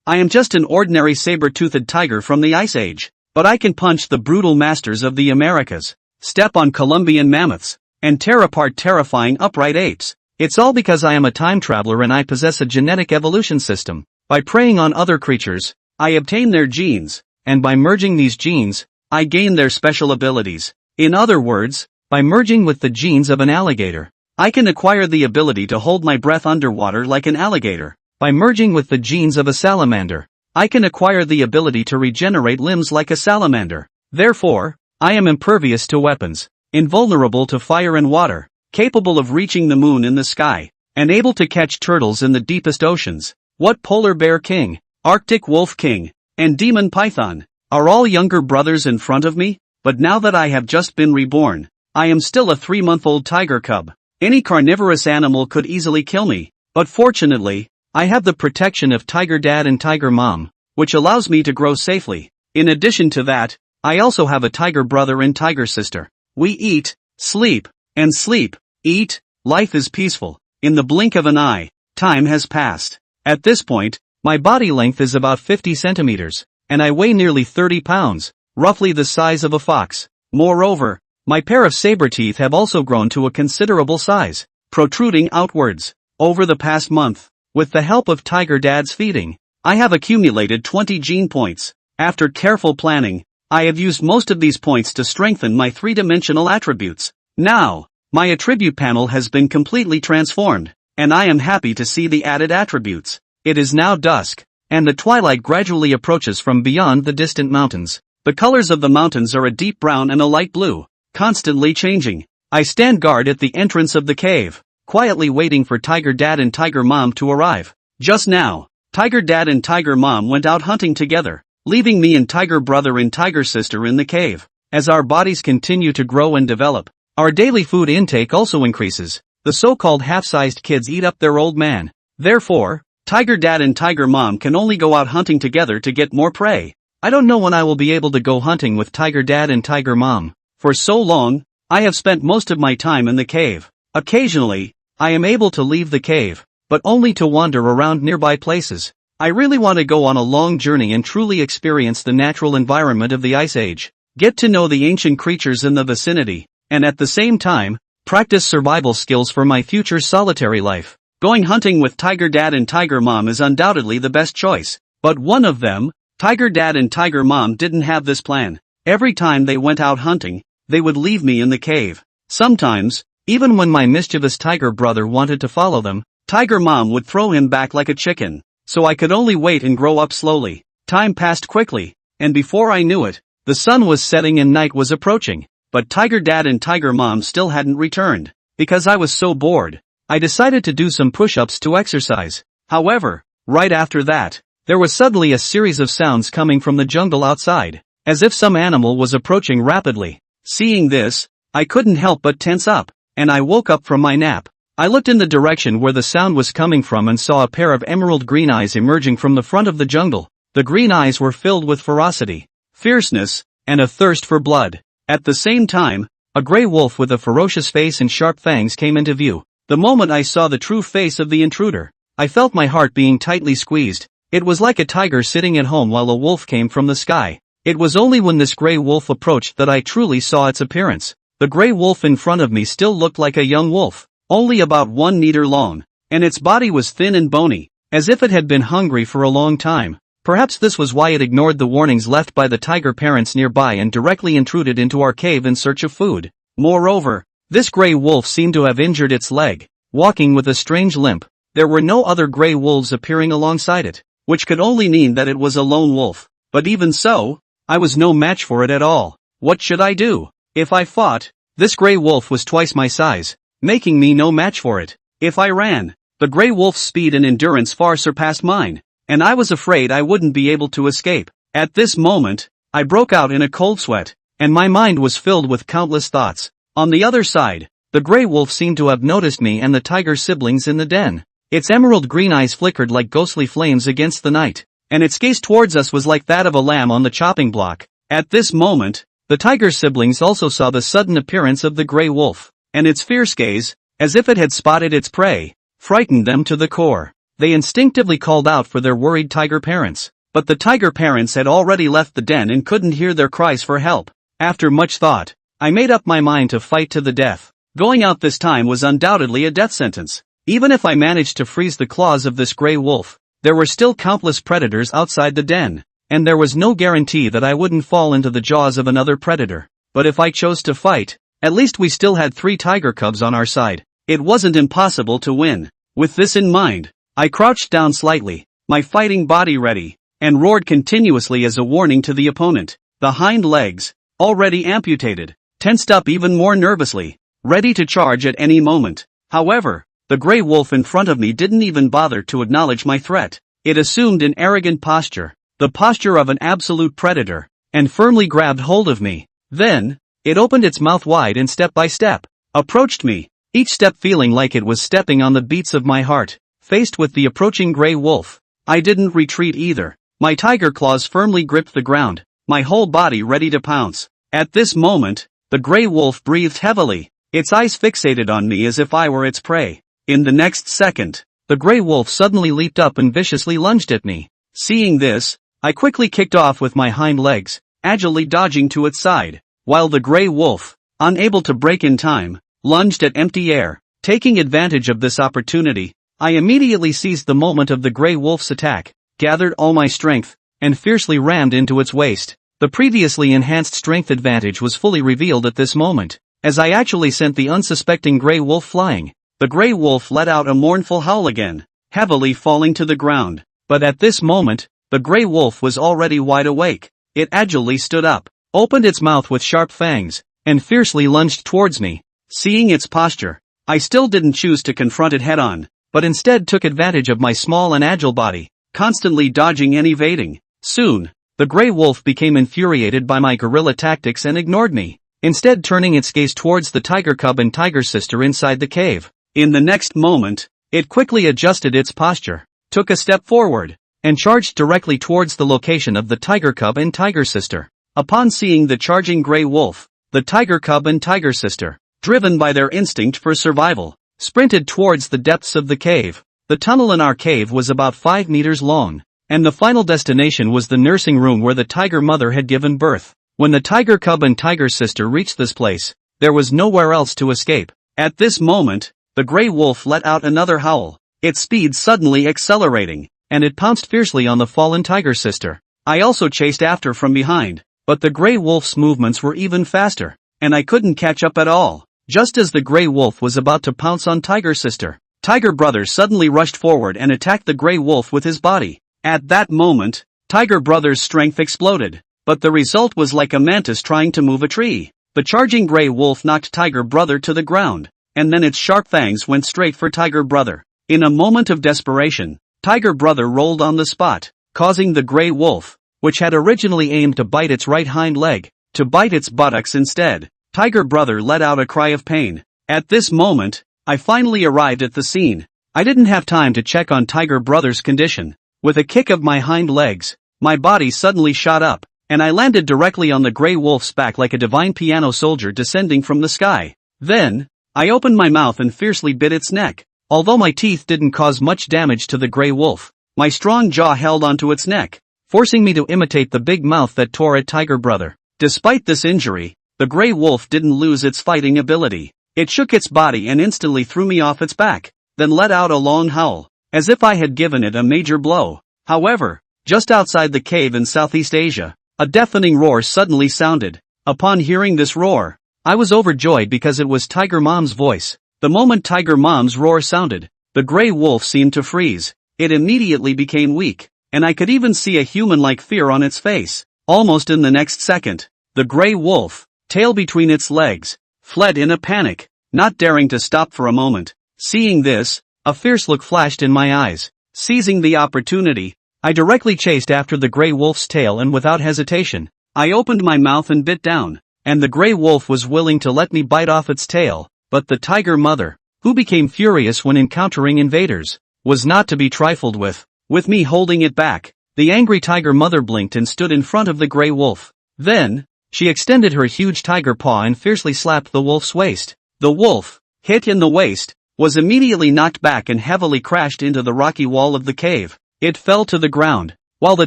I am just an ordinary saber-toothed tiger from the Ice Age, but I can punch the brutal masters of the Americas, step on Columbian mammoths, and tear apart terrifying upright apes. It's all because I am a time traveler and I possess a genetic evolution system. By preying on other creatures, I obtain their genes, and by merging these genes, I gain their special abilities. In other words, by merging with the genes of an alligator, I can acquire the ability to hold my breath underwater like an alligator. By merging with the genes of a salamander, I can acquire the ability to regenerate limbs like a salamander. Therefore, I am impervious to weapons, invulnerable to fire and water, capable of reaching the moon in the sky, and able to catch turtles in the deepest oceans. What polar bear king, Arctic wolf king, and demon python are all younger brothers in front of me? But now that I have just been reborn, I am still a 3-month-old tiger cub. Any carnivorous animal could easily kill me, but fortunately, I have the protection of Tiger Dad and Tiger Mom, which allows me to grow safely. In addition to that, I also have a tiger brother and tiger sister. We eat, sleep, and sleep, eat, life is peaceful. In the blink of an eye, time has passed. At this point, my body length is about 50 centimeters, and I weigh nearly 30 pounds, roughly the size of a fox. Moreover, my pair of saber teeth have also grown to a considerable size, protruding outwards. Over the past month, with the help of Tiger Dad's feeding, I have accumulated 20 gene points. After careful planning, I have used most of these points to strengthen my three-dimensional attributes. Now, my attribute panel has been completely transformed, and I am happy to see the added attributes. It is now dusk, and the twilight gradually approaches from beyond the distant mountains. The colors of the mountains are a deep brown and a light blue, constantly changing. I stand guard at the entrance of the cave, quietly waiting for Tiger Dad and Tiger Mom to arrive. Just now, Tiger Dad and Tiger Mom went out hunting together, leaving me and Tiger Brother and Tiger Sister in the cave. As our bodies continue to grow and develop, our daily food intake also increases. The so-called half-sized kids eat up their old man. Therefore, Tiger Dad and Tiger Mom can only go out hunting together to get more prey. I don't know when I will be able to go hunting with Tiger Dad and Tiger Mom. For so long, I have spent most of my time in the cave. Occasionally, I am able to leave the cave, but only to wander around nearby places. I really want to go on a long journey and truly experience the natural environment of the Ice Age, get to know the ancient creatures in the vicinity, and at the same time, practice survival skills for my future solitary life. Going hunting with Tiger Dad and Tiger Mom is undoubtedly the best choice, but one of them, Tiger Dad and Tiger Mom, didn't have this plan. Every time they went out hunting, they would leave me in the cave. Sometimes, even when my mischievous tiger brother wanted to follow them, Tiger Mom would throw him back like a chicken, so I could only wait and grow up slowly. Time passed quickly, and before I knew it, the sun was setting and night was approaching, but Tiger Dad and Tiger Mom still hadn't returned. Because I was so bored, I decided to do some push-ups to exercise. However, right after that, there was suddenly a series of sounds coming from the jungle outside, as if some animal was approaching rapidly. Seeing this, I couldn't help but tense up, and I woke up from my nap. I looked in the direction where the sound was coming from and saw a pair of emerald green eyes emerging from the front of the jungle. The green eyes were filled with ferocity, fierceness, and a thirst for blood. At the same time, a gray wolf with a ferocious face and sharp fangs came into view. The moment I saw the true face of the intruder, I felt my heart being tightly squeezed. It was like a tiger sitting at home while a wolf came from the sky. It was only when this gray wolf approached that I truly saw its appearance. The gray wolf in front of me still looked like a young wolf, only about 1 meter long, and its body was thin and bony, as if it had been hungry for a long time. Perhaps this was why it ignored the warnings left by the tiger parents nearby and directly intruded into our cave in search of food. Moreover, this gray wolf seemed to have injured its leg, walking with a strange limp. There were no other gray wolves appearing alongside it, which could only mean that it was a lone wolf. But even so, I was no match for it at all. What should I do? If I fought, this gray wolf was twice my size, making me no match for it. If I ran, the gray wolf's speed and endurance far surpassed mine, and I was afraid I wouldn't be able to escape. At this moment, I broke out in a cold sweat, and my mind was filled with countless thoughts. On the other side, the gray wolf seemed to have noticed me and the tiger siblings in the den. Its emerald green eyes flickered like ghostly flames against the night, and its gaze towards us was like that of a lamb on the chopping block. At this moment, the tiger siblings also saw the sudden appearance of the gray wolf, and its fierce gaze, as if it had spotted its prey, frightened them to the core. They instinctively called out for their worried tiger parents. But the tiger parents had already left the den and couldn't hear their cries for help. After much thought, I made up my mind to fight to the death. Going out this time was undoubtedly a death sentence. Even if I managed to freeze the claws of this gray wolf, there were still countless predators outside the den, and there was no guarantee that I wouldn't fall into the jaws of another predator. But if I chose to fight, at least we still had 3 tiger cubs on our side. It wasn't impossible to win. With this in mind, I crouched down slightly, my fighting body ready, and roared continuously as a warning to the opponent. The hind legs, already amputated, tensed up even more nervously, ready to charge at any moment. However, the gray wolf in front of me didn't even bother to acknowledge my threat. It assumed an arrogant posture, the posture of an absolute predator, and firmly grabbed hold of me. Then, it opened its mouth wide and step by step, approached me, each step feeling like it was stepping on the beats of my heart. Faced with the approaching gray wolf, I didn't retreat either. My tiger claws firmly gripped the ground, my whole body ready to pounce. At this moment, the gray wolf breathed heavily, its eyes fixated on me as if I were its prey. In the next second, the gray wolf suddenly leaped up and viciously lunged at me. Seeing this, I quickly kicked off with my hind legs, agilely dodging to its side, while the gray wolf, unable to break in time, lunged at empty air. Taking advantage of this opportunity, I immediately seized the moment of the gray wolf's attack, gathered all my strength, and fiercely rammed into its waist. The previously enhanced strength advantage was fully revealed at this moment, as I actually sent the unsuspecting gray wolf flying. The gray wolf let out a mournful howl again, heavily falling to the ground. But at this moment, the gray wolf was already wide awake. It agilely stood up, opened its mouth with sharp fangs, and fiercely lunged towards me. Seeing its posture, I still didn't choose to confront it head-on, but instead took advantage of my small and agile body, constantly dodging and evading. Soon, the gray wolf became infuriated by my guerrilla tactics and ignored me, instead turning its gaze towards the tiger cub and tiger sister inside the cave. In the next moment, it quickly adjusted its posture, took a step forward, and charged directly towards the location of the tiger cub and tiger sister. Upon seeing the charging gray wolf, the tiger cub and tiger sister, driven by their instinct for survival, sprinted towards the depths of the cave. The tunnel in our cave was about 5 meters long, and the final destination was the nursing room where the tiger mother had given birth. When the tiger cub and tiger sister reached this place, there was nowhere else to escape. At this moment, the gray wolf let out another howl, its speed suddenly accelerating, and it pounced fiercely on the fallen tiger sister. I also chased after from behind, but the gray wolf's movements were even faster, and I couldn't catch up at all. Just as the gray wolf was about to pounce on tiger sister, tiger brother suddenly rushed forward and attacked the gray wolf with his body. At that moment, tiger brother's strength exploded, but the result was like a mantis trying to move a tree. The charging gray wolf knocked tiger brother to the ground, and then its sharp fangs went straight for tiger brother. In a moment of desperation, tiger brother rolled on the spot, causing the gray wolf, which had originally aimed to bite its right hind leg, to bite its buttocks instead. Tiger brother let out a cry of pain. At this moment, I finally arrived at the scene. I didn't have time to check on tiger brother's condition. With a kick of my hind legs, my body suddenly shot up, and I landed directly on the gray wolf's back like a divine piano soldier descending from the sky. Then, I opened my mouth and fiercely bit its neck. Although my teeth didn't cause much damage to the gray wolf, my strong jaw held onto its neck, forcing me to imitate the big mouth that tore at tiger brother. Despite this injury, the gray wolf didn't lose its fighting ability. It shook its body and instantly threw me off its back, then let out a long howl, as if I had given it a major blow. However, just outside the cave in Southeast Asia, a deafening roar suddenly sounded. Upon hearing this roar, I was overjoyed because it was Tiger Mom's voice. The moment Tiger Mom's roar sounded, the gray wolf seemed to freeze. It immediately became weak, and I could even see a human-like fear on its face. Almost in the next second, the gray wolf, tail between its legs, fled in a panic, not daring to stop for a moment. Seeing this, a fierce look flashed in my eyes. Seizing the opportunity, I directly chased after the gray wolf's tail, and without hesitation, I opened my mouth and bit down, and the gray wolf was willing to let me bite off its tail. But the tiger mother, who became furious when encountering invaders, was not to be trifled with. With me holding it back, the angry tiger mother blinked and stood in front of the gray wolf. Then, she extended her huge tiger paw and fiercely slapped the wolf's waist. The wolf, hit in the waist, was immediately knocked back and heavily crashed into the rocky wall of the cave. It fell to the ground, while the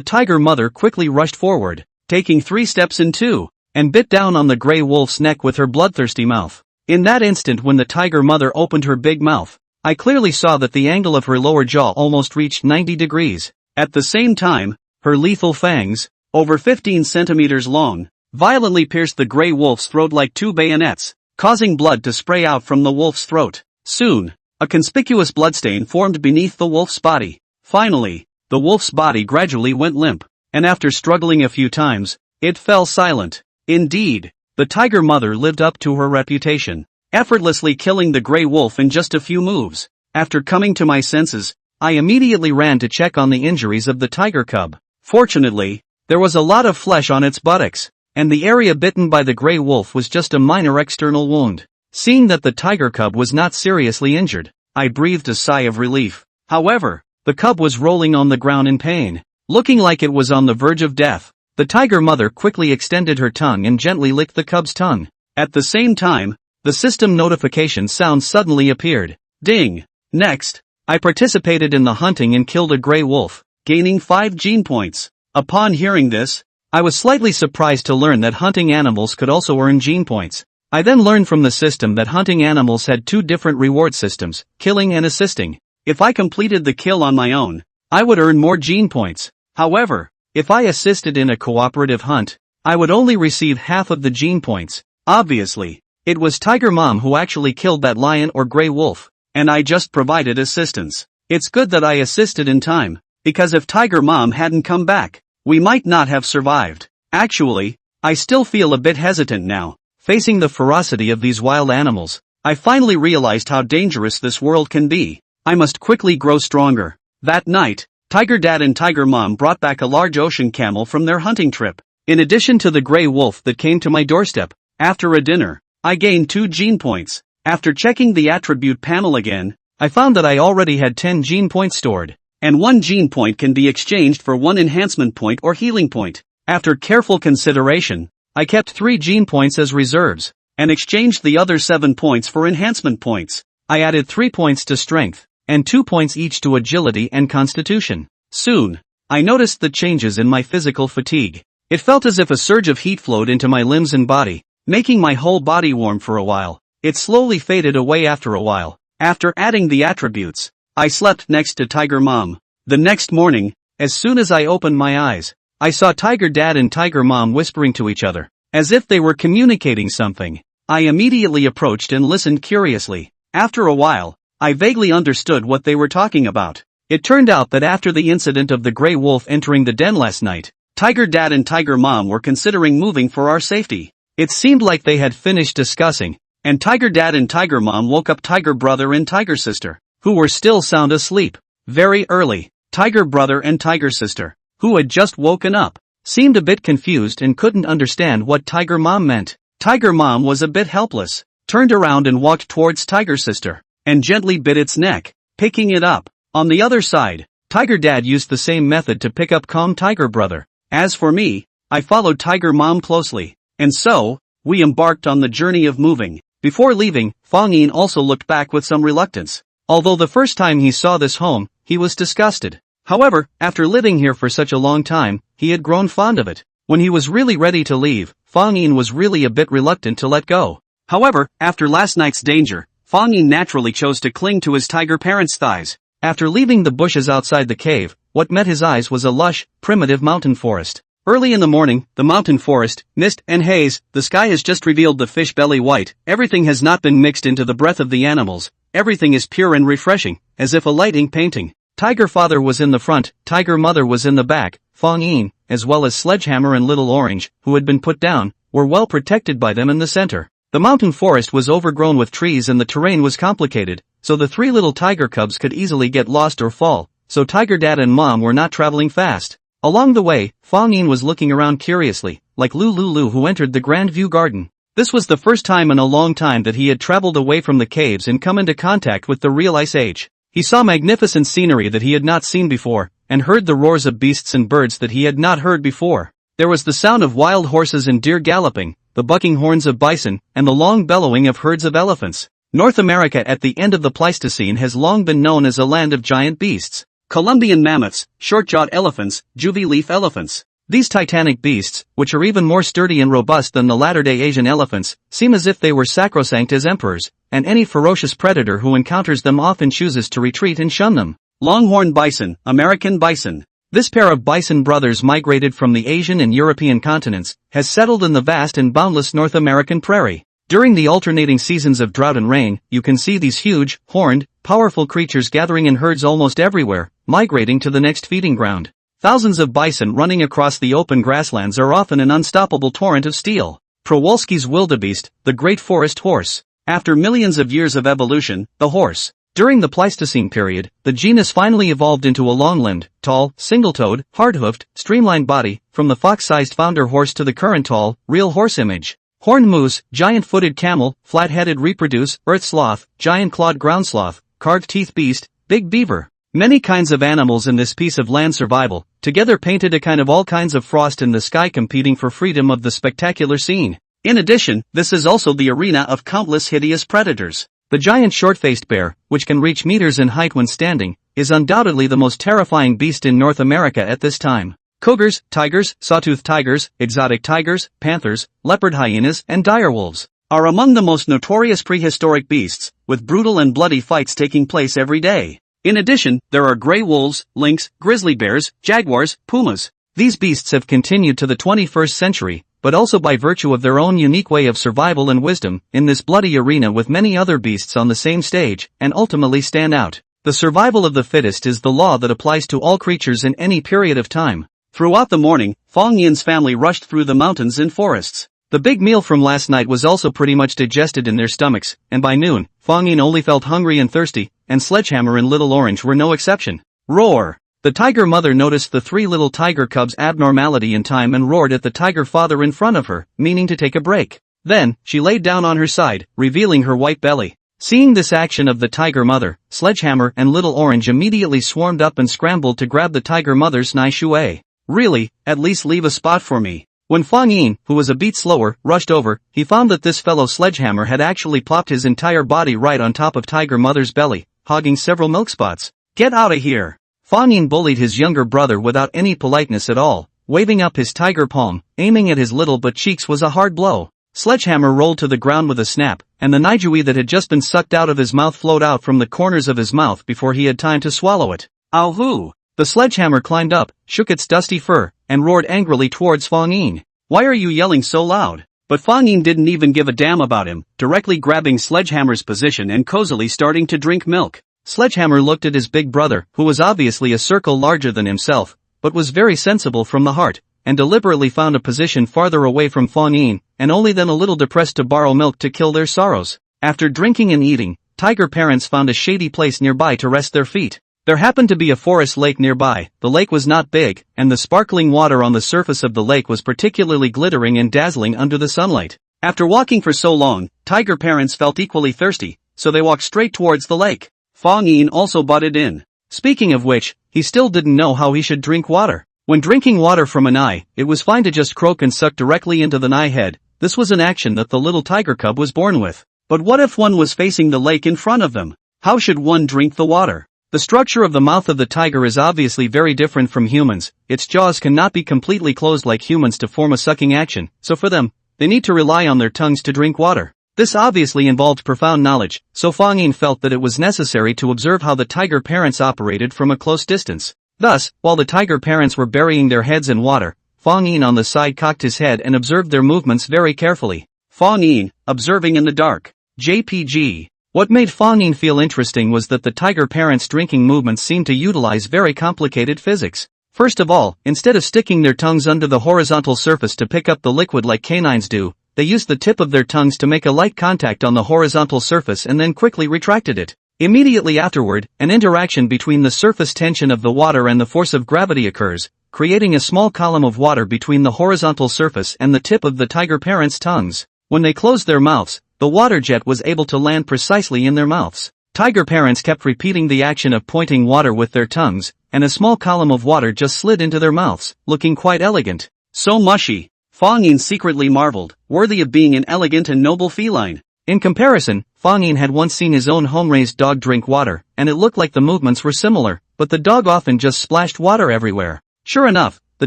tiger mother quickly rushed forward, taking 3 steps in 2, and bit down on the gray wolf's neck with her bloodthirsty mouth. In that instant when the tiger mother opened her big mouth, I clearly saw that the angle of her lower jaw almost reached 90 degrees. At the same time, her lethal fangs, over 15 centimeters long, violently pierced the gray wolf's throat like 2 bayonets, causing blood to spray out from the wolf's throat. Soon, a conspicuous bloodstain formed beneath the wolf's body. Finally, the wolf's body gradually went limp, and after struggling a few times, it fell silent. Indeed, the tiger mother lived up to her reputation, effortlessly killing the gray wolf in just a few moves. After coming to my senses, I immediately ran to check on the injuries of the tiger cub. Fortunately, there was a lot of flesh on its buttocks, and the area bitten by the gray wolf was just a minor external wound. Seeing that the tiger cub was not seriously injured, I breathed a sigh of relief. However, the cub was rolling on the ground in pain, looking like it was on the verge of death. The tiger mother quickly extended her tongue and gently licked the cub's tongue. At the same time, the system notification sound suddenly appeared. Ding! Next, I participated in the hunting and killed a gray wolf, gaining 5 gene points. Upon hearing this, I was slightly surprised to learn that hunting animals could also earn gene points. I then learned from the system that hunting animals had 2 different reward systems, killing and assisting. If I completed the kill on my own, I would earn more gene points. However, if I assisted in a cooperative hunt, I would only receive half of the gene points. Obviously, it was Tiger Mom who actually killed that lion or gray wolf, and I just provided assistance. It's good that I assisted in time, because if Tiger Mom hadn't come back, we might not have survived. Actually, I still feel a bit hesitant now, facing the ferocity of these wild animals. I finally realized how dangerous this world can be. I must quickly grow stronger. That night, Tiger Dad and Tiger Mom brought back a large ocean camel from their hunting trip, in addition to the gray wolf that came to my doorstep. After a dinner, I gained 2 gene points. After checking the attribute panel again, I found that I already had 10 gene points stored, and 1 gene point can be exchanged for 1 enhancement point or healing point. After careful consideration, I kept 3 gene points as reserves, and exchanged the other 7 points for enhancement points. I added 3 points to strength, and 2 points each to agility and constitution. Soon, I noticed the changes in my physical fatigue. It felt as if a surge of heat flowed into my limbs and body, making my whole body warm for a while. It slowly faded away after a while. After adding the attributes, I slept next to Tiger Mom. The next morning, as soon as I opened my eyes, I saw Tiger Dad and Tiger Mom whispering to each other, as if they were communicating something. I immediately approached and listened curiously. After a while, I vaguely understood what they were talking about. It turned out that after the incident of the gray wolf entering the den last night, Tiger Dad and Tiger Mom were considering moving for our safety. It seemed like they had finished discussing, and Tiger Dad and Tiger Mom woke up Tiger Brother and Tiger Sister, who were still sound asleep. Very early, Tiger Brother and Tiger Sister, who had just woken up, seemed a bit confused and couldn't understand what Tiger Mom meant. Tiger Mom was a bit helpless, turned around and walked towards Tiger Sister, and gently bit its neck, picking it up. On the other side, Tiger Dad used the same method to pick up calm Tiger Brother. As for me, I followed Tiger Mom closely, and so, we embarked on the journey of moving. Before leaving, Fang Yin also looked back with some reluctance. Although the first time he saw this home, he was disgusted. However, after living here for such a long time, he had grown fond of it. When he was really ready to leave, Fang Yin was really a bit reluctant to let go. However, after last night's danger, Fang Yin naturally chose to cling to his tiger parents' thighs. After leaving the bushes outside the cave, what met his eyes was a lush, primitive mountain forest. Early in the morning, the mountain forest, mist and haze, the sky has just revealed the fish belly white, everything has not been mixed into the breath of the animals, everything is pure and refreshing, as if a lighting painting. Tiger Father was in the front, Tiger Mother was in the back, Fang Yin, as well as Sledgehammer and Little Orange, who had been put down, were well protected by them in the center. The mountain forest was overgrown with trees and the terrain was complicated, so the 3 little tiger cubs could easily get lost or fall, so Tiger Dad and Mom were not traveling fast. Along the way, Fang Yin was looking around curiously, like Lulu who entered the Grand View Garden. This was the first time in a long time that he had traveled away from the caves and come into contact with the real Ice Age. He saw magnificent scenery that he had not seen before, and heard the roars of beasts and birds that he had not heard before. There was the sound of wild horses and deer galloping, the bucking horns of bison, and the long bellowing of herds of elephants. North America at the end of the Pleistocene has long been known as a land of giant beasts. Columbian mammoths, short-jawed elephants, juvi-leaf elephants. These titanic beasts, which are even more sturdy and robust than the latter-day Asian elephants, seem as if they were sacrosanct as emperors, and any ferocious predator who encounters them often chooses to retreat and shun them. Longhorned bison, American bison. This pair of bison brothers migrated from the Asian and European continents, has settled in the vast and boundless North American prairie. During the alternating seasons of drought and rain, you can see these huge, horned, powerful creatures gathering in herds almost everywhere, migrating to the next feeding ground. Thousands of bison running across the open grasslands are often an unstoppable torrent of steel. Przewalski's wildebeest, the great forest horse. After millions of years of evolution, the horse. During the Pleistocene period, the genus finally evolved into a long-limbed, tall, single-toed, hard-hoofed, streamlined body, from the fox-sized founder horse to the current tall, real horse image. Horned moose, giant-footed camel, flat-headed reproduce, earth sloth, giant clawed ground sloth, carved teeth beast, big beaver. Many kinds of animals in this piece of land survival, together painted a kind of all kinds of frost in the sky competing for freedom of the spectacular scene. In addition, this is also the arena of countless hideous predators. The giant short-faced bear, which can reach meters in height when standing, is undoubtedly the most terrifying beast in North America at this time. Cougars, tigers, saw-toothed tigers, exotic tigers, panthers, leopard hyenas, and direwolves are among the most notorious prehistoric beasts, with brutal and bloody fights taking place every day. In addition, there are gray wolves, lynx, grizzly bears, jaguars, pumas. These beasts have continued to the 21st century, but also by virtue of their own unique way of survival and wisdom, in this bloody arena with many other beasts on the same stage, and ultimately stand out. The survival of the fittest is the law that applies to all creatures in any period of time. Throughout the morning, Fang Yin's family rushed through the mountains and forests. The big meal from last night was also pretty much digested in their stomachs, and by noon, Fang Yin only felt hungry and thirsty, and Sledgehammer and Little Orange were no exception. Roar! The tiger mother noticed the three little tiger cubs' abnormality in time and roared at the tiger father in front of her, meaning to take a break. Then, she laid down on her side, revealing her white belly. Seeing this action of the tiger mother, Sledgehammer and Little Orange immediately swarmed up and scrambled to grab the tiger mother's nai shui. Really, at least leave a spot for me. When Fang Yin, who was a beat slower, rushed over, he found that this fellow Sledgehammer had actually plopped his entire body right on top of tiger mother's belly, hogging several milk spots. Get out of here! Fang Yin bullied his younger brother without any politeness at all, waving up his tiger palm, aiming at his little butt cheeks was a hard blow. Sledgehammer rolled to the ground with a snap, and the naijui that had just been sucked out of his mouth flowed out from the corners of his mouth before he had time to swallow it. Ow-hoo! The sledgehammer climbed up, shook its dusty fur, and roared angrily towards Fang Yin. Why are you yelling so loud? But Fang Yin didn't even give a damn about him, directly grabbing Sledgehammer's position and cozily starting to drink milk. Sledgehammer looked at his big brother, who was obviously a circle larger than himself, but was very sensible from the heart, and deliberately found a position farther away from Fang Yin, and only then a little depressed to borrow milk to kill their sorrows. After drinking and eating, tiger parents found a shady place nearby to rest their feet. There happened to be a forest lake nearby. The lake was not big, and the sparkling water on the surface of the lake was particularly glittering and dazzling under the sunlight. After walking for so long, tiger parents felt equally thirsty, so they walked straight towards the lake. Fang Yin also butted in. Speaking of which, he still didn't know how he should drink water. When drinking water from an eye, it was fine to just croak and suck directly into the eye head. This was an action that the little tiger cub was born with. But what if one was facing the lake in front of them? How should one drink the water? The structure of the mouth of the tiger is obviously very different from humans. Its jaws cannot be completely closed like humans to form a sucking action, so for them, they need to rely on their tongues to drink water. This obviously involved profound knowledge, so Fang Yin felt that it was necessary to observe how the tiger parents operated from a close distance. Thus, while the tiger parents were burying their heads in water, Fang Yin on the side cocked his head and observed their movements very carefully. Fang Yin, observing in the dark. JPG. What made Fang Yin feel interesting was that the tiger parents' drinking movements seemed to utilize very complicated physics. First of all, instead of sticking their tongues under the horizontal surface to pick up the liquid like canines do, they used the tip of their tongues to make a light contact on the horizontal surface and then quickly retracted it. Immediately afterward, an interaction between the surface tension of the water and the force of gravity occurs, creating a small column of water between the horizontal surface and the tip of the tiger parents' tongues. When they closed their mouths, the water jet was able to land precisely in their mouths. Tiger parents kept repeating the action of pointing water with their tongues, and a small column of water just slid into their mouths, looking quite elegant. So mushy. Fang Yin secretly marveled, worthy of being an elegant and noble feline. In comparison, Fang Yin had once seen his own home-raised dog drink water, and it looked like the movements were similar, but the dog often just splashed water everywhere. Sure enough, the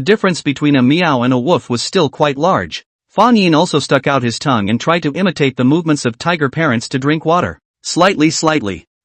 difference between a meow and a woof was still quite large. Fang Yin also stuck out his tongue and tried to imitate the movements of tiger parents to drink water. Slightly.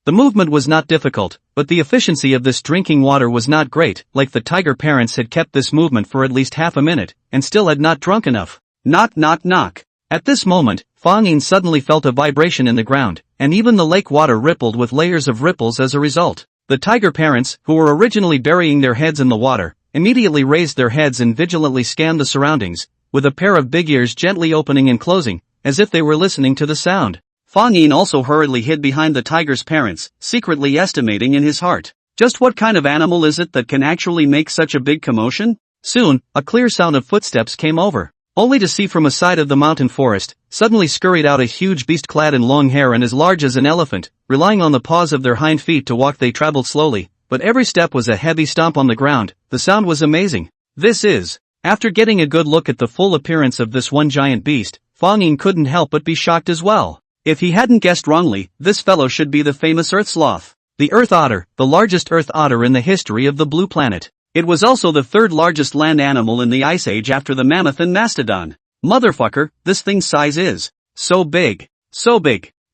The movement was not difficult, but the efficiency of this drinking water was not great, like the tiger parents had kept this movement for at least half a minute, and still had not drunk enough. Knock. At this moment, Fang Yin suddenly felt a vibration in the ground, and even the lake water rippled with layers of ripples as a result. The tiger parents, who were originally burying their heads in the water, immediately raised their heads and vigilantly scanned the surroundings, with a pair of big ears gently opening and closing, as if they were listening to the sound. Fang Yin also hurriedly hid behind the tiger's parents, secretly estimating in his heart, just what kind of animal is it that can actually make such a big commotion? Soon, a clear sound of footsteps came over, only to see from a side of the mountain forest, suddenly scurried out a huge beast clad in long hair and as large as an elephant, relying on the paws of their hind feet to walk. They traveled slowly, but every step was a heavy stomp on the ground. The sound was amazing. After getting a good look at the full appearance of this one giant beast, Fang Yin couldn't help but be shocked as well. If he hadn't guessed wrongly, this fellow should be the famous earth sloth. The earth otter, the largest earth otter in the history of the blue planet. It was also the third largest land animal in the Ice Age after the mammoth and mastodon. Motherfucker, this thing's size is so big.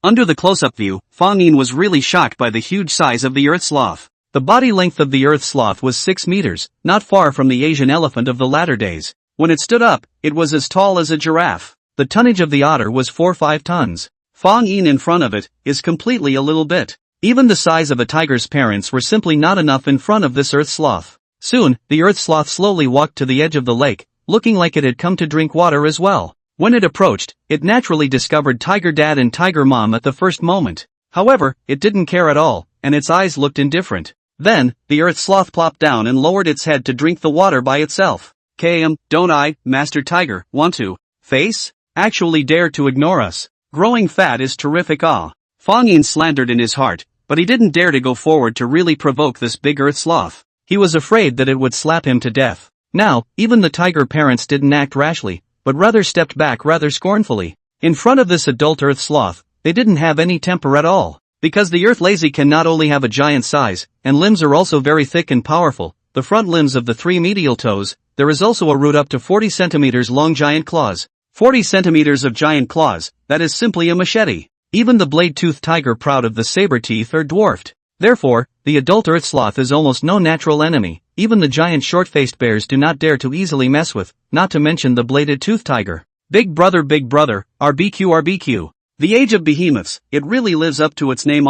Under the close-up view, Fang Yin was really shocked by the huge size of the earth sloth. The body length of the earth sloth was 6 meters, not far from the Asian elephant of the latter days. When it stood up, it was as tall as a giraffe. The tonnage of the otter was 4-5 tons. Fang Yin in front of it is completely a little bit. Even the size of a tiger's parents were simply not enough in front of this earth sloth. Soon, the earth sloth slowly walked to the edge of the lake, looking like it had come to drink water as well. When it approached, it naturally discovered Tiger Dad and Tiger Mom at the first moment. However, it didn't care at all, and its eyes looked indifferent. Then, the earth sloth plopped down and lowered its head to drink the water by itself. Don't I, Master Tiger, want to actually dare to ignore us? Growing fat is terrific. Fang Yin slandered in his heart, but he didn't dare to go forward to really provoke this big earth sloth. He was afraid that it would slap him to death. Now, even the tiger parents didn't act rashly, but rather stepped back rather scornfully. In front of this adult earth sloth, they didn't have any temper at all. Because the earth lazy can not only have a giant size, and limbs are also very thick and powerful, the front limbs of the 3 medial toes, there is also a root up to 40 centimeters long giant claws. 40 centimeters of giant claws, that is simply a machete. Even the blade-toothed tiger proud of the saber teeth are dwarfed. Therefore, the adult earth sloth is almost no natural enemy. Even the giant short-faced bears do not dare to easily mess with, not to mention the bladed-toothed tiger. Big brother, RBQ. The age of behemoths, it really lives up to its name.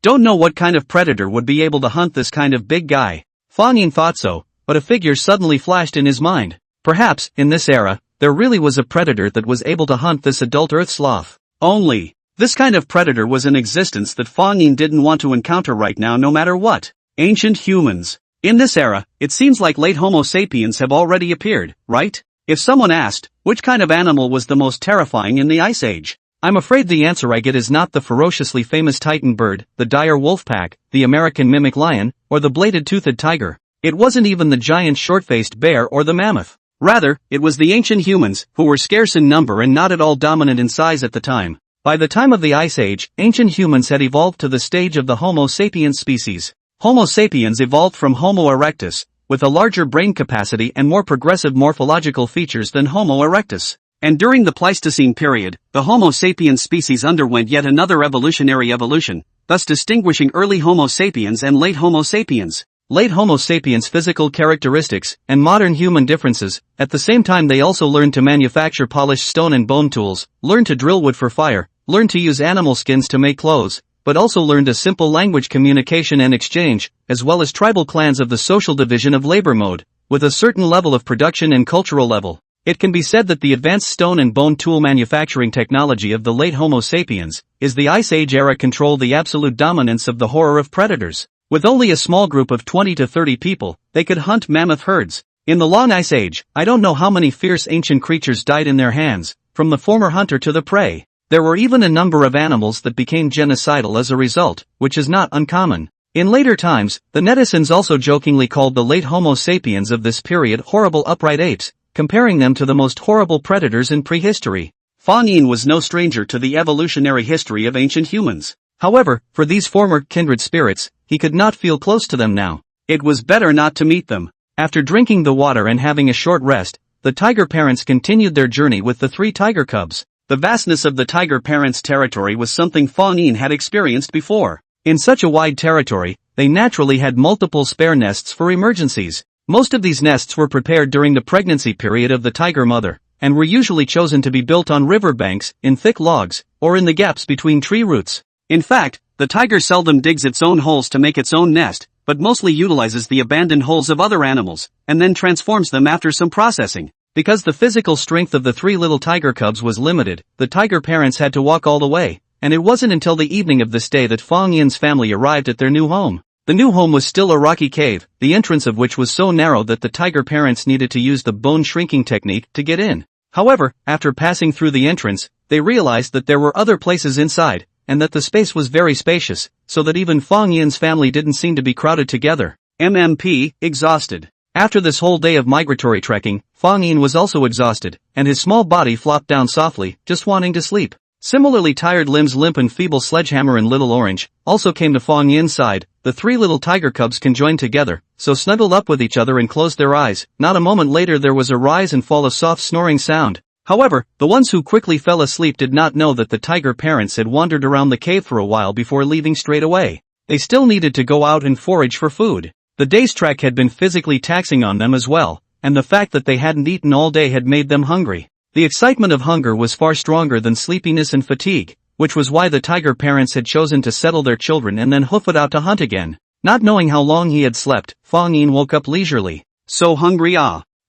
Don't know what kind of predator would be able to hunt this kind of big guy. Fang Yin thought so, but a figure suddenly flashed in his mind. Perhaps, in this era, there really was a predator that was able to hunt this adult earth sloth. Only, this kind of predator was in existence that Fang Yin didn't want to encounter right now no matter what. Ancient humans. In this era, it seems like late Homo sapiens have already appeared, right? If someone asked, which kind of animal was the most terrifying in the Ice Age? I'm afraid the answer I get is not the ferociously famous Titan bird, the dire wolf pack, the American mimic lion, or the bladed-toothed tiger. It wasn't even the giant short-faced bear or the mammoth. Rather, it was the ancient humans, who were scarce in number and not at all dominant in size at the time. By the time of the Ice Age, ancient humans had evolved to the stage of the Homo sapiens species. Homo sapiens evolved from Homo erectus, with a larger brain capacity and more progressive morphological features than Homo erectus. And during the Pleistocene period, the Homo sapiens species underwent yet another evolutionary evolution, thus distinguishing early Homo sapiens and late Homo sapiens. Late Homo sapiens' physical characteristics and modern human differences. At the same time, they also learned to manufacture polished stone and bone tools, learned to drill wood for fire, learned to use animal skins to make clothes, but also learned a simple language communication and exchange, as well as tribal clans of the social division of labor mode, with a certain level of production and cultural level. It can be said that the advanced stone and bone tool manufacturing technology of the late Homo sapiens is the Ice Age era controlled the absolute dominance of the horror of predators. With only a small group of 20 to 30 people, they could hunt mammoth herds. In the long Ice Age, I don't know how many fierce ancient creatures died in their hands, from the former hunter to the prey. There were even a number of animals that became genocidal as a result, which is not uncommon. In later times, the netizens also jokingly called the late Homo sapiens of this period horrible upright apes, comparing them to the most horrible predators in prehistory. Fang Yin was no stranger to the evolutionary history of ancient humans. However, for these former kindred spirits, he could not feel close to them now. It was better not to meet them. After drinking the water and having a short rest, the tiger parents continued their journey with the 3 tiger cubs. The vastness of the tiger parents' territory was something Fang Yin had experienced before. In such a wide territory, they naturally had multiple spare nests for emergencies. Most of these nests were prepared during the pregnancy period of the tiger mother, and were usually chosen to be built on riverbanks, in thick logs, or in the gaps between tree roots. In fact, the tiger seldom digs its own holes to make its own nest, but mostly utilizes the abandoned holes of other animals, and then transforms them after some processing. Because the physical strength of the 3 little tiger cubs was limited, the tiger parents had to walk all the way, and it wasn't until the evening of this day that Fang Yin's family arrived at their new home. The new home was still a rocky cave, the entrance of which was so narrow that the tiger parents needed to use the bone shrinking technique to get in. However, after passing through the entrance, they realized that there were other places inside, and that the space was very spacious, so that even Fang Yin's family didn't seem to be crowded together. MMP, exhausted. After this whole day of migratory trekking, Fang Yin was also exhausted, and his small body flopped down softly, just wanting to sleep. Similarly tired limbs Limp and feeble Sledgehammer and Little Orange also came to Fang Yin's side. The 3 little tiger cubs conjoined together, so snuggled up with each other and closed their eyes. Not a moment later there was a rise and fall of soft snoring sound. However, the ones who quickly fell asleep did not know that the tiger parents had wandered around the cave for a while before leaving straight away. They still needed to go out and forage for food. The day's trek had been physically taxing on them as well, and the fact that they hadn't eaten all day had made them hungry. The excitement of hunger was far stronger than sleepiness and fatigue, which was why the tiger parents had chosen to settle their children and then hoof it out to hunt again. Not knowing how long he had slept, Fang Yin woke up leisurely. So hungry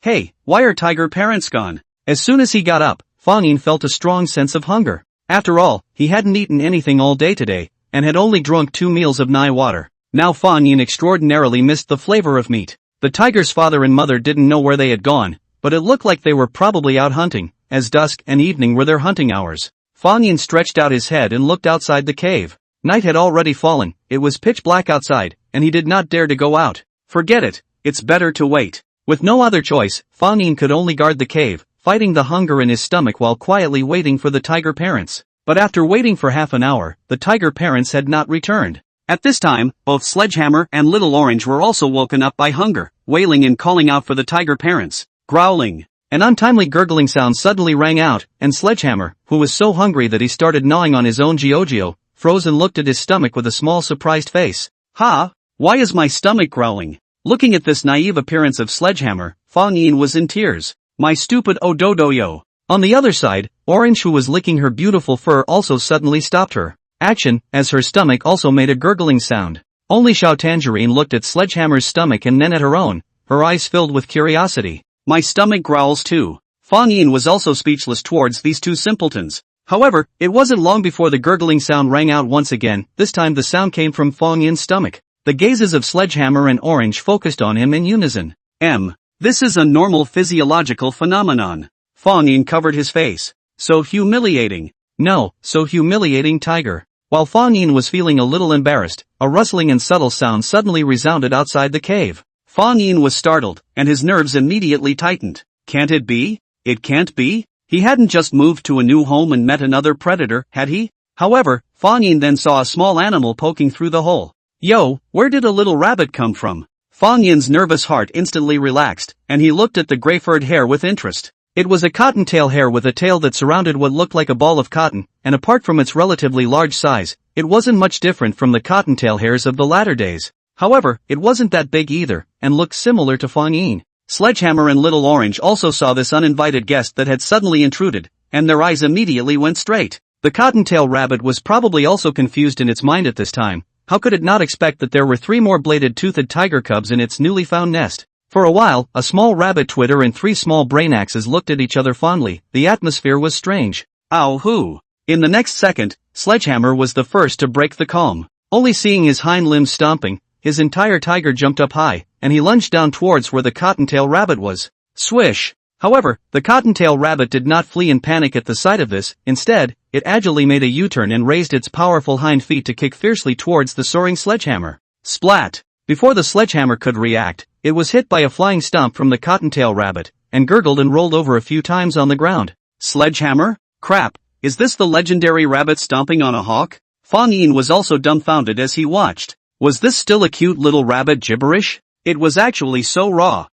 Hey, why are tiger parents gone? As soon as he got up, Fang Yin felt a strong sense of hunger. After all, he hadn't eaten anything all day today, and had only drunk 2 meals of Nai water. Now Fang Yin extraordinarily missed the flavor of meat. The tiger's father and mother didn't know where they had gone, but it looked like they were probably out hunting, as dusk and evening were their hunting hours. Fang Yin stretched out his head and looked outside the cave. Night had already fallen, it was pitch black outside, and he did not dare to go out. Forget it, it's better to wait. With no other choice, Fang Yin could only guard the cave, fighting the hunger in his stomach while quietly waiting for the tiger parents. But after waiting for half an hour, the tiger parents had not returned. At this time, both Sledgehammer and Little Orange were also woken up by hunger, wailing and calling out for the tiger parents. Growling. An untimely gurgling sound suddenly rang out, and Sledgehammer, who was so hungry that he started gnawing on his own Giorgio, froze and looked at his stomach with a small surprised face. Why is my stomach growling? Looking at this naive appearance of Sledgehammer, Fang Yin was in tears. My stupid Ododoyo. On the other side, Orange, who was licking her beautiful fur, also suddenly stopped her action, as her stomach also made a gurgling sound. Only Xiao Tangerine looked at Sledgehammer's stomach and then at her own, her eyes filled with curiosity. My stomach growls too. Fang Yin was also speechless towards these 2 simpletons. However, it wasn't long before the gurgling sound rang out once again. This time the sound came from Fang Yin's stomach. The gazes of Sledgehammer and Orange focused on him in unison. This is a normal physiological phenomenon. Fang Yin covered his face. So humiliating. No, so humiliating, tiger. While Fang Yin was feeling a little embarrassed, a rustling and subtle sound suddenly resounded outside the cave. Fang Yin was startled, and his nerves immediately tightened. Can't it be? It can't be? He hadn't just moved to a new home and met another predator, had he? However, Fang Yin then saw a small animal poking through the hole. Yo, where did a little rabbit come from? Fang Yin's nervous heart instantly relaxed, and he looked at the gray-furred hare with interest. It was a cottontail hare with a tail that surrounded what looked like a ball of cotton, and apart from its relatively large size, it wasn't much different from the cottontail hares of the latter days. However, it wasn't that big either, and looked similar to Fang Yin. Sledgehammer and Little Orange also saw this uninvited guest that had suddenly intruded, and their eyes immediately went straight. The cottontail rabbit was probably also confused in its mind at this time. How could it not expect that there were 3 more bladed-toothed tiger cubs in its newly found nest? For a while, a small rabbit twitter and 3 small brain axes looked at each other fondly. The atmosphere was strange. Ow-hoo! In the next second, Sledgehammer was the first to break the calm. Only seeing his hind limbs stomping, his entire tiger jumped up high, and he lunged down towards where the cottontail rabbit was. Swish! However, the cottontail rabbit did not flee in panic at the sight of this. Instead, it agilely made a U-turn and raised its powerful hind feet to kick fiercely towards the soaring Sledgehammer. Splat! Before the Sledgehammer could react, it was hit by a flying stomp from the cottontail rabbit, and gurgled and rolled over a few times on the ground. Sledgehammer? Crap, is this the legendary rabbit stomping on a hawk? Fang Yin was also dumbfounded as he watched. Was this still a cute little rabbit gibberish? It was actually so raw.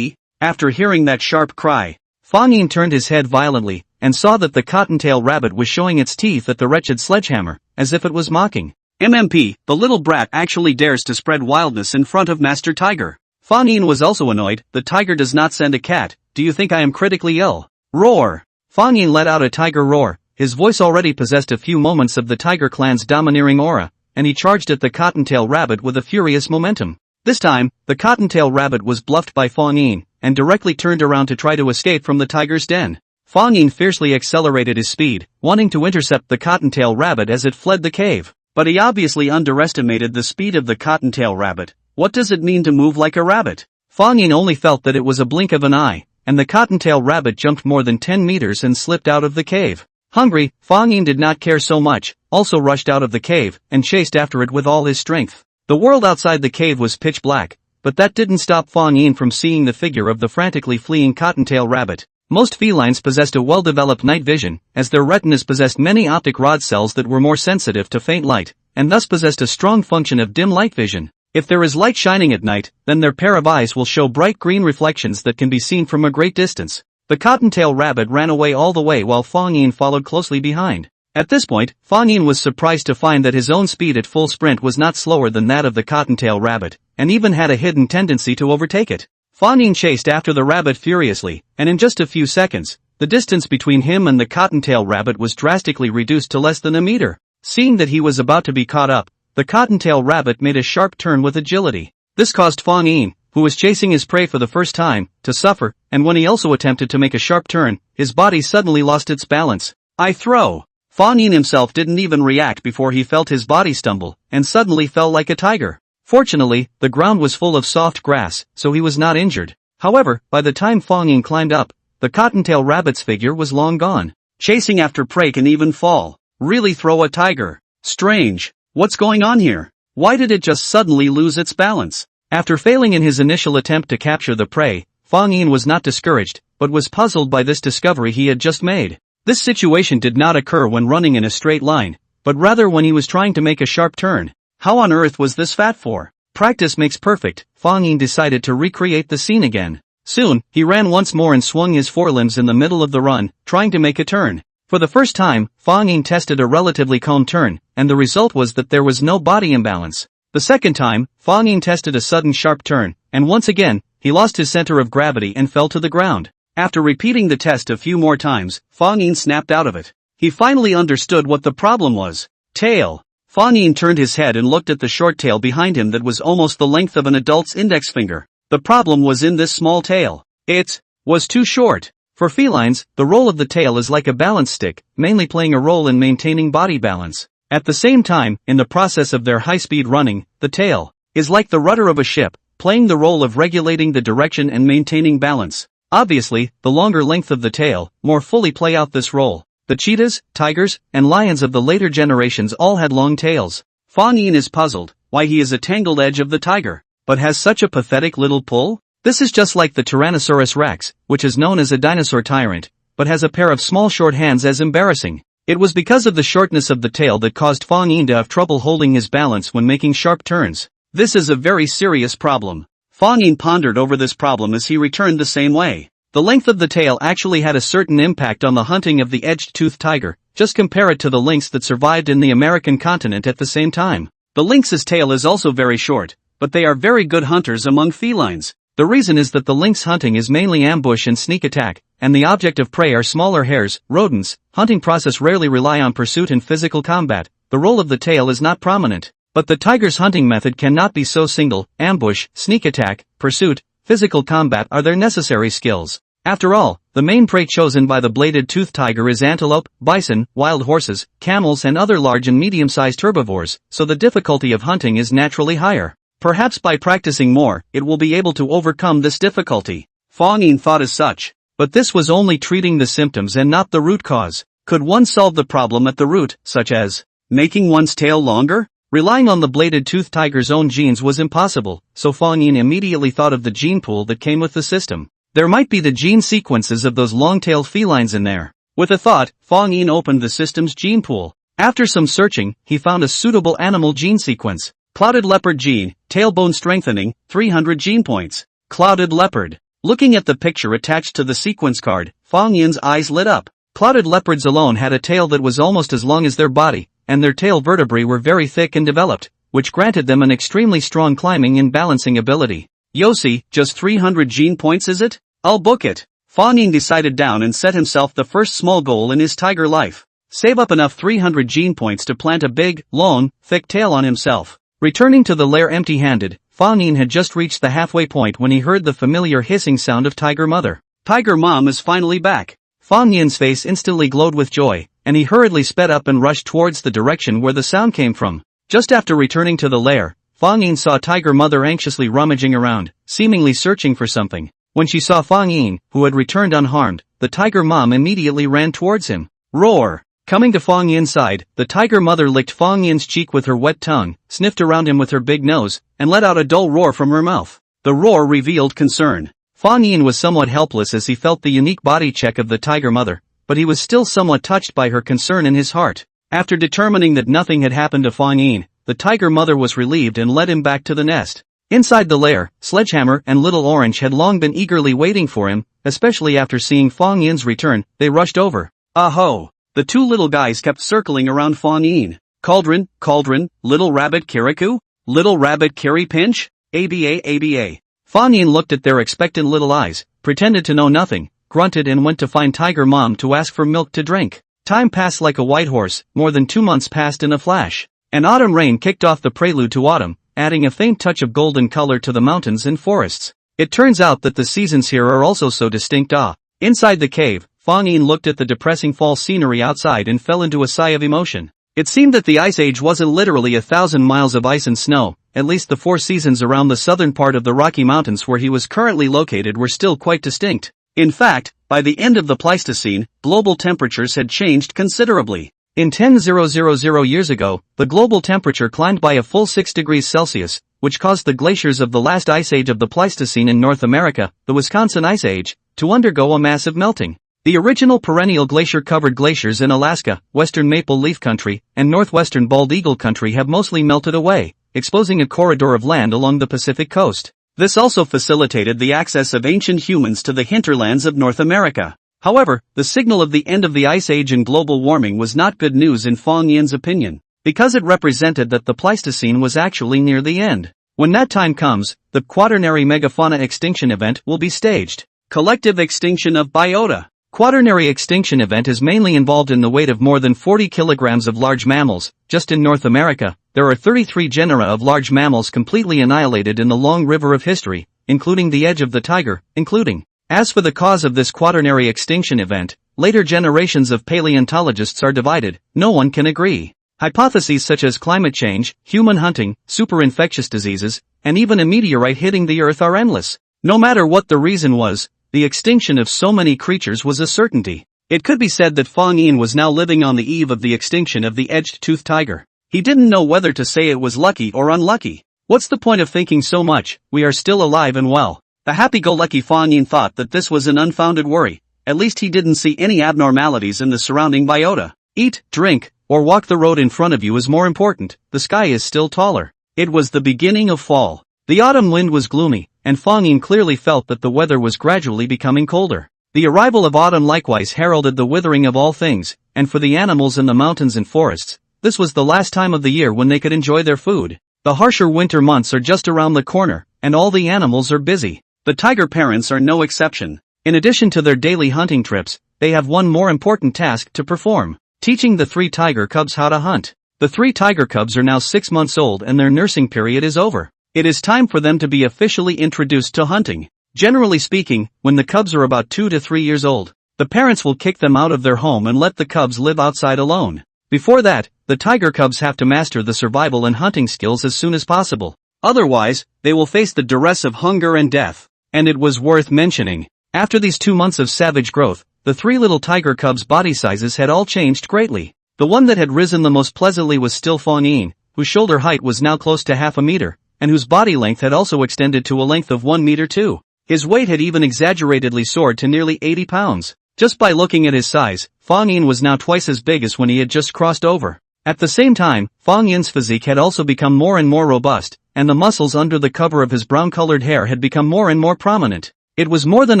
After hearing that sharp cry, Fang Yin turned his head violently, and saw that the cottontail rabbit was showing its teeth at the wretched sledgehammer, as if it was mocking. MMP, the little brat actually dares to spread wildness in front of Master Tiger. Fang Yin was also annoyed. The tiger does not send a cat. Do you think I am critically ill? Roar! Fang Yin let out a tiger roar. His voice already possessed a few moments of the tiger clan's domineering aura, and he charged at the cottontail rabbit with a furious momentum. This time, the cottontail rabbit was bluffed by Fang Yin, and directly turned around to try to escape from the tiger's den. Fang Yin fiercely accelerated his speed, wanting to intercept the cottontail rabbit as it fled the cave. But he obviously underestimated the speed of the cottontail rabbit. What does it mean to move like a rabbit? Fang Yin only felt that it was a blink of an eye, and the cottontail rabbit jumped more than 10 meters and slipped out of the cave. Hungry, Fang Yin did not care so much, also rushed out of the cave, and chased after it with all his strength. The world outside the cave was pitch black, but that didn't stop Fang Yin from seeing the figure of the frantically fleeing cottontail rabbit. Most felines possessed a well-developed night vision, as their retinas possessed many optic rod cells that were more sensitive to faint light, and thus possessed a strong function of dim light vision. If there is light shining at night, then their pair of eyes will show bright green reflections that can be seen from a great distance. The cottontail rabbit ran away all the way while Fang Yin followed closely behind. At this point, Fang Yin was surprised to find that his own speed at full sprint was not slower than that of the cottontail rabbit, and even had a hidden tendency to overtake it. Fang Yin chased after the rabbit furiously, and in just a few seconds, the distance between him and the cottontail rabbit was drastically reduced to less than a meter. Seeing that he was about to be caught up, the cottontail rabbit made a sharp turn with agility. This caused Fang Yin, who was chasing his prey for the first time, to suffer, and when he also attempted to make a sharp turn, his body suddenly lost its balance. I throw! Fang Yin himself didn't even react before he felt his body stumble, and suddenly fell like a tiger. Fortunately, the ground was full of soft grass, so he was not injured. However, by the time Fang Yin climbed up, the cottontail rabbit's figure was long gone. Chasing after prey can even fall. Really throw a tiger. Strange. What's going on here? Why did it just suddenly lose its balance? After failing in his initial attempt to capture the prey, Fang Yin was not discouraged, but was puzzled by this discovery he had just made. This situation did not occur when running in a straight line, but rather when he was trying to make a sharp turn. How on earth was this fat for? Practice makes perfect. Fang Yin decided to recreate the scene again. Soon, he ran once more and swung his forelimbs in the middle of the run, trying to make a turn. For the first time, Fang Yin tested a relatively calm turn, and the result was that there was no body imbalance. The second time, Fang Yin tested a sudden sharp turn, and once again, he lost his center of gravity and fell to the ground. After repeating the test a few more times, Fang Yin snapped out of it. He finally understood what the problem was. Tail. Fang Yin turned his head and looked at the short tail behind him that was almost the length of an adult's index finger. The problem was in this small tail. It was too short. For felines, the role of the tail is like a balance stick, mainly playing a role in maintaining body balance. At the same time, in the process of their high-speed running, the tail is like the rudder of a ship, playing the role of regulating the direction and maintaining balance. Obviously, the longer length of the tail more fully play out this role. The cheetahs, tigers, and lions of the later generations all had long tails. Fang Yin is puzzled why he is a tangled edge of the tiger, but has such a pathetic little pull. This is just like the Tyrannosaurus rex, which is known as a dinosaur tyrant, but has a pair of small short hands as embarrassing. It was because of the shortness of the tail that caused Fang Yin to have trouble holding his balance when making sharp turns. This is a very serious problem. Fang Yin pondered over this problem as he returned the same way. The length of the tail actually had a certain impact on the hunting of the edged-toothed tiger. Just compare it to the lynx that survived in the American continent at the same time. The lynx's tail is also very short, but they are very good hunters among felines. The reason is that the lynx hunting is mainly ambush and sneak attack, and the object of prey are smaller hares, rodents. Hunting process rarely rely on pursuit and physical combat. The role of the tail is not prominent. But the tiger's hunting method cannot be so single. Ambush, sneak attack, pursuit, physical combat are their necessary skills. After all, the main prey chosen by the bladed-toothed tiger is antelope, bison, wild horses, camels and other large and medium-sized herbivores, so the difficulty of hunting is naturally higher. Perhaps by practicing more, it will be able to overcome this difficulty. Fang Yin thought as such. But this was only treating the symptoms and not the root cause. Could one solve the problem at the root, such as making one's tail longer? Relying on the bladed-toothed tiger's own genes was impossible, so Fang Yin immediately thought of the gene pool that came with the system. There might be the gene sequences of those long-tailed felines in there. With a thought, Fang Yin opened the system's gene pool. After some searching, he found a suitable animal gene sequence. Clouded leopard gene, tailbone strengthening, 300 gene points. Clouded leopard. Looking at the picture attached to the sequence card, Fang Yin's eyes lit up. Clouded leopards alone had a tail that was almost as long as their body, and their tail vertebrae were very thick and developed, which granted them an extremely strong climbing and balancing ability. Yossi, just 300 gene points is it? I'll book it. Fang Yin decided down and set himself the first small goal in his tiger life. Save up enough 300 gene points to plant a big, long, thick tail on himself. Returning to the lair empty-handed, Fang Yin had just reached the halfway point when he heard the familiar hissing sound of Tiger Mother. Tiger Mom is finally back. Fang Yin's face instantly glowed with joy, and he hurriedly sped up and rushed towards the direction where the sound came from. Just after returning to the lair, Fang Yin saw Tiger Mother anxiously rummaging around, seemingly searching for something. When she saw Fang Yin, who had returned unharmed, the Tiger Mom immediately ran towards him. Roar! Coming to Fang Yin's side, the Tiger Mother licked Fang Yin's cheek with her wet tongue, sniffed around him with her big nose, and let out a dull roar from her mouth. The roar revealed concern. Fang Yin was somewhat helpless as he felt the unique body check of the Tiger Mother, but he was still somewhat touched by her concern in his heart. After determining that nothing had happened to Fang Yin, the Tiger Mother was relieved and led him back to the nest. Inside the lair, Sledgehammer and Little Orange had long been eagerly waiting for him, especially after seeing Fang Yin's return. They rushed over. Aho! The two little guys kept circling around Fang Yin. Cauldron, Cauldron, Little Rabbit Kirikou? Little Rabbit Kiri Pinch? ABA. Fang Yin looked at their expectant little eyes, pretended to know nothing, grunted and went to find Tiger Mom to ask for milk to drink. Time passed like a white horse, more than 2 months passed in a flash. An autumn rain kicked off the prelude to autumn, adding a faint touch of golden color to the mountains and forests. It turns out that the seasons here are also so distinct. Inside the cave, Fang Yin looked at the depressing fall scenery outside and fell into a sigh of emotion. It seemed that the Ice Age wasn't literally 1,000 miles of ice and snow. At least the 4 seasons around the southern part of the Rocky Mountains where he was currently located were still quite distinct. In fact, by the end of the Pleistocene, global temperatures had changed considerably. In 10,000 years ago, the global temperature climbed by a full 6 degrees Celsius, which caused the glaciers of the last ice age of the Pleistocene in North America, the Wisconsin Ice Age, to undergo a massive melting. The original perennial glacier-covered glaciers in Alaska, western maple leaf country, and northwestern bald eagle country have mostly melted away, exposing a corridor of land along the Pacific coast. This also facilitated the access of ancient humans to the hinterlands of North America. However, the signal of the end of the Ice Age and global warming was not good news in Fang Yin's opinion, because it represented that the Pleistocene was actually near the end. When that time comes, the quaternary megafauna extinction event will be staged. Collective extinction of biota. Quaternary extinction event is mainly involved in the weight of more than 40 kilograms of large mammals. Just in North America, there are 33 genera of large mammals completely annihilated in the long river of history, including the edge of the tiger, including. As for the cause of this quaternary extinction event, later generations of paleontologists are divided. No one can agree. Hypotheses such as climate change, human hunting, super-infectious diseases, and even a meteorite hitting the Earth are endless. No matter what the reason was, the extinction of so many creatures was a certainty. It could be said that Fang Yin was now living on the eve of the extinction of the edged-toothed tiger. He didn't know whether to say it was lucky or unlucky. What's the point of thinking so much? We are still alive and well. The happy-go-lucky Fang Yin thought that this was an unfounded worry. At least he didn't see any abnormalities in the surrounding biota. Eat, drink, or walk the road in front of you is more important. The sky is still taller. It was the beginning of fall. The autumn wind was gloomy, and Fang Yin clearly felt that the weather was gradually becoming colder. The arrival of autumn likewise heralded the withering of all things, and for the animals in the mountains and forests, this was the last time of the year when they could enjoy their food. The harsher winter months are just around the corner, and all the animals are busy. The tiger parents are no exception. In addition to their daily hunting trips, they have one more important task to perform: teaching the 3 tiger cubs how to hunt. The 3 tiger cubs are now 6 months old and their nursing period is over. It is time for them to be officially introduced to hunting. Generally speaking, when the cubs are about 2 to 3 years old, the parents will kick them out of their home and let the cubs live outside alone. Before that, the tiger cubs have to master the survival and hunting skills as soon as possible. Otherwise, they will face the duress of hunger and death. And it was worth mentioning, after these 2 months of savage growth, the 3 little tiger cubs' body sizes had all changed greatly. The one that had risen the most pleasantly was still Fang Yin, whose shoulder height was now close to half a meter, and whose body length had also extended to a length of 1 meter too. His weight had even exaggeratedly soared to nearly 80 pounds. Just by looking at his size, Fang Yin was now twice as big as when he had just crossed over. At the same time, Fang Yin's physique had also become more and more robust, and the muscles under the cover of his brown-colored hair had become more and more prominent. It was more than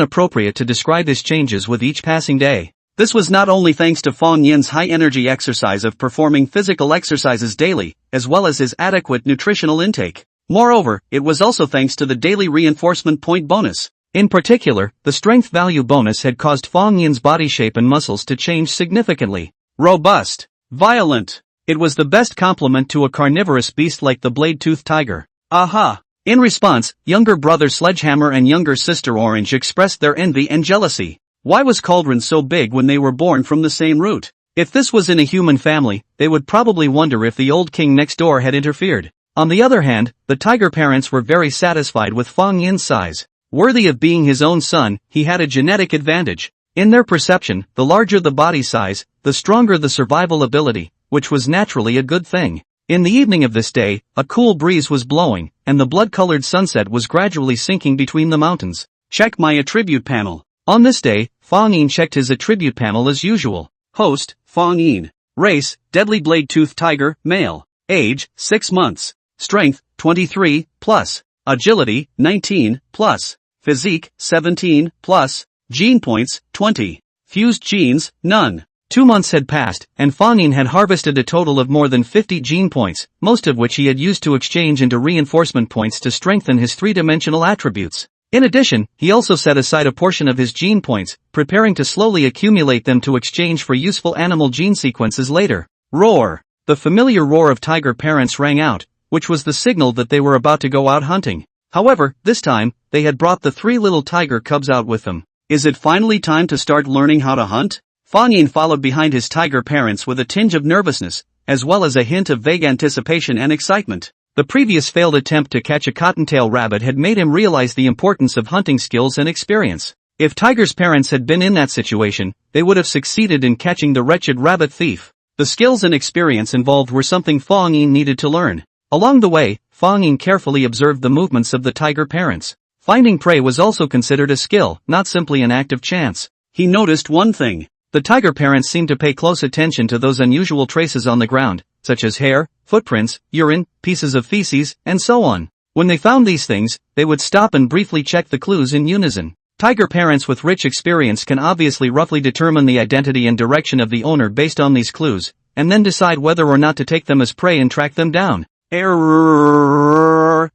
appropriate to describe his changes with each passing day. This was not only thanks to Fang Yin's high-energy exercise of performing physical exercises daily, as well as his adequate nutritional intake. Moreover, it was also thanks to the daily reinforcement point bonus. In particular, the strength value bonus had caused Fang Yin's body shape and muscles to change significantly. Robust. Violent. It was the best complement to a carnivorous beast like the blade-toothed tiger. Aha! In response, younger brother Sledgehammer and younger sister Orange expressed their envy and jealousy. Why was Cauldron so big when they were born from the same root? If this was in a human family, they would probably wonder if the old king next door had interfered. On the other hand, the tiger parents were very satisfied with Fang Yin's size. Worthy of being his own son, he had a genetic advantage. In their perception, the larger the body size, the stronger the survival ability, which was naturally a good thing. In the evening of this day, a cool breeze was blowing, and the blood-colored sunset was gradually sinking between the mountains. Check my attribute panel. On this day, Fang Yin checked his attribute panel as usual. Host, Fang Yin. Race, deadly blade-toothed tiger, male. Age, 6 months. Strength, 23, plus. Agility, 19, plus. Physique, 17, plus. Gene points, 20. Fused genes, none. 2 months had passed, and Fang Yin had harvested a total of more than 50 gene points, most of which he had used to exchange into reinforcement points to strengthen his three-dimensional attributes. In addition, he also set aside a portion of his gene points, preparing to slowly accumulate them to exchange for useful animal gene sequences later. Roar! The familiar roar of tiger parents rang out, which was the signal that they were about to go out hunting. However, this time, they had brought the 3 little tiger cubs out with them. Is it finally time to start learning how to hunt? Fang Yin followed behind his tiger parents with a tinge of nervousness, as well as a hint of vague anticipation and excitement. The previous failed attempt to catch a cottontail rabbit had made him realize the importance of hunting skills and experience. If Tiger's parents had been in that situation, they would have succeeded in catching the wretched rabbit thief. The skills and experience involved were something Fang Yin needed to learn. Along the way, Fang Yin carefully observed the movements of the tiger parents. Finding prey was also considered a skill, not simply an act of chance. He noticed one thing. The tiger parents seemed to pay close attention to those unusual traces on the ground, such as hair, footprints, urine, pieces of feces, and so on. When they found these things, they would stop and briefly check the clues in unison. Tiger parents with rich experience can obviously roughly determine the identity and direction of the owner based on these clues, and then decide whether or not to take them as prey and track them down.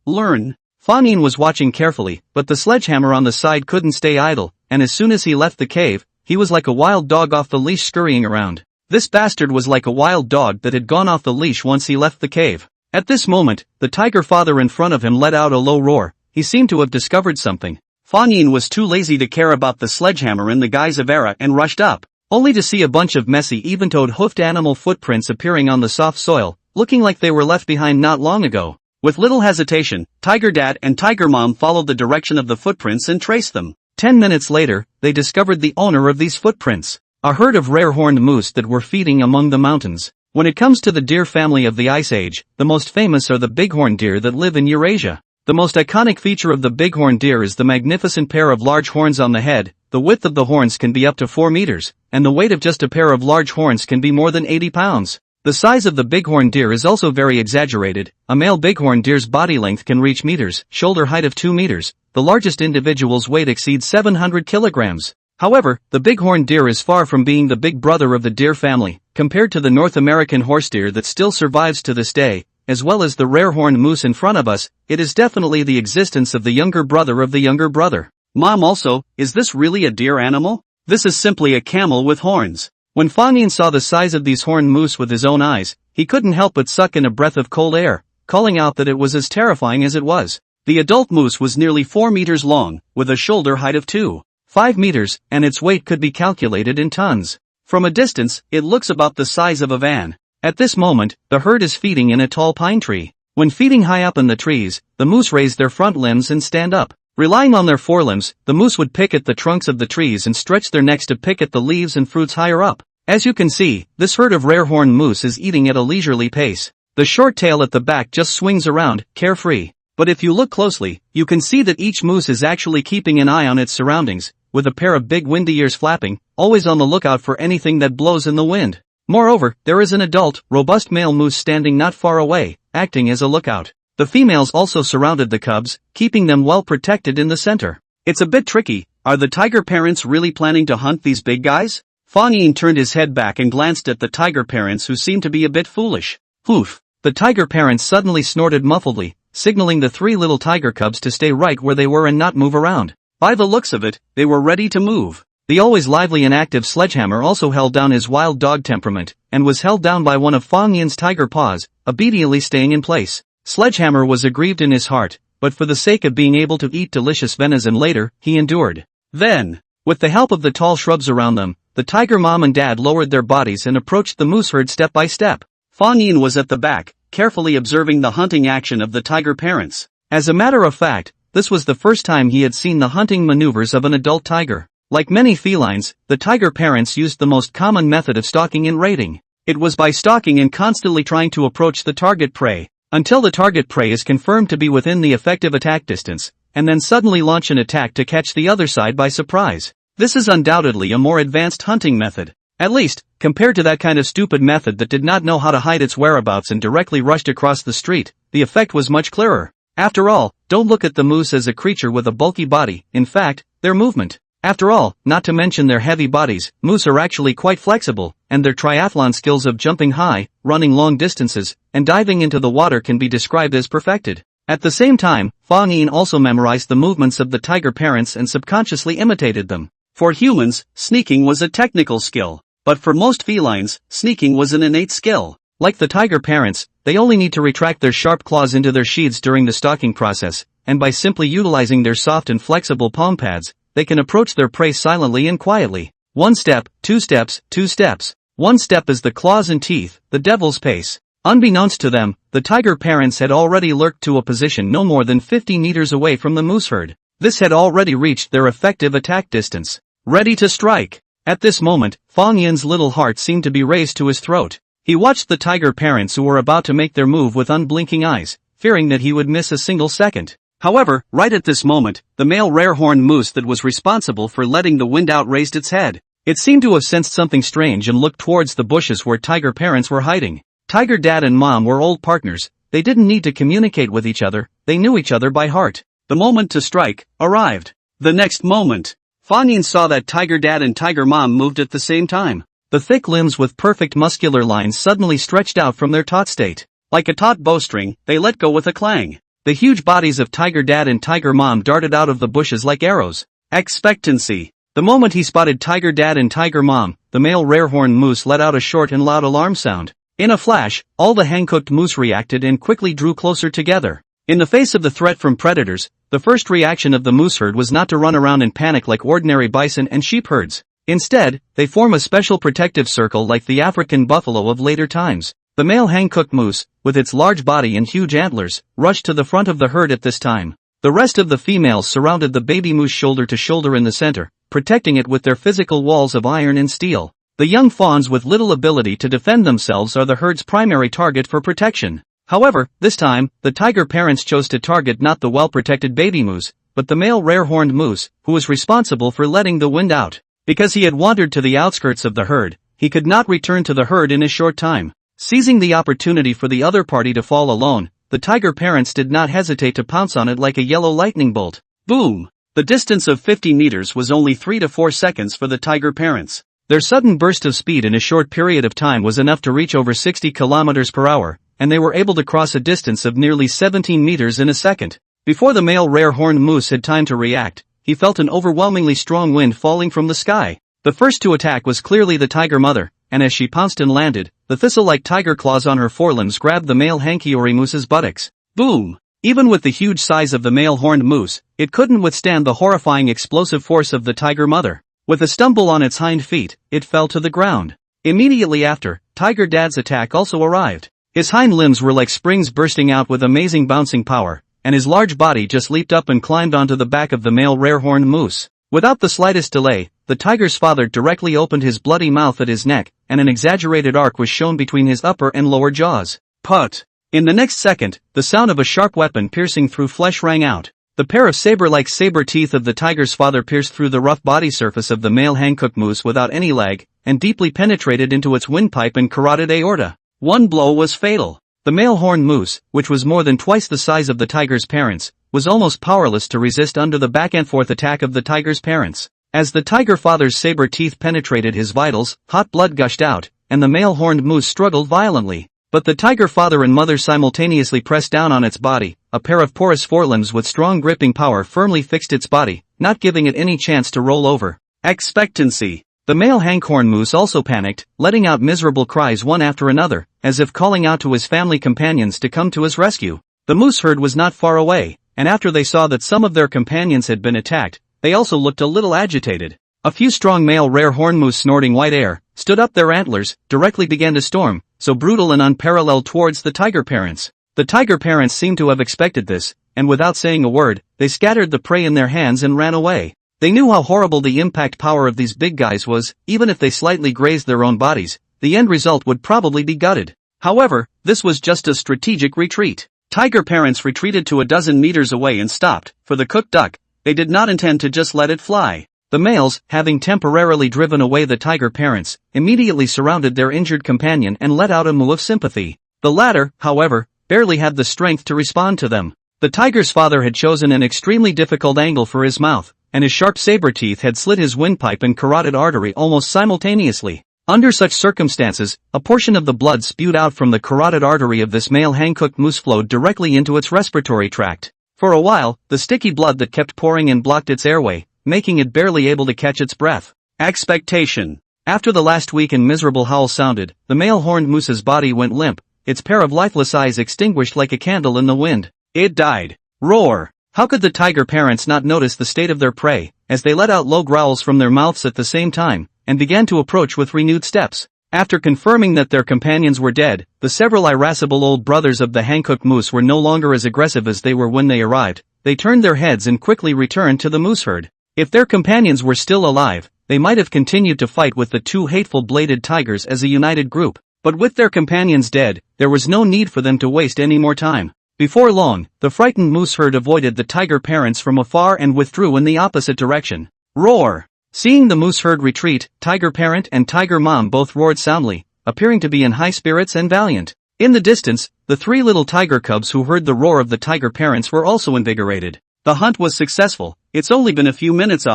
Learn. Fang Yin was watching carefully, but the sledgehammer on the side couldn't stay idle, and as soon as he left the cave, he was like a wild dog off the leash scurrying around. This bastard was like a wild dog that had gone off the leash once he left the cave. At this moment, the tiger father in front of him let out a low roar. He seemed to have discovered something. Fang Yin was too lazy to care about the sledgehammer in the guise of Era and rushed up, only to see a bunch of messy even-toed hoofed animal footprints appearing on the soft soil, looking like they were left behind not long ago. With little hesitation, Tiger Dad and Tiger Mom followed the direction of the footprints and traced them. 10 minutes later, they discovered the owner of these footprints. A herd of rare-horned moose that were feeding among the mountains. When it comes to the deer family of the Ice Age, the most famous are the bighorn deer that live in Eurasia. The most iconic feature of the bighorn deer is the magnificent pair of large horns on the head. The width of the horns can be up to 4 meters, and the weight of just a pair of large horns can be more than 80 pounds. The size of the bighorn deer is also very exaggerated. A male bighorn deer's body length can reach meters, shoulder height of 2 meters. The largest individual's weight exceeds 700 kilograms. However, the bighorn deer is far from being the big brother of the deer family, compared to the North American horse deer that still survives to this day, as well as the rare horned moose in front of us. It is definitely the existence of the younger brother of the younger brother. Mom also, is this really a deer animal? This is simply a camel with horns. When Fang Yin saw the size of these horned moose with his own eyes, he couldn't help but suck in a breath of cold air, calling out that it was as terrifying as it was. The adult moose was nearly 4 meters long, with a shoulder height of 2.5 meters, and its weight could be calculated in tons. From a distance, it looks about the size of a van. At this moment, the herd is feeding in a tall pine tree. When feeding high up in the trees, the moose raise their front limbs and stand up. Relying on their forelimbs, the moose would pick at the trunks of the trees and stretch their necks to pick at the leaves and fruits higher up. As you can see, this herd of rare-horned moose is eating at a leisurely pace. The short tail at the back just swings around, carefree. But if you look closely, you can see that each moose is actually keeping an eye on its surroundings, with a pair of big windy ears flapping, always on the lookout for anything that blows in the wind. Moreover, there is an adult, robust male moose standing not far away, acting as a lookout. The females also surrounded the cubs, keeping them well protected in the center. It's a bit tricky. Are the tiger parents really planning to hunt these big guys? Fang Yin turned his head back and glanced at the tiger parents, who seemed to be a bit foolish. Oof. The tiger parents suddenly snorted muffledly, signaling the 3 little tiger cubs to stay right where they were and not move around. By the looks of it, they were ready to move. The always lively and active Sledgehammer also held down his wild dog temperament, and was held down by one of Fang Yin's tiger paws, obediently staying in place. Sledgehammer was aggrieved in his heart, but for the sake of being able to eat delicious venison later, he endured. Then, with the help of the tall shrubs around them, the tiger mom and dad lowered their bodies and approached the moose herd step by step. Fang Yin was at the back, carefully observing the hunting action of the tiger parents. As a matter of fact, this was the first time he had seen the hunting maneuvers of an adult tiger. Like many felines, the tiger parents used the most common method of stalking and raiding. It was by stalking and constantly trying to approach the target prey, until the target prey is confirmed to be within the effective attack distance, and then suddenly launch an attack to catch the other side by surprise. This is undoubtedly a more advanced hunting method. At least, compared to that kind of stupid method that did not know how to hide its whereabouts and directly rushed across the street, the effect was much clearer. After all, don't look at the moose as a creature with a bulky body, in fact, their movement. After all, not to mention their heavy bodies, moose are actually quite flexible, and their triathlon skills of jumping high, running long distances, and diving into the water can be described as perfected. At the same time, Fang Yin also memorized the movements of the tiger parents and subconsciously imitated them. For humans, sneaking was a technical skill, but for most felines, sneaking was an innate skill. Like the tiger parents, they only need to retract their sharp claws into their sheaths during the stalking process, and by simply utilizing their soft and flexible palm pads, they can approach their prey silently and quietly. 1 step, 2 steps, 2 steps. 1 step is the claws and teeth, the devil's pace. Unbeknownst to them, the tiger parents had already lurked to a position no more than 50 meters away from the moose herd. This had already reached their effective attack distance. Ready to strike. At this moment, Fang Yin's little heart seemed to be raised to his throat. He watched the tiger parents who were about to make their move with unblinking eyes, fearing that he would miss a single second. However, right at this moment, the male rare-horned moose that was responsible for letting the wind out raised its head. It seemed to have sensed something strange and looked towards the bushes where tiger parents were hiding. Tiger dad and mom were old partners. They didn't need to communicate with each other, they knew each other by heart. The moment to strike arrived. The next moment, Fang Yin saw that tiger dad and tiger mom moved at the same time. The thick limbs with perfect muscular lines suddenly stretched out from their taut state. Like a taut bowstring, they let go with a clang. The huge bodies of tiger dad and tiger mom darted out of the bushes like arrows. Expectancy. The moment he spotted tiger dad and tiger mom, the male rare-horned moose let out a short and loud alarm sound. In a flash, all the hand-cooked moose reacted and quickly drew closer together. In the face of the threat from predators, the first reaction of the moose herd was not to run around in panic like ordinary bison and sheep herds. Instead, they form a special protective circle like the African buffalo of later times. The male hand-cooked moose, with its large body and huge antlers, rushed to the front of the herd at this time. The rest of the females surrounded the baby moose shoulder to shoulder in the center, protecting it with their physical walls of iron and steel. The young fawns with little ability to defend themselves are the herd's primary target for protection. However, this time, the tiger parents chose to target not the well-protected baby moose, but the male rare-horned moose, who was responsible for letting the wind out. Because he had wandered to the outskirts of the herd, he could not return to the herd in a short time. Seizing the opportunity for the other party to fall alone, the tiger parents did not hesitate to pounce on it like a yellow lightning bolt. Boom! The distance of 50 meters was only 3 to 4 seconds for the tiger parents. Their sudden burst of speed in a short period of time was enough to reach over 60 kilometers per hour, and they were able to cross a distance of nearly 17 meters in a second. Before the male rare-horned moose had time to react, he felt an overwhelmingly strong wind falling from the sky. The first to attack was clearly the tiger mother, and as she pounced and landed, the thistle-like tiger claws on her forelimbs grabbed the male hankiori moose's buttocks. Boom! Even with the huge size of the male horned moose, it couldn't withstand the horrifying explosive force of the tiger mother. With a stumble on its hind feet, it fell to the ground. Immediately after, tiger dad's attack also arrived. His hind limbs were like springs bursting out with amazing bouncing power, and his large body just leaped up and climbed onto the back of the male rare-horned moose. Without the slightest delay, the tiger's father directly opened his bloody mouth at his neck, and an exaggerated arc was shown between his upper and lower jaws. Put! In the next second, the sound of a sharp weapon piercing through flesh rang out. The pair of saber-like saber teeth of the tiger's father pierced through the rough body surface of the male Hankook moose without any lag, and deeply penetrated into its windpipe and carotid aorta. One blow was fatal. The male horned moose, which was more than twice the size of the tiger's parents, was almost powerless to resist under the back-and-forth attack of the tiger's parents. As the tiger father's saber teeth penetrated his vitals, hot blood gushed out, and the male horned moose struggled violently. But the tiger father and mother simultaneously pressed down on its body. A pair of porous forelimbs with strong gripping power firmly fixed its body, not giving it any chance to roll over. Expectancy. The male Hankhorn moose also panicked, letting out miserable cries one after another, as if calling out to his family companions to come to his rescue. The moose herd was not far away, and after they saw that some of their companions had been attacked, they also looked a little agitated. A few strong male rare horn moose snorting white air, stood up their antlers, directly began to storm, so brutal and unparalleled towards the tiger parents. The tiger parents seemed to have expected this, and without saying a word, they scattered the prey in their hands and ran away. They knew how horrible the impact power of these big guys was. Even if they slightly grazed their own bodies, the end result would probably be gutted. However, this was just a strategic retreat. Tiger parents retreated to a dozen meters away and stopped. For the cooked duck, they did not intend to just let it fly. The males, having temporarily driven away the tiger parents, immediately surrounded their injured companion and let out a moo of sympathy. The latter, however, barely had the strength to respond to them. The tiger's father had chosen an extremely difficult angle for his mouth, and his sharp saber teeth had slit his windpipe and carotid artery almost simultaneously. Under such circumstances, a portion of the blood spewed out from the carotid artery of this male Hankook moose flowed directly into its respiratory tract. For a while, the sticky blood that kept pouring in blocked its airway, making it barely able to catch its breath. Expectation. After the last weak and miserable howl sounded, the male horned moose's body went limp, its pair of lifeless eyes extinguished like a candle in the wind. It died. Roar. How could the tiger parents not notice the state of their prey, as they let out low growls from their mouths at the same time, and began to approach with renewed steps? After confirming that their companions were dead, the several irascible old brothers of the Hankook moose were no longer as aggressive as they were when they arrived. They turned their heads and quickly returned to the moose herd. If their companions were still alive, they might have continued to fight with the two hateful bladed tigers as a united group. But with their companions dead, there was no need for them to waste any more time. Before long, the frightened moose herd avoided the tiger parents from afar and withdrew in the opposite direction. Roar! Seeing the moose herd retreat, tiger parent and tiger mom both roared soundly, appearing to be in high spirits and valiant. In the distance, the three little tiger cubs who heard the roar of the tiger parents were also invigorated. The hunt was successful. It's only been a few minutes.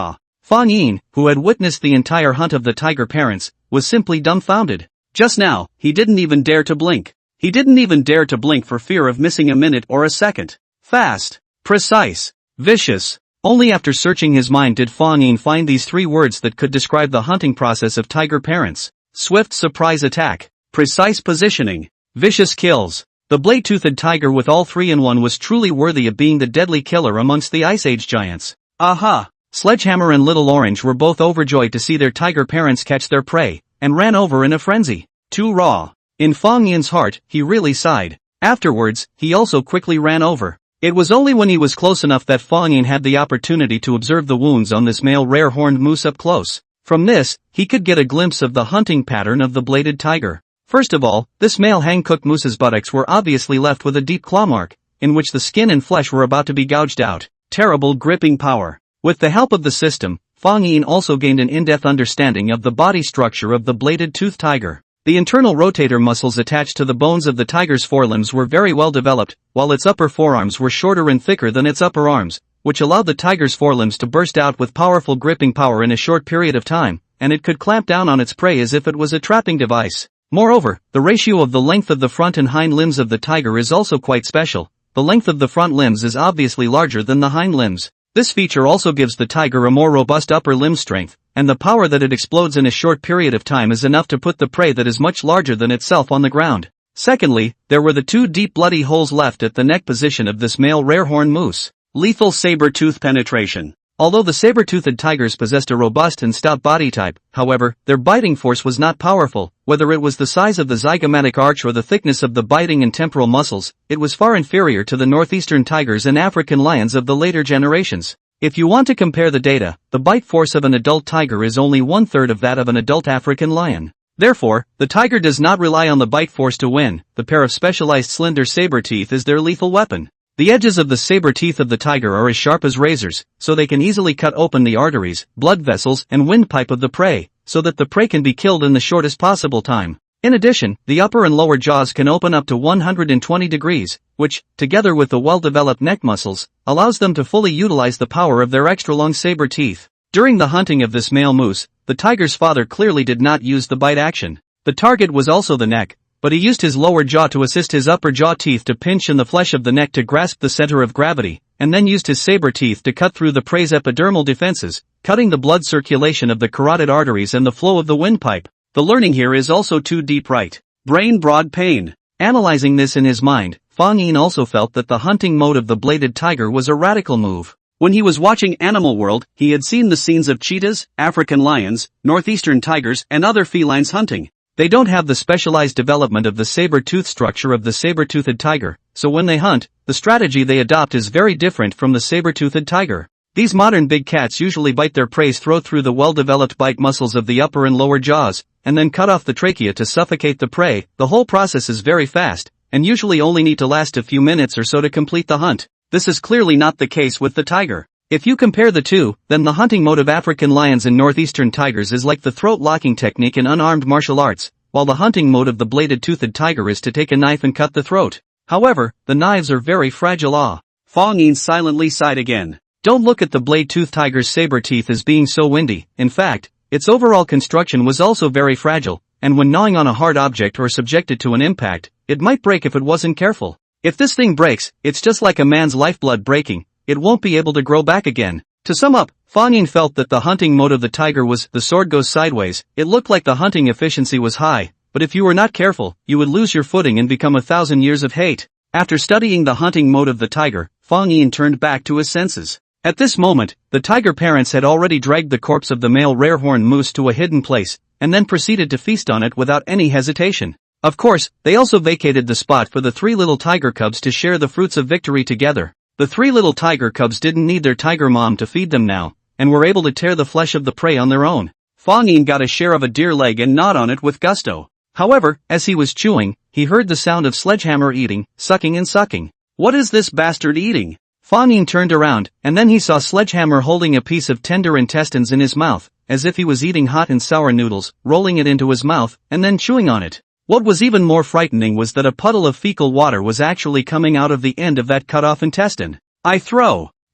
Fang Yin, who had witnessed the entire hunt of the tiger parents, was simply dumbfounded. Just now, he didn't even dare to blink. He didn't even dare to blink for fear of missing a minute or a second. Fast, precise, vicious. Only after searching his mind did Fang Yin find these three words that could describe the hunting process of tiger parents. Swift surprise attack, precise positioning, vicious kills. The blade-toothed tiger with all three in one was truly worthy of being the deadly killer amongst the Ice Age giants. Aha! Sledgehammer and Little Orange were both overjoyed to see their tiger parents catch their prey, and ran over in a frenzy. Too raw. In Fang Yin's heart, he really sighed. Afterwards, he also quickly ran over. It was only when he was close enough that Fang Yin had the opportunity to observe the wounds on this male rare horned moose up close. From this, he could get a glimpse of the hunting pattern of the bladed tiger. First of all, this male Hankook moose's buttocks were obviously left with a deep claw mark, in which the skin and flesh were about to be gouged out. Terrible gripping power. With the help of the system, Fang Yin also gained an in-depth understanding of the body structure of the bladed-toothed tiger. The internal rotator muscles attached to the bones of the tiger's forelimbs were very well developed, while its upper forearms were shorter and thicker than its upper arms, which allowed the tiger's forelimbs to burst out with powerful gripping power in a short period of time, and it could clamp down on its prey as if it was a trapping device. Moreover, the ratio of the length of the front and hind limbs of the tiger is also quite special. The length of the front limbs is obviously larger than the hind limbs. This feature also gives the tiger a more robust upper limb strength, and the power that it explodes in a short period of time is enough to put the prey that is much larger than itself on the ground. Secondly, there were the two deep bloody holes left at the neck position of this male rare horn moose. Lethal saber-tooth penetration. Although the saber-toothed tigers possessed a robust and stout body type, however, their biting force was not powerful. Whether it was the size of the zygomatic arch or the thickness of the biting and temporal muscles, it was far inferior to the northeastern tigers and African lions of the later generations. If you want to compare the data, the bite force of an adult tiger is only 1/3 of that of an adult African lion. Therefore, the tiger does not rely on the bite force to win. The pair of specialized slender saber teeth is their lethal weapon. The edges of the saber teeth of the tiger are as sharp as razors, so they can easily cut open the arteries, blood vessels, and windpipe of the prey, so that the prey can be killed in the shortest possible time. In addition, the upper and lower jaws can open up to 120 degrees, which, together with the well-developed neck muscles, allows them to fully utilize the power of their extra-long saber teeth. During the hunting of this male moose, the tiger's father clearly did not use the bite action. The target was also the neck, but he used his lower jaw to assist his upper jaw teeth to pinch in the flesh of the neck to grasp the center of gravity, and then used his saber teeth to cut through the prey's epidermal defenses, cutting the blood circulation of the carotid arteries and the flow of the windpipe. The learning here is also too deep, right? Brain broad pain. Analyzing this in his mind, Fang Yin also felt that the hunting mode of the bladed tiger was a radical move. When he was watching Animal World, he had seen the scenes of cheetahs, African lions, northeastern tigers, and other felines hunting. They don't have the specialized development of the saber-tooth structure of the saber-toothed tiger, so when they hunt, the strategy they adopt is very different from the saber-toothed tiger. These modern big cats usually bite their prey's throat through the well-developed bite muscles of the upper and lower jaws, and then cut off the trachea to suffocate the prey. The whole process is very fast, and usually only need to last a few minutes or so to complete the hunt. This is clearly not the case with the tiger. If you compare the two, then the hunting mode of African lions and northeastern tigers is like the throat-locking technique in unarmed martial arts, while the hunting mode of the bladed-toothed tiger is to take a knife and cut the throat. However, the knives are very fragile. Fang Yin silently sighed again. Don't look at the blade-toothed tiger's saber teeth as being so windy. In fact, its overall construction was also very fragile, and when gnawing on a hard object or subjected to an impact, it might break if it wasn't careful. If this thing breaks, it's just like a man's lifeblood breaking. It won't be able to grow back again. To sum up, Fang Yin felt that the hunting mode of the tiger was, the sword goes sideways. It looked like the hunting efficiency was high, but if you were not careful, you would lose your footing and become 1,000 years of hate. After studying the hunting mode of the tiger, Fang Yin turned back to his senses. At this moment, the tiger parents had already dragged the corpse of the male rare-horned moose to a hidden place, and then proceeded to feast on it without any hesitation. Of course, they also vacated the spot for the 3 little tiger cubs to share the fruits of victory together. The 3 little tiger cubs didn't need their tiger mom to feed them now, and were able to tear the flesh of the prey on their own. Fang Yin got a share of a deer leg and gnawed on it with gusto. However, as he was chewing, he heard the sound of Sledgehammer eating, sucking and sucking. What is this bastard eating? Fang Yin turned around, and then he saw Sledgehammer holding a piece of tender intestines in his mouth, as if he was eating hot and sour noodles, rolling it into his mouth, and then chewing on it. What was even more frightening was that a puddle of fecal water was actually coming out of the end of that cut-off intestine.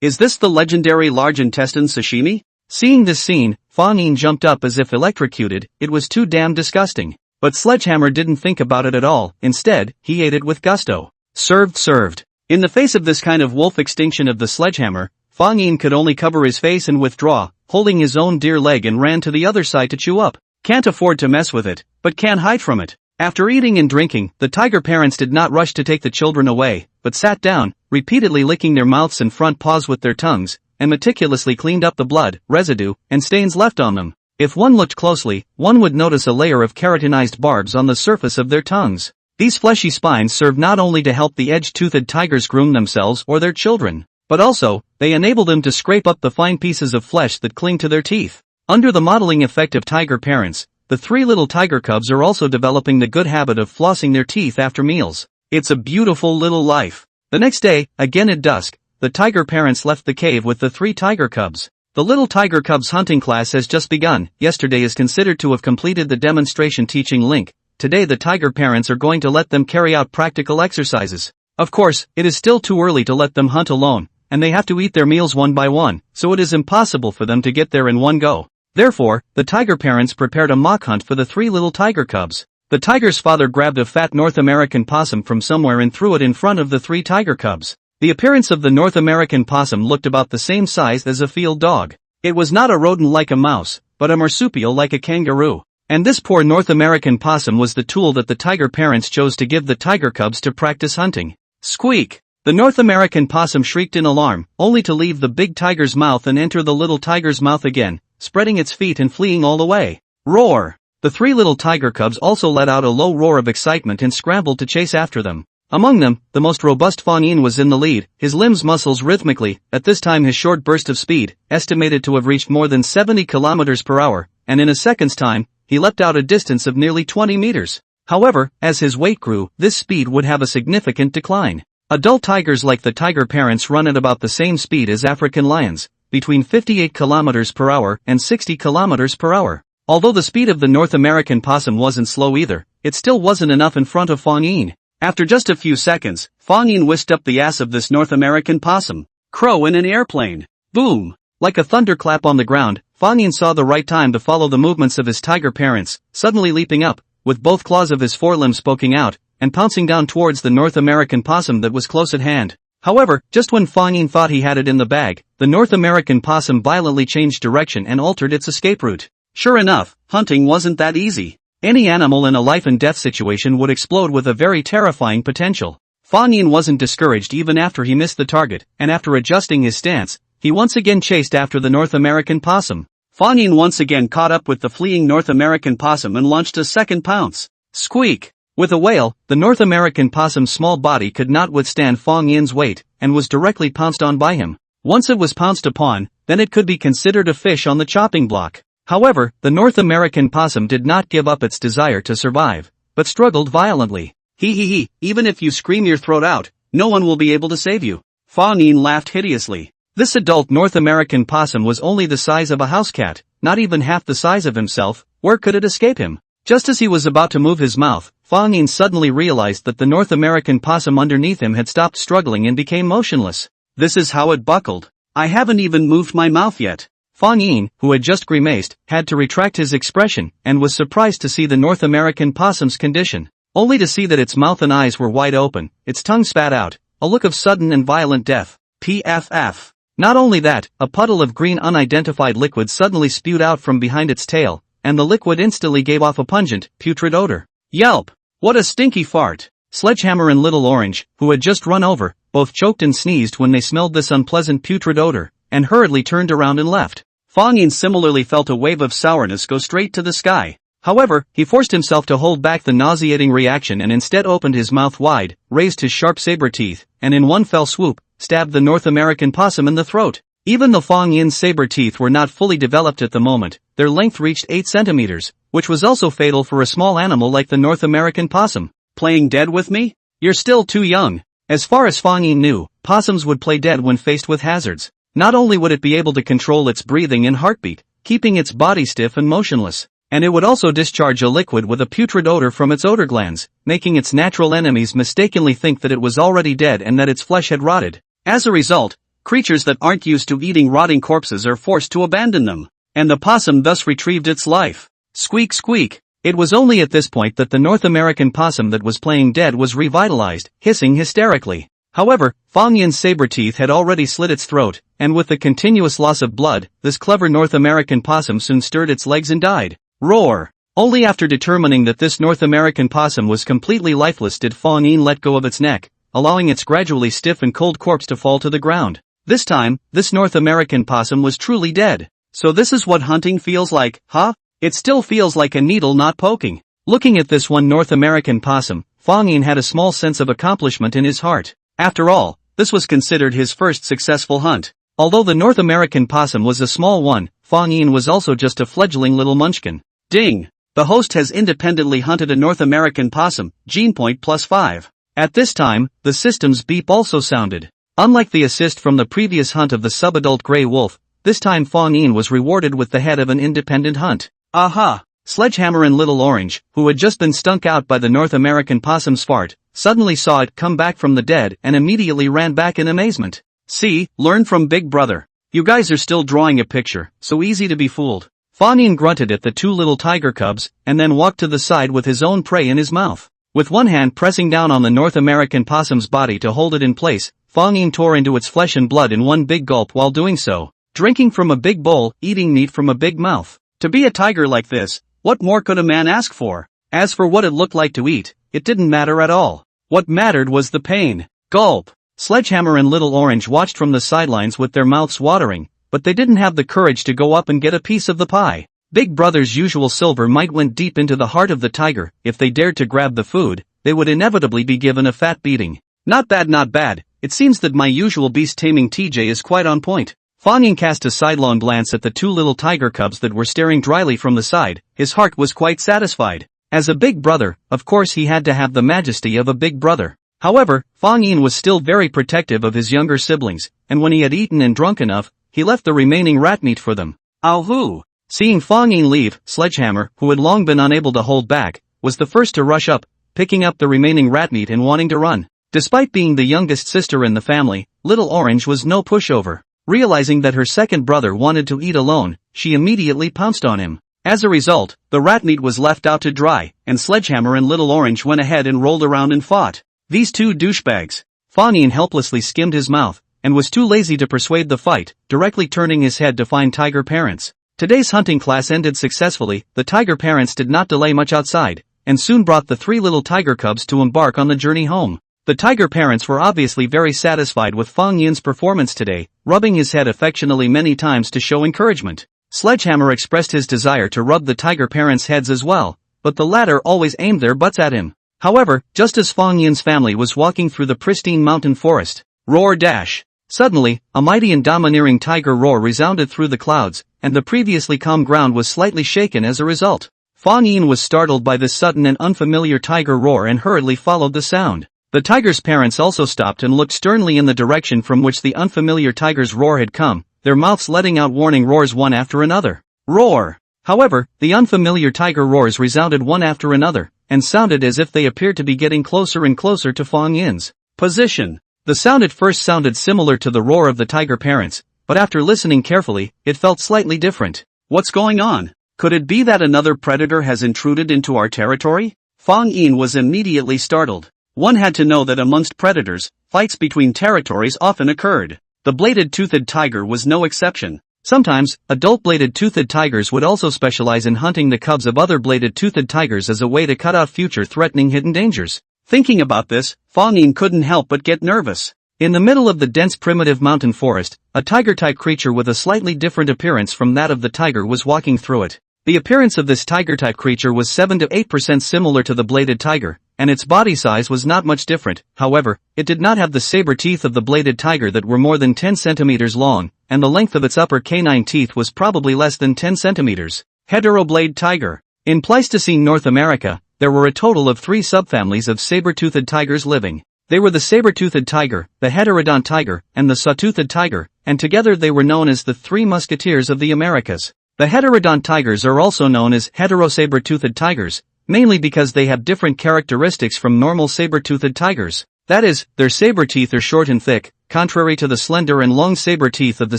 Is this the legendary large intestine sashimi? Seeing this scene, Fang Yin jumped up as if electrocuted. It was too damn disgusting. But Sledgehammer didn't think about it at all. Instead, he ate it with gusto. Served. In the face of this kind of wolf extinction of the sledgehammer, Fang Yin could only cover his face and withdraw, holding his own deer leg, and ran to the other side to chew up. Can't afford to mess with it, but can't hide from it. After eating and drinking, the tiger parents did not rush to take the children away, but sat down, repeatedly licking their mouths and front paws with their tongues, and meticulously cleaned up the blood, residue, and stains left on them. If one looked closely, one would notice a layer of keratinized barbs on the surface of their tongues. These fleshy spines serve not only to help the edge-toothed tigers groom themselves or their children, but also, they enable them to scrape up the fine pieces of flesh that cling to their teeth. Under the modeling effect of tiger parents, the 3 little tiger cubs are also developing the good habit of flossing their teeth after meals. It's a beautiful little life. The next day, again at dusk, the tiger parents left the cave with the 3 tiger cubs. The little tiger cubs hunting class has just begun. Yesterday is considered to have completed the demonstration teaching link. Today the tiger parents are going to let them carry out practical exercises. Of course, it is still too early to let them hunt alone, and they have to eat their meals one by one, so it is impossible for them to get there in one go. Therefore, the tiger parents prepared a mock hunt for the 3 little tiger cubs. The tiger's father grabbed a fat North American possum from somewhere and threw it in front of the 3 tiger cubs. The appearance of the North American possum looked about the same size as a field dog. It was not a rodent like a mouse, but a marsupial like a kangaroo. And this poor North American possum was the tool that the tiger parents chose to give the tiger cubs to practice hunting. Squeak! The North American possum shrieked in alarm, only to leave the big tiger's mouth and enter the little tiger's mouth again, spreading its feet and fleeing all the way. Roar! The 3 little tiger cubs also let out a low roar of excitement and scrambled to chase after them. Among them, the most robust Fang Yin was in the lead, his limbs muscles rhythmically. At this time his short burst of speed, estimated to have reached more than 70 kilometers per hour, and in a second's time, he leapt out a distance of nearly 20 meters. However, as his weight grew, this speed would have a significant decline. Adult tigers like the tiger parents run at about the same speed as African lions, between 58 km per hour and 60 km per hour. Although the speed of the North American possum wasn't slow either, it still wasn't enough in front of Fang Yin. After just a few seconds, Fang Yin whisked up the ass of this North American possum. Crow in an airplane. Boom! Like a thunderclap on the ground, Fang Yin saw the right time to follow the movements of his tiger parents, suddenly leaping up, with both claws of his forelimbs poking out, and pouncing down towards the North American possum that was close at hand. However, just when Fang Yin thought he had it in the bag, the North American possum violently changed direction and altered its escape route. Sure enough, hunting wasn't that easy. Any animal in a life and death situation would explode with a very terrifying potential. Fang Yin wasn't discouraged even after he missed the target, and after adjusting his stance, he once again chased after the North American possum. Fang Yin once again caught up with the fleeing North American possum and launched a second pounce. Squeak! With a wail, the North American possum's small body could not withstand Fang Yin's weight, and was directly pounced on by him. Once it was pounced upon, then it could be considered a fish on the chopping block. However, the North American possum did not give up its desire to survive, but struggled violently. Hee, even if you scream your throat out, no one will be able to save you. Fang Yin laughed hideously. This adult North American possum was only the size of a house cat, not even half the size of himself. Where could it escape him? Just as he was about to move his mouth, Fang Yin suddenly realized that the North American possum underneath him had stopped struggling and became motionless. This is how it buckled. I haven't even moved my mouth yet. Fang Yin, who had just grimaced, had to retract his expression, and was surprised to see the North American possum's condition. Only to see that its mouth and eyes were wide open, its tongue spat out, a look of sudden and violent death. PFF. Not only that, a puddle of green unidentified liquid suddenly spewed out from behind its tail, and the liquid instantly gave off a pungent, putrid odor. Yelp! What a stinky fart! Sledgehammer and Little Orange, who had just run over, both choked and sneezed when they smelled this unpleasant putrid odor, and hurriedly turned around and left. Fang Yin similarly felt a wave of sourness go straight to the sky. However, he forced himself to hold back the nauseating reaction and instead opened his mouth wide, raised his sharp saber teeth, and in one fell swoop, stabbed the North American possum in the throat. Even though Fang Yin's saber teeth were not fully developed at the moment, their length reached 8 centimeters, which was also fatal for a small animal like the North American possum. Playing dead with me? You're still too young. As far as Fang Yin knew, possums would play dead when faced with hazards. Not only would it be able to control its breathing and heartbeat, keeping its body stiff and motionless, and it would also discharge a liquid with a putrid odor from its odor glands, making its natural enemies mistakenly think that it was already dead and that its flesh had rotted. As a result, creatures that aren't used to eating rotting corpses are forced to abandon them, and the possum thus retrieved its life. Squeak squeak. It was only at this point that the North American possum that was playing dead was revitalized, hissing hysterically. However, Fang Yin's saber teeth had already slit its throat, and with the continuous loss of blood, this clever North American possum soon stirred its legs and died. Roar! Only after determining that this North American possum was completely lifeless did Fang Yin let go of its neck, allowing its gradually stiff and cold corpse to fall to the ground. This time, this North American possum was truly dead. So this is what hunting feels like, huh? It still feels like a needle not poking. Looking at this one North American possum, Fang Yin had a small sense of accomplishment in his heart. After all, this was considered his first successful hunt. Although the North American possum was a small one, Fang Yin was also just a fledgling little munchkin. Ding! The host has independently hunted a North American possum, gene point +5. At this time, the system's beep also sounded. Unlike the assist from the previous hunt of the subadult gray wolf, this time Fang Yin was rewarded with the head of an independent hunt. Aha! Sledgehammer and Little Orange, who had just been stunk out by the North American possum's fart, suddenly saw it come back from the dead and immediately ran back in amazement. See, learn from Big Brother. You guys are still drawing a picture, so easy to be fooled. Fang Yin grunted at the two little tiger cubs, and then walked to the side with his own prey in his mouth. With one hand pressing down on the North American possum's body to hold it in place, Fang Yin tore into its flesh and blood in one big gulp while doing so, drinking from a big bowl, eating meat from a big mouth. To be a tiger like this, what more could a man ask for? As for what it looked like to eat, it didn't matter at all. What mattered was the pain. Gulp! Sledgehammer and Little Orange watched from the sidelines with their mouths watering, but they didn't have the courage to go up and get a piece of the pie. Big Brother's usual silver might went deep into the heart of the tiger. If they dared to grab the food, they would inevitably be given a fat beating. Not bad, not bad. It seems that my usual beast taming TJ is quite on point. Fang Yin cast a sidelong glance at the two little tiger cubs that were staring dryly from the side. His heart was quite satisfied. As a big brother, of course he had to have the majesty of a big brother. However, Fang Yin was still very protective of his younger siblings, and when he had eaten and drunk enough, he left the remaining rat meat for them. Ahoo! Seeing Fang Yin leave, Sledgehammer, who had long been unable to hold back, was the first to rush up, picking up the remaining rat meat and wanting to run. Despite being the youngest sister in the family, Little Orange was no pushover. Realizing that her second brother wanted to eat alone, she immediately pounced on him. As a result, the rat meat was left out to dry, and Sledgehammer and Little Orange went ahead and rolled around and fought. These two douchebags. Fang Yin helplessly skimmed his mouth, and was too lazy to persuade the fight, directly turning his head to find tiger parents. Today's hunting class ended successfully. The tiger parents did not delay much outside, and soon brought the 3 little tiger cubs to embark on the journey home. The tiger parents were obviously very satisfied with Fang Yin's performance today, rubbing his head affectionately many times to show encouragement. Sledgehammer expressed his desire to rub the tiger parents' heads as well, but the latter always aimed their butts at him. However, just as Fang Yin's family was walking through the pristine mountain forest, roar dash! Suddenly, a mighty and domineering tiger roar resounded through the clouds, and the previously calm ground was slightly shaken as a result. Fang Yin was startled by this sudden and unfamiliar tiger roar and hurriedly followed the sound. The tiger's parents also stopped and looked sternly in the direction from which the unfamiliar tiger's roar had come, their mouths letting out warning roars one after another. Roar! However, the unfamiliar tiger roars resounded one after another, and sounded as if they appeared to be getting closer and closer to Fang Yin's position. The sound at first sounded similar to the roar of the tiger parents, but after listening carefully, it felt slightly different. What's going on? Could it be that another predator has intruded into our territory? Fang Yin was immediately startled. One had to know that amongst predators, fights between territories often occurred. The bladed-toothed tiger was no exception. Sometimes, adult bladed-toothed tigers would also specialize in hunting the cubs of other bladed-toothed tigers as a way to cut out future threatening hidden dangers. Thinking about this, Fang Yin couldn't help but get nervous. In the middle of the dense primitive mountain forest, a tiger-type creature with a slightly different appearance from that of the tiger was walking through it. The appearance of this tiger-type creature was 7 to 8% similar to the bladed tiger, and its body size was not much different. However, it did not have the saber teeth of the bladed tiger that were more than 10 centimeters long, and the length of its upper canine teeth was probably less than 10 centimeters. Heteroblade tiger. In Pleistocene North America, there were a total of 3 subfamilies of saber-toothed tigers living. They were the saber-toothed tiger, the heterodont tiger, and the saw-toothed tiger, and together they were known as the 3 musketeers of the Americas. The heterodont tigers are also known as hetero-saber-toothed tigers, mainly because they have different characteristics from normal saber-toothed tigers. That is, their saber teeth are short and thick, contrary to the slender and long saber teeth of the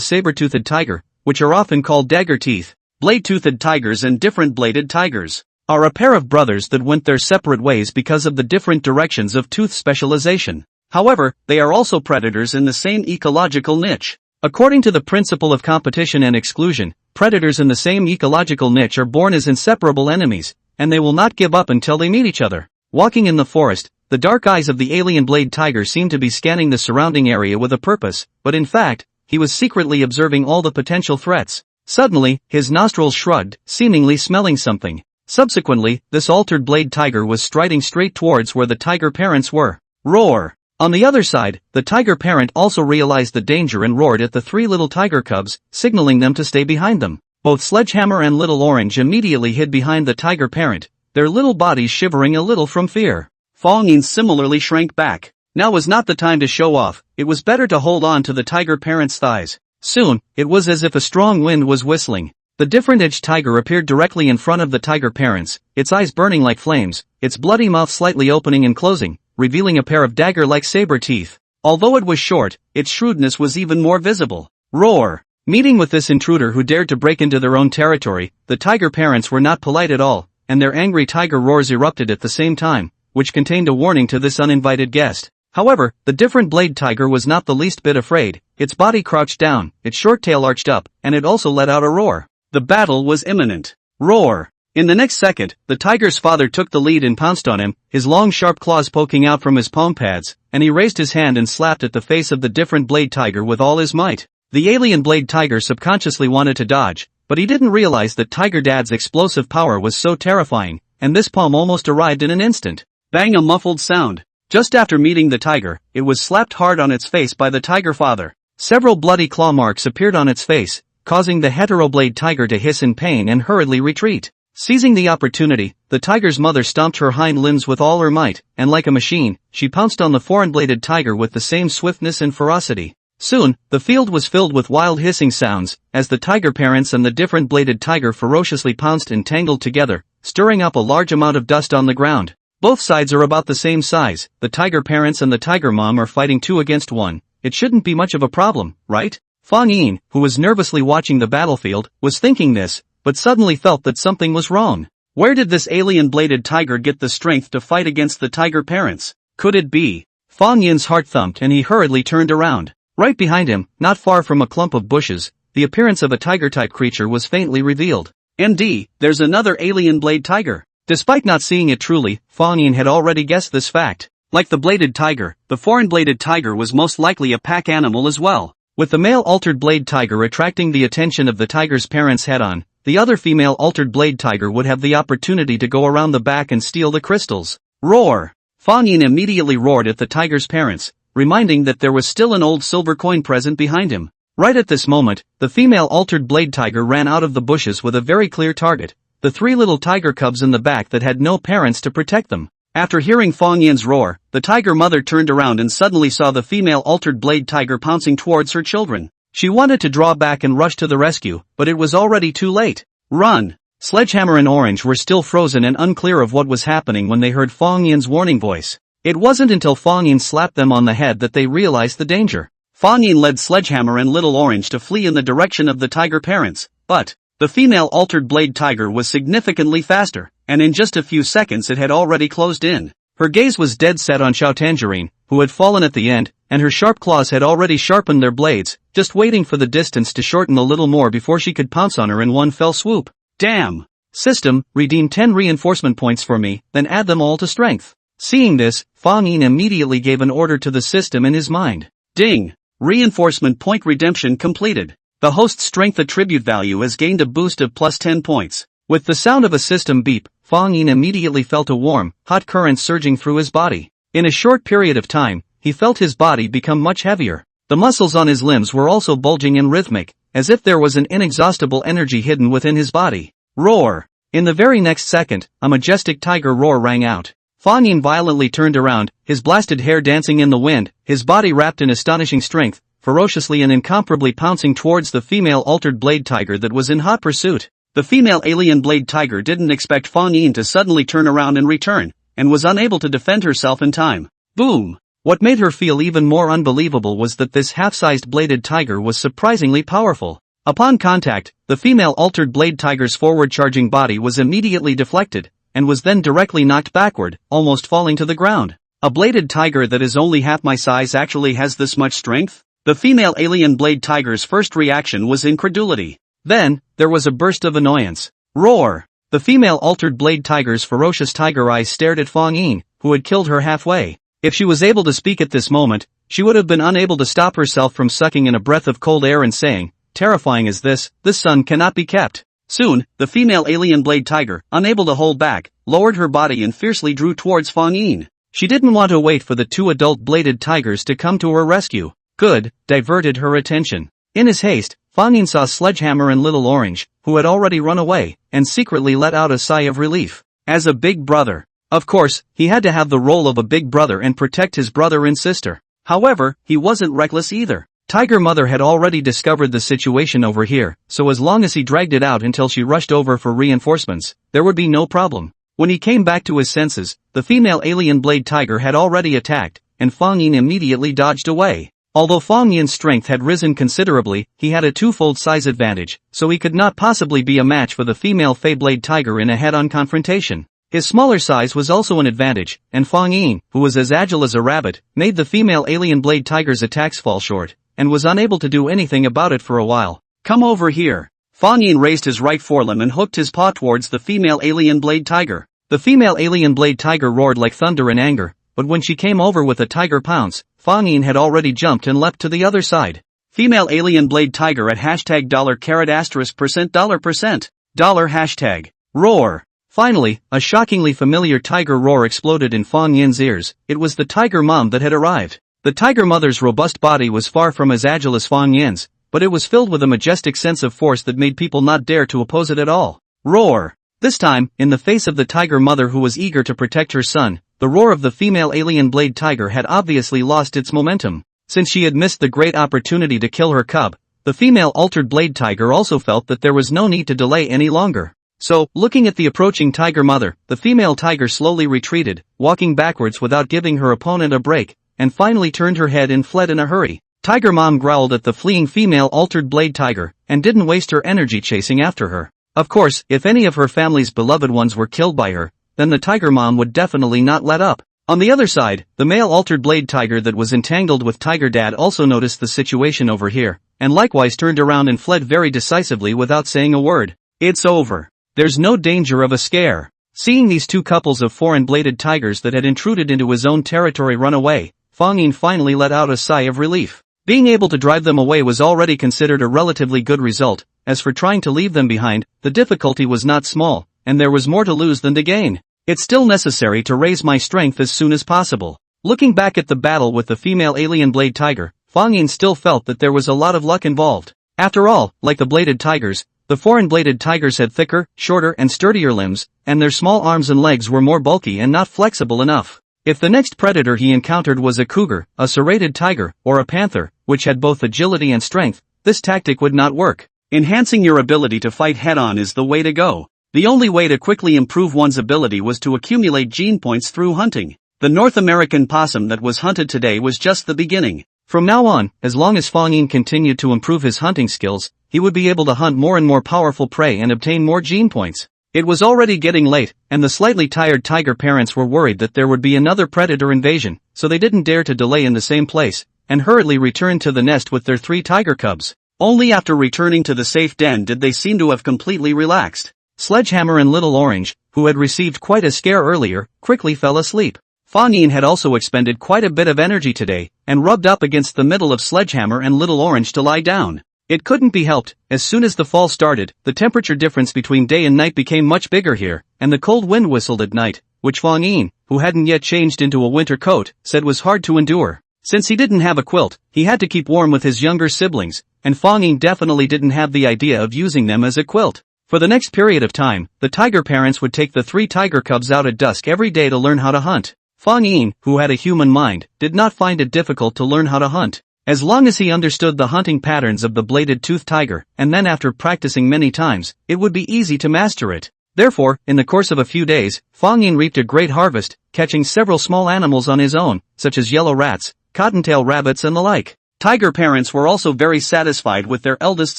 saber-toothed tiger, which are often called dagger teeth. Blade-toothed tigers and different bladed tigers are a pair of brothers that went their separate ways because of the different directions of tooth specialization. However, they are also predators in the same ecological niche. According to the principle of competition and exclusion, predators in the same ecological niche are born as inseparable enemies, and they will not give up until they meet each other. Walking in the forest, the dark eyes of the alien blade tiger seemed to be scanning the surrounding area with a purpose, but in fact, he was secretly observing all the potential threats. Suddenly, his nostrils shrugged, seemingly smelling something. Subsequently, this altered blade tiger was striding straight towards where the tiger parents were. Roar! On the other side, the tiger parent also realized the danger and roared at the 3 little tiger cubs, signaling them to stay behind them. Both Sledgehammer and Little Orange immediately hid behind the tiger parent, their little bodies shivering a little from fear. Fang Yin similarly shrank back. Now was not the time to show off, it was better to hold on to the tiger parent's thighs. Soon, it was as if a strong wind was whistling. The different-edged tiger appeared directly in front of the tiger parents, its eyes burning like flames, its bloody mouth slightly opening and closing, revealing a pair of dagger-like saber teeth. Although it was short, its shrewdness was even more visible. Roar! Meeting with this intruder who dared to break into their own territory, the tiger parents were not polite at all, and their angry tiger roars erupted at the same time, which contained a warning to this uninvited guest. However, the different blade tiger was not the least bit afraid. Its body crouched down, its short tail arched up, and it also let out a roar. The battle was imminent. Roar! In the next second, the tiger's father took the lead and pounced on him, his long sharp claws poking out from his palm pads, and he raised his hand and slapped at the face of the different blade tiger with all his might. The alien blade tiger subconsciously wanted to dodge, but he didn't realize that Tiger Dad's explosive power was so terrifying, and this palm almost arrived in an instant. Bang! A muffled sound. Just after meeting the tiger, it was slapped hard on its face by the tiger father. Several bloody claw marks appeared on its face, causing the heteroblade tiger to hiss in pain and hurriedly retreat. Seizing the opportunity, the tiger's mother stomped her hind limbs with all her might, and like a machine, she pounced on the foreign-bladed tiger with the same swiftness and ferocity. Soon, the field was filled with wild hissing sounds, as the tiger parents and the different bladed tiger ferociously pounced and tangled together, stirring up a large amount of dust on the ground. Both sides are about the same size, the tiger parents and the tiger mom are fighting 2 against 1, it shouldn't be much of a problem, right? Fang Yin, who was nervously watching the battlefield, was thinking this, but suddenly felt that something was wrong. Where did this alien-bladed tiger get the strength to fight against the tiger parents? Could it be? Fang Yin's heart thumped and he hurriedly turned around. Right behind him, not far from a clump of bushes, the appearance of a tiger-type creature was faintly revealed. MD, there's another alien-blade tiger. Despite not seeing it truly, Fang Yin had already guessed this fact. Like the bladed tiger, the foreign-bladed tiger was most likely a pack animal as well. With the male altered blade tiger attracting the attention of the tiger's parents head-on, the other female altered blade tiger would have the opportunity to go around the back and steal the crystals. Roar! Fang Yin immediately roared at the tiger's parents, reminding that there was still an old silver coin present behind him. Right at this moment, the female altered blade tiger ran out of the bushes with a very clear target, the 3 little tiger cubs in the back that had no parents to protect them. After hearing Fang Yin's roar, the tiger mother turned around and suddenly saw the female altered blade tiger pouncing towards her children. She wanted to draw back and rush to the rescue, but it was already too late. Run! Sledgehammer and Orange were still frozen and unclear of what was happening when they heard Fang Yin's warning voice. It wasn't until Fang Yin slapped them on the head that they realized the danger. Fang Yin led Sledgehammer and Little Orange to flee in the direction of the tiger parents, but the female altered blade tiger was significantly faster, and in just a few seconds it had already closed in. Her gaze was dead set on Xiao Tangerine, who had fallen at the end, and her sharp claws had already sharpened their blades, just waiting for the distance to shorten a little more before she could pounce on her in one fell swoop. Damn! System, redeem 10 reinforcement points for me, then add them all to strength. Seeing this, Fang Yin immediately gave an order to the system in his mind. Ding! Reinforcement point redemption completed. The host's strength attribute value has gained a boost of plus 10 points. With the sound of a system beep, Fang Yin immediately felt a warm, hot current surging through his body. In a short period of time, he felt his body become much heavier. The muscles on his limbs were also bulging and rhythmic, as if there was an inexhaustible energy hidden within his body. Roar! In the very next second, a majestic tiger roar rang out. Fang Yin violently turned around, his blasted hair dancing in the wind, his body wrapped in astonishing strength, ferociously and incomparably pouncing towards the female altered blade tiger that was in hot pursuit. The female alien blade tiger didn't expect Fang Yin to suddenly turn around and return, and was unable to defend herself in time. Boom! What made her feel even more unbelievable was that this half-sized bladed tiger was surprisingly powerful. Upon contact, the female altered blade tiger's forward-charging body was immediately deflected, and was then directly knocked backward, almost falling to the ground. A bladed tiger that is only half my size actually has this much strength? The female alien blade tiger's first reaction was incredulity. Then, there was a burst of annoyance. Roar! The female altered blade tiger's ferocious tiger eyes stared at Fang Yin, who had killed her halfway. If she was able to speak at this moment, she would have been unable to stop herself from sucking in a breath of cold air and saying, terrifying as this sun cannot be kept. Soon, the female alien blade tiger, unable to hold back, lowered her body and fiercely drew towards Fang Yin. She didn't want to wait for the 2 adult bladed tigers to come to her rescue. Good, diverted her attention. In his haste, Fang Yin saw Sledgehammer and Little Orange, who had already run away, and secretly let out a sigh of relief. As a big brother. Of course, he had to have the role of a big brother and protect his brother and sister. However, he wasn't reckless either. Tiger Mother had already discovered the situation over here, so as long as he dragged it out until she rushed over for reinforcements, there would be no problem. When he came back to his senses, the female alien blade tiger had already attacked, and Fang Yin immediately dodged away. Although Fang Yin's strength had risen considerably, he had a 2-fold size advantage, so he could not possibly be a match for the female Fey-blade tiger in a head-on confrontation. His smaller size was also an advantage, and Fang Yin, who was as agile as a rabbit, made the female alien blade tiger's attacks fall short, and was unable to do anything about it for a while. Come over here. Fang Yin raised his right forelimb and hooked his paw towards the female alien blade tiger. The female alien blade tiger roared like thunder in anger, but when she came over with a tiger pounce, Fang Yin had already jumped and leapt to the other side. Female alien blade tiger at hashtag $%%. Hashtag. Roar. Finally, a shockingly familiar tiger roar exploded in Fang Yin's ears. It was the tiger mom that had arrived. The tiger mother's robust body was far from as agile as Fang Yin's, but it was filled with a majestic sense of force that made people not dare to oppose it at all. Roar! This time, in the face of the tiger mother who was eager to protect her son, the roar of the female alien blade tiger had obviously lost its momentum. Since she had missed the great opportunity to kill her cub, the female altered blade tiger also felt that there was no need to delay any longer. So, looking at the approaching tiger mother, the female tiger slowly retreated, walking backwards without giving her opponent a break, and finally turned her head and fled in a hurry. Tiger mom growled at the fleeing female altered blade tiger, and didn't waste her energy chasing after her. Of course, if any of her family's beloved ones were killed by her, then the tiger mom would definitely not let up. On the other side, the male altered blade tiger that was entangled with tiger dad also noticed the situation over here, and likewise turned around and fled very decisively without saying a word. It's over. There's no danger of a scare. Seeing these two couples of foreign-bladed tigers that had intruded into his own territory run away, Fang Yin finally let out a sigh of relief. Being able to drive them away was already considered a relatively good result. As for trying to leave them behind, the difficulty was not small, and there was more to lose than to gain. It's still necessary to raise my strength as soon as possible. Looking back at the battle with the female alien blade tiger, Fang Yin still felt that there was a lot of luck involved. After all, like the bladed tigers, the foreign-bladed tigers had thicker, shorter and sturdier limbs, and their small arms and legs were more bulky and not flexible enough. If the next predator he encountered was a cougar, a serrated tiger, or a panther, which had both agility and strength, this tactic would not work. Enhancing your ability to fight head-on is the way to go. The only way to quickly improve one's ability was to accumulate gene points through hunting. The North American possum that was hunted today was just the beginning. From now on, as long as Fang Yin continued to improve his hunting skills, he would be able to hunt more and more powerful prey and obtain more gene points. It was already getting late, and the slightly tired tiger parents were worried that there would be another predator invasion, so they didn't dare to delay in the same place, and hurriedly returned to the nest with their 3 tiger cubs. Only after returning to the safe den did they seem to have completely relaxed. Sledgehammer and Little Orange, who had received quite a scare earlier, quickly fell asleep. Fang Yin had also expended quite a bit of energy today, and rubbed up against the middle of Sledgehammer and Little Orange to lie down. It couldn't be helped. As soon as the fall started, the temperature difference between day and night became much bigger here, and the cold wind whistled at night, which Fang Yin, who hadn't yet changed into a winter coat, said was hard to endure. Since he didn't have a quilt, he had to keep warm with his younger siblings, and Fang Yin definitely didn't have the idea of using them as a quilt. For the next period of time, the tiger parents would take the 3 tiger cubs out at dusk every day to learn how to hunt. Fang Yin, who had a human mind, did not find it difficult to learn how to hunt. As long as he understood the hunting patterns of the bladed-toothed tiger, and then after practicing many times, it would be easy to master it. Therefore, in the course of a few days, Fang Yin reaped a great harvest, catching several small animals on his own, such as yellow rats, cottontail rabbits and the like. Tiger parents were also very satisfied with their eldest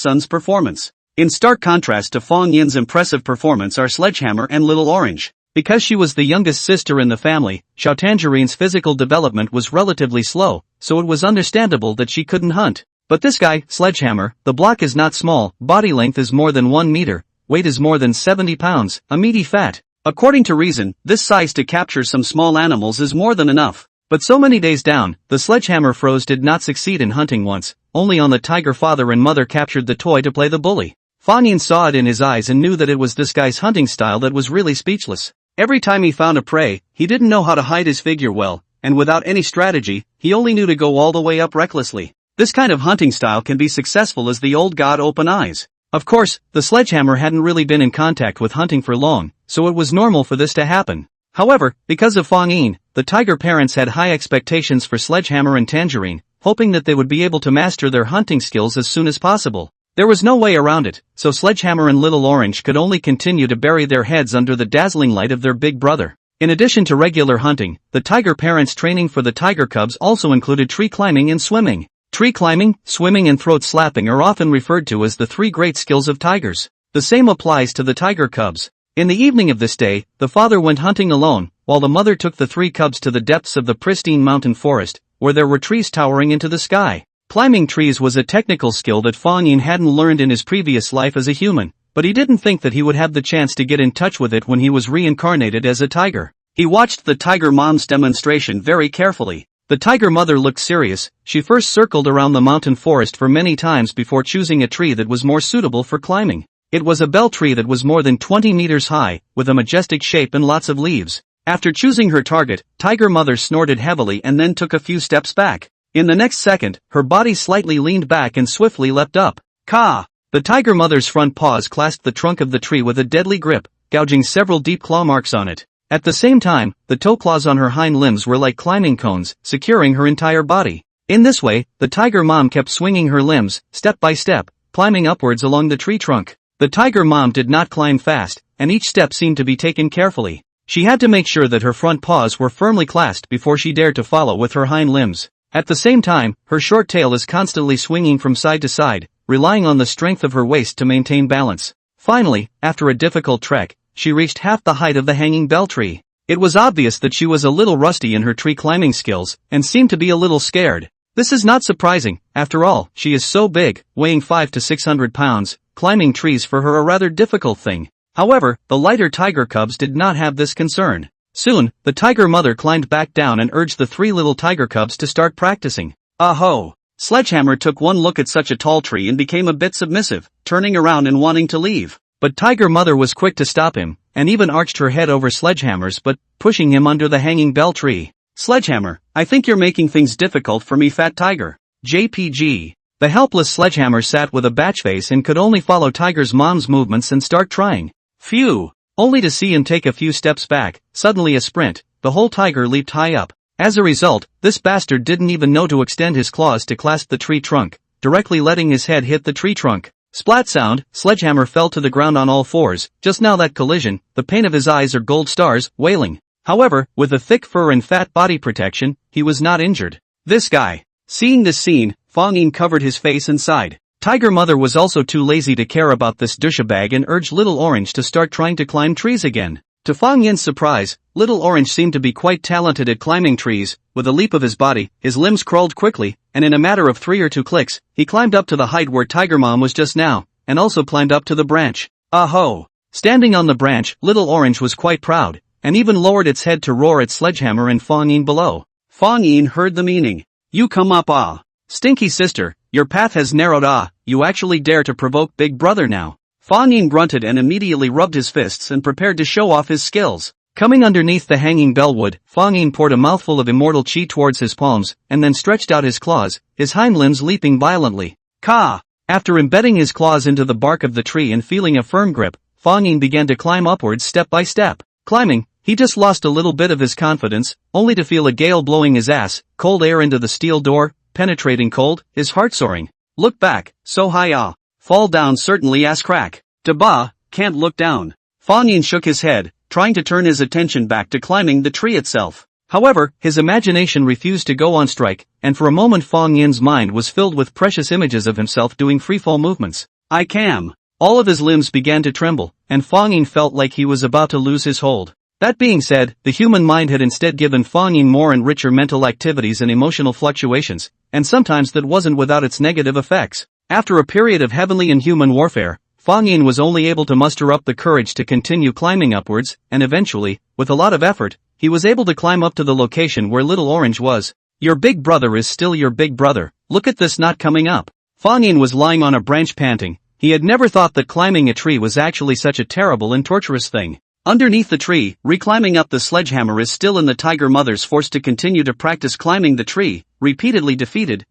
son's performance. In stark contrast to Fang Yin's impressive performance are Sledgehammer and Little Orange. Because she was the youngest sister in the family, Xiao Tangerine's physical development was relatively slow, so it was understandable that she couldn't hunt. But this guy, Sledgehammer, the block is not small, body length is more than 1 meter, weight is more than 70 pounds, a meaty fat. According to reason, this size to capture some small animals is more than enough. But so many days down, the Sledgehammer froze did not succeed in hunting once, only on the tiger father and mother captured the toy to play the bully. Fang Yin saw it in his eyes and knew that it was this guy's hunting style that was really speechless. Every time he found a prey, he didn't know how to hide his figure well, and without any strategy, he only knew to go all the way up recklessly. This kind of hunting style can be successful as the old god Open Eyes. Of course, the Sledgehammer hadn't really been in contact with hunting for long, so it was normal for this to happen. However, because of Fang Yin, the tiger parents had high expectations for Sledgehammer and Tangerine, hoping that they would be able to master their hunting skills as soon as possible. There was no way around it, so Sledgehammer and Little Orange could only continue to bury their heads under the dazzling light of their big brother. In addition to regular hunting, the tiger parents' training for the tiger cubs also included tree climbing and swimming. Tree climbing, swimming and throat slapping are often referred to as the 3 great skills of tigers. The same applies to the tiger cubs. In the evening of this day, the father went hunting alone, while the mother took the 3 cubs to the depths of the pristine mountain forest, where there were trees towering into the sky. Climbing trees was a technical skill that Fang Yin hadn't learned in his previous life as a human, but he didn't think that he would have the chance to get in touch with it when he was reincarnated as a tiger. He watched the tiger mom's demonstration very carefully. The tiger mother looked serious. She first circled around the mountain forest for many times before choosing a tree that was more suitable for climbing. It was a bell tree that was more than 20 meters high, with a majestic shape and lots of leaves. After choosing her target, tiger mother snorted heavily and then took a few steps back. In the next second, her body slightly leaned back and swiftly leapt up. Ka! The tiger mother's front paws clasped the trunk of the tree with a deadly grip, gouging several deep claw marks on it. At the same time, the toe claws on her hind limbs were like climbing cones, securing her entire body. In this way, the tiger mom kept swinging her limbs, step by step, climbing upwards along the tree trunk. The tiger mom did not climb fast, and each step seemed to be taken carefully. She had to make sure that her front paws were firmly clasped before she dared to follow with her hind limbs. At the same time, her short tail is constantly swinging from side to side, relying on the strength of her waist to maintain balance. Finally, after a difficult trek, she reached half the height of the hanging bell tree. It was obvious that she was a little rusty in her tree climbing skills, and seemed to be a little scared. This is not surprising, after all, she is so big, weighing 500 to 600 pounds, climbing trees for her a rather difficult thing. However, the lighter tiger cubs did not have this concern. Soon, the tiger mother climbed back down and urged the 3 little tiger cubs to start practicing. Aho! Sledgehammer took one look at such a tall tree and became a bit submissive, turning around and wanting to leave. But Tiger Mother was quick to stop him, and even arched her head over Sledgehammer's butt, pushing him under the hanging bell tree. Sledgehammer, I think you're making things difficult for me, fat tiger. JPG. The helpless Sledgehammer sat with a batch face and could only follow Tiger's mom's movements and start trying. Phew! Only to see him take a few steps back, suddenly a sprint, the whole tiger leaped high up. As a result, this bastard didn't even know to extend his claws to clasp the tree trunk, directly letting his head hit the tree trunk. Splat sound, Sledgehammer fell to the ground on all fours. Just now that collision, the pain of his eyes are gold stars, wailing. However, with a thick fur and fat body protection, he was not injured. This guy. Seeing this scene, Fang Yin covered his face and sighed. Tiger Mother was also too lazy to care about this douchebag and urged Little Orange to start trying to climb trees again. To Fang Yin's surprise, Little Orange seemed to be quite talented at climbing trees. With a leap of his body, his limbs crawled quickly, and in a matter of 3 or 2 clicks, he climbed up to the height where Tiger Mom was just now, and also climbed up to the branch. Aho! Standing on the branch, Little Orange was quite proud, and even lowered its head to roar at Sledgehammer and Fang Yin below. Fang Yin heard the meaning. You come up, ah. Stinky sister, your path has narrowed, ah, you actually dare to provoke Big Brother now. Fang Yin grunted and immediately rubbed his fists and prepared to show off his skills. Coming underneath the hanging bellwood, Fang Yin poured a mouthful of immortal chi towards his palms, and then stretched out his claws, his hind limbs leaping violently. Ka! After embedding his claws into the bark of the tree and feeling a firm grip, Fang Yin began to climb upwards step by step. Climbing, he just lost a little bit of his confidence, only to feel a gale blowing his ass, cold air into the steel door, penetrating cold, his heart soaring. Look back, so high, ah. Fall down certainly ass crack. Daba, can't look down. Fang Yin shook his head, trying to turn his attention back to climbing the tree itself. However, his imagination refused to go on strike, and for a moment Fang Yin's mind was filled with precious images of himself doing freefall movements. I can. All of his limbs began to tremble, and Fang Yin felt like he was about to lose his hold. That being said, the human mind had instead given Fang Yin more and richer mental activities and emotional fluctuations, and sometimes that wasn't without its negative effects. After a period of heavenly and human warfare, Fang Yin was only able to muster up the courage to continue climbing upwards, and eventually, with a lot of effort, he was able to climb up to the location where Little Orange was. Your big brother is still your big brother, look at this not coming up. Fang Yin was lying on a branch panting. He had never thought that climbing a tree was actually such a terrible and torturous thing. Underneath the tree, reclimbing up the Sledgehammer is still in the Tiger Mother's forced to continue to practice climbing the tree, repeatedly defeated.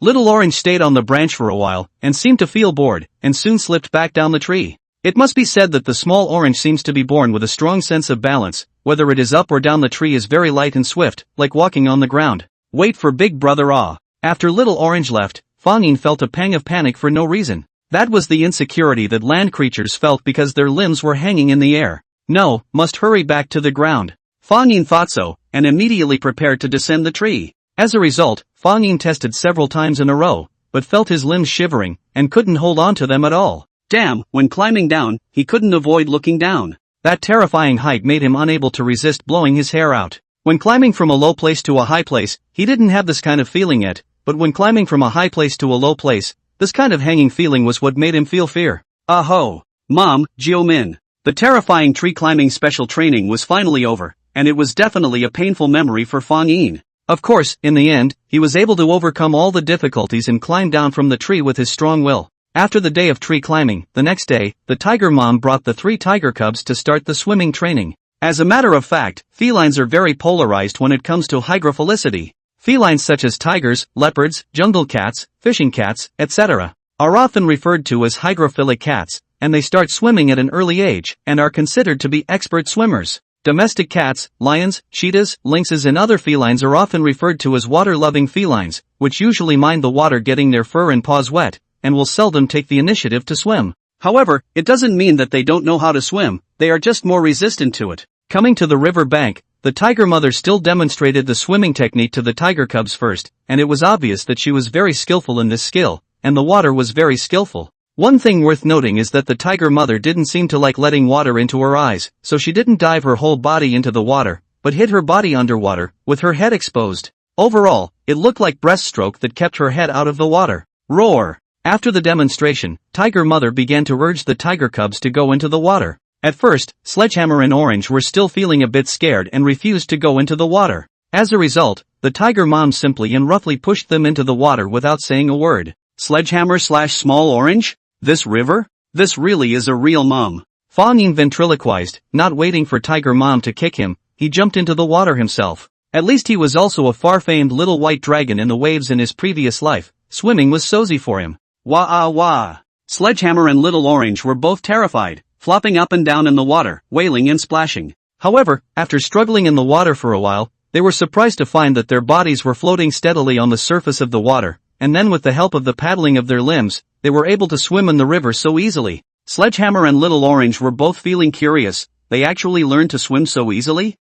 Little Orange stayed on the branch for a while, and seemed to feel bored, and soon slipped back down the tree. It must be said that the small orange seems to be born with a strong sense of balance, whether it is up or down the tree is very light and swift, like walking on the ground. Wait for Big Brother, ah. After Little Orange left, Fang Yin felt a pang of panic for no reason. That was the insecurity that land creatures felt because their limbs were hanging in the air. No, must hurry back to the ground. Fang Yin thought so, and immediately prepared to descend the tree. As a result, Fang Yin tested several times in a row, but felt his limbs shivering, and couldn't hold on to them at all. Damn, when climbing down, he couldn't avoid looking down. That terrifying height made him unable to resist blowing his hair out. When climbing from a low place to a high place, he didn't have this kind of feeling yet, but when climbing from a high place to a low place, this kind of hanging feeling was what made him feel fear. Aho! Mom, Jio-min. The terrifying tree climbing special training was finally over, and it was definitely a painful memory for Fang Yin. Of course, in the end, he was able to overcome all the difficulties and climb down from the tree with his strong will. After the day of tree climbing, the next day, the tiger mom brought the 3 tiger cubs to start the swimming training. As a matter of fact, felines are very polarized when it comes to hygrophilicity. Felines such as tigers, leopards, jungle cats, fishing cats, etc., are often referred to as hygrophilic cats, and they start swimming at an early age, and are considered to be expert swimmers. Domestic cats, lions, cheetahs, lynxes and other felines are often referred to as water-loving felines, which usually mind the water getting their fur and paws wet, and will seldom take the initiative to swim. However, it doesn't mean that they don't know how to swim, they are just more resistant to it. Coming to the river bank, the tiger mother still demonstrated the swimming technique to the tiger cubs first, and it was obvious that she was very skillful in this skill, and the water was very skillful. One thing worth noting is that the tiger mother didn't seem to like letting water into her eyes, so she didn't dive her whole body into the water, but hid her body underwater, with her head exposed. Overall, it looked like breaststroke that kept her head out of the water. Roar! After the demonstration, tiger mother began to urge the tiger cubs to go into the water. At first, Sledgehammer and Orange were still feeling a bit scared and refused to go into the water. As a result, the tiger mom simply and roughly pushed them into the water without saying a word. Sledgehammer/Small Orange? This river? This really is a real mom. Fang Yin ventriloquized, not waiting for tiger mom to kick him, he jumped into the water himself. At least he was also a far-famed little white dragon in the waves in his previous life. Swimming was so easy for him. Wah-ah-wah. Sledgehammer and Little Orange were both terrified, flopping up and down in the water, wailing and splashing. However, after struggling in the water for a while, they were surprised to find that their bodies were floating steadily on the surface of the water, and then with the help of the paddling of their limbs, they were able to swim in the river so easily. Sledgehammer and Little Orange were both feeling curious. They actually learned to swim so easily?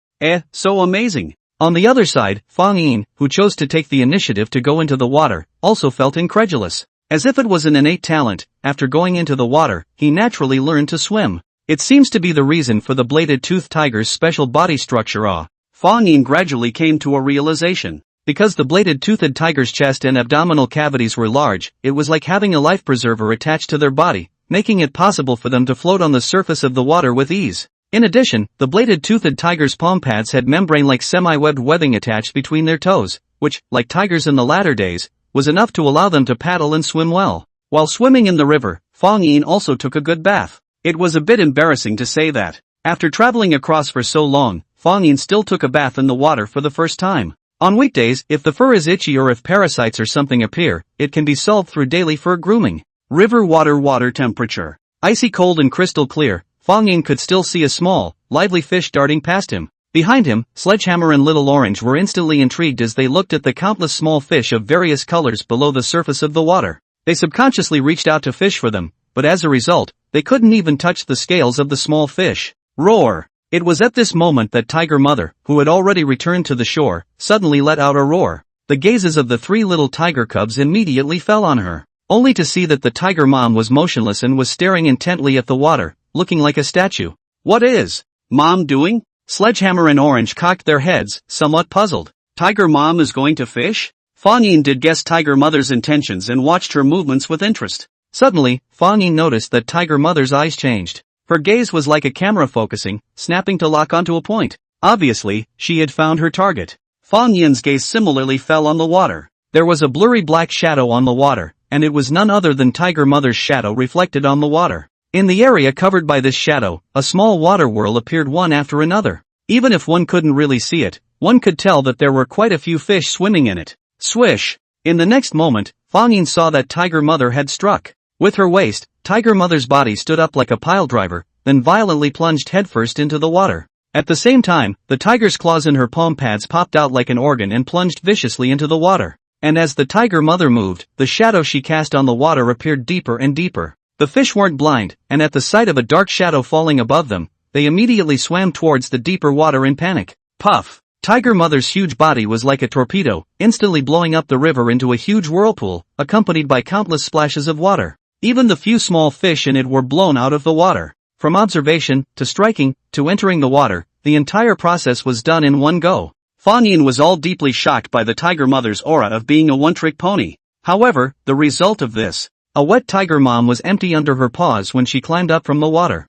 So amazing. On the other side, Fang Yin, who chose to take the initiative to go into the water, also felt incredulous. As if it was an innate talent, after going into the water, he naturally learned to swim. It seems to be the reason for the bladed-toothed tiger's special body structure. Fang Yin gradually came to a realization. Because the bladed-toothed tiger's chest and abdominal cavities were large, it was like having a life preserver attached to their body, making it possible for them to float on the surface of the water with ease. In addition, the bladed-toothed tiger's palm pads had membrane-like semi-webbed webbing attached between their toes, which, like tigers in the latter days, was enough to allow them to paddle and swim well. While swimming in the river, Fang Yin also took a good bath. It was a bit embarrassing to say that. After traveling across for so long, Fang Yin still took a bath in the water for the first time. On weekdays, if the fur is itchy or if parasites or something appear, it can be solved through daily fur grooming. River water temperature. Icy cold and crystal clear, Fang Yin could still see a small, lively fish darting past him. Behind him, Sledgehammer and Little Orange were instantly intrigued as they looked at the countless small fish of various colors below the surface of the water. They subconsciously reached out to fish for them, but as a result, they couldn't even touch the scales of the small fish. Roar! It was at this moment that Tiger Mother, who had already returned to the shore, suddenly let out a roar. The gazes of the three little tiger cubs immediately fell on her, only to see that the tiger mom was motionless and was staring intently at the water, looking like a statue. What is Mom doing? Sledgehammer and Orange cocked their heads, somewhat puzzled. Tiger Mom is going to fish? Fang Yin did guess Tiger Mother's intentions and watched her movements with interest. Suddenly, Fang Yin noticed that Tiger Mother's eyes changed. Her gaze was like a camera focusing, snapping to lock onto a point. Obviously, she had found her target. Fang Yin's gaze similarly fell on the water. There was a blurry black shadow on the water, and it was none other than Tiger Mother's shadow reflected on the water. In the area covered by this shadow, a small water whirl appeared one after another. Even if one couldn't really see it, one could tell that there were quite a few fish swimming in it. Swish! In the next moment, Fang Yin saw that Tiger Mother had struck. With her waist, Tiger Mother's body stood up like a piledriver, then violently plunged headfirst into the water. At the same time, the tiger's claws in her palm pads popped out like an organ and plunged viciously into the water. And as the Tiger Mother moved, the shadow she cast on the water appeared deeper and deeper. The fish weren't blind, and at the sight of a dark shadow falling above them, they immediately swam towards the deeper water in panic. Puff! Tiger Mother's huge body was like a torpedo, instantly blowing up the river into a huge whirlpool, accompanied by countless splashes of water. Even the few small fish in it were blown out of the water. From observation, to striking, to entering the water, the entire process was done in one go. Fang Yin was all deeply shocked by the Tiger Mother's aura of being a one-trick pony. However, the result of this, a wet tiger mom was empty under her paws when she climbed up from the water.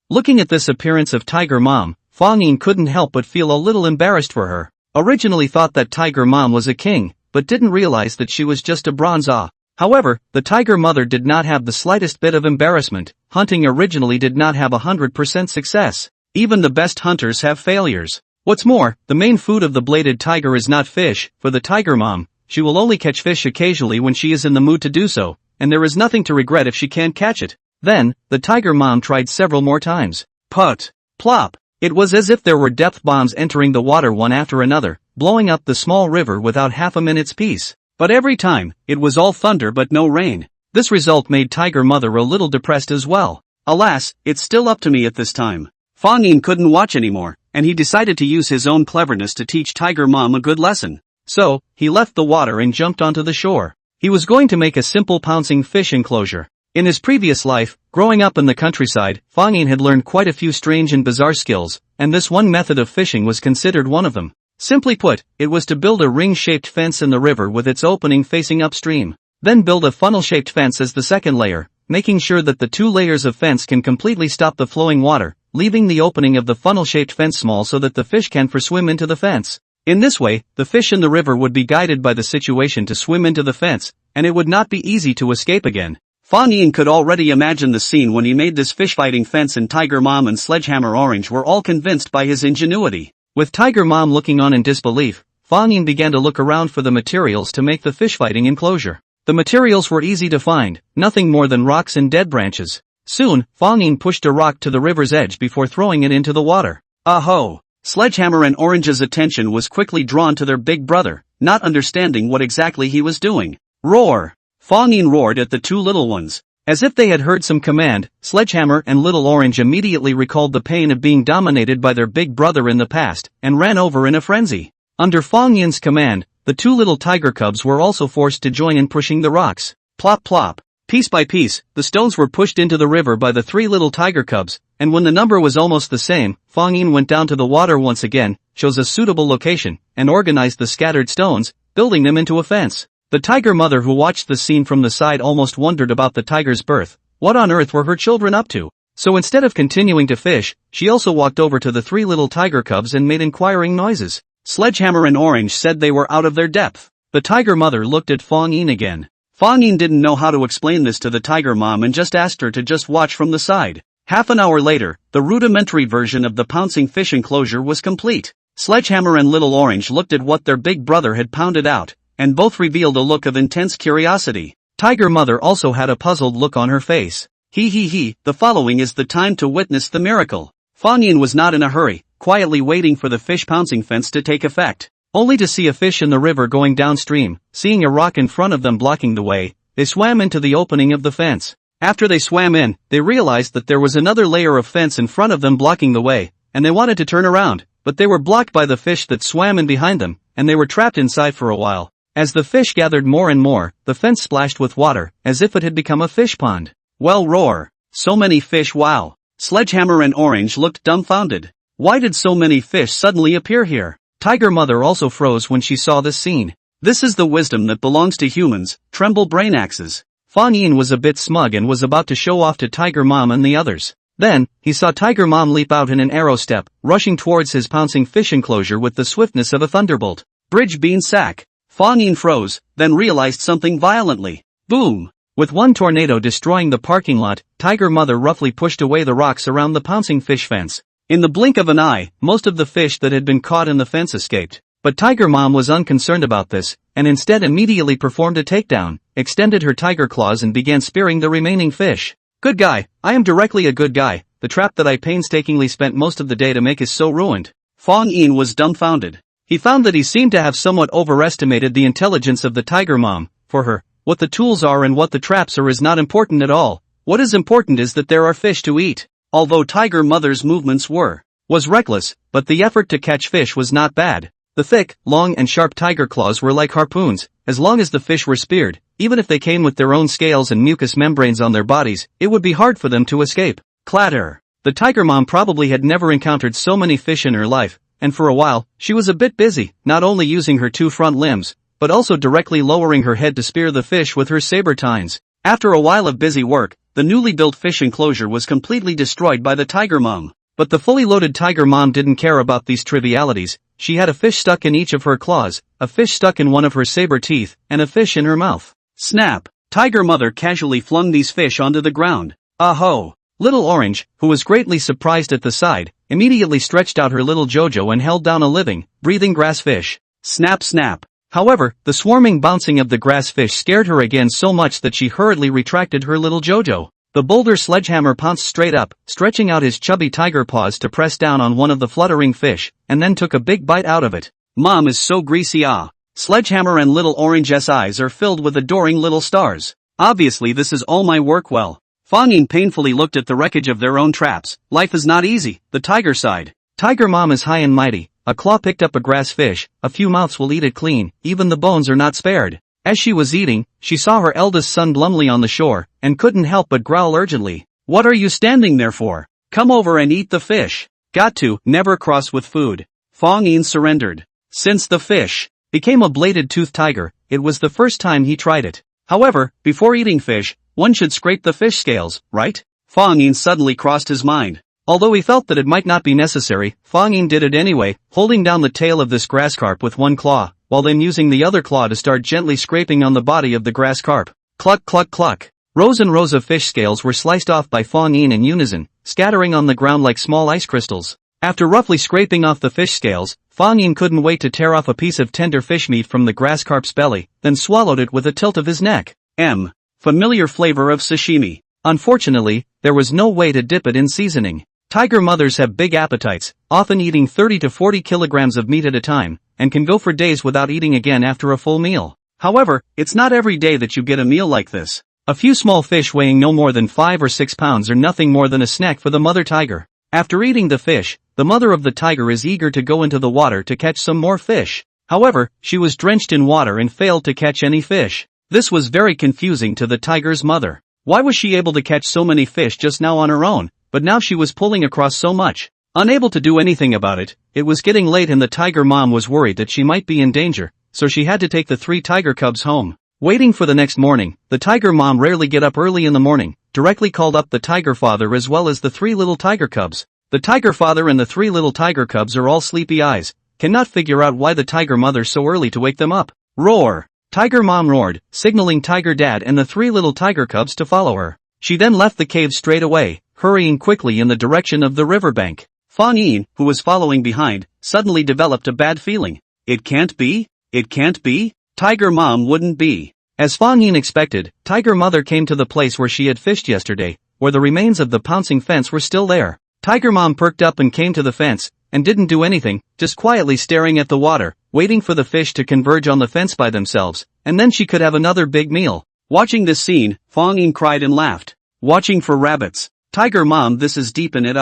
Looking at this appearance of Tiger Mom, Fang Yin couldn't help but feel a little embarrassed for her. Originally thought that Tiger Mom was a king, but didn't realize that she was just a bronze. However, the Tiger Mother did not have the slightest bit of embarrassment. Hunting originally did not have 100% success. Even the best hunters have failures. What's more, the main food of the bladed tiger is not fish. For the Tiger Mom, she will only catch fish occasionally when she is in the mood to do so, and there is nothing to regret if she can't catch it. Then, the tiger mom tried several more times. Put. Plop. It was as if there were depth bombs entering the water one after another, blowing up the small river without half a minute's peace. But every time, it was all thunder but no rain. This result made Tiger Mother a little depressed as well. Alas, it's still up to me at this time. Fang Yin couldn't watch anymore, and he decided to use his own cleverness to teach Tiger Mom a good lesson. So, he left the water and jumped onto the shore. He was going to make a simple pouncing fish enclosure. In his previous life, growing up in the countryside, Fang Yin had learned quite a few strange and bizarre skills, and this one method of fishing was considered one of them. Simply put, it was to build a ring-shaped fence in the river with its opening facing upstream. Then build a funnel-shaped fence as the second layer, making sure that the 2 layers of fence can completely stop the flowing water, leaving the opening of the funnel-shaped fence small so that the fish can swim into the fence. In this way, the fish in the river would be guided by the situation to swim into the fence, and it would not be easy to escape again. Fang Yin could already imagine the scene when he made this fish-fighting fence, and Tiger Mom and Sledgehammer Orange were all convinced by his ingenuity. With Tiger Mom looking on in disbelief, Fang Yin began to look around for the materials to make the fish-fighting enclosure. The materials were easy to find, nothing more than rocks and dead branches. Soon, Fang Yin pushed a rock to the river's edge before throwing it into the water. Aho! Sledgehammer and Orange's attention was quickly drawn to their big brother, not understanding what exactly he was doing. Roar! Fang Yin roared at the 2 little ones. As if they had heard some command, Sledgehammer and Little Orange immediately recalled the pain of being dominated by their big brother in the past, and ran over in a frenzy. Under Fang Yin's command, the 2 little tiger cubs were also forced to join in pushing the rocks. Plop plop. Piece by piece, the stones were pushed into the river by the 3 little tiger cubs, and when the number was almost the same, Fang Yin went down to the water once again, chose a suitable location, and organized the scattered stones, building them into a fence. The tiger mother who watched the scene from the side almost wondered about the tiger's birth. What on earth were her children up to? So instead of continuing to fish, she also walked over to the 3 little tiger cubs and made inquiring noises. Sledgehammer and Orange said they were out of their depth. The tiger mother looked at Fang Yin again. Fang Yin didn't know how to explain this to the tiger mom and just asked her to just watch from the side. Half an hour later, the rudimentary version of the pouncing fish enclosure was complete. Sledgehammer and Little Orange looked at what their big brother had pounded out, and both revealed a look of intense curiosity. Tiger Mother also had a puzzled look on her face. The following is the time to witness the miracle. Fang Yin was not in a hurry, quietly waiting for the fish pouncing fence to take effect. Only to see a fish in the river going downstream, seeing a rock in front of them blocking the way, they swam into the opening of the fence. After they swam in, they realized that there was another layer of fence in front of them blocking the way, and they wanted to turn around, but they were blocked by the fish that swam in behind them, and they were trapped inside for a while. As the fish gathered more and more, the fence splashed with water, as if it had become a fish pond. Well, roar! So many fish, wow! Sledgehammer and Orange looked dumbfounded. Why did so many fish suddenly appear here? Tiger Mother also froze when she saw this scene. This is the wisdom that belongs to humans, tremble brain axes. Fang Yin was a bit smug and was about to show off to Tiger Mom and the others. Then, he saw Tiger Mom leap out in an arrow step, rushing towards his pouncing fish enclosure with the swiftness of a thunderbolt. Bridge bean sack. Fang Yin froze, then realized something violently. Boom! With one tornado destroying the parking lot, Tiger Mother roughly pushed away the rocks around the pouncing fish fence. In the blink of an eye, most of the fish that had been caught in the fence escaped. But Tiger Mom was unconcerned about this, and instead immediately performed a takedown, extended her tiger claws and began spearing the remaining fish. Good guy, I am directly a good guy, the trap that I painstakingly spent most of the day to make is so ruined. Fang Yin was dumbfounded. He found that he seemed to have somewhat overestimated the intelligence of the Tiger Mom. For her, what the tools are and what the traps are is not important at all. What is important is that there are fish to eat. Although Tiger Mother's movements was reckless, but the effort to catch fish was not bad. The thick, long and sharp tiger claws were like harpoons. As long as the fish were speared, even if they came with their own scales and mucous membranes on their bodies, it would be hard for them to escape. Clatter! The Tiger Mom probably had never encountered so many fish in her life, and for a while, she was a bit busy, not only using her 2 front limbs, but also directly lowering her head to spear the fish with her saber tines. After a while of busy work, the newly built fish enclosure was completely destroyed by the Tiger Mom. But the fully loaded Tiger Mom didn't care about these trivialities. She had a fish stuck in each of her claws, a fish stuck in one of her saber teeth, and a fish in her mouth. Snap! Tiger Mother casually flung these fish onto the ground. Aho! Little Orange, who was greatly surprised at the sight, immediately stretched out her little Jojo and held down a living, breathing grass fish. Snap snap! However, the swarming bouncing of the grass fish scared her again so much that she hurriedly retracted her little Jojo. The boulder sledgehammer pounced straight up, stretching out his chubby tiger paws to press down on one of the fluttering fish, and then took a big bite out of it. Mom is so greasy. Sledgehammer and little orange's eyes are filled with adoring little stars. Obviously this is all my work. Well, Fang Yin painfully looked at the wreckage of their own traps. Life is not easy, the tiger sighed. Tiger mom is high and mighty. A claw picked up a grass fish, a few mouths will eat it clean, even the bones are not spared. As she was eating, she saw her eldest son glumly on the shore, and couldn't help but growl urgently. What are you standing there for? Come over and eat the fish. Got to, never cross with food. Fang Yin surrendered. Since the fish became a bladed-toothed tiger, it was the first time he tried it. However, before eating fish, one should scrape the fish scales, right? Fang Yin suddenly crossed his mind. Although he felt that it might not be necessary, Fang Yin did it anyway, holding down the tail of this grass carp with one claw, while then using the other claw to start gently scraping on the body of the grass carp. Cluck cluck cluck. Rows and rows of fish scales were sliced off by Fang Yin in unison, scattering on the ground like small ice crystals. After roughly scraping off the fish scales, Fang Yin couldn't wait to tear off a piece of tender fish meat from the grass carp's belly, then swallowed it with a tilt of his neck. Familiar flavor of sashimi. Unfortunately, there was no way to dip it in seasoning. Tiger mothers have big appetites, often eating 30 to 40 kilograms of meat at a time, and can go for days without eating again after a full meal. However, it's not every day that you get a meal like this. A few small fish weighing no more than 5 or 6 pounds are nothing more than a snack for the mother tiger. After eating the fish, the mother of the tiger is eager to go into the water to catch some more fish. However, she was drenched in water and failed to catch any fish. This was very confusing to the tiger's mother. Why was she able to catch so many fish just now on her own, but now she was pulling across so much? Unable to do anything about it, it was getting late and the tiger mom was worried that she might be in danger, so she had to take the 3 tiger cubs home. Waiting for the next morning, the tiger mom rarely get up early in the morning, directly called up the tiger father as well as the 3 little tiger cubs. The tiger father and the 3 little tiger cubs are all sleepy eyes, cannot figure out why the tiger mother so early to wake them up. Roar! Tiger mom roared, signaling tiger dad and the 3 little tiger cubs to follow her. She then left the cave straight away, hurrying quickly in the direction of the riverbank. Fang Yin, who was following behind, suddenly developed a bad feeling. It can't be? It can't be? Tiger mom wouldn't be. As Fang Yin expected, tiger mother came to the place where she had fished yesterday, where the remains of the pouncing fence were still there. Tiger mom perked up and came to the fence, and didn't do anything, just quietly staring at the water, waiting for the fish to converge on the fence by themselves, and then she could have another big meal. Watching this scene, Fang Yin cried and laughed. Watching for rabbits. Tiger mom, this is deep in it.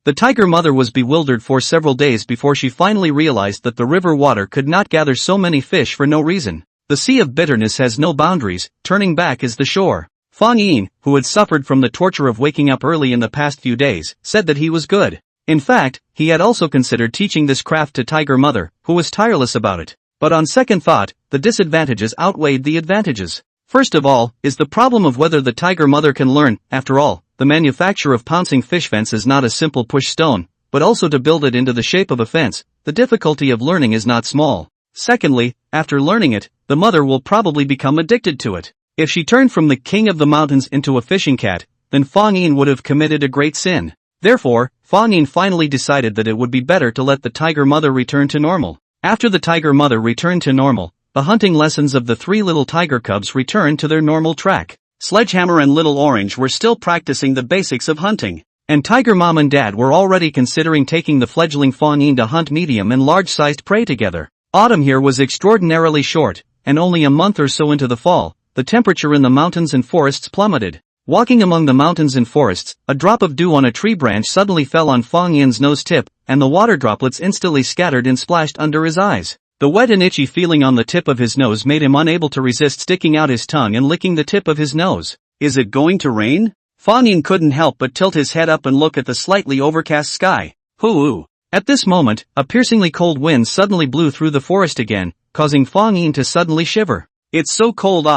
The tiger mother was bewildered for several days before she finally realized that the river water could not gather so many fish for no reason. The sea of bitterness has no boundaries, turning back is the shore. Fang Yin, who had suffered from the torture of waking up early in the past few days, said that he was good. In fact, he had also considered teaching this craft to tiger mother, who was tireless about it. But on second thought, the disadvantages outweighed the advantages. First of all, is the problem of whether the tiger mother can learn. After all, the manufacture of pouncing fish fence is not a simple push stone, but also to build it into the shape of a fence. The difficulty of learning is not small. Secondly, after learning it, the mother will probably become addicted to it. If she turned from the king of the mountains into a fishing cat, then Fang Yin would have committed a great sin. Therefore, Fang Yin finally decided that it would be better to let the tiger mother return to normal. After the tiger mother returned to normal, the hunting lessons of the 3 little tiger cubs returned to their normal track. Sledgehammer and Little Orange were still practicing the basics of hunting, and tiger mom and dad were already considering taking the fledgling Fang Yin to hunt medium and large-sized prey together. Autumn here was extraordinarily short, and only a month or so into the fall, the temperature in the mountains and forests plummeted. Walking among the mountains and forests, a drop of dew on a tree branch suddenly fell on Fang Yin's nose tip, and the water droplets instantly scattered and splashed under his eyes. The wet and itchy feeling on the tip of his nose made him unable to resist sticking out his tongue and licking the tip of his nose. Is it going to rain? Fang Yin couldn't help but tilt his head up and look at the slightly overcast sky. Hoo-oo. At this moment, a piercingly cold wind suddenly blew through the forest again, causing Fang Yin to suddenly shiver. It's so cold.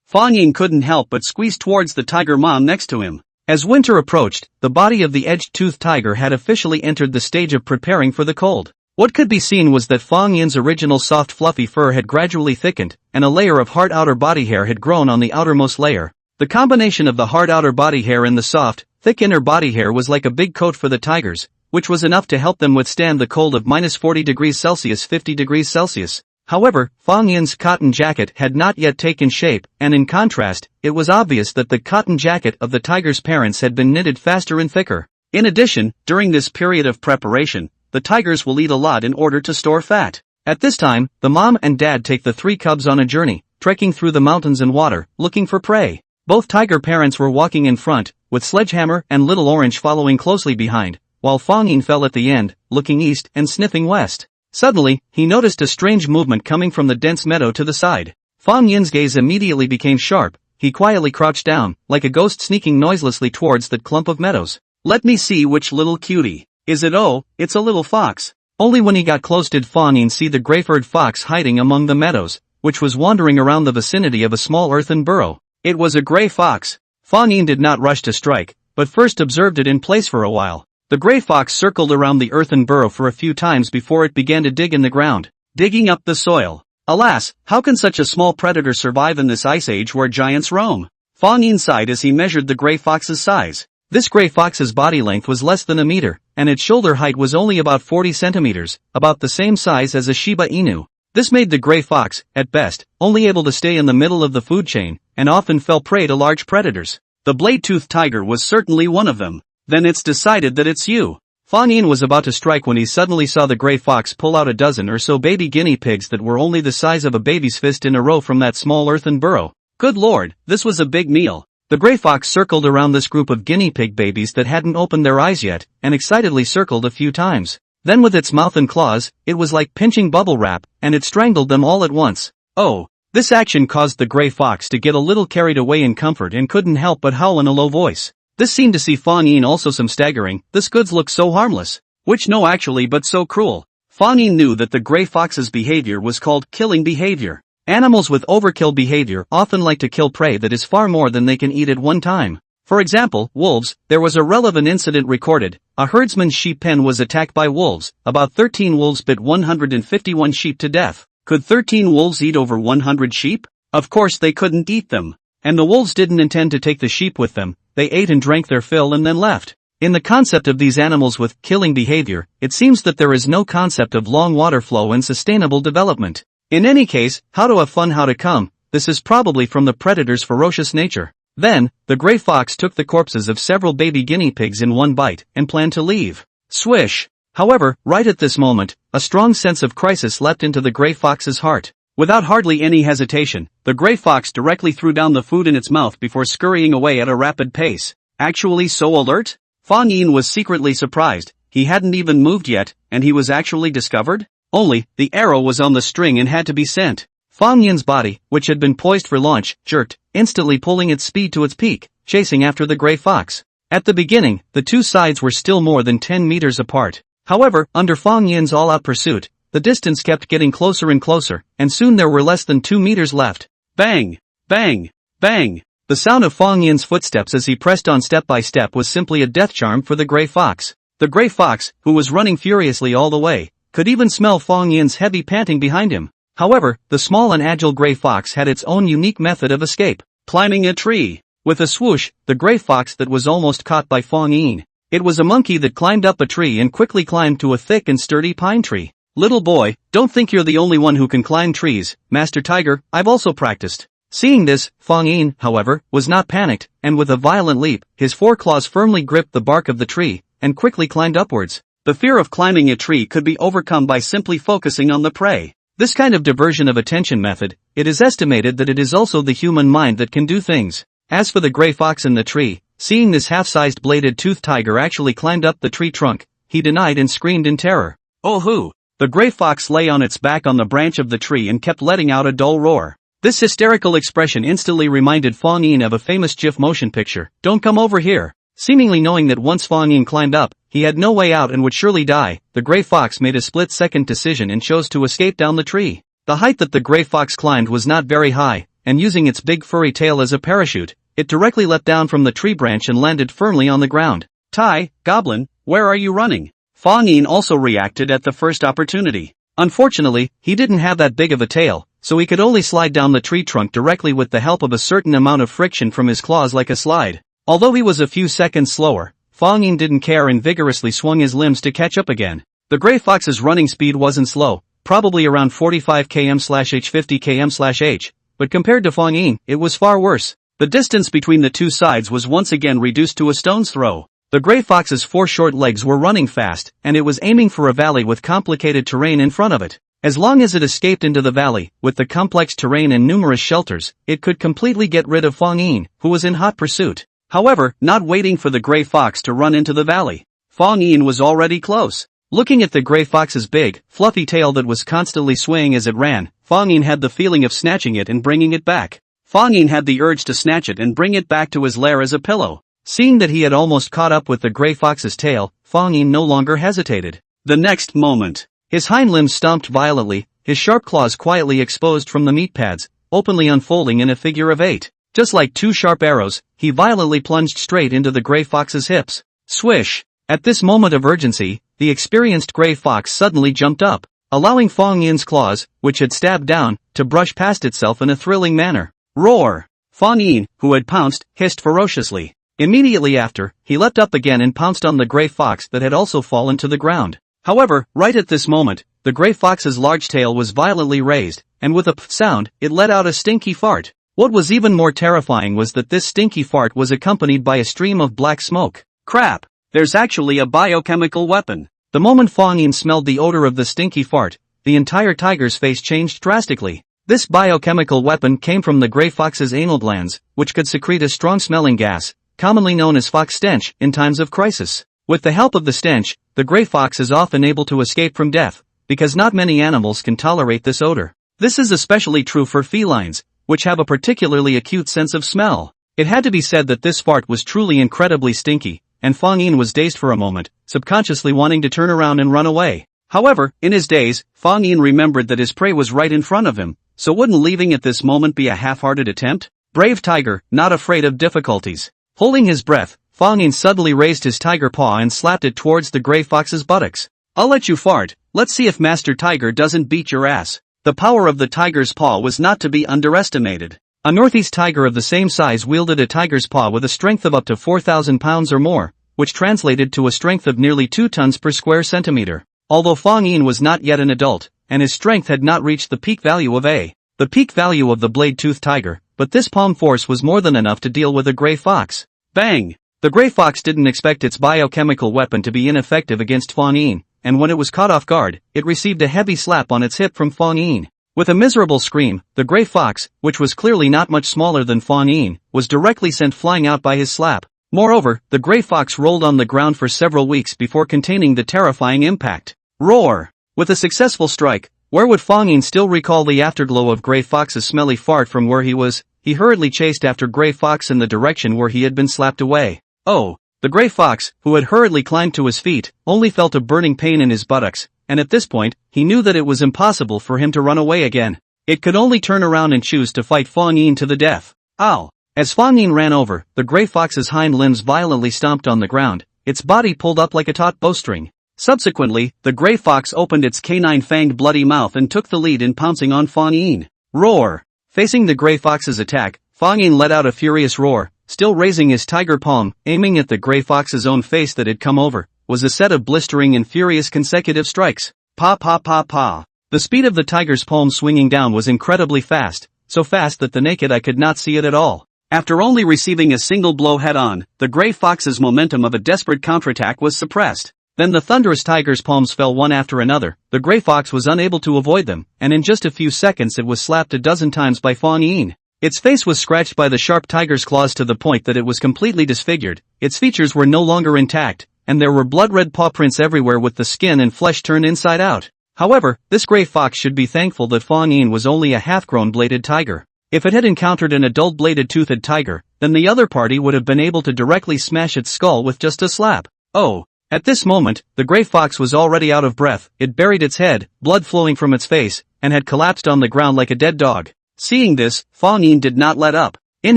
Fang Yin couldn't help but squeeze towards the tiger mom next to him. As winter approached, the body of the edged-toothed tiger had officially entered the stage of preparing for the cold. What could be seen was that Fang Yin's original soft fluffy fur had gradually thickened, and a layer of hard outer body hair had grown on the outermost layer. The combination of the hard outer body hair and the soft, thick inner body hair was like a big coat for the tigers, which was enough to help them withstand the cold of -40 degrees Celsius 50 degrees Celsius. However, Fang Yin's cotton jacket had not yet taken shape, and in contrast, it was obvious that the cotton jacket of the tiger's parents had been knitted faster and thicker. In addition, during this period of preparation, the tigers will eat a lot in order to store fat. At this time, the mom and dad take the three cubs on a journey, trekking through the mountains and water, looking for prey. Both tiger parents were walking in front, with Sledgehammer and Little Orange following closely behind, while Fang Yin fell at the end, looking east and sniffing west. Suddenly, he noticed a strange movement coming from the dense meadow to the side. Fang Yin's gaze immediately became sharp. He quietly crouched down, like a ghost sneaking noiselessly towards that clump of meadows. Let me see which little cutie. Is it? Oh, it's a little fox. Only when he got close did Fang Yin see the gray-furred fox hiding among the meadows, which was wandering around the vicinity of a small earthen burrow. It was a gray fox. Fang Yin did not rush to strike, but first observed it in place for a while. The gray fox circled around the earthen burrow for a few times before it began to dig in the ground, digging up the soil. Alas, how can such a small predator survive in this ice age where giants roam? Fang Yin sighed as he measured the gray fox's size. This gray fox's body length was less than a meter, and its shoulder height was only about 40 centimeters, about the same size as a Shiba Inu. This made the gray fox, at best, only able to stay in the middle of the food chain, and often fell prey to large predators. The blade-toothed tiger was certainly one of them. Then it's decided that it's you. Fang Yin was about to strike when he suddenly saw the gray fox pull out a dozen or so baby guinea pigs that were only the size of a baby's fist in a row from that small earthen burrow. Good lord, this was a big meal. The gray fox circled around this group of guinea pig babies that hadn't opened their eyes yet, and excitedly circled a few times. Then with its mouth and claws, it was like pinching bubble wrap, and it strangled them all at once. Oh! This action caused the gray fox to get a little carried away in comfort and couldn't help but howl in a low voice. This seemed to see Fang Yin also some staggering. This goods looked so harmless. Which no actually but so cruel. Fang Yin knew that the gray fox's behavior was called killing behavior. Animals with overkill behavior often like to kill prey that is far more than they can eat at one time. For example, wolves. There was a relevant incident recorded. A herdsman's sheep pen was attacked by wolves. About 13 wolves bit 151 sheep to death. Could 13 wolves eat over 100 sheep? Of course they couldn't eat them. And the wolves didn't intend to take the sheep with them. They ate and drank their fill and then left. In the concept of these animals with killing behavior, it seems that there is no concept of long water flow and sustainable development. In any case, how to have fun, how to come, this is probably from the predator's ferocious nature. Then, the gray fox took the corpses of several baby guinea pigs in one bite, and planned to leave. Swish! However, right at this moment, a strong sense of crisis leapt into the gray fox's heart. Without hardly any hesitation, the gray fox directly threw down the food in its mouth before scurrying away at a rapid pace. Actually so alert? Fang Yin was secretly surprised. He hadn't even moved yet, and he was actually discovered? Only, the arrow was on the string and had to be sent. Fang Yin's body, which had been poised for launch, jerked, instantly pulling its speed to its peak, chasing after the gray fox. At the beginning, the two sides were still more than 10 meters apart. However, under Fang Yin's all-out pursuit, the distance kept getting closer and closer, and soon there were less than 2 meters left. Bang! Bang! Bang! The sound of Fang Yin's footsteps as he pressed on step by step was simply a death charm for the gray fox. The gray fox, who was running furiously all the way, could even smell Fang Yin's heavy panting behind him. However, the small and agile gray fox had its own unique method of escape, climbing a tree. With a swoosh, the gray fox that was almost caught by Fang Yin. It was a monkey that climbed up a tree and quickly climbed to a thick and sturdy pine tree. Little boy, don't think you're the only one who can climb trees, Master Tiger, I've also practiced. Seeing this, Fang Yin, however, was not panicked, and with a violent leap, his foreclaws firmly gripped the bark of the tree, and quickly climbed upwards. The fear of climbing a tree could be overcome by simply focusing on the prey. This kind of diversion of attention method, it is estimated that it is also the human mind that can do things. As for the gray fox in the tree, seeing this half-sized bladed-toothed tiger actually climbed up the tree trunk, he denied and screamed in terror. Oh hoo! The gray fox lay on its back on the branch of the tree and kept letting out a dull roar. This hysterical expression instantly reminded Fang Yin of a famous GIF motion picture, "Don't come over here." Seemingly knowing that once Fang Yin climbed up, he had no way out and would surely die, the gray fox made a split-second decision and chose to escape down the tree. The height that the gray fox climbed was not very high, and using its big furry tail as a parachute, it directly leapt down from the tree branch and landed firmly on the ground. "Tai, Goblin, where are you running?" Fang Yin also reacted at the first opportunity. Unfortunately, he didn't have that big of a tail, so he could only slide down the tree trunk directly with the help of a certain amount of friction from his claws like a slide. Although he was a few seconds slower, Fang Yin didn't care and vigorously swung his limbs to catch up again. The gray fox's running speed wasn't slow, probably around 45 km/h 50 km/h, but compared to Fang Yin, it was far worse. The distance between the two sides was once again reduced to a stone's throw. The gray fox's four short legs were running fast, and it was aiming for a valley with complicated terrain in front of it. As long as it escaped into the valley, with the complex terrain and numerous shelters, it could completely get rid of Fang Yin, who was in hot pursuit. However, not waiting for the gray fox to run into the valley, Fang Yin was already close. Looking at the gray fox's big, fluffy tail that was constantly swaying as it ran, Fang Yin had the feeling of snatching it and bringing it back. Fang Yin had the urge to snatch it and bring it back to his lair as a pillow. Seeing that he had almost caught up with the gray fox's tail, Fang Yin no longer hesitated. The next moment, his hind limbs stomped violently, his sharp claws quietly exposed from the meat pads, openly unfolding in a figure of 8. Just like two sharp arrows, he violently plunged straight into the gray fox's hips. Swish! At this moment of urgency, the experienced gray fox suddenly jumped up, allowing Fang Yin's claws, which had stabbed down, to brush past itself in a thrilling manner. Roar! Fang Yin, who had pounced, hissed ferociously. Immediately after, he leapt up again and pounced on the gray fox that had also fallen to the ground. However, right at this moment, the gray fox's large tail was violently raised, and with a p sound, it let out a stinky fart. What was even more terrifying was that this stinky fart was accompanied by a stream of black smoke. Crap! There's actually a biochemical weapon. The moment Fang Yin smelled the odor of the stinky fart, the entire tiger's face changed drastically. This biochemical weapon came from the gray fox's anal glands, which could secrete a strong-smelling gas, commonly known as fox stench, in times of crisis. With the help of the stench, the gray fox is often able to escape from death, because not many animals can tolerate this odor. This is especially true for felines, which have a particularly acute sense of smell. It had to be said that this fart was truly incredibly stinky, and Fang Yin was dazed for a moment, subconsciously wanting to turn around and run away. However, in his daze, Fang Yin remembered that his prey was right in front of him, so wouldn't leaving at this moment be a half-hearted attempt? Brave tiger, not afraid of difficulties. Holding his breath, Fang Yin suddenly raised his tiger paw and slapped it towards the gray fox's buttocks. I'll let you fart, let's see if Master Tiger doesn't beat your ass. The power of the tiger's paw was not to be underestimated. A northeast tiger of the same size wielded a tiger's paw with a strength of up to 4,000 pounds or more, which translated to a strength of nearly 2 tons per square centimeter. Although Fang Yin was not yet an adult, and his strength had not reached the peak value of the peak value of the blade-toothed tiger, but this palm force was more than enough to deal with a gray fox. Bang! The gray fox didn't expect its biochemical weapon to be ineffective against Fang Yin, and when it was caught off guard, it received a heavy slap on its hip from Fang Yin. With a miserable scream, the gray fox, which was clearly not much smaller than Fang Yin, was directly sent flying out by his slap. Moreover, the gray fox rolled on the ground for several weeks before containing the terrifying impact. Roar! With a successful strike, where would Fang Yin still recall the afterglow of Gray Fox's smelly fart from where he was? He hurriedly chased after Gray Fox in the direction where he had been slapped away. Oh! The gray fox, who had hurriedly climbed to his feet, only felt a burning pain in his buttocks, and at this point, he knew that it was impossible for him to run away again. It could only turn around and choose to fight Fang Yin to the death. Ow! As Fang Yin ran over, the gray fox's hind limbs violently stomped on the ground, its body pulled up like a taut bowstring. Subsequently, the gray fox opened its canine-fanged bloody mouth and took the lead in pouncing on Fang Yin. Roar! Facing the gray fox's attack, Fang Yin let out a furious roar, still raising his tiger palm, aiming at the gray fox's own face that had come over, was a set of blistering and furious consecutive strikes. Pa pa pa pa. The speed of the tiger's palm swinging down was incredibly fast, so fast that the naked eye could not see it at all. After only receiving a single blow head-on, the gray fox's momentum of a desperate counterattack was suppressed. Then the thunderous tiger's palms fell one after another, the gray fox was unable to avoid them, and in just a few seconds it was slapped a dozen times by Fang Yin. Its face was scratched by the sharp tiger's claws to the point that it was completely disfigured, its features were no longer intact, and there were blood-red paw prints everywhere with the skin and flesh turned inside out. However, this gray fox should be thankful that Fang Yin was only a half-grown bladed tiger. If it had encountered an adult bladed-toothed tiger, then the other party would have been able to directly smash its skull with just a slap. Oh! At this moment, the gray fox was already out of breath, it buried its head, blood flowing from its face, and had collapsed on the ground like a dead dog. Seeing this, Fang Yin did not let up. In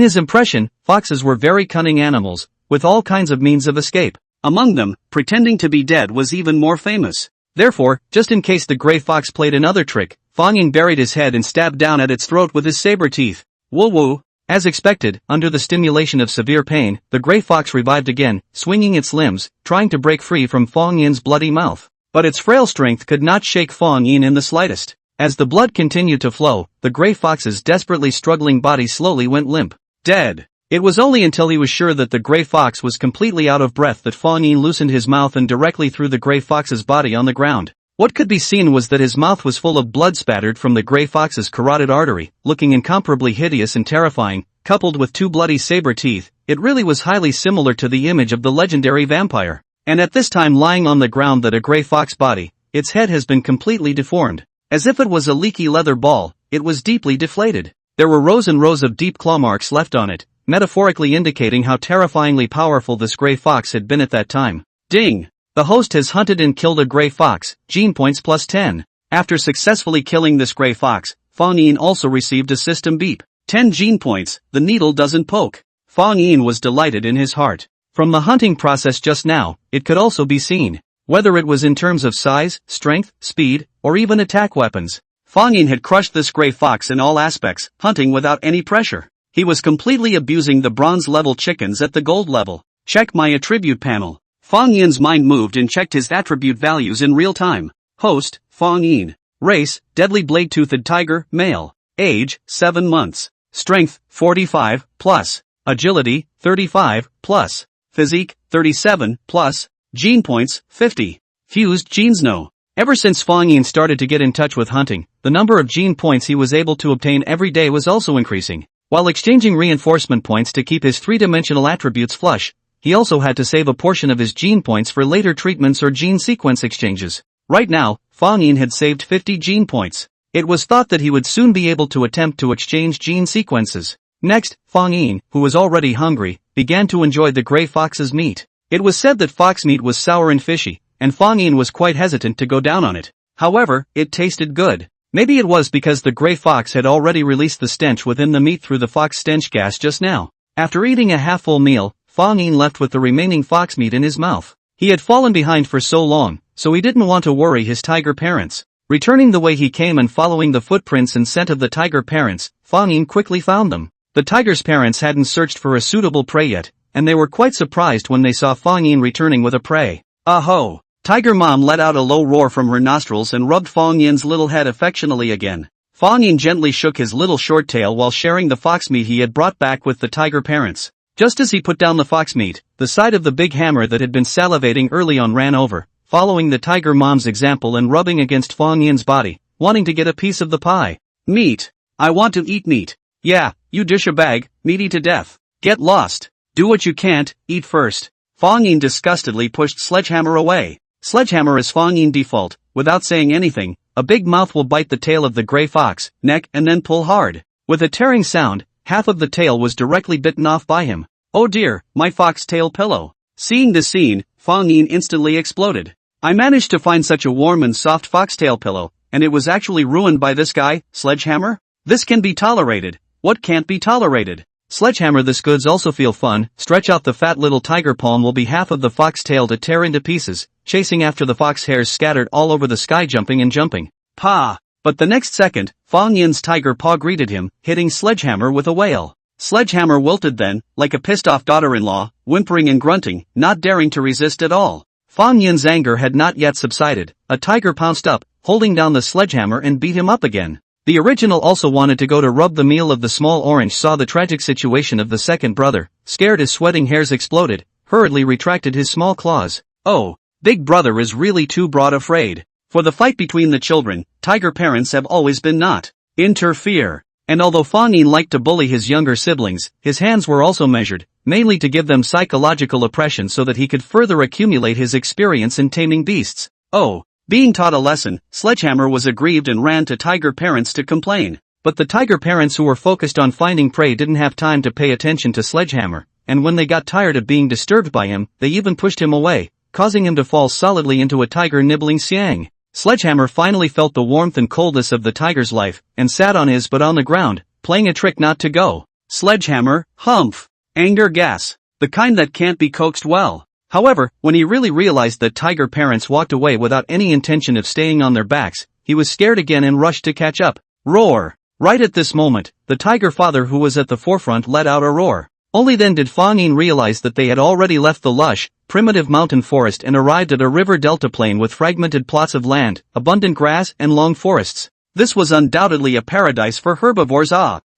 his impression, foxes were very cunning animals, with all kinds of means of escape. Among them, pretending to be dead was even more famous. Therefore, just in case the gray fox played another trick, Fang Yin buried his head and stabbed down at its throat with his saber teeth. Woo woo! As expected, under the stimulation of severe pain, the gray fox revived again, swinging its limbs, trying to break free from Fang Yin's bloody mouth. But its frail strength could not shake Fang Yin in the slightest. As the blood continued to flow, the gray fox's desperately struggling body slowly went limp. Dead. It was only until he was sure that the gray fox was completely out of breath that Fang Yin loosened his mouth and directly threw the gray fox's body on the ground. What could be seen was that his mouth was full of blood spattered from the gray fox's carotid artery, looking incomparably hideous and terrifying. Coupled with two bloody saber teeth, it really was highly similar to the image of the legendary vampire. And at this time lying on the ground that a gray fox body, its head has been completely deformed. As if it was a leaky leather ball, it was deeply deflated. There were rows and rows of deep claw marks left on it, metaphorically indicating how terrifyingly powerful this gray fox had been at that time. Ding! The host has hunted and killed a gray fox, gene points plus 10. After successfully killing this gray fox, Fang Yin also received a system beep. 10 gene points, the needle doesn't poke. Fang Yin was delighted in his heart. From the hunting process just now, it could also be seen. Whether it was in terms of size, strength, speed, or even attack weapons, Fang Yin had crushed this gray fox in all aspects, hunting without any pressure. He was completely abusing the bronze-level chickens at the gold level. Check my attribute panel. Fang Yin's mind moved and checked his attribute values in real time. Host, Fang Yin. Race, deadly blade-toothed tiger, male. Age, 7 months. Strength, 45, plus. Agility, 35, plus. Physique, 37, plus. Gene points, 50. Fused genes no. Ever since Fang Yin started to get in touch with hunting, the number of gene points he was able to obtain every day was also increasing. While exchanging reinforcement points to keep his three-dimensional attributes flush, he also had to save a portion of his gene points for later treatments or gene sequence exchanges. Right now, Fang Yin had saved 50 gene points. It was thought that he would soon be able to attempt to exchange gene sequences. Next, Fang Yin, who was already hungry, began to enjoy the gray fox's meat. It was said that fox meat was sour and fishy, and Fang Yin was quite hesitant to go down on it. However, it tasted good. Maybe it was because the gray fox had already released the stench within the meat through the fox stench gas just now. After eating a half-full meal, Fang Yin left with the remaining fox meat in his mouth. He had fallen behind for so long, so he didn't want to worry his tiger parents. Returning the way he came and following the footprints and scent of the tiger parents, Fang Yin quickly found them. The tiger's parents hadn't searched for a suitable prey yet, and they were quite surprised when they saw Fang Yin returning with a prey. Aho! Tiger Mom let out a low roar from her nostrils and rubbed Fang Yin's little head affectionately again. Fang Yin gently shook his little short tail while sharing the fox meat he had brought back with the tiger parents. Just as he put down the fox meat, the side of the big hammer that had been salivating early on ran over, following the tiger mom's example and rubbing against Fang Yin's body, wanting to get a piece of the pie. Meat. I want to eat meat. Yeah, you dish a bag, meaty to death. Get lost. Do what you can't, eat first. Fang Yin disgustedly pushed Sledgehammer away. Sledgehammer is Fang Yin default. Without saying anything, a big mouth will bite the tail of the gray fox, neck and then pull hard. With a tearing sound, half of the tail was directly bitten off by him. Oh dear, my fox tail pillow. Seeing the scene, Fang Yin instantly exploded. I managed to find such a warm and soft foxtail pillow, and it was actually ruined by this guy, Sledgehammer? This can be tolerated. What can't be tolerated? Sledgehammer, this goods also feel fun. Stretch out the fat little tiger palm will be half of the fox tail to tear into pieces, chasing after the fox hairs scattered all over the sky, jumping and jumping. Pa! But the next second, Fang Yin's tiger paw greeted him, hitting Sledgehammer with a wail. Sledgehammer wilted then, like a pissed-off daughter-in-law, whimpering and grunting, not daring to resist at all. Fang Yin's anger had not yet subsided. A tiger pounced up, holding down the sledgehammer and beat him up again. The original also wanted to go to rub the meal of the small orange, saw the tragic situation of the second brother, scared his sweating hairs exploded, hurriedly retracted his small claws. Oh, big brother is really too broad afraid. For the fight between the children, tiger parents have always been not interfere. And although Fang Yin liked to bully his younger siblings, his hands were also measured, mainly to give them psychological oppression so that he could further accumulate his experience in taming beasts. Oh. Being taught a lesson, Sledgehammer was aggrieved and ran to tiger parents to complain. But the tiger parents, who were focused on finding prey, didn't have time to pay attention to Sledgehammer, and when they got tired of being disturbed by him, they even pushed him away, causing him to fall solidly into a tiger nibbling siang. Sledgehammer finally felt the warmth and coldness of the tiger's life, and sat on his butt on the ground, playing a trick not to go. Sledgehammer, humph. Anger gas. The kind that can't be coaxed well. However, when he really realized that tiger parents walked away without any intention of staying on their backs, he was scared again and rushed to catch up. Roar! Right at this moment, the tiger father, who was at the forefront, let out a roar. Only then did Fang Yin realize that they had already left the lush, primitive mountain forest and arrived at a river delta plain with fragmented plots of land, abundant grass and long forests. This was undoubtedly a paradise for herbivores.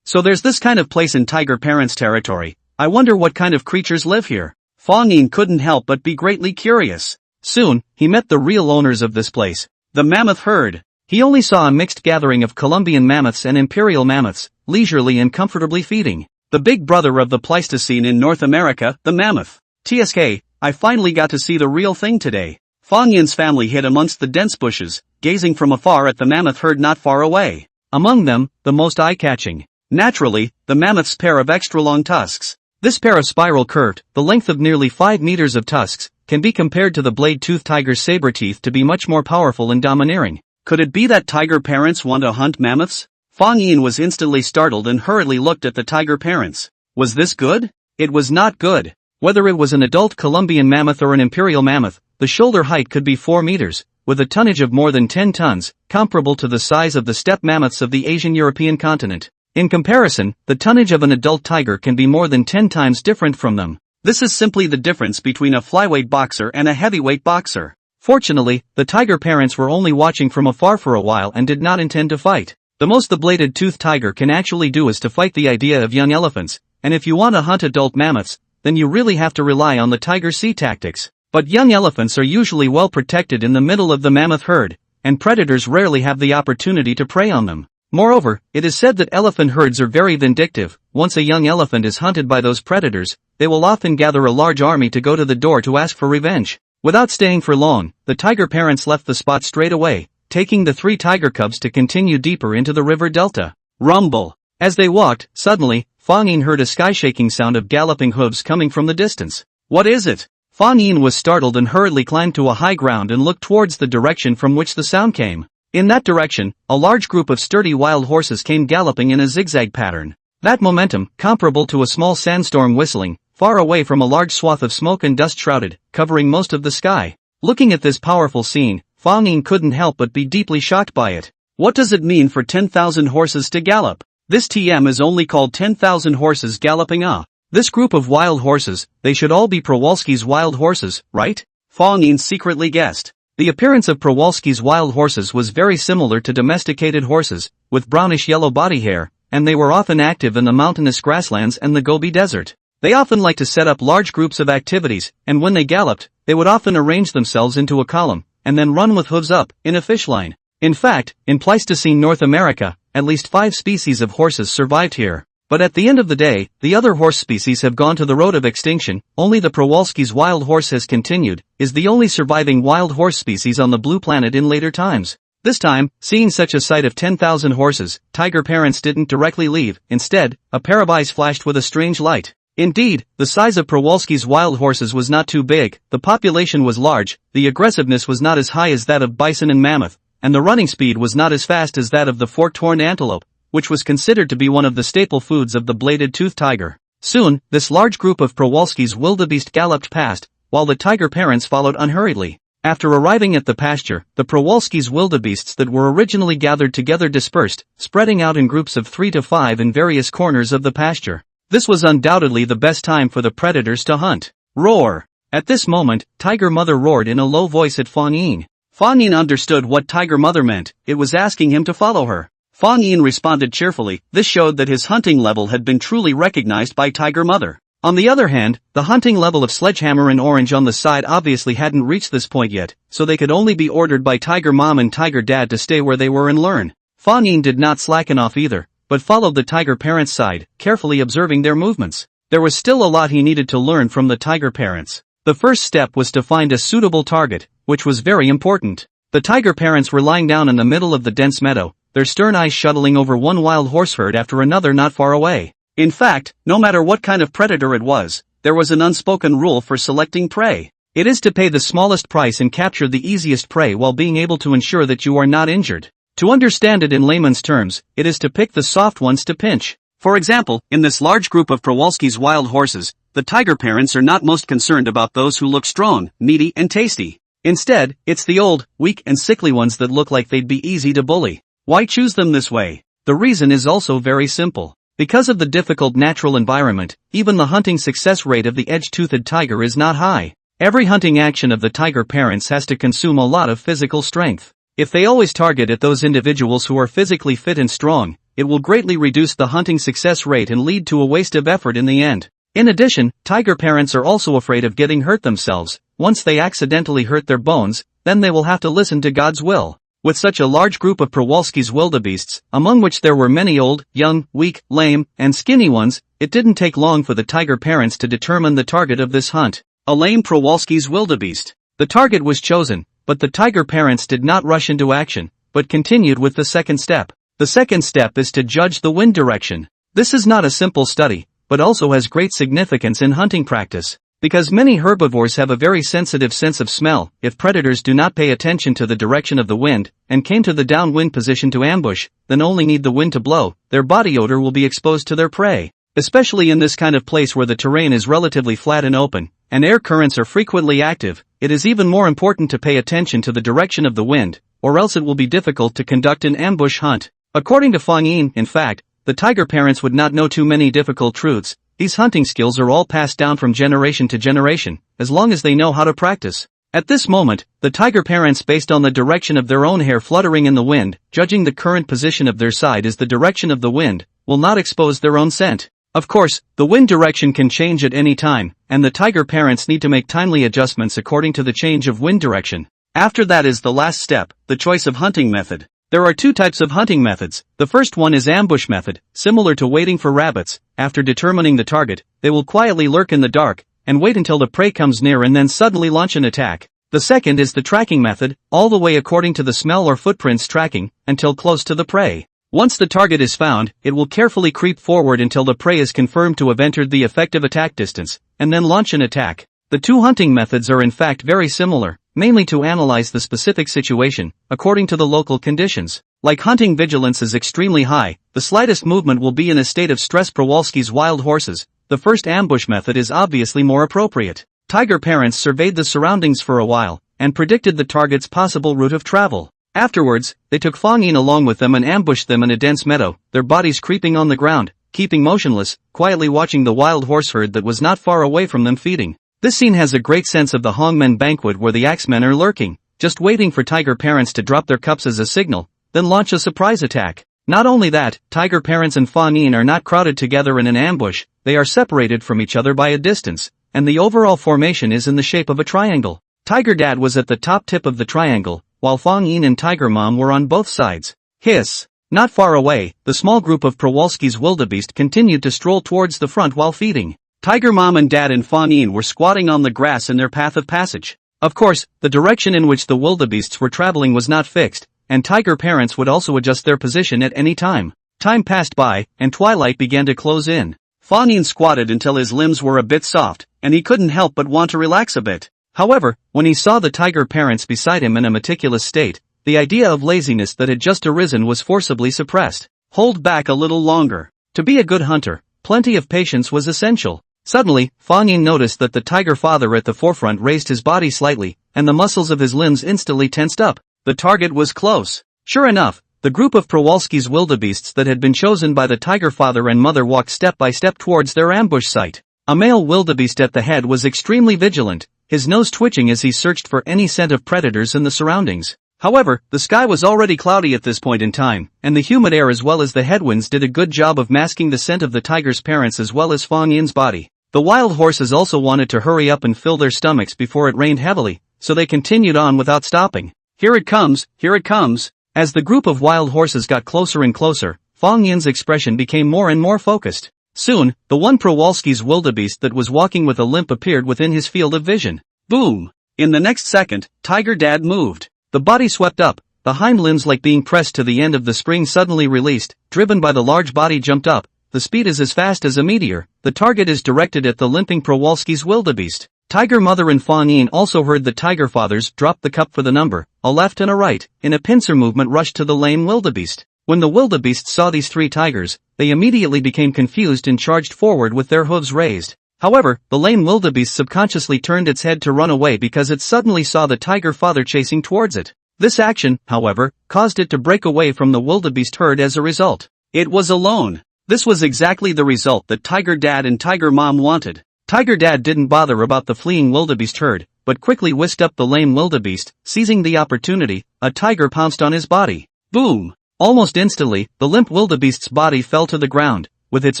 So there's this kind of place in tiger parents' territory. I wonder what kind of creatures live here. Fang Yin couldn't help but be greatly curious. Soon, he met the real owners of this place, the mammoth herd. He only saw a mixed gathering of Columbian mammoths and imperial mammoths, leisurely and comfortably feeding. The big brother of the Pleistocene in North America, the mammoth. TSK, I finally got to see the real thing today. Fang Yin's family hid amongst the dense bushes, gazing from afar at the mammoth herd not far away. Among them, the most eye-catching. Naturally, the mammoth's pair of extra-long tusks. This pair of spiral-curved, the length of nearly 5 meters of tusks, can be compared to the blade-toothed tiger's saber teeth to be much more powerful and domineering. Could it be that tiger parents want to hunt mammoths? Fang Yin was instantly startled and hurriedly looked at the tiger parents. Was this good? It was not good. Whether it was an adult Columbian mammoth or an imperial mammoth, the shoulder height could be 4 meters, with a tonnage of more than 10 tons, comparable to the size of the steppe mammoths of the Asian European continent. In comparison, the tonnage of an adult tiger can be more than 10 times different from them. This is simply the difference between a flyweight boxer and a heavyweight boxer. Fortunately, the tiger parents were only watching from afar for a while and did not intend to fight. The most the bladed-toothed tiger can actually do is to fight the idea of young elephants, and if you want to hunt adult mammoths, then you really have to rely on the tiger sea tactics. But young elephants are usually well protected in the middle of the mammoth herd, and predators rarely have the opportunity to prey on them. Moreover, it is said that elephant herds are very vindictive. Once a young elephant is hunted by those predators, they will often gather a large army to go to the door to ask for revenge. Without staying for long, the tiger parents left the spot straight away, taking the 3 tiger cubs to continue deeper into the river delta. Rumble. As they walked, suddenly, Fang Yin heard a sky-shaking sound of galloping hooves coming from the distance. What is it? Fang Yin was startled and hurriedly climbed to a high ground and looked towards the direction from which the sound came. In that direction, a large group of sturdy wild horses came galloping in a zigzag pattern. That momentum, comparable to a small sandstorm whistling, far away from a large swath of smoke and dust shrouded, covering most of the sky. Looking at this powerful scene, Fang Yin couldn't help but be deeply shocked by it. What does it mean for 10,000 horses to gallop? This TM is only called 10,000 horses galloping. This group of wild horses, they should all be Przewalski's wild horses, right? Fang Yin secretly guessed. The appearance of Przewalski's wild horses was very similar to domesticated horses, with brownish-yellow body hair, and they were often active in the mountainous grasslands and the Gobi Desert. They often liked to set up large groups of activities, and when they galloped, they would often arrange themselves into a column, and then run with hooves up, in a fish line. In fact, in Pleistocene North America, at least 5 species of horses survived here. But at the end of the day, the other horse species have gone to the road of extinction. Only the Przewalski's wild horse has continued, is the only surviving wild horse species on the blue planet in later times. This time, seeing such a sight of 10,000 horses, tiger parents didn't directly leave. Instead, a pair of eyes flashed with a strange light. Indeed, the size of Przewalski's wild horses was not too big, the population was large, the aggressiveness was not as high as that of bison and mammoth, and the running speed was not as fast as that of the forked-horned antelope, which was considered to be one of the staple foods of the bladed-toothed tiger. Soon, this large group of Przewalski's wildebeest galloped past, while the tiger parents followed unhurriedly. After arriving at the pasture, the Przewalski's wildebeests that were originally gathered together dispersed, spreading out in groups of 3 to 5 in various corners of the pasture. This was undoubtedly the best time for the predators to hunt. Roar! At this moment, Tiger Mother roared in a low voice at Fang Yin. Fang Yin understood what Tiger Mother meant. It was asking him to follow her. Fang Yin responded cheerfully. This showed that his hunting level had been truly recognized by Tiger Mother. On the other hand, the hunting level of Sledgehammer and Orange on the side obviously hadn't reached this point yet, so they could only be ordered by Tiger Mom and Tiger Dad to stay where they were and learn. Fang Yin did not slacken off either, but followed the tiger parents' side, carefully observing their movements. There was still a lot he needed to learn from the tiger parents. The first step was to find a suitable target, which was very important. The tiger parents were lying down in the middle of the dense meadow, their stern eyes shuttling over one wild horse herd after another not far away. In fact, no matter what kind of predator it was, there was an unspoken rule for selecting prey. It is to pay the smallest price and capture the easiest prey while being able to ensure that you are not injured. To understand it in layman's terms, it is to pick the soft ones to pinch. For example, in this large group of Przewalski's wild horses, the tiger parents are not most concerned about those who look strong, meaty and tasty. Instead, it's the old, weak and sickly ones that look like they'd be easy to bully. Why choose them this way? The reason is also very simple. Because of the difficult natural environment, even the hunting success rate of the edge-toothed tiger is not high. Every hunting action of the tiger parents has to consume a lot of physical strength. If they always target at those individuals who are physically fit and strong, it will greatly reduce the hunting success rate and lead to a waste of effort in the end. In addition, tiger parents are also afraid of getting hurt themselves. Once they accidentally hurt their bones, then they will have to listen to God's will. With such a large group of Przewalski's wildebeests, among which there were many old, young, weak, lame, and skinny ones, it didn't take long for the tiger parents to determine the target of this hunt. A lame Przewalski's wildebeest. The target was chosen, but the tiger parents did not rush into action, but continued with the second step. The second step is to judge the wind direction. This is not a simple study, but also has great significance in hunting practice. Because many herbivores have a very sensitive sense of smell, if predators do not pay attention to the direction of the wind, and came to the downwind position to ambush, then only need the wind to blow, their body odor will be exposed to their prey. Especially in this kind of place where the terrain is relatively flat and open, and air currents are frequently active, it is even more important to pay attention to the direction of the wind, or else it will be difficult to conduct an ambush hunt. According to Fang Yin, in fact, the tiger parents would not know too many difficult truths. These hunting skills are all passed down from generation to generation, as long as they know how to practice. At this moment, the tiger parents, based on the direction of their own hair fluttering in the wind, judging the current position of their side as the direction of the wind, will not expose their own scent. Of course, the wind direction can change at any time, and the tiger parents need to make timely adjustments according to the change of wind direction. After that is the last step, the choice of hunting method. There are two types of hunting methods. The first one is ambush method, similar to waiting for rabbits. After determining the target, they will quietly lurk in the dark, and wait until the prey comes near and then suddenly launch an attack. The second is the tracking method, all the way according to the smell or footprints tracking, until close to the prey. Once the target is found, it will carefully creep forward until the prey is confirmed to have entered the effective attack distance, and then launch an attack. The two hunting methods are in fact very similar, mainly to analyze the specific situation, according to the local conditions. Like hunting, vigilance is extremely high, the slightest movement will be in a state of stress. Przewalski's wild horses, the first ambush method is obviously more appropriate. Tiger parents surveyed the surroundings for a while, and predicted the target's possible route of travel. Afterwards, they took Fang Yin along with them and ambushed them in a dense meadow, their bodies creeping on the ground, keeping motionless, quietly watching the wild horse herd that was not far away from them feeding. This scene has a great sense of the Hongmen banquet where the axemen are lurking, just waiting for tiger parents to drop their cups as a signal, then launch a surprise attack. Not only that, tiger parents and Fang Yin are not crowded together in an ambush, they are separated from each other by a distance, and the overall formation is in the shape of a triangle. Tiger Dad was at the top tip of the triangle, while Fang Yin and Tiger Mom were on both sides. Hiss! Not far away, the small group of Przewalski's wildebeest continued to stroll towards the front while feeding. Tiger Mom and Dad and Fang Yin were squatting on the grass in their path of passage. Of course, the direction in which the wildebeests were traveling was not fixed, and tiger parents would also adjust their position at any time. Time passed by, and twilight began to close in. Fang Yin squatted until his limbs were a bit soft, and he couldn't help but want to relax a bit. However, when he saw the tiger parents beside him in a meticulous state, the idea of laziness that had just arisen was forcibly suppressed. Hold back a little longer. To be a good hunter, plenty of patience was essential. Suddenly, Fang Yin noticed that the tiger father at the forefront raised his body slightly, and the muscles of his limbs instantly tensed up. The target was close. Sure enough, the group of Przewalski's wildebeests that had been chosen by the tiger father and mother walked step by step towards their ambush site. A male wildebeest at the head was extremely vigilant, his nose twitching as he searched for any scent of predators in the surroundings. However, the sky was already cloudy at this point in time, and the humid air as well as the headwinds did a good job of masking the scent of the tiger's parents as well as Fang Yin's body. The wild horses also wanted to hurry up and fill their stomachs before it rained heavily, so they continued on without stopping. Here it comes, here it comes. As the group of wild horses got closer and closer, Fang Yin's expression became more and more focused. Soon, the one Przewalski's wildebeest that was walking with a limp appeared within his field of vision. Boom! In the next second, Tiger Dad moved. The body swept up, the hind limbs like being pressed to the end of the spring suddenly released, driven by the large body jumped up, the speed is as fast as a meteor, the target is directed at the limping Przewalski's wildebeest. Tiger Mother and Fang Yin also heard the tiger fathers drop the cup for the number, a left and a right, in a pincer movement rushed to the lame wildebeest. When the wildebeest saw these three tigers, they immediately became confused and charged forward with their hooves raised. However, the lame wildebeest subconsciously turned its head to run away because it suddenly saw the tiger father chasing towards it. This action, however, caused it to break away from the wildebeest herd as a result. It was alone. This was exactly the result that Tiger Dad and Tiger Mom wanted. Tiger Dad didn't bother about the fleeing wildebeest herd, but quickly whisked up the lame wildebeest. Seizing the opportunity, a tiger pounced on his body. Boom! Almost instantly, the limp wildebeest's body fell to the ground. With its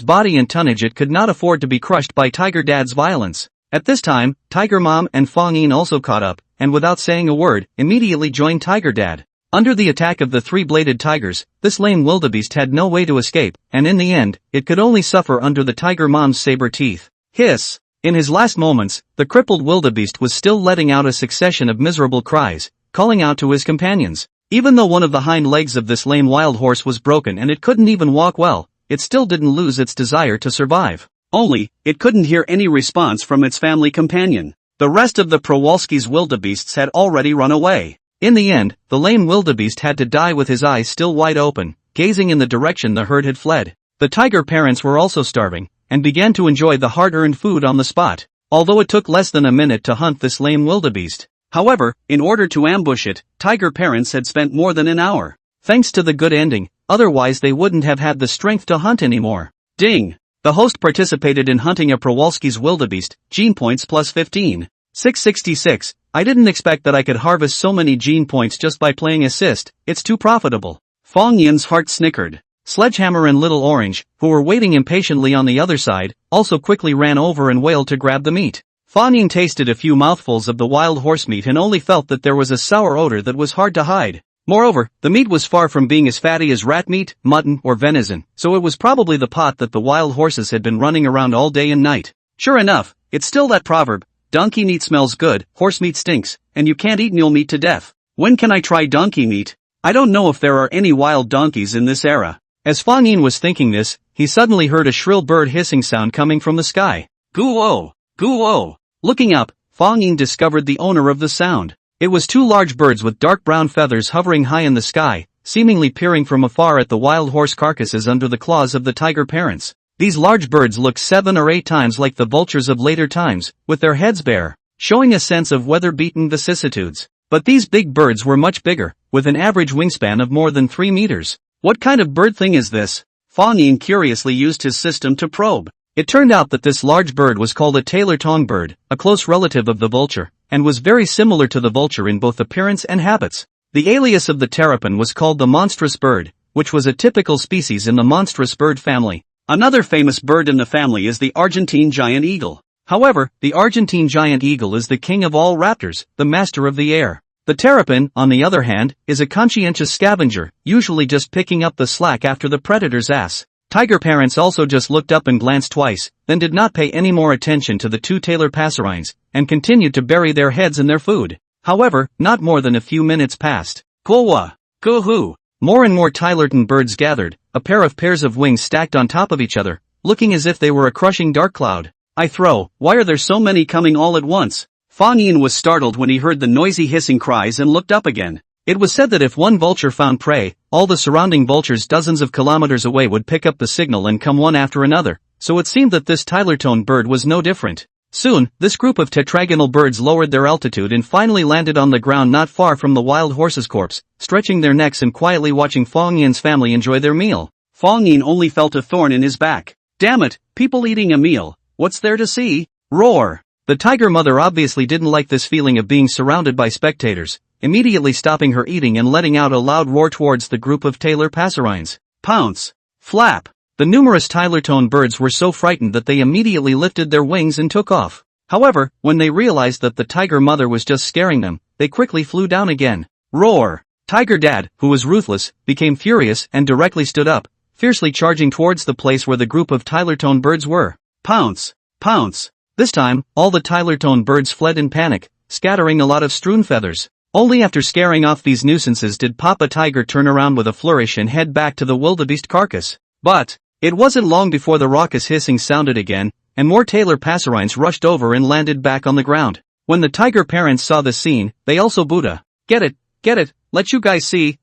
body and tonnage, it could not afford to be crushed by Tiger Dad's violence. At this time, Tiger Mom and Fang Yin also caught up, and without saying a word, immediately joined Tiger Dad. Under the attack of the three-bladed tigers, this lame wildebeest had no way to escape, and in the end, it could only suffer under the Tiger Mom's saber teeth. Hiss! In his last moments, the crippled wildebeest was still letting out a succession of miserable cries, calling out to his companions. Even though one of the hind legs of this lame wild horse was broken and it couldn't even walk well, it still didn't lose its desire to survive. Only, it couldn't hear any response from its family companion. The rest of the Przewalski's wildebeests had already run away. In the end, the lame wildebeest had to die with his eyes still wide open, gazing in the direction the herd had fled. The tiger parents were also starving, and began to enjoy the hard-earned food on the spot, although it took less than a minute to hunt this lame wildebeest. However, in order to ambush it, tiger parents had spent more than an hour. Thanks to the good ending, otherwise they wouldn't have had the strength to hunt anymore. Ding! The host participated in hunting a Przewalski's wildebeest, gene points plus 15. 666. I didn't expect that I could harvest so many gene points just by playing assist, it's too profitable. Fang Yin's heart snickered. Sledgehammer and Little Orange, who were waiting impatiently on the other side, also quickly ran over and wailed to grab the meat. Fang Yin tasted a few mouthfuls of the wild horse meat and only felt that there was a sour odor that was hard to hide. Moreover, the meat was far from being as fatty as rat meat, mutton, or venison, so it was probably the pot that the wild horses had been running around all day and night. Sure enough, it's still that proverb, donkey meat smells good, horse meat stinks, and you can't eat mule meat to death. When can I try donkey meat? I don't know if there are any wild donkeys in this era. As Fang Yin was thinking this, he suddenly heard a shrill bird hissing sound coming from the sky. Guo! Guo! Looking up, Fang Yin discovered the owner of the sound. It was two large birds with dark brown feathers hovering high in the sky, seemingly peering from afar at the wild horse carcasses under the claws of the tiger parents. These large birds looked 7 or 8 times like the vultures of later times, with their heads bare, showing a sense of weather-beaten vicissitudes. But these big birds were much bigger, with an average wingspan of more than 3 meters. What kind of bird thing is this? Fang Yin curiously used his system to probe. It turned out that this large bird was called a tailor-tongue bird, a close relative of the vulture, and was very similar to the vulture in both appearance and habits. The alias of the terrapin was called the monstrous bird, which was a typical species in the monstrous bird family. Another famous bird in the family is the Argentine giant eagle. However, the Argentine giant eagle is the king of all raptors, the master of the air. The terrapin, on the other hand, is a conscientious scavenger, usually just picking up the slack after the predator's ass. Tiger parents also just looked up and glanced twice, then did not pay any more attention to the two tailor passerines, and continued to bury their heads in their food. However, not more than a few minutes passed. Kowa! Kuhu! More and more Tylerton birds gathered, a pairs of wings stacked on top of each other, looking as if they were a crushing dark cloud. Why are there so many coming all at once? Fang Yin was startled when he heard the noisy hissing cries and looked up again. It was said that if one vulture found prey, all the surrounding vultures dozens of kilometers away would pick up the signal and come one after another, so it seemed that this Tylertone bird was no different. Soon, this group of tetragonal birds lowered their altitude and finally landed on the ground not far from the wild horse's corpse, stretching their necks and quietly watching Fang Yin's family enjoy their meal. Fang Yin only felt a thorn in his back. Damn it, people eating a meal, what's there to see? Roar! The tiger mother obviously didn't like this feeling of being surrounded by spectators, immediately stopping her eating and letting out a loud roar towards the group of tailor passerines. Pounce! Flap! The numerous Tylertone birds were so frightened that they immediately lifted their wings and took off. However, when they realized that the tiger mother was just scaring them, they quickly flew down again. Roar! Tiger Dad, who was ruthless, became furious and directly stood up, fiercely charging towards the place where the group of Tylertone birds were. Pounce! Pounce! This time, all the Tylertone birds fled in panic, scattering a lot of strewn feathers. Only after scaring off these nuisances did Papa Tiger turn around with a flourish and head back to the wildebeest carcass. But it wasn't long before the raucous hissing sounded again, and more tailor passerines rushed over and landed back on the ground. When the tiger parents saw the scene, they also booed. Get it, let you guys see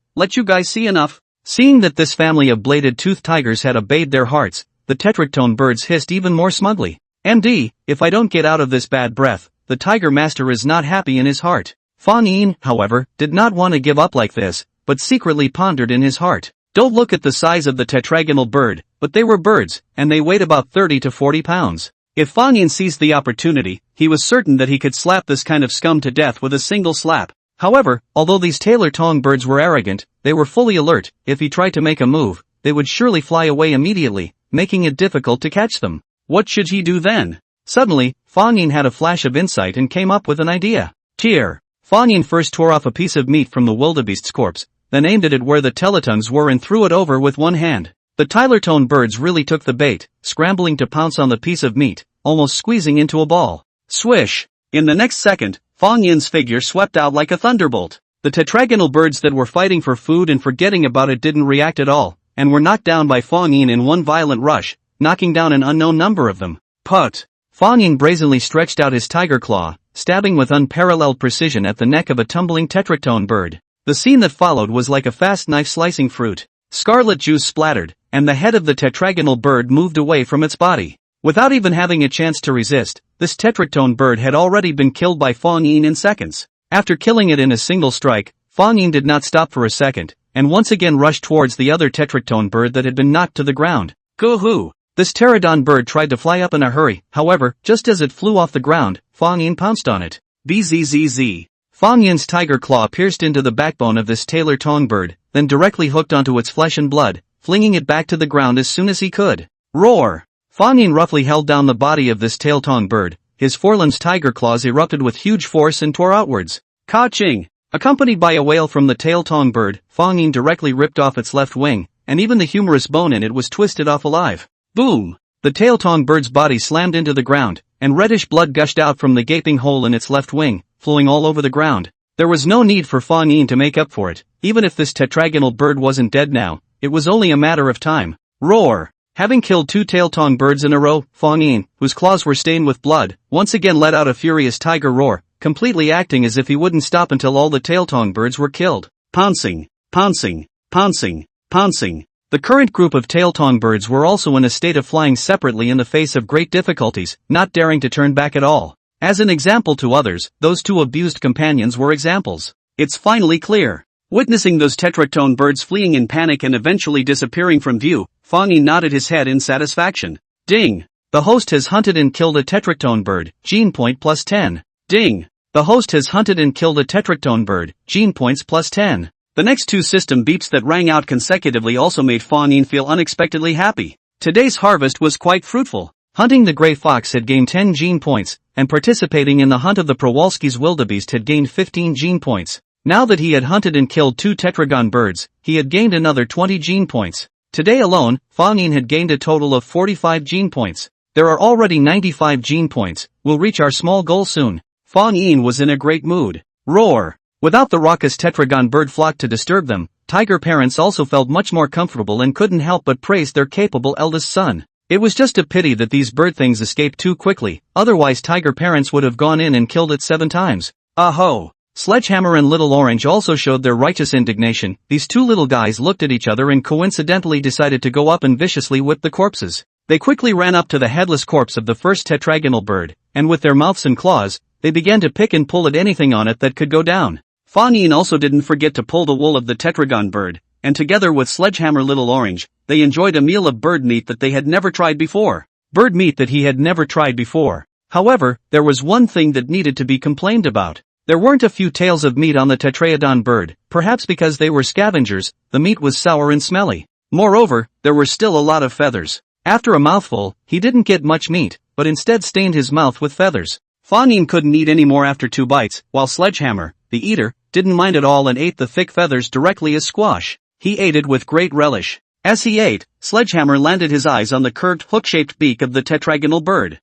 enough. Seeing that this family of bladed-toothed tigers had obeyed their hearts, the tetratone birds hissed even more smugly. MD, if I don't get out of this bad breath, the tiger master is not happy in his heart. Fang Yin, however, did not want to give up like this, but secretly pondered in his heart. Don't look at the size of the tetragonal bird, but they were birds, and they weighed about 30 to 40 pounds. If Fang Yin seized the opportunity, he was certain that he could slap this kind of scum to death with a single slap. However, although these tailor-tongue birds were arrogant, they were fully alert. If he tried to make a move, they would surely fly away immediately, making it difficult to catch them. What should he do then? Suddenly, Fang Yin had a flash of insight and came up with an idea. Tear. Fang Yin first tore off a piece of meat from the wildebeest's corpse, then aimed at it where the teletongues were and threw it over with one hand. The tailor-tongue birds really took the bait, scrambling to pounce on the piece of meat, almost squeezing into a ball. Swish! In the next second, Fang Yin's figure swept out like a thunderbolt. The tetragonal birds that were fighting for food and forgetting about it didn't react at all, and were knocked down by Fang Yin in one violent rush, knocking down an unknown number of them. Put! Fang Yin brazenly stretched out his tiger claw, stabbing with unparalleled precision at the neck of a tumbling tetragonal bird. The scene that followed was like a fast knife slicing fruit. Scarlet juice splattered, and the head of the tetragonal bird moved away from its body. Without even having a chance to resist, this tetragonal bird had already been killed by Fang Yin in seconds. After killing it in a single strike, Fang Yin did not stop for a second, and once again rushed towards the other tetragonal bird that had been knocked to the ground. Goo-hoo! This pterodon bird tried to fly up in a hurry, however, just as it flew off the ground, Fang Yin pounced on it. Bzzz. Fang Yin's tiger claw pierced into the backbone of this tailor-tongue bird, then directly hooked onto its flesh and blood, flinging it back to the ground as soon as he could. Roar! Fang Yin roughly held down the body of this tail-tongue bird. His forelimbs' tiger claws erupted with huge force and tore outwards. Ka-ching! Accompanied by a wail from the tail-tongue bird, Fang Yin directly ripped off its left wing, and even the humerus bone in it was twisted off alive. Boom! The tail-tongue bird's body slammed into the ground, and reddish blood gushed out from the gaping hole in its left wing, flowing all over the ground. There was no need for Fang Yin to make up for it. Even if this tetragonal bird wasn't dead now, it was only a matter of time. Roar! Having killed two tail-tongue birds in a row, Fang Yin, whose claws were stained with blood, once again let out a furious tiger roar, completely acting as if he wouldn't stop until all the tail-tongue birds were killed. Pouncing, pouncing, pouncing, pouncing. The current group of tail-tongue birds were also in a state of flying separately in the face of great difficulties, not daring to turn back at all. As an example to others, those two abused companions were examples. It's finally clear. Witnessing those tetragonal birds fleeing in panic and eventually disappearing from view, Fang Yin nodded his head in satisfaction. Ding! The host has hunted and killed a tetragonal bird, gene point plus 10. Ding! The host has hunted and killed a tetragonal bird, gene points plus 10. The next two system beeps that rang out consecutively also made Fang Yin feel unexpectedly happy. Today's harvest was quite fruitful. Hunting the gray fox had gained 10 gene points, and participating in the hunt of the Przewalski's wildebeest had gained 15 gene points. Now that he had hunted and killed two tetragonal birds, he had gained another 20 gene points. Today alone, Fang Yin had gained a total of 45 gene points. There are already 95 gene points. We'll reach our small goal soon. Fang Yin was in a great mood. Roar! Without the raucous tetragonal bird flock to disturb them, tiger parents also felt much more comfortable and couldn't help but praise their capable eldest son. It was just a pity that these bird things escaped too quickly, otherwise tiger parents would have gone in and killed it 7 times. Aho! Sledgehammer and Little Orange also showed their righteous indignation. These two little guys looked at each other and coincidentally decided to go up and viciously whip the corpses. They quickly ran up to the headless corpse of the first tetragonal bird, and with their mouths and claws, they began to pick and pull at anything on it that could go down. Fang Yin also didn't forget to pull the wool of the tetragonal bird, and together with Sledgehammer Little Orange, they enjoyed a meal of bird meat that they had never tried before. Bird meat that he had never tried before. However, there was one thing that needed to be complained about. There weren't a few tails of meat on the tetragonal bird, perhaps because they were scavengers. The meat was sour and smelly. Moreover, there were still a lot of feathers. After a mouthful, he didn't get much meat, but instead stained his mouth with feathers. Fang Yin couldn't eat any more after 2 bites, while Sledgehammer, the eater, didn't mind at all and ate the thick feathers directly as squash. He ate it with great relish. As he ate, Sledgehammer landed his eyes on the curved hook-shaped beak of the tetragonal bird.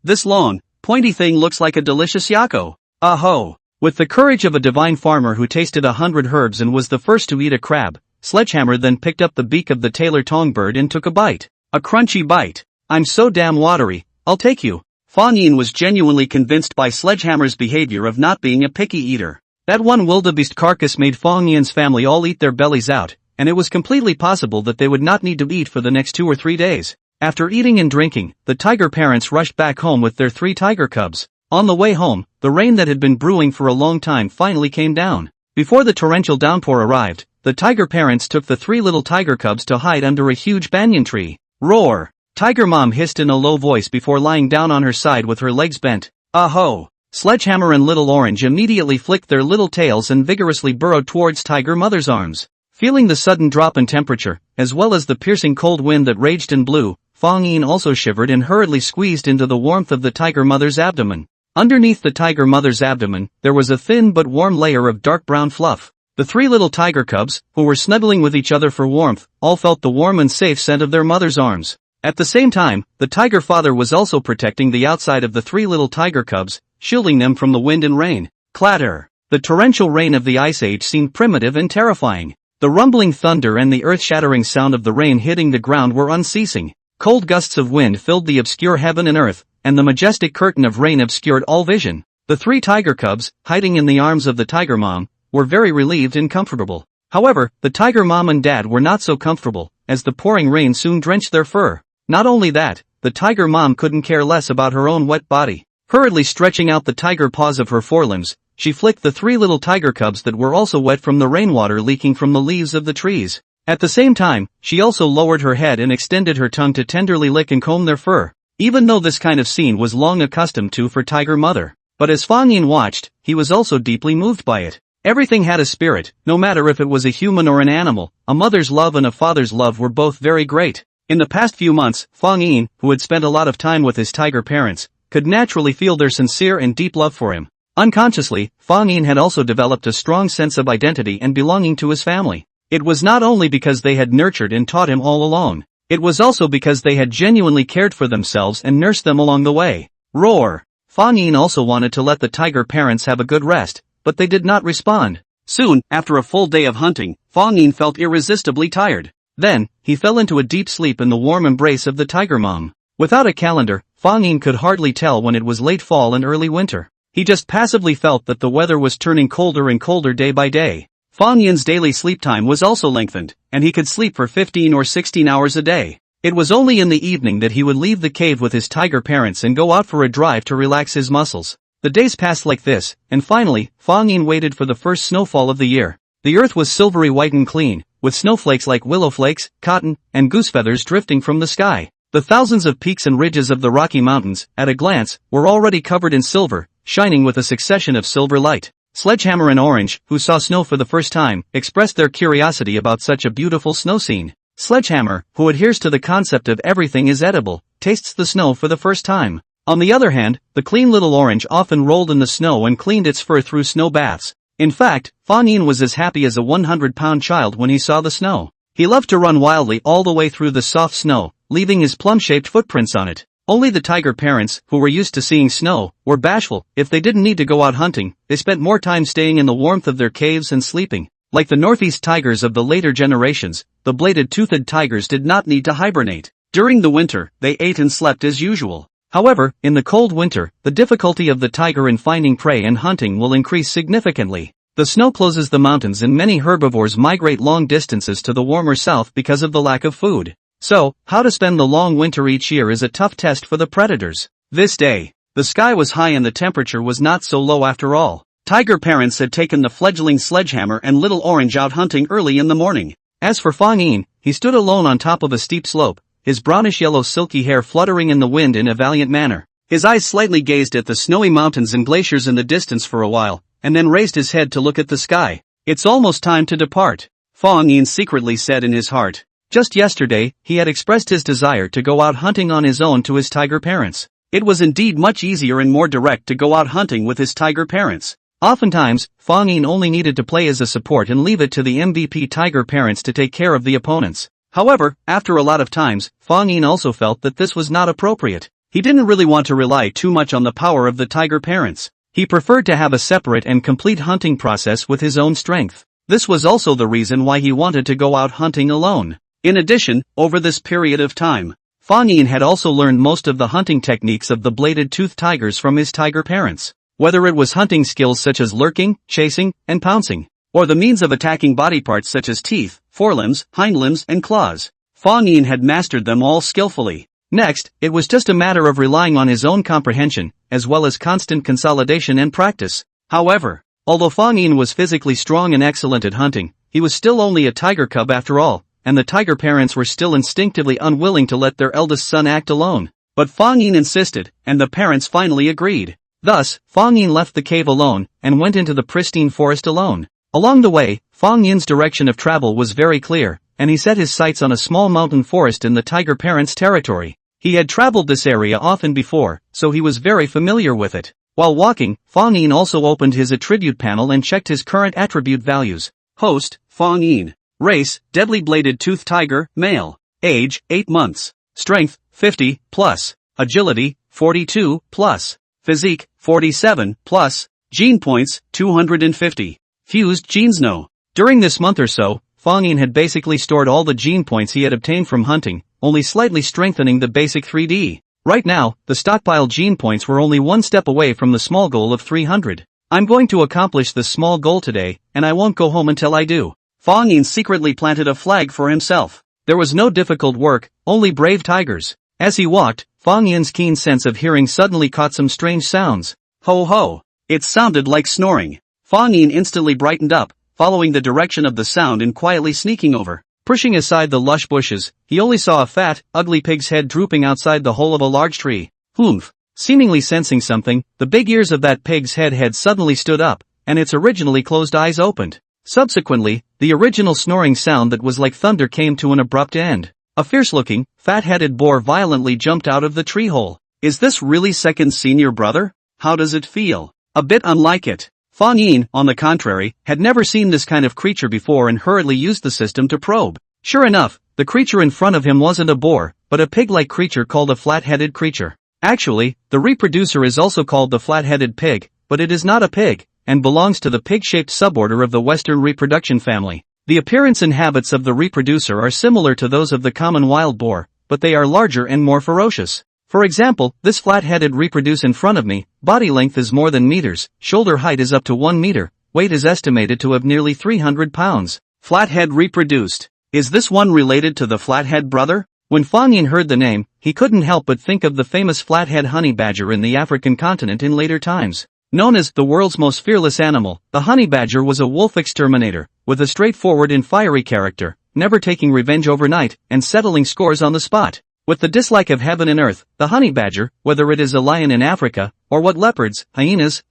This long, pointy thing looks like a delicious yakko. Aho! With the courage of a divine farmer who tasted 100 herbs and was the first to eat a crab, Sledgehammer then picked up the beak of the tailor-tongue bird and took a bite. A crunchy bite. I'm so damn watery, I'll take you. Fang Yin was genuinely convinced by Sledgehammer's behavior of not being a picky eater. That one wildebeest carcass made Fang Yin's family all eat their bellies out, and it was completely possible that they would not need to eat for the next 2 or 3 days. After eating and drinking, the tiger parents rushed back home with their 3 tiger cubs. On the way home, the rain that had been brewing for a long time finally came down. Before the torrential downpour arrived, the tiger parents took the 3 little tiger cubs to hide under a huge banyan tree. Roar! Tiger mom hissed in a low voice before lying down on her side with her legs bent. Aho! Sledgehammer and Little Orange immediately flicked their little tails and vigorously burrowed towards Tiger Mother's arms. Feeling the sudden drop in temperature, as well as the piercing cold wind that raged and blew, Fang Yin also shivered and hurriedly squeezed into the warmth of the Tiger Mother's abdomen. Underneath the Tiger Mother's abdomen, there was a thin but warm layer of dark brown fluff. The 3 little tiger cubs, who were snuggling with each other for warmth, all felt the warm and safe scent of their mother's arms. At the same time, the tiger father was also protecting the outside of the 3 little tiger cubs, shielding them from the wind and rain. Clatter! The torrential rain of the Ice Age seemed primitive and terrifying. The rumbling thunder and the earth-shattering sound of the rain hitting the ground were unceasing. Cold gusts of wind filled the obscure heaven and earth, and the majestic curtain of rain obscured all vision. The 3 tiger cubs, hiding in the arms of the tiger mom, were very relieved and comfortable. However, the tiger mom and dad were not so comfortable, as the pouring rain soon drenched their fur. Not only that, the tiger mom couldn't care less about her own wet body. Hurriedly stretching out the tiger paws of her forelimbs, she flicked the 3 little tiger cubs that were also wet from the rainwater leaking from the leaves of the trees. At the same time, she also lowered her head and extended her tongue to tenderly lick and comb their fur. Even though this kind of scene was long accustomed to for Tiger Mother. But as Fang Yin watched, he was also deeply moved by it. Everything had a spirit, no matter if it was a human or an animal. A mother's love and a father's love were both very great. In the past few months, Fang Yin, who had spent a lot of time with his tiger parents, could naturally feel their sincere and deep love for him. Unconsciously, Fang Yin had also developed a strong sense of identity and belonging to his family. It was not only because they had nurtured and taught him all alone. It was also because they had genuinely cared for themselves and nursed them along the way. Roar! Fang Yin also wanted to let the tiger parents have a good rest, but they did not respond. Soon, after a full day of hunting, Fang Yin felt irresistibly tired. Then, he fell into a deep sleep in the warm embrace of the tiger mom. Without a calendar, Fang Yin could hardly tell when it was late fall and early winter. He just passively felt that the weather was turning colder and colder day by day. Fang Yin's daily sleep time was also lengthened, and he could sleep for 15 or 16 hours a day. It was only in the evening that he would leave the cave with his tiger parents and go out for a drive to relax his muscles. The days passed like this, and finally, Fang Yin waited for the first snowfall of the year. The earth was silvery white and clean, with snowflakes like willow flakes, cotton, and goose feathers drifting from the sky. The thousands of peaks and ridges of the Rocky Mountains, at a glance, were already covered in silver, shining with a succession of silver light. Sledgehammer and Orange, who saw snow for the first time, expressed their curiosity about such a beautiful snow scene. Sledgehammer, who adheres to the concept of everything is edible, tastes the snow for the first time. On the other hand, the clean little Orange often rolled in the snow and cleaned its fur through snow baths. In fact, Fang Yin was as happy as a 100-pound child when he saw the snow. He loved to run wildly all the way through the soft snow, leaving his plum-shaped footprints on it. Only the tiger parents, who were used to seeing snow, were bashful. If they didn't need to go out hunting, they spent more time staying in the warmth of their caves and sleeping. Like the northeast tigers of the later generations, the bladed-toothed tigers did not need to hibernate. During the winter, they ate and slept as usual. However, in the cold winter, the difficulty of the tiger in finding prey and hunting will increase significantly. The snow closes the mountains and many herbivores migrate long distances to the warmer south because of the lack of food. So, how to spend the long winter each year is a tough test for the predators. This day, the sky was high and the temperature was not so low after all. Tiger parents had taken the fledgling Sledgehammer and Little Orange out hunting early in the morning. As for Fang Yin, he stood alone on top of a steep slope, his brownish-yellow silky hair fluttering in the wind in a valiant manner. His eyes slightly gazed at the snowy mountains and glaciers in the distance for a while, and then raised his head to look at the sky. It's almost time to depart, Fang Yin secretly said in his heart. Just yesterday, he had expressed his desire to go out hunting on his own to his tiger parents. It was indeed much easier and more direct to go out hunting with his tiger parents. Oftentimes, Fang Yin only needed to play as a support and leave it to the MVP tiger parents to take care of the opponents. However, after a lot of times, Fang Yin also felt that this was not appropriate. He didn't really want to rely too much on the power of the tiger parents. He preferred to have a separate and complete hunting process with his own strength. This was also the reason why he wanted to go out hunting alone. In addition, over this period of time, Fang Yin had also learned most of the hunting techniques of the bladed-toothed tigers from his tiger parents. Whether it was hunting skills such as lurking, chasing, and pouncing, or the means of attacking body parts such as teeth, forelimbs, hindlimbs, and claws, Fang Yin had mastered them all skillfully. Next, it was just a matter of relying on his own comprehension, as well as constant consolidation and practice. However, although Fang Yin was physically strong and excellent at hunting, he was still only a tiger cub after all, and the tiger parents were still instinctively unwilling to let their eldest son act alone. But Fang Yin insisted, and the parents finally agreed. Thus, Fang Yin left the cave alone, and went into the pristine forest alone. Along the way, Fang Yin's direction of travel was very clear, and he set his sights on a small mountain forest in the tiger parents' territory. He had traveled this area often before, so he was very familiar with it. While walking, Fang Yin also opened his attribute panel and checked his current attribute values. Host, Fang Yin. Race, deadly bladed tooth tiger, male. Age, 8 months. Strength, 50, plus. Agility, 42, plus. Physique, 47, plus. Gene points, 250. Fused genes no. During this month or so, Fang Yin had basically stored all the gene points he had obtained from hunting, only slightly strengthening the basic 3D. Right now, the stockpiled gene points were only one step away from the small goal of 300. I'm going to accomplish this small goal today, and I won't go home until I do. Fang Yin secretly planted a flag for himself. There was no difficult work, only brave tigers. As he walked, Fang Yin's keen sense of hearing suddenly caught some strange sounds. Ho ho! It sounded like snoring. Fang Yin instantly brightened up, following the direction of the sound and quietly sneaking over. Pushing aside the lush bushes, he only saw a fat, ugly pig's head drooping outside the hole of a large tree. Humph! Seemingly sensing something, the big ears of that pig's head had suddenly stood up, and its originally closed eyes opened. Subsequently, the original snoring sound that was like thunder came to an abrupt end. A fierce-looking, fat-headed boar violently jumped out of the tree hole. Is this really second senior brother? How does it feel? A bit unlike it. Fang Yin, on the contrary, had never seen this kind of creature before and hurriedly used the system to probe. Sure enough, the creature in front of him wasn't a boar, but a pig-like creature called a flat-headed creature. Actually, the reproducer is also called the flat-headed pig, but it is not a pig, and belongs to the pig-shaped suborder of the Western reproduction family. The appearance and habits of the reproducer are similar to those of the common wild boar, but they are larger and more ferocious. For example, this flat-headed reproduce in front of me, body length is more than meters, shoulder height is up to 1 meter, weight is estimated to have nearly 300 pounds. Flathead reproduced. Is this one related to the flathead brother? When Fang Yin heard the name, he couldn't help but think of the famous flathead honey badger in the African continent in later times. Known as the world's most fearless animal, the honey badger was a wolf exterminator, with a straightforward and fiery character, never taking revenge overnight, and settling scores on the spot. With the dislike of heaven and earth, the honey badger, whether it is a lion in Africa, or what leopards, hyenas,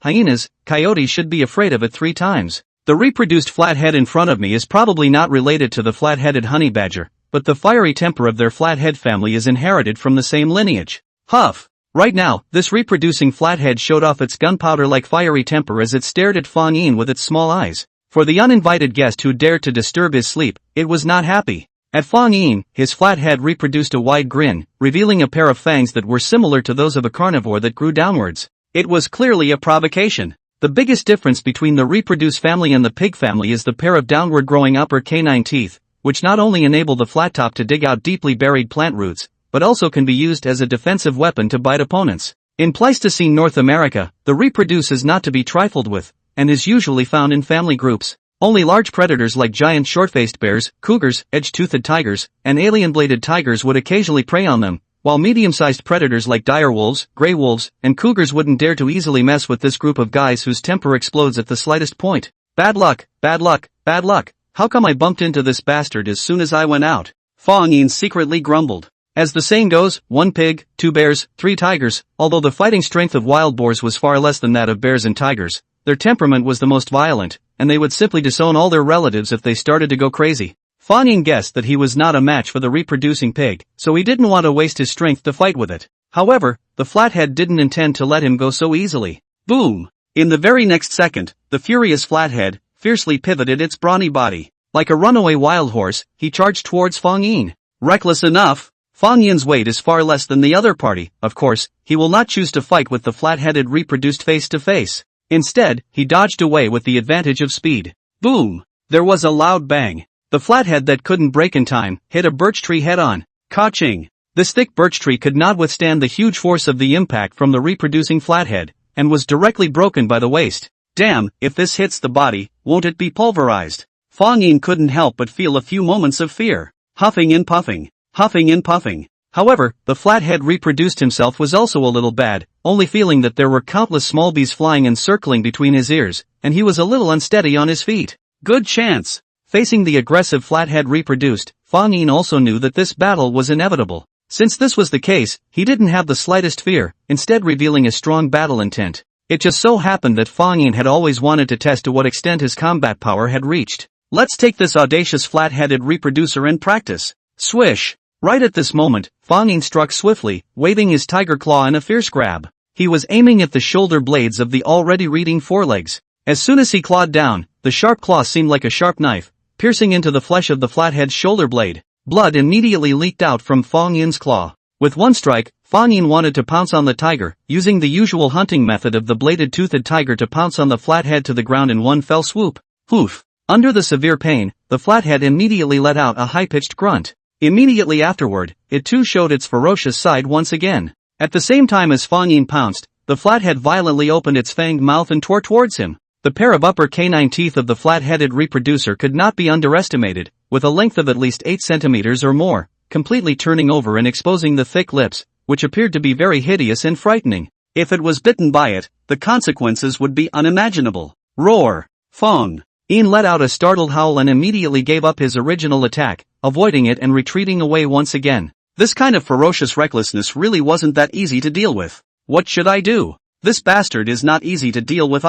coyotes should be afraid of it 3 times. The reproduced flathead in front of me is probably not related to the flat-headed honey badger, but the fiery temper of their flathead family is inherited from the same lineage. Huff! Right now, this reproducing flathead showed off its gunpowder-like fiery temper as it stared at Fang Yin with its small eyes. For the uninvited guest who dared to disturb his sleep, it was not happy. At Fang Yin, his flat head reproduced a wide grin, revealing a pair of fangs that were similar to those of a carnivore that grew downwards. It was clearly a provocation. The biggest difference between the reproduced family and the pig family is the pair of downward-growing upper canine teeth, which not only enable the flat top to dig out deeply buried plant roots, but also can be used as a defensive weapon to bite opponents. In Pleistocene North America, the reproduce is not to be trifled with, and is usually found in family groups. Only large predators like giant short-faced bears, cougars, edge-toothed tigers, and alien-bladed tigers would occasionally prey on them, while medium-sized predators like dire wolves, gray wolves, and cougars wouldn't dare to easily mess with this group of guys whose temper explodes at the slightest point. Bad luck, bad luck, bad luck. How come I bumped into this bastard as soon as I went out? Fang Yin secretly grumbled. As the saying goes, 1 pig, 2 bears, 3 tigers. Although the fighting strength of wild boars was far less than that of bears and tigers, their temperament was the most violent, and they would simply disown all their relatives if they started to go crazy. Fang Yin guessed that he was not a match for the reproducing pig, so he didn't want to waste his strength to fight with it. However, the flathead didn't intend to let him go so easily. Boom! In the very next second, the furious flathead fiercely pivoted its brawny body. Like a runaway wild horse, he charged towards Fang Yin. Reckless enough, Fang Yin's weight is far less than the other party. Of course, he will not choose to fight with the flat-headed reproduced face to face. Instead, he dodged away with the advantage of speed. Boom! There was a loud bang. The flathead that couldn't break in time hit a birch tree head-on. Ka-ching! This thick birch tree could not withstand the huge force of the impact from the reproducing flathead, and was directly broken by the waist. Damn, if this hits the body, won't it be pulverized? Fang Yin couldn't help but feel a few moments of fear. Huffing and puffing. Huffing and puffing. However, the flathead reproduced himself was also a little bad, only feeling that there were countless small bees flying and circling between his ears, and he was a little unsteady on his feet. Good chance. Facing the aggressive flathead reproduced, Fang Yin also knew that this battle was inevitable. Since this was the case, he didn't have the slightest fear, instead revealing a strong battle intent. It just so happened that Fang Yin had always wanted to test to what extent his combat power had reached. Let's take this audacious flat-headed reproducer in practice. Swish! Right at this moment, Fang Yin struck swiftly, waving his tiger claw in a fierce grab. He was aiming at the shoulder blades of the already reading forelegs. As soon as he clawed down, the sharp claw seemed like a sharp knife, piercing into the flesh of the flathead's shoulder blade. Blood immediately leaked out from Fang Yin's claw. With one strike, Fang Yin wanted to pounce on the tiger, using the usual hunting method of the bladed-toothed tiger to pounce on the flathead to the ground in one fell swoop. Hoof! Under the severe pain, the flathead immediately let out a high-pitched grunt. Immediately afterward, it too showed its ferocious side once again. At the same time as Fang Yin pounced, the flathead violently opened its fanged mouth and tore towards him. The pair of upper canine teeth of the flat-headed reproducer could not be underestimated, with a length of at least 8 centimeters or more, completely turning over and exposing the thick lips, which appeared to be very hideous and frightening. If it was bitten by it, the consequences would be unimaginable. Roar! Fang Yin let out a startled howl and immediately gave up his original attack, avoiding it and retreating away once again. This kind of ferocious recklessness really wasn't that easy to deal with. What should I do? This bastard is not easy to deal with.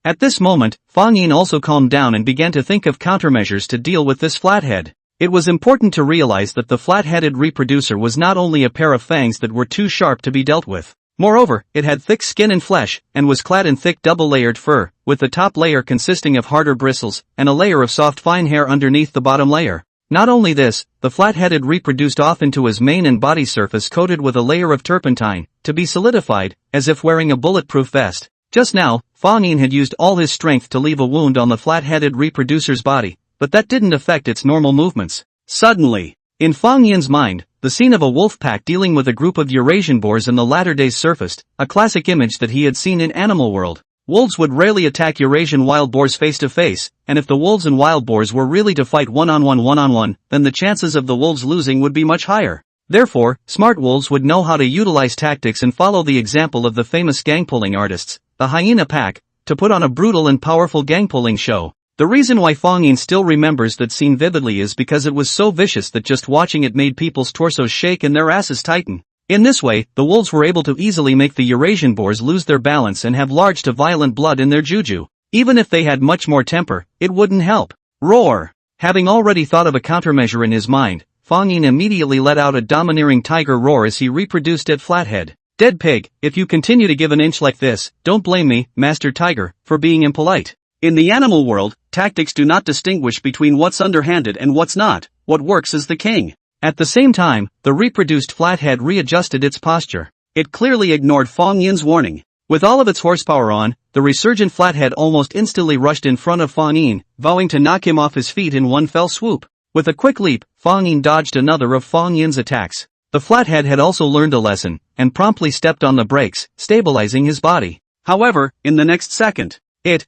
At this moment, Fang Yin also calmed down and began to think of countermeasures to deal with this flathead. It was important to realize that the flat-headed reproducer was not only a pair of fangs that were too sharp to be dealt with. Moreover, it had thick skin and flesh, and was clad in thick double-layered fur, with the top layer consisting of harder bristles, and a layer of soft fine hair underneath the bottom layer. Not only this, the flat-headed reproduced off into his mane and body surface coated with a layer of turpentine, to be solidified, as if wearing a bulletproof vest. Just now, Fang Yin had used all his strength to leave a wound on the flat-headed reproducer's body, but that didn't affect its normal movements. Suddenly, in Fang Yin's mind, the scene of a wolf pack dealing with a group of Eurasian boars in the latter days surfaced, a classic image that he had seen in Animal World. Wolves would rarely attack Eurasian wild boars face to face, and if the wolves and wild boars were really to fight one-on-one, then the chances of the wolves losing would be much higher. Therefore, smart wolves would know how to utilize tactics and follow the example of the famous gang-pulling artists, the hyena pack, to put on a brutal and powerful gang-pulling show. The reason why Fang Yin still remembers that scene vividly is because it was so vicious that just watching it made people's torsos shake and their asses tighten. In this way, the wolves were able to easily make the Eurasian boars lose their balance and have large to violent blood in their juju. Even if they had much more temper, it wouldn't help. Roar! Having already thought of a countermeasure in his mind, Fang Yin immediately let out a domineering tiger roar as he reproduced at flathead. Dead pig, if you continue to give an inch like this, don't blame me, Master Tiger, for being impolite. In the animal world, tactics do not distinguish between what's underhanded and what's not. What works is the king. At the same time, the reproduced flathead readjusted its posture. It clearly ignored Fang Yin's warning. With all of its horsepower on, the resurgent flathead almost instantly rushed in front of Fang Yin, vowing to knock him off his feet in one fell swoop. With a quick leap, Fang Yin dodged another of Fang Yin's attacks. The flathead had also learned a lesson, and promptly stepped on the brakes, stabilizing his body. However, in the next second, it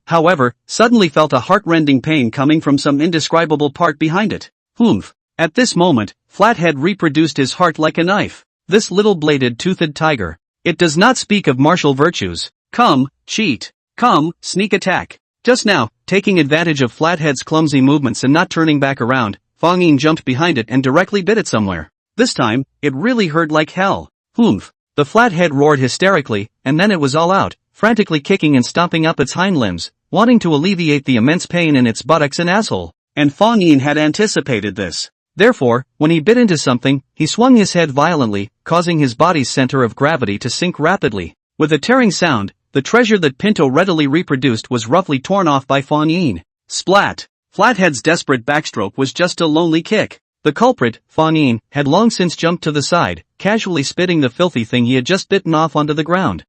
suddenly felt a heart-rending pain coming from some indescribable part behind it. Humph! At this moment, Flathead reproduced his heart like a knife. This little bladed-toothed tiger. It does not speak of martial virtues. Come, cheat. Come, sneak attack. Just now, taking advantage of Flathead's clumsy movements and not turning back around, Fang Yin jumped behind it and directly bit it somewhere. This time, it really hurt like hell. Humph! The Flathead roared hysterically, and then it was all out, frantically kicking and stomping up its hind limbs, wanting to alleviate the immense pain in its buttocks and asshole. And Fang Yin had anticipated this. Therefore, when he bit into something, he swung his head violently, causing his body's center of gravity to sink rapidly. With a tearing sound, the treasure that Pinto readily reproduced was roughly torn off by Fang Yin. Splat! Flathead's desperate backstroke was just a lonely kick. The culprit, Fang Yin, had long since jumped to the side, casually spitting the filthy thing he had just bitten off onto the ground.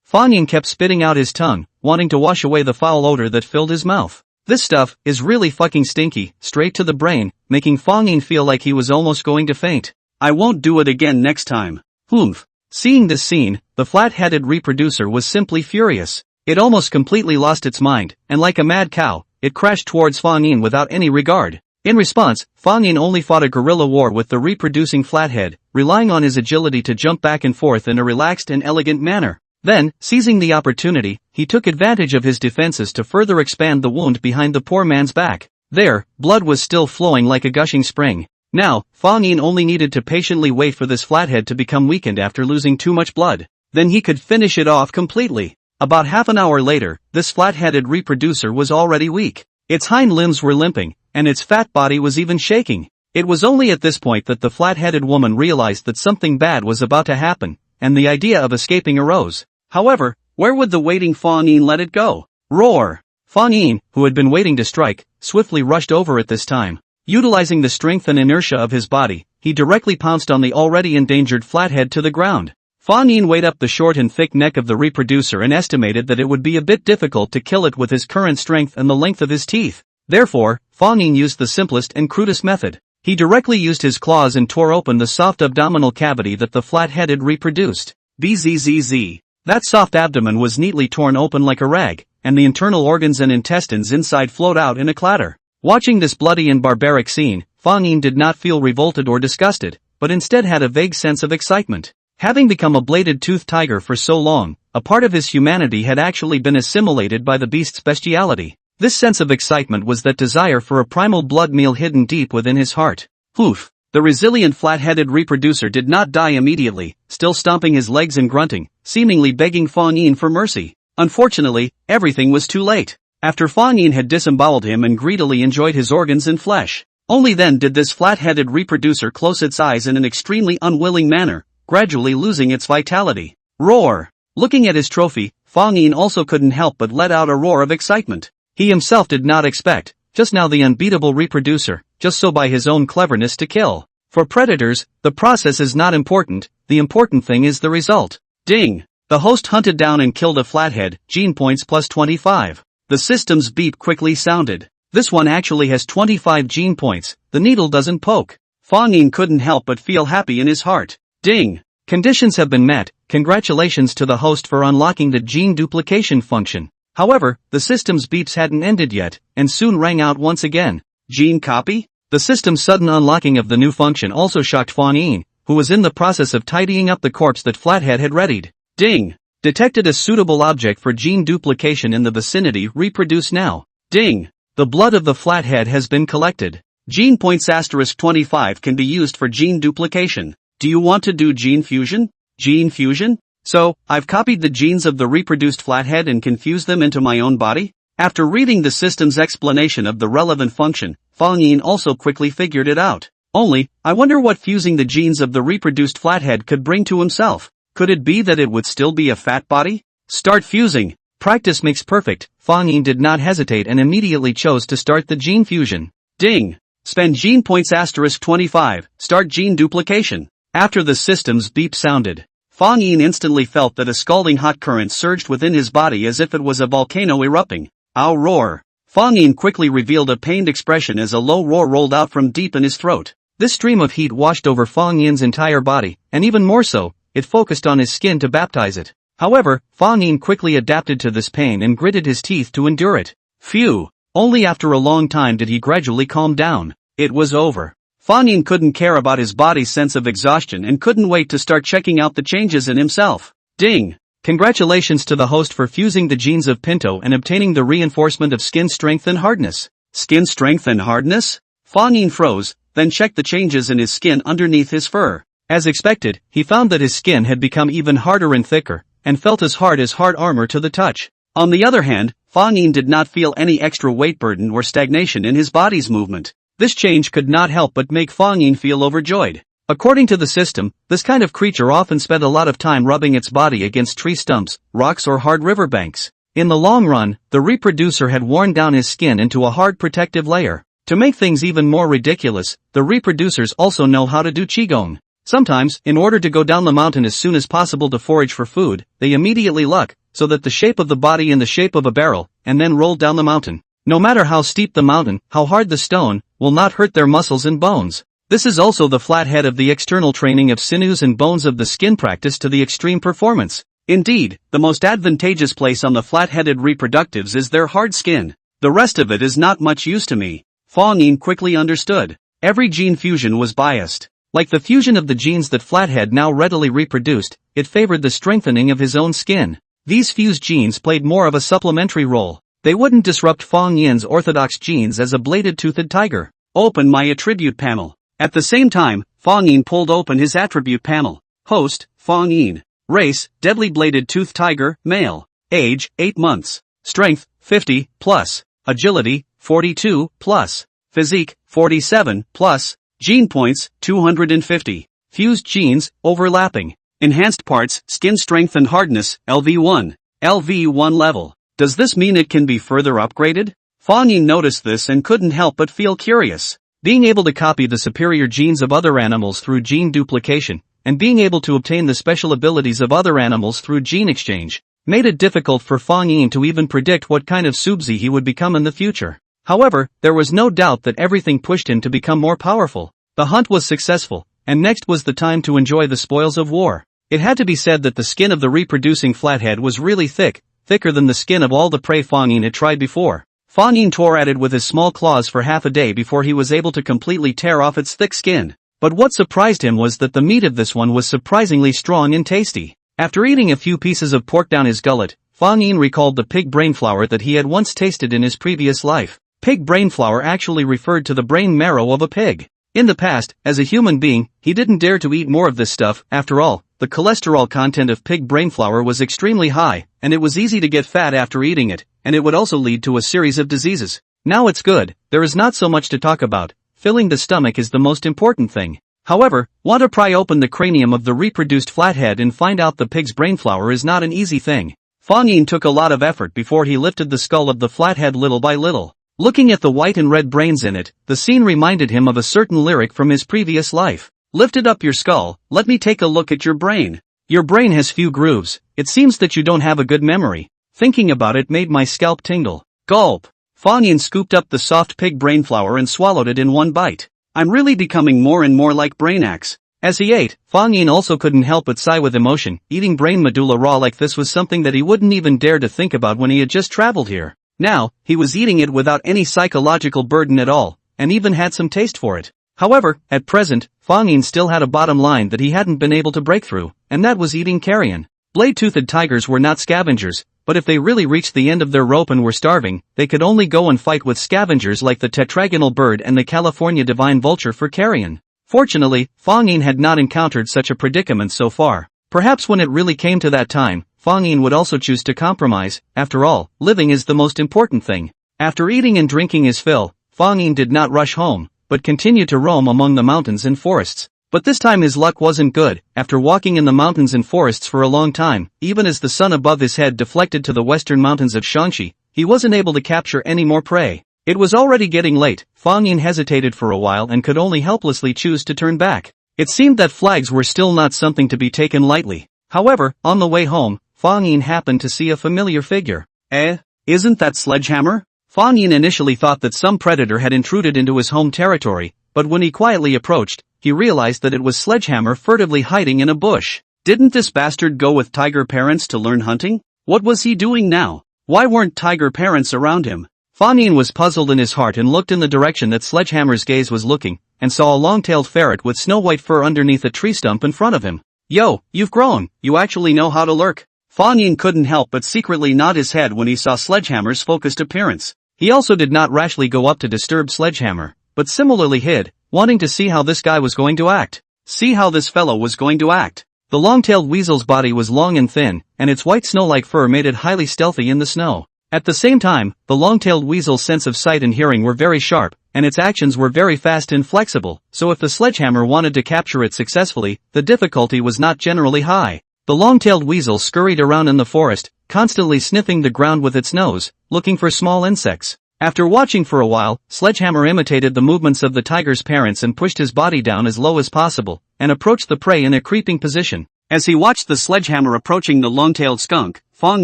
Fang Yin kept spitting out his tongue, wanting to wash away the foul odor that filled his mouth. This stuff is really fucking stinky, straight to the brain, making Fang Yin feel like he was almost going to faint. I won't do it again next time. Humph. Seeing this scene, the flat-headed reproducer was simply furious. It almost completely lost its mind, and like a mad cow, it crashed towards Fang Yin without any regard. In response, Fang Yin only fought a guerrilla war with the reproducing flathead, relying on his agility to jump back and forth in a relaxed and elegant manner. Then, seizing the opportunity, he took advantage of his defenses to further expand the wound behind the poor man's back. There, blood was still flowing like a gushing spring. Now, Fang Yin only needed to patiently wait for this flathead to become weakened after losing too much blood. Then he could finish it off completely. About half an hour later, this flat-headed reproducer was already weak. Its hind limbs were limping, and its fat body was even shaking. It was only at this point that the flat-headed woman realized that something bad was about to happen, and the idea of escaping arose. However, where would the waiting Fang Yin let it go? Roar! Fang Yin, who had been waiting to strike, swiftly rushed over at this time. Utilizing the strength and inertia of his body, he directly pounced on the already endangered flathead to the ground. Fang Yin weighed up the short and thick neck of the reproducer and estimated that it would be a bit difficult to kill it with his current strength and the length of his teeth. Therefore, Fang Yin used the simplest and crudest method. He directly used his claws and tore open the soft abdominal cavity that the flat-headed reproduced. Bzzz. That soft abdomen was neatly torn open like a rag, and the internal organs and intestines inside flowed out in a clatter. Watching this bloody and barbaric scene, Fang Yin did not feel revolted or disgusted, but instead had a vague sense of excitement. Having become a bladed-toothed tiger for so long, a part of his humanity had actually been assimilated by the beast's bestiality. This sense of excitement was that desire for a primal blood meal hidden deep within his heart. Oof! The resilient flat-headed reproducer did not die immediately, still stomping his legs and grunting, seemingly begging Fang Yin for mercy. Unfortunately, everything was too late. After Fang Yin had disemboweled him and greedily enjoyed his organs and flesh, only then did this flat-headed reproducer close its eyes in an extremely unwilling manner, gradually losing its vitality. Roar! Looking at his trophy, Fang Yin also couldn't help but let out a roar of excitement. He himself did not expect, just now the unbeatable reproducer, just so by his own cleverness to kill. For predators, the process is not important, the important thing is the result. Ding! The host hunted down and killed a flathead, gene points plus 25. The system's beep quickly sounded. This one actually has 25 gene points, the needle doesn't poke. Fang Yin couldn't help but feel happy in his heart. Ding! Conditions have been met, congratulations to the host for unlocking the gene duplication function. However, the system's beeps hadn't ended yet, and soon rang out once again. Gene copy? The system's sudden unlocking of the new function also shocked Fang Yin, who was in the process of tidying up the corpse that Flathead had readied. Ding! Detected a suitable object for gene duplication in the vicinity, reproduce now. Ding! The blood of the Flathead has been collected. Gene points *25 can be used for gene duplication. Do you want to do gene fusion? Gene fusion? So, I've copied the genes of the reproduced flathead and confused them into my own body? After reading the system's explanation of the relevant function, Fang Yin also quickly figured it out. Only, I wonder what fusing the genes of the reproduced flathead could bring to himself. Could it be that it would still be a fat body? Start fusing. Practice makes perfect. Fang Yin did not hesitate and immediately chose to start the gene fusion. Ding! Spend gene points *25, start gene duplication. After the system's beep sounded, Fang Yin instantly felt that a scalding hot current surged within his body as if it was a volcano erupting. Ow roar! Fang Yin quickly revealed a pained expression as a low roar rolled out from deep in his throat. This stream of heat washed over Fang Yin's entire body, and even more so, it focused on his skin to baptize it. However, Fang Yin quickly adapted to this pain and gritted his teeth to endure it. Phew! Only after a long time did he gradually calm down. It was over. Fang Yin couldn't care about his body's sense of exhaustion and couldn't wait to start checking out the changes in himself. Ding! Congratulations to the host for fusing the genes of Pinto and obtaining the reinforcement of skin strength and hardness. Skin strength and hardness? Fang Yin froze, then checked the changes in his skin underneath his fur. As expected, he found that his skin had become even harder and thicker, and felt as hard armor to the touch. On the other hand, Fang Yin did not feel any extra weight burden or stagnation in his body's movement. This change could not help but make Fang Yin feel overjoyed. According to the system, this kind of creature often spent a lot of time rubbing its body against tree stumps, rocks or hard riverbanks. In the long run, the reproducer had worn down his skin into a hard protective layer. To make things even more ridiculous, the reproducers also know how to do qigong. Sometimes, in order to go down the mountain as soon as possible to forage for food, they immediately luck, so that the shape of the body in the shape of a barrel, and then roll down the mountain. No matter how steep the mountain, how hard the stone, will not hurt their muscles and bones. This is also the flathead of the external training of sinews and bones of the skin practice to the extreme performance. Indeed, the most advantageous place on the flat-headed reproductives is their hard skin. The rest of it is not much use to me. Fang Yin quickly understood. Every gene fusion was biased. Like the fusion of the genes that Flathead now readily reproduced, it favored the strengthening of his own skin. These fused genes played more of a supplementary role. They wouldn't disrupt Fang Yin's orthodox genes as a bladed-toothed tiger. Open my attribute panel. At the same time, Fang Yin pulled open his attribute panel. Host, Fang Yin. Race, deadly bladed-toothed tiger, male. Age, 8 months. Strength, 50, plus. Agility, 42, plus. Physique, 47, plus. Gene points, 250. Fused genes, overlapping. Enhanced parts, skin strength and hardness, LV1. LV1 level. Does this mean it can be further upgraded? Fang Yin noticed this and couldn't help but feel curious. Being able to copy the superior genes of other animals through gene duplication, and being able to obtain the special abilities of other animals through gene exchange, made it difficult for Fang Yin to even predict what kind of Subzi he would become in the future. However, there was no doubt that everything pushed him to become more powerful. The hunt was successful, and next was the time to enjoy the spoils of war. It had to be said that the skin of the reproducing flathead was really thick, thicker than the skin of all the prey Fang Yin had tried before. Fang Yin tore at it with his small claws for half a day before he was able to completely tear off its thick skin. But what surprised him was that the meat of this one was surprisingly strong and tasty. After eating a few pieces of pork down his gullet, Fang Yin recalled the pig brain flour that he had once tasted in his previous life. Pig brain flour actually referred to the brain marrow of a pig. In the past, as a human being, he didn't dare to eat more of this stuff. After all, the cholesterol content of pig brain flour was extremely high, and it was easy to get fat after eating it, and it would also lead to a series of diseases. Now it's good, there is not so much to talk about. Filling the stomach is the most important thing. However, want to pry open the cranium of the reproduced flathead and find out the pig's brain flour is not an easy thing. Fang Yin took a lot of effort before he lifted the skull of the flathead little by little. Looking at the white and red brains in it, the scene reminded him of a certain lyric from his previous life. Lifted up your skull, let me take a look at your brain. Your brain has few grooves, it seems that you don't have a good memory. Thinking about it made my scalp tingle. Gulp. Fang Yin scooped up the soft pig brain flour and swallowed it in one bite. I'm really becoming more and more like Brainaxe. As he ate, Fang Yin also couldn't help but sigh with emotion. Eating brain medulla raw like this was something that he wouldn't even dare to think about when he had just traveled here. Now, he was eating it without any psychological burden at all, and even had some taste for it. However, at present, Fang Yin still had a bottom line that he hadn't been able to break through, and that was eating carrion. Blade-toothed tigers were not scavengers, but if they really reached the end of their rope and were starving, they could only go and fight with scavengers like the tetragonal bird and the California divine vulture for carrion. Fortunately, Fang Yin had not encountered such a predicament so far. Perhaps when it really came to that time, Fang Yin would also choose to compromise. After all, living is the most important thing. After eating and drinking his fill, Fang Yin did not rush home, but continued to roam among the mountains and forests. But this time his luck wasn't good. After walking in the mountains and forests for a long time, even as the sun above his head deflected to the western mountains of Shaanxi, he wasn't able to capture any more prey. It was already getting late. Fang Yin hesitated for a while and could only helplessly choose to turn back. It seemed that flags were still not something to be taken lightly. However, on the way home, Fang Yin happened to see a familiar figure. Isn't that Sledgehammer? Fang Yin initially thought that some predator had intruded into his home territory, but when he quietly approached, he realized that it was Sledgehammer furtively hiding in a bush. Didn't this bastard go with tiger parents to learn hunting? What was he doing now? Why weren't tiger parents around him? Fang Yin was puzzled in his heart and looked in the direction that Sledgehammer's gaze was looking, and saw a long-tailed ferret with snow-white fur underneath a tree stump in front of him. Yo, you've grown, you actually know how to lurk. Fang Yin couldn't help but secretly nod his head when he saw Sledgehammer's focused appearance. He also did not rashly go up to disturb Sledgehammer, but similarly hid, wanting to see how this guy was going to act. See how this fellow was going to act. The long-tailed weasel's body was long and thin, and its white snow-like fur made it highly stealthy in the snow. At the same time, the long-tailed weasel's sense of sight and hearing were very sharp, and its actions were very fast and flexible, so if the Sledgehammer wanted to capture it successfully, the difficulty was not generally high. The long-tailed weasel scurried around in the forest, constantly sniffing the ground with its nose, looking for small insects. After watching for a while, Sledgehammer imitated the movements of the tiger's parents and pushed his body down as low as possible, and approached the prey in a creeping position. As he watched the Sledgehammer approaching the long-tailed skunk, Fang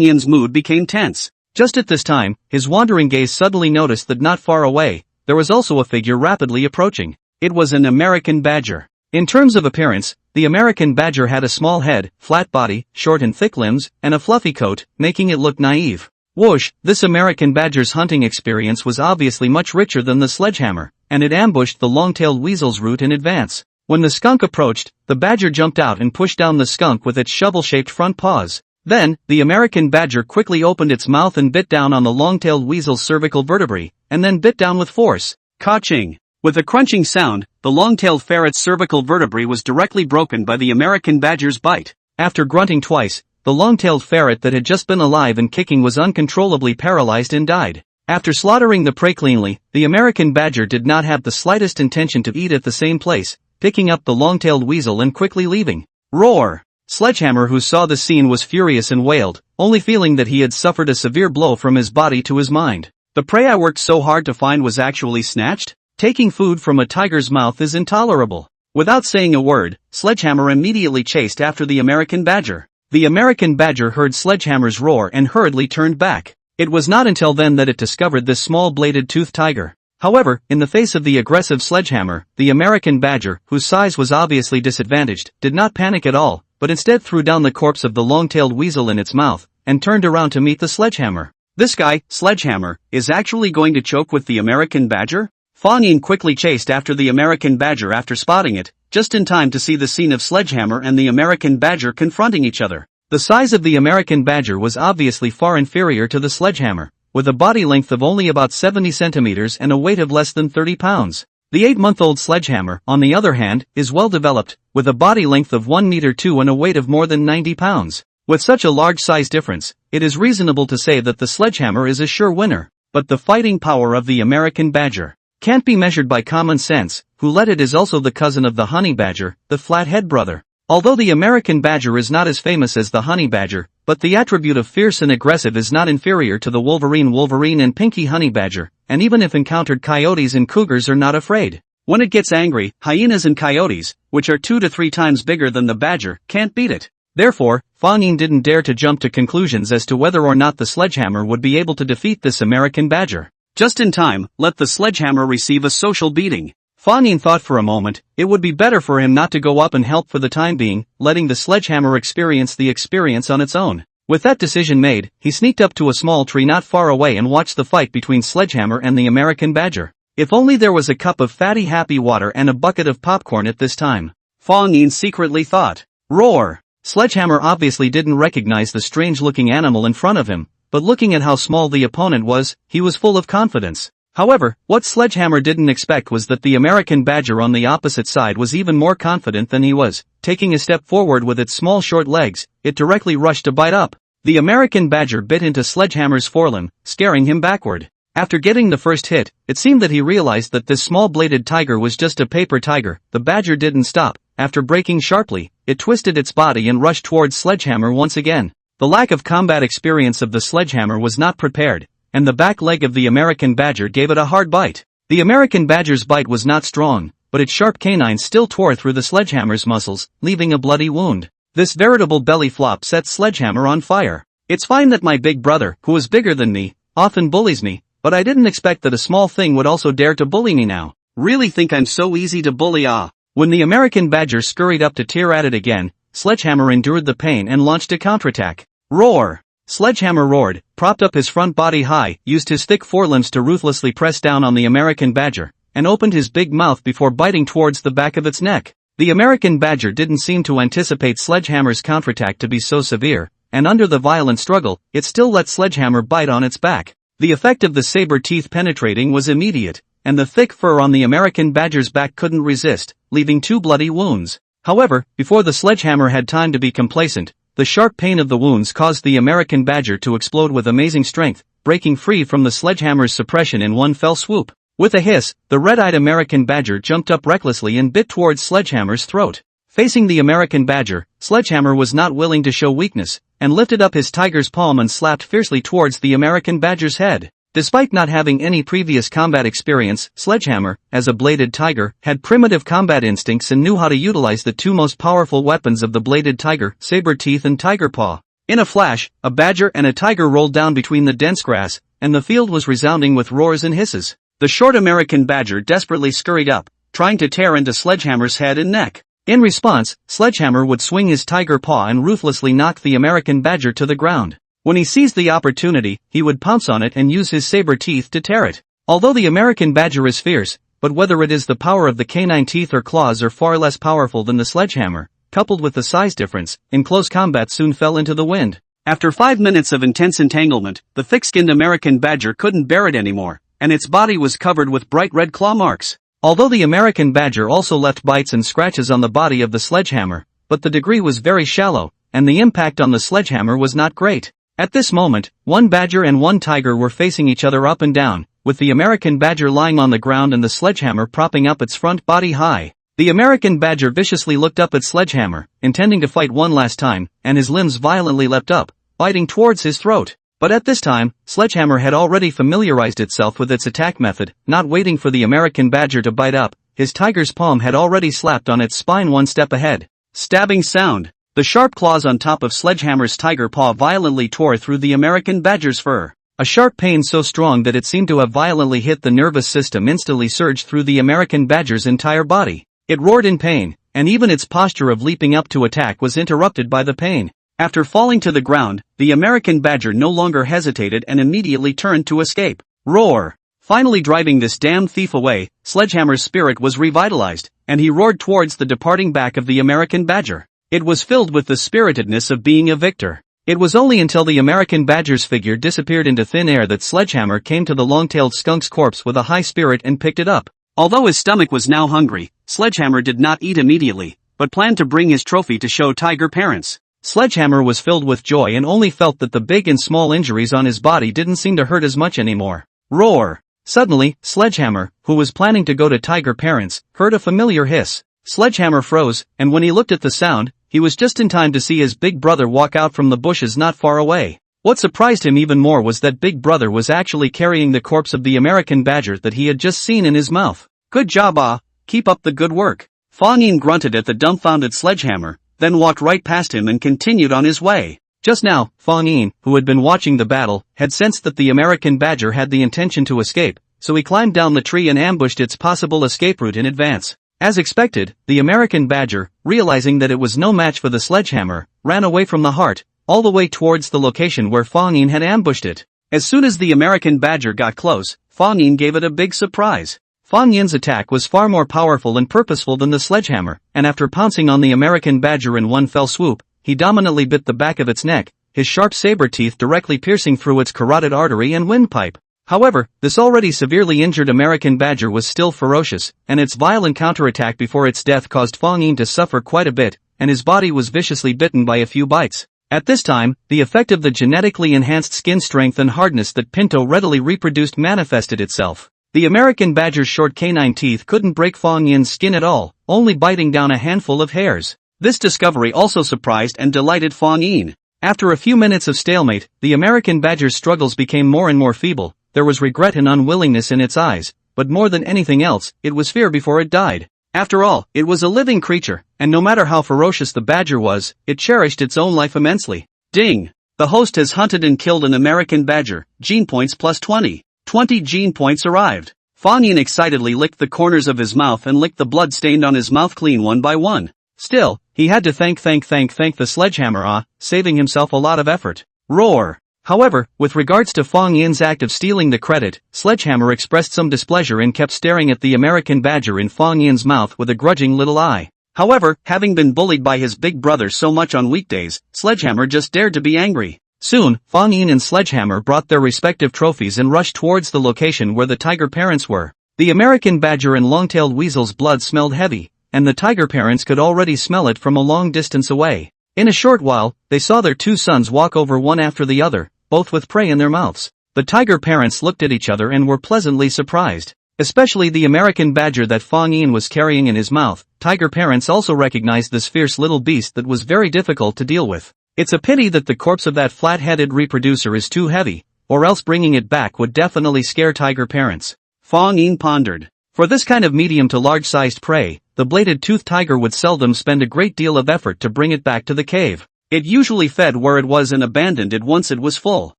Yin's mood became tense. Just at this time, his wandering gaze suddenly noticed that not far away, there was also a figure rapidly approaching. It was an American badger. In terms of appearance, the American badger had a small head, flat body, short and thick limbs, and a fluffy coat, making it look naive. Whoosh, this American badger's hunting experience was obviously much richer than the Sledgehammer, and it ambushed the long-tailed weasel's route in advance. When the skunk approached, the badger jumped out and pushed down the skunk with its shovel-shaped front paws. Then, the American badger quickly opened its mouth and bit down on the long-tailed weasel's cervical vertebrae, and then bit down with force. Ka-ching! With a crunching sound, the long-tailed ferret's cervical vertebrae was directly broken by the American badger's bite. After grunting twice, the long-tailed ferret that had just been alive and kicking was uncontrollably paralyzed and died. After slaughtering the prey cleanly, the American badger did not have the slightest intention to eat at the same place, picking up the long-tailed weasel and quickly leaving. Roar! Sledgehammer, who saw the scene, was furious and wailed, only feeling that he had suffered a severe blow from his body to his mind. The prey I worked so hard to find was actually snatched? Taking food from a tiger's mouth is intolerable. Without saying a word, Sledgehammer immediately chased after the American badger. The American badger heard Sledgehammer's roar and hurriedly turned back. It was not until then that it discovered this small-bladed-toothed tiger. However, in the face of the aggressive Sledgehammer, the American badger, whose size was obviously disadvantaged, did not panic at all, but instead threw down the corpse of the long-tailed weasel in its mouth, and turned around to meet the Sledgehammer. This guy, Sledgehammer, is actually going to choke with the American badger? Fang Yin quickly chased after the American badger after spotting it, just in time to see the scene of Sledgehammer and the American badger confronting each other. The size of the American badger was obviously far inferior to the Sledgehammer, with a body length of only about 70 centimeters and a weight of less than 30 pounds. The 8-month-old Sledgehammer, on the other hand, is well developed, with a body length of 1 meter 2 and a weight of more than 90 pounds. With such a large size difference, it is reasonable to say that the Sledgehammer is a sure winner. But the fighting power of the American badger can't be measured by common sense, who let it is also the cousin of the honey badger, the flathead brother. Although the American badger is not as famous as the honey badger, but the attribute of fierce and aggressive is not inferior to the wolverine and pinky honey badger, and even if encountered, coyotes and cougars are not afraid. When it gets angry, hyenas and coyotes, which are 2 to 3 times bigger than the badger, can't beat it. Therefore, Fang Yin didn't dare to jump to conclusions as to whether or not the Sledgehammer would be able to defeat this American badger. Just in time, let the Sledgehammer receive a social beating. Fang Yin thought for a moment, it would be better for him not to go up and help for the time being, letting the Sledgehammer experience the experience on its own. With that decision made, he sneaked up to a small tree not far away and watched the fight between Sledgehammer and the American badger. If only there was a cup of fatty happy water and a bucket of popcorn at this time. Fang Yin secretly thought. Roar! Sledgehammer obviously didn't recognize the strange-looking animal in front of him, but looking at how small the opponent was, he was full of confidence. However, what Sledgehammer didn't expect was that the American badger on the opposite side was even more confident than he was. Taking a step forward with its small short legs, it directly rushed to bite up. The American badger bit into Sledgehammer's forelimb, scaring him backward. After getting the first hit, it seemed that he realized that this small-bladed tiger was just a paper tiger. The badger didn't stop. After breaking sharply, it twisted its body and rushed towards Sledgehammer once again. The lack of combat experience of the Sledgehammer was not prepared, and the back leg of the American badger gave it a hard bite. The American badger's bite was not strong, but its sharp canines still tore through the Sledgehammer's muscles, leaving a bloody wound. This veritable belly flop set Sledgehammer on fire. It's fine that my big brother, who is bigger than me, often bullies me, but I didn't expect that a small thing would also dare to bully me now. Really think I'm so easy to bully, ah? When the American badger scurried up to tear at it again, Sledgehammer endured the pain and launched a counterattack. Roar! Sledgehammer roared, propped up his front body high, used his thick forelimbs to ruthlessly press down on the American badger, and opened his big mouth before biting towards the back of its neck. The American badger didn't seem to anticipate Sledgehammer's counterattack to be so severe, and under the violent struggle, it still let Sledgehammer bite on its back. The effect of the saber teeth penetrating was immediate, and the thick fur on the American badger's back couldn't resist, leaving 2 bloody wounds. However, before the Sledgehammer had time to be complacent, the sharp pain of the wounds caused the American badger to explode with amazing strength, breaking free from the Sledgehammer's suppression in one fell swoop. With a hiss, the red-eyed American badger jumped up recklessly and bit towards Sledgehammer's throat. Facing the American badger, Sledgehammer was not willing to show weakness, and lifted up his tiger's palm and slapped fiercely towards the American badger's head. Despite not having any previous combat experience, Sledgehammer, as a bladed tiger, had primitive combat instincts and knew how to utilize the 2 most powerful weapons of the bladed tiger, saber teeth and tiger paw. In a flash, a badger and a tiger rolled down between the dense grass, and the field was resounding with roars and hisses. The short American badger desperately scurried up, trying to tear into Sledgehammer's head and neck. In response, Sledgehammer would swing his tiger paw and ruthlessly knock the American badger to the ground. When he seized the opportunity, he would pounce on it and use his saber teeth to tear it. Although the American badger is fierce, but whether it is the power of the canine teeth or claws are far less powerful than the sledgehammer, coupled with the size difference, in close combat soon fell into the wind. After 5 minutes of intense entanglement, the thick-skinned American badger couldn't bear it anymore, and its body was covered with bright red claw marks. Although the American badger also left bites and scratches on the body of the sledgehammer, but the degree was very shallow, and the impact on the sledgehammer was not great. At this moment, one badger and one tiger were facing each other up and down, with the American badger lying on the ground and the sledgehammer propping up its front body high. The American badger viciously looked up at Sledgehammer, intending to fight one last time, and his limbs violently leapt up, biting towards his throat. But at this time, Sledgehammer had already familiarized itself with its attack method, not waiting for the American badger to bite up. His tiger's palm had already slapped on its spine one step ahead. Stabbing sound. The sharp claws on top of Sledgehammer's tiger paw violently tore through the American badger's fur. A sharp pain so strong that it seemed to have violently hit the nervous system instantly surged through the American badger's entire body. It roared in pain, and even its posture of leaping up to attack was interrupted by the pain. After falling to the ground, the American badger no longer hesitated and immediately turned to escape. Roar! Finally driving this damn thief away, Sledgehammer's spirit was revitalized, and he roared towards the departing back of the American badger. It was filled with the spiritedness of being a victor. It was only until the American badger's figure disappeared into thin air that Sledgehammer came to the long-tailed skunk's corpse with a high spirit and picked it up. Although his stomach was now hungry, Sledgehammer did not eat immediately, but planned to bring his trophy to show tiger parents. Sledgehammer was filled with joy and only felt that the big and small injuries on his body didn't seem to hurt as much anymore. Roar! Suddenly, Sledgehammer, who was planning to go to tiger parents, heard a familiar hiss. Sledgehammer froze, and when he looked at the sound, he was just in time to see his big brother walk out from the bushes not far away. What surprised him even more was that Big Brother was actually carrying the corpse of the American badger that he had just seen in his mouth. Good job, ah! Keep up the good work. Fang Yin grunted at the dumbfounded Sledgehammer, then walked right past him and continued on his way. Just now, Fang Yin, who had been watching the battle, had sensed that the American badger had the intention to escape, so he climbed down the tree and ambushed its possible escape route in advance. As expected, the American badger, realizing that it was no match for the Sledgehammer, ran away from the heart, all the way towards the location where Fang Yin had ambushed it. As soon as the American badger got close, Fang Yin gave it a big surprise. Fang Yin's attack was far more powerful and purposeful than the Sledgehammer, and after pouncing on the American badger in one fell swoop, he dominantly bit the back of its neck, his sharp saber teeth directly piercing through its carotid artery and windpipe. However, this already severely injured American badger was still ferocious, and its violent counterattack before its death caused Fang Yin to suffer quite a bit, and his body was viciously bitten by a few bites. At this time, the effect of the genetically enhanced skin strength and hardness that Pinto readily reproduced manifested itself. The American badger's short canine teeth couldn't break Fang Yin's skin at all, only biting down a handful of hairs. This discovery also surprised and delighted Fang Yin. After a few minutes of stalemate, the American badger's struggles became more and more feeble. There was regret and unwillingness in its eyes, but more than anything else, it was fear before it died. After all, it was a living creature, and no matter how ferocious the badger was, it cherished its own life immensely. Ding! The host has hunted and killed an American badger, gene points plus 20. 20 gene points arrived. Fang Yin excitedly licked the corners of his mouth and licked the blood stained on his mouth clean one by one. Still, he had to thank the Sledgehammer, saving himself a lot of effort. Roar! However, with regards to Fang Yin's act of stealing the credit, Sledgehammer expressed some displeasure and kept staring at the American badger in Fang Yin's mouth with a grudging little eye. However, having been bullied by his big brother so much on weekdays, Sledgehammer just dared to be angry. Soon, Fang Yin and Sledgehammer brought their respective trophies and rushed towards the location where the tiger parents were. The American badger and long-tailed weasel's blood smelled heavy, and the tiger parents could already smell it from a long distance away. In a short while, they saw their two sons walk over one after the other, both with prey in their mouths. The tiger parents looked at each other and were pleasantly surprised. Especially the American badger that Fang Yin was carrying in his mouth. Tiger parents also recognized this fierce little beast that was very difficult to deal with. It's a pity that the corpse of that flat-headed reproducer is too heavy, or else bringing it back would definitely scare tiger parents. Fang Yin pondered. For this kind of medium to large-sized prey, the bladed-toothed tiger would seldom spend a great deal of effort to bring it back to the cave. It usually fed where it was and abandoned it once it was full.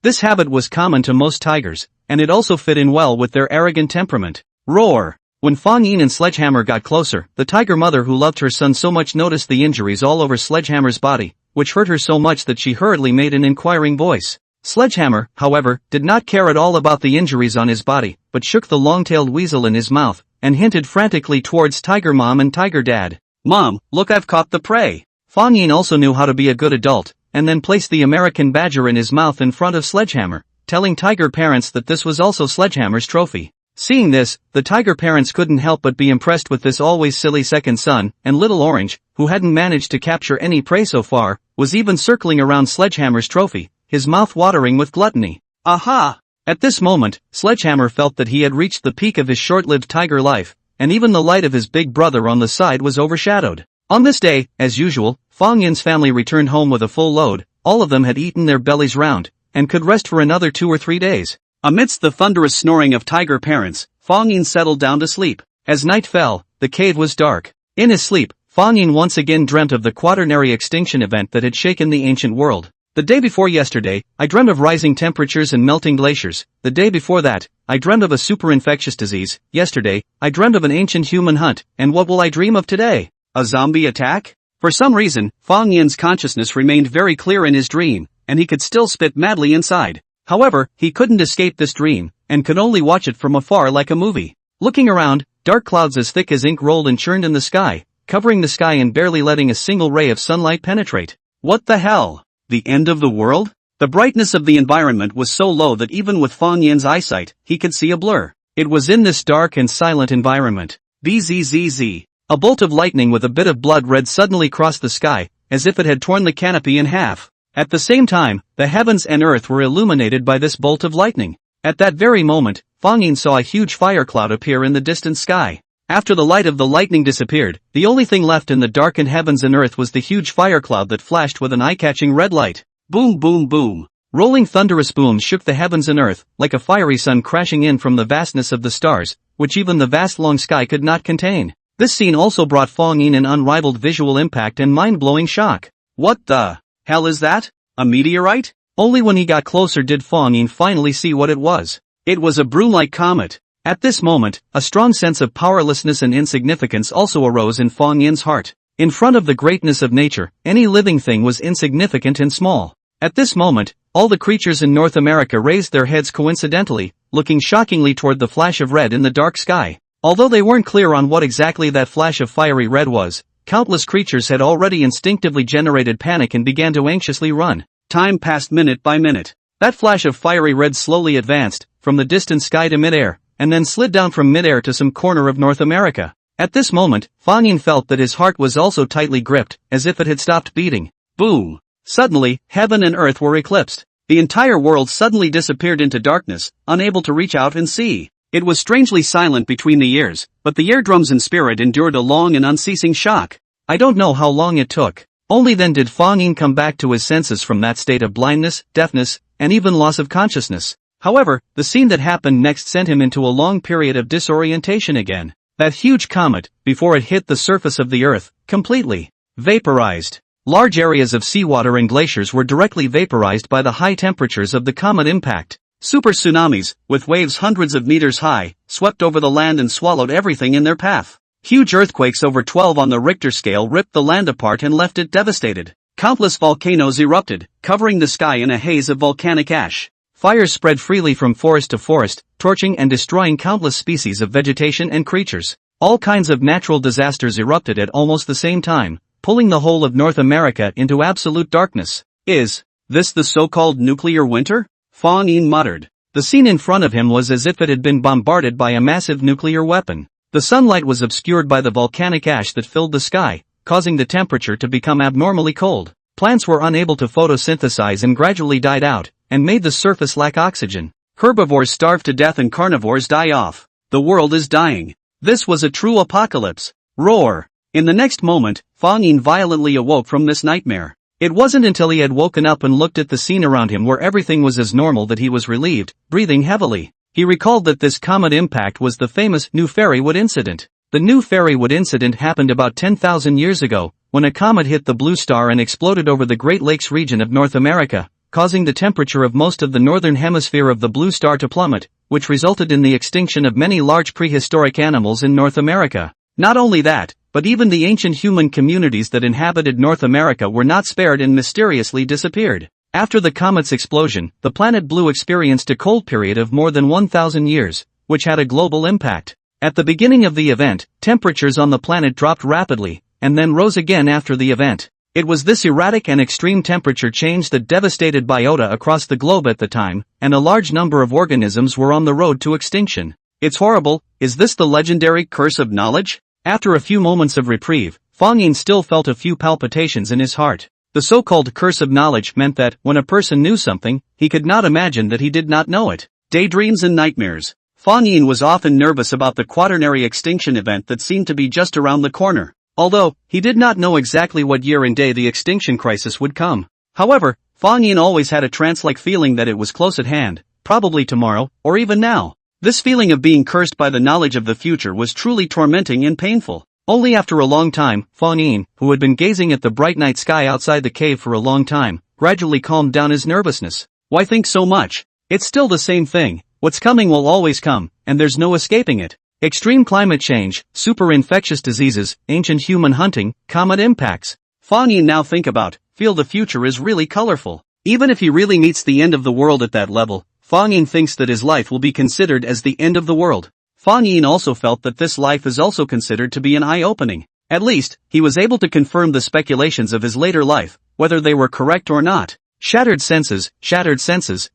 This habit was common to most tigers, and it also fit in well with their arrogant temperament. Roar! When Fang Yin and Sledgehammer got closer, the tiger mother who loved her son so much noticed the injuries all over Sledgehammer's body, which hurt her so much that she hurriedly made an inquiring voice. Sledgehammer, however, did not care at all about the injuries on his body, but shook the long-tailed weasel in his mouth, and hinted frantically towards Tiger Mom and Tiger Dad. "Mom, look, I've caught the prey." Fang Yin also knew how to be a good adult, and then placed the American badger in his mouth in front of Sledgehammer, telling tiger parents that this was also Sledgehammer's trophy. Seeing this, the tiger parents couldn't help but be impressed with this always silly second son, and Little Orange, who hadn't managed to capture any prey so far, was even circling around Sledgehammer's trophy, his mouth watering with gluttony. Aha! At this moment, Sledgehammer felt that he had reached the peak of his short-lived tiger life, and even the light of his big brother on the side was overshadowed. On this day, as usual, Fang Yin's family returned home with a full load. All of them had eaten their bellies round, and could rest for another 2 or 3 days. Amidst the thunderous snoring of tiger parents, Fang Yin settled down to sleep. As night fell, the cave was dark. In his sleep, Fang Yin once again dreamt of the quaternary extinction event that had shaken the ancient world. The day before yesterday, I dreamt of rising temperatures and melting glaciers. The day before that, I dreamt of a super-infectious disease. Yesterday, I dreamt of an ancient human hunt. And what will I dream of today? A zombie attack? For some reason, Fang Yin's consciousness remained very clear in his dream, and he could still spit madly inside. However, he couldn't escape this dream, and could only watch it from afar like a movie. Looking around, dark clouds as thick as ink rolled and churned in the sky, covering the sky and barely letting a single ray of sunlight penetrate. What the hell? The end of the world? The brightness of the environment was so low that even with Fang Yin's eyesight, he could see a blur. It was in this dark and silent environment. Bzzz. A bolt of lightning with a bit of blood red suddenly crossed the sky, as if it had torn the canopy in half. At the same time, the heavens and earth were illuminated by this bolt of lightning. At that very moment, Fang Yin saw a huge fire cloud appear in the distant sky. After the light of the lightning disappeared, the only thing left in the darkened heavens and earth was the huge fire cloud that flashed with an eye-catching red light. Boom boom boom. Rolling thunderous booms shook the heavens and earth, like a fiery sun crashing in from the vastness of the stars, which even the vast long sky could not contain. This scene also brought Fang Yin an unrivaled visual impact and mind-blowing shock. What the hell is that? A meteorite? Only when he got closer did Fang Yin finally see what it was. It was a broom-like comet. At this moment, a strong sense of powerlessness and insignificance also arose in Fang Yin's heart. In front of the greatness of nature, any living thing was insignificant and small. At this moment, all the creatures in North America raised their heads coincidentally, looking shockingly toward the flash of red in the dark sky. Although they weren't clear on what exactly that flash of fiery red was, countless creatures had already instinctively generated panic and began to anxiously run. Time passed minute by minute. That flash of fiery red slowly advanced, from the distant sky to midair, and then slid down from midair to some corner of North America. At this moment, Fang Yin felt that his heart was also tightly gripped, as if it had stopped beating. Boom! Suddenly, heaven and earth were eclipsed. The entire world suddenly disappeared into darkness, unable to reach out and see. It was strangely silent between the ears, but the eardrums and spirit endured a long and unceasing shock. I don't know how long it took. Only then did Fang Yin come back to his senses from that state of blindness, deafness, and even loss of consciousness. However, the scene that happened next sent him into a long period of disorientation again. That huge comet, before it hit the surface of the earth, completely vaporized. Large areas of seawater and glaciers were directly vaporized by the high temperatures of the comet impact. Super tsunamis, with waves hundreds of meters high, swept over the land and swallowed everything in their path. Huge earthquakes over 12 on the Richter scale ripped the land apart and left it devastated. Countless volcanoes erupted, covering the sky in a haze of volcanic ash. Fires spread freely from forest to forest, torching and destroying countless species of vegetation and creatures. All kinds of natural disasters erupted at almost the same time, pulling the whole of North America into absolute darkness. Is this the so-called nuclear winter? Fang Yin muttered. The scene in front of him was as if it had been bombarded by a massive nuclear weapon. The sunlight was obscured by the volcanic ash that filled the sky, causing the temperature to become abnormally cold. Plants were unable to photosynthesize and gradually died out, and made the surface lack oxygen. Herbivores starved to death and carnivores die off. The world is dying. This was a true apocalypse. Roar! In the next moment, Fang Yin violently awoke from this nightmare. It wasn't until he had woken up and looked at the scene around him where everything was as normal that he was relieved, breathing heavily. He recalled that this comet impact was the famous New Fairywood incident. The New Fairywood incident happened about 10,000 years ago, when a comet hit the blue star and exploded over the Great Lakes region of North America, causing the temperature of most of the northern hemisphere of the blue star to plummet, which resulted in the extinction of many large prehistoric animals in North America. Not only that, but even the ancient human communities that inhabited North America were not spared and mysteriously disappeared. After the comet's explosion, the planet Blue experienced a cold period of more than 1,000 years, which had a global impact. At the beginning of the event, temperatures on the planet dropped rapidly, and then rose again after the event. It was this erratic and extreme temperature change that devastated biota across the globe at the time, and a large number of organisms were on the road to extinction. It's horrible. Is this the legendary curse of knowledge? After a few moments of reprieve, Fang Yin still felt a few palpitations in his heart. The so-called curse of knowledge meant that, when a person knew something, he could not imagine that he did not know it. Daydreams and nightmares. Fang Yin was often nervous about the quaternary extinction event that seemed to be just around the corner. Although, he did not know exactly what year and day the extinction crisis would come. However, Fang Yin always had a trance-like feeling that it was close at hand, probably tomorrow, or even now. This feeling of being cursed by the knowledge of the future was truly tormenting and painful. Only after a long time, Fang Yin, who had been gazing at the bright night sky outside the cave for a long time, gradually calmed down his nervousness. Why think so much? It's still the same thing. What's coming will always come, and there's no escaping it. Extreme climate change, super infectious diseases, ancient human hunting, comet impacts. Fang Yin now feel the future is really colorful. Even if he really meets the end of the world at that level, Fang Yin thinks that his life will be considered as the end of the world. Fang Yin also felt that this life is also considered to be an eye-opening. At least, he was able to confirm the speculations of his later life, whether they were correct or not. Shattered senses,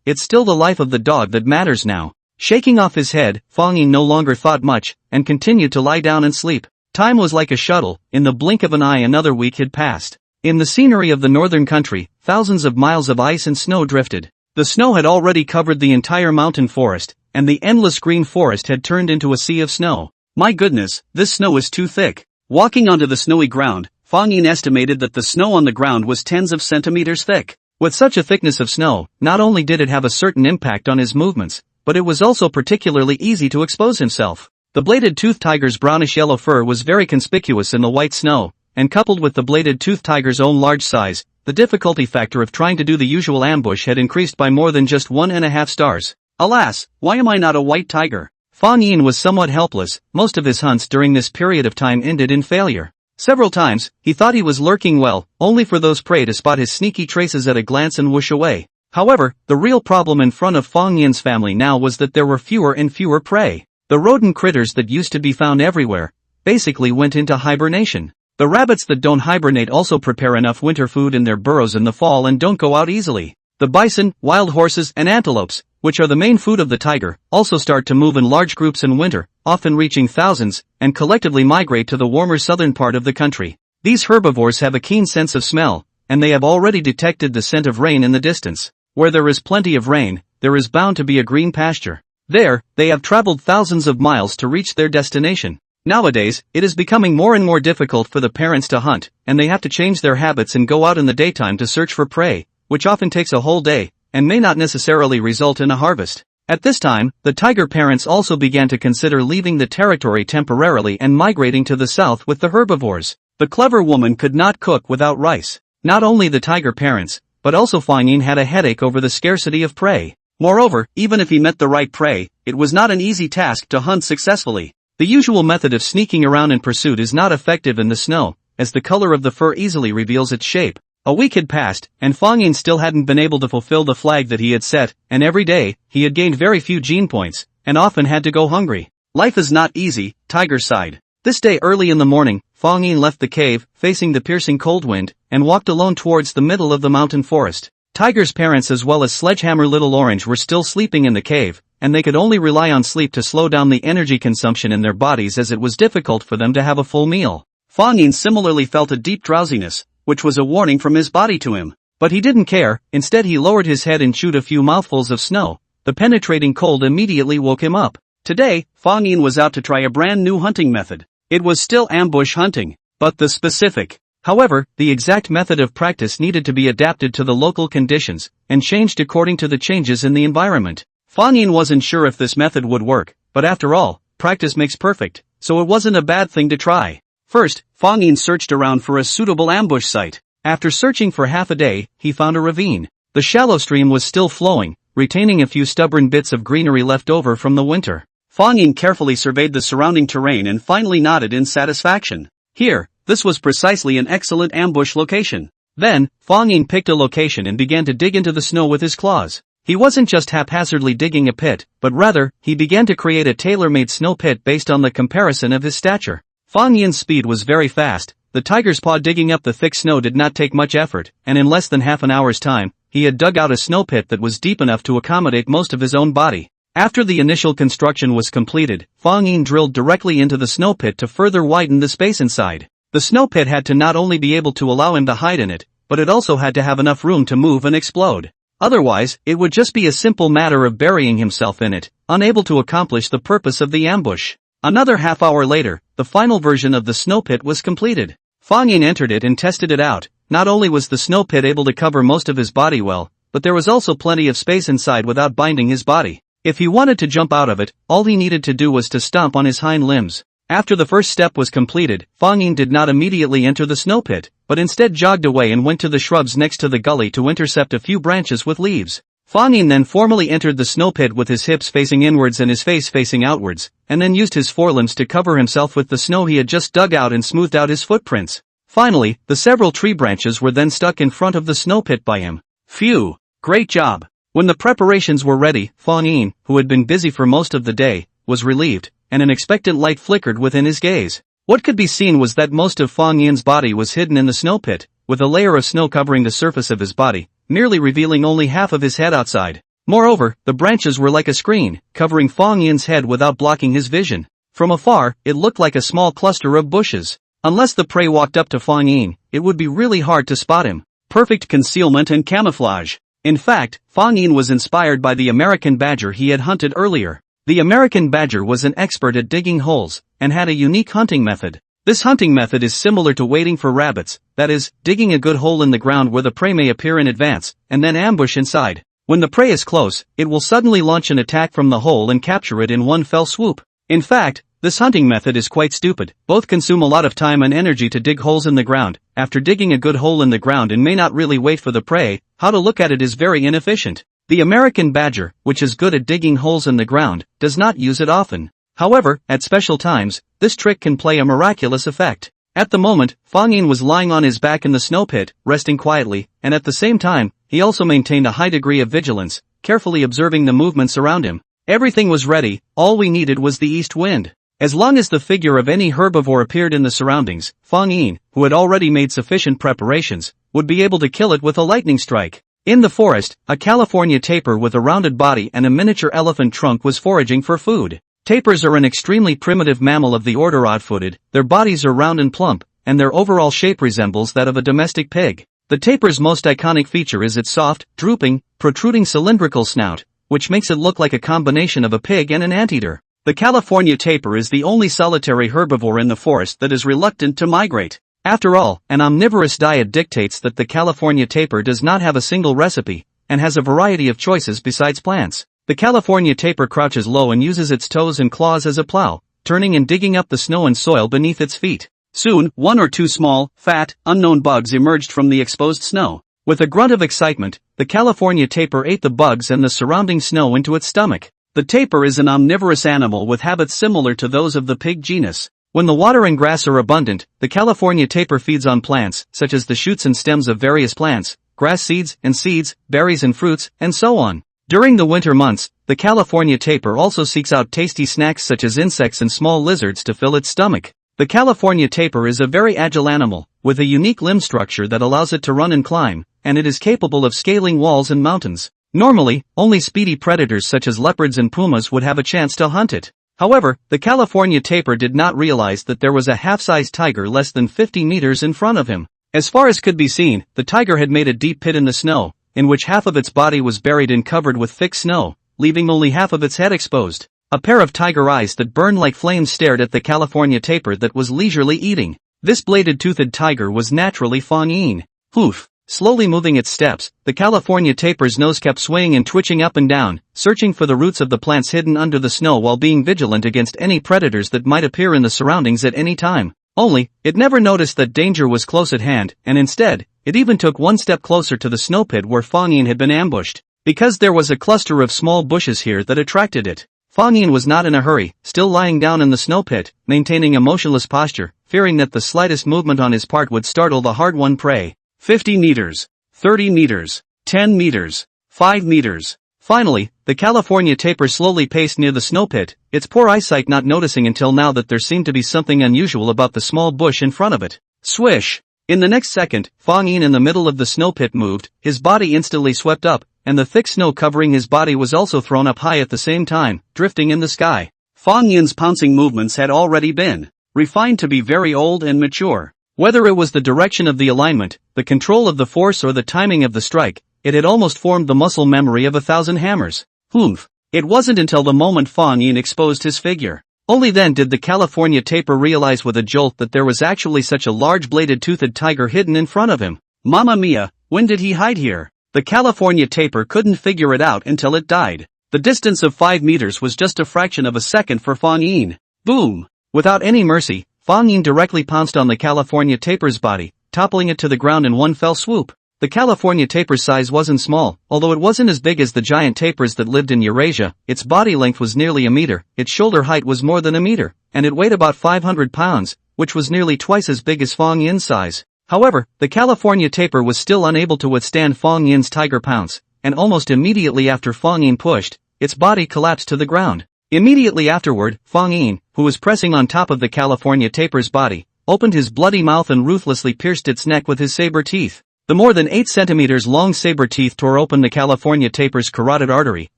it's still the life of the dog that matters now. Shaking off his head, Fang Yin no longer thought much, and continued to lie down and sleep. Time was like a shuttle. In the blink of an eye another week had passed. In the scenery of the northern country, thousands of miles of ice and snow drifted. The snow had already covered the entire mountain forest, and the endless green forest had turned into a sea of snow. My goodness, this snow is too thick. Walking onto the snowy ground, Fang Yin estimated that the snow on the ground was tens of centimeters thick. With such a thickness of snow, not only did it have a certain impact on his movements, but it was also particularly easy to expose himself. The bladed-toothed tiger's brownish-yellow fur was very conspicuous in the white snow, and coupled with the bladed-toothed tiger's own large size, the difficulty factor of trying to do the usual ambush had increased by more than just 1.5 stars. Alas, why am I not a white tiger? Fang Yin was somewhat helpless. Most of his hunts during this period of time ended in failure. Several times, he thought he was lurking well, only for those prey to spot his sneaky traces at a glance and whoosh away. However, the real problem in front of Fang Yin's family now was that there were fewer and fewer prey. The rodent critters that used to be found everywhere basically went into hibernation. The rabbits that don't hibernate also prepare enough winter food in their burrows in the fall and don't go out easily. The bison, wild horses, and antelopes, which are the main food of the tiger, also start to move in large groups in winter, often reaching thousands, and collectively migrate to the warmer southern part of the country. These herbivores have a keen sense of smell, and they have already detected the scent of rain in the distance. Where there is plenty of rain, there is bound to be a green pasture. There, they have traveled thousands of miles to reach their destination. Nowadays, it is becoming more and more difficult for the parents to hunt, and they have to change their habits and go out in the daytime to search for prey, which often takes a whole day, and may not necessarily result in a harvest. At this time, the tiger parents also began to consider leaving the territory temporarily and migrating to the south with the herbivores. The clever woman could not cook without rice. Not only the tiger parents, but also Fang Yin had a headache over the scarcity of prey. Moreover, even if he met the right prey, it was not an easy task to hunt successfully. The usual method of sneaking around in pursuit is not effective in the snow, as the color of the fur easily reveals its shape. A week had passed, and Fang Yin still hadn't been able to fulfill the flag that he had set, and every day, he had gained very few gene points, and often had to go hungry. Life is not easy, Tiger sighed. This day early in the morning, Fang Yin left the cave, facing the piercing cold wind, and walked alone towards the middle of the mountain forest. Tiger's parents as well as Sledgehammer Little Orange were still sleeping in the cave, and they could only rely on sleep to slow down the energy consumption in their bodies as it was difficult for them to have a full meal. Fang Yin similarly felt a deep drowsiness, which was a warning from his body to him. But he didn't care. Instead he lowered his head and chewed a few mouthfuls of snow. The penetrating cold immediately woke him up. Today, Fang Yin was out to try a brand new hunting method. It was still ambush hunting, but the specific. However, the exact method of practice needed to be adapted to the local conditions, and changed according to the changes in the environment. Fang Yin wasn't sure if this method would work, but after all, practice makes perfect, so it wasn't a bad thing to try. First, Fang Yin searched around for a suitable ambush site. After searching for half a day, he found a ravine. The shallow stream was still flowing, retaining a few stubborn bits of greenery left over from the winter. Fang Yin carefully surveyed the surrounding terrain and finally nodded in satisfaction. Here, this was precisely an excellent ambush location. Then, Fang Yin picked a location and began to dig into the snow with his claws. He wasn't just haphazardly digging a pit, but rather, he began to create a tailor-made snow pit based on the comparison of his stature. Fang Yin's speed was very fast. The tiger's paw digging up the thick snow did not take much effort, and in less than half an hour's time, he had dug out a snow pit that was deep enough to accommodate most of his own body. After the initial construction was completed, Fang Yin drilled directly into the snow pit to further widen the space inside. The snow pit had to not only be able to allow him to hide in it, but it also had to have enough room to move and explode. Otherwise, it would just be a simple matter of burying himself in it, unable to accomplish the purpose of the ambush. Another half hour later, the final version of the snow pit was completed. Fang Yin entered it and tested it out. Not only was the snow pit able to cover most of his body well, but there was also plenty of space inside without binding his body. If he wanted to jump out of it, all he needed to do was to stomp on his hind limbs. After the first step was completed, Fang Yin did not immediately enter the snow pit, but instead jogged away and went to the shrubs next to the gully to intercept a few branches with leaves. Fang Yin then formally entered the snow pit with his hips facing inwards and his face facing outwards, and then used his forelimbs to cover himself with the snow he had just dug out and smoothed out his footprints. Finally, the several tree branches were then stuck in front of the snow pit by him. Phew! Great job! When the preparations were ready, Fang Yin, who had been busy for most of the day, was relieved, and an expectant light flickered within his gaze. What could be seen was that most of Fang Yin's body was hidden in the snow pit, with a layer of snow covering the surface of his body, merely revealing only half of his head outside. Moreover, the branches were like a screen, covering Fang Yin's head without blocking his vision. From afar, it looked like a small cluster of bushes. Unless the prey walked up to Fang Yin, it would be really hard to spot him. Perfect concealment and camouflage. In fact, Fang Yin was inspired by the American badger he had hunted earlier. The American badger was an expert at digging holes, and had a unique hunting method. This hunting method is similar to waiting for rabbits, that is, digging a good hole in the ground where the prey may appear in advance, and then ambush inside. When the prey is close, it will suddenly launch an attack from the hole and capture it in one fell swoop. In fact, this hunting method is quite stupid. Both consume a lot of time and energy to dig holes in the ground. After digging a good hole in the ground and may not really wait for the prey, how to look at it is very inefficient. The American badger, which is good at digging holes in the ground, does not use it often. However, at special times, this trick can play a miraculous effect. At the moment, Fang Yin was lying on his back in the snow pit, resting quietly, and at the same time, he also maintained a high degree of vigilance, carefully observing the movements around him. Everything was ready, all we needed was the east wind. As long as the figure of any herbivore appeared in the surroundings, Fang Yin, who had already made sufficient preparations, would be able to kill it with a lightning strike. In the forest, a California tapir with a rounded body and a miniature elephant trunk was foraging for food. Tapirs are an extremely primitive mammal of the order odd-footed. Their bodies are round and plump, and their overall shape resembles that of a domestic pig. The tapir's most iconic feature is its soft, drooping, protruding cylindrical snout, which makes it look like a combination of a pig and an anteater. The California tapir is the only solitary herbivore in the forest that is reluctant to migrate. After all, an omnivorous diet dictates that the California tapir does not have a single recipe, and has a variety of choices besides plants. The California tapir crouches low and uses its toes and claws as a plow, turning and digging up the snow and soil beneath its feet. Soon, one or two small, fat, unknown bugs emerged from the exposed snow. With a grunt of excitement, the California tapir ate the bugs and the surrounding snow into its stomach. The tapir is an omnivorous animal with habits similar to those of the pig genus. When the water and grass are abundant, the California tapir feeds on plants, such as the shoots and stems of various plants, grass seeds, berries and fruits, and so on. During the winter months, the California tapir also seeks out tasty snacks such as insects and small lizards to fill its stomach. The California tapir is a very agile animal, with a unique limb structure that allows it to run and climb, and it is capable of scaling walls and mountains. Normally, only speedy predators such as leopards and pumas would have a chance to hunt it. However, the California tapir did not realize that there was a half-sized tiger less than 50 meters in front of him. As far as could be seen, the tiger had made a deep pit in the snow, in which half of its body was buried and covered with thick snow, leaving only half of its head exposed. A pair of tiger eyes that burned like flames stared at the California tapir that was leisurely eating. This bladed-toothed tiger was naturally Fang Yin. Poof! Slowly moving its steps, the California tapir's nose kept swaying and twitching up and down, searching for the roots of the plants hidden under the snow while being vigilant against any predators that might appear in the surroundings at any time. Only, it never noticed that danger was close at hand, and instead, it even took one step closer to the snow pit where Fang Yin had been ambushed. Because there was a cluster of small bushes here that attracted it. Fang Yin was not in a hurry, still lying down in the snow pit, maintaining a motionless posture, fearing that the slightest movement on his part would startle the hard-won prey. 50 meters, 30 meters, 10 meters, 5 meters, Finally, the California tapir slowly paced near the snow pit, its poor eyesight not noticing until now that there seemed to be something unusual about the small bush in front of it. Swish! In the next second, Fang Yin in the middle of the snow pit moved, his body instantly swept up, and the thick snow covering his body was also thrown up high at the same time, drifting in the sky. Fang Yin's pouncing movements had already been refined to be very old and mature. Whether it was the direction of the alignment, the control of the force or the timing of the strike, it had almost formed the muscle memory of 1,000 hammers. Humph! It wasn't until the moment Fang Yin exposed his figure. Only then did the California tapir realize with a jolt that there was actually such a large bladed-toothed tiger hidden in front of him. Mamma mia, when did he hide here? The California tapir couldn't figure it out until it died. The distance of 5 meters was just a fraction of a second for Fang Yin. Boom! Without any mercy, Fang Yin directly pounced on the California tapir's body, toppling it to the ground in one fell swoop. The California tapir's size wasn't small, although it wasn't as big as the giant tapirs that lived in Eurasia. Its body length was nearly a meter, its shoulder height was more than a meter, and it weighed about 500 pounds, which was nearly twice as big as Fang Yin's size. However, the California tapir was still unable to withstand Fang Yin's tiger pounce, and almost immediately after Fang Yin pushed, its body collapsed to the ground. Immediately afterward, Fang Yin, who was pressing on top of the California tapir's body, opened his bloody mouth and ruthlessly pierced its neck with his saber teeth. The more than 8 centimeters long saber teeth tore open the California tapir's carotid artery,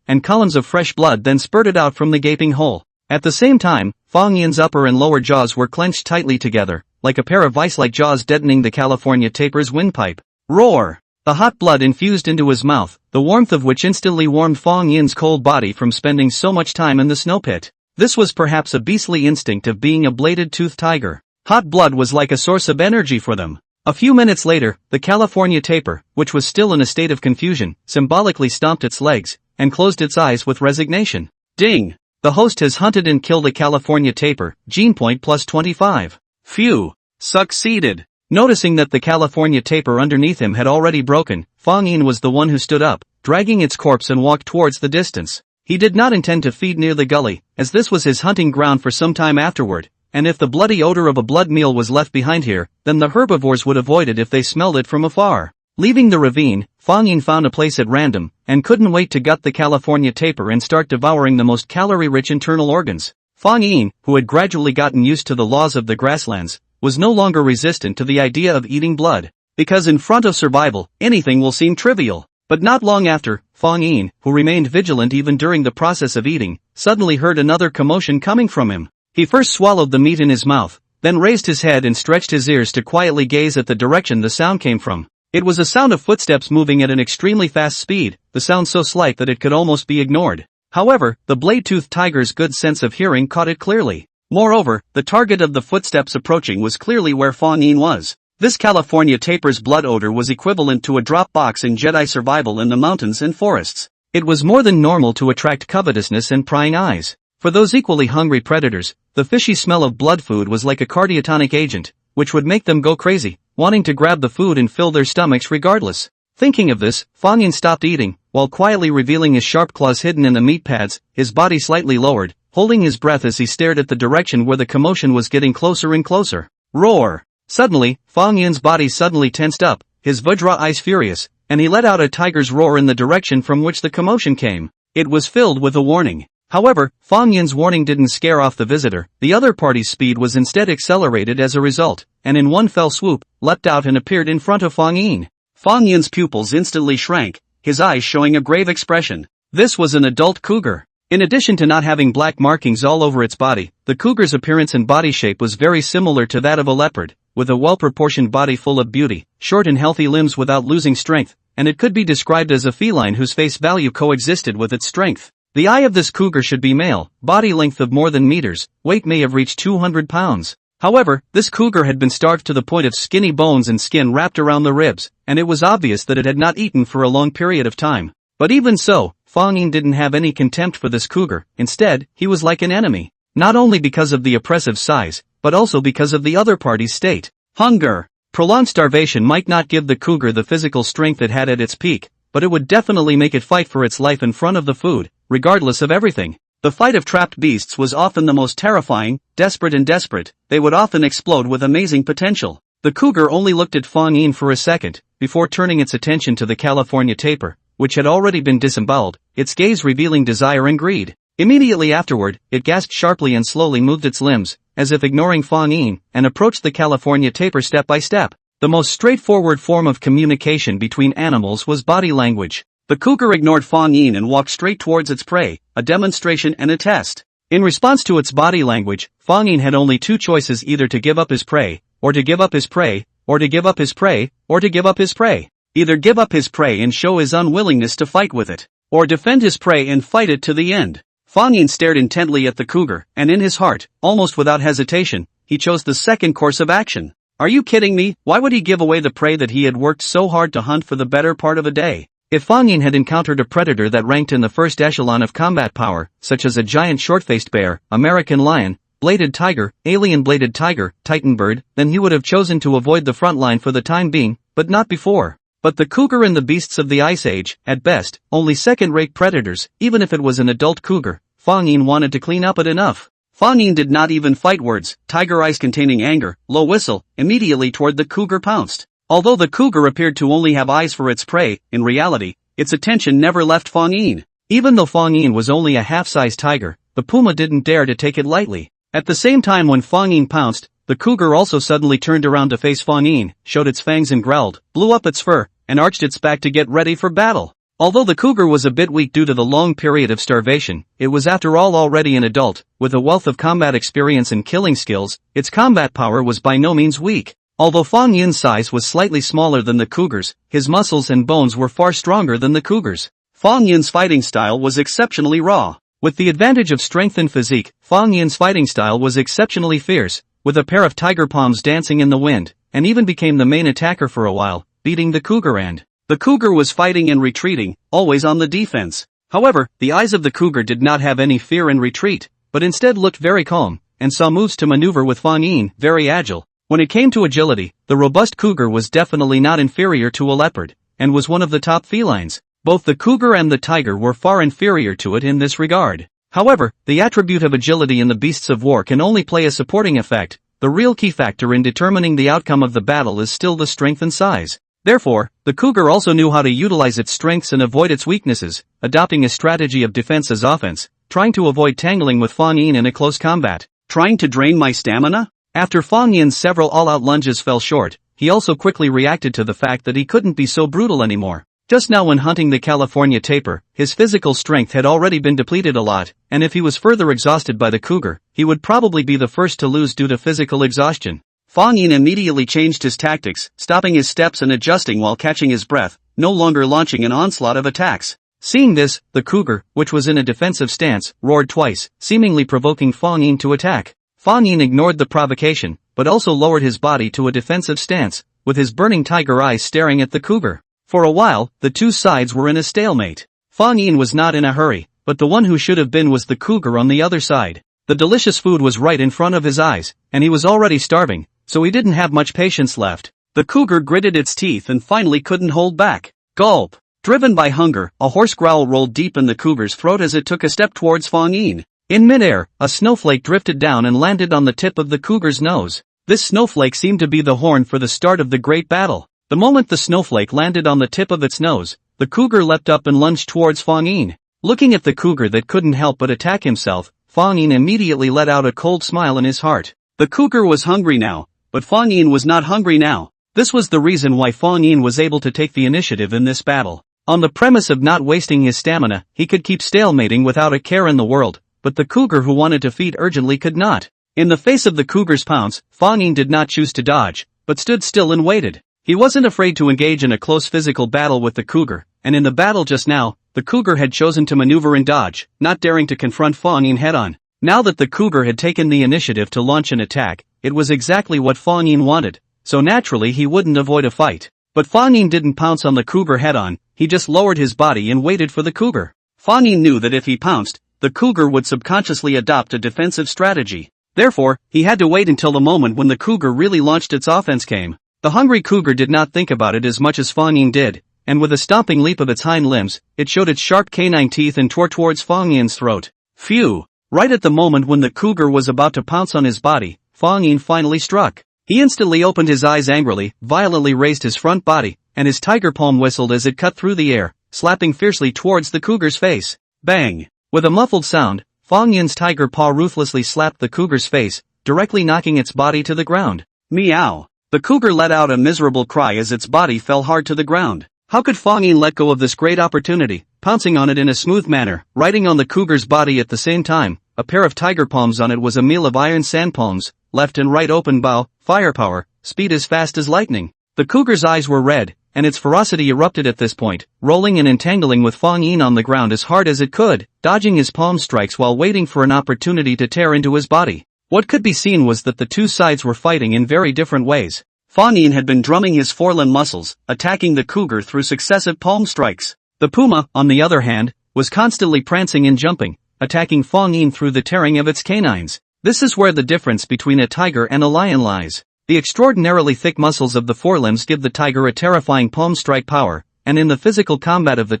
and columns of fresh blood then spurted out from the gaping hole. At the same time, Fang Yin's upper and lower jaws were clenched tightly together, like a pair of vice-like jaws deadening the California tapir's windpipe. Roar! The hot blood infused into his mouth, the warmth of which instantly warmed Fang Yin's cold body from spending so much time in the snow pit. This was perhaps a beastly instinct of being a bladed-toothed tiger. Hot blood was like a source of energy for them. A few minutes later, the California tapir, which was still in a state of confusion, symbolically stomped its legs, and closed its eyes with resignation. Ding! The host has hunted and killed a California tapir, gene point plus 25. Phew! Succeeded! Noticing that the California tapir underneath him had already broken, Fang Yin was the one who stood up, dragging its corpse and walked towards the distance. He did not intend to feed near the gully, as this was his hunting ground for some time afterward. And if the bloody odor of a blood meal was left behind here, then the herbivores would avoid it if they smelled it from afar. Leaving the ravine, Fang Yin found a place at random, and couldn't wait to gut the California tapir and start devouring the most calorie-rich internal organs. Fang Yin, who had gradually gotten used to the laws of the grasslands, was no longer resistant to the idea of eating blood. Because in front of survival, anything will seem trivial. But not long after, Fang Yin, who remained vigilant even during the process of eating, suddenly heard another commotion coming from him. He first swallowed the meat in his mouth, then raised his head and stretched his ears to quietly gaze at the direction the sound came from. It was a sound of footsteps moving at an extremely fast speed, the sound so slight that it could almost be ignored. However, the blade-toothed tiger's good sense of hearing caught it clearly. Moreover, the target of the footsteps approaching was clearly where Fang Yin was. This California tapir's blood odor was equivalent to a drop box in Jedi survival in the mountains and forests. It was more than normal to attract covetousness and prying eyes. For those equally hungry predators, the fishy smell of blood food was like a cardiotonic agent, which would make them go crazy, wanting to grab the food and fill their stomachs regardless. Thinking of this, Fang Yin stopped eating, while quietly revealing his sharp claws hidden in the meat pads, his body slightly lowered, holding his breath as he stared at the direction where the commotion was getting closer and closer. Roar! Suddenly, Fang Yin's body suddenly tensed up, his Vajra eyes furious, and he let out a tiger's roar in the direction from which the commotion came. It was filled with a warning. However, Fang Yin's warning didn't scare off the visitor. The other party's speed was instead accelerated as a result, and in one fell swoop, leapt out and appeared in front of Fang Yin. Fang Yin's pupils instantly shrank, his eyes showing a grave expression. This was an adult cougar. In addition to not having black markings all over its body, the cougar's appearance and body shape was very similar to that of a leopard, with a well-proportioned body full of beauty, short and healthy limbs without losing strength, and it could be described as a feline whose face value coexisted with its strength. The eye of this cougar should be male, body length of more than meters, weight may have reached 200 pounds. However, this cougar had been starved to the point of skinny bones and skin wrapped around the ribs, and it was obvious that it had not eaten for a long period of time. But even so, Fang Yin didn't have any contempt for this cougar. Instead, he was like an enemy. Not only because of the oppressive size, but also because of the other party's state. Hunger. Prolonged starvation might not give the cougar the physical strength it had at its peak, but it would definitely make it fight for its life in front of the food, regardless of everything. The fight of trapped beasts was often the most terrifying, desperate, they would often explode with amazing potential. The cougar only looked at Fang Yin for a second, before turning its attention to the California tapir, which had already been disemboweled, its gaze revealing desire and greed. Immediately afterward, it gasped sharply and slowly moved its limbs, as if ignoring Fang Yin, and approached the California tapir step by step. The most straightforward form of communication between animals was body language. The cougar ignored Fang Yin and walked straight towards its prey, a demonstration and a test. In response to its body language, Fang Yin had only two choices: either to give up his prey, or to give up his prey, or to give up his prey, or to give up his prey. Either give up his prey and show his unwillingness to fight with it, or defend his prey and fight it to the end. Fang Yin stared intently at the cougar, and in his heart, almost without hesitation, he chose the second course of action. Are you kidding me? Why would he give away the prey that he had worked so hard to hunt for the better part of a day? If Fang Yin had encountered a predator that ranked in the first echelon of combat power, such as a giant short-faced bear, American lion, bladed tiger, alien bladed tiger, titan bird, then he would have chosen to avoid the front line for the time being, but not before. But the cougar and the beasts of the Ice Age, at best, only second-rate predators. Even if it was an adult cougar, Fang Yin wanted to clean up it enough. Fang Yin did not even fight words. Tiger eyes containing anger, low whistle, immediately toward the cougar pounced. Although the cougar appeared to only have eyes for its prey, in reality, its attention never left Fang Yin. Even though Fang Yin was only a half-size tiger, the puma didn't dare to take it lightly. At the same time when Fang Yin pounced, the cougar also suddenly turned around to face Fang Yin, showed its fangs and growled, blew up its fur, and arched its back to get ready for battle. Although the cougar was a bit weak due to the long period of starvation, it was after all already an adult, with a wealth of combat experience and killing skills. Its combat power was by no means weak. Although Fang Yin's size was slightly smaller than the cougar's, his muscles and bones were far stronger than the cougar's. Fang Yin's fighting style was exceptionally raw. With the advantage of strength and physique, Fang Yin's fighting style was exceptionally fierce, with a pair of tiger palms dancing in the wind, and even became the main attacker for a while, beating the cougar. And the cougar was fighting and retreating, always on the defense. However, the eyes of the cougar did not have any fear and retreat, but instead looked very calm, and saw moves to maneuver with Fang Yin, very agile. When it came to agility, the robust cougar was definitely not inferior to a leopard, and was one of the top felines. Both the cougar and the tiger were far inferior to it in this regard. However, the attribute of agility in the beasts of war can only play a supporting effect. The real key factor in determining the outcome of the battle is still the strength and size. Therefore, the cougar also knew how to utilize its strengths and avoid its weaknesses, adopting a strategy of defense as offense, trying to avoid tangling with Fang Yin in a close combat. Trying to drain my stamina? After Fang Yin's several all-out lunges fell short, he also quickly reacted to the fact that he couldn't be so brutal anymore. Just now when hunting the California tapir, his physical strength had already been depleted a lot, and if he was further exhausted by the cougar, he would probably be the first to lose due to physical exhaustion. Fang Yin immediately changed his tactics, stopping his steps and adjusting while catching his breath, no longer launching an onslaught of attacks. Seeing this, the cougar, which was in a defensive stance, roared twice, seemingly provoking Fang Yin to attack. Fang Yin ignored the provocation, but also lowered his body to a defensive stance, with his burning tiger eyes staring at the cougar. For a while, the two sides were in a stalemate. Fang Yin was not in a hurry, but the one who should have been was the cougar on the other side. The delicious food was right in front of his eyes, and he was already starving, so he didn't have much patience left. The cougar gritted its teeth and finally couldn't hold back. Gulp! Driven by hunger, a hoarse growl rolled deep in the cougar's throat as it took a step towards Fang Yin. In midair, a snowflake drifted down and landed on the tip of the cougar's nose. This snowflake seemed to be the horn for the start of the great battle. The moment the snowflake landed on the tip of its nose, the cougar leapt up and lunged towards Fang Yin. Looking at the cougar that couldn't help but attack himself, Fang Yin immediately let out a cold smile in his heart. The cougar was hungry now, but Fang Yin was not hungry now. This was the reason why Fang Yin was able to take the initiative in this battle. On the premise of not wasting his stamina, he could keep stalemating without a care in the world. But the cougar who wanted to feed urgently could not. In the face of the cougar's pounce, Fang Yin did not choose to dodge, but stood still and waited. He wasn't afraid to engage in a close physical battle with the cougar, and in the battle just now, the cougar had chosen to maneuver and dodge, not daring to confront Fang Yin head-on. Now that the cougar had taken the initiative to launch an attack, it was exactly what Fang Yin wanted, so naturally he wouldn't avoid a fight. But Fang Yin didn't pounce on the cougar head-on, he just lowered his body and waited for the cougar. Fang Yin knew that if he pounced, the cougar would subconsciously adopt a defensive strategy. Therefore, he had to wait until the moment when the cougar really launched its offense came. The hungry cougar did not think about it as much as Fang Yin did, and with a stomping leap of its hind limbs, it showed its sharp canine teeth and tore towards Fang Yin's throat. Phew! Right at the moment when the cougar was about to pounce on his body, Fang Yin finally struck. He instantly opened his eyes angrily, violently raised his front body, and his tiger palm whistled as it cut through the air, slapping fiercely towards the cougar's face. Bang! With a muffled sound, Fang Yin's tiger paw ruthlessly slapped the cougar's face, directly knocking its body to the ground. Meow! The cougar let out a miserable cry as its body fell hard to the ground. How could Fang Yin let go of this great opportunity, pouncing on it in a smooth manner, riding on the cougar's body at the same time? A pair of tiger palms on it was a meal of iron sand palms, left and right open bow, firepower, speed as fast as lightning. The cougar's eyes were red, and its ferocity erupted at this point, rolling and entangling with Fang Yin on the ground as hard as it could, dodging his palm strikes while waiting for an opportunity to tear into his body. What could be seen was that the two sides were fighting in very different ways. Fang Yin had been drumming his forelimb muscles, attacking the cougar through successive palm strikes. The puma, on the other hand, was constantly prancing and jumping, attacking Fang Yin through the tearing of its canines. This is where the difference between a tiger and a lion lies. The extraordinarily thick muscles of the forelimbs give the tiger a terrifying palm strike power, and in the physical combat of the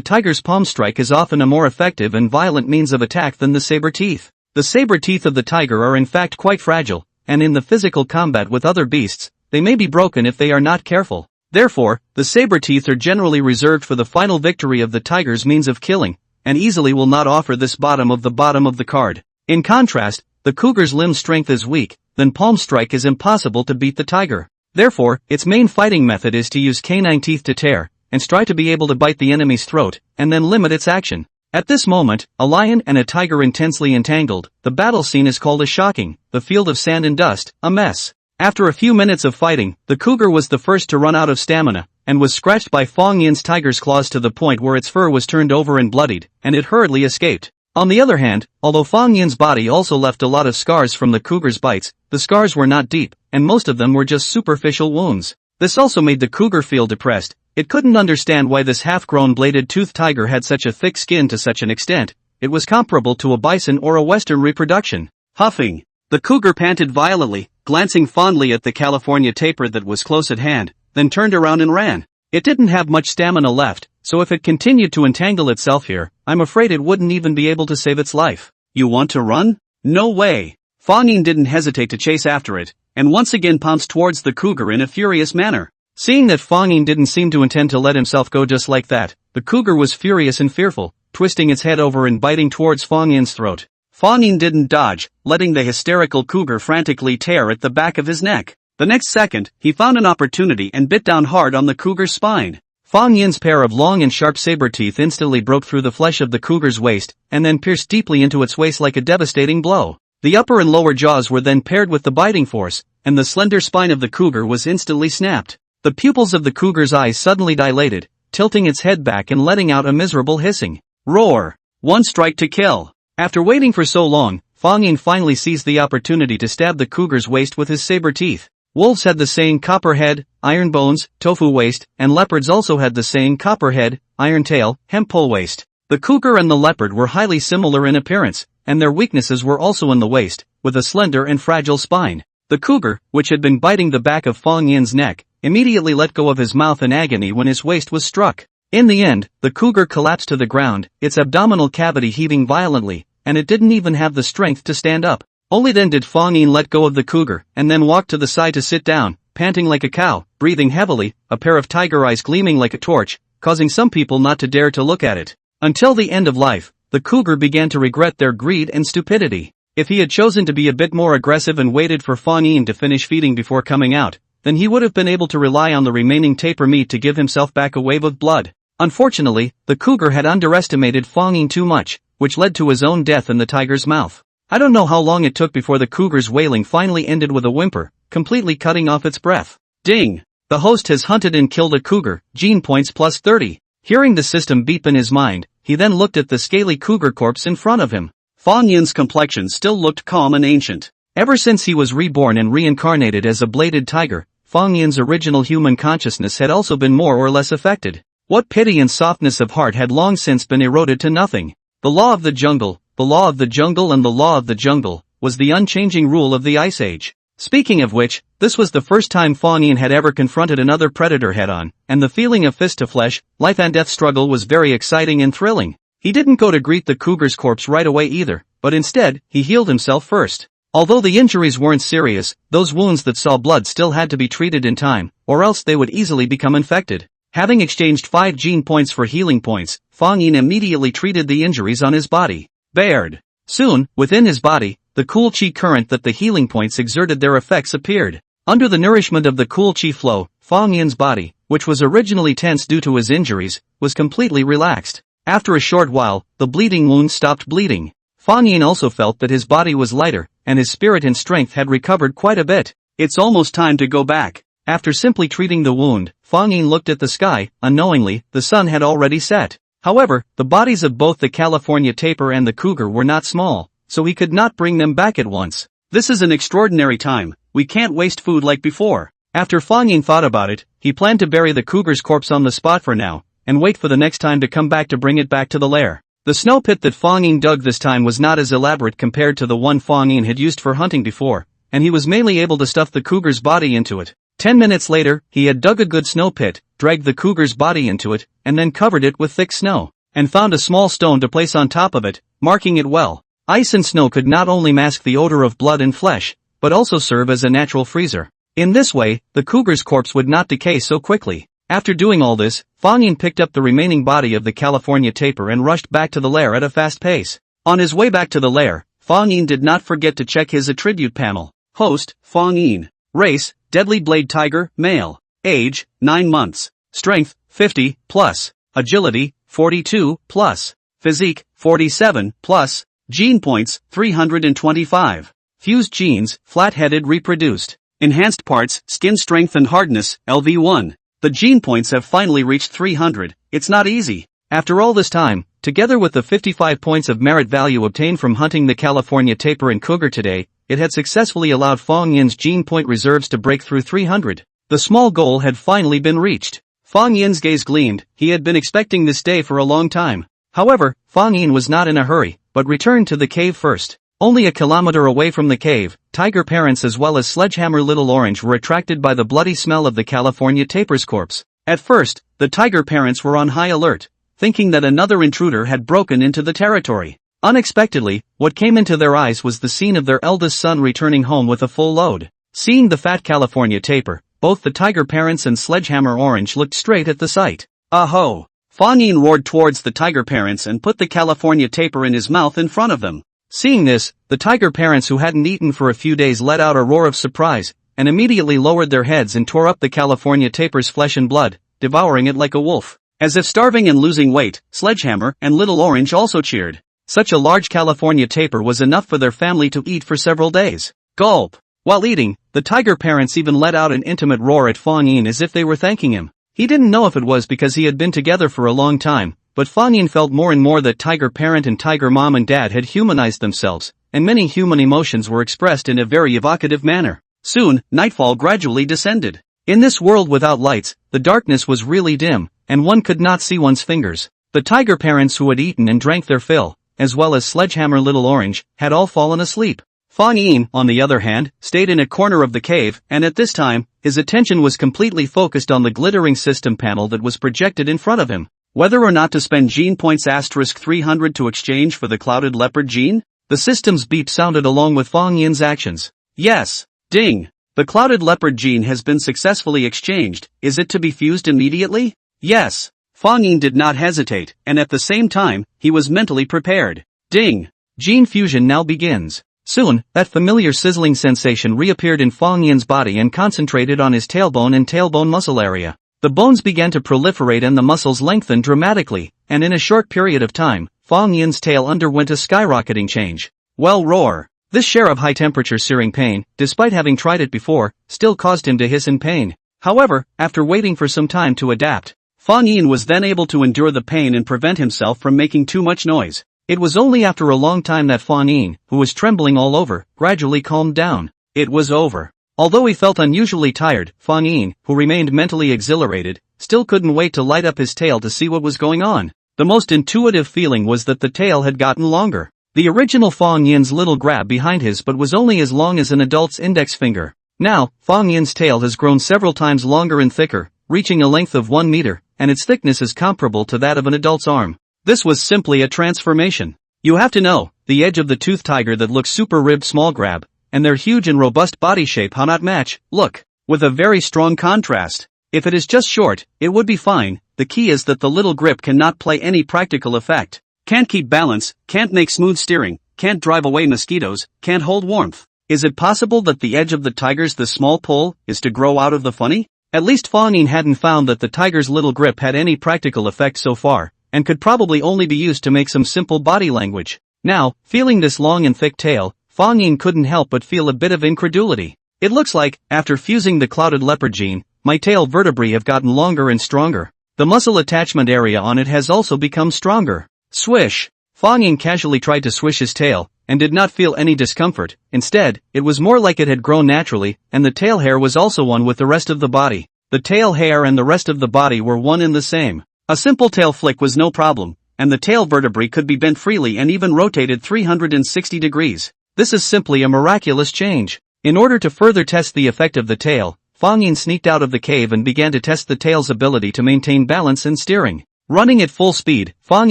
tiger's palm strike is often a more effective and violent means of attack than the saber teeth. The saber teeth of the tiger are in fact quite fragile, and in the physical combat with other beasts, they may be broken if they are not careful. Therefore, the saber teeth are generally reserved for the final victory of the tiger's means of killing, and easily will not offer this bottom of the card. In contrast, the cougar's limb strength is weak, then palm strike is impossible to beat the tiger. Therefore, its main fighting method is to use canine teeth to tear, and strive to be able to bite the enemy's throat, and then limit its action. At this moment, a lion and a tiger intensely entangled, the battle scene is called a shocking, the field of sand and dust, a mess. After a few minutes of fighting, the cougar was the first to run out of stamina, and was scratched by Fang Yin's tiger's claws to the point where its fur was turned over and bloodied, and it hurriedly escaped. On the other hand, although Fang Yin's body also left a lot of scars from the cougar's bites, the scars were not deep, and most of them were just superficial wounds. This also made the cougar feel depressed. It couldn't understand why this half-grown bladed-toothed tiger had such a thick skin to such an extent. It was comparable to a bison or a western reproduction. Huffing, the cougar panted violently, glancing fondly at the California tapir that was close at hand, then turned around and ran. It didn't have much stamina left, so if it continued to entangle itself here, I'm afraid it wouldn't even be able to save its life. You want to run? No way. Fang Yin didn't hesitate to chase after it, and once again pounced towards the cougar in a furious manner. Seeing that Fang Yin didn't seem to intend to let himself go just like that, the cougar was furious and fearful, twisting its head over and biting towards Fang Yin's throat. Fang Yin didn't dodge, letting the hysterical cougar frantically tear at the back of his neck. The next second, he found an opportunity and bit down hard on the cougar's spine. Fang Yin's pair of long and sharp saber teeth instantly broke through the flesh of the cougar's waist, and then pierced deeply into its waist like a devastating blow. The upper and lower jaws were then paired with the biting force, and the slender spine of the cougar was instantly snapped. The pupils of the cougar's eyes suddenly dilated, tilting its head back and letting out a miserable hissing roar. One strike to kill. After waiting for so long, Fang Yin finally seized the opportunity to stab the cougar's waist with his saber teeth. Wolves had the saying copper head, iron bones, tofu waist, and leopards also had the saying copper head, iron tail, hemp pole waist. The cougar and the leopard were highly similar in appearance, and their weaknesses were also in the waist, with a slender and fragile spine. The cougar, which had been biting the back of Fang Yin's neck, immediately let go of his mouth in agony when his waist was struck. In the end, the cougar collapsed to the ground, its abdominal cavity heaving violently, and it didn't even have the strength to stand up. Only then did Fang Yin let go of the cougar, and then walked to the side to sit down, panting like a cow, breathing heavily, a pair of tiger eyes gleaming like a torch, causing some people not to dare to look at it. Until the end of life, the cougar began to regret their greed and stupidity. If he had chosen to be a bit more aggressive and waited for Fang Yin to finish feeding before coming out, then he would have been able to rely on the remaining tapir meat to give himself back a wave of blood. Unfortunately, the cougar had underestimated Fang Yin too much, which led to his own death in the tiger's mouth. I don't know how long it took before the cougar's wailing finally ended with a whimper, completely cutting off its breath. Ding! The host has hunted and killed a cougar, gene points plus 30. Hearing the system beep in his mind, he then looked at the scaly cougar corpse in front of him. Fang Yin's complexion still looked calm and ancient. Ever since he was reborn and reincarnated as a bladed tiger, Fang Yin's original human consciousness had also been more or less affected. What pity and softness of heart had long since been eroded to nothing. The law of the jungle, the law of the jungle and the law of the jungle, was the unchanging rule of the Ice Age. Speaking of which, this was the first time Fang Yin had ever confronted another predator head-on, and the feeling of fist-to-flesh, life-and-death struggle was very exciting and thrilling. He didn't go to greet the cougar's corpse right away either, but instead, he healed himself first. Although the injuries weren't serious, those wounds that saw blood still had to be treated in time, or else they would easily become infected. Having exchanged 5 gene points for healing points, Fang Yin immediately treated the injuries on his body. Bared. Soon, within his body, the cool qi current that the healing points exerted their effects appeared. Under the nourishment of the cool qi flow, Fang Yin's body, which was originally tense due to his injuries, was completely relaxed. After a short while, the bleeding wound stopped bleeding. Fang Yin also felt that his body was lighter, and his spirit and strength had recovered quite a bit. It's almost time to go back. After simply treating the wound, Fang Yin looked at the sky. Unknowingly, the sun had already set. However, the bodies of both the California tapir and the cougar were not small, so he could not bring them back at once. This is an extraordinary time. We can't waste food like before. After Fang Yin thought about it, he planned to bury the cougar's corpse on the spot for now, and wait for the next time to come back to bring it back to the lair. The snow pit that Fang Yin dug this time was not as elaborate compared to the one Fang Yin had used for hunting before, and he was mainly able to stuff the cougar's body into it. 10 minutes later, he had dug a good snow pit, dragged the cougar's body into it, and then covered it with thick snow, and found a small stone to place on top of it, marking it well. Ice and snow could not only mask the odor of blood and flesh, but also serve as a natural freezer. In this way, the cougar's corpse would not decay so quickly. After doing all this, Fang Yin picked up the remaining body of the California tapir and rushed back to the lair at a fast pace. On his way back to the lair, Fang Yin did not forget to check his attribute panel. Host, Fang Yin. Race, Deadly Blade Tiger, male. Age, 9 months. Strength, 50, plus. Agility, 42, plus. Physique, 47, plus. Gene points, 325. Fused genes, flat-headed reproduced. Enhanced parts, skin strength and hardness, LV1. The gene points have finally reached 300. It's not easy. After all this time, together with the 55 points of merit value obtained from hunting the California tapir and cougar today, it had successfully allowed Fang Yin's gene point reserves to break through 300. The small goal had finally been reached. Fang Yin's gaze gleamed. He had been expecting this day for a long time. However, Fang Yin was not in a hurry, but returned to the cave first. Only a kilometer away from the cave, tiger parents as well as Sledgehammer Little Orange were attracted by the bloody smell of the California tapir's corpse. At first, the tiger parents were on high alert, thinking that another intruder had broken into the territory. Unexpectedly, what came into their eyes was the scene of their eldest son returning home with a full load. Seeing the fat California tapir, both the tiger parents and Sledgehammer Orange looked straight at the sight. Aho! Fang Yin roared towards the tiger parents and put the California tapir in his mouth in front of them. Seeing this, the tiger parents who hadn't eaten for a few days let out a roar of surprise, and immediately lowered their heads and tore up the California tapir's flesh and blood, devouring it like a wolf. As if starving and losing weight, Sledgehammer and Little Orange also cheered. Such a large California tapir was enough for their family to eat for several days. Gulp! While eating, the tiger parents even let out an intimate roar at Fang Yin as if they were thanking him. He didn't know if it was because he had been together for a long time, but Fang Yin felt more and more that tiger parent and tiger mom and dad had humanized themselves, and many human emotions were expressed in a very evocative manner. Soon, nightfall gradually descended. In this world without lights, the darkness was really dim, and one could not see one's fingers. The tiger parents who had eaten and drank their fill, as well as Sledgehammer Little Orange, had all fallen asleep. Fang Yin, on the other hand, stayed in a corner of the cave, and at this time, his attention was completely focused on the glittering system panel that was projected in front of him. Whether or not to spend gene points *300 to exchange for the clouded leopard gene? The system's beep sounded along with Fang Yin's actions. Yes. Ding. The clouded leopard gene has been successfully exchanged. Is it to be fused immediately? Yes. Fang Yin did not hesitate, and at the same time, he was mentally prepared. Ding! Gene fusion now begins. Soon, that familiar sizzling sensation reappeared in Fang Yin's body and concentrated on his tailbone and tailbone muscle area. The bones began to proliferate and the muscles lengthened dramatically, and in a short period of time, Fang Yin's tail underwent a skyrocketing change. Well, roar! This share of high-temperature searing pain, despite having tried it before, still caused him to hiss in pain. However, after waiting for some time to adapt, Fang Yin was then able to endure the pain and prevent himself from making too much noise. It was only after a long time that Fang Yin, who was trembling all over, gradually calmed down. It was over. Although he felt unusually tired, Fang Yin, who remained mentally exhilarated, still couldn't wait to light up his tail to see what was going on. The most intuitive feeling was that the tail had gotten longer. The original Fang Yin's little grab behind his butt was only as long as an adult's index finger. Now, Fang Yin's tail has grown several times longer and thicker, reaching a length of 1 meter, and its thickness is comparable to that of an adult's arm. This was simply a transformation. You have to know, the edge of the toothed tiger that looks super ribbed small grab, and their huge and robust body shape how not match, look, with a very strong contrast. If it is just short, it would be fine. The key is that the little grip cannot play any practical effect. Can't keep balance, can't make smooth steering, can't drive away mosquitoes, can't hold warmth. Is it possible that the edge of the tiger's the small pole is to grow out of the funny? At least Fang Yin hadn't found that the tiger's little grip had any practical effect so far, and could probably only be used to make some simple body language. Now, feeling this long and thick tail, Fang Yin couldn't help but feel a bit of incredulity. It looks like, after fusing the clouded leopard gene, my tail vertebrae have gotten longer and stronger. The muscle attachment area on it has also become stronger. Swish! Fang Yin casually tried to swish his tail, and did not feel any discomfort. Instead, it was more like it had grown naturally, and the tail hair was also one with the rest of the body. The tail hair and the rest of the body were one and the same. A simple tail flick was no problem, and the tail vertebrae could be bent freely and even rotated 360 degrees. This is simply a miraculous change. In order to further test the effect of the tail, Fang Yin sneaked out of the cave and began to test the tail's ability to maintain balance and steering. Running at full speed, Fang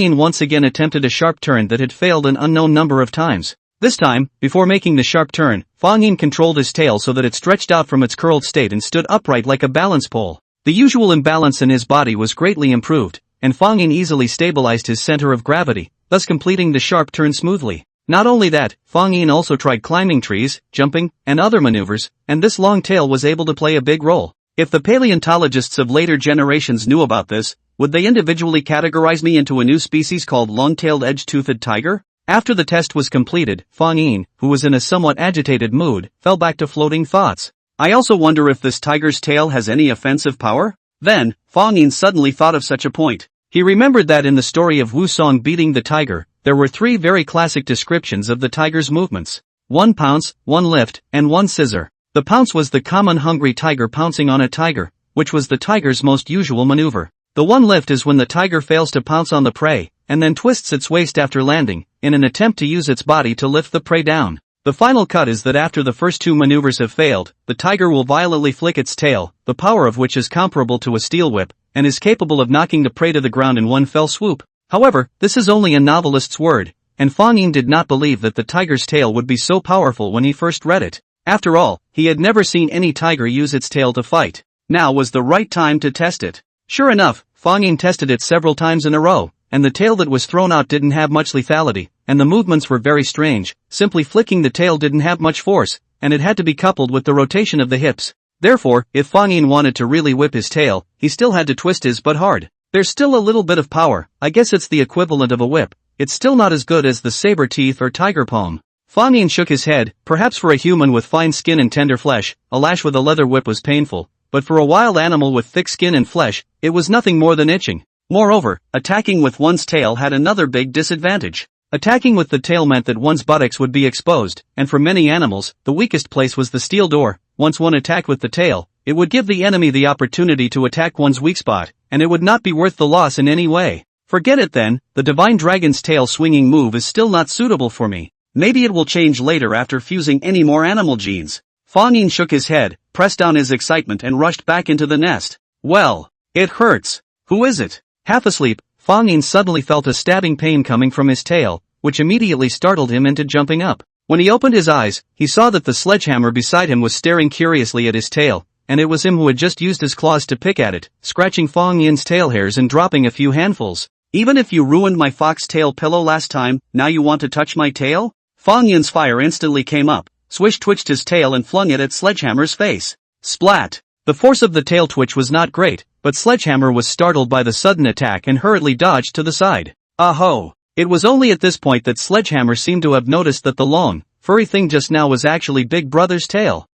Yin once again attempted a sharp turn that had failed an unknown number of times. This time, before making the sharp turn, Fang Yin controlled his tail so that it stretched out from its curled state and stood upright like a balance pole. The usual imbalance in his body was greatly improved, and Fang Yin easily stabilized his center of gravity, thus completing the sharp turn smoothly. Not only that, Fang Yin also tried climbing trees, jumping, and other maneuvers, and this long tail was able to play a big role. If the paleontologists of later generations knew about this, would they individually categorize me into a new species called long-tailed edge-toothed tiger? After the test was completed, Fang Yin, who was in a somewhat agitated mood, fell back to floating thoughts. I also wonder if this tiger's tail has any offensive power? Then, Fang Yin suddenly thought of such a point. He remembered that in the story of Wu Song beating the tiger, there were three very classic descriptions of the tiger's movements. 1 pounce, 1 lift, and 1 scissor. The pounce was the common hungry tiger pouncing on a tiger, which was the tiger's most usual maneuver. The 1 lift is when the tiger fails to pounce on the prey, and then twists its waist after landing, in an attempt to use its body to lift the prey down. The final cut is that after the first 2 maneuvers have failed, the tiger will violently flick its tail, the power of which is comparable to a steel whip, and is capable of knocking the prey to the ground in one fell swoop. However, this is only a novelist's word, and Fang Yin did not believe that the tiger's tail would be so powerful when he first read it. After all, he had never seen any tiger use its tail to fight. Now was the right time to test it. Sure enough, Fang Yin tested it several times in a row, and the tail that was thrown out didn't have much lethality, and the movements were very strange. Simply flicking the tail didn't have much force, and it had to be coupled with the rotation of the hips. Therefore, if Fang Yin wanted to really whip his tail, he still had to twist his butt hard. There's still a little bit of power. I guess it's the equivalent of a whip. It's still not as good as the saber-tooth or tiger palm. Fang Yin shook his head. Perhaps for a human with fine skin and tender flesh, a lash with a leather whip was painful, but for a wild animal with thick skin and flesh, it was nothing more than itching. Moreover, attacking with one's tail had another big disadvantage. Attacking with the tail meant that one's buttocks would be exposed, and for many animals, the weakest place was the steel door. Once one attacked with the tail, it would give the enemy the opportunity to attack one's weak spot, and it would not be worth the loss in any way. Forget it then, the divine dragon's tail swinging move is still not suitable for me. Maybe it will change later after fusing any more animal genes. Fang Yin shook his head, pressed down his excitement and rushed back into the nest. Well, it hurts. Who is it? Half asleep, Fang Yin suddenly felt a stabbing pain coming from his tail, which immediately startled him into jumping up. When he opened his eyes, he saw that the sledgehammer beside him was staring curiously at his tail, and it was him who had just used his claws to pick at it, scratching Fang Yin's tail hairs and dropping a few handfuls. Even if you ruined my foxtail pillow last time, now you want to touch my tail? Fang Yin's fire instantly came up. Swish twitched his tail and flung it at Sledgehammer's face. Splat! The force of the tail twitch was not great, but Sledgehammer was startled by the sudden attack and hurriedly dodged to the side. Aho! It was only at this point that Sledgehammer seemed to have noticed that the long, furry thing just now was actually Big Brother's tail.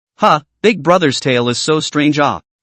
Big Brother's tail is so strange.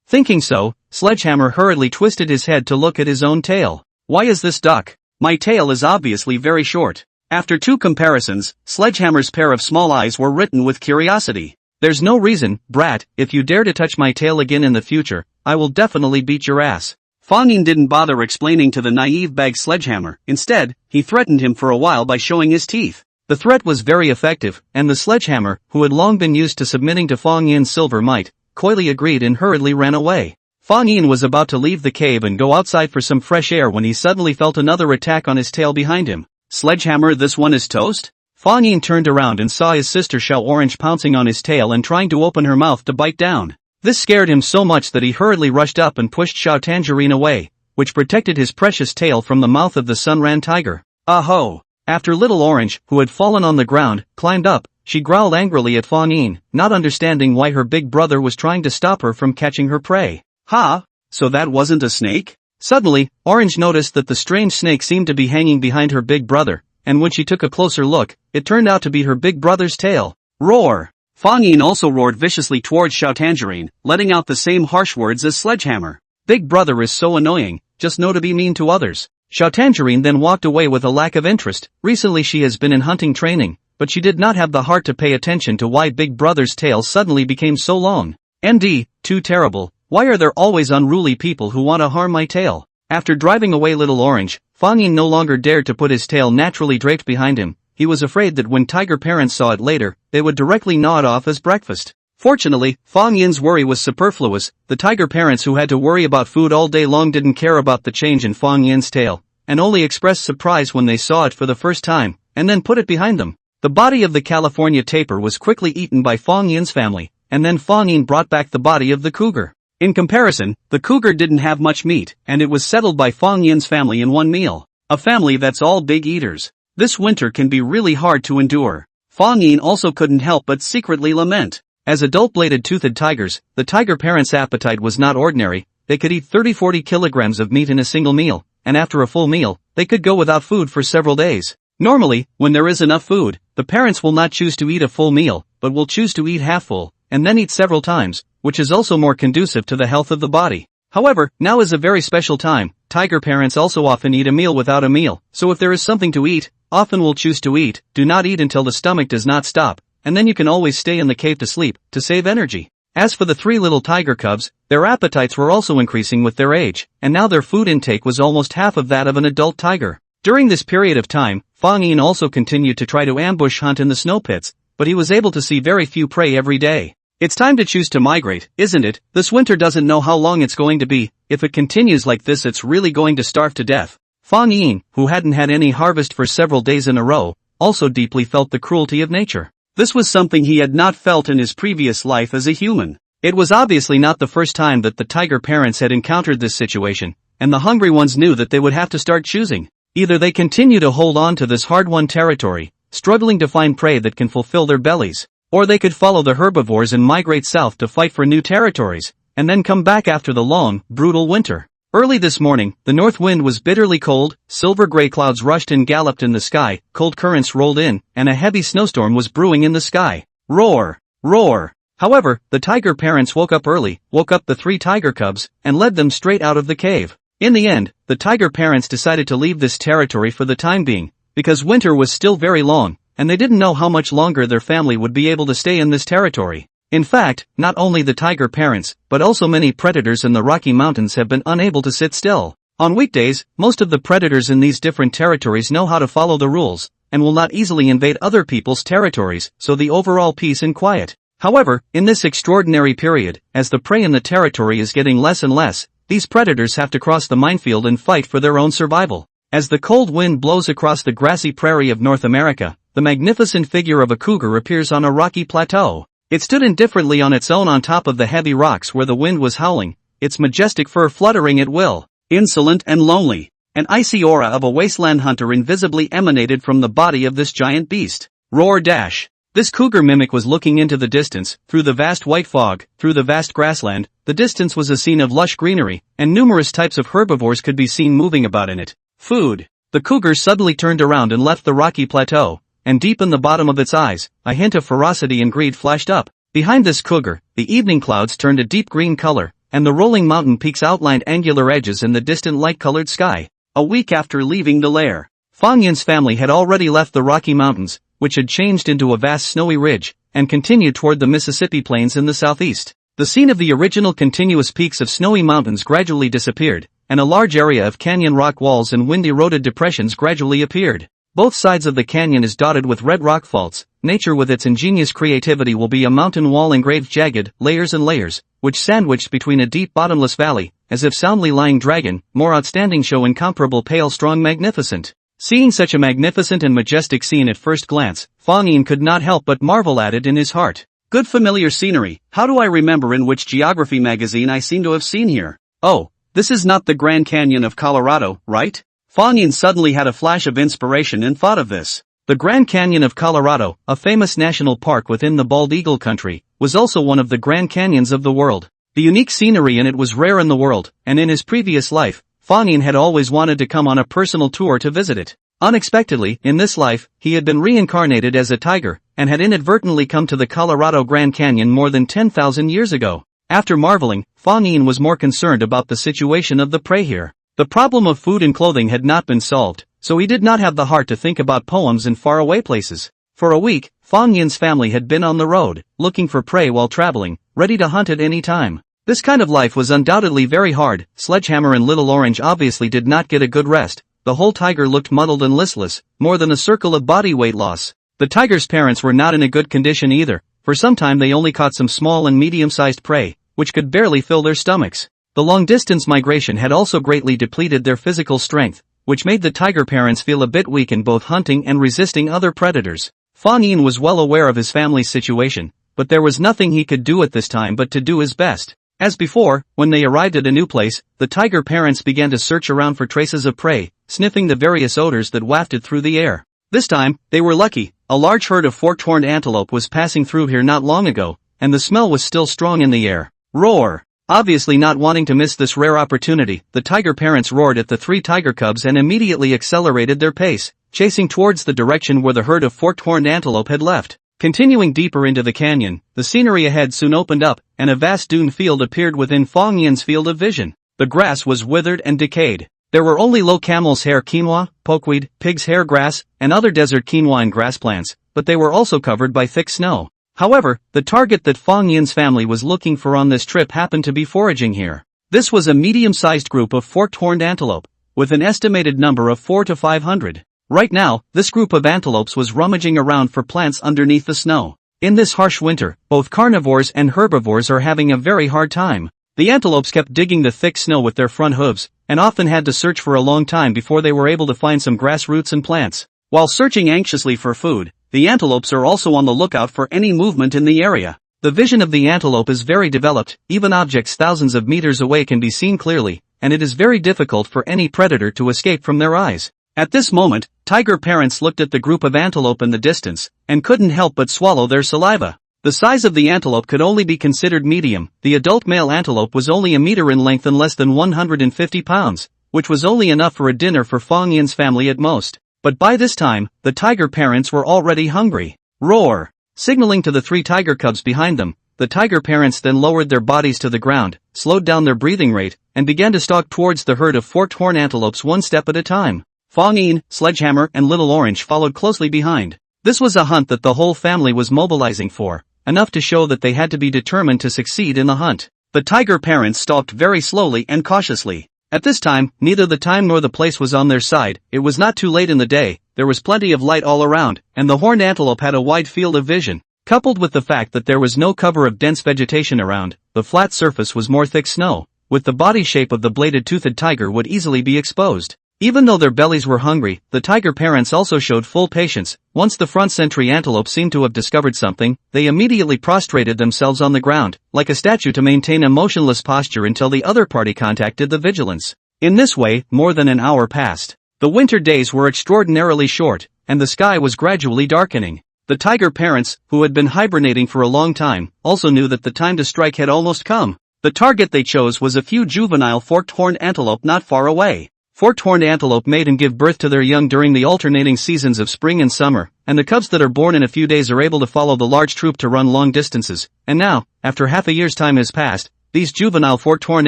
Thinking so, Sledgehammer hurriedly twisted his head to look at his own tail. Why is this duck? My tail is obviously very short. After 2 comparisons, Sledgehammer's pair of small eyes were written with curiosity. There's no reason, brat, if you dare to touch my tail again in the future, I will definitely beat your ass. Fang Yin didn't bother explaining to the naive bag Sledgehammer. Instead, he threatened him for a while by showing his teeth. The threat was very effective, and the Sledgehammer, who had long been used to submitting to Fang Yin's silver might, coyly agreed and hurriedly ran away. Fang Yin was about to leave the cave and go outside for some fresh air when he suddenly felt another attack on his tail behind him. Sledgehammer, this one is toast? Fang Yin turned around and saw his sister Xiao Orange pouncing on his tail and trying to open her mouth to bite down. This scared him so much that he hurriedly rushed up and pushed Xiao Tangerine away, which protected his precious tail from the mouth of the Sunran tiger. Aho! After Little Orange, who had fallen on the ground, climbed up, she growled angrily at Fang Yin, not understanding why her big brother was trying to stop her from catching her prey. Ha! So that wasn't a snake? Suddenly, Orange noticed that the strange snake seemed to be hanging behind her big brother, and when she took a closer look, it turned out to be her big brother's tail. Roar! Fang Yin also roared viciously towards Xiao Tangerine, letting out the same harsh words as Sledgehammer. Big brother is so annoying, just know to be mean to others. Xiao Tangerine then walked away with a lack of interest. Recently she has been in hunting training, but she did not have the heart to pay attention to why Big Brother's tail suddenly became so long. MD, too terrible, why are there always unruly people who want to harm my tail? After driving away Little Orange, Fang Yin no longer dared to put his tail naturally draped behind him. He was afraid that when tiger parents saw it later, they would directly gnaw it off as breakfast. Fortunately, Fang Yin's worry was superfluous. The tiger parents who had to worry about food all day long didn't care about the change in Fang Yin's tail, and only expressed surprise when they saw it for the first time, and then put it behind them. The body of the California tapir was quickly eaten by Fang Yin's family, and then Fang Yin brought back the body of the cougar. In comparison, the cougar didn't have much meat, and it was settled by Fang Yin's family in one meal. A family that's all big eaters. This winter can be really hard to endure. Fang Yin also couldn't help but secretly lament. As adult bladed-toothed tigers, the tiger parents' appetite was not ordinary. They could eat 30-40 kilograms of meat in a single meal, and after a full meal, they could go without food for several days. Normally, when there is enough food, the parents will not choose to eat a full meal, but will choose to eat half full, and then eat several times, which is also more conducive to the health of the body. However, now is a very special time. Tiger parents also often eat a meal without a meal, so if there is something to eat, often will choose to eat. Do not eat until the stomach does not stop, and then you can always stay in the cave to sleep, to save energy. As for the three little tiger cubs, their appetites were also increasing with their age, and now their food intake was almost half of that of an adult tiger. During this period of time, Fang Yin also continued to try to ambush hunt in the snow pits, but he was able to see very few prey every day. It's time to choose to migrate, isn't it? This winter doesn't know how long it's going to be. If it continues like this, it's really going to starve to death. Fang Yin, who hadn't had any harvest for several days in a row, also deeply felt the cruelty of nature. This was something he had not felt in his previous life as a human. It was obviously not the first time that the tiger parents had encountered this situation, and the hungry ones knew that they would have to start choosing. Either they continue to hold on to this hard-won territory, struggling to find prey that can fulfill their bellies, or they could follow the herbivores and migrate south to fight for new territories, and then come back after the long, brutal winter. Early this morning, the north wind was bitterly cold, silver-gray clouds rushed and galloped in the sky, cold currents rolled in, and a heavy snowstorm was brewing in the sky. Roar! Roar! However, the tiger parents woke up early, woke up the three tiger cubs, and led them straight out of the cave. In the end, the tiger parents decided to leave this territory for the time being, because winter was still very long, and they didn't know how much longer their family would be able to stay in this territory. In fact, not only the tiger parents, but also many predators in the Rocky Mountains have been unable to sit still. On weekdays, most of the predators in these different territories know how to follow the rules, and will not easily invade other people's territories, so the overall peace and quiet. However, in this extraordinary period, as the prey in the territory is getting less and less, these predators have to cross the minefield and fight for their own survival. As the cold wind blows across the grassy prairie of North America, the magnificent figure of a cougar appears on a rocky plateau. It stood indifferently on its own on top of the heavy rocks where the wind was howling, its majestic fur fluttering at will. Insolent and lonely. An icy aura of a wasteland hunter invisibly emanated from the body of this giant beast. Roar dash. This cougar mimic was looking into the distance, through the vast white fog, through the vast grassland. The distance was a scene of lush greenery, and numerous types of herbivores could be seen moving about in it. Food. The cougar suddenly turned around and left the rocky plateau, and deep in the bottom of its eyes, a hint of ferocity and greed flashed up. Behind this cougar, the evening clouds turned a deep green color, and the rolling mountain peaks outlined angular edges in the distant light-colored sky. A week after leaving the lair, Fang Yin's family had already left the Rocky Mountains, which had changed into a vast snowy ridge, and continued toward the Mississippi Plains in the southeast. The scene of the original continuous peaks of snowy mountains gradually disappeared, and a large area of canyon rock walls and wind-eroded depressions gradually appeared. Both sides of the canyon is dotted with red rock faults. Nature with its ingenious creativity will be a mountain wall engraved jagged, layers and layers, which sandwiched between a deep bottomless valley, as if soundly lying dragon, more outstanding show incomparable pale strong magnificent. Seeing such a magnificent and majestic scene at first glance, Fang Yin could not help but marvel at it in his heart. Good familiar scenery. How do I remember in which geography magazine I seem to have seen here? Oh, this is not the Grand Canyon of Colorado, right? Fang Yin suddenly had a flash of inspiration and thought of this. The Grand Canyon of Colorado, a famous national park within the bald eagle country, was also one of the Grand Canyons of the world. The unique scenery in it was rare in the world, and in his previous life, Fang Yin had always wanted to come on a personal tour to visit it. Unexpectedly, in this life, he had been reincarnated as a tiger, and had inadvertently come to the Colorado Grand Canyon more than 10,000 years ago. After marveling, Fang Yin was more concerned about the situation of the prey here. The problem of food and clothing had not been solved, so he did not have the heart to think about poems in faraway places. For a week, Fang Yin's family had been on the road, looking for prey while traveling, ready to hunt at any time. This kind of life was undoubtedly very hard. Sledgehammer and Little Orange obviously did not get a good rest. The whole tiger looked muddled and listless, more than a circle of body weight loss. The tiger's parents were not in a good condition either. For some time they only caught some small and medium-sized prey, which could barely fill their stomachs. The long-distance migration had also greatly depleted their physical strength, which made the tiger parents feel a bit weak in both hunting and resisting other predators. Fang Yin was well aware of his family's situation, but there was nothing he could do at this time but to do his best. As before, when they arrived at a new place, the tiger parents began to search around for traces of prey, sniffing the various odors that wafted through the air. This time, they were lucky. A large herd of forked-horned antelope was passing through here not long ago, and the smell was still strong in the air. Roar! Obviously not wanting to miss this rare opportunity, the tiger parents roared at the 3 tiger cubs and immediately accelerated their pace, chasing towards the direction where the herd of forked-horned antelope had left. Continuing deeper into the canyon, the scenery ahead soon opened up, and a vast dune field appeared within Fang Yin's field of vision. The grass was withered and decayed. There were only low camel's hair quinoa, pokeweed, pig's hair grass, and other desert quinoa and grass plants, but they were also covered by thick snow. However, the target that Fang Yin's family was looking for on this trip happened to be foraging here. This was a medium-sized group of forked-horned antelope, with an estimated number of 400 to 500. Right now, this group of antelopes was rummaging around for plants underneath the snow. In this harsh winter, both carnivores and herbivores are having a very hard time. The antelopes kept digging the thick snow with their front hooves, and often had to search for a long time before they were able to find some grass roots and plants. While searching anxiously for food, the antelopes are also on the lookout for any movement in the area. The vision of the antelope is very developed, even objects thousands of meters away can be seen clearly, and it is very difficult for any predator to escape from their eyes. At this moment, tiger parents looked at the group of antelope in the distance, and couldn't help but swallow their saliva. The size of the antelope could only be considered medium. The adult male antelope was only a meter in length and less than 150 pounds, which was only enough for a dinner for Fang Yin's family at most. But by this time, the tiger parents were already hungry. Roar! Signaling to the 3 tiger cubs behind them, the tiger parents then lowered their bodies to the ground, slowed down their breathing rate, and began to stalk towards the herd of forked-horn antelopes one step at a time. Fang Yin, Sledgehammer, and Little Orange followed closely behind. This was a hunt that the whole family was mobilizing for, enough to show that they had to be determined to succeed in the hunt. The tiger parents stalked very slowly and cautiously. At this time, neither the time nor the place was on their side. It was not too late in the day, there was plenty of light all around, and the horned antelope had a wide field of vision. Coupled with the fact that there was no cover of dense vegetation around, the flat surface was more thick snow, with the body shape of the bladed-toothed tiger would easily be exposed. Even though their bellies were hungry, the tiger parents also showed full patience. Once the front sentry antelope seemed to have discovered something, they immediately prostrated themselves on the ground, like a statue to maintain a motionless posture until the other party contacted the vigilance. In this way, more than an hour passed. The winter days were extraordinarily short, and the sky was gradually darkening. The tiger parents, who had been hibernating for a long time, also knew that the time to strike had almost come. The target they chose was a few juvenile forked-horned antelope not far away. Forked-horned antelope mate and give birth to their young during the alternating seasons of spring and summer, and the cubs that are born in a few days are able to follow the large troop to run long distances. And now, after half a year's time has passed, these juvenile forked-horned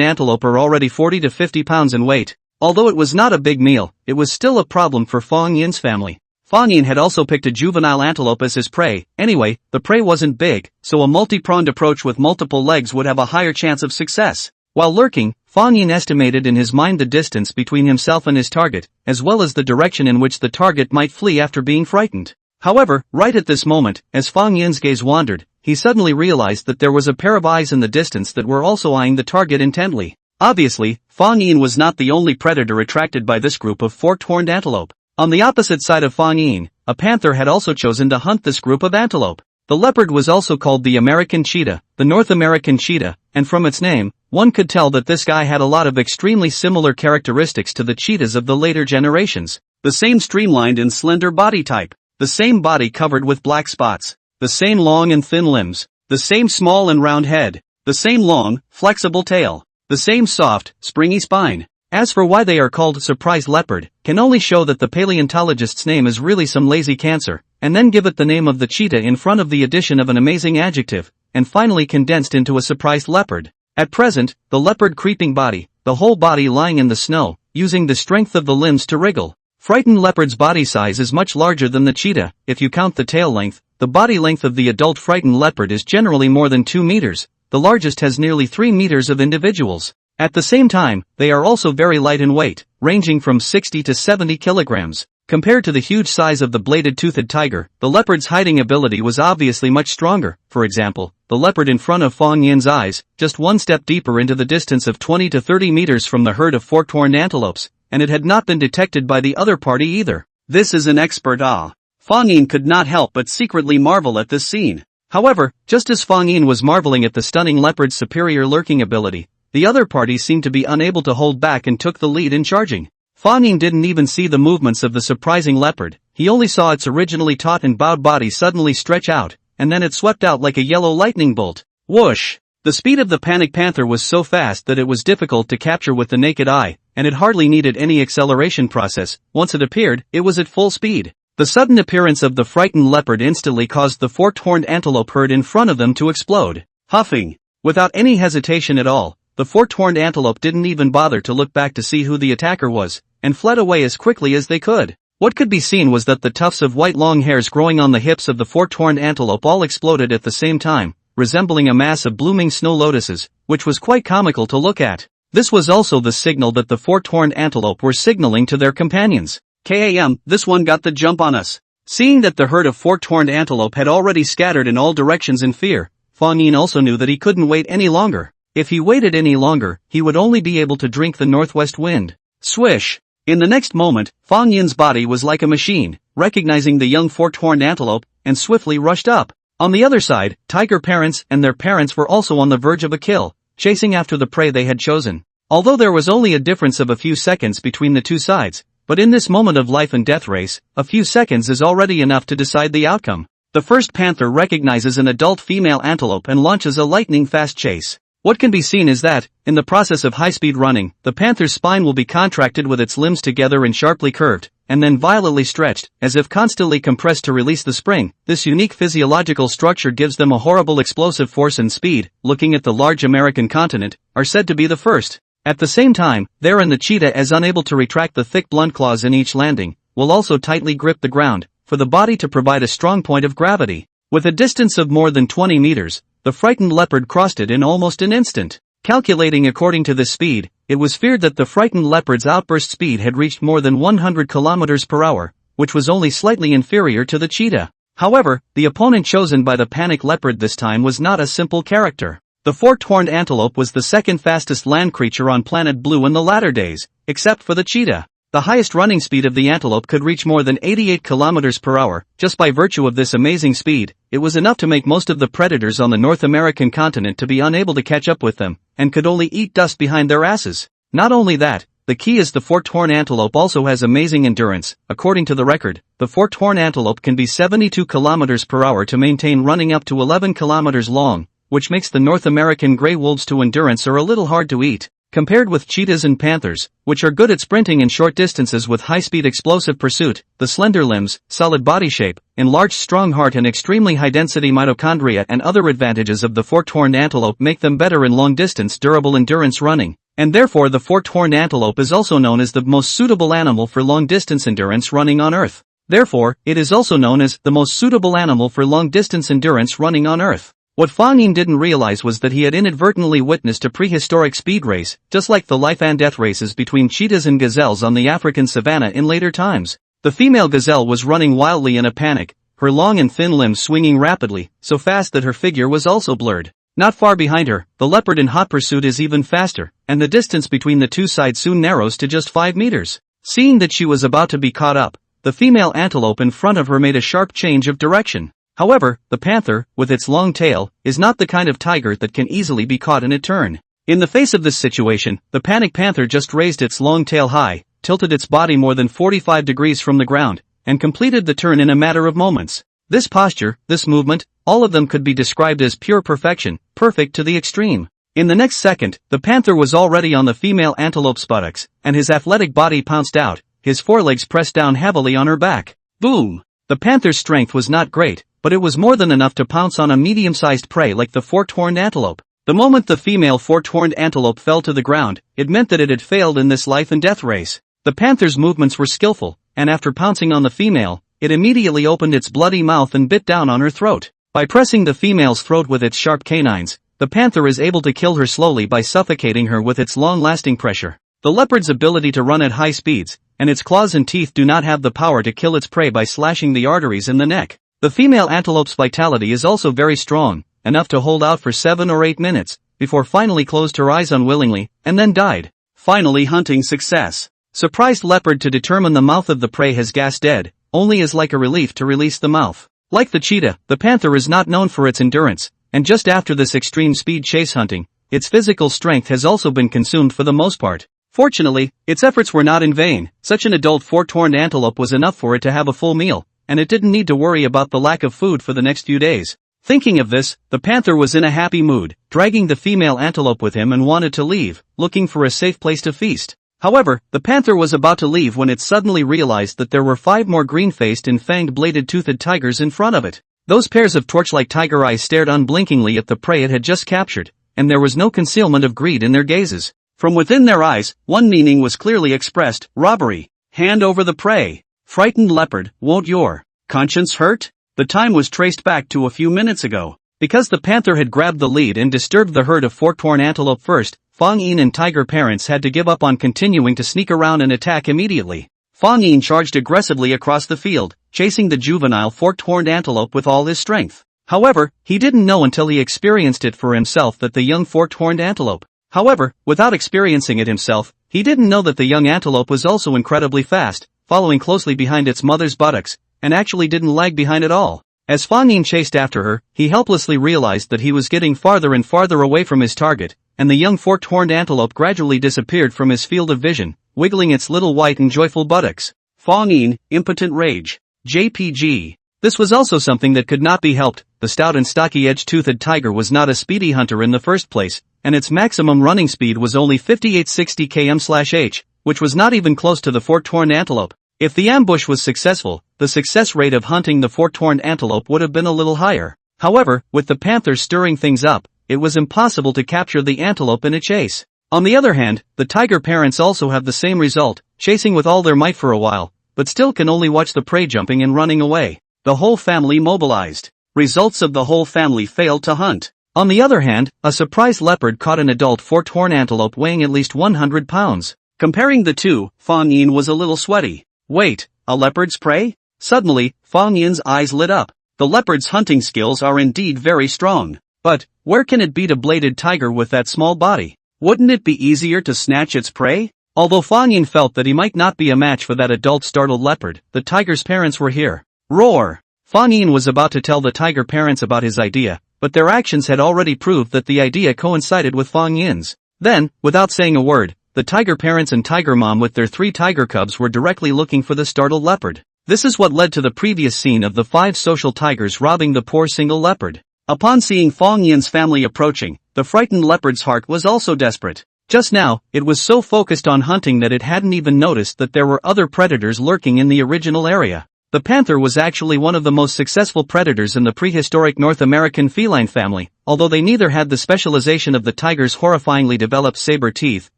antelope are already 40 to 50 pounds in weight. Although it was not a big meal, it was still a problem for Fang Yin's family. Fang Yin had also picked a juvenile antelope as his prey. Anyway, the prey wasn't big, so a multi-pronged approach with multiple legs would have a higher chance of success. While lurking, Fang Yin estimated in his mind the distance between himself and his target, as well as the direction in which the target might flee after being frightened. However, right at this moment, as Fang Yin's gaze wandered, he suddenly realized that there was a pair of eyes in the distance that were also eyeing the target intently. Obviously, Fang Yin was not the only predator attracted by this group of forked-horned antelope. On the opposite side of Fang Yin, a panther had also chosen to hunt this group of antelope. The leopard was also called the American cheetah, the North American cheetah, and from its name, one could tell that this guy had a lot of extremely similar characteristics to the cheetahs of the later generations. The same streamlined and slender body type, the same body covered with black spots, the same long and thin limbs, the same small and round head, the same long, flexible tail, the same soft, springy spine. As for why they are called surprise leopard, can only show that the paleontologist's name is really some lazy cancer, and then give it the name of the cheetah in front of the addition of an amazing adjective, and finally condensed into a surprised leopard. At present, the leopard creeping body, the whole body lying in the snow, using the strength of the limbs to wriggle. Frightened leopard's body size is much larger than the cheetah. If you count the tail length, the body length of the adult frightened leopard is generally more than 2 meters. The largest has nearly 3 meters of individuals. At the same time, they are also very light in weight, ranging from 60 to 70 kilograms. Compared to the huge size of the saber-toothed tiger, the leopard's hiding ability was obviously much stronger. For example, the leopard in front of Fang Yin's eyes, just one step deeper into the distance of 20 to 30 meters from the herd of forked-horned antelopes, and it had not been detected by the other party either. This is an expert awe. Fang Yin could not help but secretly marvel at this scene. However, just as Fang Yin was marveling at the stunning leopard's superior lurking ability, the other party seemed to be unable to hold back and took the lead in charging. Fang Yin didn't even see the movements of the surprising leopard, he only saw its originally taut and bowed body suddenly stretch out, and then it swept out like a yellow lightning bolt. Whoosh! The speed of the panic panther was so fast that it was difficult to capture with the naked eye, and it hardly needed any acceleration process. Once it appeared, it was at full speed. The sudden appearance of the frightened leopard instantly caused the forked-horned antelope herd in front of them to explode. Huffing, without any hesitation at all, the forked-horned antelope didn't even bother to look back to see who the attacker was, and fled away as quickly as they could. What could be seen was that the tufts of white long hairs growing on the hips of the forked-horned antelope all exploded at the same time, resembling a mass of blooming snow lotuses, which was quite comical to look at. This was also the signal that the forked-horned antelope were signaling to their companions. Kam, this one got the jump on us. Seeing that the herd of forked-horned antelope had already scattered in all directions in fear, Fang Yin also knew that he couldn't wait any longer. If he waited any longer, he would only be able to drink the northwest wind. Swish! In the next moment, Fang Yin's body was like a machine, recognizing the young forked-horned antelope, and swiftly rushed up. On the other side, tiger parents and their parents were also on the verge of a kill, chasing after the prey they had chosen. Although there was only a difference of a few seconds between the two sides, but in this moment of life and death race, a few seconds is already enough to decide the outcome. The first panther recognizes an adult female antelope and launches a lightning-fast chase. What can be seen is that, in the process of high-speed running, the panther's spine will be contracted with its limbs together and sharply curved, and then violently stretched, as if constantly compressed to release the spring. This unique physiological structure gives them a horrible explosive force and speed. Looking at the large American continent, are said to be the first. At the same time, therein the cheetah is unable to retract the thick blunt claws in each landing, will also tightly grip the ground, for the body to provide a strong point of gravity. With a distance of more than 20 meters, the frightened leopard crossed it in almost an instant. Calculating according to this speed, it was feared that the frightened leopard's outburst speed had reached more than 100 kilometers per hour, which was only slightly inferior to the cheetah. However, the opponent chosen by the panic leopard this time was not a simple character. The forked-horned antelope was the second fastest land creature on planet Blue in the latter days, except for the cheetah. The highest running speed of the antelope could reach more than 88 kilometers per hour. Just by virtue of this amazing speed, it was enough to make most of the predators on the North American continent to be unable to catch up with them, and could only eat dust behind their asses. Not only that, the key is the forked-horn antelope also has amazing endurance. According to the record, the forked-horn antelope can be 72 kilometers per hour to maintain running up to 11 kilometers long, which makes the North American gray wolves to endurance are a little hard to eat. Compared with cheetahs and panthers, which are good at sprinting in short distances with high-speed explosive pursuit, the slender limbs, solid body shape, enlarged strong heart and extremely high-density mitochondria and other advantages of the forked-horned antelope make them better in long-distance durable endurance running, and therefore the forked-horned antelope is also known as the most suitable animal for long-distance endurance running on Earth. Therefore, it is also known as the most suitable animal for long-distance endurance running on Earth. What Fang Yin didn't realize was that he had inadvertently witnessed a prehistoric speed race, just like the life and death races between cheetahs and gazelles on the African savanna in later times. The female gazelle was running wildly in a panic, her long and thin limbs swinging rapidly, so fast that her figure was also blurred. Not far behind her, the leopard in hot pursuit is even faster, and the distance between the two sides soon narrows to just 5 meters. Seeing that she was about to be caught up, the female antelope in front of her made a sharp change of direction. However, the panther, with its long tail, is not the kind of tiger that can easily be caught in a turn. In the face of this situation, the panicked panther just raised its long tail high, tilted its body more than 45 degrees from the ground, and completed the turn in a matter of moments. This posture, this movement, all of them could be described as pure perfection, perfect to the extreme. In the next second, the panther was already on the female antelope's buttocks, and his athletic body pounced out, his forelegs pressed down heavily on her back. Boom! The panther's strength was not great, but it was more than enough to pounce on a medium-sized prey like the forked-horned antelope. The moment the female forked-horned antelope fell to the ground, it meant that it had failed in this life-and-death race. The panther's movements were skillful, and after pouncing on the female, it immediately opened its bloody mouth and bit down on her throat. By pressing the female's throat with its sharp canines, the panther is able to kill her slowly by suffocating her with its long-lasting pressure. The leopard's ability to run at high speeds, and its claws and teeth do not have the power to kill its prey by slashing the arteries in the neck. The female antelope's vitality is also very strong, enough to hold out for 7 or 8 minutes, before finally closed her eyes unwillingly, and then died. Finally hunting success. Surprised leopard to determine the mouth of the prey has gassed dead, only as like a relief to release the mouth. Like the cheetah, the panther is not known for its endurance, and just after this extreme speed chase hunting, its physical strength has also been consumed for the most part. Fortunately, its efforts were not in vain. Such an adult forked-horned antelope was enough for it to have a full meal, and it didn't need to worry about the lack of food for the next few days. Thinking of this, the panther was in a happy mood, dragging the female antelope with him and wanted to leave, looking for a safe place to feast. However, the panther was about to leave when it suddenly realized that there were 5 more green-faced and fanged bladed-toothed tigers in front of it. Those pairs of torch-like tiger eyes stared unblinkingly at the prey it had just captured, and there was no concealment of greed in their gazes. From within their eyes, one meaning was clearly expressed: robbery. Hand over the prey. Frightened leopard, won't your conscience hurt? The time was traced back to a few minutes ago. Because the panther had grabbed the lead and disturbed the herd of forked-horn antelope first, Fang Yin and tiger parents had to give up on continuing to sneak around and attack immediately. Fang Yin charged aggressively across the field, chasing the juvenile forked-horned antelope with all his strength. However, he didn't know until he experienced it for himself that the young forked-horned antelope. However, without experiencing it himself, he didn't know that the young antelope was also incredibly fast, following closely behind its mother's buttocks, and actually didn't lag behind at all. As Fang Yin chased after her, he helplessly realized that he was getting farther and farther away from his target, and the young forked-horned antelope gradually disappeared from his field of vision, wiggling its little white and joyful buttocks. Fang Yin, impotent rage. JPG. This was also something that could not be helped. The stout and stocky edge-toothed tiger was not a speedy hunter in the first place, and its maximum running speed was only 5860 km/h, which was not even close to the forked-horned antelope. If the ambush was successful, the success rate of hunting the forked-horned antelope would have been a little higher. However, with the panther stirring things up, it was impossible to capture the antelope in a chase. On the other hand, the tiger parents also have the same result, chasing with all their might for a while, but still can only watch the prey jumping and running away. The whole family mobilized. Results of the whole family failed to hunt. On the other hand, a surprised leopard caught an adult forked-horn antelope weighing at least 100 pounds. Comparing the two, Fang Yin was a little sweaty. Wait, a leopard's prey? Suddenly, Fang Yin's eyes lit up. The leopard's hunting skills are indeed very strong. But, where can it beat a bladed tiger with that small body? Wouldn't it be easier to snatch its prey? Although Fang Yin felt that he might not be a match for that adult startled leopard, the tiger's parents were here. Roar! Fang Yin was about to tell the tiger parents about his idea, but their actions had already proved that the idea coincided with Fang Yin's. Then, without saying a word, the tiger parents and tiger mom with their 3 tiger cubs were directly looking for the startled leopard. This is what led to the previous scene of the 5 social tigers robbing the poor single leopard. Upon seeing Fang Yin's family approaching, the frightened leopard's heart was also desperate. Just now, it was so focused on hunting that it hadn't even noticed that there were other predators lurking in the original area. The panther was actually one of the most successful predators in the prehistoric North American feline family, although they neither had the specialization of the tiger's horrifyingly developed saber teeth,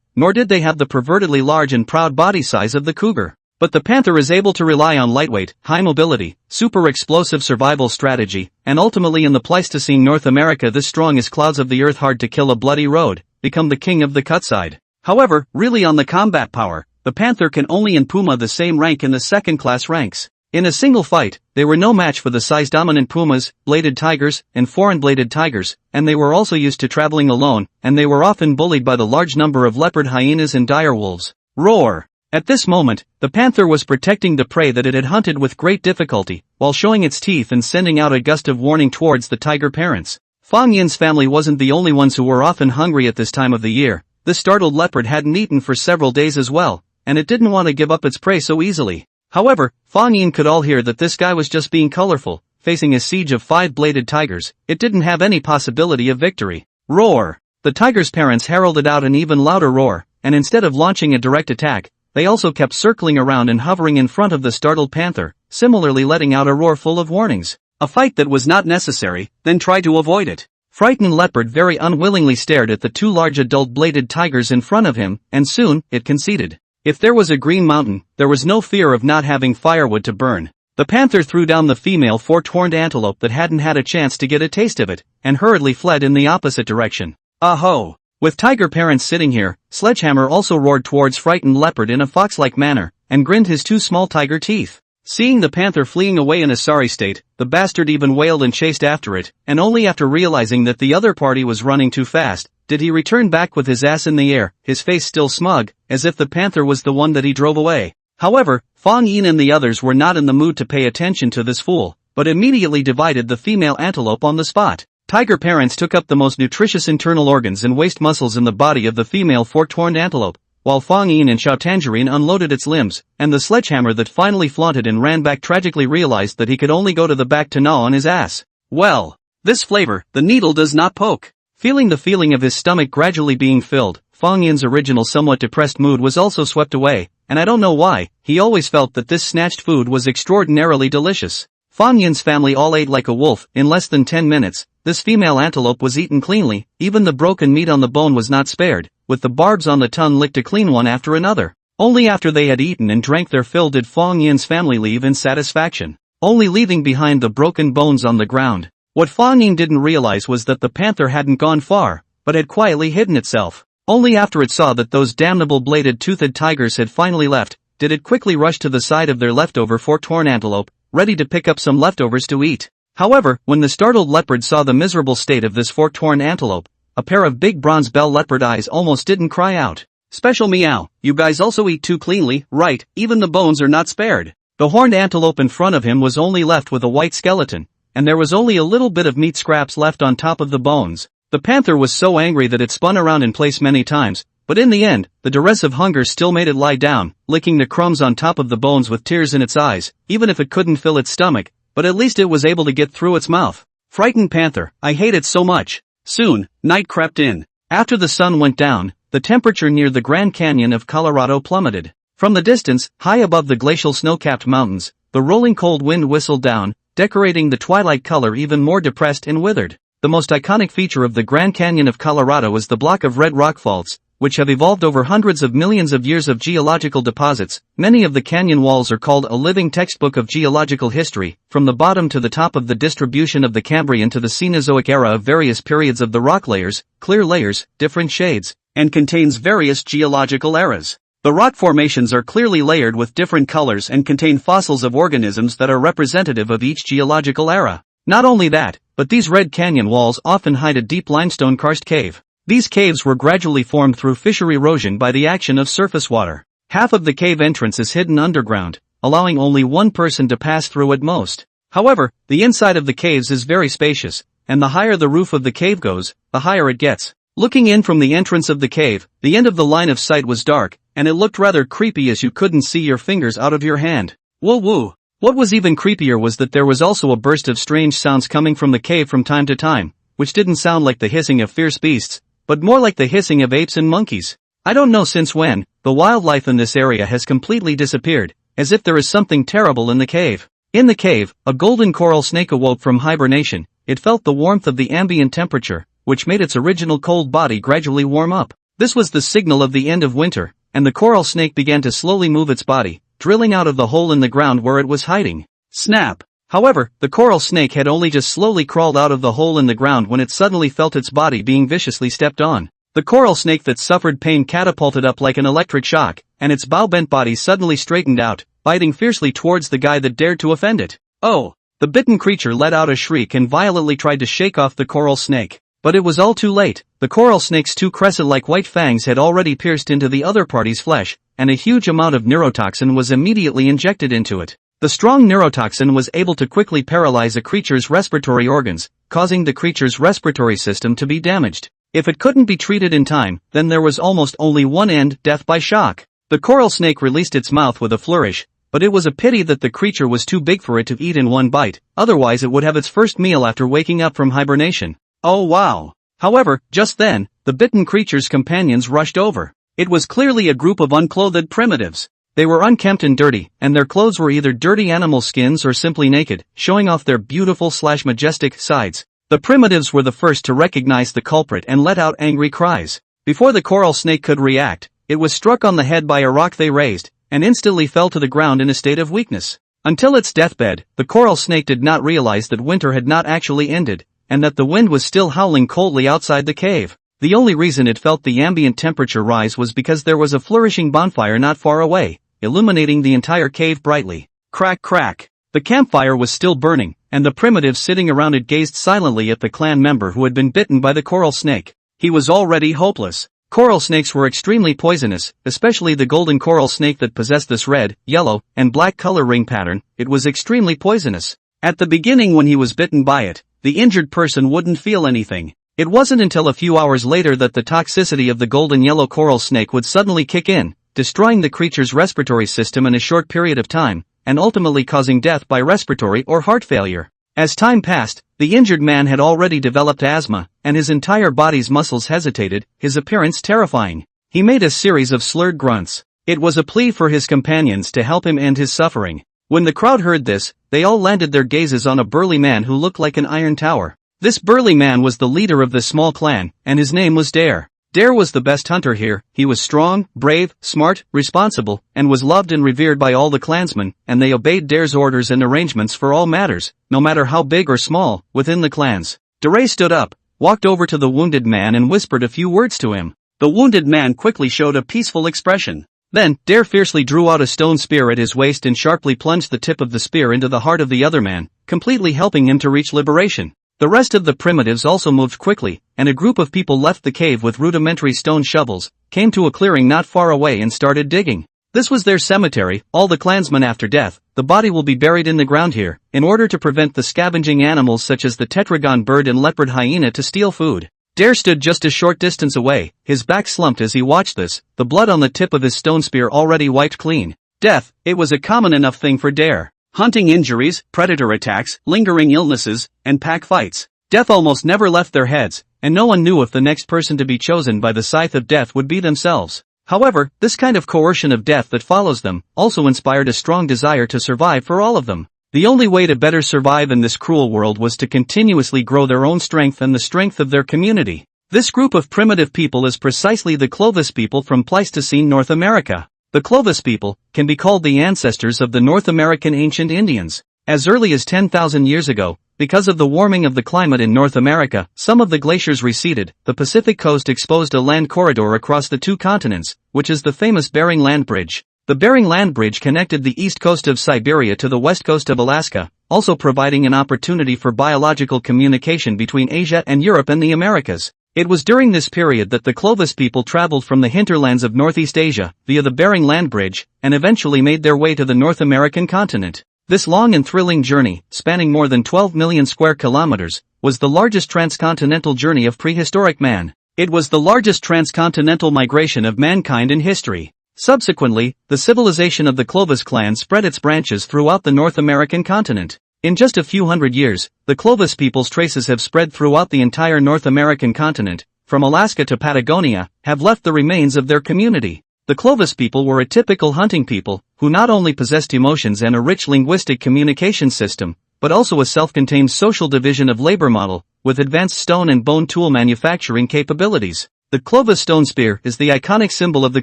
nor did they have the pervertedly large and proud body size of the cougar. But the panther is able to rely on lightweight, high mobility, super explosive survival strategy, and ultimately in the Pleistocene North America this strong as clouds of the earth hard to kill a bloody road, become the king of the cutside. However, really on the combat power, the panther can only and puma the same rank in the second-class ranks. In a single fight, they were no match for the size-dominant pumas, bladed tigers, and foreign-bladed tigers, and they were also used to traveling alone, and they were often bullied by the large number of leopard hyenas and dire wolves. Roar! At this moment, the panther was protecting the prey that it had hunted with great difficulty, while showing its teeth and sending out a gust of warning towards the tiger parents. Fang Yin's family wasn't the only ones who were often hungry at this time of the year. The startled leopard hadn't eaten for several days as well, and it didn't want to give up its prey so easily. However, Fang Yin could all hear that this guy was just being colorful. Facing a siege of 5-bladed tigers, it didn't have any possibility of victory. Roar! The tiger's parents heralded out an even louder roar, and instead of launching a direct attack, they also kept circling around and hovering in front of the startled panther, similarly letting out a roar full of warnings. A fight that was not necessary, then try to avoid it. Frightened leopard very unwillingly stared at the 2 large adult-bladed tigers in front of him, and soon, it conceded. If there was a green mountain, there was no fear of not having firewood to burn. The panther threw down the female 4-horned antelope that hadn't had a chance to get a taste of it, and hurriedly fled in the opposite direction. Aho! With tiger parents sitting here, Sledgehammer also roared towards frightened leopard in a fox-like manner, and grinned his 2 small tiger teeth. Seeing the panther fleeing away in a sorry state, the bastard even wailed and chased after it, and only after realizing that the other party was running too fast, did he return back with his ass in the air, his face still smug, as if the panther was the one that he drove away. However, Fang Yin and the others were not in the mood to pay attention to this fool, but immediately divided the female antelope on the spot. Tiger parents took up the most nutritious internal organs and waist muscles in the body of the female 4-horned antelope, while Fang Yin and Xiao Tangerine unloaded its limbs, and the sledgehammer that finally flaunted and ran back tragically realized that he could only go to the back to gnaw on his ass. Well, this flavor, the needle does not poke. Feeling the feeling of his stomach gradually being filled, Fang Yin's original somewhat depressed mood was also swept away, and I don't know why, he always felt that this snatched food was extraordinarily delicious. Fang Yin's family all ate like a wolf. In less than 10 minutes, this female antelope was eaten cleanly, even the broken meat on the bone was not spared, with the barbs on the tongue licked a clean one after another. Only after they had eaten and drank their fill did Fang Yin's family leave in satisfaction, only leaving behind the broken bones on the ground. What Fang Yin didn't realize was that the panther hadn't gone far, but had quietly hidden itself. Only after it saw that those damnable bladed toothed tigers had finally left, did it quickly rush to the side of their leftover 4-horned antelope, ready to pick up some leftovers to eat. However, when the startled leopard saw the miserable state of this 4-horned antelope, a pair of big bronze bell leopard eyes almost didn't cry out. Special meow, you guys also eat too cleanly, right? Even the bones are not spared. The horned antelope in front of him was only left with a white skeleton, and there was only a little bit of meat scraps left on top of the bones. The panther was so angry that it spun around in place many times, but in the end, the duress of hunger still made it lie down, licking the crumbs on top of the bones with tears in its eyes, even if it couldn't fill its stomach, but at least it was able to get through its mouth. Frightened panther, I hate it so much. Soon, night crept in. After the sun went down, the temperature near the Grand Canyon of Colorado plummeted. From the distance, high above the glacial snow-capped mountains, the rolling cold wind whistled down, decorating the twilight color even more depressed and withered. The most iconic feature of the Grand Canyon of Colorado is the block of red rock faults, which have evolved over hundreds of millions of years of geological deposits. Many of the canyon walls are called a living textbook of geological history, from the bottom to the top of the distribution of the Cambrian to the Cenozoic era of various periods of the rock layers, clear layers, different shades, and contains various geological eras. The rock formations are clearly layered with different colors and contain fossils of organisms that are representative of each geological era. Not only that, but these red canyon walls often hide a deep limestone karst cave. These caves were gradually formed through fissure erosion by the action of surface water. Half of the cave entrance is hidden underground, allowing only one person to pass through at most. However, the inside of the caves is very spacious, and the higher the roof of the cave goes, the higher it gets. Looking in from the entrance of the cave, the end of the line of sight was dark, and it looked rather creepy as you couldn't see your fingers out of your hand. Whoa woo! What was even creepier was that there was also a burst of strange sounds coming from the cave from time to time, which didn't sound like the hissing of fierce beasts, but more like the hissing of apes and monkeys. I don't know since when, the wildlife in this area has completely disappeared, as if there is something terrible in the cave. In the cave, a golden coral snake awoke from hibernation. It felt the warmth of the ambient temperature, which made its original cold body gradually warm up. This was the signal of the end of winter, and the coral snake began to slowly move its body, drilling out of the hole in the ground where it was hiding. Snap! However, the coral snake had only just slowly crawled out of the hole in the ground when it suddenly felt its body being viciously stepped on. The coral snake that suffered pain catapulted up like an electric shock, and its bow-bent body suddenly straightened out, biting fiercely towards the guy that dared to offend it. Oh! The bitten creature let out a shriek and violently tried to shake off the coral snake. But it was all too late. The coral snake's two crescent-like white fangs had already pierced into the other party's flesh, and a huge amount of neurotoxin was immediately injected into it. The strong neurotoxin was able to quickly paralyze a creature's respiratory organs, causing the creature's respiratory system to be damaged. If it couldn't be treated in time, then there was almost only one end: death by shock. The coral snake released its mouth with a flourish, but it was a pity that the creature was too big for it to eat in one bite, otherwise it would have its first meal after waking up from hibernation. Oh wow! However, just then, the bitten creature's companions rushed over. It was clearly a group of unclothed primitives. They were unkempt and dirty, and their clothes were either dirty animal skins or simply naked, showing off their beautiful/majestic sides. The primitives were the first to recognize the culprit and let out angry cries. Before the coral snake could react, it was struck on the head by a rock they raised, and instantly fell to the ground in a state of weakness. Until its deathbed, the coral snake did not realize that winter had not actually ended, and that the wind was still howling coldly outside the cave. The only reason it felt the ambient temperature rise was because there was a flourishing bonfire not far away, illuminating the entire cave brightly. Crack crack. The campfire was still burning, and the primitives sitting around it gazed silently at the clan member who had been bitten by the coral snake. He was already hopeless. Coral snakes were extremely poisonous, especially the golden coral snake that possessed this red, yellow, and black color ring pattern. It was extremely poisonous. At the beginning, when he was bitten by it, the injured person wouldn't feel anything. It wasn't until a few hours later that the toxicity of the golden yellow coral snake would suddenly kick in, destroying the creature's respiratory system in a short period of time, and ultimately causing death by respiratory or heart failure. As time passed, the injured man had already developed asthma, and his entire body's muscles hesitated, his appearance terrifying. He made a series of slurred grunts. It was a plea for his companions to help him end his suffering. When the crowd heard this, they all landed their gazes on a burly man who looked like an iron tower. This burly man was the leader of the small clan, and his name was Dare. Dare was the best hunter here. He was strong, brave, smart, responsible, and was loved and revered by all the clansmen, and they obeyed Dare's orders and arrangements for all matters, no matter how big or small, within the clans. Dare stood up, walked over to the wounded man and whispered a few words to him. The wounded man quickly showed a peaceful expression. Then, Dare fiercely drew out a stone spear at his waist and sharply plunged the tip of the spear into the heart of the other man, completely helping him to reach liberation. The rest of the primitives also moved quickly, and a group of people left the cave with rudimentary stone shovels, came to a clearing not far away and started digging. This was their cemetery. All the clansmen after death, the body will be buried in the ground here, in order to prevent the scavenging animals such as the tetragon bird and leopard hyena to steal food. Dare stood just a short distance away, his back slumped as he watched this, the blood on the tip of his stone spear already wiped clean. Death, it was a common enough thing for Dare. Hunting injuries, predator attacks, lingering illnesses, and pack fights. Death almost never left their heads, and no one knew if the next person to be chosen by the scythe of death would be themselves. However, this kind of coercion of death that follows them also inspired a strong desire to survive for all of them. The only way to better survive in this cruel world was to continuously grow their own strength and the strength of their community. This group of primitive people is precisely the Clovis people from Pleistocene North America. The Clovis people can be called the ancestors of the North American ancient Indians. As early as 10,000 years ago, because of the warming of the climate in North America, some of the glaciers receded, the Pacific coast exposed a land corridor across the two continents, which is the famous Bering Land Bridge. The Bering Land Bridge connected the east coast of Siberia to the west coast of Alaska, also providing an opportunity for biological communication between Asia and Europe and the Americas. It was during this period that the Clovis people traveled from the hinterlands of Northeast Asia, via the Bering Land Bridge, and eventually made their way to the North American continent. This long and thrilling journey, spanning more than 12 million square kilometers, was the largest transcontinental journey of prehistoric man. It was the largest transcontinental migration of mankind in history. Subsequently, the civilization of the Clovis clan spread its branches throughout the North American continent. In just a few hundred years, the Clovis people's traces have spread throughout the entire North American continent, from Alaska to Patagonia, have left the remains of their community. The Clovis people were a typical hunting people, who not only possessed emotions and a rich linguistic communication system, but also a self-contained social division of labor model, with advanced stone and bone tool manufacturing capabilities. The Clovis stone spear is the iconic symbol of the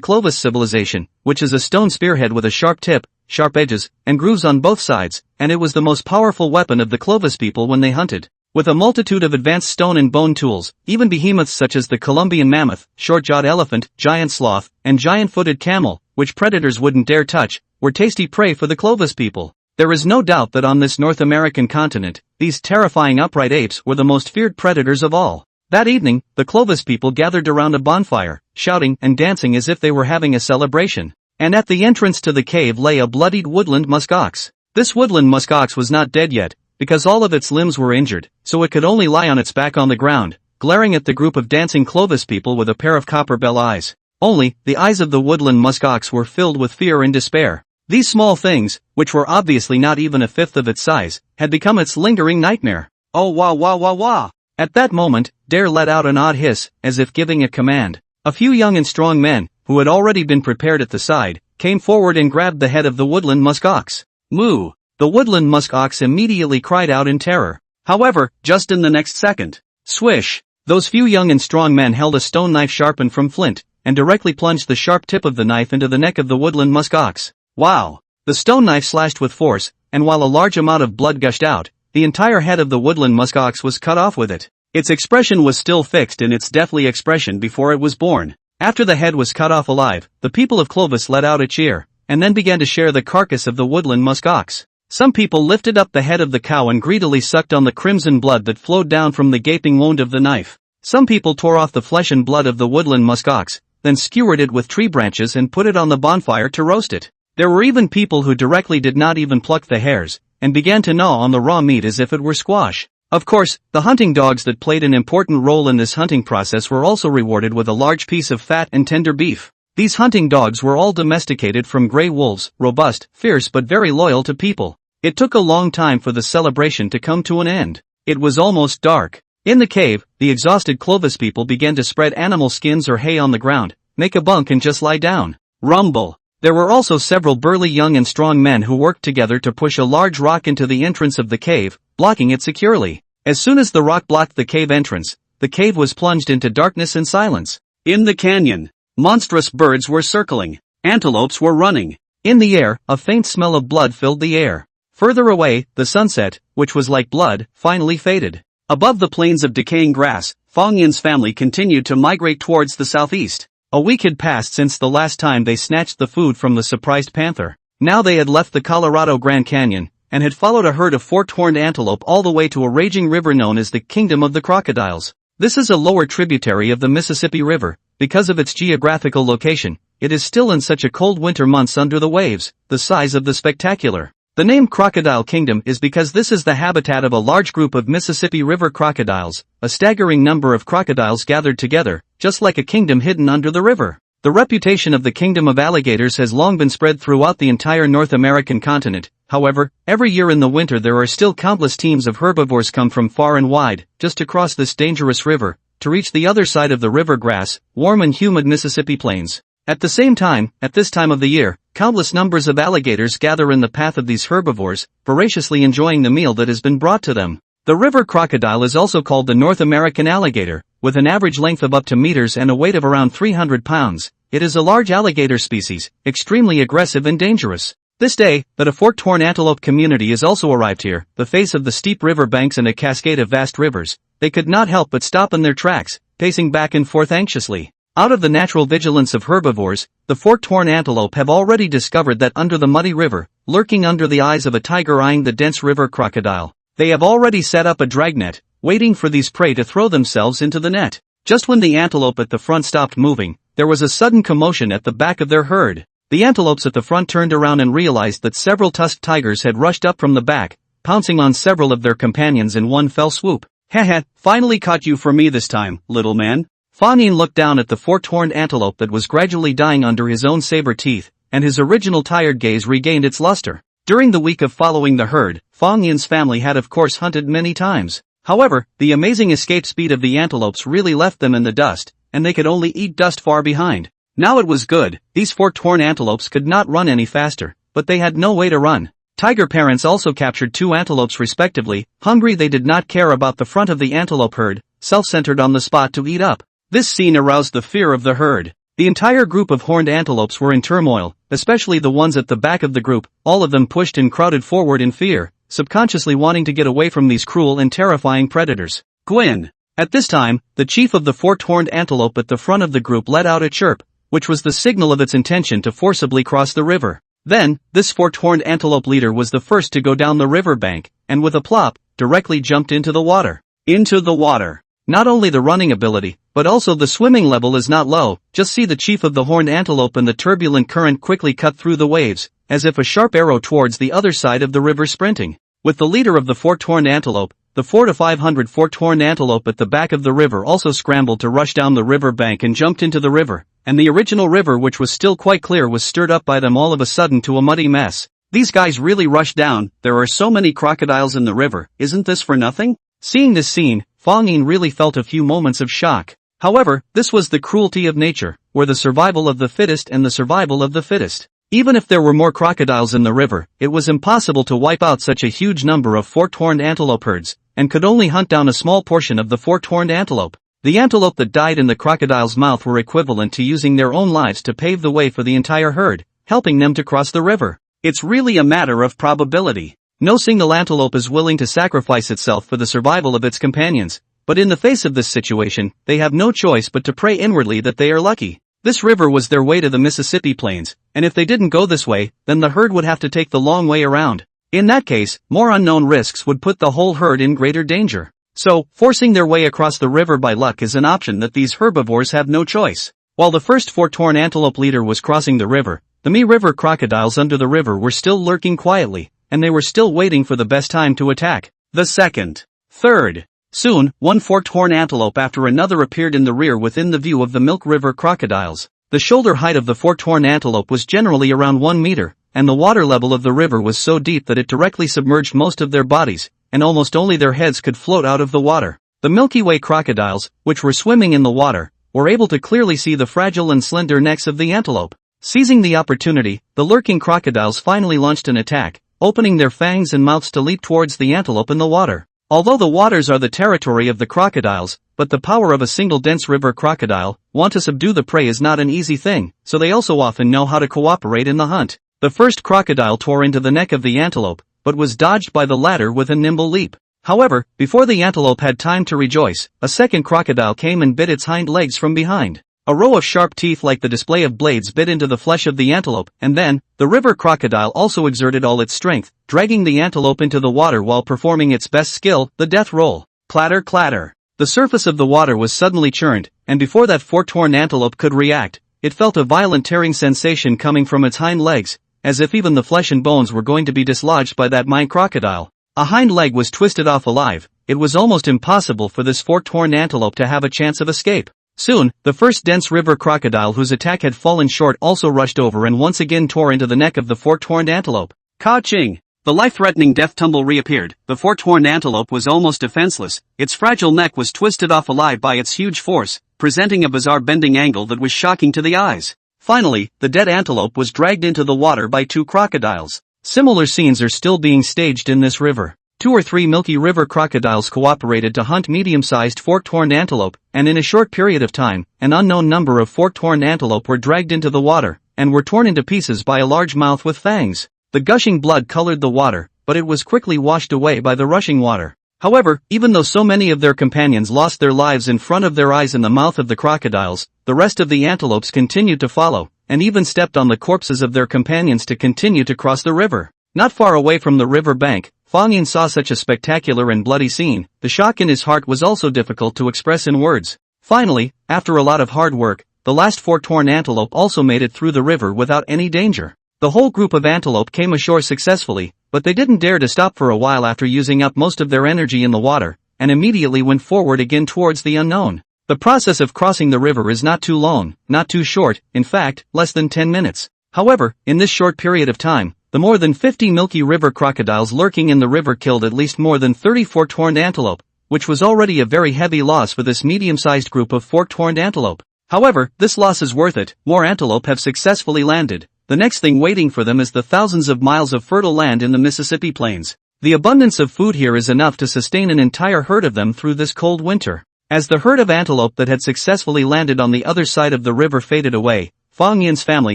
Clovis civilization, which is a stone spearhead with a sharp tip, sharp edges, and grooves on both sides, and it was the most powerful weapon of the Clovis people when they hunted. With a multitude of advanced stone and bone tools, even behemoths such as the Columbian mammoth, short-jawed elephant, giant sloth, and giant-footed camel, which predators wouldn't dare touch, were tasty prey for the Clovis people. There is no doubt that on this North American continent, these terrifying upright apes were the most feared predators of all. That evening, the Clovis people gathered around a bonfire, shouting and dancing as if they were having a celebration. And at the entrance to the cave lay a bloodied woodland muskox. This woodland muskox was not dead yet, because all of its limbs were injured, so it could only lie on its back on the ground, glaring at the group of dancing Clovis people with a pair of copper bell eyes. Only, the eyes of the woodland muskox were filled with fear and despair. These small things, which were obviously not even a fifth of its size, had become its lingering nightmare. Oh wah wah wah wah! At that moment, Dare let out an odd hiss, as if giving a command. A few young and strong men, who had already been prepared at the side, came forward and grabbed the head of the woodland muskox. Moo! The woodland muskox immediately cried out in terror. However, just in the next second, swish! Those few young and strong men held a stone knife sharpened from flint, and directly plunged the sharp tip of the knife into the neck of the woodland muskox. Wow! The stone knife slashed with force, and while a large amount of blood gushed out, the entire head of the woodland muskox was cut off with it. Its expression was still fixed in its deathly expression before it was born. After the head was cut off alive, the people of Clovis let out a cheer, and then began to share the carcass of the woodland muskox. Some people lifted up the head of the cow and greedily sucked on the crimson blood that flowed down from the gaping wound of the knife. Some people tore off the flesh and blood of the woodland muskox, then skewered it with tree branches and put it on the bonfire to roast it. There were even people who directly did not even pluck the hairs, and began to gnaw on the raw meat as if it were squash. Of course, the hunting dogs that played an important role in this hunting process were also rewarded with a large piece of fat and tender beef. These hunting dogs were all domesticated from gray wolves, robust, fierce but very loyal to people. It took a long time for the celebration to come to an end. It was almost dark. In the cave, the exhausted Clovis people began to spread animal skins or hay on the ground, make a bunk and just lie down. Rumble. There were also several burly young and strong men who worked together to push a large rock into the entrance of the cave, blocking it securely. As soon as the rock blocked the cave entrance, the cave was plunged into darkness and silence. In the canyon, monstrous birds were circling. Antelopes were running. In the air, a faint smell of blood filled the air. Further away, the sunset, which was like blood, finally faded. Above the plains of decaying grass, Fang Yin's family continued to migrate towards the southeast. A week had passed since the last time they snatched the food from the surprised panther. Now they had left the Colorado Grand Canyon, and had followed a herd of forked-horned antelope all the way to a raging river known as the Kingdom of the Crocodiles. This is a lower tributary of the Mississippi River. Because of its geographical location, it is still in such a cold winter months under the waves, the size of the spectacular. The name Crocodile Kingdom is because this is the habitat of a large group of Mississippi River crocodiles, a staggering number of crocodiles gathered together, just like a kingdom hidden under the river. The reputation of the Kingdom of Alligators has long been spread throughout the entire North American continent. However, every year in the winter there are still countless teams of herbivores come from far and wide, just to cross this dangerous river, to reach the other side of the river grass, warm and humid Mississippi plains. At the same time, at this time of the year, countless numbers of alligators gather in the path of these herbivores, voraciously enjoying the meal that has been brought to them. The river crocodile is also called the North American alligator, with an average length of up to meters and a weight of around 300 pounds. It is a large alligator species, extremely aggressive and dangerous. This day, that a forked-horn antelope community has also arrived here, the face of the steep river banks and a cascade of vast rivers. They could not help but stop in their tracks, pacing back and forth anxiously. Out of the natural vigilance of herbivores, the forked-horn antelope have already discovered that under the muddy river, lurking under the eyes of a tiger eyeing the dense river crocodile, they have already set up a dragnet, waiting for these prey to throw themselves into the net. Just when the antelope at the front stopped moving, there was a sudden commotion at the back of their herd. The antelopes at the front turned around and realized that several tusked tigers had rushed up from the back, pouncing on several of their companions in one fell swoop. Heh, finally caught you for me this time, little man. Fang Yin looked down at the forked-horned antelope that was gradually dying under his own saber teeth, and his original tired gaze regained its luster. During the week of following the herd, Fang Yin's family had of course hunted many times. However, the amazing escape speed of the antelopes really left them in the dust, and they could only eat dust far behind. Now it was good, these forked-horn antelopes could not run any faster, but they had no way to run. Tiger parents also captured 2 antelopes respectively. Hungry, they did not care about the front of the antelope herd, self-centered on the spot to eat up. This scene aroused the fear of the herd. The entire group of horned antelopes were in turmoil, especially the ones at the back of the group. All of them pushed and crowded forward in fear, subconsciously wanting to get away from these cruel and terrifying predators. Gwyn. At this time, the chief of the forked-horned antelope at the front of the group let out a chirp, which was the signal of its intention to forcibly cross the river. Then, this forked-horned antelope leader was the first to go down the river bank, and with a plop, directly jumped into the water. Into the water. Not only the running ability, but also the swimming level is not low. Just see the chief of the horned antelope and the turbulent current quickly cut through the waves, as if a sharp arrow towards the other side of the river sprinting. With the leader of the forked-horned antelope, the 400 to 500 forked-horned antelope at the back of the river also scrambled to rush down the river bank and jumped into the river, and the original river, which was still quite clear, was stirred up by them all of a sudden to a muddy mess. These guys really rushed down. There are so many crocodiles in the river, isn't this for nothing? Seeing this scene, Fang Yin really felt a few moments of shock. However, this was the cruelty of nature, where the survival of the fittest and the survival of the fittest. Even if there were more crocodiles in the river, it was impossible to wipe out such a huge number of forked-horned antelope herds, and could only hunt down a small portion of the forked-horned antelope. The antelope that died in the crocodile's mouth were equivalent to using their own lives to pave the way for the entire herd, helping them to cross the river. It's really a matter of probability. No single antelope is willing to sacrifice itself for the survival of its companions, but in the face of this situation, they have no choice but to pray inwardly that they are lucky. This river was their way to the Mississippi plains, and if they didn't go this way, then the herd would have to take the long way around. In that case, more unknown risks would put the whole herd in greater danger. So, forcing their way across the river by luck is an option that these herbivores have no choice. While the first forked-horned antelope leader was crossing the river, the river crocodiles under the river were still lurking quietly, and they were still waiting for the best time to attack. The second, third. Soon, one forked-horned antelope after another appeared in the rear within the view of the Milk River crocodiles. The shoulder height of the forked-horned antelope was generally around 1 meter, and the water level of the river was so deep that it directly submerged most of their bodies, and almost only their heads could float out of the water. The Milky Way crocodiles, which were swimming in the water, were able to clearly see the fragile and slender necks of the antelope. Seizing the opportunity, the lurking crocodiles finally launched an attack, opening their fangs and mouths to leap towards the antelope in the water. Although the waters are the territory of the crocodiles, but the power of a single dense river crocodile, want to subdue the prey is not an easy thing, so they also often know how to cooperate in the hunt. The first crocodile tore into the neck of the antelope, but was dodged by the latter with a nimble leap. However, before the antelope had time to rejoice, a second crocodile came and bit its hind legs from behind. A row of sharp teeth like the display of blades bit into the flesh of the antelope, and then, the river crocodile also exerted all its strength, dragging the antelope into the water while performing its best skill, the death roll. Clatter clatter. The surface of the water was suddenly churned, and before that forked-horned antelope could react, it felt a violent tearing sensation coming from its hind legs, as if even the flesh and bones were going to be dislodged by that mine crocodile. A hind leg was twisted off alive. It was almost impossible for this forked-horned antelope to have a chance of escape. Soon, the first dense river crocodile whose attack had fallen short also rushed over and once again tore into the neck of the forked-horned antelope. Ka-ching! The life-threatening death tumble reappeared. The forked-horned antelope was almost defenseless. Its fragile neck was twisted off alive by its huge force, presenting a bizarre bending angle that was shocking to the eyes. Finally, the dead antelope was dragged into the water by 2 crocodiles. Similar scenes are still being staged in this river. 2 or 3 Milky River crocodiles cooperated to hunt medium-sized forked-horned antelope, and in a short period of time, an unknown number of forked-horned antelope were dragged into the water, and were torn into pieces by a large mouth with fangs. The gushing blood colored the water, but it was quickly washed away by the rushing water. However, even though so many of their companions lost their lives in front of their eyes in the mouth of the crocodiles, the rest of the antelopes continued to follow, and even stepped on the corpses of their companions to continue to cross the river. Not far away from the river bank, Fang Yin saw such a spectacular and bloody scene. The shock in his heart was also difficult to express in words. Finally, after a lot of hard work, the last forked-horned antelope also made it through the river without any danger. The whole group of antelope came ashore successfully, but they didn't dare to stop for a while after using up most of their energy in the water, and immediately went forward again towards the unknown. The process of crossing the river is not too long, not too short, in fact, less than 10 minutes. However, in this short period of time, the more than 50 Milky River crocodiles lurking in the river killed at least more than 30 forked-horned antelope, which was already a very heavy loss for this medium-sized group of forked-horned antelope. However, this loss is worth it. More antelope have successfully landed. The next thing waiting for them is the thousands of miles of fertile land in the Mississippi plains. The abundance of food here is enough to sustain an entire herd of them through this cold winter. As the herd of antelope that had successfully landed on the other side of the river faded away, Fang Yin's family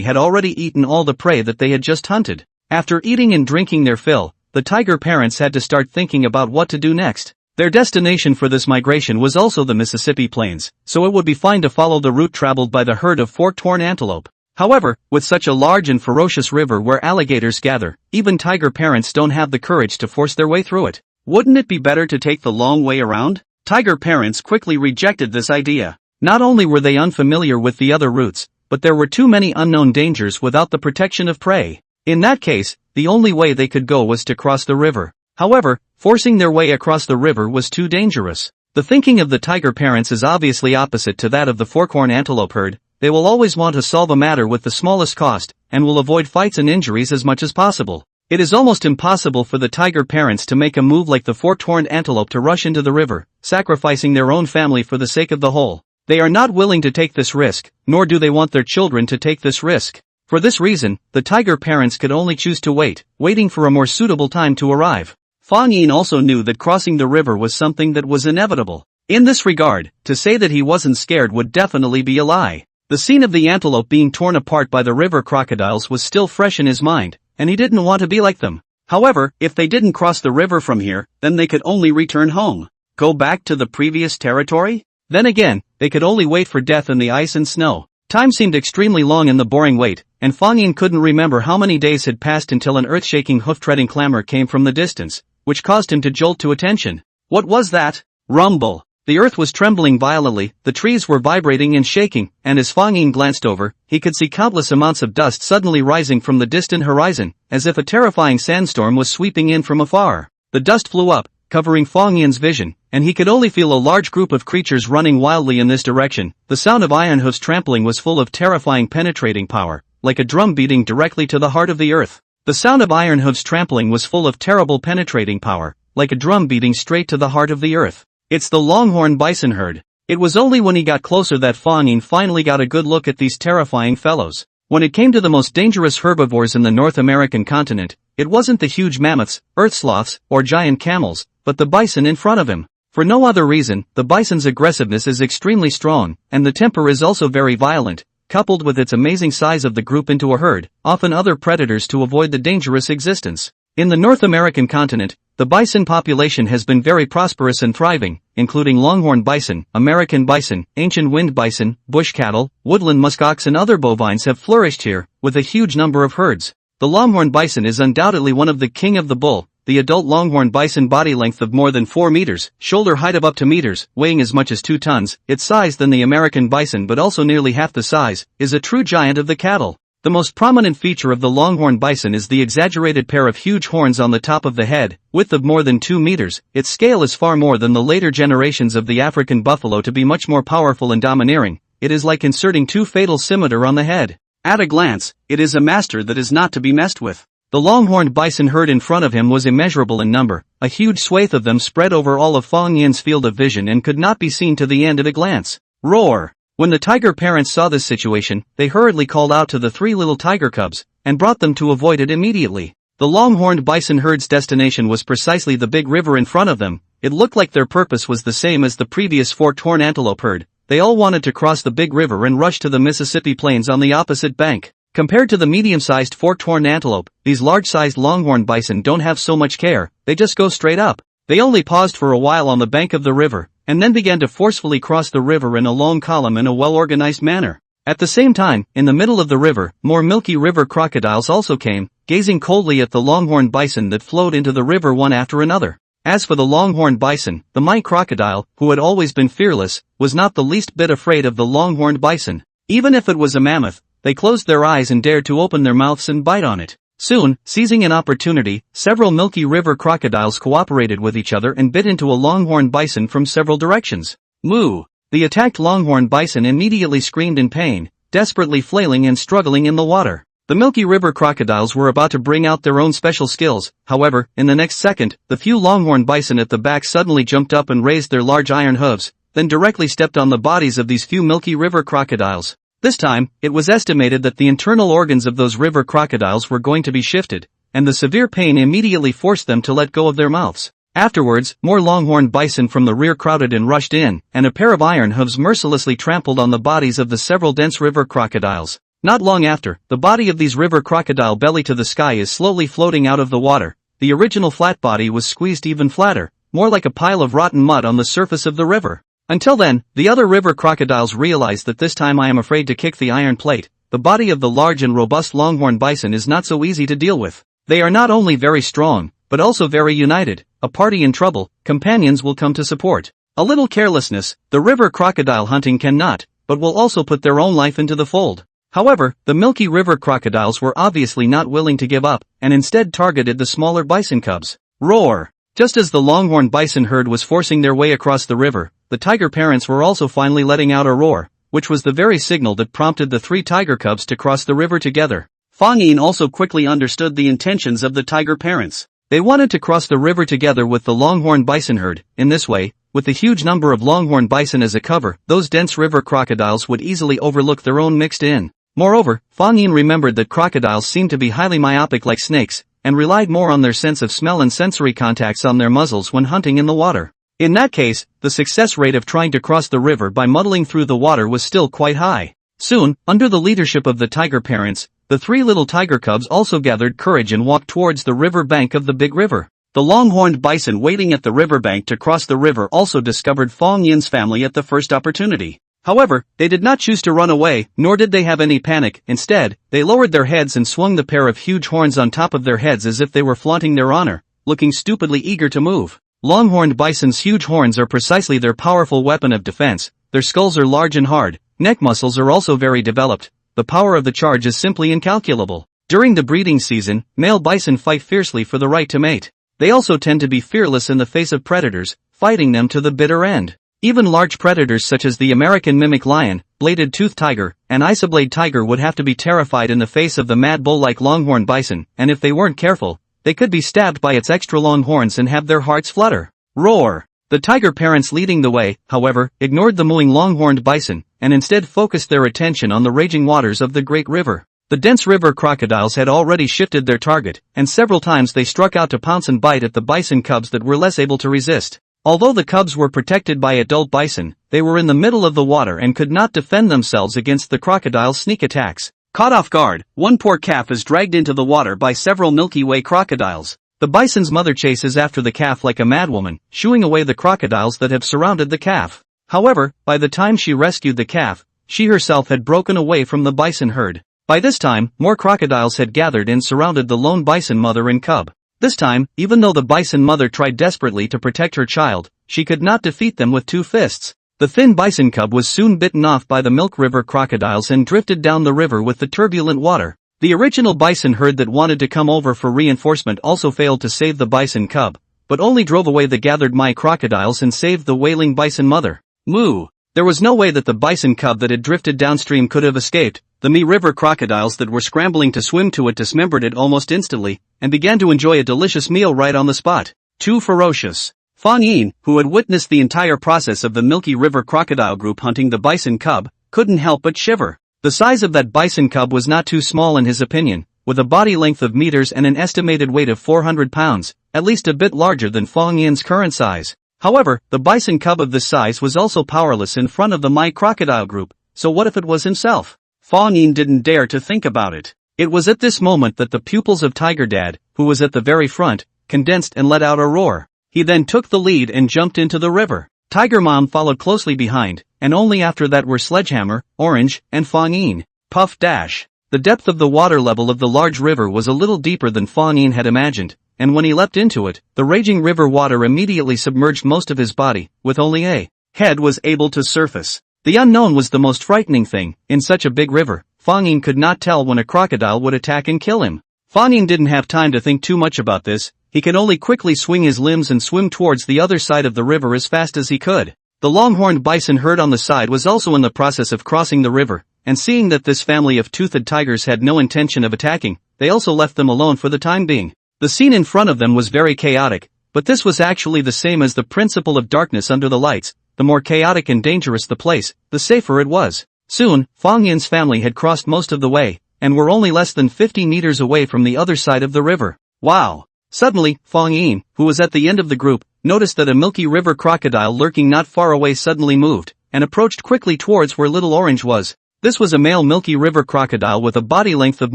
had already eaten all the prey that they had just hunted. After eating and drinking their fill, the tiger parents had to start thinking about what to do next. Their destination for this migration was also the Mississippi plains, so it would be fine to follow the route traveled by the herd of forked-horned antelope. However, with such a large and ferocious river where alligators gather, even tiger parents don't have the courage to force their way through it. Wouldn't it be better to take the long way around? Tiger parents quickly rejected this idea. Not only were they unfamiliar with the other routes, but there were too many unknown dangers without the protection of prey. In that case, the only way they could go was to cross the river. However, forcing their way across the river was too dangerous. The thinking of the tiger parents is obviously opposite to that of the forkhorn antelope herd. They will always want to solve a matter with the smallest cost, and will avoid fights and injuries as much as possible. It is almost impossible for the tiger parents to make a move like the forked-horned antelope to rush into the river, sacrificing their own family for the sake of the whole. They are not willing to take this risk, nor do they want their children to take this risk. For this reason, the tiger parents could only choose to waiting for a more suitable time to arrive. Fang Yin also knew that crossing the river was something that was inevitable. In this regard, to say that he wasn't scared would definitely be a lie. The scene of the antelope being torn apart by the river crocodiles was still fresh in his mind, and he didn't want to be like them. However, if they didn't cross the river from here, then they could only return home. Go back to the previous territory? Then again, they could only wait for death in the ice and snow. Time seemed extremely long in the boring wait, and Fang Yin couldn't remember how many days had passed until an earth-shaking hoof-treading clamor came from the distance, which caused him to jolt to attention. What was that? Rumble. The earth was trembling violently, the trees were vibrating and shaking, and as Fang Yin glanced over, he could see countless amounts of dust suddenly rising from the distant horizon, as if a terrifying sandstorm was sweeping in from afar. The dust flew up, covering Fang Yin's vision, and he could only feel a large group of creatures running wildly in this direction. The sound of iron hoofs trampling was full of terrifying penetrating power, like a drum beating directly to the heart of the earth. The sound of iron hooves trampling was full of terrible penetrating power, like a drum beating straight to the heart of the earth. It's the longhorn bison herd. It was only when he got closer that Fang Yin finally got a good look at these terrifying fellows. When it came to the most dangerous herbivores in the North American continent, it wasn't the huge mammoths, earth sloths, or giant camels, but the bison in front of him. For no other reason, the bison's aggressiveness is extremely strong, and the temper is also very violent, coupled with its amazing size of the group into a herd, often other predators to avoid the dangerous existence. In the North American continent, the bison population has been very prosperous and thriving, including longhorn bison, American bison, ancient wind bison, bush cattle, woodland muskox and other bovines have flourished here, with a huge number of herds. The longhorn bison is undoubtedly one of the king of the bull. The adult longhorn bison body length of more than 4 meters, shoulder height of up to meters, weighing as much as 2 tons, its size than the American bison but also nearly half the size, is a true giant of the cattle. The most prominent feature of the longhorn bison is the exaggerated pair of huge horns on the top of the head, width of more than 2 meters. Its scale is far more than the later generations of the African buffalo to be much more powerful and domineering. It is like inserting 2 fatal scimitar on the head. At a glance, it is a master that is not to be messed with. The longhorned bison herd in front of him was immeasurable in number, a huge swathe of them spread over all of Fang Yin's field of vision and could not be seen to the end at a glance. Roar! When the tiger parents saw this situation, they hurriedly called out to the 3 little tiger cubs, and brought them to avoid it immediately. The longhorned bison herd's destination was precisely the big river in front of them. It looked like their purpose was the same as the previous forked-horn antelope herd. They all wanted to cross the big river and rush to the Mississippi plains on the opposite bank. Compared to the medium-sized forked-horn antelope, these large-sized longhorn bison don't have so much care, they just go straight up. They only paused for a while on the bank of the river, and then began to forcefully cross the river in a long column in a well-organized manner. At the same time, in the middle of the river, more milky river crocodiles also came, gazing coldly at the longhorn bison that flowed into the river one after another. As for the longhorn bison, the mite crocodile, who had always been fearless, was not the least bit afraid of the longhorned bison. Even if it was a mammoth, they closed their eyes and dared to open their mouths and bite on it. Soon, seizing an opportunity, several milky river crocodiles cooperated with each other and bit into a longhorn bison from several directions. Moo! The attacked longhorn bison immediately screamed in pain, desperately flailing and struggling in the water. The milky river crocodiles were about to bring out their own special skills. However, in the next second, the few longhorn bison at the back suddenly jumped up and raised their large iron hooves, then directly stepped on the bodies of these few milky river crocodiles. This time, it was estimated that the internal organs of those river crocodiles were going to be shifted, and the severe pain immediately forced them to let go of their mouths. Afterwards, more longhorn bison from the rear crowded and rushed in, and a pair of iron hooves mercilessly trampled on the bodies of the several dense river crocodiles. Not long after, the body of these river crocodile belly to the sky is slowly floating out of the water. The original flat body was squeezed even flatter, more like a pile of rotten mud on the surface of the river. Until then, the other river crocodiles realized that this time I am afraid to kick the iron plate. The body of the large and robust longhorn bison is not so easy to deal with. They are not only very strong, but also very united. A party in trouble, companions will come to support. A little carelessness, the river crocodile hunting cannot, but will also put their own life into the fold. However, the milky river crocodiles were obviously not willing to give up, and instead targeted the smaller bison cubs. Roar! Just as the longhorn bison herd was forcing their way across the river, the tiger parents were also finally letting out a roar, which was the very signal that prompted the 3 tiger cubs to cross the river together. Fang Yin also quickly understood the intentions of the tiger parents. They wanted to cross the river together with the longhorn bison herd. In this way, with the huge number of longhorn bison as a cover, those dense river crocodiles would easily overlook their own mixed in. Moreover, Fang Yin remembered that crocodiles seemed to be highly myopic like snakes, and relied more on their sense of smell and sensory contacts on their muzzles when hunting in the water. In that case, the success rate of trying to cross the river by muddling through the water was still quite high. Soon, under the leadership of the tiger parents, the 3 little tiger cubs also gathered courage and walked towards the river bank of the big river. The long-horned bison waiting at the riverbank to cross the river also discovered Fang Yin's family at the first opportunity. However, they did not choose to run away, nor did they have any panic. Instead, they lowered their heads and swung the pair of huge horns on top of their heads as if they were flaunting their honor, looking stupidly eager to move. Longhorned bison's huge horns are precisely their powerful weapon of defense. Their skulls are large and hard, neck muscles are also very developed. The power of the charge is simply incalculable. During the breeding season, male bison fight fiercely for the right to mate. They also tend to be fearless in the face of predators, fighting them to the bitter end. Even large predators such as the American mimic lion, bladed-toothed tiger, and isoblade tiger would have to be terrified in the face of the mad bull-like longhorn bison, and if they weren't careful, they could be stabbed by its extra-long horns and have their hearts flutter. Roar! The tiger parents leading the way, however, ignored the mooing longhorned bison, and instead focused their attention on the raging waters of the great river. The dense river crocodiles had already shifted their target, and several times they struck out to pounce and bite at the bison cubs that were less able to resist. Although the cubs were protected by adult bison, they were in the middle of the water and could not defend themselves against the crocodile's sneak attacks. Caught off guard, one poor calf is dragged into the water by several Milky Way crocodiles. The bison's mother chases after the calf like a madwoman, shooing away the crocodiles that have surrounded the calf. However, by the time she rescued the calf, she herself had broken away from the bison herd. By this time, more crocodiles had gathered and surrounded the lone bison mother and cub. This time, even though the bison mother tried desperately to protect her child, she could not defeat them with 2 fists. The thin bison cub was soon bitten off by the milk river crocodiles and drifted down the river with the turbulent water. The original bison herd that wanted to come over for reinforcement also failed to save the bison cub, but only drove away the gathered Mai crocodiles and saved the wailing bison mother. Moo! There was no way that the bison cub that had drifted downstream could have escaped. The Mai river crocodiles that were scrambling to swim to it dismembered it almost instantly, and began to enjoy a delicious meal right on the spot. Too ferocious. Fang Yin, who had witnessed the entire process of the Milky River crocodile group hunting the bison cub, couldn't help but shiver. The size of that bison cub was not too small in his opinion, with a body length of meters and an estimated weight of 400 pounds, at least a bit larger than Fang Yin's current size. However, the bison cub of this size was also powerless in front of the Mai crocodile group, so what if it was himself? Fang Yin didn't dare to think about it. It was at this moment that the pupils of Tiger Dad, who was at the very front, condensed and let out a roar. He then took the lead and jumped into the river. Tiger Mom followed closely behind, and only after that were Sledgehammer, Orange, and Fang Yin. Puff dash. The depth of the water level of the large river was a little deeper than Fang Yin had imagined, and when he leapt into it, the raging river water immediately submerged most of his body, with only a head was able to surface. The unknown was the most frightening thing. In such a big river, Fang Yin could not tell when a crocodile would attack and kill him. Fang Yin didn't have time to think too much about this. He could only quickly swing his limbs and swim towards the other side of the river as fast as he could. The longhorned bison herd on the side was also in the process of crossing the river, and seeing that this family of toothed tigers had no intention of attacking, they also left them alone for the time being. The scene in front of them was very chaotic, but this was actually the same as the principle of darkness under the lights. The more chaotic and dangerous the place, the safer it was. Soon, Fang Yin's family had crossed most of the way, and were only less than 50 meters away from the other side of the river. Wow! Suddenly, Fang Yin, who was at the end of the group, noticed that a Milky River crocodile lurking not far away suddenly moved, and approached quickly towards where Little Orange was. This was a male Milky River crocodile with a body length of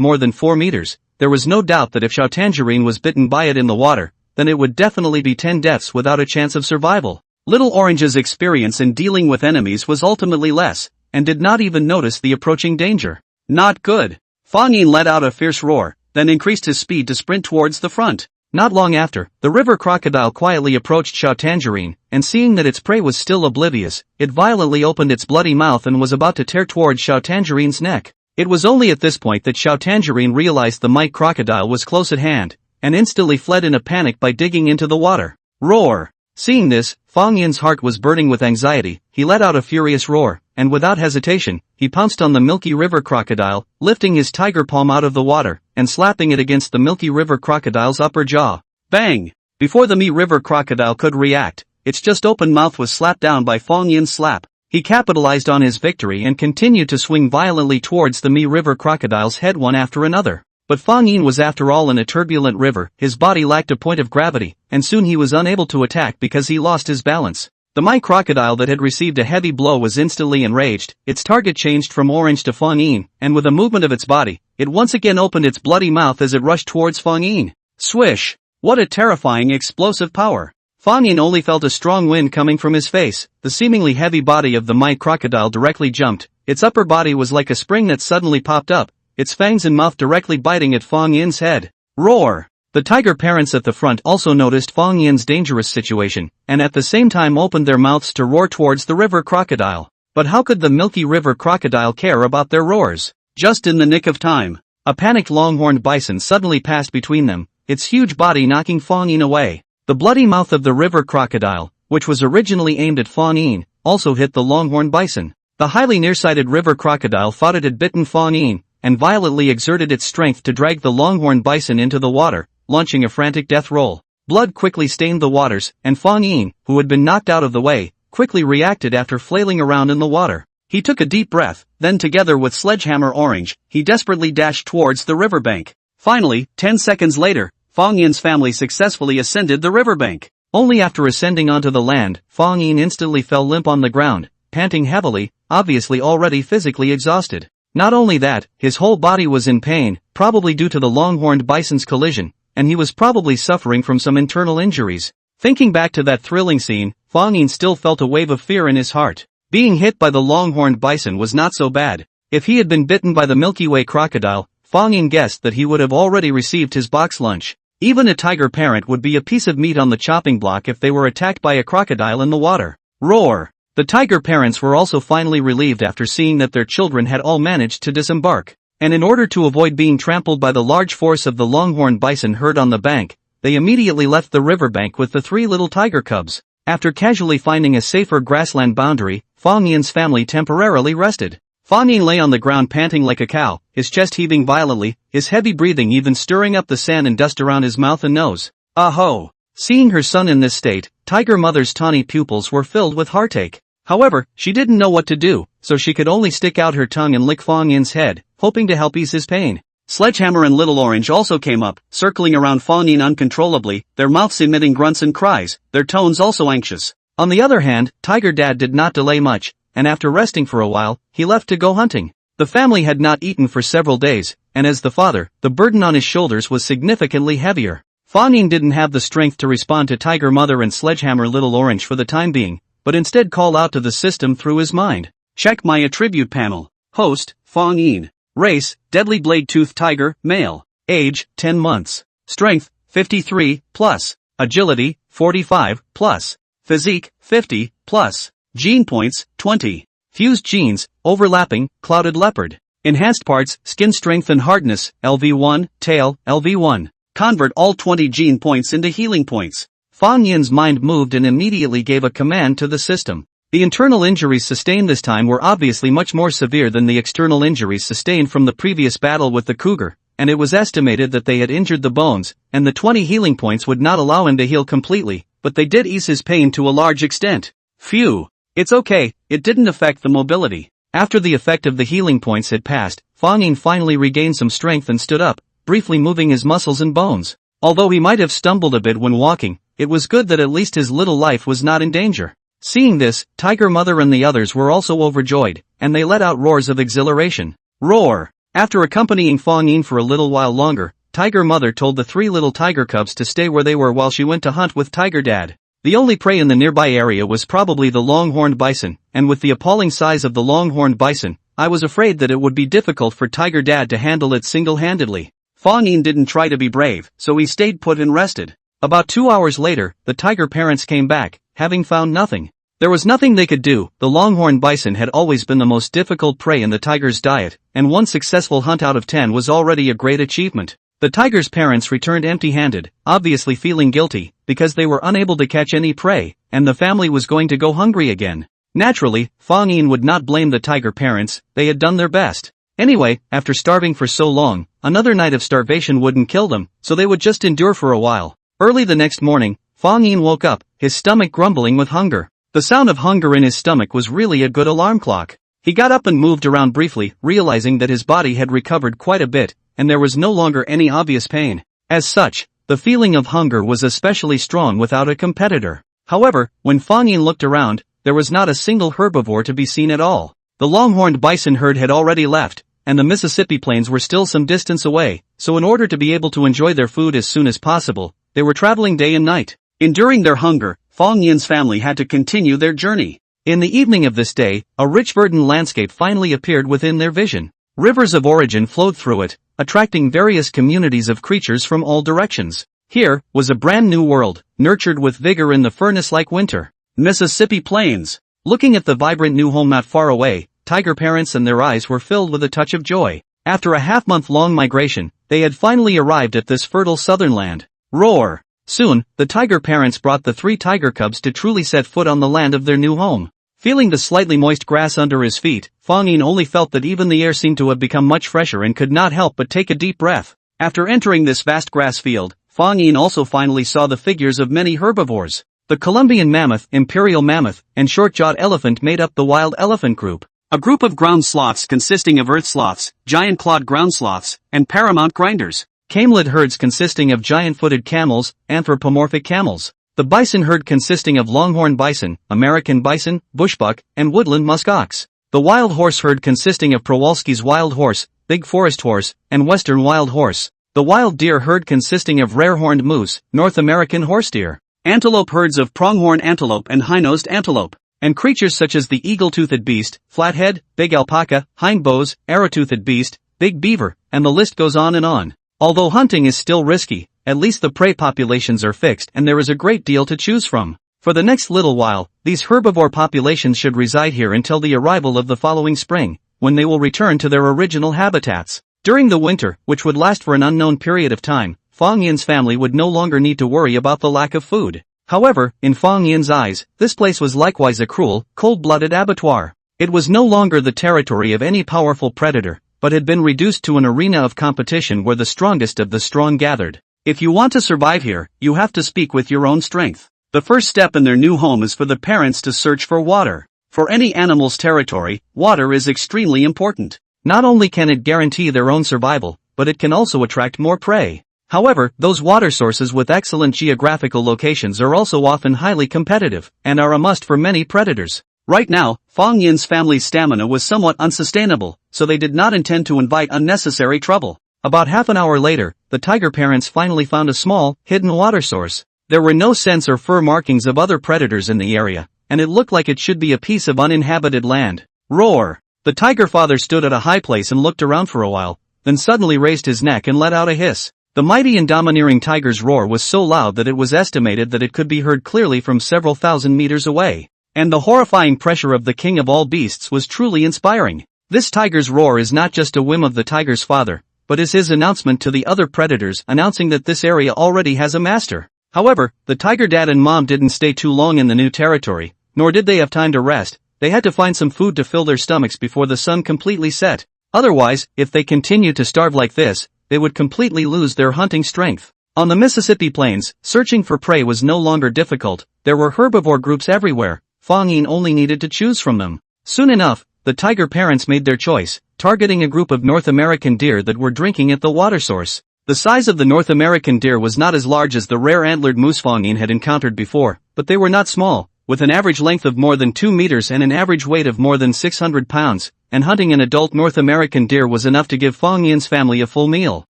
more than 4 meters. There was no doubt that if Xiao Tangerine was bitten by it in the water, then it would definitely be 10 deaths without a chance of survival. Little Orange's experience in dealing with enemies was ultimately less, and did not even notice the approaching danger. Not good. Fang Yin let out a fierce roar, then increased his speed to sprint towards the front. Not long after, the river crocodile quietly approached Xiao Tangerine, and seeing that its prey was still oblivious, it violently opened its bloody mouth and was about to tear towards Xiao Tangerine's neck. It was only at this point that Xiao Tangerine realized the mighty crocodile was close at hand, and instantly fled in a panic by digging into the water. Roar! Seeing this, Fang Yin's heart was burning with anxiety. He let out a furious roar, and without hesitation, he pounced on the milky river crocodile, lifting his tiger palm out of the water, and slapping it against the milky river crocodile's upper jaw. Bang! Before the river crocodile could react, its just open mouth was slapped down by Fang Yin's slap. He capitalized on his victory and continued to swing violently towards the river crocodile's head one after another. But Fang Yin was after all in a turbulent river, his body lacked a point of gravity, and soon he was unable to attack because he lost his balance. The mighty crocodile that had received a heavy blow was instantly enraged. Its target changed from orange to Fang Yin, and with a movement of its body, it once again opened its bloody mouth as it rushed towards Fang Yin. Swish! What a terrifying explosive power! Fang Yin only felt a strong wind coming from his face. The seemingly heavy body of the mighty crocodile directly jumped. Its upper body was like a spring that suddenly popped up, its fangs and mouth directly biting at Fang Yin's head. Roar! The tiger parents at the front also noticed Fang Yin's dangerous situation, and at the same time opened their mouths to roar towards the river crocodile. But how could the milky river crocodile care about their roars? Just in the nick of time, a panicked longhorned bison suddenly passed between them, its huge body knocking Fang Yin away. The bloody mouth of the river crocodile, which was originally aimed at Fang Yin, also hit the longhorned bison. The highly nearsighted river crocodile thought it had bitten Fang Yin, and violently exerted its strength to drag the longhorned bison into the water, launching a frantic death roll. Blood quickly stained the waters, and Fang Yin, who had been knocked out of the way, quickly reacted after flailing around in the water. He took a deep breath, then together with Sledgehammer Orange, he desperately dashed towards the riverbank. Finally, 10 seconds later, Fang Yin's family successfully ascended the riverbank. Only after ascending onto the land, Fang Yin instantly fell limp on the ground, panting heavily, obviously already physically exhausted. Not only that, his whole body was in pain, probably due to the longhorned bison's collision, and he was probably suffering from some internal injuries. Thinking back to that thrilling scene, Fang Yin still felt a wave of fear in his heart. Being hit by the longhorned bison was not so bad. If he had been bitten by the Milky Way crocodile, Fang Yin guessed that he would have already received his box lunch. Even a tiger parent would be a piece of meat on the chopping block if they were attacked by a crocodile in the water. Roar! The tiger parents were also finally relieved after seeing that their children had all managed to disembark. And in order to avoid being trampled by the large force of the longhorned bison herd on the bank, they immediately left the riverbank with the 3 little tiger cubs. After casually finding a safer grassland boundary, Fang Yin's family temporarily rested. Fang Yin lay on the ground panting like a cow, his chest heaving violently, his heavy breathing even stirring up the sand and dust around his mouth and nose. Ah-ho! Seeing her son in this state, Tiger Mother's tawny pupils were filled with heartache. However, she didn't know what to do, so she could only stick out her tongue and lick Fang Yin's head, hoping to help ease his pain. Sledgehammer and Little Orange also came up, circling around Fang Yin uncontrollably, their mouths emitting grunts and cries, their tones also anxious. On the other hand, Tiger Dad did not delay much, and after resting for a while, he left to go hunting. The family had not eaten for several days, and as the father, the burden on his shoulders was significantly heavier. Fang Yin didn't have the strength to respond to Tiger Mother and Sledgehammer Little Orange for the time being, but instead call out to the system through his mind. Check my attribute panel. Host, Fang Yin. Race, Deadly Blade-toothed Tiger, male. Age, 10 months. Strength, 53, plus. Agility, 45, plus. Physique, 50, plus. Gene points, 20. Fused genes, overlapping, clouded leopard. Enhanced parts, skin strength and hardness, LV1, tail, LV1. Convert all 20 gene points into healing points. Fang Yin's mind moved and immediately gave a command to the system. The internal injuries sustained this time were obviously much more severe than the external injuries sustained from the previous battle with the cougar, and it was estimated that they had injured the bones, and the 20 healing points would not allow him to heal completely, but they did ease his pain to a large extent. Phew! It's okay, it didn't affect the mobility. After the effect of the healing points had passed, Fang Yin finally regained some strength and stood up, briefly moving his muscles and bones. Although he might have stumbled a bit when walking, it was good that at least his little life was not in danger. Seeing this, Tiger Mother and the others were also overjoyed, and they let out roars of exhilaration. Roar! After accompanying Fang Yin for a little while longer, Tiger Mother told the 3 little tiger cubs to stay where they were while she went to hunt with Tiger Dad. The only prey in the nearby area was probably the longhorned bison, and with the appalling size of the longhorned bison, I was afraid that it would be difficult for Tiger Dad to handle it single-handedly. Fang Yin didn't try to be brave, so he stayed put and rested. About 2 hours later, the tiger parents came back, having found nothing. There was nothing they could do. The longhorn bison had always been the most difficult prey in the tiger's diet, and one successful hunt out of 10 was already a great achievement. The tiger's parents returned empty-handed, obviously feeling guilty, because they were unable to catch any prey, and the family was going to go hungry again. Naturally, Fang Yin would not blame the tiger parents, they had done their best. Anyway, after starving for so long, another night of starvation wouldn't kill them, so they would just endure for a while. Early the next morning, Fang Yin woke up, his stomach grumbling with hunger. The sound of hunger in his stomach was really a good alarm clock. He got up and moved around briefly, realizing that his body had recovered quite a bit, and there was no longer any obvious pain. As such, the feeling of hunger was especially strong without a competitor. However, when Fang Yin looked around, there was not a single herbivore to be seen at all. The longhorned bison herd had already left, and the Mississippi plains were still some distance away, so in order to be able to enjoy their food as soon as possible, they were traveling day and night. Enduring their hunger, Fang Yin's family had to continue their journey. In the evening of this day, a rich verdant landscape finally appeared within their vision. Rivers of origin flowed through it, attracting various communities of creatures from all directions. Here was a brand new world, nurtured with vigor in the furnace-like winter. Mississippi Plains. Looking at the vibrant new home not far away, tiger parents and their eyes were filled with a touch of joy. After a half-month-long migration, they had finally arrived at this fertile southern land. Roar! Soon, the tiger parents brought the 3 tiger cubs to truly set foot on the land of their new home. Feeling the slightly moist grass under his feet, Fang Yin only felt that even the air seemed to have become much fresher and could not help but take a deep breath. After entering this vast grass field, Fang Yin also finally saw the figures of many herbivores. The Columbian mammoth, imperial mammoth, and short-jawed elephant made up the wild elephant group. A group of ground sloths consisting of earth sloths, giant-clawed ground sloths, and paramount grinders. Camelid herds consisting of giant-footed camels, anthropomorphic camels. The bison herd consisting of longhorn bison, American bison, bushbuck, and woodland musk ox. The wild horse herd consisting of Przewalski's wild horse, big forest horse, and western wild horse. The wild deer herd consisting of rare-horned moose, North American horse deer. Antelope herds of pronghorn antelope and high-nosed antelope. And creatures such as the eagle-toothed beast, flathead, big alpaca, hindbows, arrow-toothed beast, big beaver, and the list goes on and on. Although hunting is still risky, at least the prey populations are fixed and there is a great deal to choose from. For the next little while, these herbivore populations should reside here until the arrival of the following spring, when they will return to their original habitats. During the winter, which would last for an unknown period of time, Fang Yin's family would no longer need to worry about the lack of food. However, in Fang Yin's eyes, this place was likewise a cruel, cold-blooded abattoir. It was no longer the territory of any powerful predator, but had been reduced to an arena of competition where the strongest of the strong gathered. If you want to survive here, you have to speak with your own strength. The first step in their new home is for the parents to search for water. For any animal's territory, water is extremely important. Not only can it guarantee their own survival, but it can also attract more prey. However, those water sources with excellent geographical locations are also often highly competitive, and are a must for many predators. Right now, Fang Yin's family's stamina was somewhat unsustainable, so they did not intend to invite unnecessary trouble. About half an hour later, the tiger parents finally found a small, hidden water source. There were no scents or fur markings of other predators in the area, and it looked like it should be a piece of uninhabited land. Roar! The tiger father stood at a high place and looked around for a while, then suddenly raised his neck and let out a hiss. The mighty and domineering tiger's roar was so loud that it was estimated that it could be heard clearly from several thousand meters away. And the horrifying pressure of the king of all beasts was truly inspiring. This tiger's roar is not just a whim of the tiger's father, but is his announcement to the other predators announcing that this area already has a master. However, the tiger dad and mom didn't stay too long in the new territory, nor did they have time to rest. They had to find some food to fill their stomachs before the sun completely set. Otherwise, if they continued to starve like this, they would completely lose their hunting strength. On the Mississippi plains, searching for prey was no longer difficult. There were herbivore groups everywhere. Fang Yin only needed to choose from them. Soon enough, the tiger parents made their choice, targeting a group of North American deer that were drinking at the water source. The size of the North American deer was not as large as the rare antlered moose Fang Yin had encountered before, but they were not small, with an average length of more than 2 meters and an average weight of more than 600 pounds, and hunting an adult North American deer was enough to give Fang Yin's family a full meal.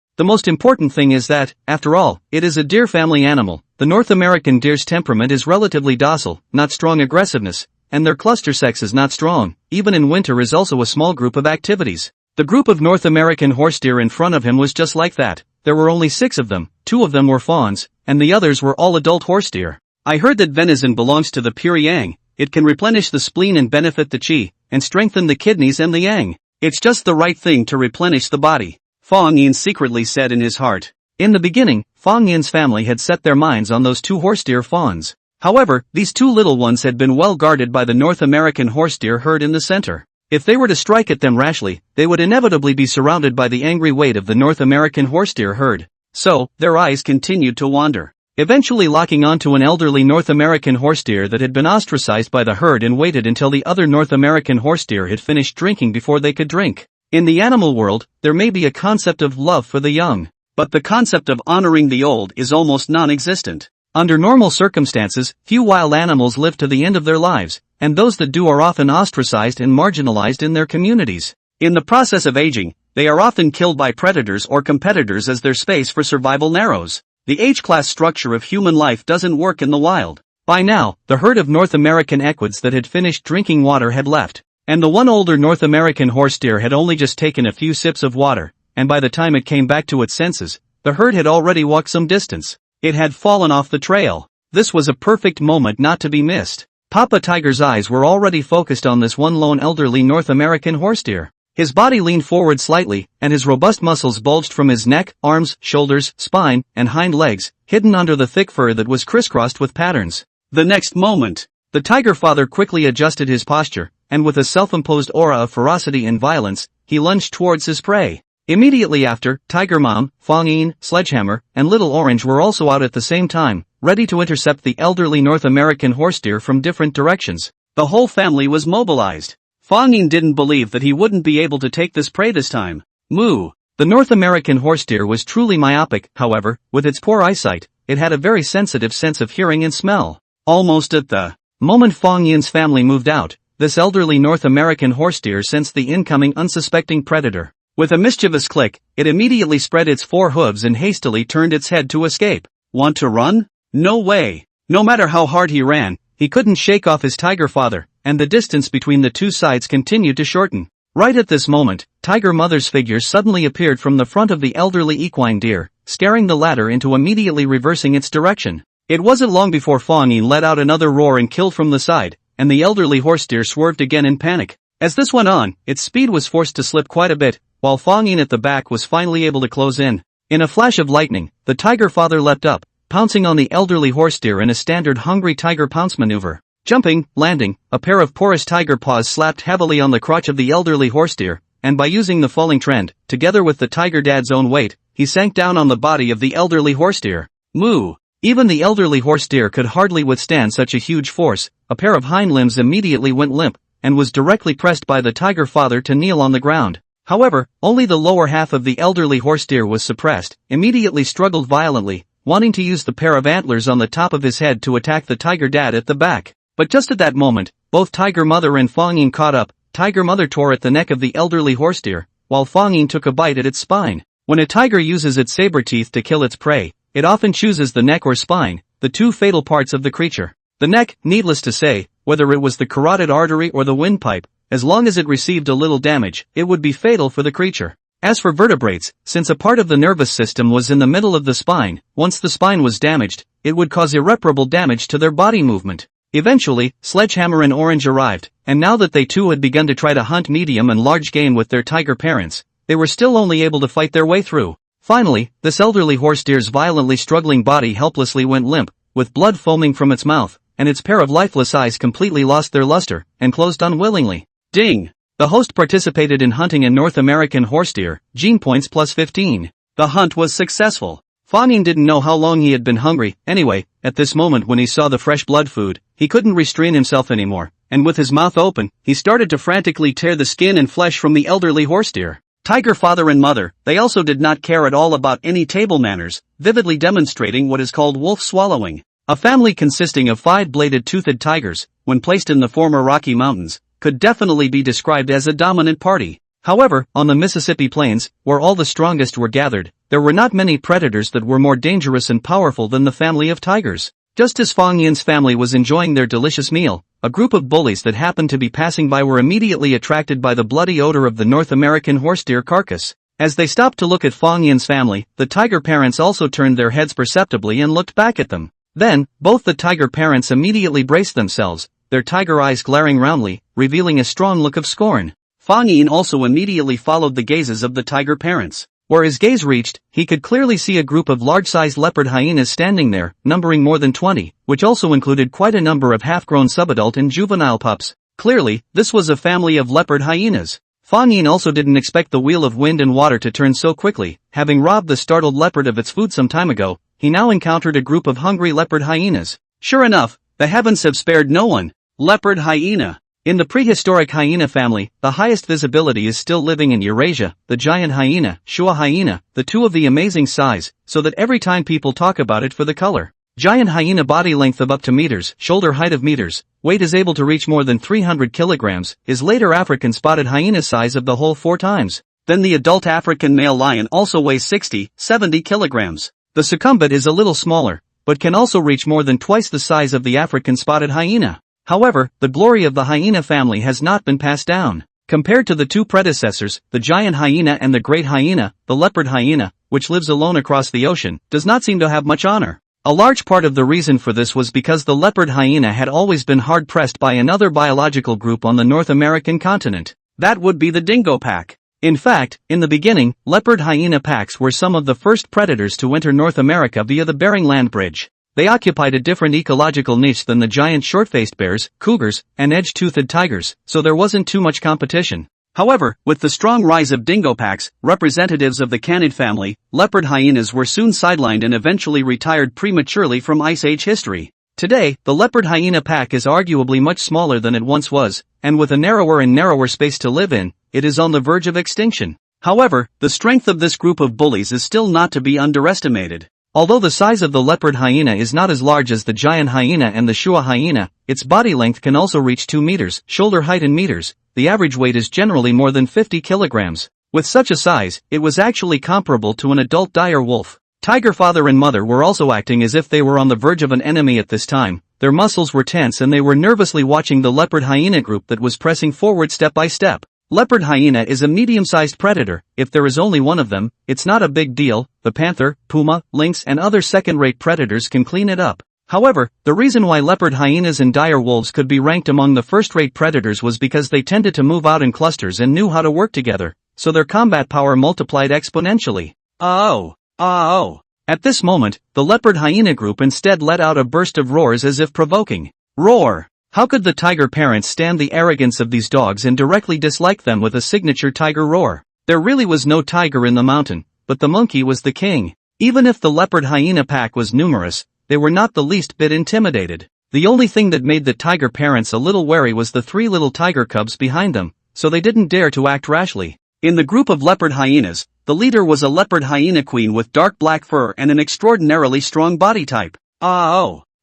The most important thing is that, after all, it is a deer family animal. The North American deer's temperament is relatively docile, not strong aggressiveness, and their cluster sex is not strong. Even in winter is also a small group of activities. The group of North American horse deer in front of him was just like that. there were only 6 of them, 2 of them were fawns, and the others were all adult horse deer. I heard that venison belongs to the pure yang. It can replenish the spleen and benefit the qi, and strengthen the kidneys and the yang. It's just the right thing to replenish the body, Fang Yin secretly said in his heart. In the beginning, Fang Yin's family had set their minds on those 2 horse deer fawns. However, these 2 little ones had been well guarded by the North American horse deer herd in the center. If they were to strike at them rashly, they would inevitably be surrounded by the angry weight of the North American horse deer herd. So, their eyes continued to wander, eventually locking onto an elderly North American horse deer that had been ostracized by the herd and waited until the other North American horse deer had finished drinking before they could drink. In the animal world, there may be a concept of love for the young, but the concept of honoring the old is almost non-existent. Under normal circumstances, few wild animals live to the end of their lives, and those that do are often ostracized and marginalized in their communities. In the process of aging, they are often killed by predators or competitors as their space for survival narrows. The age-class structure of human life doesn't work in the wild. By now, the herd of North American equids that had finished drinking water had left, and the one older North American horse deer had only just taken a few sips of water, and by the time it came back to its senses, the herd had already walked some distance. It had fallen off the trail. This was a perfect moment not to be missed. Papa Tiger's eyes were already focused on this one lone elderly North American horse deer. His body leaned forward slightly, and his robust muscles bulged from his neck, arms, shoulders, spine, and hind legs, hidden under the thick fur that was crisscrossed with patterns. The next moment, the tiger father quickly adjusted his posture, and with a self-imposed aura of ferocity and violence, he lunged towards his prey. Immediately after, Tiger Mom, Fang Yin, Sledgehammer, and Little Orange were also out at the same time, ready to intercept the elderly North American horse deer from different directions. The whole family was mobilized. Fang Yin didn't believe that he wouldn't be able to take this prey this time. Moo! The North American horse deer was truly myopic, however, with its poor eyesight, it had a very sensitive sense of hearing and smell. Almost at the moment Fang Yin's family moved out, this elderly North American horse deer sensed the incoming unsuspecting predator. With a mischievous click, it immediately spread its 4 hooves and hastily turned its head to escape. Want to run? No way! No matter how hard he ran, he couldn't shake off his tiger father, and the distance between the 2 sides continued to shorten. Right at this moment, Tiger Mother's figure suddenly appeared from the front of the elderly equine deer, scaring the latter into immediately reversing its direction. It wasn't long before Fang Yin let out another roar and killed from the side, and the elderly horse deer swerved again in panic. As this went on, its speed was forced to slip quite a bit, while Fang Yin at the back was finally able to close in. In a flash of lightning, the tiger father leapt up, pouncing on the elderly horse deer in a standard hungry tiger pounce maneuver. Jumping, landing, a pair of porous tiger paws slapped heavily on the crotch of the elderly horse deer, and by using the falling trend, together with the tiger dad's own weight, he sank down on the body of the elderly horse deer. Moo! Even the elderly horse deer could hardly withstand such a huge force. A pair of hind limbs immediately went limp, and was directly pressed by the tiger father to kneel on the ground. However, only the lower half of the elderly horse deer was suppressed, immediately struggled violently, wanting to use the pair of antlers on the top of his head to attack the tiger dad at the back. But just at that moment, both Tiger Mother and Fang Yin caught up. Tiger Mother tore at the neck of the elderly horse deer, while Fang Yin took a bite at its spine. When a tiger uses its saber teeth to kill its prey, it often chooses the neck or spine, the 2 fatal parts of the creature. The neck, needless to say, whether it was the carotid artery or the windpipe, as long as it received a little damage, it would be fatal for the creature. As for vertebrates, since a part of the nervous system was in the middle of the spine, once the spine was damaged, it would cause irreparable damage to their body movement. Eventually, Sledgehammer and Orange arrived, and now that they too had begun to try to hunt medium and large game with their tiger parents, they were still only able to fight their way through. Finally, this elderly horse deer's violently struggling body helplessly went limp, with blood foaming from its mouth, and its pair of lifeless eyes completely lost their luster, and closed unwillingly. Ding! The host participated in hunting a North American horse deer, gene points plus 15. The hunt was successful. Fang Yin didn't know how long he had been hungry. Anyway, at this moment when he saw the fresh blood food, he couldn't restrain himself anymore, and with his mouth open, he started to frantically tear the skin and flesh from the elderly horse deer. Tiger father and mother, they also did not care at all about any table manners, vividly demonstrating what is called wolf swallowing. A family consisting of 5-bladed toothed tigers, when placed in the former Rocky Mountains, could definitely be described as a dominant party. However, on the Mississippi plains, where all the strongest were gathered, there were not many predators that were more dangerous and powerful than the family of tigers. Just as Fang Yin's family was enjoying their delicious meal, a group of bullies that happened to be passing by were immediately attracted by the bloody odor of the North American horse deer carcass. As they stopped to look at Fang Yin's family, the tiger parents also turned their heads perceptibly and looked back at them. Then, both the tiger parents immediately braced themselves, their tiger eyes glaring roundly, revealing a strong look of scorn. Fang Yin also immediately followed the gazes of the tiger parents. Where his gaze reached, he could clearly see a group of large-sized leopard hyenas standing there, numbering more than 20, which also included quite a number of half-grown subadult and juvenile pups. Clearly, this was a family of leopard hyenas. Fang Yin also didn't expect the wheel of wind and water to turn so quickly. Having robbed the startled leopard of its food some time ago, he now encountered a group of hungry leopard hyenas. Sure enough, the heavens have spared no one. Leopard hyena. In the prehistoric hyena family, the highest visibility is still living in Eurasia, the giant hyena, Shua hyena, the two of the amazing size, so that every time people talk about it for the color. Giant hyena body length of up to meters, shoulder height of meters, weight is able to reach more than 300 kilograms, is later African spotted hyena size of the whole 4 times. Then the adult African male lion also weighs 60-70 kilograms. The succumbent is a little smaller, but can also reach more than twice the size of the African spotted hyena. However, the glory of the hyena family has not been passed down. Compared to the two predecessors, the giant hyena and the great hyena, the leopard hyena, which lives alone across the ocean, does not seem to have much honor. A large part of the reason for this was because the leopard hyena had always been hard-pressed by another biological group on the North American continent. That would be the dingo pack. In fact, in the beginning, leopard hyena packs were some of the first predators to enter North America via the Bering Land Bridge. They occupied a different ecological niche than the giant short-faced bears, cougars, and edge-toothed tigers, so there wasn't too much competition. However, with the strong rise of dingo packs, representatives of the canid family, leopard hyenas were soon sidelined and eventually retired prematurely from Ice Age history. Today, the leopard hyena pack is arguably much smaller than it once was, and with a narrower and narrower space to live in, it is on the verge of extinction. However, the strength of this group of bullies is still not to be underestimated. Although the size of the leopard hyena is not as large as the giant hyena and the Shua hyena, its body length can also reach 2 meters, shoulder height in meters. The average weight is generally more than 50 kilograms. With such a size, it was actually comparable to an adult dire wolf. Tiger father and mother were also acting as if they were on the verge of an enemy at this time. Their muscles were tense and they were nervously watching the leopard hyena group that was pressing forward step by step. Leopard hyena is a medium-sized predator. If there is only one of them, it's not a big deal. The panther, puma, lynx and other second-rate predators can clean it up. However, the reason why leopard hyenas and dire wolves could be ranked among the first-rate predators was because they tended to move out in clusters and knew how to work together, so their combat power multiplied exponentially. At this moment, the leopard hyena group instead let out a burst of roars as if provoking. Roar! How could the tiger parents stand the arrogance of these dogs and directly dislike them with a signature tiger roar? There really was no tiger in the mountain, but the monkey was the king. Even if the leopard hyena pack was numerous, they were not the least bit intimidated. The only thing that made the tiger parents a little wary was the 3 little tiger cubs behind them, so they didn't dare to act rashly. In the group of leopard hyenas, the leader was a leopard hyena queen with dark black fur and an extraordinarily strong body type.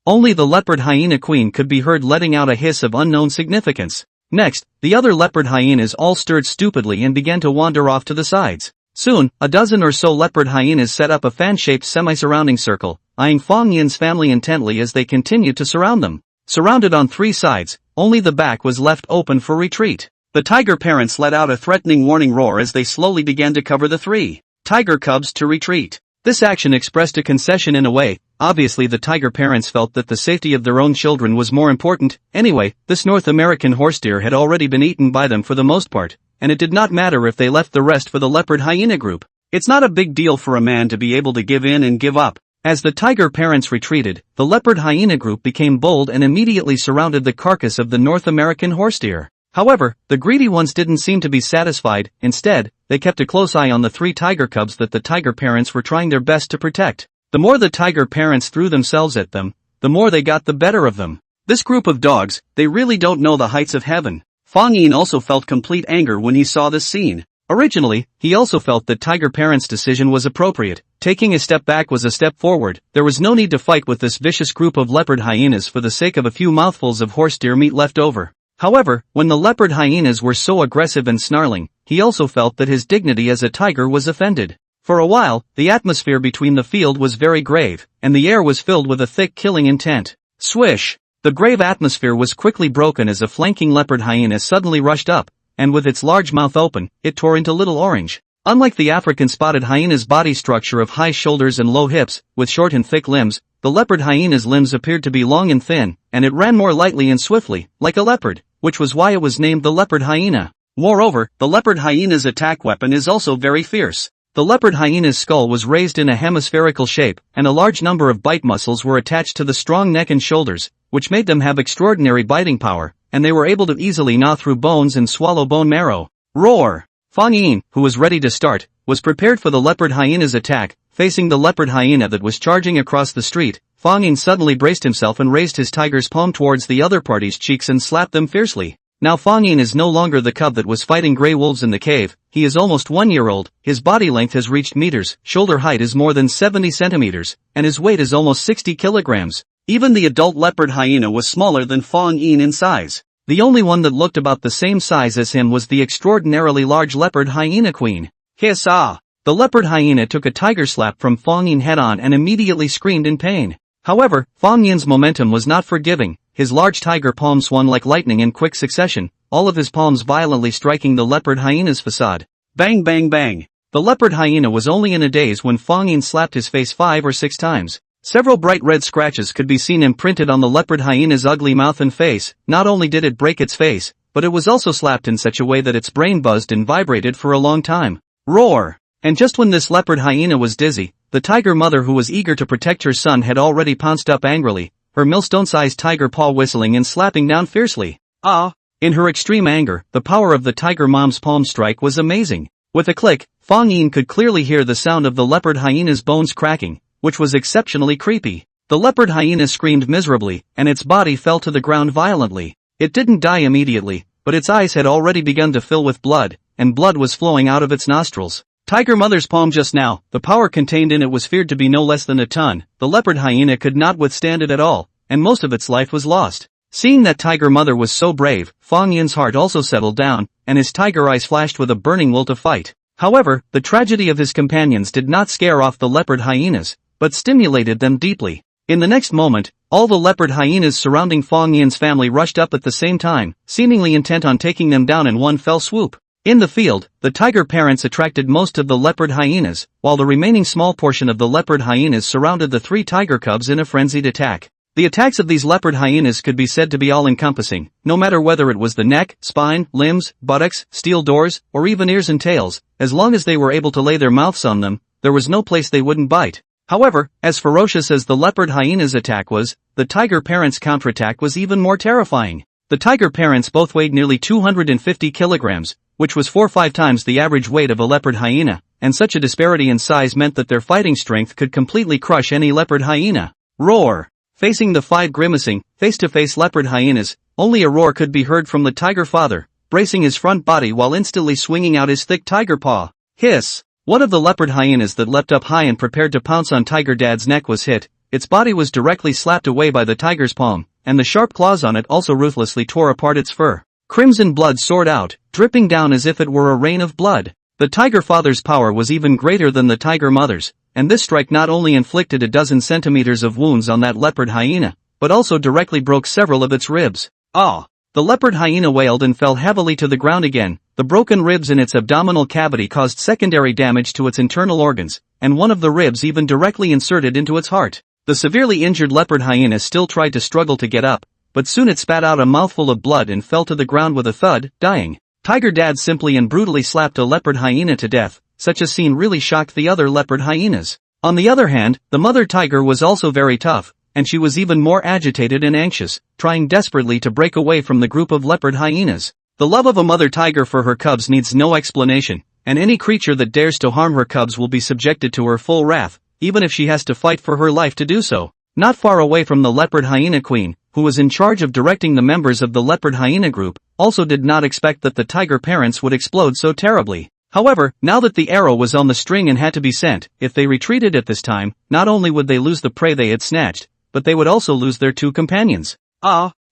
Only the leopard hyena queen could be heard letting out a hiss of unknown significance. Next, the other leopard hyenas all stirred stupidly and began to wander off to the sides. Soon, a dozen or so leopard hyenas set up a fan-shaped semi-surrounding circle, eyeing Fang Yin's family intently as they continued to surround them. Surrounded on 3 sides, only the back was left open for retreat. The tiger parents let out a threatening warning roar as they slowly began to cover the 3 tiger cubs to retreat. This action expressed a concession in a way. Obviously the tiger parents felt that the safety of their own children was more important. Anyway, this North American horse deer had already been eaten by them for the most part, and it did not matter if they left the rest for the leopard hyena group. It's not a big deal for a man to be able to give in and give up. As the tiger parents retreated, the leopard hyena group became bold and immediately surrounded the carcass of the North American horse deer. However, the greedy ones didn't seem to be satisfied. Instead, they kept a close eye on the 3 tiger cubs that the tiger parents were trying their best to protect. The more the tiger parents threw themselves at them, the more they got the better of them. This group of dogs, they really don't know the heights of heaven. Fang Yin also felt complete anger when he saw this scene. Originally, he also felt that tiger parents' decision was appropriate. Taking a step back was a step forward. There was no need to fight with this vicious group of leopard hyenas for the sake of a few mouthfuls of horse deer meat left over. However, when the leopard hyenas were so aggressive and snarling, he also felt that his dignity as a tiger was offended. For a while, the atmosphere between the field was very grave, and the air was filled with a thick killing intent. Swish! The grave atmosphere was quickly broken as a flanking leopard hyena suddenly rushed up, and with its large mouth open, it tore into Little Orange. Unlike the African spotted hyena's body structure of high shoulders and low hips, with short and thick limbs, the leopard hyena's limbs appeared to be long and thin, and it ran more lightly and swiftly, like a leopard, which was why it was named the leopard hyena. Moreover, the leopard hyena's attack weapon is also very fierce. The leopard hyena's skull was raised in a hemispherical shape, and a large number of bite muscles were attached to the strong neck and shoulders, which made them have extraordinary biting power, and they were able to easily gnaw through bones and swallow bone marrow. Roar! Fang Yin, who was ready to start, was prepared for the leopard hyena's attack. Facing the leopard hyena that was charging across the street, Fang Yin suddenly braced himself and raised his tiger's palm towards the other party's cheeks and slapped them fiercely. Now Fang Yin is no longer the cub that was fighting grey wolves in the cave. He is almost 1 year old, his body length has reached meters, shoulder height is more than 70 centimeters, and his weight is almost 60 kilograms. Even the adult leopard hyena was smaller than Fang Yin in size. The only one that looked about the same size as him was the extraordinarily large leopard hyena queen. Hiss ah! The leopard hyena took a tiger slap from Fang Yin head-on and immediately screamed in pain. However, Fang Yin's momentum was not forgiving. His large tiger palm swung like lightning in quick succession, all of his palms violently striking the leopard hyena's facade. Bang bang bang! The leopard hyena was only in a daze when Fang Yin slapped his face 5 or 6 times. Several bright red scratches could be seen imprinted on the leopard hyena's ugly mouth and face. Not only did it break its face, but it was also slapped in such a way that its brain buzzed and vibrated for a long time. Roar! And just when this leopard hyena was dizzy, the tiger mother who was eager to protect her son had already pounced up angrily, her millstone-sized tiger paw whistling and slapping down fiercely. Ah! In her extreme anger, the power of the tiger mom's palm strike was amazing. With a click, Fang Yin could clearly hear the sound of the leopard hyena's bones cracking, which was exceptionally creepy. The leopard hyena screamed miserably, and its body fell to the ground violently. It didn't die immediately, but its eyes had already begun to fill with blood, and blood was flowing out of its nostrils. Tiger mother's palm just now, the power contained in it was feared to be no less than a ton. The leopard hyena could not withstand it at all, and most of its life was lost. Seeing that tiger mother was so brave, Fang Yin's heart also settled down, and his tiger eyes flashed with a burning will to fight. However, the tragedy of his companions did not scare off the leopard hyenas, but stimulated them deeply. In the next moment, all the leopard hyenas surrounding Fang Yin's family rushed up at the same time, seemingly intent on taking them down in one fell swoop. In the field, the tiger parents attracted most of the leopard hyenas, while the remaining small portion of the leopard hyenas surrounded the 3 tiger cubs in a frenzied attack. The attacks of these leopard hyenas could be said to be all-encompassing, no matter whether it was the neck, spine, limbs, buttocks, steel doors, or even ears and tails. As long as they were able to lay their mouths on them, there was no place they wouldn't bite. However, as ferocious as the leopard hyena's attack was, the tiger parents' counterattack was even more terrifying. The tiger parents both weighed nearly 250 kilograms, which was 4 or 5 times the average weight of a leopard hyena, and such a disparity in size meant that their fighting strength could completely crush any leopard hyena. Roar! Facing the 5 grimacing, face-to-face leopard hyenas, only a roar could be heard from the tiger father, bracing his front body while instantly swinging out his thick tiger paw. Hiss! One of the leopard hyenas that leapt up high and prepared to pounce on tiger dad's neck was hit. Its body was directly slapped away by the tiger's palm, and the sharp claws on it also ruthlessly tore apart its fur. Crimson blood soared out, dripping down as if it were a rain of blood. The tiger father's power was even greater than the tiger mother's, and this strike not only inflicted a dozen centimeters of wounds on that leopard hyena, but also directly broke several of its ribs. Ah! The leopard hyena wailed and fell heavily to the ground again. The broken ribs in its abdominal cavity caused secondary damage to its internal organs, and one of the ribs even directly inserted into its heart. The severely injured leopard hyena still tried to struggle to get up, but soon it spat out a mouthful of blood and fell to the ground with a thud, dying. Tiger Dad simply and brutally slapped a leopard hyena to death. Such a scene really shocked the other leopard hyenas. On the other hand, the mother tiger was also very tough, and she was even more agitated and anxious, trying desperately to break away from the group of leopard hyenas. The love of a mother tiger for her cubs needs no explanation, and any creature that dares to harm her cubs will be subjected to her full wrath, even if she has to fight for her life to do so. Not far away from the leopard hyena queen, who was in charge of directing the members of the leopard hyena group, also did not expect that the tiger parents would explode so terribly. However, now that the arrow was on the string and had to be sent, if they retreated at this time, not only would they lose the prey they had snatched, but they would also lose their 2 companions.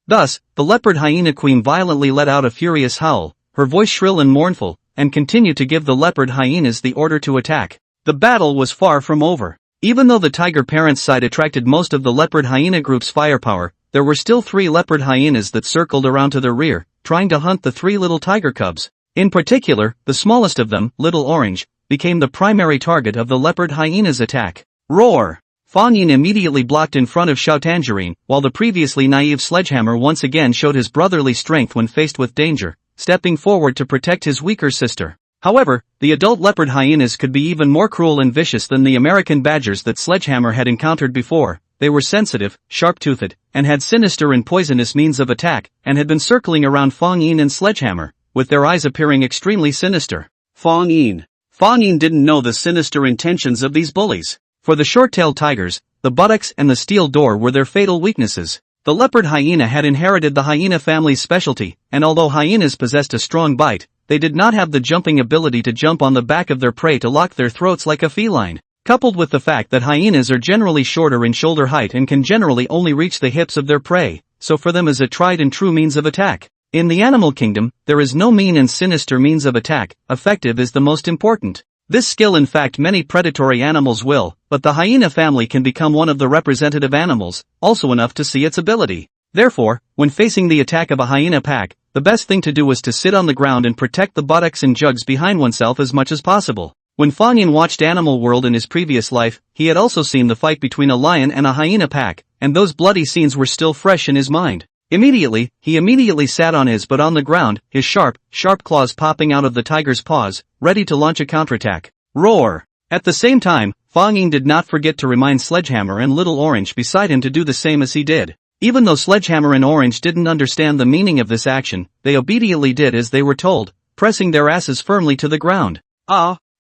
Thus, the leopard hyena queen violently let out a furious howl, her voice shrill and mournful, and continued to give the leopard hyenas the order to attack. The battle was far from over. Even though the tiger parents' side attracted most of the leopard hyena group's firepower, there were still 3 leopard hyenas that circled around to their rear, trying to hunt the 3 little tiger cubs. In particular, the smallest of them, Little Orange, became the primary target of the leopard hyena's attack. Roar! Fang Yin immediately blocked in front of Xiao Tangerine, while the previously naive Sledgehammer once again showed his brotherly strength when faced with danger, stepping forward to protect his weaker sister. However, the adult leopard hyenas could be even more cruel and vicious than the American badgers that Sledgehammer had encountered before. They were sensitive, sharp-toothed, and had sinister and poisonous means of attack, and had been circling around Fang Yin and Sledgehammer, with their eyes appearing extremely sinister. Fang Yin didn't know the sinister intentions of these bullies. For the short-tailed tigers, the buttocks and the steel door were their fatal weaknesses. The leopard hyena had inherited the hyena family's specialty, and although hyenas possessed a strong bite, they did not have the jumping ability to jump on the back of their prey to lock their throats like a feline. Coupled with the fact that hyenas are generally shorter in shoulder height and can generally only reach the hips of their prey, so for them is a tried and true means of attack. In the animal kingdom, there is no mean and sinister means of attack, effective is the most important. This skill in fact many predatory animals will, but the hyena family can become one of the representative animals, also enough to see its ability. Therefore, when facing the attack of a hyena pack, the best thing to do was to sit on the ground and protect the buttocks and jugs behind oneself as much as possible. When Fang Yin watched Animal World in his previous life, he had also seen the fight between a lion and a hyena pack, and those bloody scenes were still fresh in his mind. He immediately sat on his butt on the ground, his sharp claws popping out of the tiger's paws, ready to launch a counterattack. Roar! At the same time, Fang Yin did not forget to remind Sledgehammer and Little Orange beside him to do the same as he did. Even though Sledgehammer and Orange didn't understand the meaning of this action, they obediently did as they were told, pressing their asses firmly to the ground.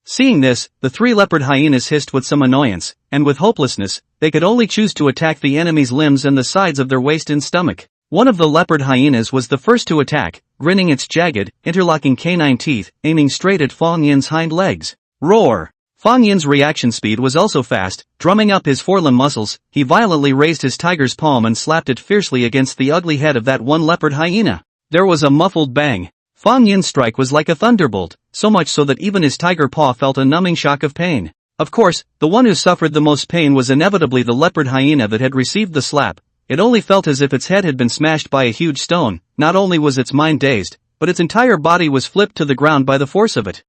Seeing this, the three leopard hyenas hissed with some annoyance, and with hopelessness, they could only choose to attack the enemy's limbs and the sides of their waist and stomach. One of the leopard hyenas was the first to attack, grinning its jagged, interlocking canine teeth, aiming straight at Fang Yin's hind legs. Roar! Fang Yin's reaction speed was also fast. Drumming up his forelimb muscles, he violently raised his tiger's palm and slapped it fiercely against the ugly head of that one leopard hyena. There was a muffled bang. Fang Yin's strike was like a thunderbolt, so much so that even his tiger paw felt a numbing shock of pain. Of course, the one who suffered the most pain was inevitably the leopard hyena that had received the slap. It only felt as if its head had been smashed by a huge stone. Not only was its mind dazed, but its entire body was flipped to the ground by the force of it.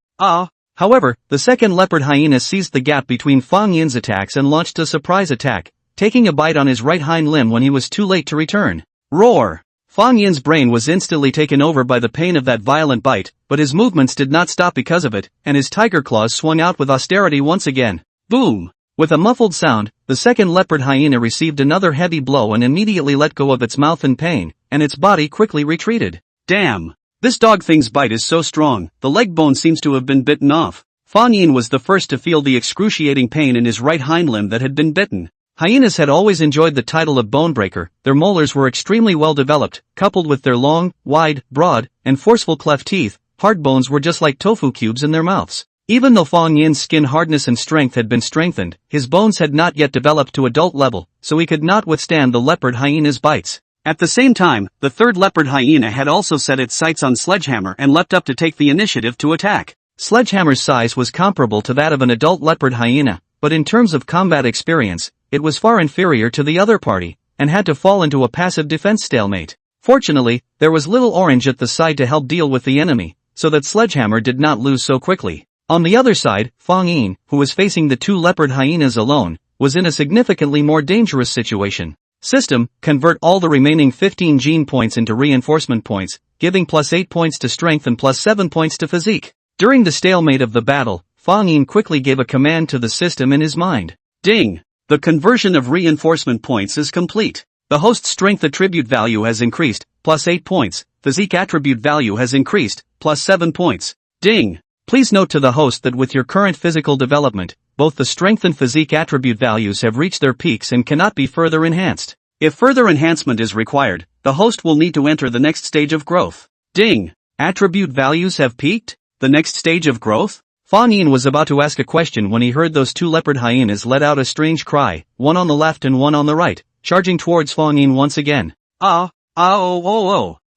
However, the second leopard hyena seized the gap between Fang Yin's attacks and launched a surprise attack, taking a bite on his right hind limb when he was too late to return. Roar! Fang Yin's brain was instantly taken over by the pain of that violent bite, but his movements did not stop because of it, and his tiger claws swung out with austerity once again. Boom! With a muffled sound, the second leopard hyena received another heavy blow and immediately let go of its mouth in pain, and its body quickly retreated. Damn! This dog thing's bite is so strong, the leg bone seems to have been bitten off. Fang Yin was the first to feel the excruciating pain in his right hind limb that had been bitten. Hyenas had always enjoyed the title of bone breaker. Their molars were extremely well developed, coupled with their long, wide, broad, and forceful cleft teeth. Hard bones were just like tofu cubes in their mouths. Even though Fang Yin's skin hardness and strength had been strengthened, his bones had not yet developed to adult level, so he could not withstand the leopard hyena's bites. At the same time, the third leopard hyena had also set its sights on Sledgehammer and leapt up to take the initiative to attack. Sledgehammer's size was comparable to that of an adult leopard hyena, but in terms of combat experience, it was far inferior to the other party, and had to fall into a passive defense stalemate. Fortunately, there was Little Orange at the side to help deal with the enemy, so that Sledgehammer did not lose so quickly. On the other side, Fang Yin, who was facing the two leopard hyenas alone, was in a significantly more dangerous situation. System, convert all the remaining 15 gene points into reinforcement points, giving +8 points to strength and +7 points to physique. During the stalemate of the battle, Fang Yin quickly gave a command to the system in his mind. Ding! The conversion of reinforcement points is complete. The host's strength attribute value has increased, +8 points, physique attribute value has increased, +7 points. Ding! Please note to the host that with your current physical development, both the strength and physique attribute values have reached their peaks and cannot be further enhanced. If further enhancement is required, the host will need to enter the next stage of growth. Ding! Attribute values have peaked? The next stage of growth? Fang Yin was about to ask a question when he heard those two leopard hyenas let out a strange cry, one on the left and one on the right, charging towards Fang Yin once again.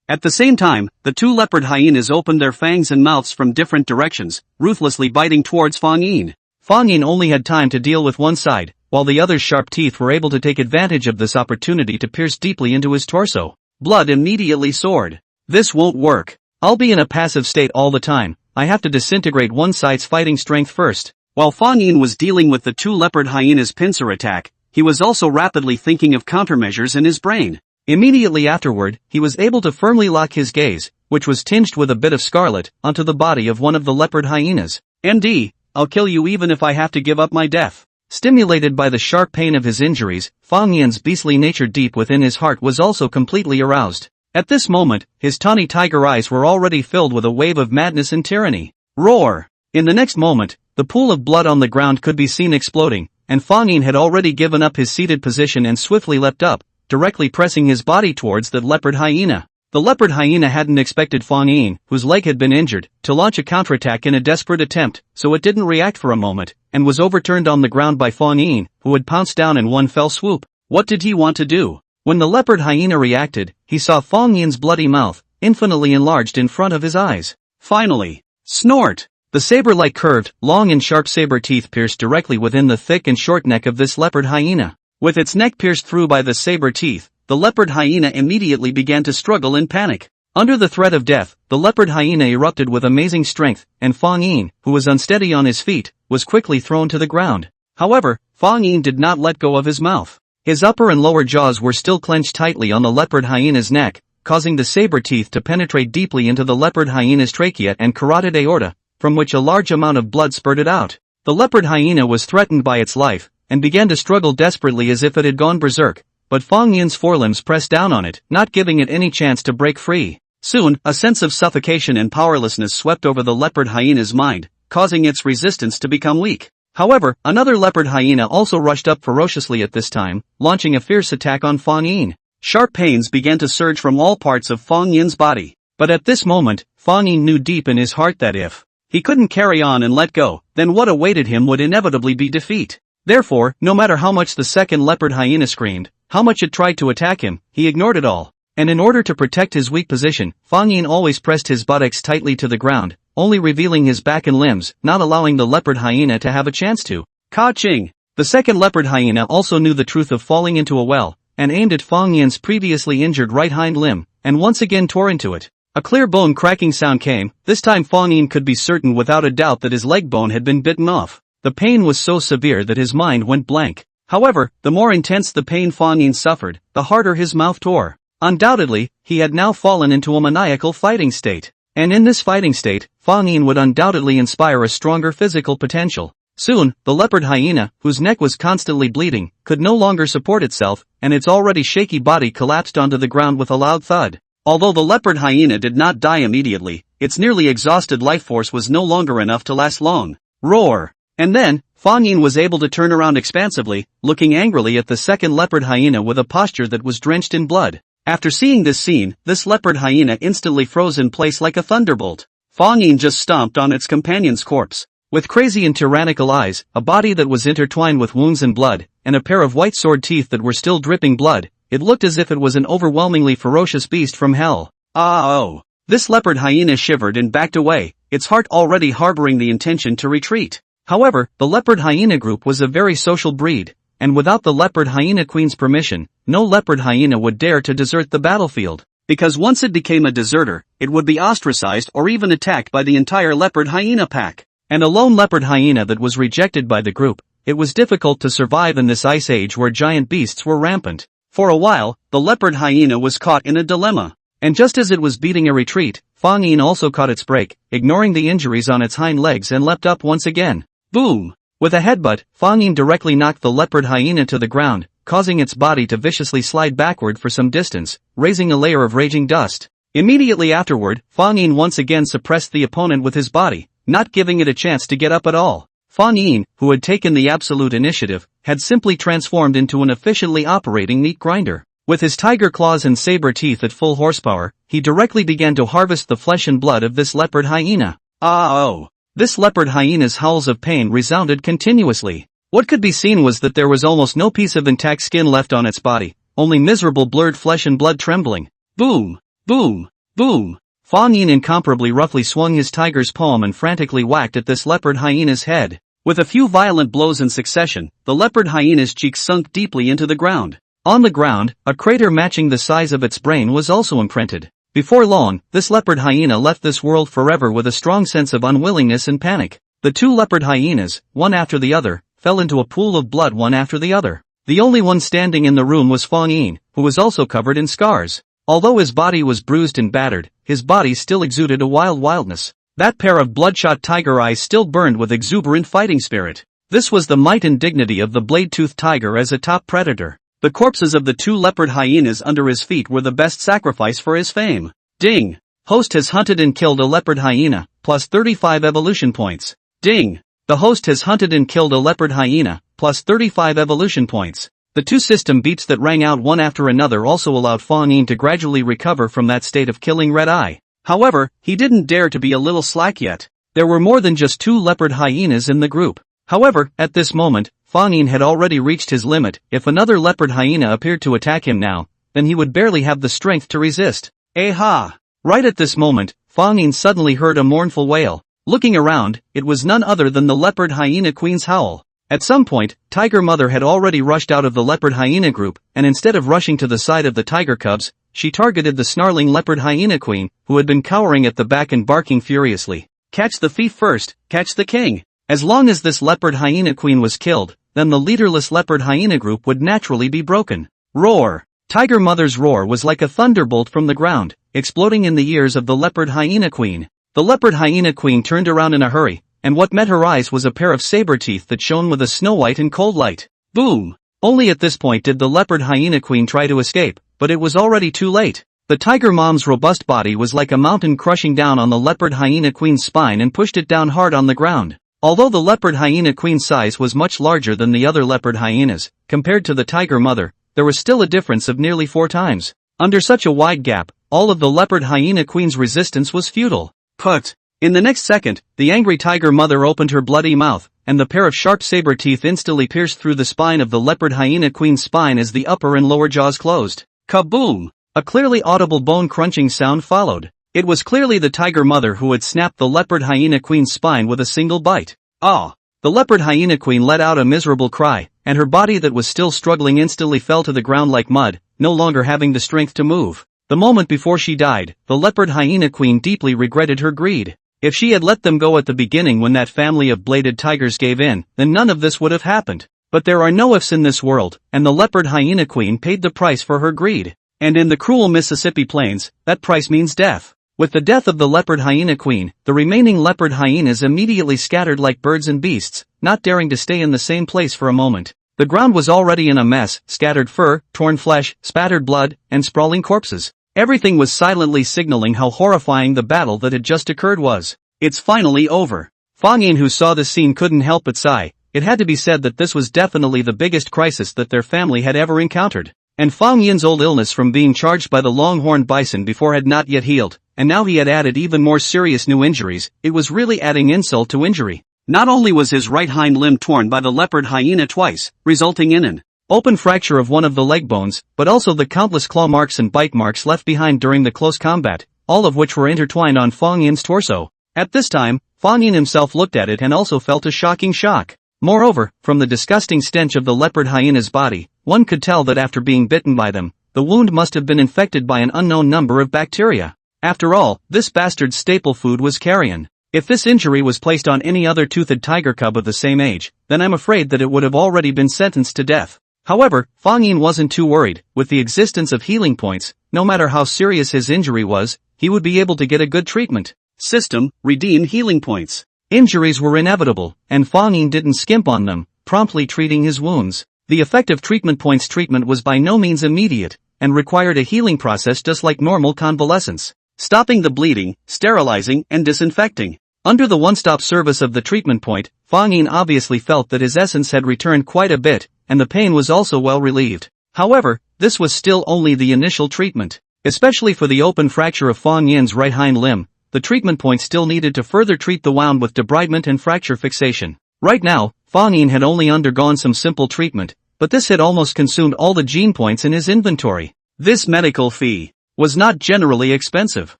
At the same time, the two leopard hyenas opened their fangs and mouths from different directions, ruthlessly biting towards Fang Yin. Fang Yin only had time to deal with one side, while the other's sharp teeth were able to take advantage of this opportunity to pierce deeply into his torso. Blood immediately soared. This won't work. I'll be in a passive state all the time, I have to disintegrate one side's fighting strength first. While Fang Yin was dealing with the two leopard hyenas' pincer attack, he was also rapidly thinking of countermeasures in his brain. Immediately afterward, he was able to firmly lock his gaze, which was tinged with a bit of scarlet, onto the body of one of the leopard hyenas. MD, I'll kill you even if I have to give up my death. Stimulated by the sharp pain of his injuries, Fang Yin's beastly nature deep within his heart was also completely aroused. At this moment, his tawny tiger eyes were already filled with a wave of madness and tyranny. Roar! In the next moment, the pool of blood on the ground could be seen exploding, and Fang Yin had already given up his seated position and swiftly leapt up, directly pressing his body towards the leopard hyena. The leopard hyena hadn't expected Fang Yin, whose leg had been injured, to launch a counterattack in a desperate attempt, so it didn't react for a moment, and was overturned on the ground by Fang Yin, who had pounced down in one fell swoop. What did he want to do? When the leopard hyena reacted, he saw Fang Yin's bloody mouth, infinitely enlarged in front of his eyes. Finally, snort! The saber-like curved, long and sharp saber teeth pierced directly within the thick and short neck of this leopard hyena. With its neck pierced through by the saber teeth, the leopard hyena immediately began to struggle in panic. Under the threat of death, the leopard hyena erupted with amazing strength, and Fang Yin, who was unsteady on his feet, was quickly thrown to the ground. However, Fang Yin did not let go of his mouth. His upper and lower jaws were still clenched tightly on the leopard hyena's neck, causing the saber teeth to penetrate deeply into the leopard hyena's trachea and carotid aorta, from which a large amount of blood spurted out. The leopard hyena was threatened by its life, and began to struggle desperately as if it had gone berserk, but Fang Yin's forelimbs pressed down on it, not giving it any chance to break free. Soon, a sense of suffocation and powerlessness swept over the leopard hyena's mind, causing its resistance to become weak. However, another leopard hyena also rushed up ferociously at this time, launching a fierce attack on Fang Yin. Sharp pains began to surge from all parts of Fang Yin's body. But at this moment, Fang Yin knew deep in his heart that if he couldn't carry on and let go, then what awaited him would inevitably be defeat. Therefore, no matter how much the second leopard hyena screamed, how much it tried to attack him, he ignored it all. And in order to protect his weak position, Fang Yin always pressed his buttocks tightly to the ground, only revealing his back and limbs, not allowing the leopard hyena to have a chance to. Ka-ching! The second leopard hyena also knew the truth of falling into a well, and aimed at Fang Yin's previously injured right hind limb, and once again tore into it. A clear bone cracking sound came. This time Fang Yin could be certain without a doubt that his leg bone had been bitten off. The pain was so severe that his mind went blank. However, the more intense the pain Fang Yin suffered, the harder his mouth tore. Undoubtedly, he had now fallen into a maniacal fighting state. And in this fighting state, Fang Yin would undoubtedly inspire a stronger physical potential. Soon, the leopard hyena, whose neck was constantly bleeding, could no longer support itself, and its already shaky body collapsed onto the ground with a loud thud. Although the leopard hyena did not die immediately, its nearly exhausted life force was no longer enough to last long. Roar! And then, Fang Yin was able to turn around expansively, looking angrily at the second leopard hyena with a posture that was drenched in blood. After seeing this scene, this leopard hyena instantly froze in place like a thunderbolt. Fang Yin just stomped on its companion's corpse. With crazy and tyrannical eyes, a body that was intertwined with wounds and blood, and a pair of white sword teeth that were still dripping blood, it looked as if it was an overwhelmingly ferocious beast from hell. Oh! This leopard hyena shivered and backed away, its heart already harboring the intention to retreat. However, the leopard hyena group was a very social breed, and without the leopard hyena queen's permission, no leopard hyena would dare to desert the battlefield. Because once it became a deserter, it would be ostracized or even attacked by the entire leopard hyena pack. And a lone leopard hyena that was rejected by the group, it was difficult to survive in this ice age where giant beasts were rampant. For a while, the leopard hyena was caught in a dilemma. And just as it was beating a retreat, Fang Yin also caught its break, ignoring the injuries on its hind legs and leapt up once again. Boom! With a headbutt, Fang Yin directly knocked the leopard hyena to the ground, causing its body to viciously slide backward for some distance, raising a layer of raging dust. Immediately afterward, Fang Yin once again suppressed the opponent with his body, not giving it a chance to get up at all. Fang Yin, who had taken the absolute initiative, had simply transformed into an efficiently operating meat grinder. With his tiger claws and saber teeth at full horsepower, he directly began to harvest the flesh and blood of this leopard hyena. Oh! This leopard hyena's howls of pain resounded continuously. What could be seen was that there was almost no piece of intact skin left on its body, only miserable blurred flesh and blood trembling. Boom! Boom! Boom! Fang Yin incomparably roughly swung his tiger's palm and frantically whacked at this leopard hyena's head. With a few violent blows in succession, the leopard hyena's cheek sunk deeply into the ground. On the ground, a crater matching the size of its brain was also imprinted. Before long, this leopard hyena left this world forever with a strong sense of unwillingness and panic. The two leopard hyenas, one after the other, fell into a pool of blood one after the other. The only one standing in the room was Fang Yin, who was also covered in scars. Although his body was bruised and battered, his body still exuded a wildness. That pair of bloodshot tiger eyes still burned with exuberant fighting spirit. This was the might and dignity of the blade-toothed tiger as a top predator. The corpses of the two leopard hyenas under his feet were the best sacrifice for his fame. Ding! Host has hunted and killed a leopard hyena, plus 35 evolution points. Ding! The host has hunted and killed a leopard hyena, plus 35 evolution points. The two system beeps that rang out one after another also allowed Fang Yin to gradually recover from that state of killing red eye. However, he didn't dare to be a little slack yet. There were more than just two leopard hyenas in the group. However, at this moment, Fang Yin had already reached his limit. If another leopard hyena appeared to attack him now, then he would barely have the strength to resist. Aha! Right at this moment, Fang Yin suddenly heard a mournful wail. Looking around, it was none other than the leopard hyena queen's howl. At some point, Tiger Mother had already rushed out of the leopard hyena group, and instead of rushing to the side of the tiger cubs, she targeted the snarling leopard hyena queen, who had been cowering at the back and barking furiously. Catch the thief first, catch the king. As long as this leopard hyena queen was killed, then the leaderless leopard hyena group would naturally be broken. Roar! Tiger Mother's roar was like a thunderbolt from the ground, exploding in the ears of the leopard hyena queen. The leopard hyena queen turned around in a hurry, and what met her eyes was a pair of saber teeth that shone with a snow-white and cold light. Boom! Only at this point did the leopard hyena queen try to escape, but it was already too late. The tiger mom's robust body was like a mountain crushing down on the leopard hyena queen's spine and pushed it down hard on the ground. Although the leopard hyena queen's size was much larger than the other leopard hyenas, compared to the tiger mother, there was still a difference of nearly 4 times. Under such a wide gap, all of the leopard hyena queen's resistance was futile. Put! In the next second, the angry tiger mother opened her bloody mouth, and the pair of sharp saber teeth instantly pierced through the spine of the leopard hyena queen's spine as the upper and lower jaws closed. Kaboom! A clearly audible bone-crunching sound followed. It was clearly the tiger mother who had snapped the leopard hyena queen's spine with a single bite. Ah! The leopard hyena queen let out a miserable cry, and her body that was still struggling instantly fell to the ground like mud, no longer having the strength to move. The moment before she died, the leopard hyena queen deeply regretted her greed. If she had let them go at the beginning when that family of bladed tigers gave in, then none of this would have happened. But there are no ifs in this world, and the leopard hyena queen paid the price for her greed. And in the cruel Mississippi plains, that price means death. With the death of the leopard hyena queen, the remaining leopard hyenas immediately scattered like birds and beasts, not daring to stay in the same place for a moment. The ground was already in a mess, scattered fur, torn flesh, spattered blood, and sprawling corpses. Everything was silently signaling how horrifying the battle that had just occurred was. It's finally over. Fang Yin, who saw this scene, couldn't help but sigh. It had to be said that this was definitely the biggest crisis that their family had ever encountered. And Fang Yin's old illness from being charged by the longhorned bison before had not yet healed, and now he had added even more serious new injuries. It was really adding insult to injury. Not only was his right hind limb torn by the leopard hyena twice, resulting in an open fracture of one of the leg bones, but also the countless claw marks and bite marks left behind during the close combat, all of which were intertwined on Fang Yin's torso. At this time, Fang Yin himself looked at it and also felt a shocking shock. Moreover, from the disgusting stench of the leopard hyena's body, one could tell that after being bitten by them, the wound must have been infected by an unknown number of bacteria. After all, this bastard's staple food was carrion. If this injury was placed on any other toothed tiger cub of the same age, then I'm afraid that it would have already been sentenced to death. However, Fang Yin wasn't too worried. With the existence of healing points, no matter how serious his injury was, he would be able to get a good treatment. System, redeem healing points. Injuries were inevitable, and Fang Yin didn't skimp on them, promptly treating his wounds. The effective treatment points treatment was by no means immediate, and required a healing process just like normal convalescence. Stopping the bleeding, sterilizing, and disinfecting. Under the one-stop service of the treatment point, Fang Yin obviously felt that his essence had returned quite a bit, and the pain was also well relieved. However, this was still only the initial treatment. Especially for the open fracture of Fang Yin's right hind limb, the treatment point still needed to further treat the wound with debridement and fracture fixation. Right now, Fang Yin had only undergone some simple treatment, but this had almost consumed all the gene points in his inventory. This medical fee was not generally expensive.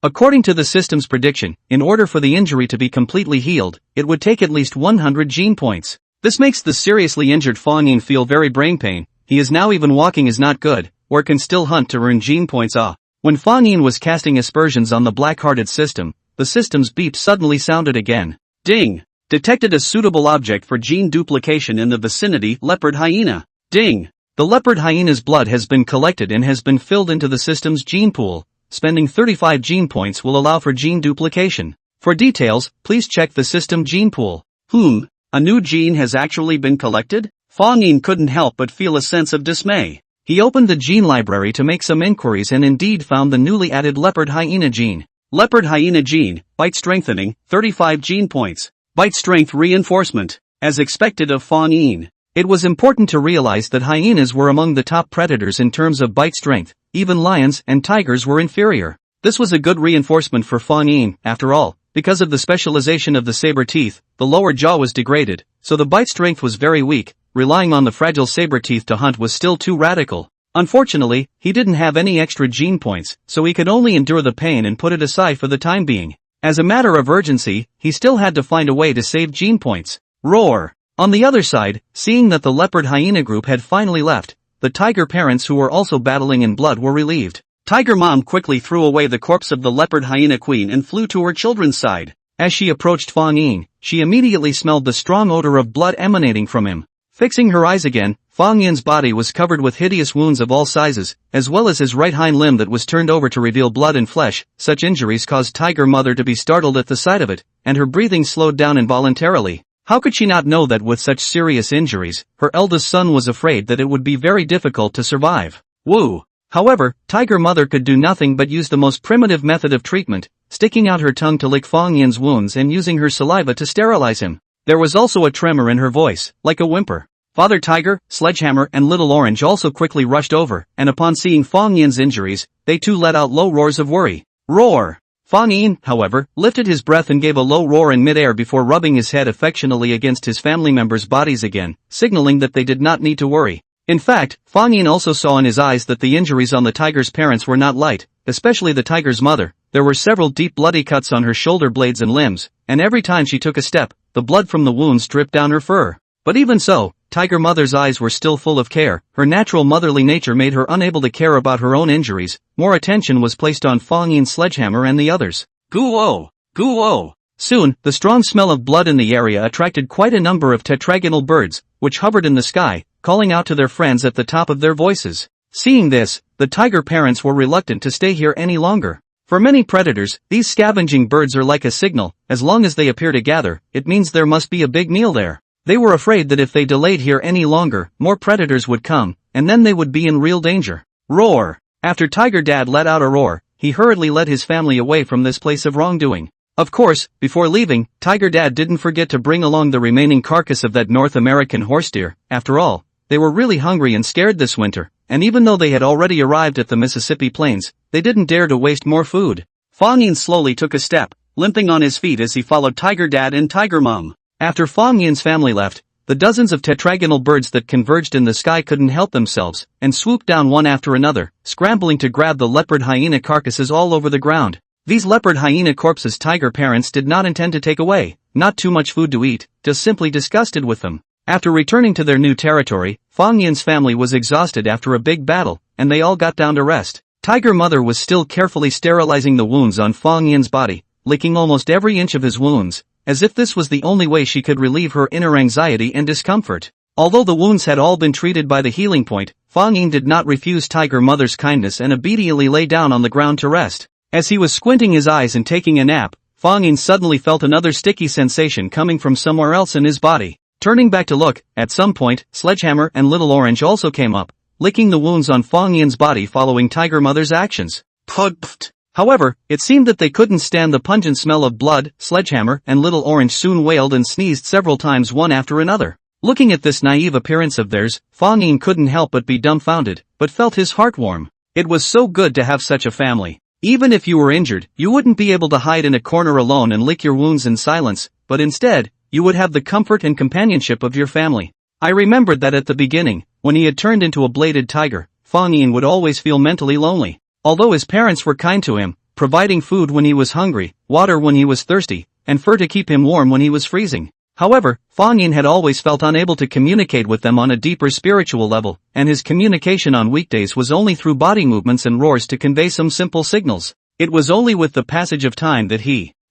According to the system's prediction, in order for the injury to be completely healed, it would take at least 100 gene points. This makes the seriously injured Fang Yin feel very brain pain. He is now even walking is not good, or can still hunt to earn gene points. When Fang Yin was casting aspersions on the black-hearted system, the system's beep suddenly sounded again. Ding! Detected a suitable object for gene duplication in the vicinity, leopard hyena. Ding! The leopard hyena's blood has been collected and has been filled into the system's gene pool. Spending 35 gene points will allow for gene duplication. For details, please check the system gene pool. A new gene has actually been collected? Fang Yin couldn't help but feel a sense of dismay. He opened the gene library to make some inquiries and indeed found the newly added leopard hyena gene. Leopard hyena gene, bite strengthening, 35 gene points. Bite strength reinforcement. As expected of Fang Yin, it was important to realize that hyenas were among the top predators in terms of bite strength. Even lions and tigers were inferior. This was a good reinforcement for Fang Yin, after all. Because of the specialization of the saber teeth, the lower jaw was degraded, so the bite strength was very weak. Relying on the fragile saber teeth to hunt was still too radical. Unfortunately, he didn't have any extra gene points, so he could only endure the pain and put it aside for the time being. As a matter of urgency, he still had to find a way to save gene points. Roar! On the other side, seeing that the leopard hyena group had finally left, the tiger parents who were also battling in blood were relieved. Tiger mom quickly threw away the corpse of the leopard hyena queen and flew to her children's side. As she approached Fang Yin, she immediately smelled the strong odor of blood emanating from him. Fixing her eyes again, Fang Yin's body was covered with hideous wounds of all sizes, as well as his right hind limb that was turned over to reveal blood and flesh. Such injuries caused Tiger Mother to be startled at the sight of it, and her breathing slowed down involuntarily. How could she not know that with such serious injuries, her eldest son was afraid that it would be very difficult to survive? Woo! However, Tiger Mother could do nothing but use the most primitive method of treatment, sticking out her tongue to lick Fang Yin's wounds and using her saliva to sterilize him. There was also a tremor in her voice, like a whimper. Father Tiger, Sledgehammer and Little Orange also quickly rushed over, and upon seeing Fang Yin's injuries, they too let out low roars of worry. Roar! Fang Yin, however, lifted his breath and gave a low roar in midair before rubbing his head affectionately against his family members' bodies again, signaling that they did not need to worry. In fact, Fang Yin also saw in his eyes that the injuries on the tiger's parents were not light, especially the tiger's mother. There were several deep bloody cuts on her shoulder blades and limbs, and every time she took a step, the blood from the wounds dripped down her fur. But even so, Tiger Mother's eyes were still full of care. Her natural motherly nature made her unable to care about her own injuries. More attention was placed on Fang Yin's Sledgehammer and the others. Guo! Guo! Soon, the strong smell of blood in the area attracted quite a number of tetragonal birds, which hovered in the sky, calling out to their friends at the top of their voices. Seeing this, the tiger parents were reluctant to stay here any longer. For many predators, these scavenging birds are like a signal. As long as they appear to gather, it means there must be a big meal there. They were afraid that if they delayed here any longer, more predators would come, and then they would be in real danger. Roar! After Tiger Dad let out a roar, he hurriedly led his family away from this place of wrongdoing. Of course, before leaving, Tiger Dad didn't forget to bring along the remaining carcass of that North American horse deer. After all, they were really hungry and scared this winter, and even though they had already arrived at the Mississippi plains, they didn't dare to waste more food. Fang Yin slowly took a step, limping on his feet as he followed Tiger Dad and Tiger Mom. After Fang Yin's family left, the dozens of tetragonal birds that converged in the sky couldn't help themselves, and swooped down one after another, scrambling to grab the leopard hyena carcasses all over the ground. These leopard hyena corpses tiger parents did not intend to take away, not too much food to eat, just simply disgusted with them. After returning to their new territory, Fang Yin's family was exhausted after a big battle, and they all got down to rest. Tiger Mother was still carefully sterilizing the wounds on Fang Yin's body, licking almost every inch of his wounds, as if this was the only way she could relieve her inner anxiety and discomfort. Although the wounds had all been treated by the healing point, Fang Yin did not refuse Tiger Mother's kindness and obediently lay down on the ground to rest. As he was squinting his eyes and taking a nap, Fang Yin suddenly felt another sticky sensation coming from somewhere else in his body. Turning back to look, at some point, Sledgehammer and Little Orange also came up, licking the wounds on Fang Yin's body following Tiger Mother's actions. Pfft. However, it seemed that they couldn't stand the pungent smell of blood. Sledgehammer and Little Orange soon wailed and sneezed several times one after another. Looking at this naive appearance of theirs, Fang Yin couldn't help but be dumbfounded, but felt his heart warm. It was so good to have such a family. Even if you were injured, you wouldn't be able to hide in a corner alone and lick your wounds in silence, but instead, you would have the comfort and companionship of your family. I remembered that at the beginning, when he had turned into a bladed tiger, Fang Yin would always feel mentally lonely. Although his parents were kind to him, providing food when he was hungry, water when he was thirsty, and fur to keep him warm when he was freezing. However, Fang Yin had always felt unable to communicate with them on a deeper spiritual level, and his communication on weekdays was only through body movements and roars to convey some simple signals. It was only with the passage of time that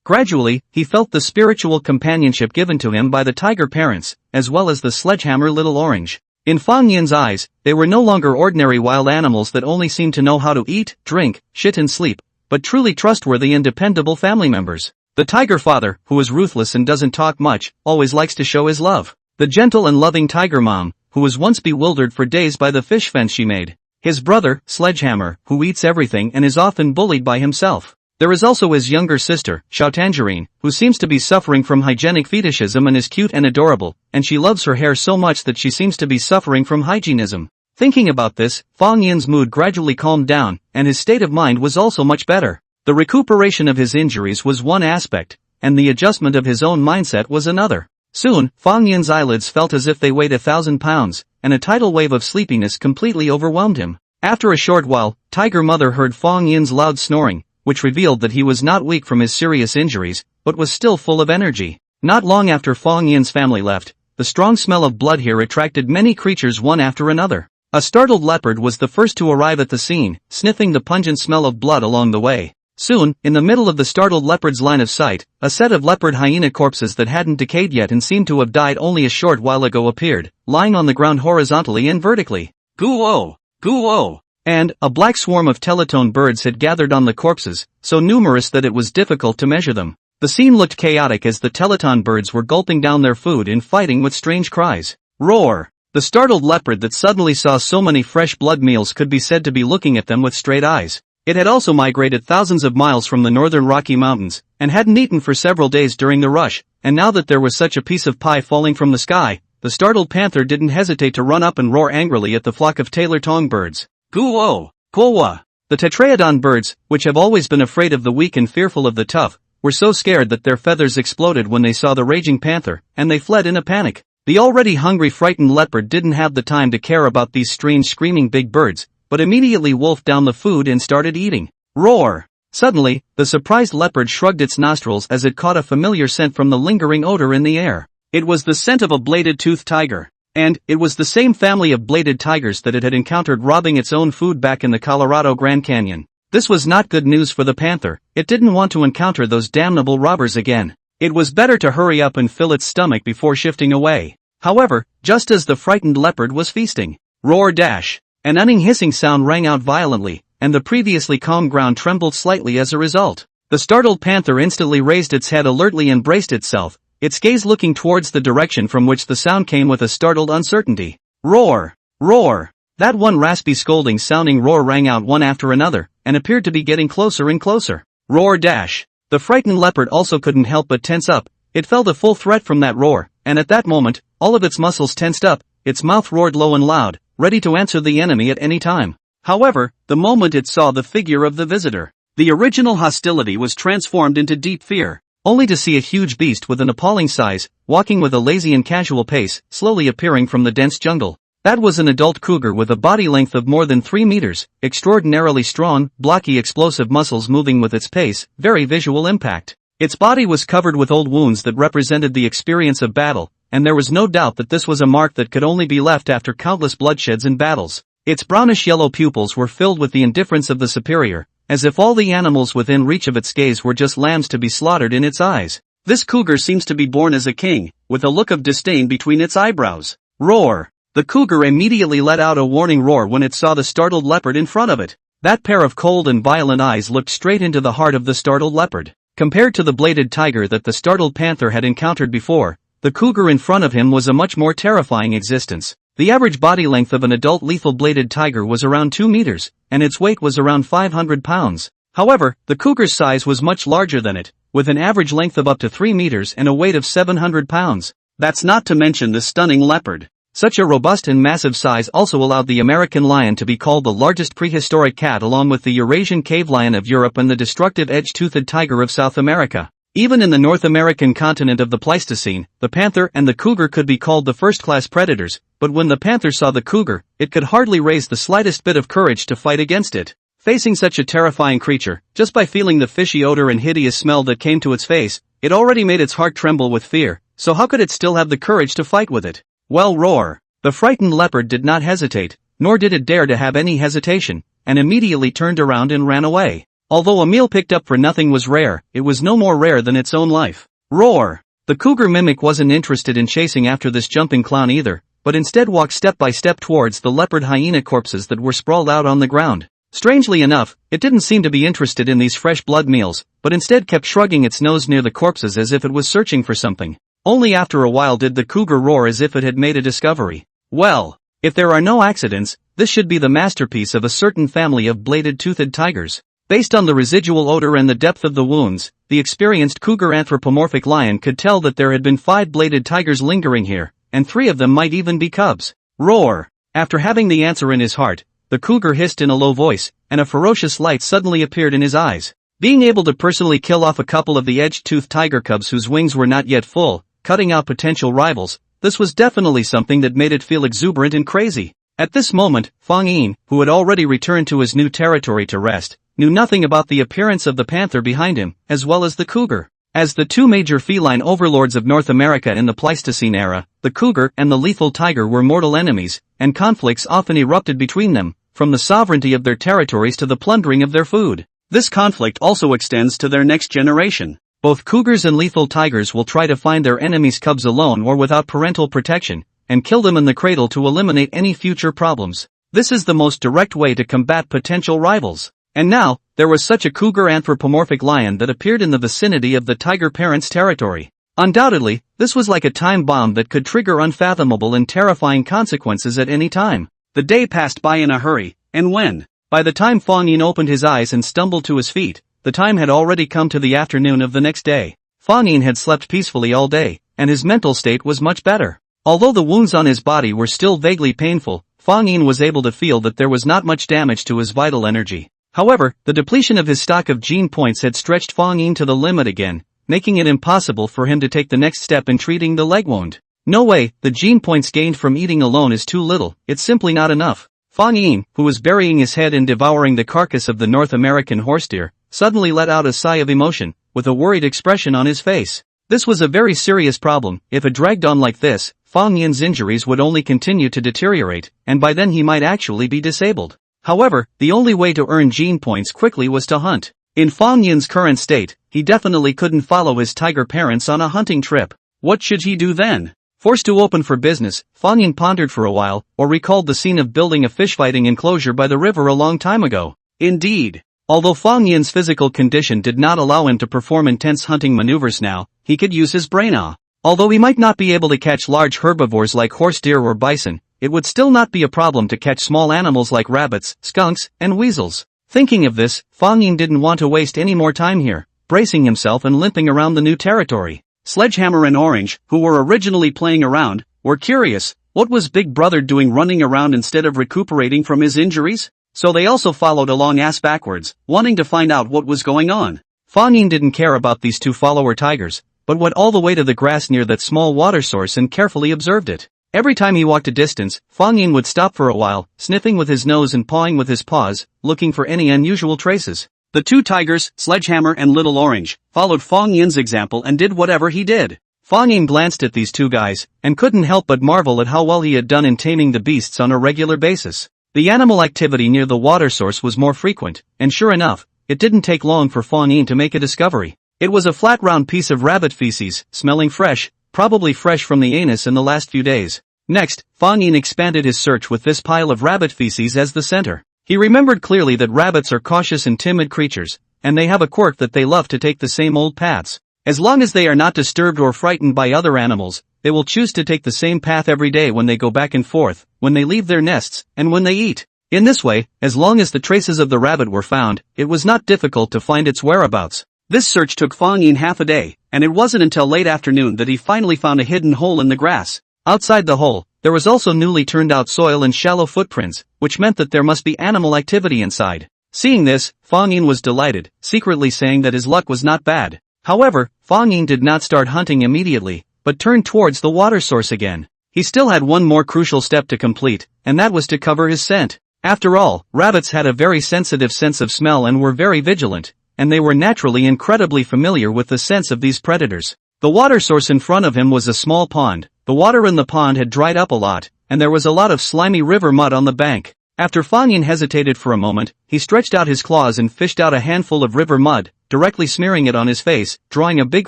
gradually, he felt the spiritual companionship given to him by the tiger parents, as well as the sledgehammer little orange. In Fang Yin's eyes, they were no longer ordinary wild animals that only seemed to know how to eat, drink, shit and sleep, but truly trustworthy and dependable family members. The tiger father, who is ruthless and doesn't talk much, always likes to show his love. The gentle and loving tiger mom, who was once bewildered for days by the fish fence she made. His brother, Sledgehammer, who eats everything and is often bullied by himself. There is also his younger sister, Tangerine, who seems to be suffering from hygienic fetishism and is cute and adorable, and she loves her hair so much that she seems to be suffering from hygienism. Thinking about this, Fang Yin's mood gradually calmed down, and his state of mind was also much better. The recuperation of his injuries was one aspect, and the adjustment of his own mindset was another. Soon, Fang Yin's eyelids felt as if they weighed 1,000 pounds, and a tidal wave of sleepiness completely overwhelmed him. After a short while, Tiger Mother heard Fang Yin's loud snoring, which revealed that he was not weak from his serious injuries, but was still full of energy. Not long after Fang Yin's family left, the strong smell of blood here attracted many creatures one after another. A startled leopard was the first to arrive at the scene, sniffing the pungent smell of blood along the way. Soon, in the middle of the startled leopard's line of sight, a set of leopard hyena corpses that hadn't decayed yet and seemed to have died only a short while ago appeared, lying on the ground horizontally and vertically. Goo-oh! Goo-oh! And, a black swarm of teletone birds had gathered on the corpses, so numerous that it was difficult to measure them. The scene looked chaotic as the teleton birds were gulping down their food and fighting with strange cries. Roar! The startled leopard that suddenly saw so many fresh blood meals could be said to be looking at them with straight eyes. It had also migrated thousands of miles from the northern Rocky Mountains, and hadn't eaten for several days during the rush, and now that there was such a piece of pie falling from the sky, the startled panther didn't hesitate to run up and roar angrily at the flock of tailor-tongue birds. Goo-oh! Kowa! The tetraodon birds, which have always been afraid of the weak and fearful of the tough, were so scared that their feathers exploded when they saw the raging panther, and they fled in a panic. The already hungry frightened leopard didn't have the time to care about these strange screaming big birds, but immediately wolfed down the food and started eating. Roar! Suddenly, the surprised leopard shrugged its nostrils as it caught a familiar scent from the lingering odor in the air. It was the scent of a bladed-toothed tiger. And, it was the same family of bladed tigers that it had encountered robbing its own food back in the Colorado Grand Canyon. This was not good news for the panther. It didn't want to encounter those damnable robbers again. It was better to hurry up and fill its stomach before shifting away. However, just as the frightened leopard was feasting, roar dash! An hissing sound rang out violently, and the previously calm ground trembled slightly as a result. The startled panther instantly raised its head alertly and braced itself, its gaze looking towards the direction from which the sound came with a startled uncertainty. Roar! Roar! That one raspy scolding sounding roar rang out one after another, and appeared to be getting closer and closer. Roar dash! The frightened leopard also couldn't help but tense up. It felt a full threat from that roar, and at that moment, all of its muscles tensed up, its mouth roared low and loud, ready to answer the enemy at any time. However, the moment it saw the figure of the visitor, the original hostility was transformed into deep fear, only to see a huge beast with an appalling size, walking with a lazy and casual pace, slowly appearing from the dense jungle. That was an adult cougar with a body length of more than 3 meters, extraordinarily strong, blocky explosive muscles moving with its pace, very visual impact. Its body was covered with old wounds that represented the experience of battle, and there was no doubt that this was a mark that could only be left after countless bloodsheds and battles. Its brownish-yellow pupils were filled with the indifference of the superior, as if all the animals within reach of its gaze were just lambs to be slaughtered in its eyes. This cougar seems to be born as a king, with a look of disdain between its eyebrows. Roar! The cougar immediately let out a warning roar when it saw the startled leopard in front of it. That pair of cold and violent eyes looked straight into the heart of the startled leopard. Compared to the bladed tiger that the startled panther had encountered before, the cougar in front of him was a much more terrifying existence. The average body length of an adult lethal bladed tiger was around 2 meters, and its weight was around 500 pounds. However, the cougar's size was much larger than it, with an average length of up to 3 meters and a weight of 700 pounds. That's not to mention the stunning leopard. Such a robust and massive size also allowed the American lion to be called the largest prehistoric cat along with the Eurasian cave lion of Europe and the destructive edge-toothed tiger of South America. Even in the North American continent of the Pleistocene, the panther and the cougar could be called the first-class predators, but when the panther saw the cougar, it could hardly raise the slightest bit of courage to fight against it. Facing such a terrifying creature, just by feeling the fishy odor and hideous smell that came to its face, it already made its heart tremble with fear, so how could it still have the courage to fight with it? Well, roar. The frightened leopard did not hesitate, nor did it dare to have any hesitation, and immediately turned around and ran away. Although a meal picked up for nothing was rare, it was no more rare than its own life. Roar! The cougar mimic wasn't interested in chasing after this jumping clown either, but instead walked step by step towards the leopard hyena corpses that were sprawled out on the ground. Strangely enough, it didn't seem to be interested in these fresh blood meals, but instead kept shrugging its nose near the corpses as if it was searching for something. Only after a while did the cougar roar as if it had made a discovery. Well, if there are no accidents, this should be the masterpiece of a certain family of bladed-toothed tigers. Based on the residual odor and the depth of the wounds, the experienced cougar anthropomorphic lion could tell that there had been 5 bladed tigers lingering here, and 3 of them might even be cubs. Roar! After having the answer in his heart, the cougar hissed in a low voice, and a ferocious light suddenly appeared in his eyes. Being able to personally kill off a couple of the edge-toothed tiger cubs whose wings were not yet full, cutting out potential rivals, this was definitely something that made it feel exuberant and crazy. At this moment, Fang Yin, who had already returned to his new territory to rest, knew nothing about the appearance of the panther behind him, as well as the cougar. As the 2 major feline overlords of North America in the Pleistocene era, the cougar and the lethal tiger were mortal enemies, and conflicts often erupted between them, from the sovereignty of their territories to the plundering of their food. This conflict also extends to their next generation. Both cougars and lethal tigers will try to find their enemies' cubs alone or without parental protection, and kill them in the cradle to eliminate any future problems. This is the most direct way to combat potential rivals. And now, there was such a cougar anthropomorphic lion that appeared in the vicinity of the tiger parent's territory. Undoubtedly, this was like a time bomb that could trigger unfathomable and terrifying consequences at any time. The day passed by in a hurry, and by the time Fang Yin opened his eyes and stumbled to his feet, the time had already come to the afternoon of the next day. Fang Yin had slept peacefully all day, and his mental state was much better. Although the wounds on his body were still vaguely painful, Fang Yin was able to feel that there was not much damage to his vital energy. However, the depletion of his stock of gene points had stretched Fang Yin to the limit again, making it impossible for him to take the next step in treating the leg wound. No way, the gene points gained from eating alone is too little, it's simply not enough. Fang Yin, who was burying his head in devouring the carcass of the North American horse deer, suddenly let out a sigh of emotion, with a worried expression on his face. This was a very serious problem. If it dragged on like this, Fang Yin's injuries would only continue to deteriorate, and by then he might actually be disabled. However, the only way to earn gene points quickly was to hunt. In Fang Yin's current state, he definitely couldn't follow his tiger parents on a hunting trip. What should he do then? Forced to open for business, Fang Yin pondered for a while, or recalled the scene of building a fishfighting enclosure by the river a long time ago. Indeed. Although Fang Yin's physical condition did not allow him to perform intense hunting maneuvers now, he could use his brain. Although he might not be able to catch large herbivores like horse deer or bison, it would still not be a problem to catch small animals like rabbits, skunks, and weasels. Thinking of this, Fang Yin didn't want to waste any more time here, bracing himself and limping around the new territory. Sledgehammer and Orange, who were originally playing around, were curious. What was Big Brother doing running around instead of recuperating from his injuries? So they also followed along ass backwards, wanting to find out what was going on. Fang Yin didn't care about these 2 follower tigers, but went all the way to the grass near that small water source and carefully observed it. Every time he walked a distance, Fang Yin would stop for a while, sniffing with his nose and pawing with his paws, looking for any unusual traces. The 2 tigers, Sledgehammer and Little Orange, followed Fang Yin's example and did whatever he did. Fang Yin glanced at these 2 guys, and couldn't help but marvel at how well he had done in taming the beasts on a regular basis. The animal activity near the water source was more frequent, and sure enough, it didn't take long for Fang Yin to make a discovery. It was a flat round piece of rabbit feces, smelling fresh, probably fresh from the anus in the last few days. Next, Fang Yin expanded his search with this pile of rabbit feces as the center. He remembered clearly that rabbits are cautious and timid creatures, and they have a quirk that they love to take the same old paths. As long as they are not disturbed or frightened by other animals, they will choose to take the same path every day when they go back and forth, when they leave their nests, and when they eat. In this way, as long as the traces of the rabbit were found, it was not difficult to find its whereabouts. This search took Fang Yin half a day, and it wasn't until late afternoon that he finally found a hidden hole in the grass. Outside the hole, there was also newly turned out soil and shallow footprints, which meant that there must be animal activity inside. Seeing this, Fang Yin was delighted, secretly saying that his luck was not bad. However, Fang Yin did not start hunting immediately, but turned towards the water source again. He still had one more crucial step to complete, and that was to cover his scent. After all, rabbits had a very sensitive sense of smell and were very vigilant, and they were naturally incredibly familiar with the scents of these predators. The water source in front of him was a small pond. The water in the pond had dried up a lot, and there was a lot of slimy river mud on the bank. After Fang Yin hesitated for a moment, he stretched out his claws and fished out a handful of river mud, directly smearing it on his face, drawing a big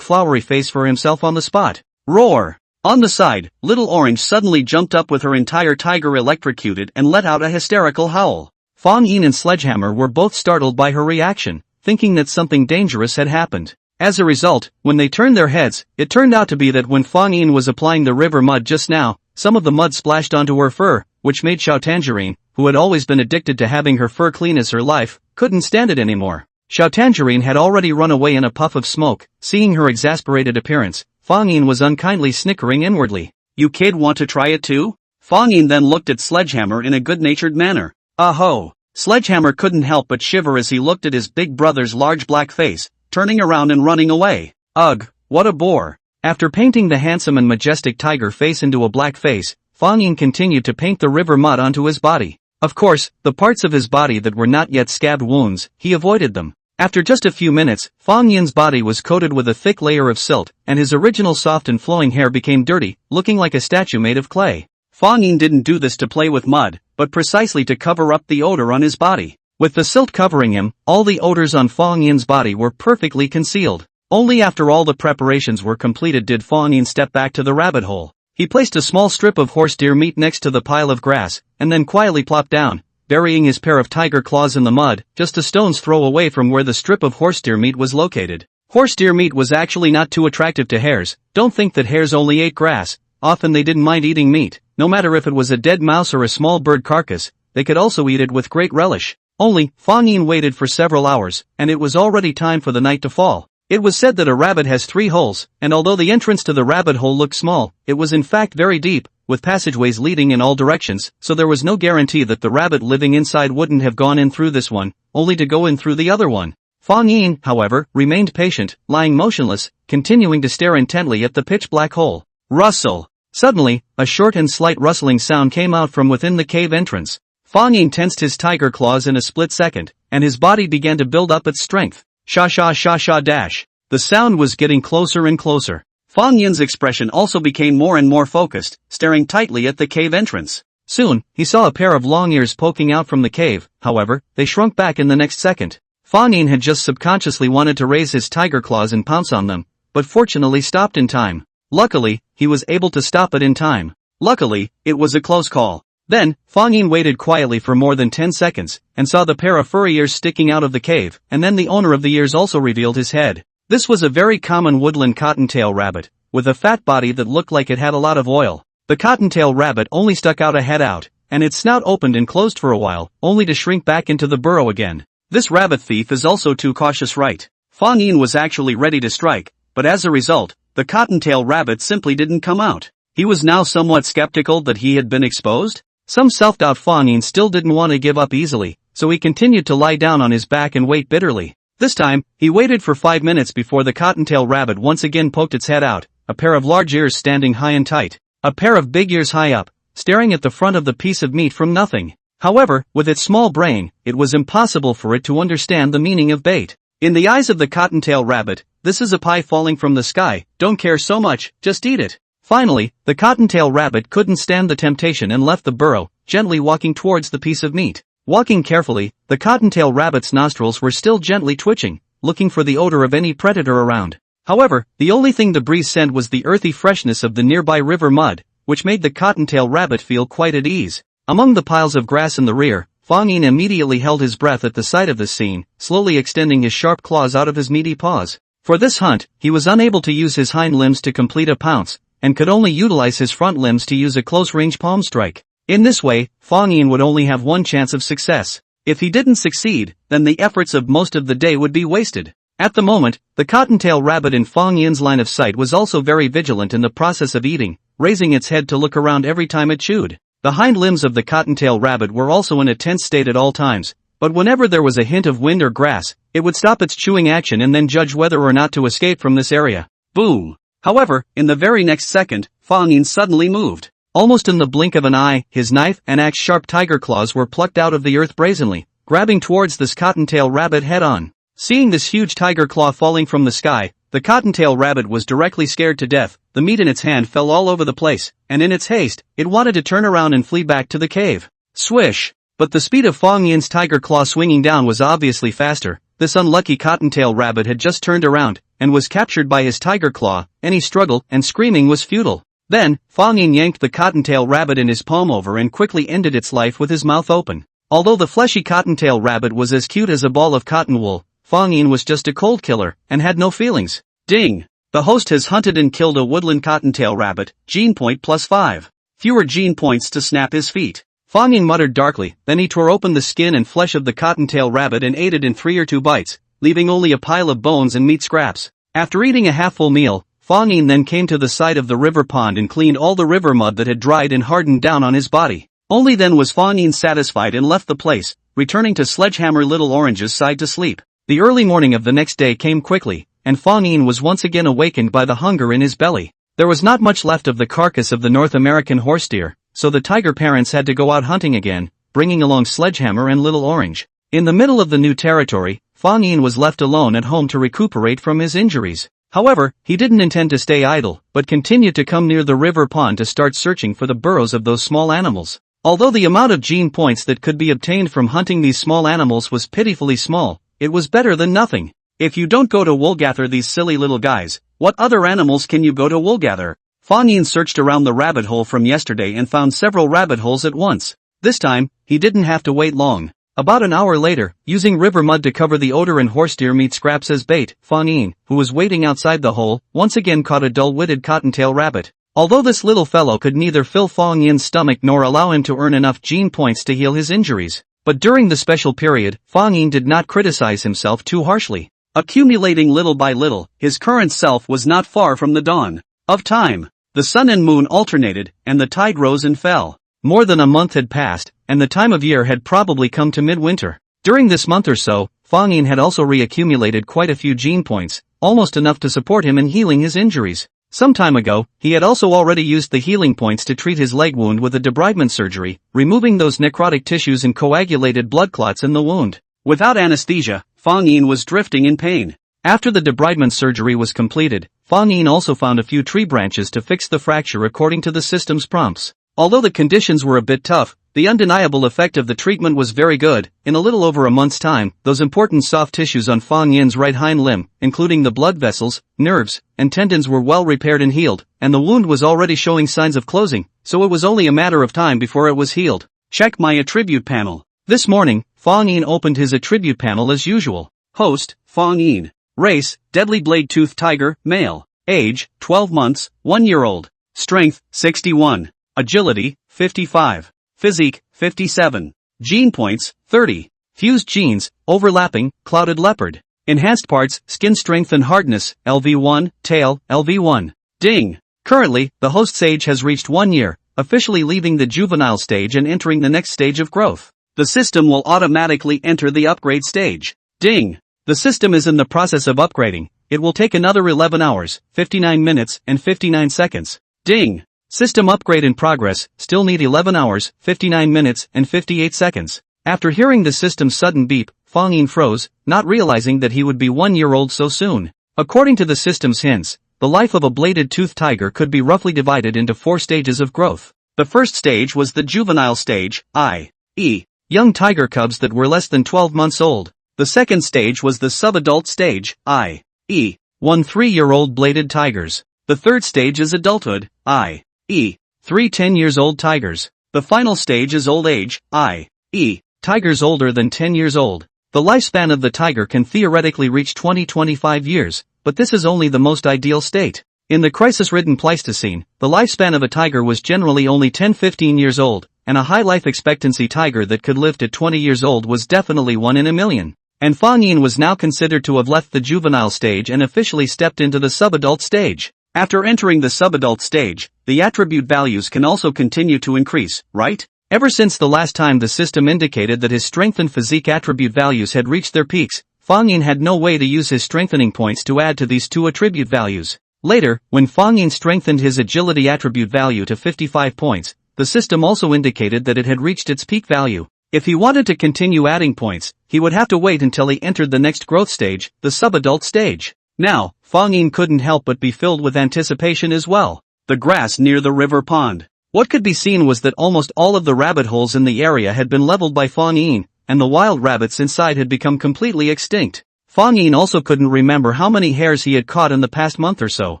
flowery face for himself on the spot. Roar! On the side, Little Orange suddenly jumped up with her entire tiger electrocuted and let out a hysterical howl. Fang Yin and Sledgehammer were both startled by her reaction, thinking that something dangerous had happened. As a result, when they turned their heads, it turned out to be that when Fang Yin was applying the river mud just now, some of the mud splashed onto her fur, which made Xiao Tangerine, who had always been addicted to having her fur clean as her life, couldn't stand it anymore. Xiao Tangerine had already run away in a puff of smoke. Seeing her exasperated appearance, Fang Yin was unkindly snickering inwardly. "You kid want to try it too?" Fang Yin then looked at Sledgehammer in a good-natured manner. "Oh." Sledgehammer couldn't help but shiver as he looked at his big brother's large black face, turning around and running away. Ugh, what a bore. After painting the handsome and majestic tiger face into a black face, Fang Yin continued to paint the river mud onto his body. Of course, the parts of his body that were not yet scabbed wounds, he avoided them. After just a few minutes, Fang Yin's body was coated with a thick layer of silt, and his original soft and flowing hair became dirty, looking like a statue made of clay. Fang Yin didn't do this to play with mud, but precisely to cover up the odor on his body. With the silt covering him, all the odors on Fang Yin's body were perfectly concealed. Only after all the preparations were completed did Fang Yin step back to the rabbit hole. He placed a small strip of horse deer meat next to the pile of grass, and then quietly plopped down, burying his pair of tiger claws in the mud, just a stone's throw away from where the strip of horse deer meat was located. Horse deer meat was actually not too attractive to hares. Don't think that hares only ate grass. Often they didn't mind eating meat, no matter if it was a dead mouse or a small bird carcass. They could also eat it with great relish. Only, Fang Yin waited for several hours, and it was already time for the night to fall. It was said that a rabbit has 3 holes, and although the entrance to the rabbit hole looked small, it was in fact very deep, with passageways leading in all directions, so there was no guarantee that the rabbit living inside wouldn't have gone in through this one, only to go in through the other one. Fang Yin, however, remained patient, lying motionless, continuing to stare intently at the pitch-black hole. Rustle! Suddenly, a short and slight rustling sound came out from within the cave entrance. Fang Yin tensed his tiger claws in a split second, and his body began to build up its strength. Sha dash. The sound was getting closer and closer. Fang Yin's expression also became more and more focused, staring tightly at the cave entrance. Soon, he saw a pair of long ears poking out from the cave. However, they shrunk back in the next second. Fang Yin had just subconsciously wanted to raise his tiger claws and pounce on them, but fortunately stopped in time. Luckily, he was able to stop it in time. Luckily, it was a close call. Then, Fang Yin waited quietly for more than 10 seconds, and saw the pair of furry ears sticking out of the cave, and then the owner of the ears also revealed his head. This was a very common woodland cottontail rabbit, with a fat body that looked like it had a lot of oil. The cottontail rabbit only stuck out a head out, and its snout opened and closed for a while, only to shrink back into the burrow again. This rabbit thief is also too cautious, right? Fang Yin was actually ready to strike, but as a result, the cottontail rabbit simply didn't come out. He was now somewhat skeptical that he had been exposed. Some self-doubt. Fang Yin still didn't want to give up easily, so he continued to lie down on his back and wait bitterly. This time, he waited for 5 minutes before the cottontail rabbit once again poked its head out, a pair of large ears standing high and tight, a pair of big ears high up, staring at the front of the piece of meat from nothing. However, with its small brain, it was impossible for it to understand the meaning of bait. In the eyes of the cottontail rabbit, this is a pie falling from the sky, don't care so much, just eat it. Finally, the cottontail rabbit couldn't stand the temptation and left the burrow, gently walking towards the piece of meat. Walking carefully, the cottontail rabbit's nostrils were still gently twitching, looking for the odor of any predator around. However, the only thing the breeze sent was the earthy freshness of the nearby river mud, which made the cottontail rabbit feel quite at ease. Among the piles of grass in the rear, Fang Yin immediately held his breath at the sight of this scene, slowly extending his sharp claws out of his meaty paws. For this hunt, he was unable to use his hind limbs to complete a pounce, and could only utilize his front limbs to use a close-range palm strike. In this way, Fang Yin would only have one chance of success. If he didn't succeed, then the efforts of most of the day would be wasted. At the moment, the cottontail rabbit in Fang Yin's line of sight was also very vigilant in the process of eating, raising its head to look around every time it chewed. The hind limbs of the cottontail rabbit were also in a tense state at all times, but whenever there was a hint of wind or grass, it would stop its chewing action and then judge whether or not to escape from this area. Boom! However, in the very next second, Fang Yin suddenly moved. Almost in the blink of an eye, his knife and axe-sharp tiger claws were plucked out of the earth brazenly, grabbing towards this cottontail rabbit head-on. Seeing this huge tiger claw falling from the sky, The cottontail rabbit was directly scared to death, the meat in its hand fell all over the place, and in its haste, it wanted to turn around and flee back to the cave. Swish! But the speed of Fang Yin's tiger claw swinging down was obviously faster. This unlucky cottontail rabbit had just turned around, and was captured by his tiger claw. Any struggle and screaming was futile. Then, Fang Yin yanked the cottontail rabbit in his palm over and quickly ended its life with his mouth open. Although the fleshy cottontail rabbit was as cute as a ball of cotton wool, Fang Yin was just a cold killer, and had no feelings. Ding! The host has hunted and killed a woodland cottontail rabbit, gene point +5. Fewer gene points to snap his feet. Fang Yin muttered darkly, then he tore open the skin and flesh of the cottontail rabbit and ate it in 3 or 2 bites, leaving only a pile of bones and meat scraps. After eating a half-full meal, Fang Yin then came to the side of the river pond and cleaned all the river mud that had dried and hardened down on his body. Only then was Fang Yin satisfied and left the place, returning to Sledgehammer Little Orange's side to sleep. The early morning of the next day came quickly, and Fang Yin was once again awakened by the hunger in his belly. There was not much left of the carcass of the North American horse deer, so the tiger parents had to go out hunting again, bringing along Sledgehammer and Little Orange. In the middle of the new territory, Fang Yin was left alone at home to recuperate from his injuries. However, he didn't intend to stay idle, but continued to come near the river pond to start searching for the burrows of those small animals. Although the amount of gene points that could be obtained from hunting these small animals was pitifully small, it was better than nothing. If you don't go to woolgather these silly little guys, what other animals can you go to woolgather? Fang Yin searched around the rabbit hole from yesterday and found several rabbit holes at once. This time, he didn't have to wait long. About an hour later, using river mud to cover the odor and horse deer meat scraps as bait, Fang Yin, who was waiting outside the hole, once again caught a dull-witted cottontail rabbit. Although this little fellow could neither fill Fang Yin's stomach nor allow him to earn enough gene points to heal his injuries. But during the special period, Fang Yin did not criticize himself too harshly. Accumulating little by little, his current self was not far from the dawn of time. The sun and moon alternated, and the tide rose and fell. More than a month had passed, and the time of year had probably come to midwinter. During this month or so, Fang Yin had also reaccumulated quite a few gene points, almost enough to support him in healing his injuries. Some time ago, he had also already used the healing points to treat his leg wound with a debridement surgery, removing those necrotic tissues and coagulated blood clots in the wound. Without anesthesia, Fang Yin was drifting in pain. After the debridement surgery was completed, Fang Yin also found a few tree branches to fix the fracture according to the system's prompts. Although the conditions were a bit tough, the undeniable effect of the treatment was very good. In a little over a month's time, those important soft tissues on Fang Yin's right hind limb, including the blood vessels, nerves, and tendons were well repaired and healed, and the wound was already showing signs of closing, so it was only a matter of time before it was healed. Check my attribute panel. This morning, Fang Yin opened his attribute panel as usual. Host, Fang Yin. Race, deadly blade-toothed tiger, male. Age, 12 months, 1-year-old. Strength, 61. Agility, 55. Physique, 57. Gene points, 30. Fused genes, overlapping, clouded leopard. Enhanced parts, skin strength and hardness, LV1, tail, LV1. Ding! Currently, the host's age has reached 1 year, officially leaving the juvenile stage and entering the next stage of growth. The system will automatically enter the upgrade stage. Ding! The system is in the process of upgrading. It will take another 11 hours, 59 minutes, and 59 seconds. Ding! System upgrade in progress, still need 11 hours, 59 minutes, and 58 seconds. After hearing the system's sudden beep, Fang Yin froze, not realizing that he would be 1 year old so soon. According to the system's hints, the life of a bladed-toothed tiger could be roughly divided into 4 stages of growth. The first stage was the juvenile stage, i.e., young tiger cubs that were less than 12 months old. The second stage was the subadult stage, i.e., 1 3-year-old bladed tigers. The third stage is adulthood, i.e., 3 10-years-old tigers. The final stage is old age, i.e., tigers older than 10 years old. The lifespan of the tiger can theoretically reach 20-25 years, but this is only the most ideal state. In the crisis-ridden Pleistocene, the lifespan of a tiger was generally only 10-15 years old, and a high life expectancy tiger that could live to 20 years old was definitely 1 in a million. And Fang Yin was now considered to have left the juvenile stage and officially stepped into the subadult stage. After entering the subadult stage, the attribute values can also continue to increase, right? Ever since the last time the system indicated that his strength and physique attribute values had reached their peaks, Fang Yin had no way to use his strengthening points to add to these 2 attribute values. Later, when Fang Yin strengthened his agility attribute value to 55 points, the system also indicated that it had reached its peak value. If he wanted to continue adding points, he would have to wait until he entered the next growth stage, the subadult stage. Now, Fang Yin couldn't help but be filled with anticipation as well. The grass near the river pond. What could be seen was that almost all of the rabbit holes in the area had been leveled by Fang Yin, and the wild rabbits inside had become completely extinct. Fang Yin also couldn't remember how many hares he had caught in the past month or so.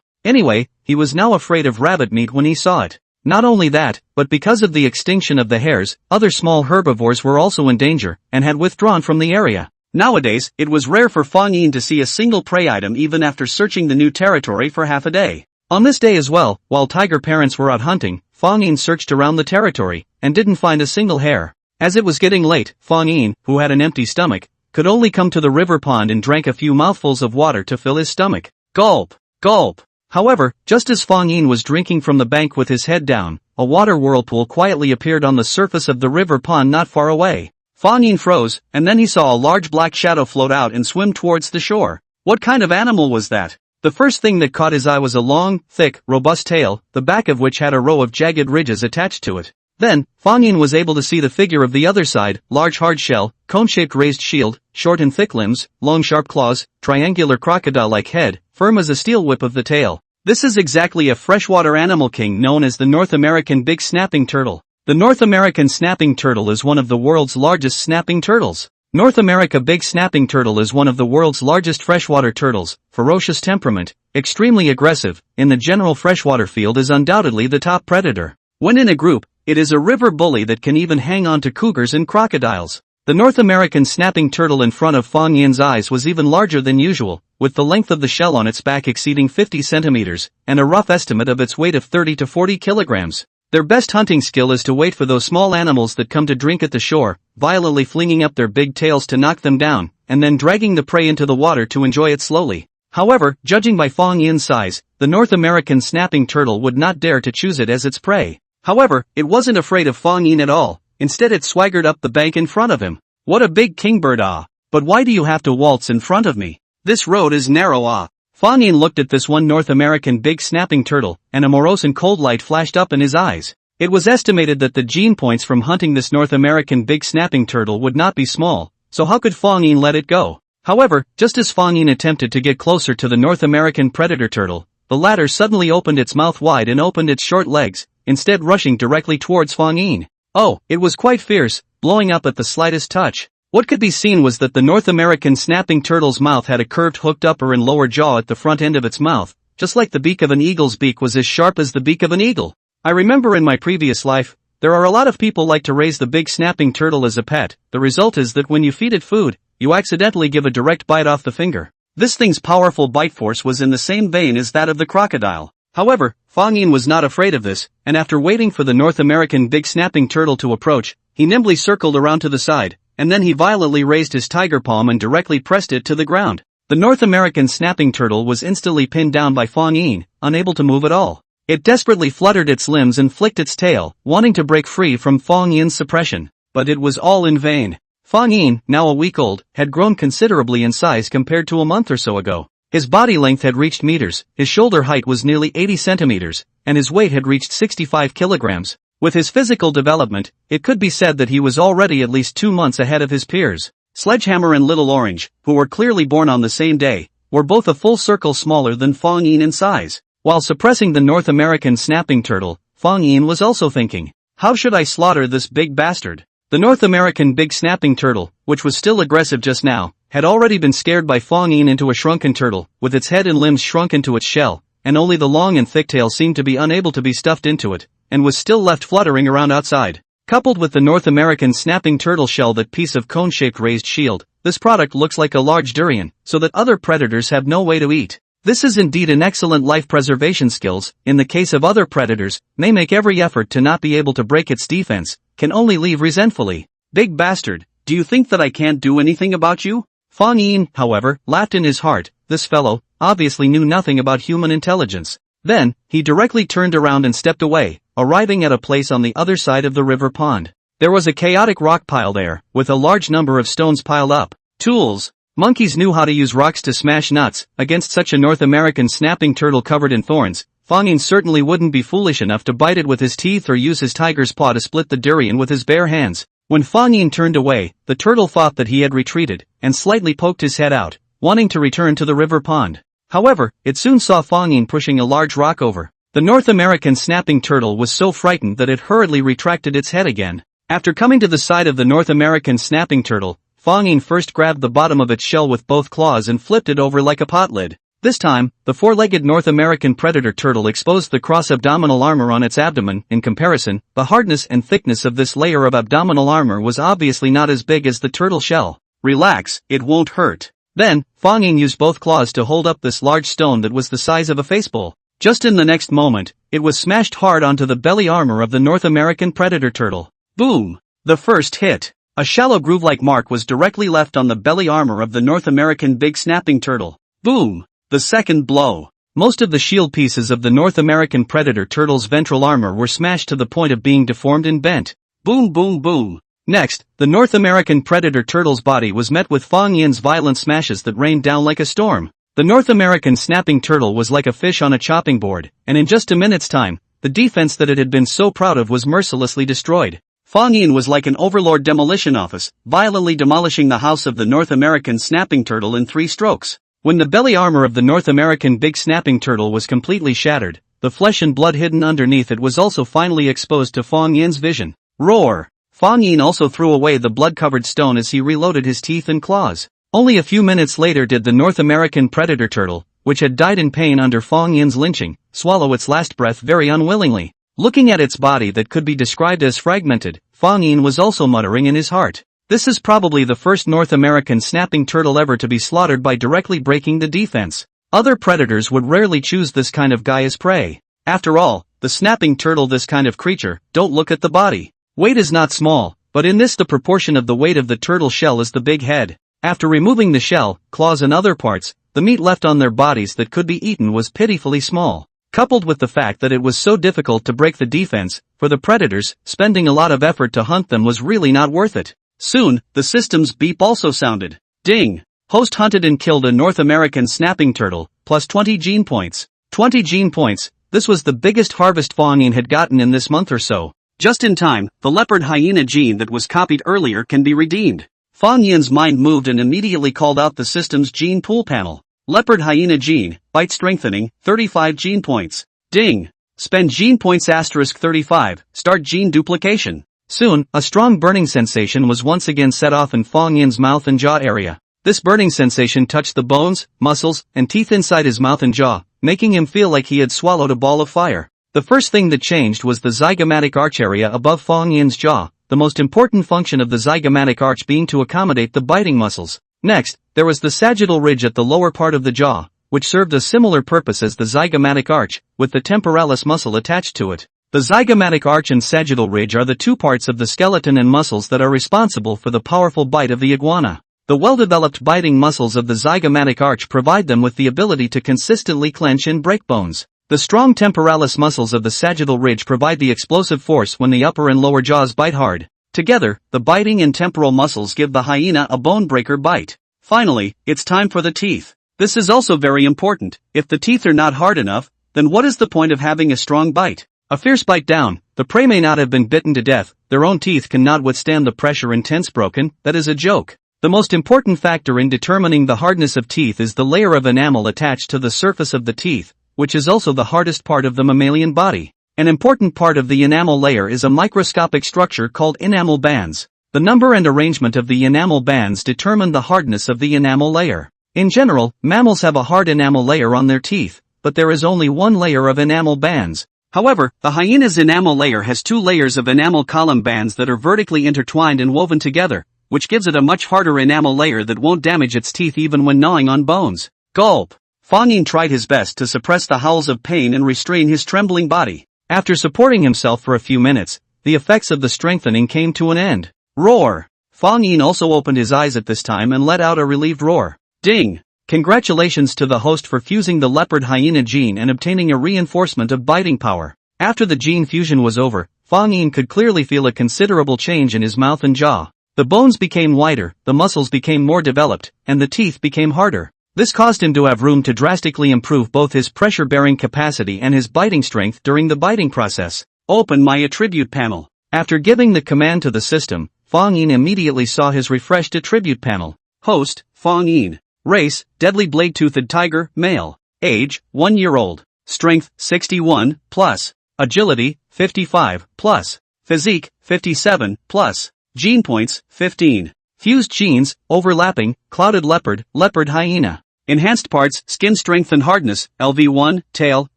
Anyway, he was now afraid of rabbit meat when he saw it. Not only that, but because of the extinction of the hares, other small herbivores were also in danger, and had withdrawn from the area. Nowadays, it was rare for Fang Yin to see a single prey item even after searching the new territory for half a day. On this day as well, while tiger parents were out hunting, Fang Yin searched around the territory, and didn't find a single hare. As it was getting late, Fang Yin, who had an empty stomach, could only come to the river pond and drank a few mouthfuls of water to fill his stomach. Gulp! Gulp! However, just as Fang Yin was drinking from the bank with his head down, a water whirlpool quietly appeared on the surface of the river pond not far away. Fang Yin froze, and then he saw a large black shadow float out and swim towards the shore. What kind of animal was that? The first thing that caught his eye was a long, thick, robust tail, the back of which had a row of jagged ridges attached to it. Then, Fang Yin was able to see the figure of the other side: large hard shell, cone-shaped raised shield, short and thick limbs, long sharp claws, triangular crocodile-like head, firm as a steel whip of the tail. This is exactly a freshwater animal king known as the North American big snapping turtle. The North American snapping turtle is one of the world's largest snapping turtles. North America big snapping turtle is one of the world's largest freshwater turtles. Ferocious temperament, extremely aggressive, in the general freshwater field is undoubtedly the top predator. When in a group, it is a river bully that can even hang on to cougars and crocodiles. The North American snapping turtle in front of Fang Yin's eyes was even larger than usual, with the length of the shell on its back exceeding 50 centimeters, and a rough estimate of its weight of 30 to 40 kilograms. Their best hunting skill is to wait for those small animals that come to drink at the shore, violently flinging up their big tails to knock them down, and then dragging the prey into the water to enjoy it slowly. However, judging by Fang Yin's size, the North American snapping turtle would not dare to choose it as its prey. However, it wasn't afraid of Fang Yin at all. Instead it swaggered up the bank in front of him. What a big kingbird, ah! But why do you have to waltz in front of me? This road is narrow, ah! Fang Yin looked at this one North American big snapping turtle, and a morose and cold light flashed up in his eyes. It was estimated that the gene points from hunting this North American big snapping turtle would not be small, so how could Fang Yin let it go? However, just as Fang Yin attempted to get closer to the North American predator turtle, the latter suddenly opened its mouth wide and opened its short legs, instead rushing directly towards Fang Yin. Oh, it was quite fierce, blowing up at the slightest touch. What could be seen was that the North American snapping turtle's mouth had a curved hooked upper and lower jaw at the front end of its mouth, just like the beak of an eagle's beak was as sharp as the beak of an eagle. I remember in my previous life, there are a lot of people like to raise the big snapping turtle as a pet. The result is that when you feed it food, you accidentally give a direct bite off the finger. This thing's powerful bite force was in the same vein as that of the crocodile. However, Fang Yin was not afraid of this, and after waiting for the North American big snapping turtle to approach, he nimbly circled around to the side, and then he violently raised his tiger palm and directly pressed it to the ground. The North American snapping turtle was instantly pinned down by Fang Yin, unable to move at all. It desperately fluttered its limbs and flicked its tail, wanting to break free from Fang Yin's suppression. But it was all in vain. Fang Yin, now a week old, had grown considerably in size compared to a month or so ago. His body length had reached meters, his shoulder height was nearly 80 centimeters, and his weight had reached 65 kilograms. With his physical development, it could be said that he was already at least 2 months ahead of his peers. Sledgehammer and Little Orange, who were clearly born on the same day, were both a full circle smaller than Fang Yin in size. While suppressing the North American snapping turtle, Fang Yin was also thinking, how should I slaughter this big bastard? The North American big snapping turtle, which was still aggressive just now, had already been scared by Fang Yin into a shrunken turtle, with its head and limbs shrunk into its shell, and only the long and thick tail seemed to be unable to be stuffed into it, and was still left fluttering around outside. Coupled with the North American snapping turtle shell, that piece of cone-shaped raised shield, this product looks like a large durian, so that other predators have no way to eat. This is indeed an excellent life preservation skills. In the case of other predators, may make every effort to not be able to break its defense, can only leave resentfully. Big bastard, do you think that I can't do anything about you? Fang Yin, however, laughed in his heart. This fellow obviously knew nothing about human intelligence. Then, he directly turned around and stepped away, arriving at a place on the other side of the river pond. There was a chaotic rock pile there, with a large number of stones piled up. Tools. Monkeys knew how to use rocks to smash nuts. Against such a North American snapping turtle covered in thorns, Fang Yin certainly wouldn't be foolish enough to bite it with his teeth or use his tiger's paw to split the durian with his bare hands. When Fang Yin turned away, the turtle thought that he had retreated, and slightly poked his head out, wanting to return to the river pond. However, it soon saw Fang Yin pushing a large rock over. The North American snapping turtle was so frightened that it hurriedly retracted its head again. After coming to the side of the North American snapping turtle, Fang Yin first grabbed the bottom of its shell with both claws and flipped it over like a pot lid. This time, the four-legged North American predator turtle exposed the cross-abdominal armor on its abdomen. In comparison, the hardness and thickness of this layer of abdominal armor was obviously not as big as the turtle shell. Relax, it won't hurt. Then, Fang Yin used both claws to hold up this large stone that was the size of a facebowl. Just in the next moment, it was smashed hard onto the belly armor of the North American predator turtle. Boom! The first hit. A shallow groove-like mark was directly left on the belly armor of the North American big snapping turtle. Boom! The second blow. Most of the shield pieces of the North American predator turtle's ventral armor were smashed to the point of being deformed and bent. Boom boom boom. Next, the North American predator turtle's body was met with Fang Yin's violent smashes that rained down like a storm. The North American snapping turtle was like a fish on a chopping board, and in just a minute's time, the defense that it had been so proud of was mercilessly destroyed. Fang Yin was like an overlord demolition office, violently demolishing the house of the North American snapping turtle in 3 strokes. When the belly armor of the North American big snapping turtle was completely shattered, the flesh and blood hidden underneath it was also finally exposed to Fang Yin's vision. Roar! Fang Yin also threw away the blood-covered stone as he reloaded his teeth and claws. Only a few minutes later did the North American predator turtle, which had died in pain under Fang Yin's lynching, swallow its last breath very unwillingly. Looking at its body that could be described as fragmented, Fang Yin was also muttering in his heart. This is probably the first North American snapping turtle ever to be slaughtered by directly breaking the defense. Other predators would rarely choose this kind of guy as prey. After all, the snapping turtle, this kind of creature, don't look at the body. Weight is not small, but in this the proportion of the weight of the turtle shell is the big head. After removing the shell, claws and other parts, the meat left on their bodies that could be eaten was pitifully small. Coupled with the fact that it was so difficult to break the defense, for the predators, spending a lot of effort to hunt them was really not worth it. Soon, the system's beep also sounded. Ding! Host hunted and killed a North American snapping turtle, plus 20 gene points. 20 gene points, this was the biggest harvest Fang Yin had gotten in this month or so. Just in time, the leopard hyena gene that was copied earlier can be redeemed. Fang Yin's mind moved and immediately called out the system's gene pool panel. Leopard hyena gene, bite strengthening, 35 gene points. Ding! Spend gene points *35, start gene duplication. Soon, a strong burning sensation was once again set off in Fang Yin's mouth and jaw area. This burning sensation touched the bones, muscles, and teeth inside his mouth and jaw, making him feel like he had swallowed a ball of fire. The first thing that changed was the zygomatic arch area above Fang Yin's jaw, the most important function of the zygomatic arch being to accommodate the biting muscles. Next, there was the sagittal ridge at the lower part of the jaw, which served a similar purpose as the zygomatic arch, with the temporalis muscle attached to it. The zygomatic arch and sagittal ridge are the 2 parts of the skeleton and muscles that are responsible for the powerful bite of the iguana. The well-developed biting muscles of the zygomatic arch provide them with the ability to consistently clench and break bones. The strong temporalis muscles of the sagittal ridge provide the explosive force when the upper and lower jaws bite hard. Together, the biting and temporal muscles give the hyena a bone-breaker bite. Finally, it's time for the teeth. This is also very important. If the teeth are not hard enough, then what is the point of having a strong bite? A fierce bite down, the prey may not have been bitten to death, their own teeth cannot withstand the pressure and tense broken, that is a joke. The most important factor in determining the hardness of teeth is the layer of enamel attached to the surface of the teeth, which is also the hardest part of the mammalian body. An important part of the enamel layer is a microscopic structure called enamel bands. The number and arrangement of the enamel bands determine the hardness of the enamel layer. In general, mammals have a hard enamel layer on their teeth, but there is only one layer of enamel bands. However, the hyena's enamel layer has 2 layers of enamel column bands that are vertically intertwined and woven together, which gives it a much harder enamel layer that won't damage its teeth even when gnawing on bones. Gulp! Fang Yin tried his best to suppress the howls of pain and restrain his trembling body. After supporting himself for a few minutes, the effects of the strengthening came to an end. Roar! Fang Yin also opened his eyes at this time and let out a relieved roar. Ding! Congratulations to the host for fusing the leopard hyena gene and obtaining a reinforcement of biting power. After the gene fusion was over, Fang Yin could clearly feel a considerable change in his mouth and jaw. The bones became wider, the muscles became more developed, and the teeth became harder. This caused him to have room to drastically improve both his pressure-bearing capacity and his biting strength during the biting process. Open my attribute panel. After giving the command to the system, Fang Yin immediately saw his refreshed attribute panel. Host, Fang Yin. Race, deadly blade-toothed tiger, male. Age, 1 year old. Strength, 61, plus. Agility, 55, plus. Physique, 57, plus. Gene points, 15. Fused genes, overlapping, clouded leopard, leopard hyena. Enhanced parts, skin strength and hardness, LV1, tail,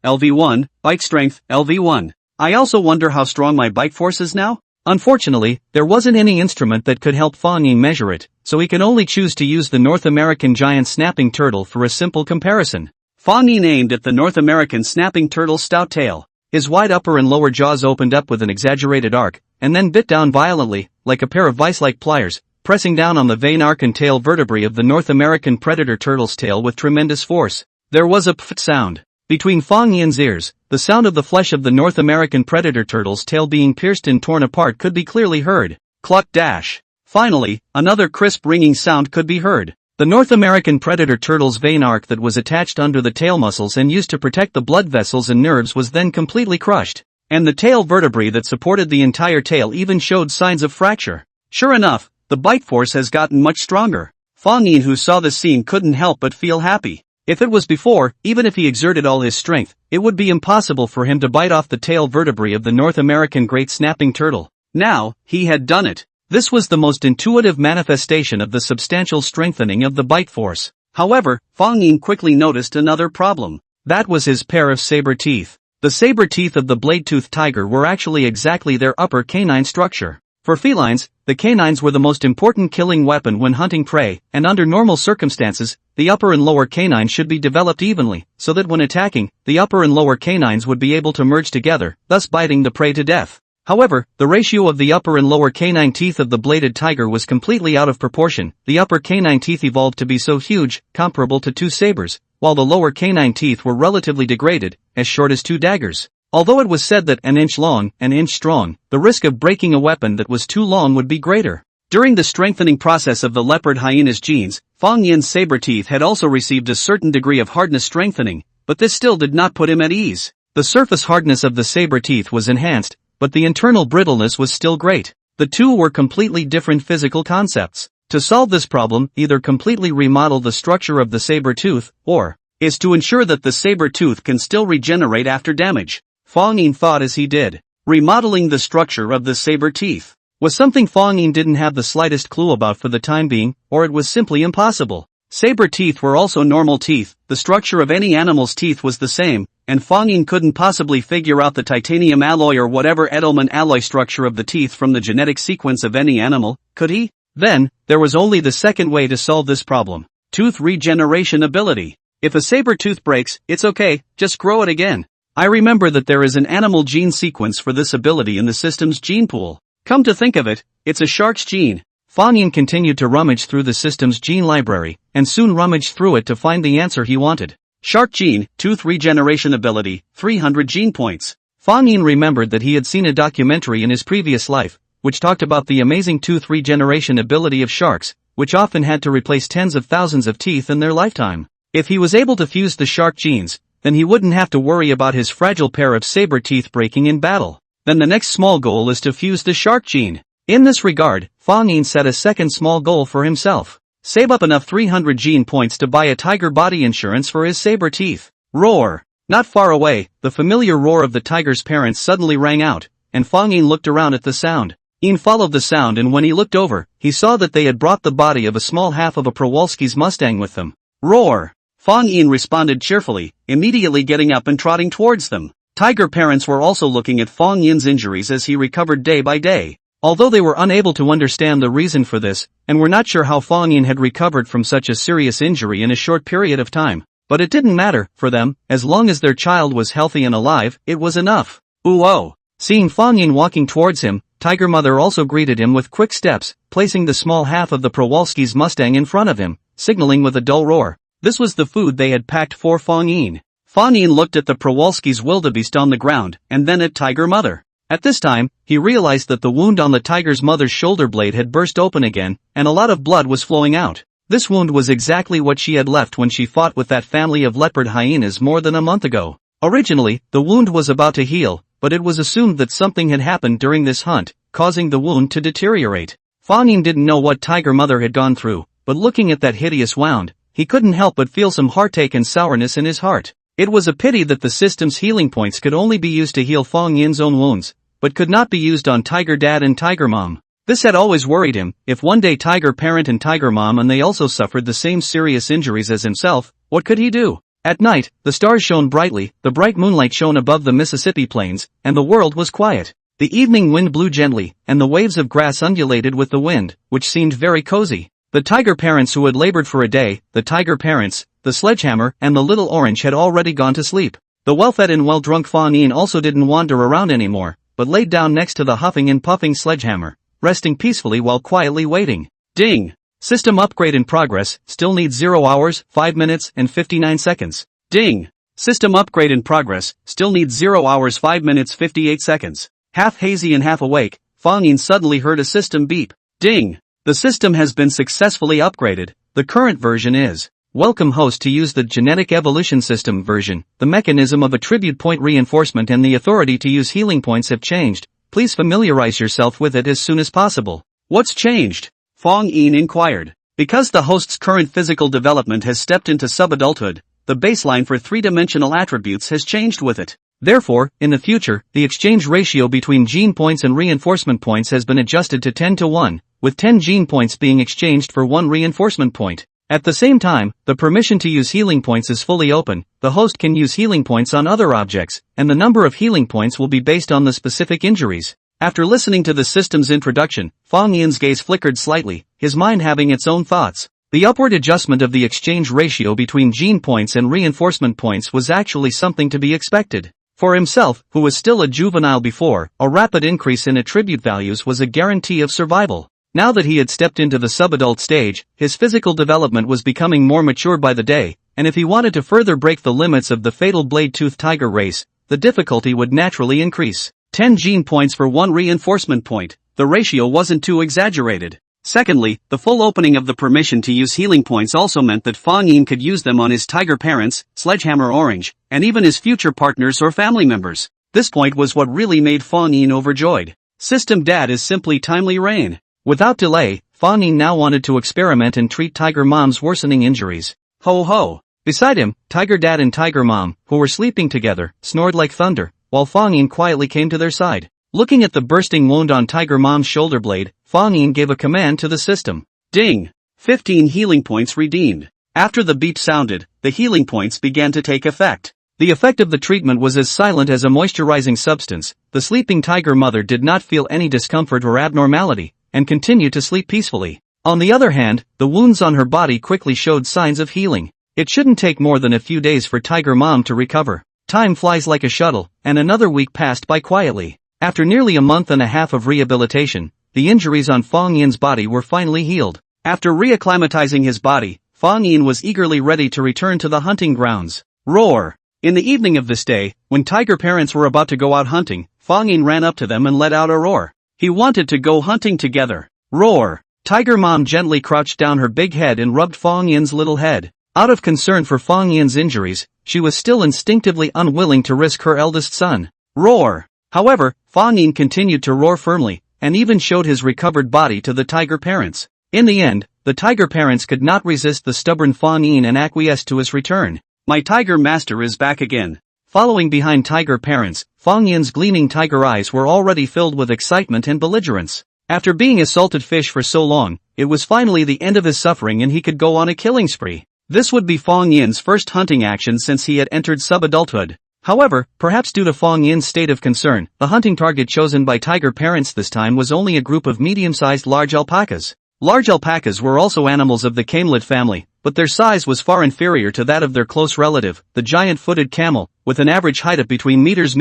LV1, bite strength, LV1. I also wonder how strong my bite force is now? Unfortunately, there wasn't any instrument that could help Fang Yin measure it, so he can only choose to use the North American giant snapping turtle for a simple comparison. Fang Yin aimed at the North American snapping turtle's stout tail. His wide upper and lower jaws opened up with an exaggerated arc, and then bit down violently, like a pair of vice-like pliers, pressing down on the vein arc and tail vertebrae of the North American predator turtle's tail with tremendous force. There was a pft sound. Between Fang Yin's ears, the sound of the flesh of the North American predator turtle's tail being pierced and torn apart could be clearly heard. Cluck dash. Finally, another crisp ringing sound could be heard. The North American predator turtle's vein arc that was attached under the tail muscles and used to protect the blood vessels and nerves was then completely crushed, and the tail vertebrae that supported the entire tail even showed signs of fracture. Sure enough, the bite force has gotten much stronger. Fang Yin, who saw this scene, couldn't help but feel happy. If it was before, even if he exerted all his strength, it would be impossible for him to bite off the tail vertebrae of the North American great snapping turtle. Now, he had done it. This was the most intuitive manifestation of the substantial strengthening of the bite force. However, Fang Yin quickly noticed another problem. That was his pair of saber teeth. The saber teeth of the blade-toothed tiger were actually exactly their upper canine structure. For felines, the canines were the most important killing weapon when hunting prey, and under normal circumstances, the upper and lower canines should be developed evenly, so that when attacking, the upper and lower canines would be able to merge together, thus biting the prey to death. However, the ratio of the upper and lower canine teeth of the bladed tiger was completely out of proportion. The upper canine teeth evolved to be so huge, comparable to 2 sabers, while the lower canine teeth were relatively degraded, as short as 2 daggers. Although it was said that an inch long, an inch strong, the risk of breaking a weapon that was too long would be greater. During the strengthening process of the leopard hyena's genes, Fang Yin's saber teeth had also received a certain degree of hardness strengthening, but this still did not put him at ease. The surface hardness of the saber teeth was enhanced, but the internal brittleness was still great. The two were completely different physical concepts. To solve this problem, either completely remodel the structure of the saber tooth, or is to ensure that the saber tooth can still regenerate after damage. Fang Yin thought as he did. Remodeling the structure of the saber teeth was something Fang Yin didn't have the slightest clue about for the time being, or it was simply impossible. Saber teeth were also normal teeth, the structure of any animal's teeth was the same, and Fang Yin couldn't possibly figure out the titanium alloy or whatever Edelman alloy structure of the teeth from the genetic sequence of any animal, could he? Then, there was only the second way to solve this problem. Tooth regeneration ability. If a saber tooth breaks, it's okay, just grow it again. I remember that there is an animal gene sequence for this ability in the system's gene pool. Come to think of it, it's a shark's gene. Fang Yin continued to rummage through the system's gene library, and soon rummaged through it to find the answer he wanted. Shark gene, tooth regeneration ability, 300 gene points. Fang Yin remembered that he had seen a documentary in his previous life, which talked about the amazing tooth regeneration ability of sharks, which often had to replace tens of thousands of teeth in their lifetime. If he was able to fuse the shark genes, then he wouldn't have to worry about his fragile pair of saber teeth breaking in battle. Then the next small goal is to fuse the shark gene. In this regard, Fang Yin set a second small goal for himself. Save up enough 300 gene points to buy a tiger body insurance for his saber teeth. Roar! Not far away, the familiar roar of the tiger's parents suddenly rang out, and Fang Yin looked around at the sound. Yin followed the sound, and when he looked over, he saw that they had brought the body of a small half of a Przewalski's Mustang with them. Roar! Fang Yin responded cheerfully, immediately getting up and trotting towards them. Tiger parents were also looking at Fang Yin's injuries as he recovered day by day. Although they were unable to understand the reason for this, and were not sure how Fang Yin had recovered from such a serious injury in a short period of time, but it didn't matter, for them, as long as their child was healthy and alive, it was enough. Ooh-oh! Seeing Fang Yin walking towards him, Tiger Mother also greeted him with quick steps, placing the small half of the Przewalski's Mustang in front of him, signaling with a dull roar. This was the food they had packed for Fang Yin. Fang Yin looked at the Przewalski's wildebeest on the ground, and then at Tiger Mother. At this time, he realized that the wound on the tiger's mother's shoulder blade had burst open again, and a lot of blood was flowing out. This wound was exactly what she had left when she fought with that family of leopard hyenas more than a month ago. Originally, the wound was about to heal, but it was assumed that something had happened during this hunt, causing the wound to deteriorate. Fang Yin didn't know what Tiger Mother had gone through, but looking at that hideous wound, he couldn't help but feel some heartache and sourness in his heart. It was a pity that the system's healing points could only be used to heal Fang Yin's own wounds, but could not be used on Tiger Dad and Tiger Mom. This had always worried him. If one day Tiger Parent and Tiger Mom and they also suffered the same serious injuries as himself, what could he do? At night, the stars shone brightly, the bright moonlight shone above the Mississippi plains, and the world was quiet. The evening wind blew gently, and the waves of grass undulated with the wind, which seemed very cozy. The tiger parents who had labored for a day, the tiger parents, the sledgehammer, and the little orange had already gone to sleep. The well-fed and well-drunk Fang Yin also didn't wander around anymore, but laid down next to the huffing and puffing sledgehammer, resting peacefully while quietly waiting. Ding! System upgrade in progress, still needs 0 hours, 5 minutes, and 59 seconds. Ding! System upgrade in progress, still needs 0 hours 5 minutes 58 seconds. Half hazy and half awake, Fang Yin suddenly heard a system beep. Ding! The system has been successfully upgraded. The current version is. Welcome host to use the genetic evolution system version. The mechanism of attribute point reinforcement and the authority to use healing points have changed. Please familiarize yourself with it as soon as possible. What's changed? Fang Yin inquired. Because the host's current physical development has stepped into subadulthood, the baseline for three-dimensional attributes has changed with it. Therefore, in the future, the exchange ratio between gene points and reinforcement points has been adjusted to 10:1, with 10 gene points being exchanged for 1 reinforcement point. At the same time, the permission to use healing points is fully open. The host can use healing points on other objects, and the number of healing points will be based on the specific injuries. After listening to the system's introduction, Fang Yin's gaze flickered slightly, his mind having its own thoughts. The upward adjustment of the exchange ratio between gene points and reinforcement points was actually something to be expected. For himself, who was still a juvenile before, a rapid increase in attribute values was a guarantee of survival. Now that he had stepped into the subadult stage, his physical development was becoming more mature by the day, and if he wanted to further break the limits of the fatal blade-toothed tiger race, the difficulty would naturally increase. 10 gene points for 1 reinforcement point. The ratio wasn't too exaggerated. Secondly, the full opening of the permission to use healing points also meant that Fang Yin could use them on his tiger parents, Sledgehammer Orange, and even his future partners or family members. This point was what really made Fang Yin overjoyed. System Dad is simply timely rain. Without delay, Fang Yin now wanted to experiment and treat Tiger Mom's worsening injuries. Ho ho! Beside him, Tiger Dad and Tiger Mom, who were sleeping together, snored like thunder, while Fang Yin quietly came to their side. Looking at the bursting wound on Tiger Mom's shoulder blade, Fang Yin gave a command to the system. Ding! 15 healing points redeemed. After the beep sounded, the healing points began to take effect. The effect of the treatment was as silent as a moisturizing substance. The sleeping tiger mother did not feel any discomfort or abnormality, and continued to sleep peacefully. On the other hand, the wounds on her body quickly showed signs of healing. It shouldn't take more than a few days for Tiger Mom to recover. Time flies like a shuttle, and another week passed by quietly. After nearly a month and a half of rehabilitation, the injuries on Fang Yin's body were finally healed. After reacclimatizing his body, Fang Yin was eagerly ready to return to the hunting grounds. Roar! In the evening of this day, when tiger parents were about to go out hunting, Fang Yin ran up to them and let out a roar. He wanted to go hunting together. Roar! Tiger Mom gently crouched down her big head and rubbed Fang Yin's little head. Out of concern for Fang Yin's injuries, she was still instinctively unwilling to risk her eldest son. Roar! However, Fang Yin continued to roar firmly, and even showed his recovered body to the tiger parents. In the end, the tiger parents could not resist the stubborn Fang Yin and acquiesced to his return. My tiger master is back again. Following behind tiger parents, Fang Yin's gleaming tiger eyes were already filled with excitement and belligerence. After being a salted fish for so long, it was finally the end of his suffering and he could go on a killing spree. This would be Fang Yin's first hunting action since he had entered subadulthood. However, perhaps due to Fang Yin's state of concern, the hunting target chosen by tiger parents this time was only a group of medium-sized large alpacas. Large alpacas were also animals of the camelid family, but their size was far inferior to that of their close relative, the giant-footed camel, with an average height of between meters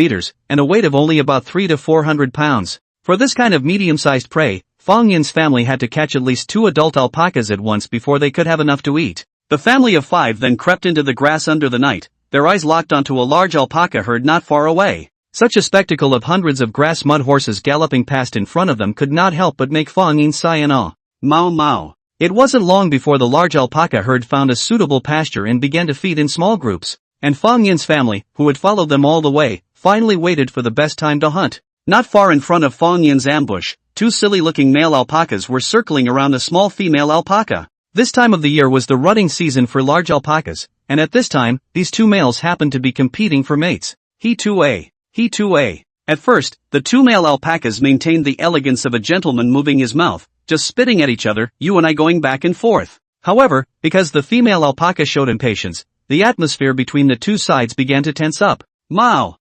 and a weight of only about 300 to 400 pounds. For this kind of medium-sized prey, Fang Yin's family had to catch at least 2 adult alpacas at once before they could have enough to eat. The family of 5 then crept into the grass under the night, their eyes locked onto a large alpaca herd not far away. Such a spectacle of hundreds of grass mud horses galloping past in front of them could not help but make Fang Yin sigh in awe. Mao Mao. It wasn't long before the large alpaca herd found a suitable pasture and began to feed in small groups, and Fang Yin's family, who had followed them all the way, finally waited for the best time to hunt. Not far in front of Fang Yin's ambush, 2 silly-looking male alpacas were circling around a small female alpaca. This time of the year was the rutting season for large alpacas, and at this time, these two males happened to be competing for mates. He too A. At first, the two male alpacas maintained the elegance of a gentleman moving his mouth, just spitting at each other, you and I going back and forth. However, because the female alpaca showed impatience, the atmosphere between the two sides began to tense up. Meow!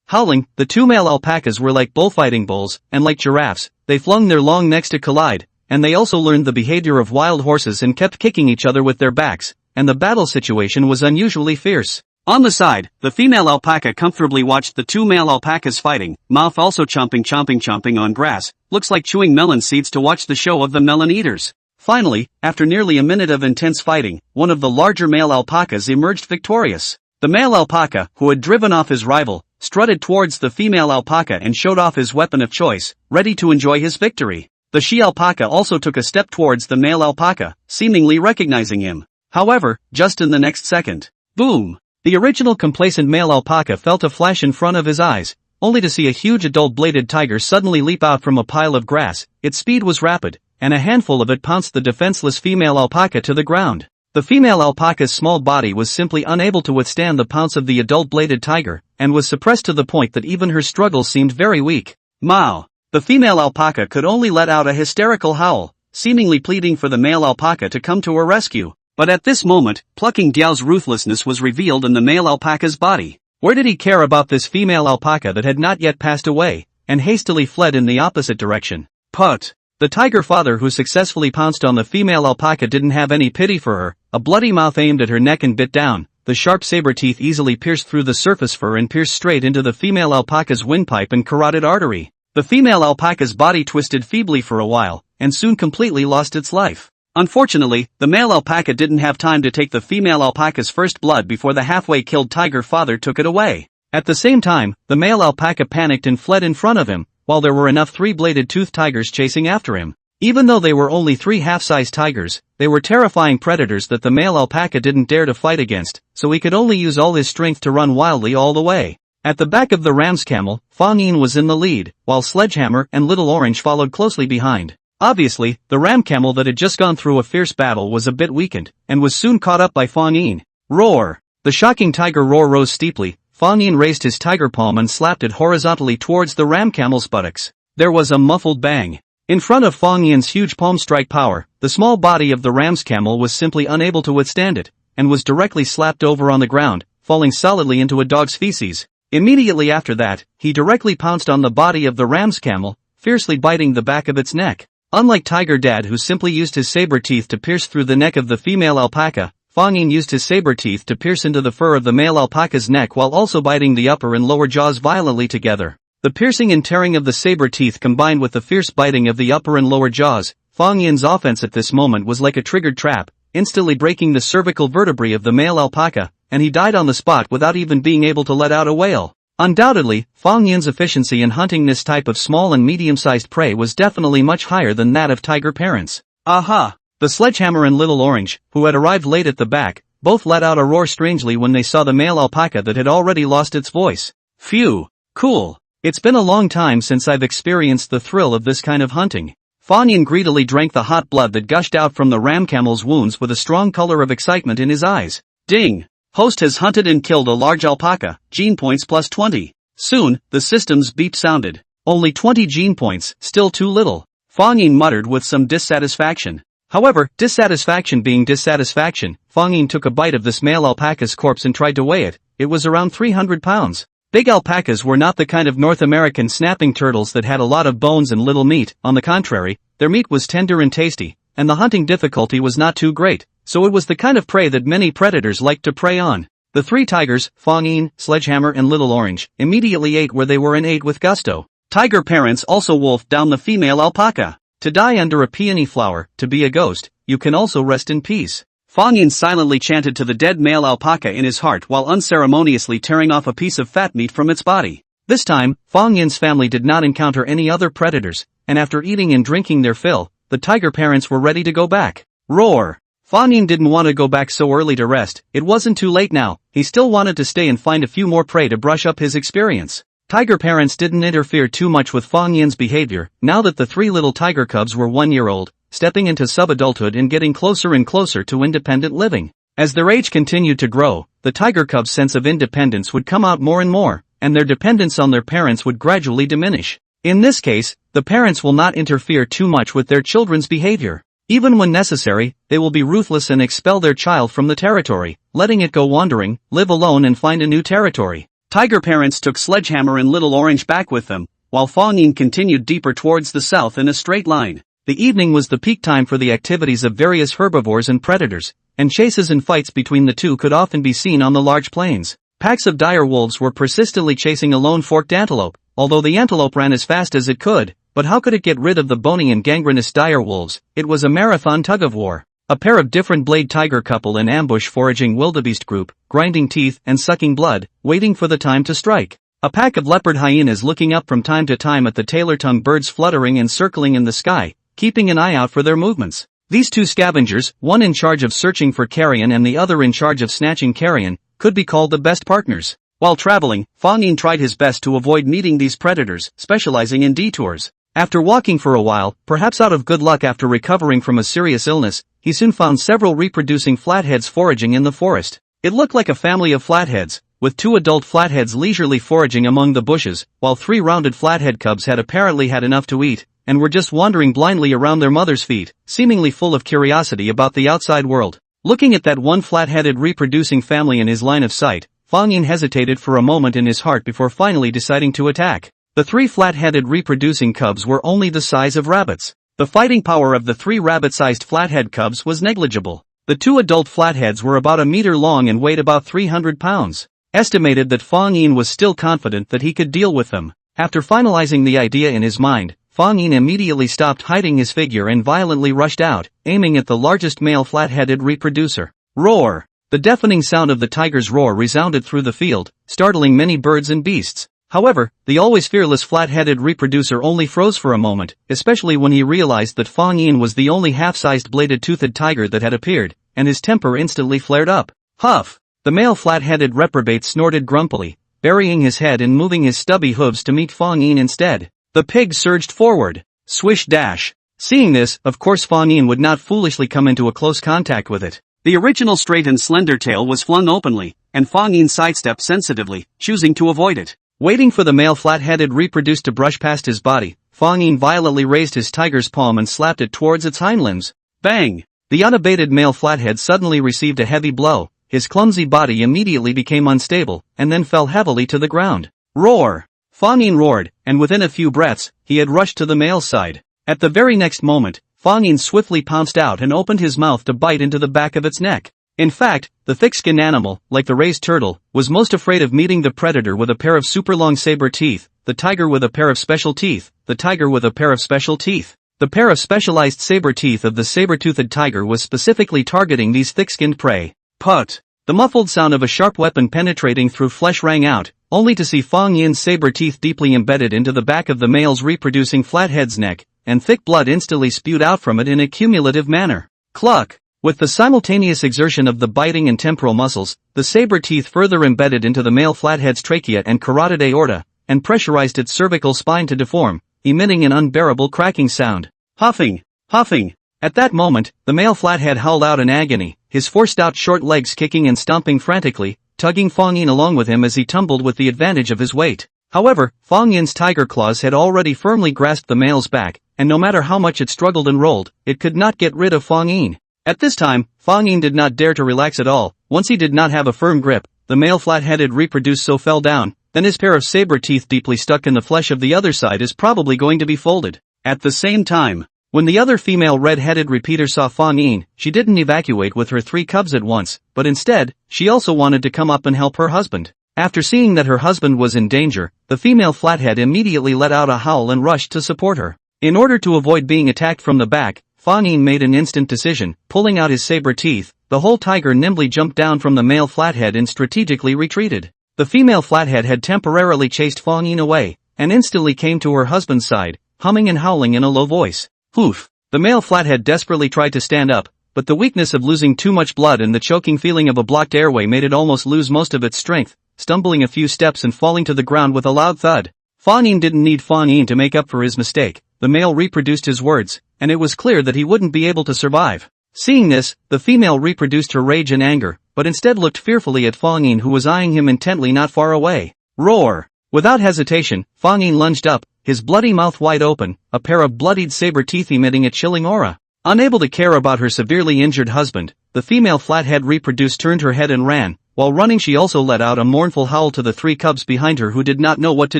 Howling, the two male alpacas were like bullfighting bulls, and like giraffes, they flung their long necks to collide, and they also learned the behavior of wild horses and kept kicking each other with their backs, and the battle situation was unusually fierce. On the side, the female alpaca comfortably watched the two male alpacas fighting, mouth also chomping on grass, looks like chewing melon seeds to watch the show of the melon eaters. Finally, after nearly a minute of intense fighting, one of the larger male alpacas emerged victorious. The male alpaca, who had driven off his rival, strutted towards the female alpaca and showed off his weapon of choice, ready to enjoy his victory. The she-alpaca also took a step towards the male alpaca, seemingly recognizing him. However, just in the next second, boom! The original complacent male alpaca felt a flash in front of his eyes, only to see a huge adult-bladed tiger suddenly leap out from a pile of grass. Its speed was rapid, and a handful of it pounced the defenseless female alpaca to the ground. The female alpaca's small body was simply unable to withstand the pounce of the adult-bladed tiger, and was suppressed to the point that even her struggles seemed very weak. Meow! The female alpaca could only let out a hysterical howl, seemingly pleading for the male alpaca to come to her rescue. But at this moment, plucking Diao's ruthlessness was revealed in the male alpaca's body. Where did he care about this female alpaca that had not yet passed away, and hastily fled in the opposite direction? Put! The tiger father who successfully pounced on the female alpaca didn't have any pity for her. A bloody mouth aimed at her neck and bit down. The sharp saber teeth easily pierced through the surface fur and pierced straight into the female alpaca's windpipe and carotid artery. The female alpaca's body twisted feebly for a while, and soon completely lost its life. Unfortunately, the male alpaca didn't have time to take the female alpaca's first blood before the halfway killed tiger father took it away. At the same time, the male alpaca panicked and fled in front of him, while there were enough three-bladed toothed tigers chasing after him. Even though they were only 3 half-size tigers, they were terrifying predators that the male alpaca didn't dare to fight against, so he could only use all his strength to run wildly all the way. At the back of the ram's camel, Fang Yin was in the lead, while Sledgehammer and Little Orange followed closely behind. Obviously, the ram camel that had just gone through a fierce battle was a bit weakened, and was soon caught up by Fang Yin. Roar! The shocking tiger roar rose steeply. Fang Yin raised his tiger palm and slapped it horizontally towards the ram camel's buttocks. There was a muffled bang. In front of Fang Yin's huge palm strike power, the small body of the ram's camel was simply unable to withstand it, and was directly slapped over on the ground, falling solidly into a dog's feces. Immediately after that, he directly pounced on the body of the ram's camel, fiercely biting the back of its neck. Unlike Tiger Dad, who simply used his saber teeth to pierce through the neck of the female alpaca, Fang Yin used his saber teeth to pierce into the fur of the male alpaca's neck while also biting the upper and lower jaws violently together. The piercing and tearing of the saber teeth combined with the fierce biting of the upper and lower jaws, Fang Yin's offense at this moment was like a triggered trap, instantly breaking the cervical vertebrae of the male alpaca, and he died on the spot without even being able to let out a wail. Undoubtedly, Fang Yin's efficiency in hunting this type of small and medium-sized prey was definitely much higher than that of tiger parents. Aha! The Sledgehammer and Little Orange, who had arrived late at the back, both let out a roar strangely when they saw the male alpaca that had already lost its voice. Phew! Cool! It's been a long time since I've experienced the thrill of this kind of hunting. Fang Yin greedily drank the hot blood that gushed out from the ram camel's wounds with a strong color of excitement in his eyes. Ding! Host has hunted and killed a large alpaca, gene points plus 20. Soon, the system's beep sounded. Only 20 gene points, still too little. Fang Yin muttered with some dissatisfaction. However, dissatisfaction being dissatisfaction, Fang Yin took a bite of this male alpaca's corpse and tried to weigh it. It was around 300 pounds. Big alpacas were not the kind of North American snapping turtles that had a lot of bones and little meat. On the contrary, their meat was tender and tasty, and the hunting difficulty was not too great, so it was the kind of prey that many predators liked to prey on. The 3 tigers, Fang Yin, Sledgehammer and Little Orange, immediately ate where they were and ate with gusto. Tiger parents also wolfed down the female alpaca. To die under a peony flower, to be a ghost, you can also rest in peace. Fang Yin silently chanted to the dead male alpaca in his heart while unceremoniously tearing off a piece of fat meat from its body. This time, Fang Yin's family did not encounter any other predators, and after eating and drinking their fill, the tiger parents were ready to go back. Roar! Fang Yin didn't want to go back so early to rest. It wasn't too late now. He still wanted to stay and find a few more prey to brush up his experience. Tiger parents didn't interfere too much with Fang Yin's behavior. Now that the 3 little tiger cubs were 1 year old, stepping into subadulthood and getting closer and closer to independent living. As their age continued to grow, the tiger cub's sense of independence would come out more and more, and their dependence on their parents would gradually diminish. In this case, the parents will not interfere too much with their children's behavior. Even when necessary, they will be ruthless and expel their child from the territory, letting it go wandering, live alone and find a new territory. Tiger parents took Sledgehammer and Little Orange back with them, while Fang Yin continued deeper towards the south in a straight line. The evening was the peak time for the activities of various herbivores and predators, and chases and fights between the two could often be seen on the large plains. Packs of dire wolves were persistently chasing a lone forked antelope, although the antelope ran as fast as it could. But how could it get rid of the bony and gangrenous dire wolves? It was a marathon tug-of-war. A pair of different blade tiger couple in ambush foraging wildebeest group, grinding teeth and sucking blood, waiting for the time to strike. A pack of leopard hyenas looking up from time to time at the tailor-tongued birds fluttering and circling in the sky, keeping an eye out for their movements. These two scavengers, one in charge of searching for carrion and the other in charge of snatching carrion, could be called the best partners. While traveling, Fang Yin tried his best to avoid meeting these predators, specializing in detours. After walking for a while, perhaps out of good luck after recovering from a serious illness, he soon found several reproducing flatheads foraging in the forest. It looked like a family of flatheads, with 2 adult flatheads leisurely foraging among the bushes, while 3 rounded flathead cubs had apparently had enough to eat, and were just wandering blindly around their mother's feet, seemingly full of curiosity about the outside world. Looking at that one flat-headed reproducing family in his line of sight, Fang Yin hesitated for a moment in his heart before finally deciding to attack. The 3 flat-headed reproducing cubs were only the size of rabbits. The fighting power of the 3 rabbit-sized flathead cubs was negligible. The 2 adult flatheads were about a meter long and weighed about 300 pounds. Estimated that Fang Yin was still confident that he could deal with them. After finalizing the idea in his mind, Fang Yin immediately stopped hiding his figure and violently rushed out, aiming at the largest male flat-headed reproducer. Roar! The deafening sound of the tiger's roar resounded through the field, startling many birds and beasts. However, the always fearless flat-headed reproducer only froze for a moment, especially when he realized that Fang Yin was the only half-sized bladed-toothed tiger that had appeared, and his temper instantly flared up. Huff! The male flat-headed reprobate snorted grumpily, burying his head and moving his stubby hooves to meet Fang Yin instead. The pig surged forward. Swish dash. Seeing this, of course Fang Yin would not foolishly come into a close contact with it. The original straight and slender tail was flung openly, and Fang Yin sidestepped sensitively, choosing to avoid it. Waiting for the male flat-headed reproduce to brush past his body, Fang Yin violently raised his tiger's palm and slapped it towards its hind limbs. Bang! The unabated male flathead suddenly received a heavy blow. His clumsy body immediately became unstable, and then fell heavily to the ground. Roar! Fang Yin roared, and within a few breaths, he had rushed to the male's side. At the very next moment, Fang Yin swiftly pounced out and opened his mouth to bite into the back of its neck. In fact, the thick-skinned animal, like the raised turtle, was most afraid of meeting the predator with a pair of super-long saber teeth, the tiger with a pair of special teeth, the tiger with a pair of special teeth. The pair of specialized saber teeth of the saber-toothed tiger was specifically targeting these thick-skinned prey. Put! The muffled sound of a sharp weapon penetrating through flesh rang out, only to see Fang Yin's saber teeth deeply embedded into the back of the male's reproducing flathead's neck, and thick blood instantly spewed out from it in a cumulative manner. Cluck! With the simultaneous exertion of the biting and temporal muscles, the saber teeth further embedded into the male flathead's trachea and carotid aorta, and pressurized its cervical spine to deform, emitting an unbearable cracking sound. Huffing! Huffing! At that moment, the male flathead howled out in agony, his 4 stout short legs kicking and stomping frantically, tugging Fang Yin along with him as he tumbled with the advantage of his weight. However, Fang Yin's tiger claws had already firmly grasped the male's back, and no matter how much it struggled and rolled, it could not get rid of Fang Yin. At this time, Fang Yin did not dare to relax at all. Once he did not have a firm grip, the male flat-headed reproduce so fell down, then his pair of saber teeth deeply stuck in the flesh of the other side is probably going to be folded. At the same time, when the other female red-headed repeater saw Fang Yin, she didn't evacuate with her 3 cubs at once, but instead, she also wanted to come up and help her husband. After seeing that her husband was in danger, the female flathead immediately let out a howl and rushed to support her. In order to avoid being attacked from the back, Fang Yin made an instant decision, pulling out his saber teeth. The whole tiger nimbly jumped down from the male flathead and strategically retreated. The female flathead had temporarily chased Fang Yin away, and instantly came to her husband's side, humming and howling in a low voice. Oof! The male flathead desperately tried to stand up, but the weakness of losing too much blood and the choking feeling of a blocked airway made it almost lose most of its strength, stumbling a few steps and falling to the ground with a loud thud. Fang Yin didn't need Fang Yin to make up for his mistake. The male reproduced his words, and it was clear that he wouldn't be able to survive. Seeing this, the female reproduced her rage and anger, but instead looked fearfully at Fang Yin, who was eyeing him intently not far away. Roar! Without hesitation, Fang Yin lunged up, his bloody mouth wide open, a pair of bloodied saber teeth emitting a chilling aura. Unable to care about her severely injured husband, the female flathead reproduced turned her head and ran. While running, she also let out a mournful howl to the 3 cubs behind her, who did not know what to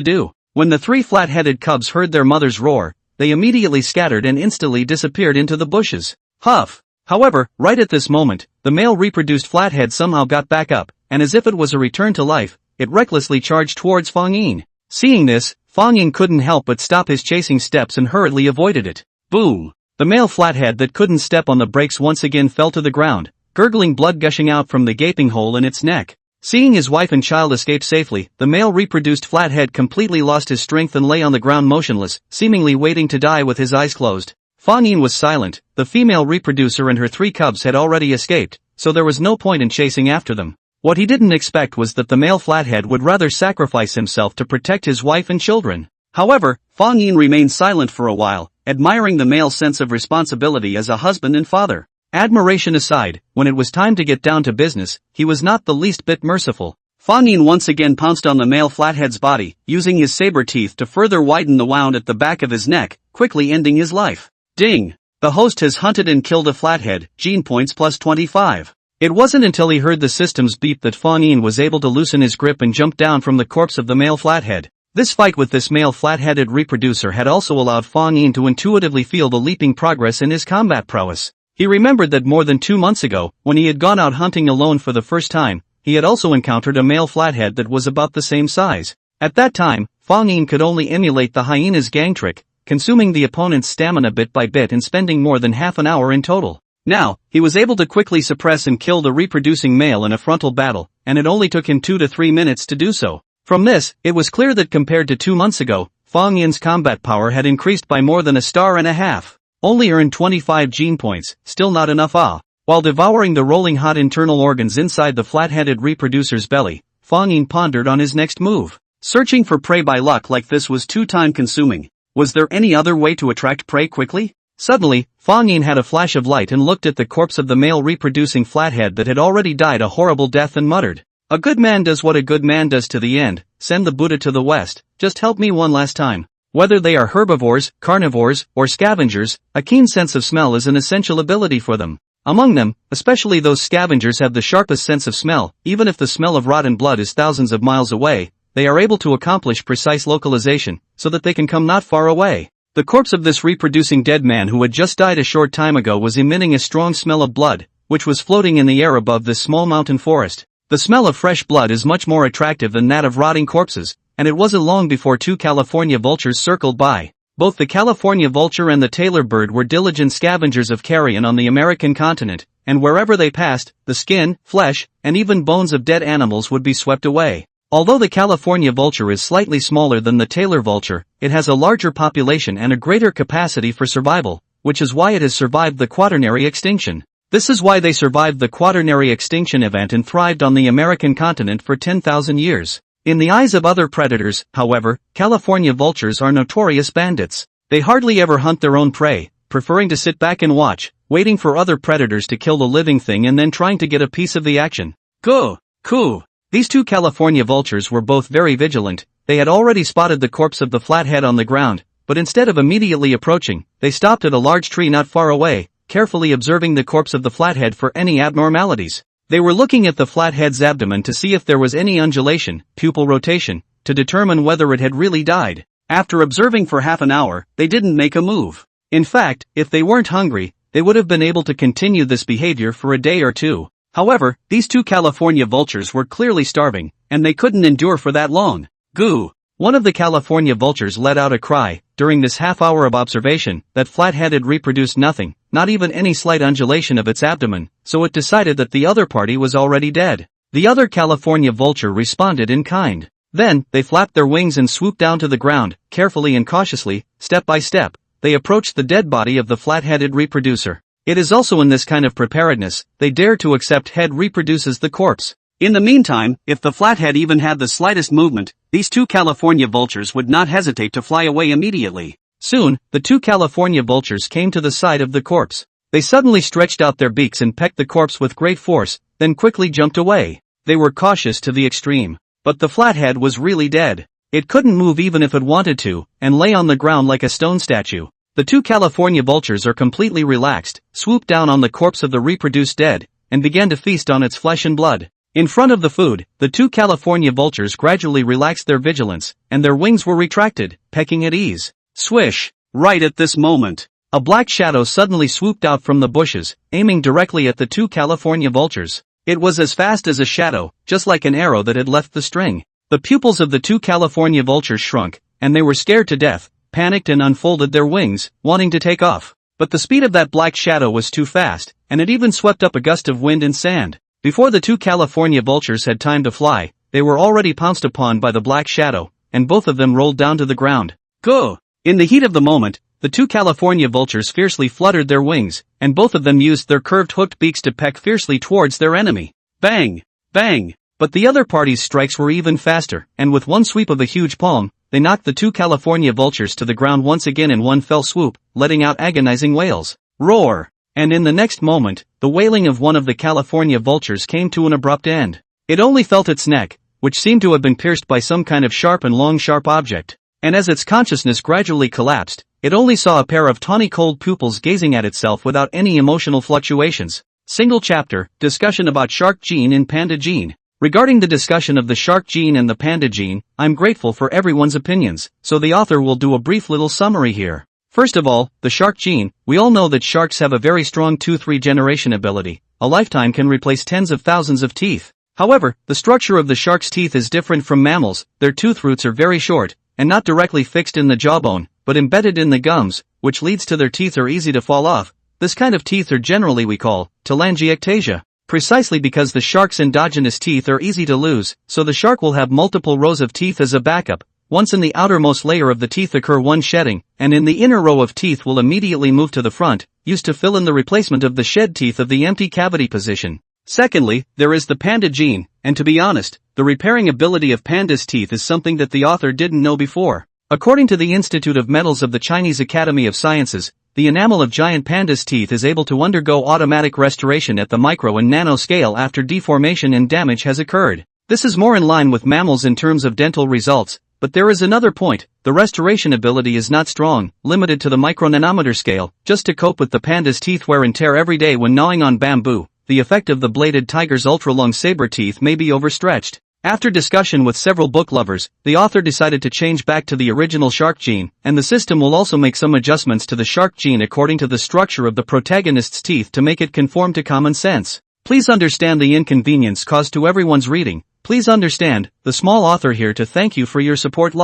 do. When the 3 flat-headed cubs heard their mother's roar, they immediately scattered and instantly disappeared into the bushes. Huff! However, right at this moment, the male reproduced flathead somehow got back up, and as if it was a return to life, it recklessly charged towards Fang Yin. Seeing this, Fang Yin couldn't help but stop his chasing steps and hurriedly avoided it. Boom! The male flathead that couldn't step on the brakes once again fell to the ground, gurgling blood gushing out from the gaping hole in its neck. Seeing his wife and child escape safely, the male reproduced flathead completely lost his strength and lay on the ground motionless, seemingly waiting to die with his eyes closed. Fang Yin was silent. The female reproducer and her 3 cubs had already escaped, so there was no point in chasing after them. What he didn't expect was that the male flathead would rather sacrifice himself to protect his wife and children. However, Fang Yin remained silent for a while, admiring the male's sense of responsibility as a husband and father. Admiration aside, when it was time to get down to business, he was not the least bit merciful. Fang Yin once again pounced on the male flathead's body, using his saber teeth to further widen the wound at the back of his neck, quickly ending his life. Ding! The host has hunted and killed a flathead, gene points plus 25. It wasn't until he heard the system's beep that Fang Yin was able to loosen his grip and jump down from the corpse of the male flathead. This fight with this male flat-headed reproducer had also allowed Fang Yin to intuitively feel the leaping progress in his combat prowess. He remembered that more than 2 months ago, when he had gone out hunting alone for the first time, he had also encountered a male flathead that was about the same size. At that time, Fang Yin could only emulate the hyena's gang trick, consuming the opponent's stamina bit by bit and spending more than half an hour in total. Now, he was able to quickly suppress and kill the reproducing male in a frontal battle, and it only took him 2 to 3 minutes to do so. From this, it was clear that compared to 2 months ago, Fang Yin's combat power had increased by more than 1.5 stars. Only earned 25 gene points, still not enough. While devouring the rolling hot internal organs inside the flat-headed reproducer's belly, Fang Yin pondered on his next move. Searching for prey by luck like this was too time-consuming. Was there any other way to attract prey quickly? Suddenly, Fang Yin had a flash of light and looked at the corpse of the male reproducing flathead that had already died a horrible death and muttered, "A good man does what a good man does to the end, send the Buddha to the west, just help me one last time." Whether they are herbivores, carnivores, or scavengers, a keen sense of smell is an essential ability for them. Among them, especially those scavengers have the sharpest sense of smell. Even if the smell of rotten blood is thousands of miles away, they are able to accomplish precise localization, so that they can come not far away. The corpse of this reproducing dead man who had just died a short time ago was emitting a strong smell of blood, which was floating in the air above this small mountain forest. The smell of fresh blood is much more attractive than that of rotting corpses, and it wasn't long before 2 California vultures circled by. Both the California vulture and the Taylor bird were diligent scavengers of carrion on the American continent, and wherever they passed, the skin, flesh, and even bones of dead animals would be swept away. Although the California vulture is slightly smaller than the Taylor vulture, it has a larger population and a greater capacity for survival, which is why it has survived the quaternary extinction. This is why they survived the quaternary extinction event and thrived on the American continent for 10,000 years. In the eyes of other predators, however, California vultures are notorious bandits. They hardly ever hunt their own prey, preferring to sit back and watch, waiting for other predators to kill the living thing and then trying to get a piece of the action. Go! Coo! These 2 California vultures were both very vigilant. They had already spotted the corpse of the flathead on the ground, but instead of immediately approaching, they stopped at a large tree not far away, carefully observing the corpse of the flathead for any abnormalities. They were looking at the flathead's abdomen to see if there was any undulation, pupil rotation, to determine whether it had really died. After observing for half an hour, they didn't make a move. In fact, if they weren't hungry, they would have been able to continue this behavior for a day or 2. However, these 2 California vultures were clearly starving, and they couldn't endure for that long. Goo! One of the California vultures let out a cry. During this half hour of observation, that flat-headed reproduced nothing, not even any slight undulation of its abdomen, so it decided that the other party was already dead. The other California vulture responded in kind. Then, they flapped their wings and swooped down to the ground, carefully and cautiously, step by step. They approached the dead body of the flat-headed reproducer. It is also in this kind of preparedness, they dare to accept head reproduces the corpse. In the meantime, if the flathead even had the slightest movement, these 2 California vultures would not hesitate to fly away immediately. Soon, the two California vultures came to the side of the corpse. They suddenly stretched out their beaks and pecked the corpse with great force, then quickly jumped away. They were cautious to the extreme. But the flathead was really dead. It couldn't move even if it wanted to, and lay on the ground like a stone statue. The two California vultures are completely relaxed, swooped down on the corpse of the reproduced dead, and began to feast on its flesh and blood. In front of the food, the two California vultures gradually relaxed their vigilance, and their wings were retracted, pecking at ease. Swish! Right at this moment, a black shadow suddenly swooped out from the bushes, aiming directly at the two California vultures. It was as fast as a shadow, just like an arrow that had left the string. The pupils of the two California vultures shrunk, and they were scared to death, panicked and unfolded their wings, wanting to take off. But the speed of that black shadow was too fast, and it even swept up a gust of wind and sand. Before the two California vultures had time to fly, they were already pounced upon by the black shadow, and both of them rolled down to the ground. Go! In the heat of the moment, the two California vultures fiercely fluttered their wings, and both of them used their curved hooked beaks to peck fiercely towards their enemy. Bang! Bang! But the other party's strikes were even faster, and with one sweep of a huge palm, they knocked the two California vultures to the ground once again in one fell swoop, letting out agonizing wails. Roar! And in the next moment, the wailing of one of the California vultures came to an abrupt end. It only felt its neck, which seemed to have been pierced by some kind of sharp object. And as its consciousness gradually collapsed, it only saw a pair of tawny cold pupils gazing at itself without any emotional fluctuations. Single chapter, discussion about shark gene and panda gene. Regarding the discussion of the shark gene and the panda gene, I'm grateful for everyone's opinions, so the author will do a brief little summary here. First of all, the shark gene. We all know that sharks have a very strong tooth regeneration ability. A lifetime can replace tens of thousands of teeth. However, the structure of the shark's teeth is different from mammals. Their tooth roots are very short, and not directly fixed in the jawbone, but embedded in the gums, which leads to their teeth are easy to fall off. This kind of teeth are generally we call telangiectasia. Precisely because the shark's endogenous teeth are easy to lose, so the shark will have multiple rows of teeth as a backup. Once in the outermost layer of the teeth occur one shedding, and in the inner row of teeth will immediately move to the front, used to fill in the replacement of the shed teeth of the empty cavity position. Secondly, there is the panda gene, and to be honest, the repairing ability of pandas' teeth is something that the author didn't know before. According to the Institute of Metals of the Chinese Academy of Sciences, the enamel of giant pandas' teeth is able to undergo automatic restoration at the micro and nano scale after deformation and damage has occurred. This is more in line with mammals in terms of dental results, but there is another point. The restoration ability is not strong, limited to the micronanometer scale, just to cope with the panda's teeth wear and tear every day when gnawing on bamboo. The effect of the bladed tiger's ultra-long saber teeth may be overstretched. After discussion with several book lovers, the author decided to change back to the original shark gene, and the system will also make some adjustments to the shark gene according to the structure of the protagonist's teeth to make it conform to common sense. Please understand the inconvenience caused to everyone's reading. Please understand, the small author here to thank you for your support.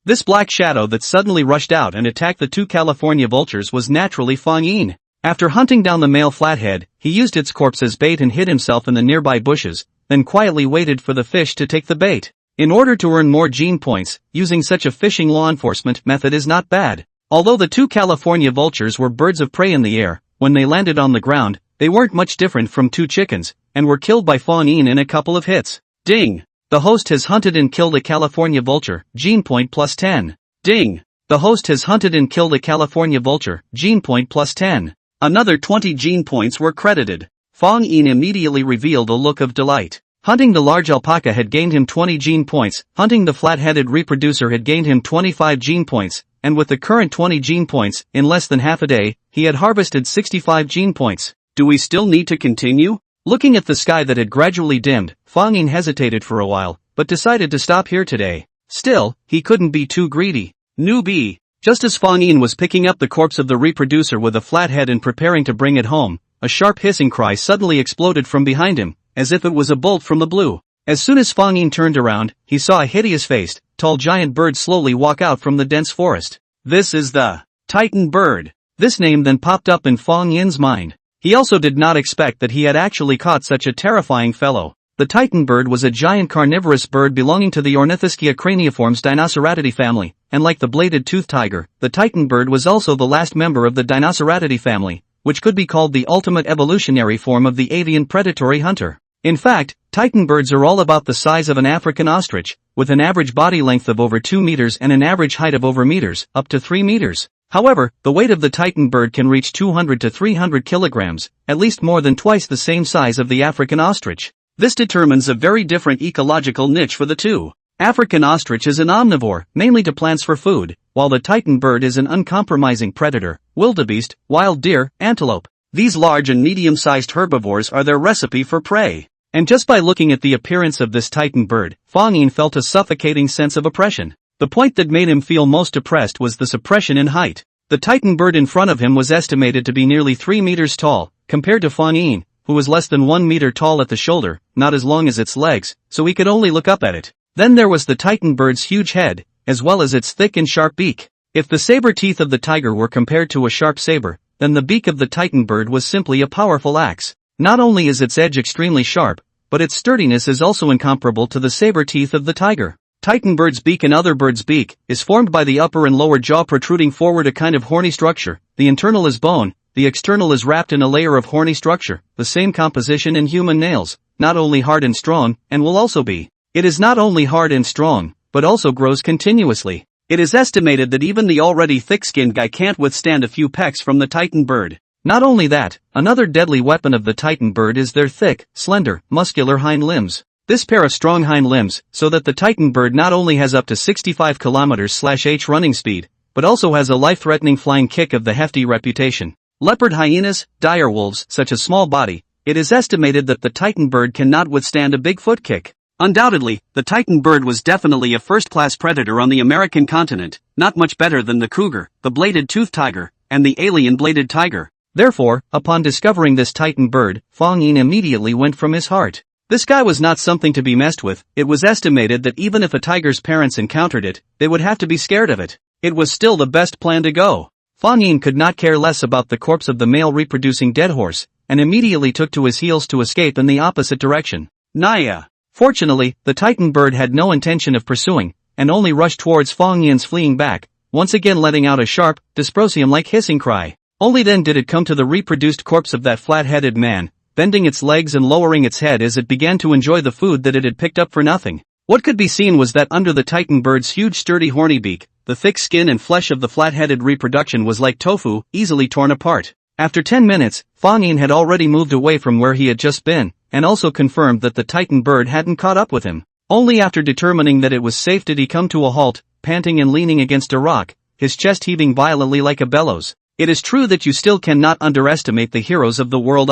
This black shadow that suddenly rushed out and attacked the two California vultures was naturally Fang Yin. After hunting down the male flathead, he used its corpse as bait and hid himself in the nearby bushes, then quietly waited for the fish to take the bait. In order to earn more gene points, using such a fishing law enforcement method is not bad. Although the two California vultures were birds of prey in the air, when they landed on the ground, they weren't much different from two chickens, and were killed by Fang Yin in a couple of hits. Ding! The host has hunted and killed a California vulture, gene point plus 10. Ding! The host has hunted and killed a California vulture, gene point plus 10. Another 20 gene points were credited. Fang Yin immediately revealed a look of delight. Hunting the large alpaca had gained him 20 gene points, hunting the flat-headed reproducer had gained him 25 gene points, and with the current 20 gene points, in less than half a day, he had harvested 65 gene points. Do we still need to continue? Looking at the sky that had gradually dimmed, Fang Yin hesitated for a while, but decided to stop here today. Still, he couldn't be too greedy. Newbie. Just as Fang Yin was picking up the corpse of the reproducer with a flat head and preparing to bring it home, a sharp hissing cry suddenly exploded from behind him, as if it was a bolt from the blue. As soon as Fang Yin turned around, he saw a hideous-faced, tall giant bird slowly walk out from the dense forest. This is the Titan bird. This name then popped up in Fang Yin's mind. He also did not expect that he had actually caught such a terrifying fellow. The Titan bird was a giant carnivorous bird belonging to the Ornithischia craniiformes Dinoceratidae family, and like the bladed-toothed tiger, the Titan bird was also the last member of the Dinoceratidae family, which could be called the ultimate evolutionary form of the avian predatory hunter. In fact, Titan birds are all about the size of an African ostrich, with an average body length of over 2 meters and an average height of over meters, up to 3 meters. However, the weight of the Titan bird can reach 200 to 300 kilograms, at least more than twice the same size of the African ostrich. This determines a very different ecological niche for the two. African ostrich is an omnivore, mainly to plants for food, while the Titan bird is an uncompromising predator, wildebeest, wild deer, antelope. These large and medium-sized herbivores are their recipe for prey. And just by looking at the appearance of this Titan bird, Fang Yin felt a suffocating sense of oppression. The point that made him feel most oppressed was the suppression in height. The Titan bird in front of him was estimated to be nearly 3 meters tall, compared to Fang Yin, who was less than 1 meter tall at the shoulder, not as long as its legs, so he could only look up at it. Then there was the Titan bird's huge head, as well as its thick and sharp beak. If the saber teeth of the tiger were compared to a sharp saber, then the beak of the Titan bird was simply a powerful axe. Not only is its edge extremely sharp, but its sturdiness is also incomparable to the saber teeth of the tiger. Titan bird's beak and other bird's beak is formed by the upper and lower jaw protruding forward, a kind of horny structure. The internal is bone, the external is wrapped in a layer of horny structure, the same composition in human nails, not only hard and strong, and will also be. It is not only hard and strong, but also grows continuously. It is estimated that even the already thick-skinned guy can't withstand a few pecks from the Titan bird. Not only that, another deadly weapon of the Titan bird is their thick, slender, muscular hind limbs. This pair of strong hind limbs, so that the Titan bird not only has up to 65 km/h running speed, but also has a life-threatening flying kick of the hefty reputation. Leopard hyenas, dire wolves, such a small body, it is estimated that the Titan bird cannot withstand a big foot kick. Undoubtedly, the Titan bird was definitely a first-class predator on the American continent, not much better than the cougar, the bladed-toothed tiger, and the alien bladed tiger. Therefore, upon discovering this Titan bird, Fang Yin immediately went from his heart. This guy was not something to be messed with. It was estimated that even if a tiger's parents encountered it, they would have to be scared of it. It was still the best plan to go. Fang Yin could not care less about the corpse of the male reproducing dead horse, and immediately took to his heels to escape in the opposite direction. Naya. Fortunately, the Titan bird had no intention of pursuing, and only rushed towards Fang Yin's fleeing back, once again letting out a sharp, dysprosium-like hissing cry. Only then did it come to the reproduced corpse of that flat-headed man, bending its legs and lowering its head as it began to enjoy the food that it had picked up for nothing. What could be seen was that under the Titan bird's huge sturdy horny beak, the thick skin and flesh of the flat-headed reproduction was like tofu, easily torn apart. After 10 minutes, Fang Yin had already moved away from where he had just been, and also confirmed that the Titan bird hadn't caught up with him. Only after determining that it was safe did he come to a halt, panting and leaning against a rock, his chest heaving violently like a bellows. It is true that you still cannot underestimate the heroes of the world.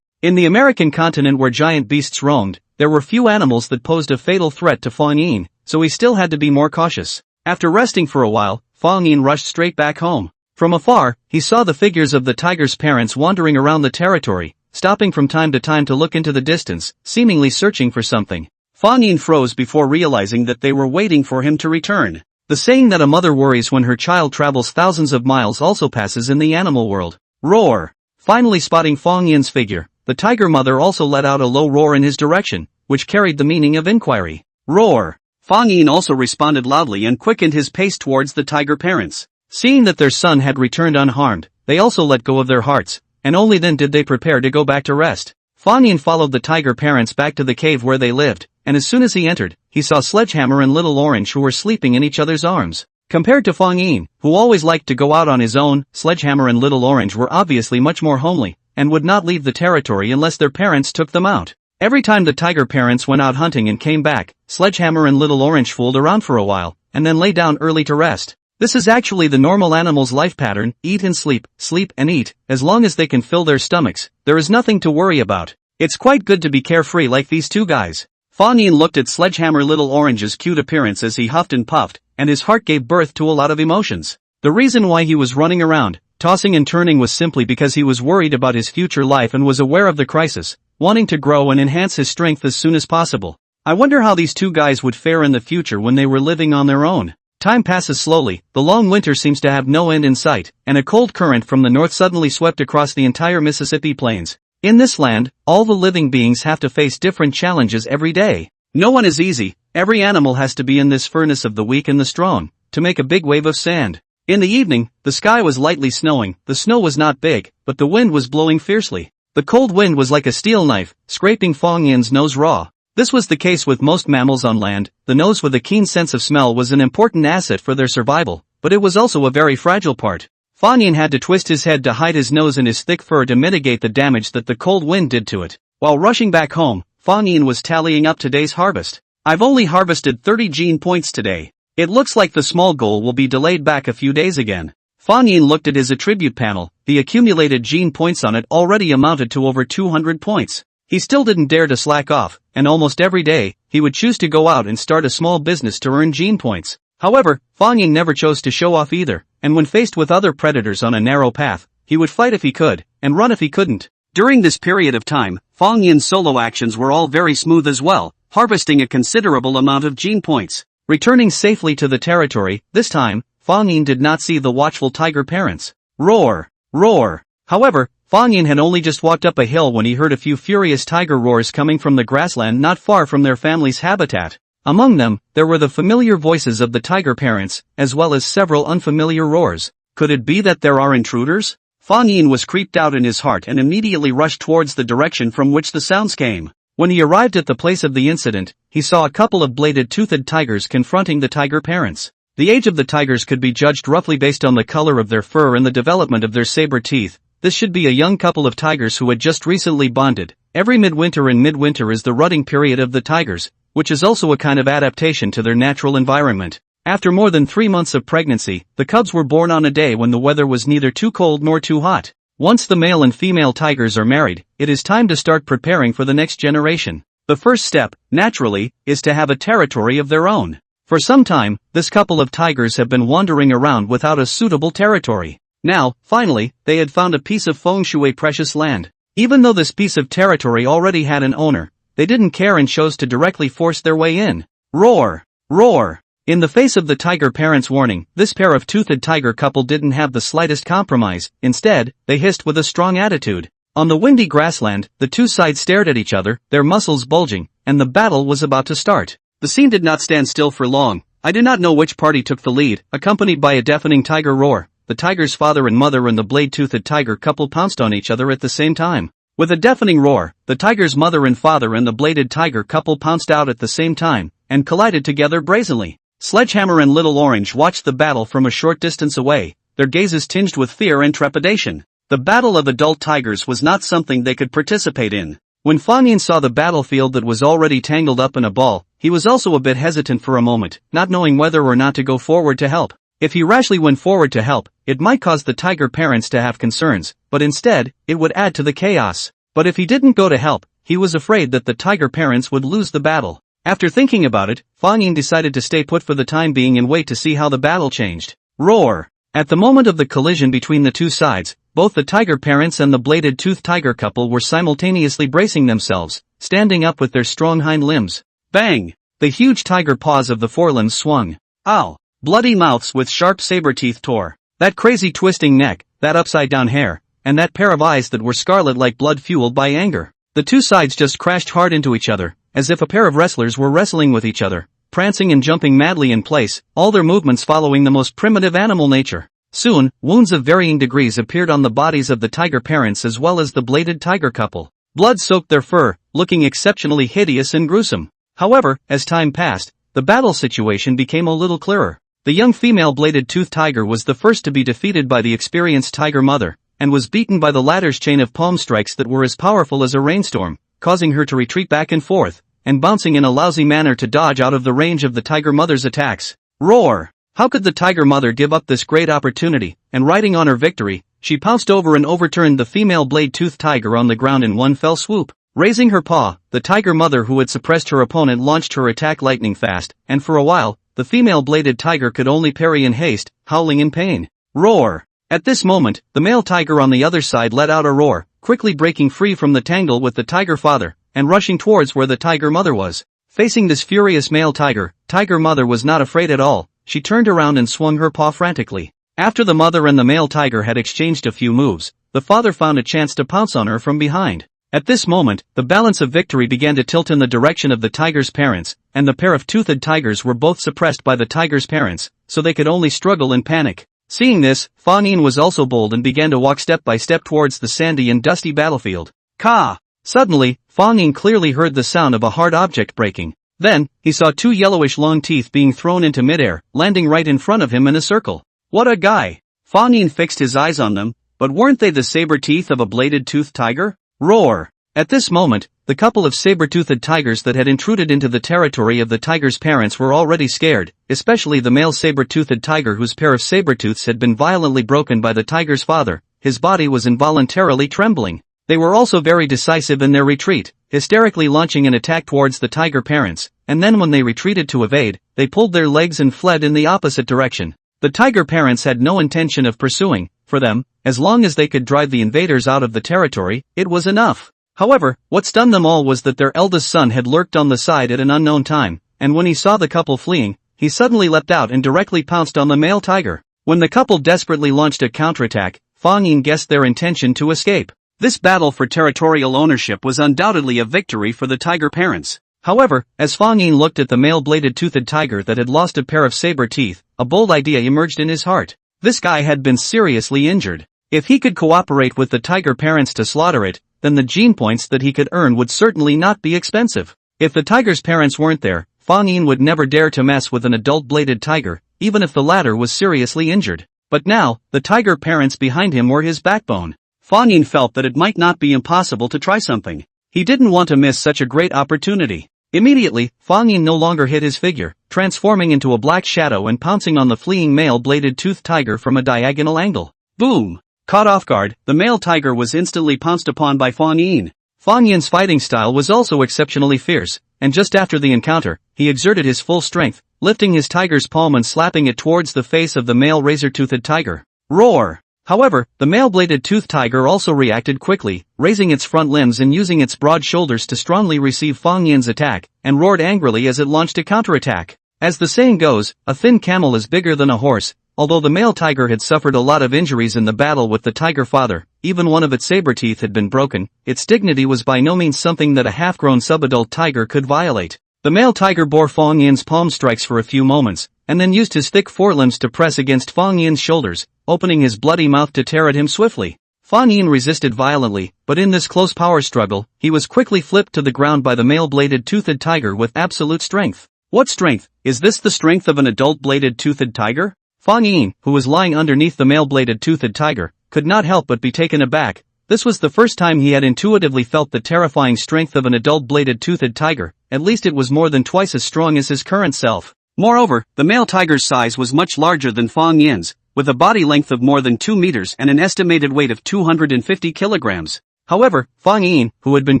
In the American continent where giant beasts roamed, there were few animals that posed a fatal threat to Fang Yin, so he still had to be more cautious. After resting for a while, Fang Yin rushed straight back home. From afar, he saw the figures of the tiger's parents wandering around the territory, stopping from time to time to look into the distance, seemingly searching for something. Fang Yin froze before realizing that they were waiting for him to return. The saying that a mother worries when her child travels thousands of miles also passes in the animal world. Roar! Finally spotting Fang Yin's figure, the tiger mother also let out a low roar in his direction, which carried the meaning of inquiry. Roar! Fang Yin also responded loudly and quickened his pace towards the tiger parents. Seeing that their son had returned unharmed, they also let go of their hearts, and only then did they prepare to go back to rest. Fang Yin followed the tiger parents back to the cave where they lived, and as soon as he entered, he saw Sledgehammer and Little Orange who were sleeping in each other's arms. Compared to Fang Yin, who always liked to go out on his own, Sledgehammer and Little Orange were obviously much more homely, and would not leave the territory unless their parents took them out. Every time the tiger parents went out hunting and came back, Sledgehammer and Little Orange fooled around for a while, and then lay down early to rest. This is actually the normal animal's life pattern: eat and sleep and eat. As long as they can fill their stomachs, there is nothing to worry about. It's quite good to be carefree like these two guys. Fang Yin looked at Sledgehammer Little Orange's cute appearance as he huffed and puffed, and his heart gave birth to a lot of emotions. The reason why he was running around, tossing and turning was simply because he was worried about his future life and was aware of the crisis, wanting to grow and enhance his strength as soon as possible. I wonder how these two guys would fare in the future when they were living on their own. Time passes slowly, the long winter seems to have no end in sight, and a cold current from the north suddenly swept across the entire Mississippi plains. In this land, all the living beings have to face different challenges every day. No one is easy. Every animal has to be in this furnace of the weak and the strong, to make a big wave of sand. In the evening, the sky was lightly snowing. The snow was not big, but the wind was blowing fiercely. The cold wind was like a steel knife, scraping Fang Yin's nose raw. This was the case with most mammals on land. The nose with a keen sense of smell was an important asset for their survival, but it was also a very fragile part. Fang Yin had to twist his head to hide his nose and his thick fur to mitigate the damage that the cold wind did to it. While rushing back home, Fang Yin was tallying up today's harvest. I've only harvested 30 gene points today. It looks like the small goal will be delayed back a few days again. Fang Yin looked at his attribute panel. The accumulated gene points on it already amounted to over 200 points. He still didn't dare to slack off, and almost every day, he would choose to go out and start a small business to earn gene points. However, Fang Yin never chose to show off either, and when faced with other predators on a narrow path, he would fight if he could, and run if he couldn't. During this period of time, Fang Yin's solo actions were all very smooth as well, harvesting a considerable amount of gene points. Returning safely to the territory, this time, Fang Yin did not see the watchful tiger parents. Roar! Roar! However, Fang Yin had only just walked up a hill when he heard a few furious tiger roars coming from the grassland not far from their family's habitat. Among them, there were the familiar voices of the tiger parents, as well as several unfamiliar roars. Could it be that there are intruders? Fang Yin was creeped out in his heart and immediately rushed towards the direction from which the sounds came. When he arrived at the place of the incident, he saw a couple of bladed-toothed tigers confronting the tiger parents. The age of the tigers could be judged roughly based on the color of their fur and the development of their saber teeth. This should be a young couple of tigers who had just recently bonded. Every midwinter and midwinter is the rutting period of the tigers, which is also a kind of adaptation to their natural environment. After more than 3 months of pregnancy, the cubs were born on a day when the weather was neither too cold nor too hot. Once the male and female tigers are married, it is time to start preparing for the next generation. The first step, naturally, is to have a territory of their own. For some time, this couple of tigers have been wandering around without a suitable territory. Now, finally, they had found a piece of feng shui precious land. Even though this piece of territory already had an owner, they didn't care and chose to directly force their way in. Roar! Roar! In the face of the tiger parents' warning, this pair of toothed tiger couple didn't have the slightest compromise. Instead, they hissed with a strong attitude. On the windy grassland, the two sides stared at each other, their muscles bulging, and the battle was about to start. The scene did not stand still for long. I do not know which party took the lead. Accompanied by a deafening tiger roar, the tiger's father and mother and the blade-toothed tiger couple pounced on each other at the same time. With a deafening roar, the tiger's mother and father and the bladed tiger couple pounced out at the same time, and collided together brazenly. Sledgehammer and Little Orange watched the battle from a short distance away, their gazes tinged with fear and trepidation. The battle of adult tigers was not something they could participate in. When Fang Yin saw the battlefield that was already tangled up in a ball, he was also a bit hesitant for a moment, not knowing whether or not to go forward to help. If he rashly went forward to help, it might cause the tiger parents to have concerns, but instead, it would add to the chaos. But if he didn't go to help, he was afraid that the tiger parents would lose the battle. After thinking about it, Fang Yin decided to stay put for the time being and wait to see how the battle changed. Roar! At the moment of the collision between the two sides, both the tiger parents and the bladed-toothed tiger couple were simultaneously bracing themselves, standing up with their strong hind limbs. Bang! The huge tiger paws of the forelimbs swung. Ow! Bloody mouths with sharp saber teeth tore. That crazy twisting neck, that upside-down hair, and that pair of eyes that were scarlet like blood fueled by anger. The two sides just crashed hard into each other, as if a pair of wrestlers were wrestling with each other, prancing and jumping madly in place, all their movements following the most primitive animal nature. Soon, wounds of varying degrees appeared on the bodies of the tiger parents as well as the bladed tiger couple. Blood soaked their fur, looking exceptionally hideous and gruesome. However, as time passed, the battle situation became a little clearer. The young female bladed-toothed tiger was the first to be defeated by the experienced tiger mother, and was beaten by the latter's chain of palm strikes that were as powerful as a rainstorm, causing her to retreat back and forth, and bouncing in a lousy manner to dodge out of the range of the tiger mother's attacks. Roar! How could the tiger mother give up this great opportunity? And riding on her victory, she pounced over and overturned the female blade-toothed tiger on the ground in one fell swoop. Raising her paw, the tiger mother who had suppressed her opponent launched her attack lightning fast, and for a while, the female bladed tiger could only parry in haste, howling in pain. Roar! At this moment, the male tiger on the other side let out a roar, quickly breaking free from the tangle with the tiger father, and rushing towards where the tiger mother was. Facing this furious male tiger, tiger mother was not afraid at all. She turned around and swung her paw frantically. After the mother and the male tiger had exchanged a few moves, the father found a chance to pounce on her from behind. At this moment, the balance of victory began to tilt in the direction of the tiger's parents, and the pair of toothed tigers were both suppressed by the tiger's parents, so they could only struggle and panic. Seeing this, Fang Yin was also bold and began to walk step by step towards the sandy and dusty battlefield. Ka! Suddenly, Fang Yin clearly heard the sound of a hard object breaking. Then, he saw two yellowish long teeth being thrown into midair, landing right in front of him in a circle. What a guy! Fang Yin fixed his eyes on them, but weren't they the saber teeth of a bladed-toothed tiger? Roar! At this moment, the couple of saber-toothed tigers that had intruded into the territory of the tiger's parents were already scared, especially the male saber-toothed tiger whose pair of saber-tooths had been violently broken by the tiger's father. His body was involuntarily trembling. They were also very decisive in their retreat, hysterically launching an attack towards the tiger parents, and then when they retreated to evade, they pulled their legs and fled in the opposite direction. The tiger parents had no intention of pursuing. For them, as long as they could drive the invaders out of the territory, it was enough. However, what stunned them all was that their eldest son had lurked on the side at an unknown time, and when he saw the couple fleeing, he suddenly leapt out and directly pounced on the male tiger. When the couple desperately launched a counterattack, Fang Yin guessed their intention to escape. This battle for territorial ownership was undoubtedly a victory for the tiger parents. However, as Fang Yin looked at the male bladed-toothed tiger that had lost a pair of saber teeth, a bold idea emerged in his heart. This guy had been seriously injured. If he could cooperate with the tiger parents to slaughter it, then the gene points that he could earn would certainly not be expensive. If the tiger's parents weren't there, Fang Yin would never dare to mess with an adult bladed tiger, even if the latter was seriously injured. But now, the tiger parents behind him were his backbone. Fang Yin felt that it might not be impossible to try something. He didn't want to miss such a great opportunity. Immediately, Fang Yin no longer hid his figure, transforming into a black shadow and pouncing on the fleeing male bladed-toothed tiger from a diagonal angle. Boom! Caught off guard, the male tiger was instantly pounced upon by Fang Yin. Fang Yin's fighting style was also exceptionally fierce, and just after the encounter, he exerted his full strength, lifting his tiger's palm and slapping it towards the face of the male razor-toothed tiger. Roar! However, the male bladed-toothed tiger also reacted quickly, raising its front limbs and using its broad shoulders to strongly receive Fang Yin's attack, and roared angrily as it launched a counterattack. As the saying goes, a thin camel is bigger than a horse. Although the male tiger had suffered a lot of injuries in the battle with the tiger father, even one of its saber teeth had been broken, its dignity was by no means something that a half-grown subadult tiger could violate. The male tiger bore Fang Yin's palm strikes for a few moments, and then used his thick forelimbs to press against Fang Yin's shoulders, opening his bloody mouth to tear at him swiftly. Fang Yin resisted violently, but in this close power struggle, he was quickly flipped to the ground by the male bladed-toothed tiger with absolute strength. What strength? Is this the strength of an adult bladed-toothed tiger? Fang Yin, who was lying underneath the male bladed-toothed tiger, could not help but be taken aback. This was the first time he had intuitively felt the terrifying strength of an adult bladed-toothed tiger, at least it was more than twice as strong as his current self. Moreover, the male tiger's size was much larger than Fang Yin's, with a body length of more than 2 meters and an estimated weight of 250 kilograms. However, Fang Yin, who had been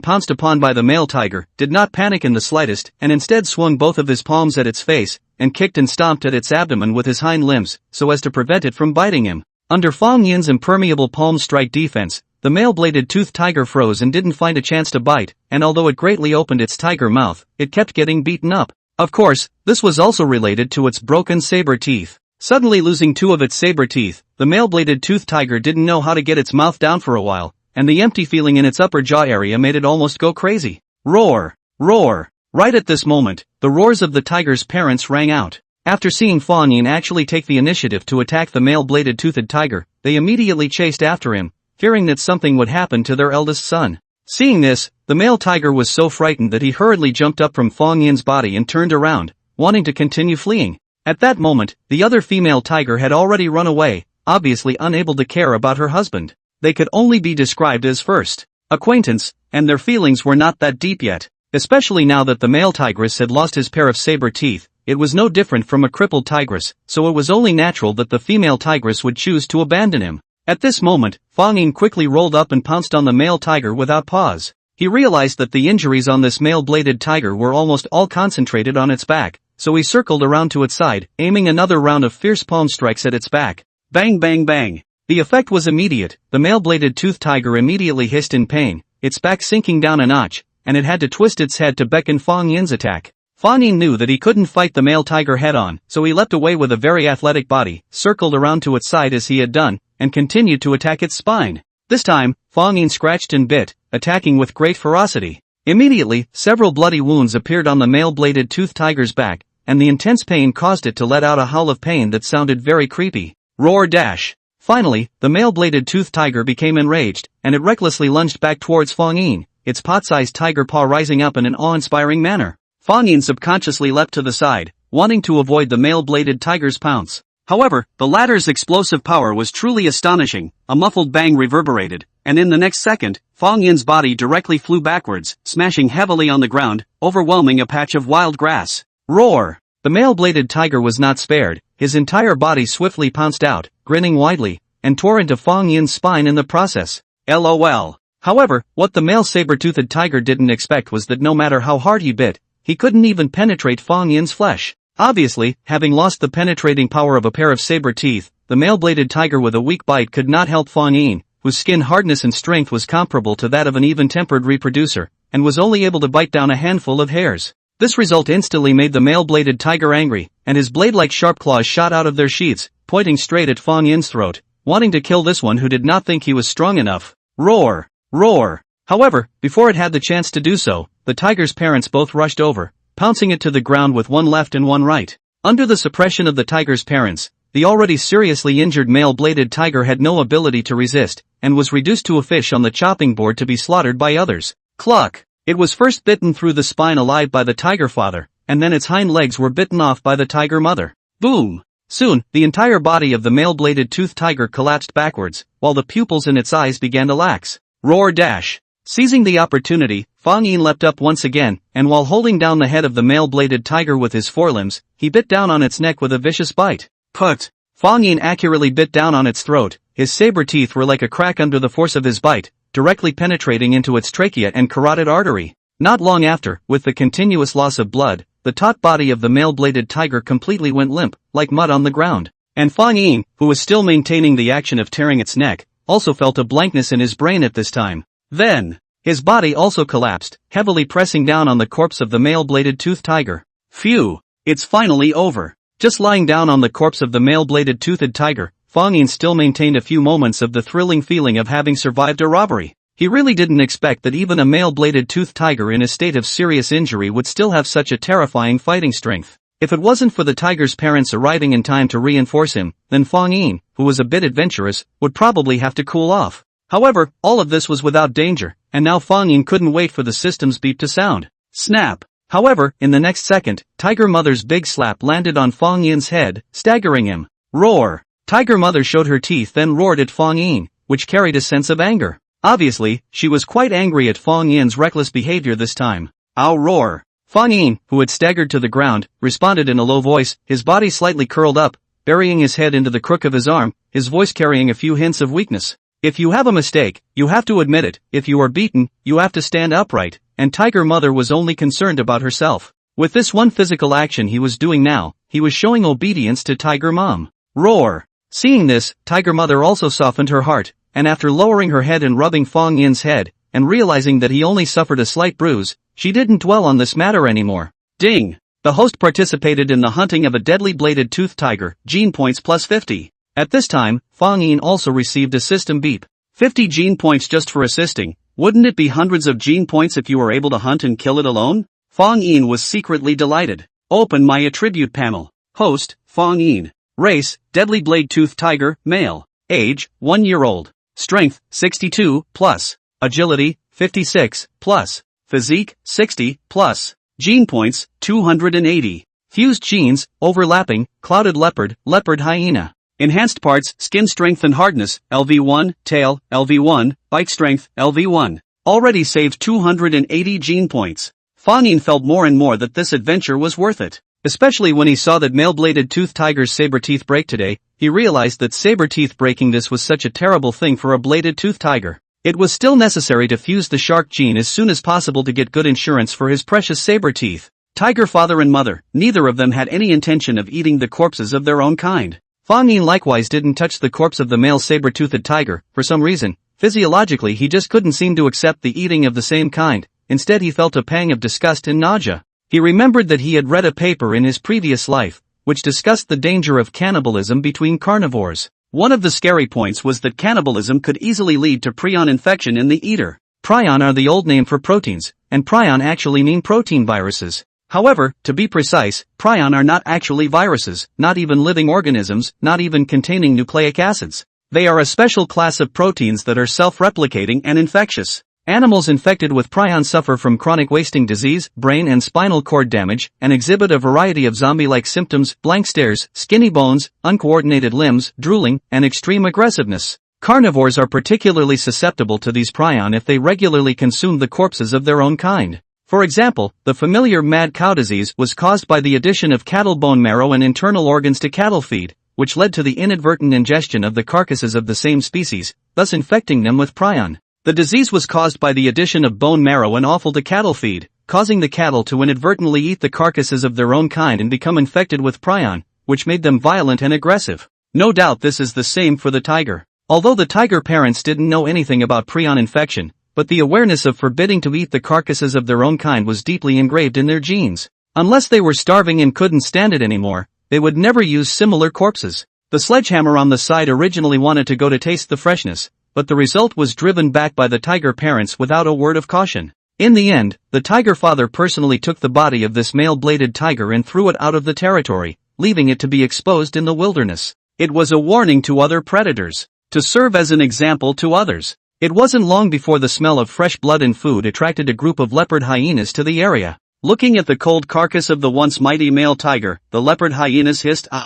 pounced upon by the male tiger, did not panic in the slightest and instead swung both of his palms at its face, and kicked and stomped at its abdomen with his hind limbs, so as to prevent it from biting him. Under Fang Yin's impermeable palm strike defense, the male bladed-toothed tiger froze and didn't find a chance to bite, and although it greatly opened its tiger mouth, it kept getting beaten up. Of course, this was also related to its broken saber teeth. Suddenly losing 2 of its saber teeth, the male bladed-toothed tiger didn't know how to get its mouth down for a while, and the empty feeling in its upper jaw area made it almost go crazy. Roar! Roar! Right at this moment, the roars of the tiger's parents rang out. After seeing Fang Yin actually take the initiative to attack the male bladed-toothed tiger, they immediately chased after him, fearing that something would happen to their eldest son. Seeing this, the male tiger was so frightened that he hurriedly jumped up from Fang Yin's body and turned around, wanting to continue fleeing. At that moment, the other female tiger had already run away, obviously unable to care about her husband. They could only be described as first acquaintance, and their feelings were not that deep yet. Especially now that the male tigress had lost his pair of saber teeth, it was no different from a crippled tigress, so it was only natural that the female tigress would choose to abandon him. At this moment, Fang Yin quickly rolled up and pounced on the male tiger without pause. He realized that the injuries on this male-bladed tiger were almost all concentrated on its back, so he circled around to its side, aiming another round of fierce palm strikes at its back. Bang bang bang! The effect was immediate. The male-bladed-toothed tiger immediately hissed in pain, its back sinking down a notch, and it had to twist its head to beckon Fang Yin's attack. Fang Yin knew that he couldn't fight the male tiger head-on, so he leapt away with a very athletic body, circled around to its side as he had done, and continued to attack its spine. This time, Fang Yin scratched and bit, attacking with great ferocity. Immediately, several bloody wounds appeared on the male-bladed-toothed tiger's back, and the intense pain caused it to let out a howl of pain that sounded very creepy. Roar dash! Finally, the male-bladed-toothed tiger became enraged, and it recklessly lunged back towards Fang Yin, its pot-sized tiger paw rising up in an awe-inspiring manner. Fang Yin subconsciously leapt to the side, wanting to avoid the male-bladed tiger's pounce. However, the latter's explosive power was truly astonishing. A muffled bang reverberated, and in the next second, Fang Yin's body directly flew backwards, smashing heavily on the ground, overwhelming a patch of wild grass. Roar! The male-bladed tiger was not spared. His entire body swiftly pounced out, grinning widely, and tore into Fang Yin's spine in the process. LOL. However, what the male saber-toothed tiger didn't expect was that no matter how hard he bit, he couldn't even penetrate Fang Yin's flesh. Obviously, having lost the penetrating power of a pair of saber teeth, the male-bladed tiger with a weak bite could not help Fang Yin, whose skin hardness and strength was comparable to that of an even-tempered reproducer, and was only able to bite down a handful of hairs. This result instantly made the male-bladed tiger angry, and his blade-like sharp claws shot out of their sheaths, pointing straight at Fang Yin's throat, wanting to kill this one who did not think he was strong enough. Roar! Roar! However, before it had the chance to do so, the tiger's parents both rushed over, pouncing it to the ground with one left and one right. Under the suppression of the tiger's parents, the already seriously injured male-bladed tiger had no ability to resist, and was reduced to a fish on the chopping board to be slaughtered by others. Cluck! It was first bitten through the spine alive by the tiger father, and then its hind legs were bitten off by the tiger mother. Boom! Soon, the entire body of the male-bladed toothed tiger collapsed backwards, while the pupils in its eyes began to lax. Roar dash! Seizing the opportunity, Fang Yin leapt up once again, and while holding down the head of the male-bladed tiger with his forelimbs, he bit down on its neck with a vicious bite. Put! Fang Yin accurately bit down on its throat. His saber teeth were like a crack under the force of his bite, directly penetrating into its trachea and carotid artery. Not long after, with the continuous loss of blood, the taut body of the male-bladed tiger completely went limp, like mud on the ground. And Fang Yin, who was still maintaining the action of tearing its neck, also felt a blankness in his brain at this time. Then, his body also collapsed, heavily pressing down on the corpse of the male-bladed toothed tiger. Phew! It's finally over. Just lying down on the corpse of the male-bladed toothed tiger, Fang Yin still maintained a few moments of the thrilling feeling of having survived a robbery. He really didn't expect that even a male-bladed toothed tiger in a state of serious injury would still have such a terrifying fighting strength. If it wasn't for the tiger's parents arriving in time to reinforce him, then Fang Yin, who was a bit adventurous, would probably have to cool off. However, all of this was without danger, and now Fang Yin couldn't wait for the system's beep to sound. Snap! However, in the next second, Tiger Mother's big slap landed on Fang Yin's head, staggering him. Roar! Tiger Mother showed her teeth then roared at Fang Yin, which carried a sense of anger. Obviously, she was quite angry at Fang Yin's reckless behavior this time. Ow roar! Fang Yin, who had staggered to the ground, responded in a low voice, his body slightly curled up, burying his head into the crook of his arm, his voice carrying a few hints of weakness. If you have a mistake, you have to admit it. If you are beaten, you have to stand upright, and Tiger Mother was only concerned about herself. With this one physical action he was doing now, he was showing obedience to Tiger Mom. Roar! Seeing this, Tiger Mother also softened her heart, and after lowering her head and rubbing Fang Yin's head, and realizing that he only suffered a slight bruise, she didn't dwell on this matter anymore. Ding! The host participated in the hunting of a deadly bladed toothed tiger, gene points plus 50. At this time, Fang Yin also received a system beep. 50 gene points just for assisting. Wouldn't it be hundreds of gene points if you were able to hunt and kill it alone? Fang Yin was secretly delighted. Open my attribute panel. Host, Fang Yin. Race, deadly blade toothed tiger, male. Age, 1 year old. Strength, 62, plus. Agility, 56, plus. Physique, 60, plus. Gene points, 280. Fused genes, overlapping, clouded leopard, leopard hyena. Enhanced parts, skin strength and hardness, LV1, tail, LV1, bite strength, LV1. Already saved 280 gene points. Fang Yin felt more and more that this adventure was worth it. Especially when he saw that male-bladed toothed tiger's saber teeth break today, he realized that saber teeth breaking this was such a terrible thing for a bladed toothed tiger. It was still necessary to fuse the shark gene as soon as possible to get good insurance for his precious saber teeth. Tiger father and mother, neither of them had any intention of eating the corpses of their own kind. Fang Yin likewise didn't touch the corpse of the male saber-toothed tiger. For some reason, physiologically he just couldn't seem to accept the eating of the same kind. Instead he felt a pang of disgust and nausea. He remembered that he had read a paper in his previous life, which discussed the danger of cannibalism between carnivores. One of the scary points was that cannibalism could easily lead to prion infection in the eater. Prion are the old name for proteins, and prion actually mean protein viruses. However, to be precise, prion are not actually viruses, not even living organisms, not even containing nucleic acids. They are a special class of proteins that are self-replicating and infectious. Animals infected with prion suffer from chronic wasting disease, brain and spinal cord damage, and exhibit a variety of zombie-like symptoms, blank stares, skinny bones, uncoordinated limbs, drooling, and extreme aggressiveness. Carnivores are particularly susceptible to these prion if they regularly consume the corpses of their own kind. For example, the familiar mad cow disease was caused by the addition of cattle bone marrow and internal organs to cattle feed, which led to the inadvertent ingestion of the carcasses of the same species, thus infecting them with prion. The disease was caused by the addition of bone marrow and offal to cattle feed, causing the cattle to inadvertently eat the carcasses of their own kind and become infected with prion, which made them violent and aggressive. No doubt this is the same for the tiger. Although the tiger parents didn't know anything about prion infection, but the awareness of forbidding to eat the carcasses of their own kind was deeply engraved in their genes. Unless they were starving and couldn't stand it anymore, they would never use similar corpses. The sledgehammer on the side originally wanted to go to taste the freshness, but the result was driven back by the tiger parents without a word of caution. In the end, the tiger father personally took the body of this male-bladed tiger and threw it out of the territory, leaving it to be exposed in the wilderness. It was a warning to other predators, to serve as an example to others. It wasn't long before the smell of fresh blood and food attracted a group of leopard hyenas to the area. Looking at the cold carcass of the once mighty male tiger, the leopard hyenas hissed ah,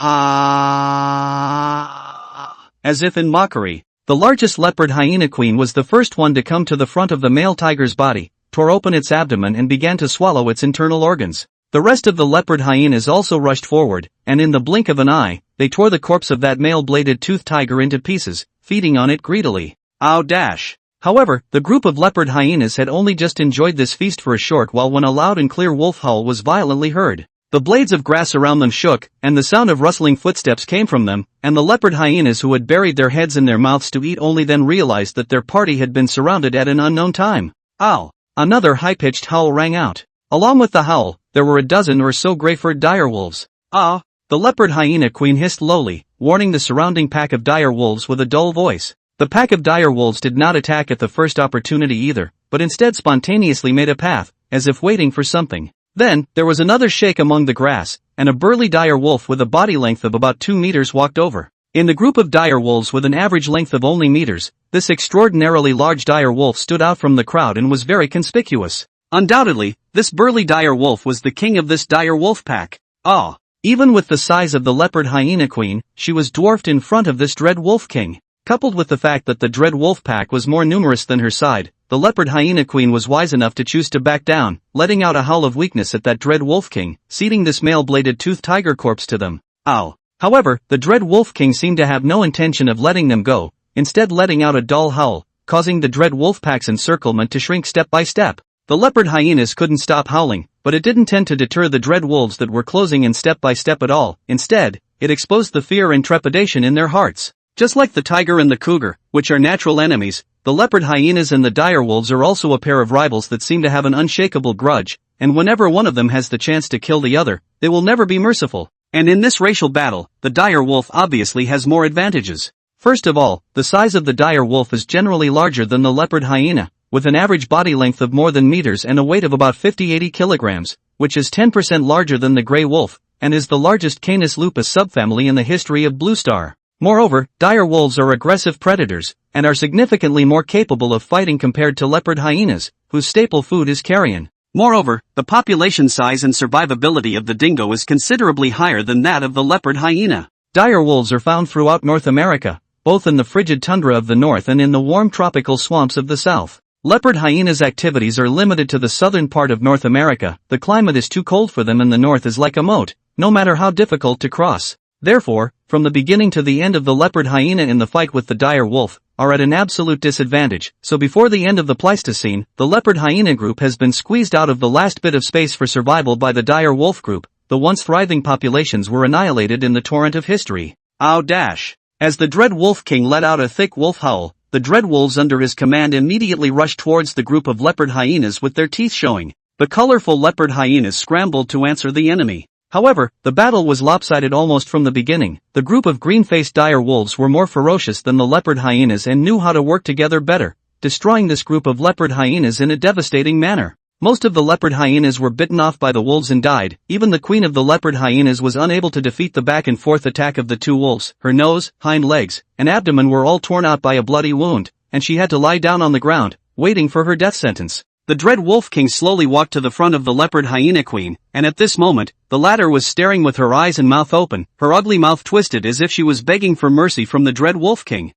as if in mockery. The largest leopard hyena queen was the first one to come to the front of the male tiger's body, tore open its abdomen and began to swallow its internal organs. The rest of the leopard hyenas also rushed forward, and in the blink of an eye, they tore the corpse of that male-bladed toothed tiger into pieces, feeding on it greedily. Ow dash! However, the group of leopard hyenas had only just enjoyed this feast for a short while when a loud and clear wolf howl was violently heard. The blades of grass around them shook, and the sound of rustling footsteps came from them, and the leopard hyenas who had buried their heads in their mouths to eat only then realized that their party had been surrounded at an unknown time. Ow! Another high-pitched howl rang out. Along with the howl, there were a dozen or so gray-furred dire wolves. Ah! The leopard hyena queen hissed lowly, warning the surrounding pack of dire wolves with a dull voice. The pack of dire wolves did not attack at the first opportunity either, but instead spontaneously made a path, as if waiting for something. Then, there was another shake among the grass, and a burly dire wolf with a body length of about 2 meters walked over. In the group of dire wolves with an average length of only meters, this extraordinarily large dire wolf stood out from the crowd and was very conspicuous. Undoubtedly, this burly dire wolf was the king of this dire wolf pack. Ah! Even with the size of the leopard hyena queen, she was dwarfed in front of this dread wolf king. Coupled with the fact that the dread wolf pack was more numerous than her side, the leopard hyena queen was wise enough to choose to back down, letting out a howl of weakness at that dread wolf king, ceding this male-bladed toothed tiger corpse to them. Ow! However, the dread wolf king seemed to have no intention of letting them go, instead letting out a dull howl, causing the dread wolf pack's encirclement to shrink step by step. The leopard hyenas couldn't stop howling, but it didn't tend to deter the dread wolves that were closing in step by step at all. Instead, it exposed the fear and trepidation in their hearts. Just like the tiger and the cougar, which are natural enemies, the leopard hyenas and the dire wolves are also a pair of rivals that seem to have an unshakable grudge, and whenever one of them has the chance to kill the other, they will never be merciful. And in this racial battle, the dire wolf obviously has more advantages. First of all, the size of the dire wolf is generally larger than the leopard hyena, with an average body length of more than meters and a weight of about 50-80 kilograms, which is 10% larger than the gray wolf, and is the largest Canis lupus subfamily in the history of Blue Star. Moreover, dire wolves are aggressive predators, and are significantly more capable of fighting compared to leopard hyenas, whose staple food is carrion. Moreover, the population size and survivability of the dingo is considerably higher than that of the leopard hyena. Dire wolves are found throughout North America, both in the frigid tundra of the north and in the warm tropical swamps of the south. Leopard hyenas' activities are limited to the southern part of North America. The climate is too cold for them and the north is like a moat, no matter how difficult to cross. Therefore, from the beginning to the end of the leopard hyena in the fight with the dire wolf, are at an absolute disadvantage, so before the end of the Pleistocene, the leopard hyena group has been squeezed out of the last bit of space for survival by the dire wolf group. The once thriving populations were annihilated in the torrent of history. Ow dash! As the dread wolf king let out a thick wolf howl, the dread wolves under his command immediately rushed towards the group of leopard hyenas with their teeth showing. The colorful leopard hyenas scrambled to answer the enemy. However, the battle was lopsided almost from the beginning. The group of green-faced dire wolves were more ferocious than the leopard hyenas and knew how to work together better, destroying this group of leopard hyenas in a devastating manner. Most of the leopard hyenas were bitten off by the wolves and died. Even the queen of the leopard hyenas was unable to defeat the back-and-forth attack of the two wolves. Her nose, hind legs, and abdomen were all torn out by a bloody wound, and she had to lie down on the ground, waiting for her death sentence. The dread wolf king slowly walked to the front of the leopard hyena queen, and at this moment, the latter was staring with her eyes and mouth open, her ugly mouth twisted as if she was begging for mercy from the dread wolf king.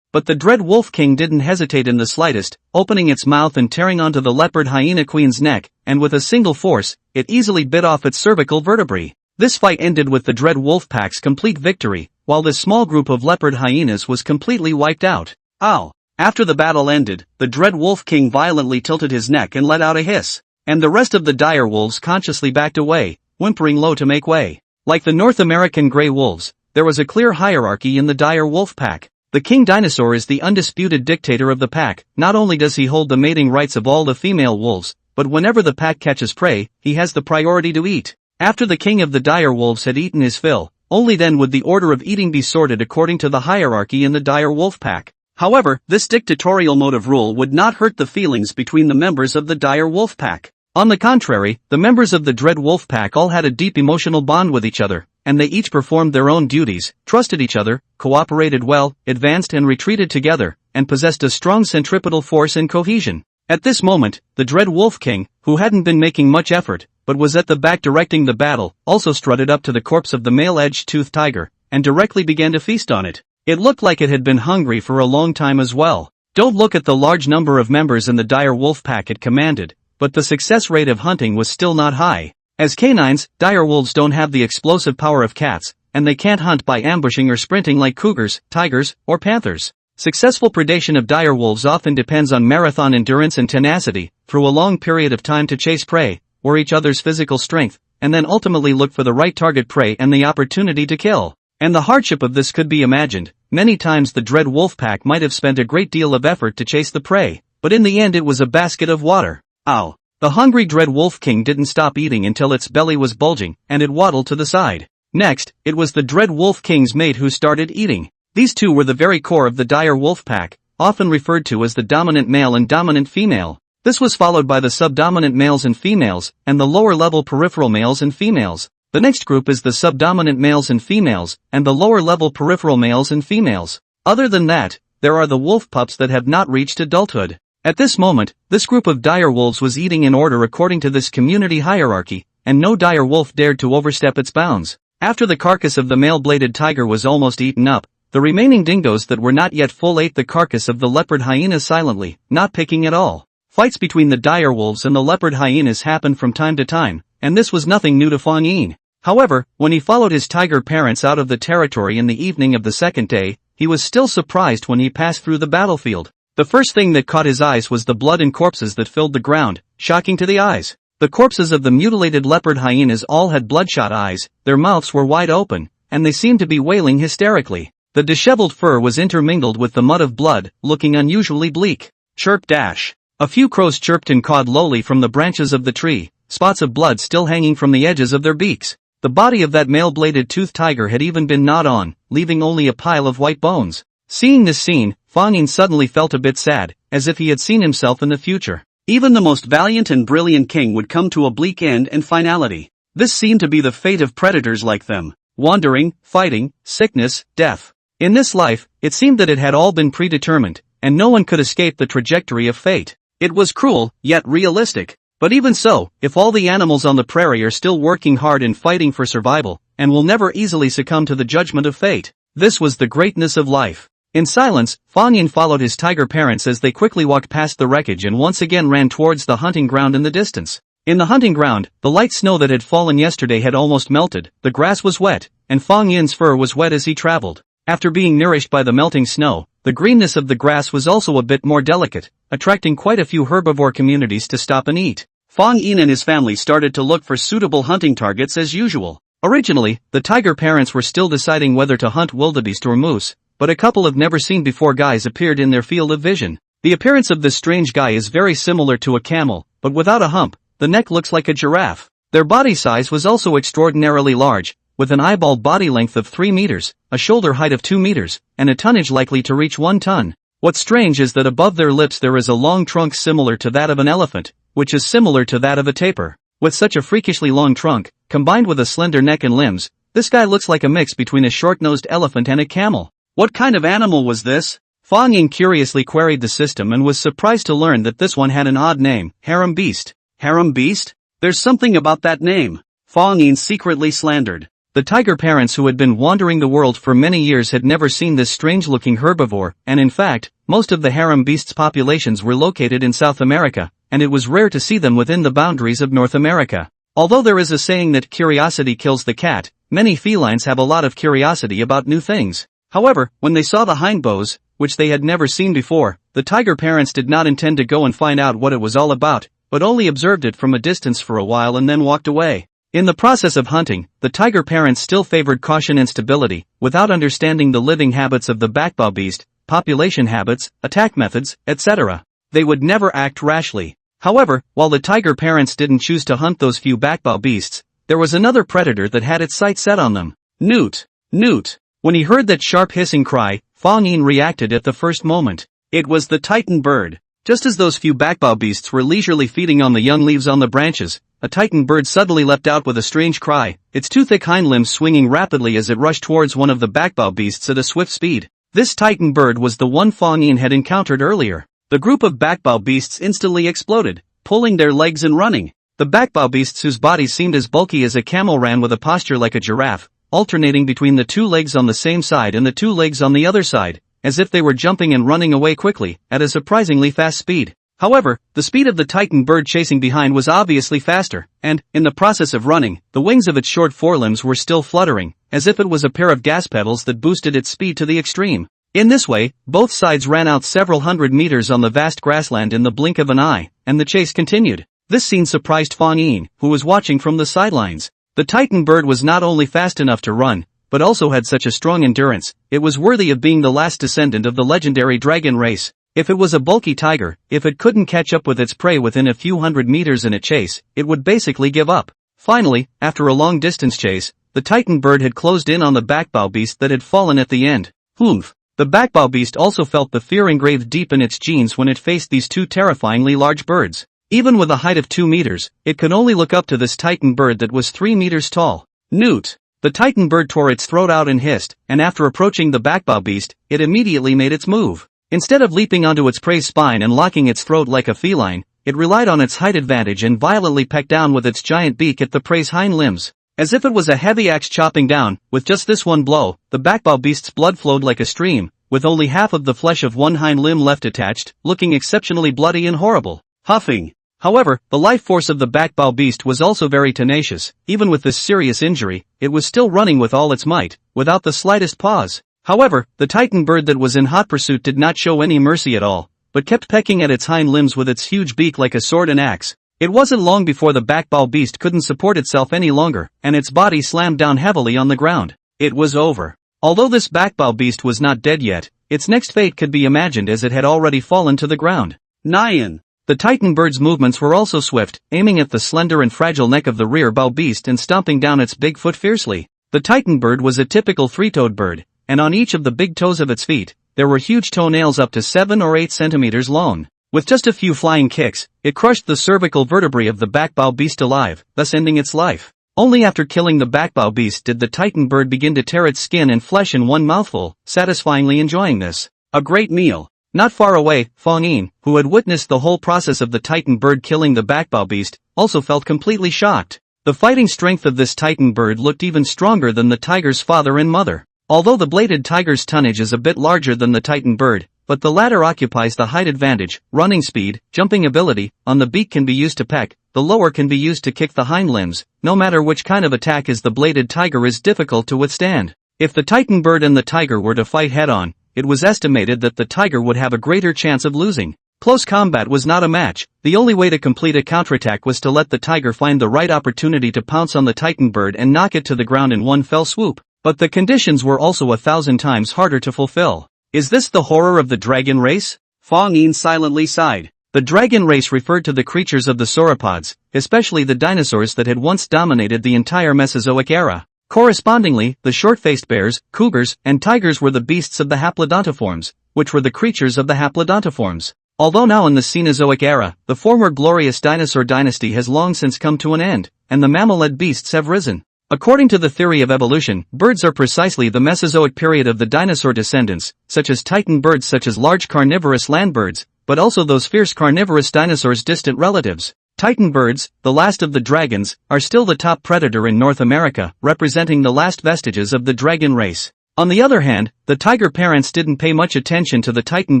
But the dread wolf king didn't hesitate in the slightest, opening its mouth and tearing onto the leopard hyena queen's neck, and with a single force, it easily bit off its cervical vertebrae. This fight ended with the dread wolf pack's complete victory, while this small group of leopard hyenas was completely wiped out. Ow! After the battle ended, the dread wolf king violently tilted his neck and let out a hiss, and the rest of the dire wolves consciously backed away, whimpering low to make way. Like the North American gray wolves, there was a clear hierarchy in the dire wolf pack. The king dinosaur is the undisputed dictator of the pack. Not only does he hold the mating rights of all the female wolves, but whenever the pack catches prey, he has the priority to eat. After the king of the dire wolves had eaten his fill, only then would the order of eating be sorted according to the hierarchy in the dire wolf pack. However, this dictatorial mode of rule would not hurt the feelings between the members of the dire wolf pack. On the contrary, the members of the dread wolf pack all had a deep emotional bond with each other, and they each performed their own duties, trusted each other, cooperated well, advanced and retreated together, and possessed a strong centripetal force and cohesion. At this moment, the dread wolf king, who hadn't been making much effort, but was at the back directing the battle, also strutted up to the corpse of the male edge-toothed tiger, and directly began to feast on it. It looked like it had been hungry for a long time as well. Don't look at the large number of members in the dire wolf pack it commanded, but the success rate of hunting was still not high. As canines, dire wolves don't have the explosive power of cats, and they can't hunt by ambushing or sprinting like cougars, tigers, or panthers. Successful predation of dire wolves often depends on marathon endurance and tenacity, through a long period of time to chase prey, or each other's physical strength, and then ultimately look for the right target prey and the opportunity to kill. And the hardship of this could be imagined. Many times the dread wolf pack might have spent a great deal of effort to chase the prey, but in the end it was a basket of water. Ow! The hungry dread wolf king didn't stop eating until its belly was bulging, and it waddled to the side. Next, it was the dread wolf king's mate who started eating. These two were the very core of the dire wolf pack, often referred to as the dominant male and dominant female. This was followed by the subdominant males and females, and the lower-level peripheral males and females. The next group is the subdominant males and females, and the lower-level peripheral males and females. Other than that, there are the wolf pups that have not reached adulthood. At this moment, this group of dire wolves was eating in order according to this community hierarchy, and no dire wolf dared to overstep its bounds. After the carcass of the male-bladed tiger was almost eaten up, the remaining dingoes that were not yet full ate the carcass of the leopard hyenas silently, not picking at all. Fights between the dire wolves and the leopard hyenas happened from time to time, and this was nothing new to Fang Yin. However, when he followed his tiger parents out of the territory in the evening of the second day, he was still surprised when he passed through the battlefield. The first thing that caught his eyes was the blood and corpses that filled the ground, shocking to the eyes. The corpses of the mutilated leopard hyenas all had bloodshot eyes, their mouths were wide open, and they seemed to be wailing hysterically. The disheveled fur was intermingled with the mud of blood, looking unusually bleak. Chirp dash. A few crows chirped and cawed lowly from the branches of the tree, spots of blood still hanging from the edges of their beaks. The body of that male-bladed toothed tiger had even been gnawed on, leaving only a pile of white bones. Seeing this scene, Fang Yin suddenly felt a bit sad, as if he had seen himself in the future. Even the most valiant and brilliant king would come to a bleak end and finality. This seemed to be the fate of predators like them. Wandering, fighting, sickness, death. In this life, it seemed that it had all been predetermined, and no one could escape the trajectory of fate. It was cruel, yet realistic. But even so, if all the animals on the prairie are still working hard and fighting for survival, and will never easily succumb to the judgment of fate, this was the greatness of life. In silence, Fang Yin followed his tiger parents as they quickly walked past the wreckage and once again ran towards the hunting ground in the distance. In the hunting ground, the light snow that had fallen yesterday had almost melted, the grass was wet, and Fang Yin's fur was wet as he traveled. After being nourished by the melting snow, the greenness of the grass was also a bit more delicate, attracting quite a few herbivore communities to stop and eat. Fang Yin and his family started to look for suitable hunting targets as usual. Originally, the tiger parents were still deciding whether to hunt wildebeest or moose, but a couple of never-seen-before guys appeared in their field of vision. The appearance of this strange guy is very similar to a camel, but without a hump. The neck looks like a giraffe. Their body size was also extraordinarily large, with an eyeball body length of 3 meters, a shoulder height of 2 meters, and a tonnage likely to reach 1 ton. What's strange is that above their lips there is a long trunk similar to that of an elephant, which is similar to that of a tapir. With such a freakishly long trunk, combined with a slender neck and limbs, this guy looks like a mix between a short-nosed elephant and a camel. What kind of animal was this? Fang Yin curiously queried the system and was surprised to learn that this one had an odd name, harem beast. Harem beast? There's something about that name, Fang Yin secretly slandered. The tiger parents who had been wandering the world for many years had never seen this strange-looking herbivore, and in fact, most of the harem beasts' populations were located in South America, and it was rare to see them within the boundaries of North America. Although there is a saying that curiosity kills the cat, many felines have a lot of curiosity about new things. However, when they saw the hindbows, which they had never seen before, the tiger parents did not intend to go and find out what it was all about, but only observed it from a distance for a while and then walked away. In the process of hunting, the tiger parents still favored caution and stability, without understanding the living habits of the backbow beast, population habits, attack methods, etc. They would never act rashly. However, while the tiger parents didn't choose to hunt those few backbow beasts, there was another predator that had its sights set on them. Newt. Newt. When he heard that sharp hissing cry, Fang Yin reacted at the first moment. It was the Titan bird. Just as those few backbow beasts were leisurely feeding on the young leaves on the branches, a Titan bird suddenly leapt out with a strange cry, its two thick hind limbs swinging rapidly as it rushed towards one of the backbow beasts at a swift speed. This Titan bird was the one Fang Yin had encountered earlier. The group of backbow beasts instantly exploded, pulling their legs and running. The backbow beasts, whose bodies seemed as bulky as a camel, ran with a posture like a giraffe, alternating between the two legs on the same side and the two legs on the other side, as if they were jumping and running away quickly, at a surprisingly fast speed. However, the speed of the Titan bird chasing behind was obviously faster, and, in the process of running, the wings of its short forelimbs were still fluttering, as if it was a pair of gas pedals that boosted its speed to the extreme. In this way, both sides ran out several hundred meters on the vast grassland in the blink of an eye, and the chase continued. This scene surprised Fang Yin, who was watching from the sidelines. The Titan bird was not only fast enough to run, but also had such a strong endurance. It was worthy of being the last descendant of the legendary dragon race. If it was a bulky tiger, if it couldn't catch up with its prey within a few hundred meters in a chase, it would basically give up. Finally, after a long distance chase, the Titan bird had closed in on the backbow beast that had fallen at the end. Humph! The backbow beast also felt the fear engraved deep in its genes when it faced these two terrifyingly large birds. Even with a height of 2 meters, it could only look up to this Titan bird that was 3 meters tall. Newt! The Titan bird tore its throat out and hissed, and after approaching the backbow beast, it immediately made its move. Instead of leaping onto its prey's spine and locking its throat like a feline, it relied on its height advantage and violently pecked down with its giant beak at the prey's hind limbs. As if it was a heavy axe chopping down, with just this one blow, the backbow beast's blood flowed like a stream, with only half of the flesh of one hind limb left attached, looking exceptionally bloody and horrible. Huffing. However, the life force of the backbow beast was also very tenacious. Even with this serious injury, it was still running with all its might, without the slightest pause. However, the Titan bird that was in hot pursuit did not show any mercy at all, but kept pecking at its hind limbs with its huge beak like a sword and axe. It wasn't long before the backbow beast couldn't support itself any longer, and its body slammed down heavily on the ground. It was over. Although this backbow beast was not dead yet, its next fate could be imagined as it had already fallen to the ground. Nyan. The Titan bird's movements were also swift, aiming at the slender and fragile neck of the rear bow beast and stomping down its big foot fiercely. The Titan bird was a typical three-toed bird, and on each of the big toes of its feet, there were huge toenails up to 7 or 8 centimeters long. With just a few flying kicks, it crushed the cervical vertebrae of the backbow beast alive, thus ending its life. Only after killing the backbow beast did the Titan bird begin to tear its skin and flesh in one mouthful, satisfyingly enjoying this. A great meal. Not far away, Fang Yin, who had witnessed the whole process of the Titan bird killing the backbow beast, also felt completely shocked. The fighting strength of this Titan bird looked even stronger than the tiger's father and mother. Although the bladed tiger's tonnage is a bit larger than the Titan bird, but the latter occupies the height advantage, running speed, jumping ability. On the beak can be used to peck, the lower can be used to kick the hind limbs. No matter which kind of attack is the bladed tiger is difficult to withstand. If the Titan bird and the tiger were to fight head-on, it was estimated that the tiger would have a greater chance of losing. Close combat was not a match. The only way to complete a counterattack was to let the tiger find the right opportunity to pounce on the Titan bird and knock it to the ground in one fell swoop. But the conditions were also 1,000 times harder to fulfill. Is this the horror of the dragon race? Fang Yin silently sighed. The dragon race referred to the creatures of the sauropods, especially the dinosaurs that had once dominated the entire Mesozoic era. Correspondingly, the short-faced bears, cougars, and tigers were the beasts of the haplodontiforms, which were the creatures of the haplodontiforms. Although now in the Cenozoic era, the former glorious dinosaur dynasty has long since come to an end, and the mammalid beasts have risen. According to the theory of evolution, birds are precisely the Mesozoic period of the dinosaur descendants, such as titan birds such as large carnivorous land birds, but also those fierce carnivorous dinosaurs' distant relatives. Titan birds, the last of the dragons, are still the top predator in North America, representing the last vestiges of the dragon race. On the other hand, the tiger parents didn't pay much attention to the titan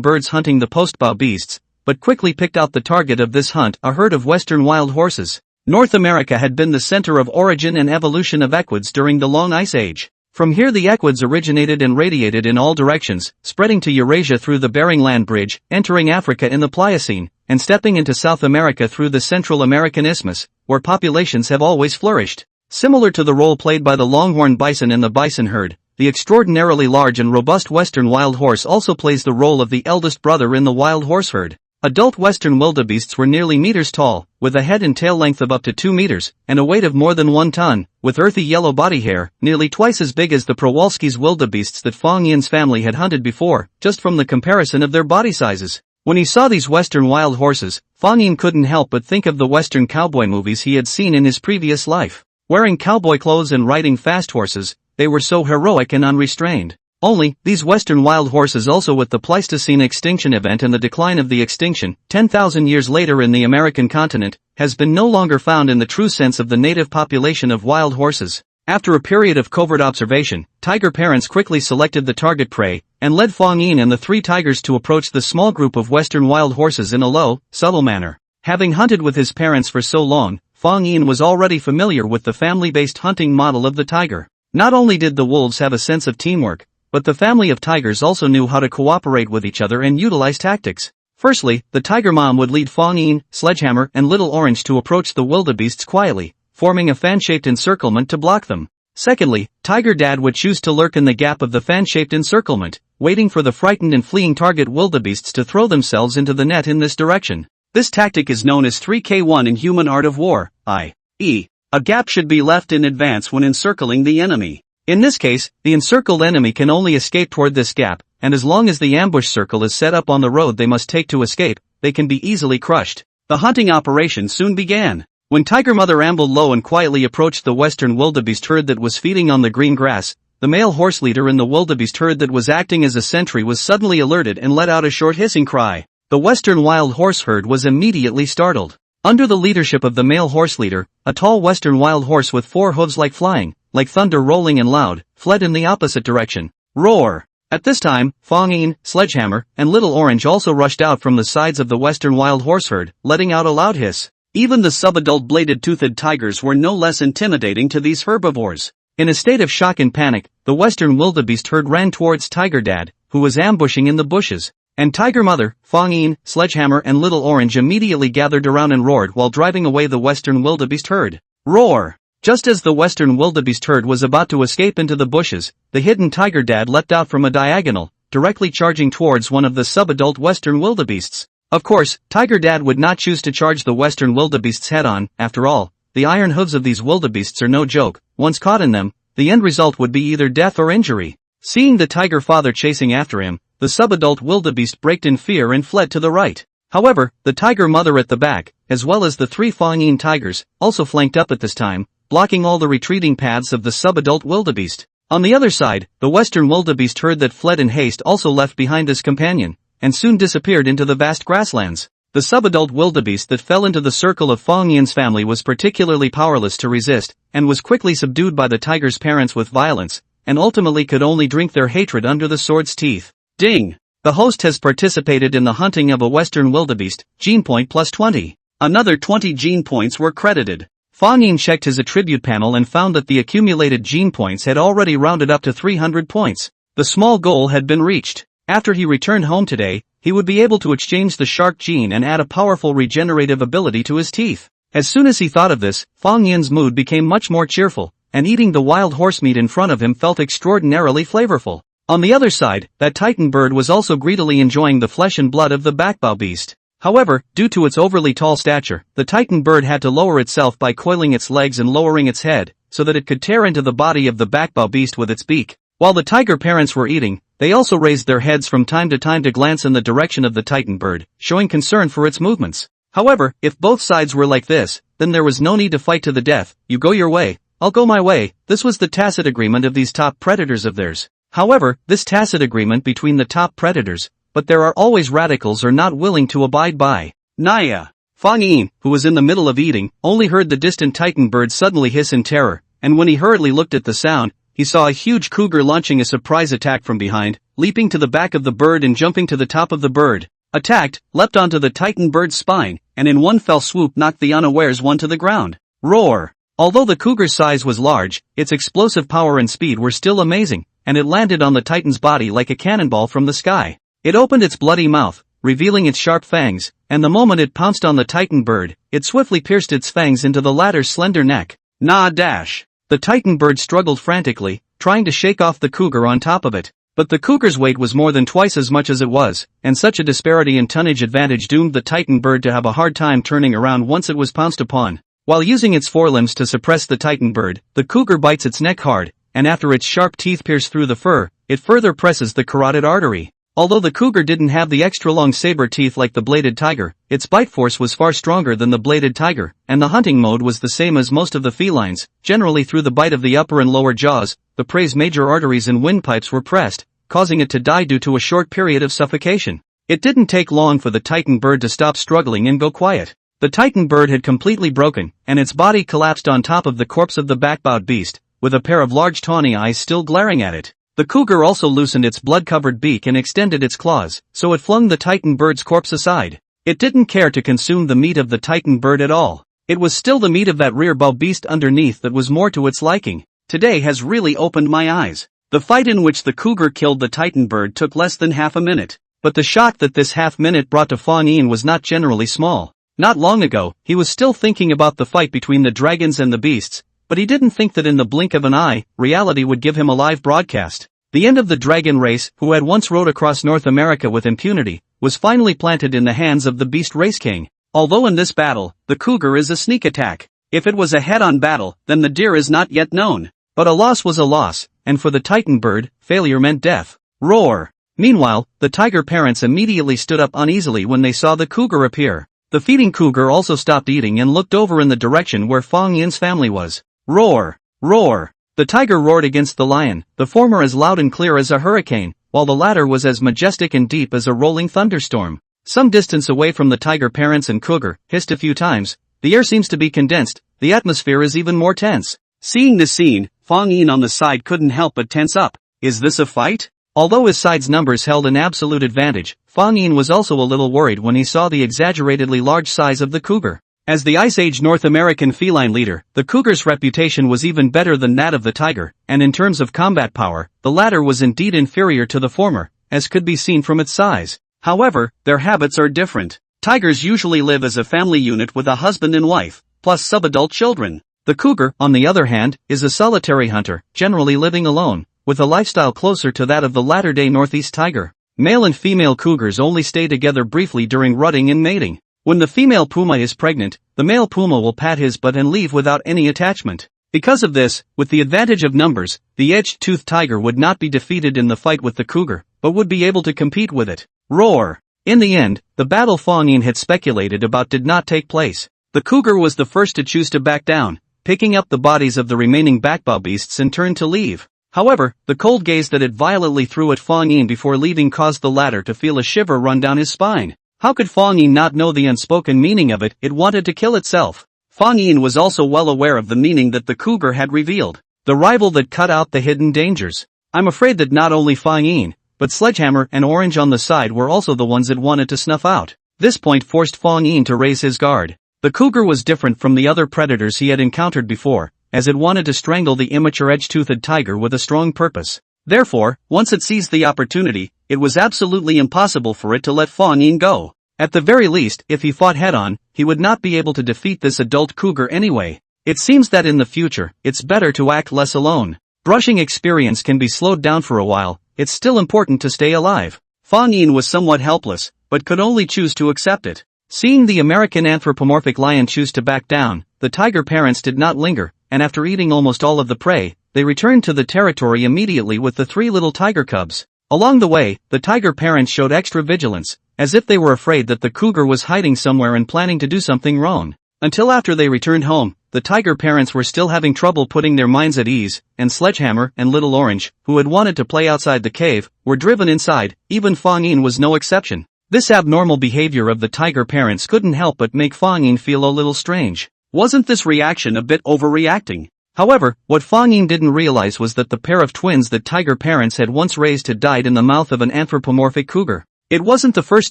birds hunting the postbow beasts, but quickly picked out the target of this hunt, a herd of western wild horses. North America had been the center of origin and evolution of equids during the Long Ice Age. From here the equids originated and radiated in all directions, spreading to Eurasia through the Bering Land Bridge, entering Africa in the Pliocene, and stepping into South America through the Central American Isthmus, where populations have always flourished. Similar to the role played by the longhorn bison in the bison herd, the extraordinarily large and robust western wild horse also plays the role of the eldest brother in the wild horse herd. Adult western wildebeests were nearly meters tall, with a head and tail length of up to 2 meters, and a weight of more than 1 ton, with earthy yellow body hair, nearly twice as big as the Przewalski's wildebeests that Fang Yin's family had hunted before, just from the comparison of their body sizes. When he saw these western wild horses, Fang Yin couldn't help but think of the western cowboy movies he had seen in his previous life. Wearing cowboy clothes and riding fast horses, they were so heroic and unrestrained. Only, these western wild horses also with the Pleistocene extinction event and the decline of the extinction, 10,000 years later in the American continent, has been no longer found in the true sense of the native population of wild horses. After a period of covert observation, tiger parents quickly selected the target prey, and led Fang Yin and the 3 tigers to approach the small group of western wild horses in a low, subtle manner. Having hunted with his parents for so long, Fang Yin was already familiar with the family-based hunting model of the tiger. Not only did the wolves have a sense of teamwork, but the family of tigers also knew how to cooperate with each other and utilize tactics. Firstly, the tiger mom would lead Fang Yin, Sledgehammer, and Little Orange to approach the wildebeests quietly, forming a fan-shaped encirclement to block them. Secondly, tiger dad would choose to lurk in the gap of the fan-shaped encirclement, waiting for the frightened and fleeing target wildebeests to throw themselves into the net in this direction. This tactic is known as 3K1 in human art of war, i.e., a gap should be left in advance when encircling the enemy. In this case, the encircled enemy can only escape toward this gap, and as long as the ambush circle is set up on the road they must take to escape, they can be easily crushed. The hunting operation soon began. When Tiger Mother ambled low and quietly approached the western wildebeest herd that was feeding on the green grass, the male horse leader in the wildebeest herd that was acting as a sentry was suddenly alerted and let out a short hissing cry. The western wild horse herd was immediately startled. Under the leadership of the male horse leader, a tall western wild horse with 4 hooves like flying, like thunder rolling and loud, fled in the opposite direction. Roar! At this time, Fang Yin, Sledgehammer, and Little Orange also rushed out from the sides of the western wild horse herd, letting out a loud hiss. Even the subadult bladed-toothed tigers were no less intimidating to these herbivores. In a state of shock and panic, the western wildebeest herd ran towards Tiger Dad, who was ambushing in the bushes. And Tiger Mother, Fang Yin, Sledgehammer, and Little Orange immediately gathered around and roared while driving away the western wildebeest herd. Roar! Just as the western wildebeest herd was about to escape into the bushes, the hidden Tiger Dad leapt out from a diagonal, directly charging towards one of the subadult western wildebeests. Of course, Tiger Dad would not choose to charge the western wildebeests head-on. After all, the iron hooves of these wildebeests are no joke. Once caught in them, the end result would be either death or injury. Seeing the tiger father chasing after him, the subadult wildebeest braked in fear and fled to the right. However, the tiger mother at the back, as well as the 3 Fang Yin tigers, also flanked up at this time, blocking all the retreating paths of the subadult wildebeest. On the other side, the western wildebeest herd that fled in haste also left behind his companion, and soon disappeared into the vast grasslands. The subadult wildebeest that fell into the circle of Fang Yin's family was particularly powerless to resist, and was quickly subdued by the tiger's parents with violence, and ultimately could only drink their hatred under the sword's teeth. Ding! The host has participated in the hunting of a western wildebeest, gene point plus 20. Another 20 gene points were credited. Fang Yin checked his attribute panel and found that the accumulated gene points had already rounded up to 300 points. The small goal had been reached. After he returned home today, he would be able to exchange the shark gene and add a powerful regenerative ability to his teeth. As soon as he thought of this, Fang Yin's mood became much more cheerful, and eating the wild horse meat in front of him felt extraordinarily flavorful. On the other side, that titan bird was also greedily enjoying the flesh and blood of the backbow beast. However, due to its overly tall stature, the titan bird had to lower itself by coiling its legs and lowering its head, so that it could tear into the body of the backbow beast with its beak. While the tiger parents were eating, they also raised their heads from time to glance in the direction of the titan bird, showing concern for its movements. However, if both sides were like this, then there was no need to fight to the death. You go your way, I'll go my way. This was the tacit agreement of these top predators of theirs. However, this tacit agreement between the top predators, but there are always radicals are not willing to abide by. Naya. Fang Yin, who was in the middle of eating, only heard the distant titan bird suddenly hiss in terror, and when he hurriedly looked at the sound, he saw a huge cougar launching a surprise attack from behind, leaping to the back of the bird and jumping to the top of the bird. Attacked, leapt onto the titan bird's spine, and in one fell swoop knocked the unawares one to the ground. Roar! Although the cougar's size was large, its explosive power and speed were still amazing, and it landed on the titan's body like a cannonball from the sky. It opened its bloody mouth, revealing its sharp fangs, and the moment it pounced on the titan bird, it swiftly pierced its fangs into the latter's slender neck. Dash! The titan bird struggled frantically, trying to shake off the cougar on top of it. But the cougar's weight was more than twice as much as it was, and such a disparity in tonnage advantage doomed the titan bird to have a hard time turning around once it was pounced upon. While using its forelimbs to suppress the titan bird, the cougar bites its neck hard, and after its sharp teeth pierce through the fur, it further presses the carotid artery. Although the cougar didn't have the extra-long saber teeth like the bladed tiger, its bite force was far stronger than the bladed tiger, and the hunting mode was the same as most of the felines. Generally through the bite of the upper and lower jaws, the prey's major arteries and windpipes were pressed, causing it to die due to a short period of suffocation. It didn't take long for the titan bird to stop struggling and go quiet. The titan bird had completely broken, and its body collapsed on top of the corpse of the back-bowed beast, with a pair of large tawny eyes still glaring at it. The cougar also loosened its blood-covered beak and extended its claws, so it flung the titan bird's corpse aside. It didn't care to consume the meat of the titan bird at all. It was still the meat of that rear-bow beast underneath that was more to its liking. Today has really opened my eyes. The fight in which the cougar killed the titan bird took less than half a minute, but the shock that this half minute brought to Fang Yin was not generally small. Not long ago, he was still thinking about the fight between the dragons and the beasts, but he didn't think that in the blink of an eye, reality would give him a live broadcast. The end of the dragon race, who had once rode across North America with impunity, was finally planted in the hands of the beast race king. Although in this battle, the cougar is a sneak attack. If it was a head-on battle, then the deer is not yet known. But a loss was a loss, and for the titan bird, failure meant death. Roar! Meanwhile, the tiger parents immediately stood up uneasily when they saw the cougar appear. The feeding cougar also stopped eating and looked over in the direction where Fang Yin's family was. Roar! Roar! The tiger roared against the lion, the former as loud and clear as a hurricane, while the latter was as majestic and deep as a rolling thunderstorm. Some distance away from the tiger parents and cougar, hissed a few times. The air seems to be condensed, the atmosphere is even more tense. Seeing this scene, Fang Yin on the side couldn't help but tense up. Is this a fight? Although his side's numbers held an absolute advantage, Fang Yin was also a little worried when he saw the exaggeratedly large size of the cougar. As the Ice Age North American feline leader, the cougar's reputation was even better than that of the tiger, and in terms of combat power, the latter was indeed inferior to the former, as could be seen from its size. However, their habits are different. Tigers usually live as a family unit with a husband and wife, plus subadult children. The cougar, on the other hand, is a solitary hunter, generally living alone, with a lifestyle closer to that of the latter-day Northeast tiger. Male and female cougars only stay together briefly during rutting and mating. When the female puma is pregnant, the male puma will pat his butt and leave without any attachment. Because of this, with the advantage of numbers, the edge-toothed tiger would not be defeated in the fight with the cougar, but would be able to compete with it. Roar! In the end, the battle Fang Yin had speculated about did not take place. The cougar was the first to choose to back down, picking up the bodies of the remaining backbow beasts and turned to leave. However, the cold gaze that it violently threw at Fang Yin before leaving caused the latter to feel a shiver run down his spine. How could Fang Yin not know the unspoken meaning of it? It wanted to kill itself. Fang Yin was also well aware of the meaning that the cougar had revealed. The rival that cut out the hidden dangers. I'm afraid that not only Fang Yin, but Sledgehammer and Orange on the side were also the ones it wanted to snuff out. This point forced Fang Yin to raise his guard. The cougar was different from the other predators he had encountered before, as it wanted to strangle the immature edge-toothed tiger with a strong purpose. Therefore, once it seized the opportunity, it was absolutely impossible for it to let Fang Yin go. At the very least, if he fought head-on, he would not be able to defeat this adult cougar anyway. It seems that in the future, it's better to act less alone. Brushing experience can be slowed down for a while, it's still important to stay alive. Fang Yin was somewhat helpless, but could only choose to accept it. Seeing the American anthropomorphic lion choose to back down, the tiger parents did not linger, and after eating almost all of the prey, they returned to the territory immediately with the 3 little tiger cubs. Along the way, the tiger parents showed extra vigilance, as if they were afraid that the cougar was hiding somewhere and planning to do something wrong. Until after they returned home, the tiger parents were still having trouble putting their minds at ease, and Sledgehammer and Little Orange, who had wanted to play outside the cave, were driven inside. Even Fang Yin was no exception. This abnormal behavior of the tiger parents couldn't help but make Fang Yin feel a little strange. Wasn't this reaction a bit overreacting? However, what Fang Yin didn't realize was that the pair of twins that tiger parents had once raised had died in the mouth of an anthropomorphic cougar. It wasn't the first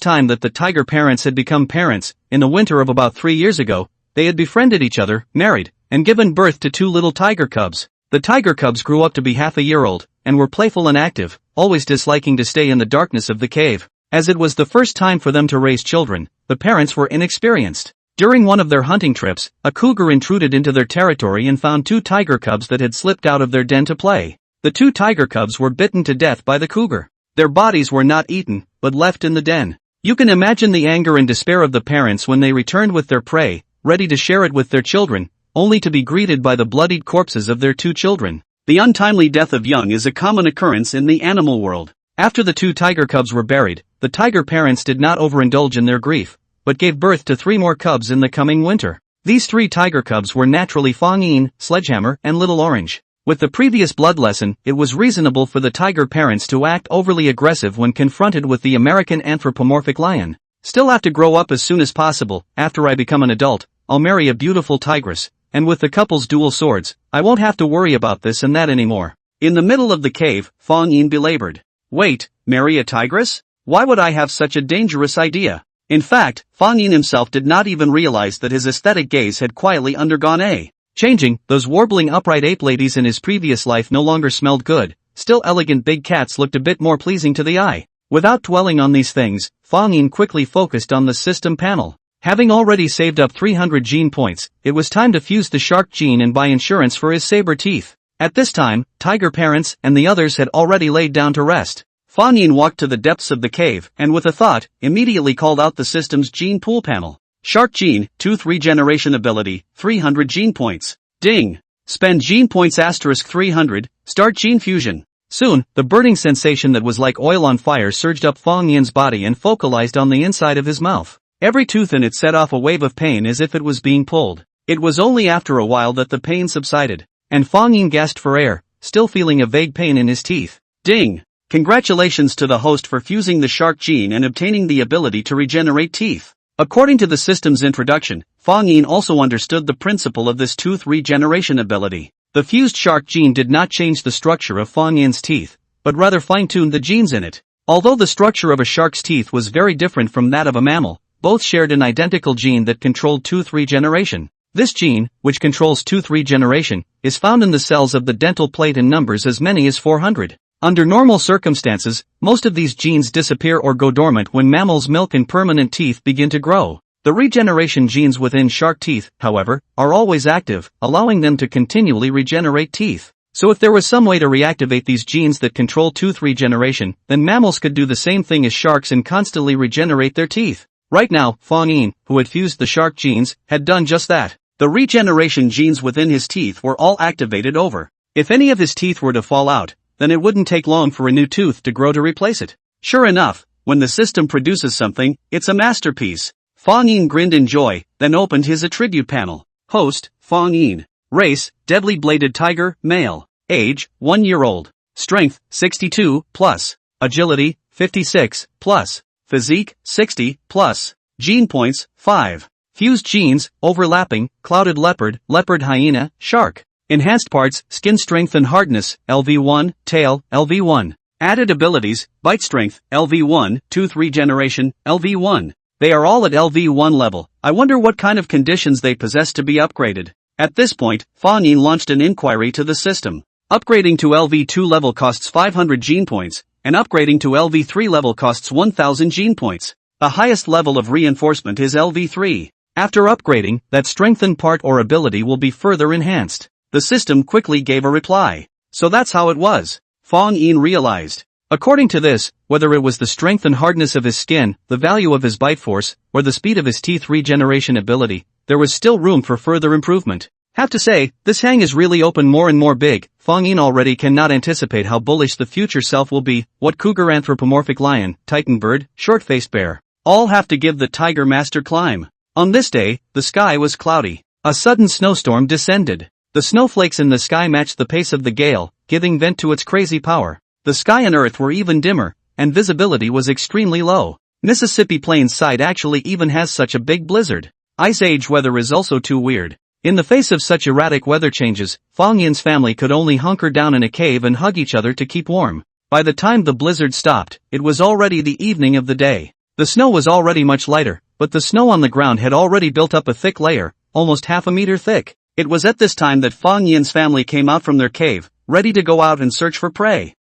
time that the tiger parents had become parents. In the winter of about 3 years ago, they had befriended each other, married, and given birth to 2 little tiger cubs. The tiger cubs grew up to be half a year old, and were playful and active, always disliking to stay in the darkness of the cave. As it was the first time for them to raise children, the parents were inexperienced. During one of their hunting trips, a cougar intruded into their territory and found 2 tiger cubs that had slipped out of their den to play. The 2 tiger cubs were bitten to death by the cougar. Their bodies were not eaten, but left in the den. You can imagine the anger and despair of the parents when they returned with their prey, ready to share it with their children, only to be greeted by the bloodied corpses of their 2 children. The untimely death of young is a common occurrence in the animal world. After the 2 tiger cubs were buried, the tiger parents did not overindulge in their grief, but gave birth to 3 more cubs in the coming winter. These 3 tiger cubs were naturally Fang Yin, Sledgehammer, and Little Orange. With the previous blood lesson, it was reasonable for the tiger parents to act overly aggressive when confronted with the American anthropomorphic lion. Still have to grow up as soon as possible. After I become an adult, I'll marry a beautiful tigress, and with the couple's dual swords, I won't have to worry about this and that anymore. In the middle of the cave, Fang Yin belabored. Wait, marry a tigress? Why would I have such a dangerous idea? In fact, Fang Yin himself did not even realize that his aesthetic gaze had quietly undergone a changing. Those warbling upright ape ladies in his previous life no longer smelled good. Still elegant big cats looked a bit more pleasing to the eye. Without dwelling on these things, Fang Yin quickly focused on the system panel. Having already saved up 300 gene points, it was time to fuse the shark gene and buy insurance for his saber teeth. At this time, tiger parents and the others had already laid down to rest. Fang Yin walked to the depths of the cave and with a thought, immediately called out the system's gene pool panel. Shark gene, tooth regeneration ability, 300 gene points. Ding! Spend gene points *300, start gene fusion. Soon, the burning sensation that was like oil on fire surged up Fang Yin's body and focalized on the inside of his mouth. Every tooth in it set off a wave of pain as if it was being pulled. It was only after a while that the pain subsided, and Fang Yin gasped for air, still feeling a vague pain in his teeth. Ding! Congratulations to the host for fusing the shark gene and obtaining the ability to regenerate teeth. According to the system's introduction, Fang Yin also understood the principle of this tooth regeneration ability. The fused shark gene did not change the structure of Fang Yin's teeth, but rather fine-tuned the genes in it. Although the structure of a shark's teeth was very different from that of a mammal, both shared an identical gene that controlled tooth regeneration. This gene, which controls tooth regeneration, is found in the cells of the dental plate in numbers as many as 400. Under normal circumstances, most of these genes disappear or go dormant when mammals milk and permanent teeth begin to grow. The regeneration genes within shark teeth, however, are always active, allowing them to continually regenerate teeth. So if there was some way to reactivate these genes that control tooth regeneration, then mammals could do the same thing as sharks and constantly regenerate their teeth. Right now, Fang Yin, who had fused the shark genes, had done just that. The regeneration genes within his teeth were all activated over. If any of his teeth were to fall out, then it wouldn't take long for a new tooth to grow to replace it. Sure enough, when the system produces something, it's a masterpiece. Fang Yin grinned in joy, then opened his attribute panel. Host, Fang Yin. Race, deadly bladed tiger, male. Age, 1 year old. Strength, 62, plus. Agility, 56, plus. Physique, 60, plus. Gene points, 5. Fused genes, overlapping, clouded leopard, leopard hyena, shark. Enhanced parts, skin strength and hardness, LV1, tail, LV1. Added abilities, bite strength, LV1, tooth regeneration, LV1. They are all at LV1 level. I wonder what kind of conditions they possess to be upgraded. At this point, Fang Yin launched an inquiry to the system. Upgrading to LV2 level costs 500 gene points, and upgrading to LV3 level costs 1000 gene points. The highest level of reinforcement is LV3. After upgrading, that strengthened part or ability will be further enhanced. The system quickly gave a reply. So that's how it was. Fang Yin realized. According to this, whether it was the strength and hardness of his skin, the value of his bite force, or the speed of his teeth regeneration ability, there was still room for further improvement. Have to say, this hang is really open more and more big. Fang Yin already cannot anticipate how bullish the future self will be. What cougar, anthropomorphic lion, titan bird, short-faced bear, all have to give the tiger master climb. On this day, the sky was cloudy. A sudden snowstorm descended. The snowflakes in the sky matched the pace of the gale, giving vent to its crazy power. The sky and earth were even dimmer, and visibility was extremely low. Mississippi Plains side actually even has such a big blizzard. Ice Age weather is also too weird. In the face of such erratic weather changes, Fang Yin's family could only hunker down in a cave and hug each other to keep warm. By the time the blizzard stopped, it was already the evening of the day. The snow was already much lighter, but the snow on the ground had already built up a thick layer, almost half a meter thick. It was at this time that Fang Yin's family came out from their cave, ready to go out and search for prey.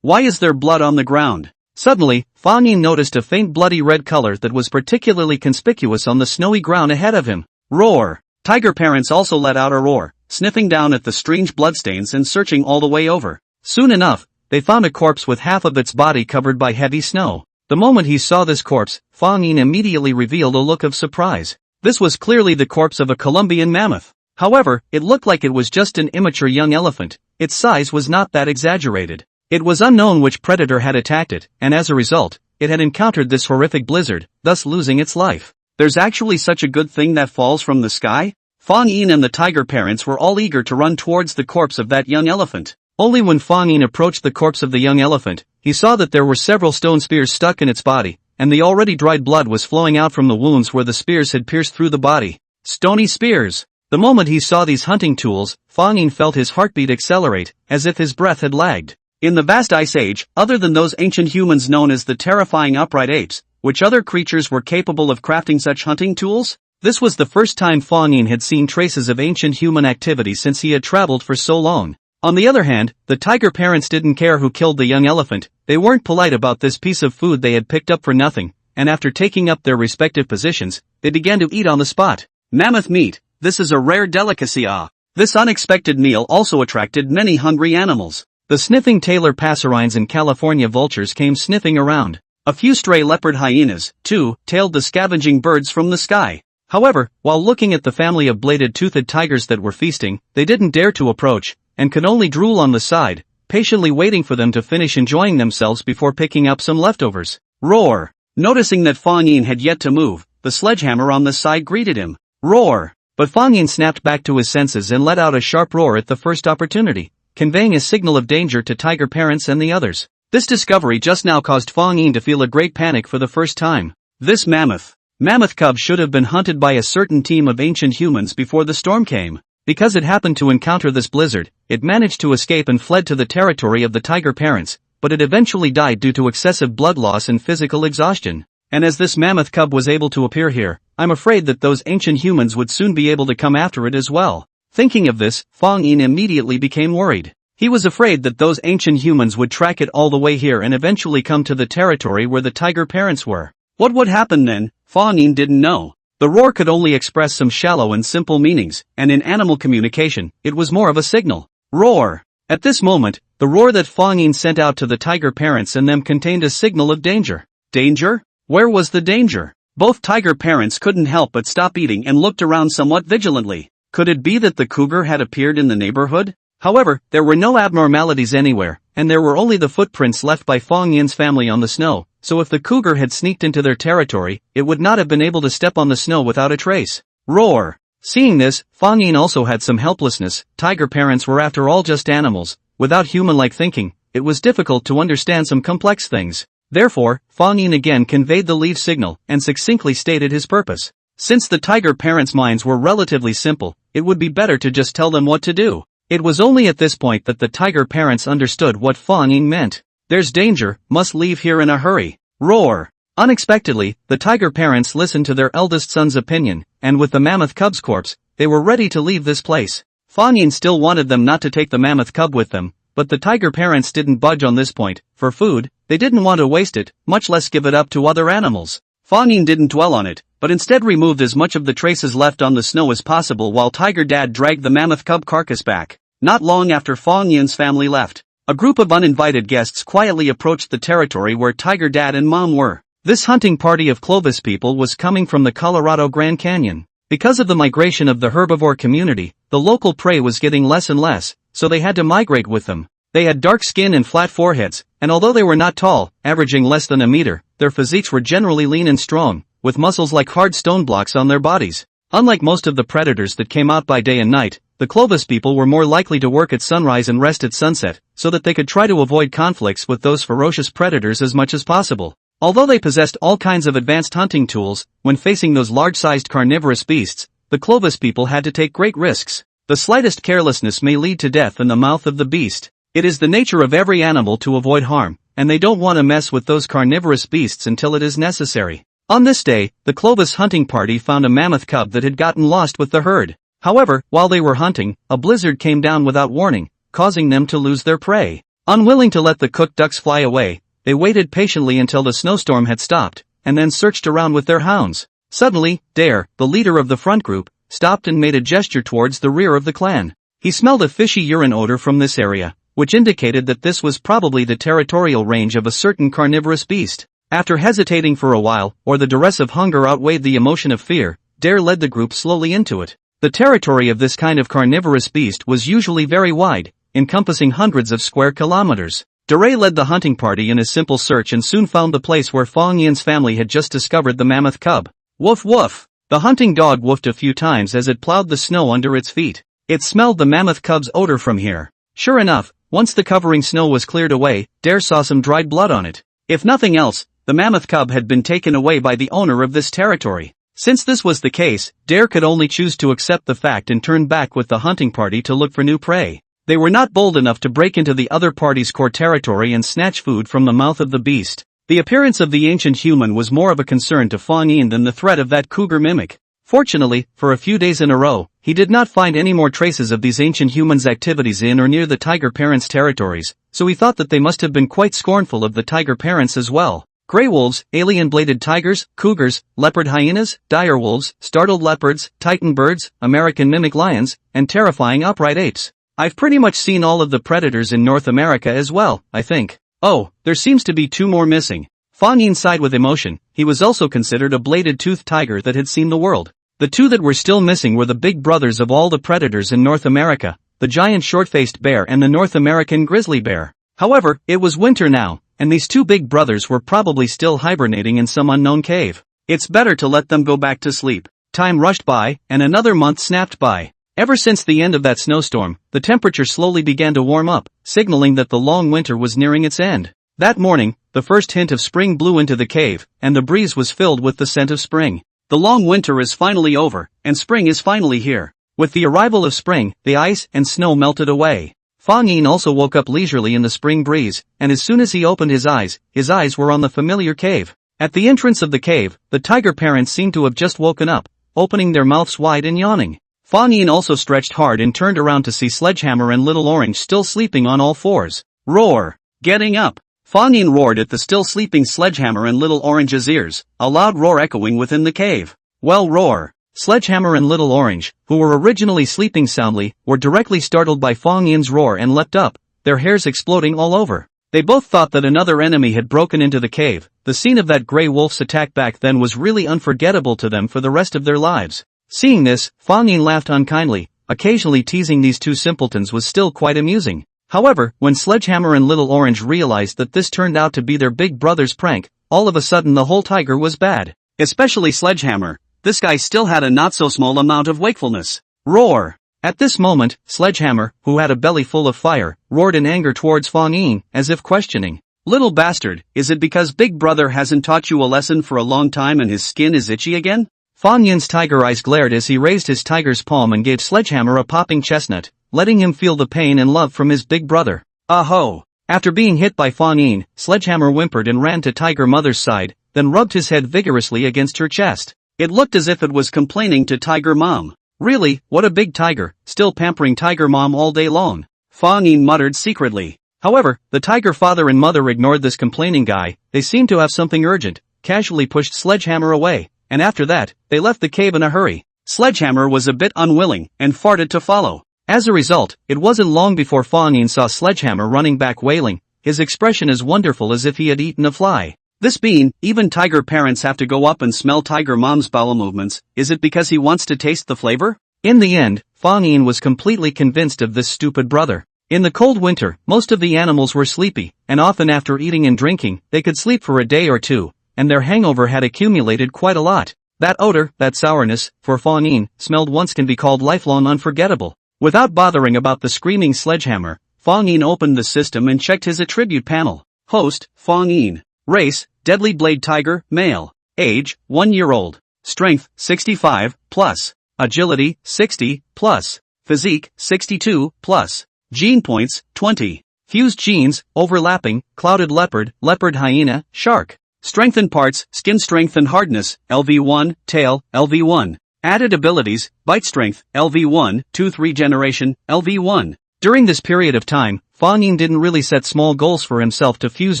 Why is there blood on the ground? Suddenly, Fang Yin noticed a faint bloody red color that was particularly conspicuous on the snowy ground ahead of him. Roar! Tiger parents also let out a roar, sniffing down at the strange bloodstains and searching all the way over. Soon enough, they found a corpse with half of its body covered by heavy snow. The moment he saw this corpse, Fang Yin immediately revealed a look of surprise. This was clearly the corpse of a Columbian mammoth. However, it looked like it was just an immature young elephant. Its size was not that exaggerated. It was unknown which predator had attacked it, and as a result, it had encountered this horrific blizzard, thus losing its life. There's actually such a good thing that falls from the sky? Fang Yin and the tiger parents were all eager to run towards the corpse of that young elephant. Only when Fang Yin approached the corpse of the young elephant, he saw that there were several stone spears stuck in its body, and the already dried blood was flowing out from the wounds where the spears had pierced through the body. Stony spears! The moment he saw these hunting tools, Fang Yin felt his heartbeat accelerate, as if his breath had lagged. In the vast ice age, other than those ancient humans known as the terrifying upright apes, which other creatures were capable of crafting such hunting tools? This was the first time Fang Yin had seen traces of ancient human activity since he had traveled for so long. On the other hand, the tiger parents didn't care who killed the young elephant. They weren't polite about this piece of food they had picked up for nothing, and after taking up their respective positions, they began to eat on the spot. Mammoth meat, this is a rare delicacy. This unexpected meal also attracted many hungry animals. The sniffing Taylor passerines and California vultures came sniffing around. A few stray leopard hyenas, too, tailed the scavenging birds from the sky. However, while looking at the family of bladed-toothed tigers that were feasting, they didn't dare to approach, and could only drool on the side, patiently waiting for them to finish enjoying themselves before picking up some leftovers. Roar! Noticing that Fang Yin had yet to move, the sledgehammer on the side greeted him. Roar! But Fang Yin snapped back to his senses and let out a sharp roar at the first opportunity, conveying a signal of danger to tiger parents and the others. This discovery just now caused Fang Yin to feel a great panic for the first time. This mammoth cub should have been hunted by a certain team of ancient humans before the storm came. Because it happened to encounter this blizzard, it managed to escape and fled to the territory of the tiger parents, but it eventually died due to excessive blood loss and physical exhaustion. And as this mammoth cub was able to appear here, I'm afraid that those ancient humans would soon be able to come after it as well. Thinking of this, Fang Yin immediately became worried. He was afraid that those ancient humans would track it all the way here and eventually come to the territory where the tiger parents were. What would happen then? Fang Yin didn't know. The roar could only express some shallow and simple meanings, and in animal communication, it was more of a signal. Roar! At this moment, the roar that Fang Yin sent out to the tiger parents and them contained a signal of danger. Danger? Where was the danger? Both tiger parents couldn't help but stop eating and looked around somewhat vigilantly. Could it be that the cougar had appeared in the neighborhood? However, there were no abnormalities anywhere, and there were only the footprints left by Fang Yin's family on the snow, so if the cougar had sneaked into their territory, it would not have been able to step on the snow without a trace. Roar! Seeing this, Fang Yin also had some helplessness. Tiger parents were after all just animals, without human-like thinking. It was difficult to understand some complex things. Therefore, Fang Yin again conveyed the leave signal and succinctly stated his purpose. Since the tiger parents' minds were relatively simple, it would be better to just tell them what to do. It was only at this point that the tiger parents understood what Fang Yin meant. There's danger, must leave here in a hurry. Roar! Unexpectedly, the tiger parents listened to their eldest son's opinion, and with the mammoth cub's corpse, they were ready to leave this place. Fang Yin still wanted them not to take the mammoth cub with them, but the tiger parents didn't budge on this point. For food, they didn't want to waste it, much less give it up to other animals. Fang Yin didn't dwell on it, but instead removed as much of the traces left on the snow as possible while Tiger Dad dragged the mammoth cub carcass back. Not long after Fang Yin's family left, a group of uninvited guests quietly approached the territory where Tiger Dad and Mom were. This hunting party of Clovis people was coming from the Colorado Grand Canyon. Because of the migration of the herbivore community, the local prey was getting less and less, so they had to migrate with them. They had dark skin and flat foreheads, and although they were not tall, averaging less than a meter, their physiques were generally lean and strong, with muscles like hard stone blocks on their bodies. Unlike most of the predators that came out by day and night, the Clovis people were more likely to work at sunrise and rest at sunset, so that they could try to avoid conflicts with those ferocious predators as much as possible. Although they possessed all kinds of advanced hunting tools, when facing those large-sized carnivorous beasts, the Clovis people had to take great risks. The slightest carelessness may lead to death in the mouth of the beast. It is the nature of every animal to avoid harm, and they don't want to mess with those carnivorous beasts until it is necessary. On this day, the Clovis hunting party found a mammoth cub that had gotten lost with the herd. However, while they were hunting, a blizzard came down without warning, causing them to lose their prey. Unwilling to let the cooked ducks fly away, they waited patiently until the snowstorm had stopped, and then searched around with their hounds. Suddenly, Dare, the leader of the front group, stopped and made a gesture towards the rear of the clan. He smelled a fishy urine odor from this area, which indicated that this was probably the territorial range of a certain carnivorous beast. After hesitating for a while, or the duress of hunger outweighed the emotion of fear, Dare led the group slowly into it. The territory of this kind of carnivorous beast was usually very wide, encompassing hundreds of square kilometers. Dare led the hunting party in a simple search and soon found the place where Fang Yin's family had just discovered the mammoth cub. Woof woof! The hunting dog woofed a few times as it plowed the snow under its feet. It smelled the mammoth cub's odor from here. Sure enough, once the covering snow was cleared away, Dare saw some dried blood on it. If nothing else, the mammoth cub had been taken away by the owner of this territory. Since this was the case, Dare could only choose to accept the fact and turn back with the hunting party to look for new prey. They were not bold enough to break into the other party's core territory and snatch food from the mouth of the beast. The appearance of the ancient human was more of a concern to Fang Yin than the threat of that cougar mimic. Fortunately, for a few days in a row, he did not find any more traces of these ancient humans' activities in or near the tiger parents' territories, so he thought that they must have been quite scornful of the tiger parents as well. Grey wolves, alien-bladed tigers, cougars, leopard hyenas, dire wolves, startled leopards, titan birds, American mimic lions, and terrifying upright apes. I've pretty much seen all of the predators in North America as well, I think. Oh, there seems to be two more missing. Fang Yin sighed with emotion. He was also considered a bladed-toothed tiger that had seen the world. The two that were still missing were the big brothers of all the predators in North America, the giant short-faced bear and the North American grizzly bear. However, it was winter now, and these two big brothers were probably still hibernating in some unknown cave. It's better to let them go back to sleep. Time rushed by, and another month snapped by. Ever since the end of that snowstorm, the temperature slowly began to warm up, signaling that the long winter was nearing its end. That morning, the first hint of spring blew into the cave, and the breeze was filled with the scent of spring. The long winter is finally over, and spring is finally here. With the arrival of spring, the ice and snow melted away. Fang Yin also woke up leisurely in the spring breeze, and as soon as he opened his eyes were on the familiar cave. At the entrance of the cave, the tiger parents seemed to have just woken up, opening their mouths wide and yawning. Fang Yin also stretched hard and turned around to see Sledgehammer and Little Orange still sleeping on all fours. Roar! Getting up! Fang Yin roared at the still sleeping Sledgehammer and Little Orange's ears, a loud roar echoing within the cave. Well, roar! Sledgehammer and Little Orange, who were originally sleeping soundly, were directly startled by Fang Yin's roar and leapt up, their hairs exploding all over. They both thought that another enemy had broken into the cave. The scene of that grey wolf's attack back then was really unforgettable to them for the rest of their lives. Seeing this, Fang Yin laughed unkindly. Occasionally teasing these two simpletons was still quite amusing. However, when Sledgehammer and Little Orange realized that this turned out to be their big brother's prank, all of a sudden the whole tiger was bad. Especially Sledgehammer. This guy still had a not-so-small amount of wakefulness. Roar! At this moment, Sledgehammer, who had a belly full of fire, roared in anger towards Fang Yin, as if questioning. Little bastard, is it because Big Brother hasn't taught you a lesson for a long time and his skin is itchy again? Fang Yin's tiger eyes glared as he raised his tiger's palm and gave Sledgehammer a popping chestnut, letting him feel the pain and love from his big brother. Ah-ho! After being hit by Fang Yin, Sledgehammer whimpered and ran to Tiger Mother's side, then rubbed his head vigorously against her chest. It looked as if it was complaining to Tiger Mom. Really, what a big tiger, still pampering Tiger Mom all day long. Fang Yin muttered secretly. However, the tiger father and mother ignored this complaining guy. They seemed to have something urgent, casually pushed Sledgehammer away, and after that, they left the cave in a hurry. Sledgehammer was a bit unwilling, and farted to follow. As a result, it wasn't long before Fang Yin saw Sledgehammer running back wailing, his expression as wonderful as if he had eaten a fly. This bean, even tiger parents have to go up and smell Tiger Mom's bowel movements. Is it because he wants to taste the flavor? In the end, Fang Yin was completely convinced of this stupid brother. In the cold winter, most of the animals were sleepy, and often after eating and drinking, they could sleep for a day or two, and their hangover had accumulated quite a lot. That odor, that sourness, for Fang Yin, smelled once can be called lifelong unforgettable. Without bothering about the screaming sledgehammer, Fang Yin opened the system and checked his attribute panel. Host, Fang Yin. Race, deadly blade tiger, male. Age, 1 year old. Strength, 65, plus. Agility, 60, plus. Physique, 62, plus. Gene points, 20. Fused genes, overlapping, clouded leopard, leopard hyena, shark. Strengthened parts, skin strength and hardness, LV1, tail, LV1. Added abilities, bite strength, LV1, tooth regeneration, LV1. During this period of time, Fang Yin didn't really set small goals for himself to fuse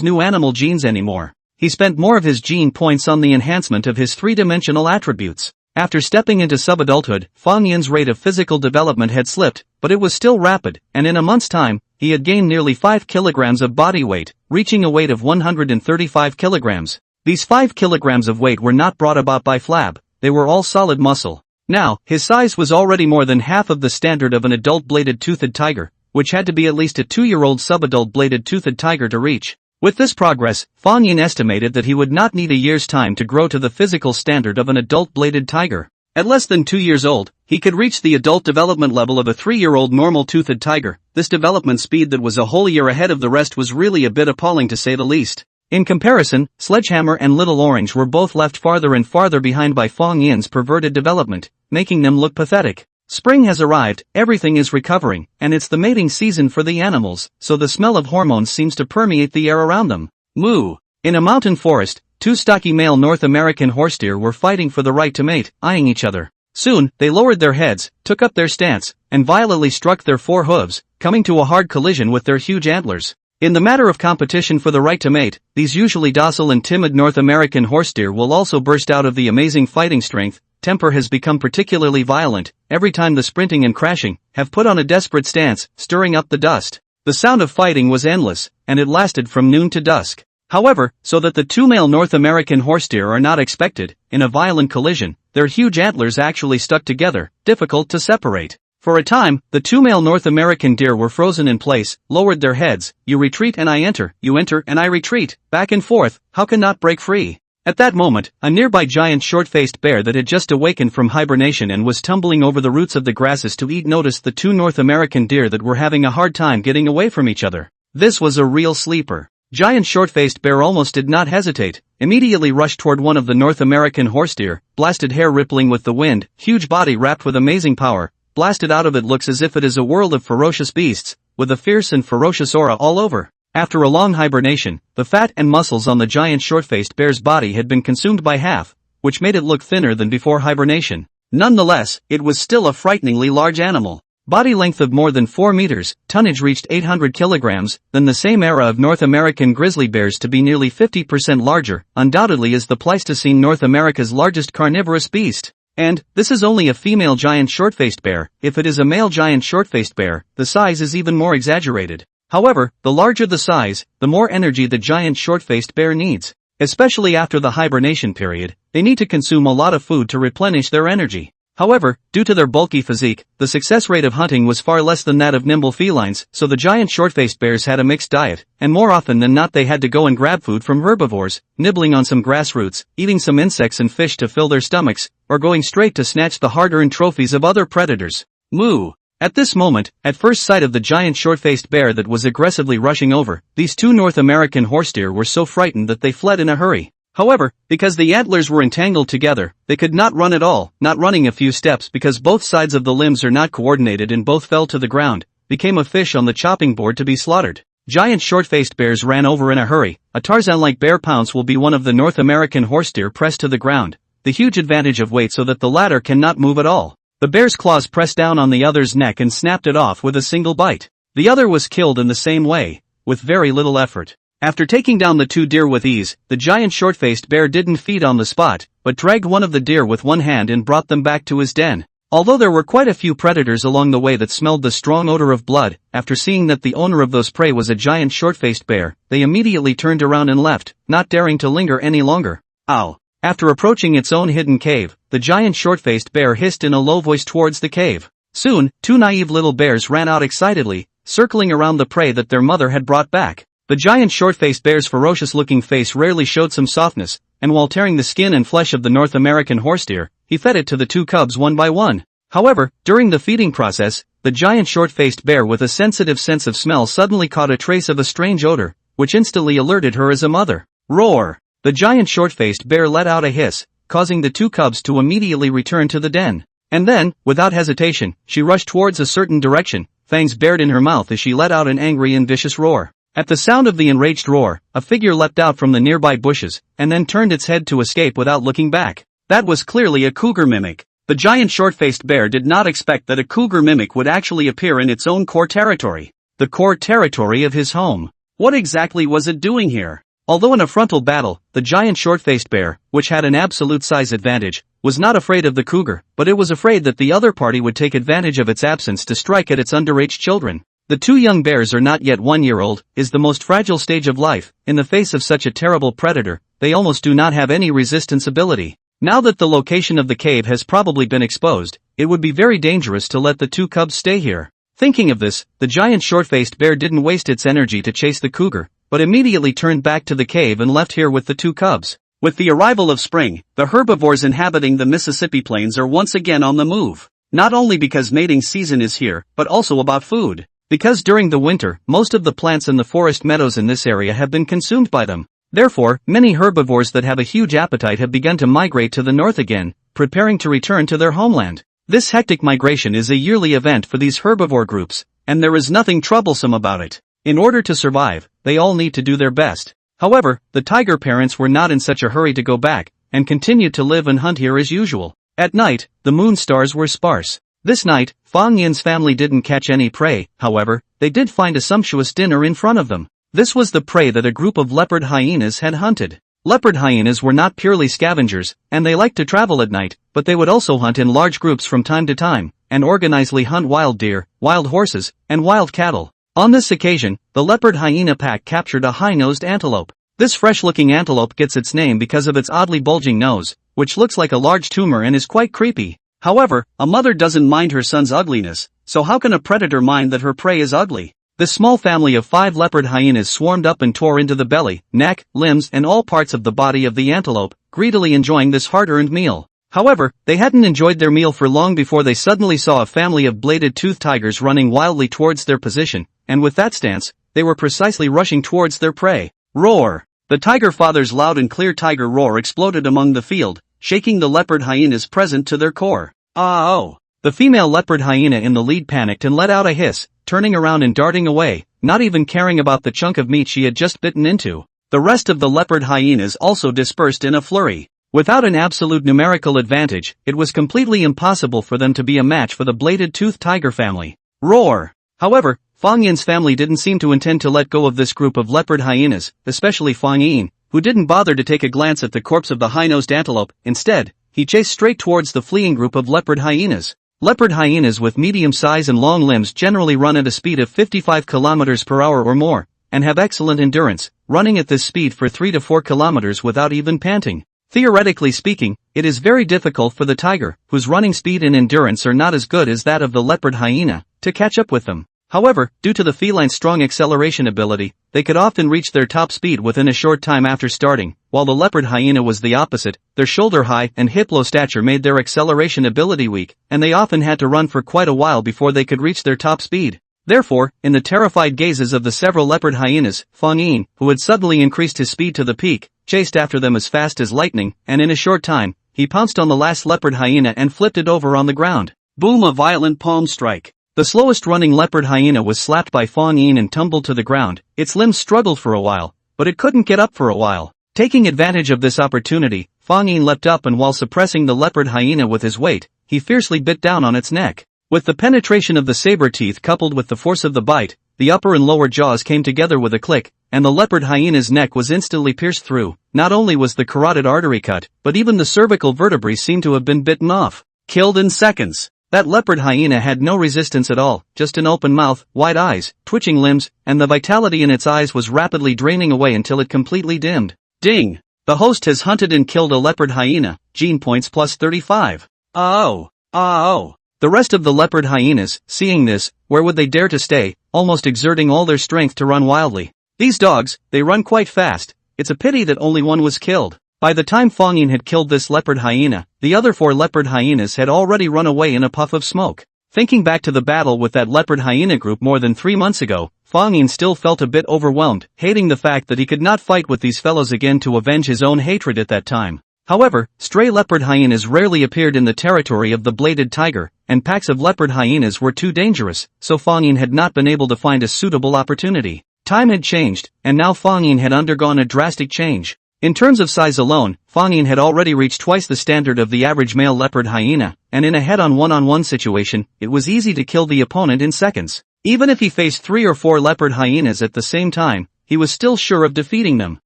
new animal genes anymore. He spent more of his gene points on the enhancement of his three-dimensional attributes. After stepping into subadulthood, Fang Yin's rate of physical development had slipped, but it was still rapid, and in a month's time, he had gained nearly 5 kilograms of body weight, reaching a weight of 135 kilograms. These 5 kilograms of weight were not brought about by flab, they were all solid muscle. Now, his size was already more than half of the standard of an adult bladed-toothed tiger, which had to be at least a 2-year-old subadult bladed-toothed tiger to reach. With this progress, Fang Yin estimated that he would not need a year's time to grow to the physical standard of an adult bladed tiger. At less than 2 years old, he could reach the adult development level of a 3-year-old normal toothed tiger. This development speed that was a whole year ahead of the rest was really a bit appalling to say the least. In comparison, Sledgehammer and Little Orange were both left farther and farther behind by Fang Yin's perverted development, making them look pathetic. Spring has arrived, everything is recovering, and it's the mating season for the animals, so the smell of hormones seems to permeate the air around them. Moo! In a mountain forest, 2 stocky male North American horse deer were fighting for the right to mate, eyeing each other. Soon, they lowered their heads, took up their stance, and violently struck their 4 hooves, coming to a hard collision with their huge antlers. In the matter of competition for the right to mate, these usually docile and timid North American horse deer will also burst out of the amazing fighting strength. Temper has become particularly violent, every time the sprinting and crashing have put on a desperate stance, stirring up the dust. The sound of fighting was endless, and it lasted from noon to dusk. However, so that the 2 male North American horse deer are not expected, in a violent collision, their huge antlers actually stuck together, difficult to separate. For a time, the 2 male North American deer were frozen in place, lowered their heads, you retreat and I enter, you enter and I retreat, back and forth, how can not break free? At that moment, a nearby giant short-faced bear that had just awakened from hibernation and was tumbling over the roots of the grasses to eat noticed the 2 North American deer that were having a hard time getting away from each other. This was a real sleeper. Giant short-faced bear almost did not hesitate, immediately rushed toward one of the North American horse deer, blasted hair rippling with the wind, huge body wrapped with amazing power, blasted out of it looks as if it is a world of ferocious beasts, with a fierce and ferocious aura all over. After a long hibernation, the fat and muscles on the giant short-faced bear's body had been consumed by half, which made it look thinner than before hibernation. Nonetheless, it was still a frighteningly large animal. Body length of more than 4 meters, tonnage reached 800 kilograms, than the same era of North American grizzly bears to be nearly 50% larger, undoubtedly is the Pleistocene North America's largest carnivorous beast. And, this is only a female giant short-faced bear. If it is a male giant short-faced bear, the size is even more exaggerated. However, the larger the size, the more energy the giant short-faced bear needs. Especially after the hibernation period, they need to consume a lot of food to replenish their energy. However, due to their bulky physique, the success rate of hunting was far less than that of nimble felines, so the giant short-faced bears had a mixed diet, and more often than not they had to go and grab food from herbivores, nibbling on some grass roots, eating some insects and fish to fill their stomachs, or going straight to snatch the hard-earned trophies of other predators. Moo! At this moment, at first sight of the giant short-faced bear that was aggressively rushing over, these 2 North American horse deer were so frightened that they fled in a hurry. However, because the antlers were entangled together, they could not run at all, not running a few steps because both sides of the limbs are not coordinated and both fell to the ground, became a fish on the chopping board to be slaughtered. Giant short-faced bears ran over in a hurry. A Tarzan-like bear pounce will be one of the North American horse deer pressed to the ground, the huge advantage of weight so that the latter cannot move at all. The bear's claws pressed down on the other's neck and snapped it off with a single bite. The other was killed in the same way, with very little effort. After taking down the 2 deer with ease, the giant short-faced bear didn't feed on the spot, but dragged one of the deer with one hand and brought them back to his den. Although there were quite a few predators along the way that smelled the strong odor of blood, after seeing that the owner of those prey was a giant short-faced bear, they immediately turned around and left, not daring to linger any longer. Ow! After approaching its own hidden cave, the giant short-faced bear hissed in a low voice towards the cave. Soon, 2 naive little bears ran out excitedly, circling around the prey that their mother had brought back. The giant short-faced bear's ferocious-looking face rarely showed some softness, and while tearing the skin and flesh of the North American horse deer, he fed it to the two cubs one by one. However, during the feeding process, the giant short-faced bear with a sensitive sense of smell suddenly caught a trace of a strange odor, which instantly alerted her as a mother. Roar! The giant short-faced bear let out a hiss, causing the two cubs to immediately return to the den. And then, without hesitation, she rushed towards a certain direction, fangs bared in her mouth as she let out an angry and vicious roar. At the sound of the enraged roar, a figure leapt out from the nearby bushes, and then turned its head to escape without looking back. That was clearly a cougar mimic. The giant short-faced bear did not expect that a cougar mimic would actually appear in its own core territory. The core territory of his home. What exactly was it doing here? Although in a frontal battle, the giant short-faced bear, which had an absolute size advantage, was not afraid of the cougar, but it was afraid that the other party would take advantage of its absence to strike at its underage children. The two young bears are not yet 1 year old, is the most fragile stage of life. In the face of such a terrible predator, they almost do not have any resistance ability. Now that the location of the cave has probably been exposed, it would be very dangerous to let the two cubs stay here. Thinking of this, the giant short-faced bear didn't waste its energy to chase the cougar, but immediately turned back to the cave and left here with the two cubs. With the arrival of spring, the herbivores inhabiting the Mississippi plains are once again on the move. Not only because mating season is here, but also about food. Because during the winter, most of the plants in the forest meadows in this area have been consumed by them. Therefore, many herbivores that have a huge appetite have begun to migrate to the north again, preparing to return to their homeland. This hectic migration is a yearly event for these herbivore groups, and there is nothing troublesome about it. In order to survive, they all need to do their best. However, the tiger parents were not in such a hurry to go back, and continued to live and hunt here as usual. At night, the moon stars were sparse. This night, Fang Yin's family didn't catch any prey, however, they did find a sumptuous dinner in front of them. This was the prey that a group of leopard hyenas had hunted. Leopard hyenas were not purely scavengers, and they liked to travel at night, but they would also hunt in large groups from time to time, and organizedly hunt wild deer, wild horses, and wild cattle. On this occasion, the leopard hyena pack captured a high-nosed antelope. This fresh-looking antelope gets its name because of its oddly bulging nose, which looks like a large tumor and is quite creepy. However, a mother doesn't mind her son's ugliness, so how can a predator mind that her prey is ugly? This small family of 5 leopard hyenas swarmed up and tore into the belly, neck, limbs and all parts of the body of the antelope, greedily enjoying this hard-earned meal. However, they hadn't enjoyed their meal for long before they suddenly saw a family of bladed-toothed tigers running wildly towards their position, and with that stance, they were precisely rushing towards their prey. Roar! The tiger father's loud and clear tiger roar exploded among the field, shaking the leopard hyenas present to their core. Ah-oh! The female leopard hyena in the lead panicked and let out a hiss, turning around and darting away, not even caring about the chunk of meat she had just bitten into. The rest of the leopard hyenas also dispersed in a flurry. Without an absolute numerical advantage, it was completely impossible for them to be a match for the bladed-toothed tiger family. Roar! However, Fang Yin's family didn't seem to intend to let go of this group of leopard hyenas, especially Fang Yin, who didn't bother to take a glance at the corpse of the high-nosed antelope. Instead, he chased straight towards the fleeing group of leopard hyenas. Leopard hyenas with medium size and long limbs generally run at a speed of 55 km per hour or more, and have excellent endurance, running at this speed for 3 to 4 kilometers without even panting. Theoretically speaking, it is very difficult for the tiger, whose running speed and endurance are not as good as that of the leopard hyena, to catch up with them. However, due to the feline's strong acceleration ability, they could often reach their top speed within a short time after starting, while the leopard hyena was the opposite. Their shoulder-high and hip-low stature made their acceleration ability weak, and they often had to run for quite a while before they could reach their top speed. Therefore, in the terrified gazes of the several leopard hyenas, Fang Yin, who had suddenly increased his speed to the peak, chased after them as fast as lightning, and in a short time, he pounced on the last leopard hyena and flipped it over on the ground. Boom! A violent palm strike. The slowest running leopard hyena was slapped by Fang Yin and tumbled to the ground. Its limbs struggled for a while, but it couldn't get up for a while. Taking advantage of this opportunity, Fang Yin leapt up and while suppressing the leopard hyena with his weight, he fiercely bit down on its neck. With the penetration of the saber teeth coupled with the force of the bite, the upper and lower jaws came together with a click, and the leopard hyena's neck was instantly pierced through. Not only was the carotid artery cut, but even the cervical vertebrae seemed to have been bitten off. Killed in seconds. That leopard hyena had no resistance at all, just an open mouth, wide eyes, twitching limbs, and the vitality in its eyes was rapidly draining away until it completely dimmed. Ding! The host has hunted and killed a leopard hyena, gene points plus 35. Oh! Oh! The rest of the leopard hyenas, seeing this, where would they dare to stay, almost exerting all their strength to run wildly. These dogs, they run quite fast, it's a pity that only one was killed. By the time Fang Yin had killed this leopard hyena, the other 4 leopard hyenas had already run away in a puff of smoke. Thinking back to the battle with that leopard hyena group more than 3 months ago, Fang Yin still felt a bit overwhelmed, hating the fact that he could not fight with these fellows again to avenge his own hatred at that time. However, stray leopard hyenas rarely appeared in the territory of the bladed tiger, and packs of leopard hyenas were too dangerous, so Fang Yin had not been able to find a suitable opportunity. Time had changed, and now Fang Yin had undergone a drastic change. In terms of size alone, Fang Yin had already reached twice the standard of the average male leopard hyena, and in a head-on one-on-one situation, it was easy to kill the opponent in seconds. Even if he faced 3 or 4 leopard hyenas at the same time, he was still sure of defeating them.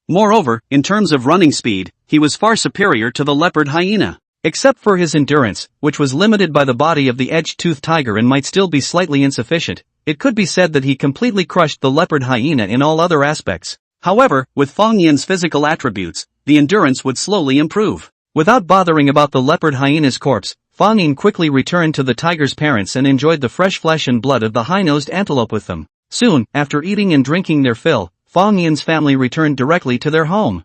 Moreover, in terms of running speed, he was far superior to the leopard hyena. Except for his endurance, which was limited by the body of the edge-toothed tiger and might still be slightly insufficient, it could be said that he completely crushed the leopard hyena in all other aspects. However, with Fang Yin's physical attributes, the endurance would slowly improve. Without bothering about the leopard hyena's corpse, Fang Yin quickly returned to the tiger's parents and enjoyed the fresh flesh and blood of the high-nosed antelope with them. Soon, after eating and drinking their fill, Fang Yin's family returned directly to their home.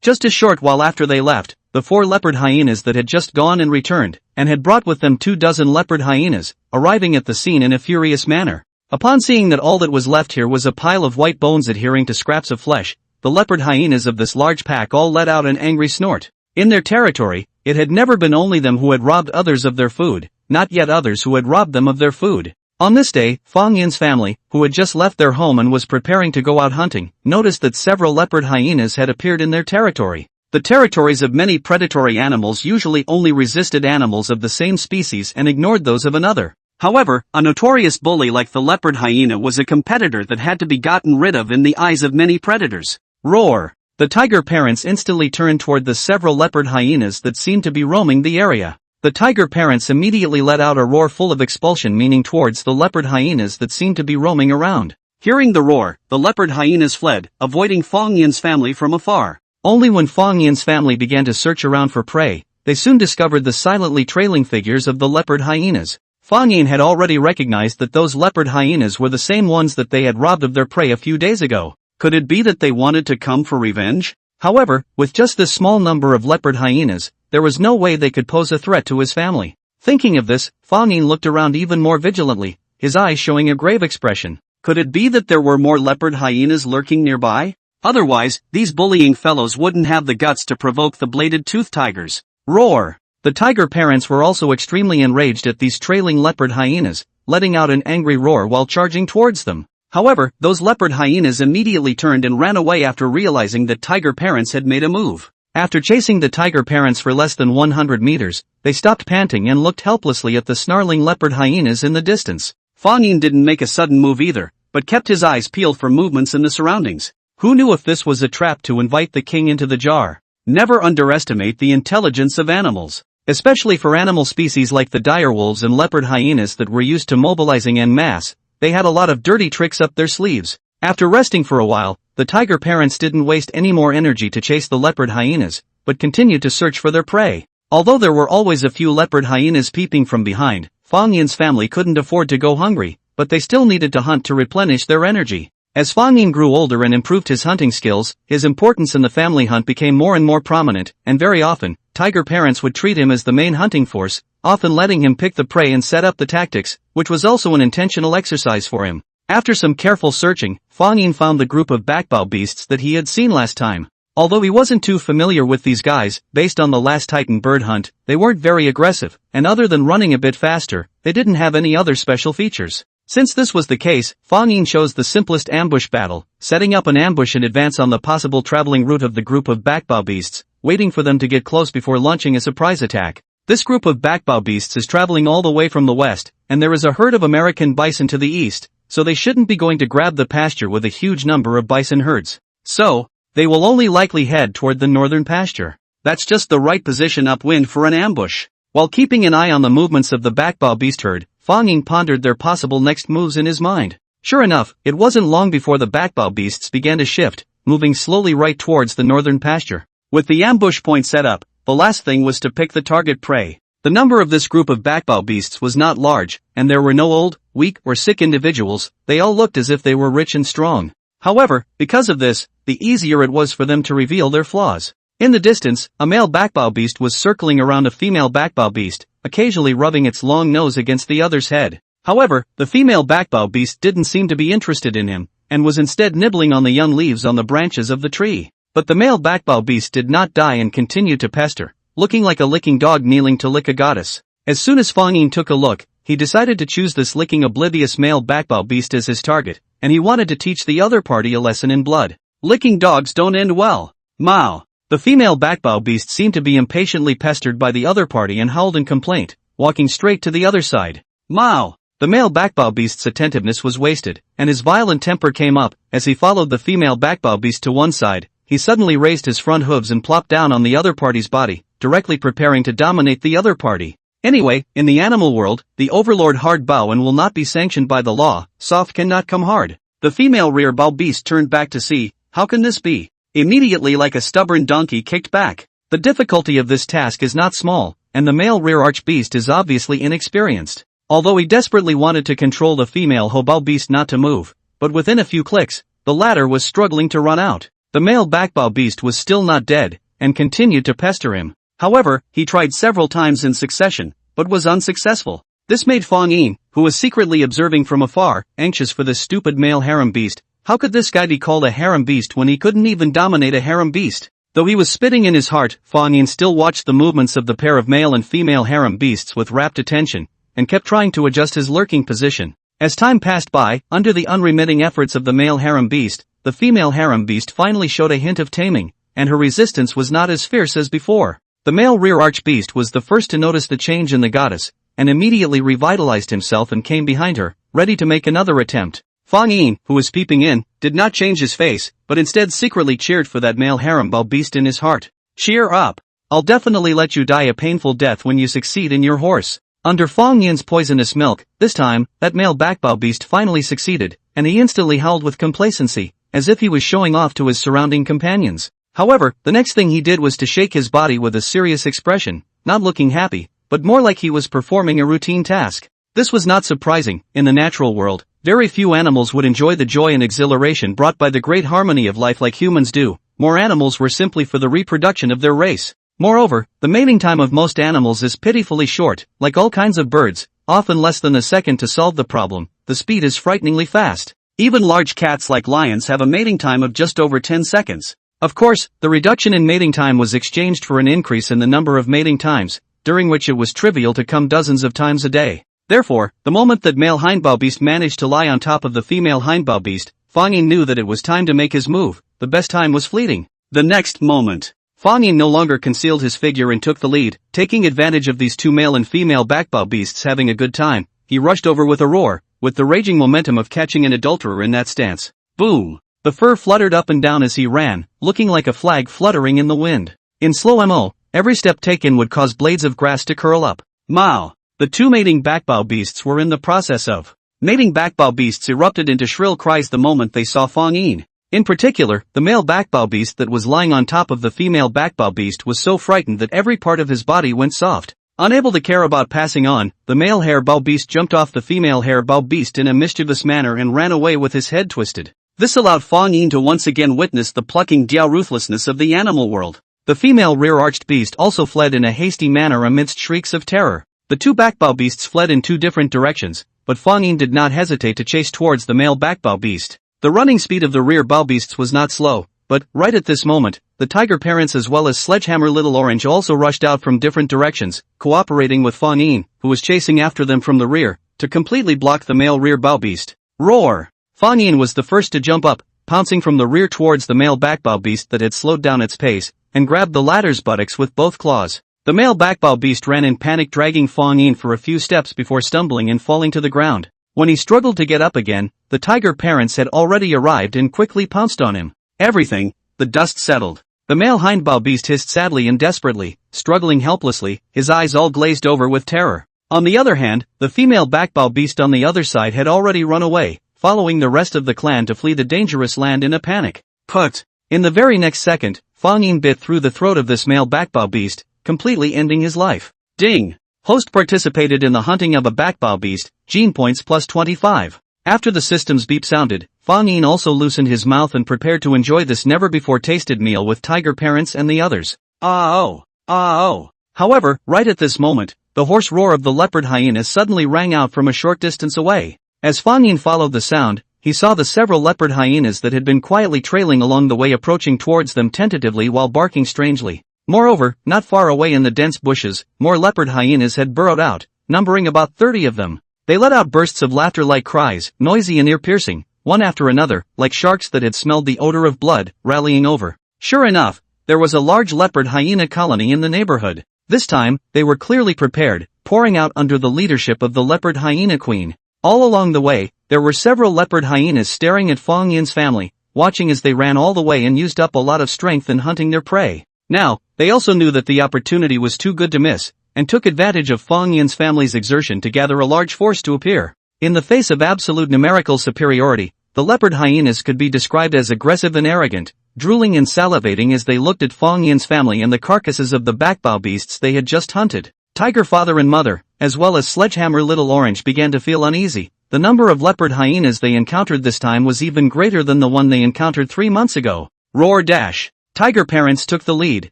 Just a short while after they left, the 4 leopard hyenas that had just gone and returned, and had brought with them 24 leopard hyenas, arriving at the scene in a furious manner. Upon seeing that all that was left here was a pile of white bones adhering to scraps of flesh, the leopard hyenas of this large pack all let out an angry snort. In their territory, it had never been only them who had robbed others of their food, not yet others who had robbed them of their food. On this day, Fang Yin's family, who had just left their home and was preparing to go out hunting, noticed that several leopard hyenas had appeared in their territory. The territories of many predatory animals usually only resisted animals of the same species and ignored those of another. However, a notorious bully like the leopard hyena was a competitor that had to be gotten rid of in the eyes of many predators. Roar! The tiger parents instantly turned toward the several leopard hyenas that seemed to be roaming the area. The tiger parents immediately let out a roar full of expulsion, meaning towards the leopard hyenas that seemed to be roaming around. Hearing the roar, the leopard hyenas fled, avoiding Fang Yin's family from afar. Only when Fang Yin's family began to search around for prey, they soon discovered the silently trailing figures of the leopard hyenas. Fang Yin had already recognized that those leopard hyenas were the same ones that they had robbed of their prey a few days ago. Could it be that they wanted to come for revenge? However, with just this small number of leopard hyenas, there was no way they could pose a threat to his family. Thinking of this, Fang Yin looked around even more vigilantly, his eyes showing a grave expression. Could it be that there were more leopard hyenas lurking nearby? Otherwise, these bullying fellows wouldn't have the guts to provoke the bladed-toothed tigers. Roar! The tiger parents were also extremely enraged at these trailing leopard hyenas, letting out an angry roar while charging towards them. However, those leopard hyenas immediately turned and ran away after realizing that tiger parents had made a move. After chasing the tiger parents for less than 100 meters, they stopped panting and looked helplessly at the snarling leopard hyenas in the distance. Fang Yin didn't make a sudden move either, but kept his eyes peeled for movements in the surroundings. Who knew if this was a trap to invite the king into the jar? Never underestimate the intelligence of animals. Especially for animal species like the direwolves and leopard hyenas that were used to mobilizing en masse, they had a lot of dirty tricks up their sleeves. After resting for a while, the tiger parents didn't waste any more energy to chase the leopard hyenas, but continued to search for their prey. Although there were always a few leopard hyenas peeping from behind, Fang Yin's family couldn't afford to go hungry, but they still needed to hunt to replenish their energy. As Fang Yin grew older and improved his hunting skills, his importance in the family hunt became more and more prominent, and very often, tiger parents would treat him as the main hunting force, often letting him pick the prey and set up the tactics, which was also an intentional exercise for him. After some careful searching, Fang Yin found the group of backbow beasts that he had seen last time. Although he wasn't too familiar with these guys, based on the last Titan bird hunt, they weren't very aggressive, and other than running a bit faster, they didn't have any other special features. Since this was the case, Fang Yin chose the simplest ambush battle, setting up an ambush in advance on the possible traveling route of the group of backbow beasts, waiting for them to get close before launching a surprise attack. This group of backbow beasts is traveling all the way from the west, and there is a herd of American bison to the east, so they shouldn't be going to grab the pasture with a huge number of bison herds. So, they will only likely head toward the northern pasture. That's just the right position upwind for an ambush. While keeping an eye on the movements of the backbow beast herd, Fang Yin pondered their possible next moves in his mind. Sure enough, it wasn't long before the backbow beasts began to shift, moving slowly right towards the northern pasture. With the ambush point set up, the last thing was to pick the target prey. The number of this group of backbow beasts was not large, and there were no old, weak, or sick individuals. They all looked as if they were rich and strong. However, because of this, the easier it was for them to reveal their flaws. In the distance, a male backbow beast was circling around a female backbow beast, occasionally rubbing its long nose against the other's head. However, the female backbow beast didn't seem to be interested in him, and was instead nibbling on the young leaves on the branches of the tree. But the male backbow beast did not die and continued to pester, looking like a licking dog kneeling to lick a goddess. As soon as Fang Yin took a look, he decided to choose this licking oblivious male backbow beast as his target, and he wanted to teach the other party a lesson in blood. Licking dogs don't end well. Mao. The female backbow beast seemed to be impatiently pestered by the other party and howled in complaint, walking straight to the other side. Mao. The male backbow beast's attentiveness was wasted, and his violent temper came up. As he followed the female backbow beast to one side, he suddenly raised his front hooves and plopped down on the other party's body, directly preparing to dominate the other party. Anyway, in the animal world, the overlord hard bow and will not be sanctioned by the law, soft cannot come hard. The female rear bow beast turned back to see, how can this be? Immediately, like a stubborn donkey, kicked back. The difficulty of this task is not small, and the male rear arch beast is obviously inexperienced. Although he desperately wanted to control the female hobow beast not to move, but within a few clicks, the latter was struggling to run out. The male backbow beast was still not dead, and continued to pester him. However, he tried several times in succession, but was unsuccessful. This made Fang Yin, who was secretly observing from afar, anxious for this stupid male harem beast. How could this guy be called a harem beast when he couldn't even dominate a harem beast? Though he was spitting in his heart, Fang Yin still watched the movements of the pair of male and female harem beasts with rapt attention, and kept trying to adjust his lurking position. As time passed by, under the unremitting efforts of the male harem beast, the female harem beast finally showed a hint of taming, and her resistance was not as fierce as before. The male rear arch beast was the first to notice the change in the goddess, and immediately revitalized himself and came behind her, ready to make another attempt. Fang Yin, who was peeping in, did not change his face, but instead secretly cheered for that male harem bow beast in his heart. Cheer up! I'll definitely let you die a painful death when you succeed in your horse. Under Fang Yin's poisonous milk, this time, that male backbow beast finally succeeded, and he instantly howled with complacency, as if he was showing off to his surrounding companions. However, the next thing he did was to shake his body with a serious expression, not looking happy, but more like he was performing a routine task. This was not surprising. In the natural world, very few animals would enjoy the joy and exhilaration brought by the great harmony of life like humans do. More animals were simply for the reproduction of their race. Moreover, the mating time of most animals is pitifully short. Like all kinds of birds, often less than a second to solve the problem, the speed is frighteningly fast. Even large cats like lions have a mating time of just over 10 seconds. Of course, the reduction in mating time was exchanged for an increase in the number of mating times, during which it was trivial to come dozens of times a day. Therefore, the moment that male hindbow beast managed to lie on top of the female hindbow beast, Fang Yin knew that it was time to make his move. The best time was fleeting. The next moment, Fang Yin no longer concealed his figure and took the lead. Taking advantage of these two male and female backbow beasts having a good time, he rushed over with a roar, with the raging momentum of catching an adulterer in that stance. Boom! The fur fluttered up and down as he ran, looking like a flag fluttering in the wind. In slow mo, every step taken would cause blades of grass to curl up. Mao! The two mating backbow beasts were in the process of mating. Backbow beasts erupted into shrill cries the moment they saw Fang Yin. In particular, the male backbow beast that was lying on top of the female backbow beast was so frightened that every part of his body went soft. Unable to care about passing on, the male hare-bow beast jumped off the female hare-bow beast in a mischievous manner and ran away with his head twisted. This allowed Fang Yin to once again witness the plucking ruthlessness of the animal world. The female rear-arched beast also fled in a hasty manner amidst shrieks of terror. The two backbow beasts fled in two different directions, but Fang Yin did not hesitate to chase towards the male backbow beast. The running speed of the rear bow beasts was not slow, but, right at this moment, the tiger parents as well as Sledgehammer Little Orange also rushed out from different directions, cooperating with Fang Yin, who was chasing after them from the rear, to completely block the male rear bow beast. Roar! Fang Yin was the first to jump up, pouncing from the rear towards the male backbow beast that had slowed down its pace, and grabbed the latter's buttocks with both claws. The male backbow beast ran in panic, dragging Fang Yin for a few steps before stumbling and falling to the ground. When he struggled to get up again, the tiger parents had already arrived and quickly pounced on him. Everything, the dust settled. The male hindbow beast hissed sadly and desperately, struggling helplessly, his eyes all glazed over with terror. On the other hand, the female backbow beast on the other side had already run away, following the rest of the clan to flee the dangerous land in a panic. Put! In the very next second, Fang Yin bit through the throat of this male backbow beast, completely ending his life. Ding! Host participated in the hunting of a backbow beast, gene points plus 25. After the system's beep sounded, Fang Yin also loosened his mouth and prepared to enjoy this never-before-tasted meal with tiger parents and the others. Ah-oh! Ah-oh! However, right at this moment, the hoarse roar of the leopard hyenas suddenly rang out from a short distance away. As Fang Yin followed the sound, he saw the several leopard hyenas that had been quietly trailing along the way approaching towards them tentatively while barking strangely. Moreover, not far away in the dense bushes, more leopard hyenas had burrowed out, numbering about 30 of them. They let out bursts of laughter-like cries, noisy and ear-piercing, one after another, like sharks that had smelled the odor of blood, rallying over. Sure enough, there was a large leopard hyena colony in the neighborhood. This time, they were clearly prepared, pouring out under the leadership of the leopard hyena queen. All along the way, there were several leopard hyenas staring at Fang Yin's family, watching as they ran all the way and used up a lot of strength in hunting their prey. Now, they also knew that the opportunity was too good to miss, and took advantage of Fang Yin's family's exertion to gather a large force to appear. In the face of absolute numerical superiority, the leopard hyenas could be described as aggressive and arrogant, drooling and salivating as they looked at Fang Yin's family and the carcasses of the backbow beasts they had just hunted. Tiger father and mother, as well as Sledgehammer Little Orange, began to feel uneasy. The number of leopard hyenas they encountered this time was even greater than the one they encountered 3 months ago. Roar dash! Tiger parents took the lead,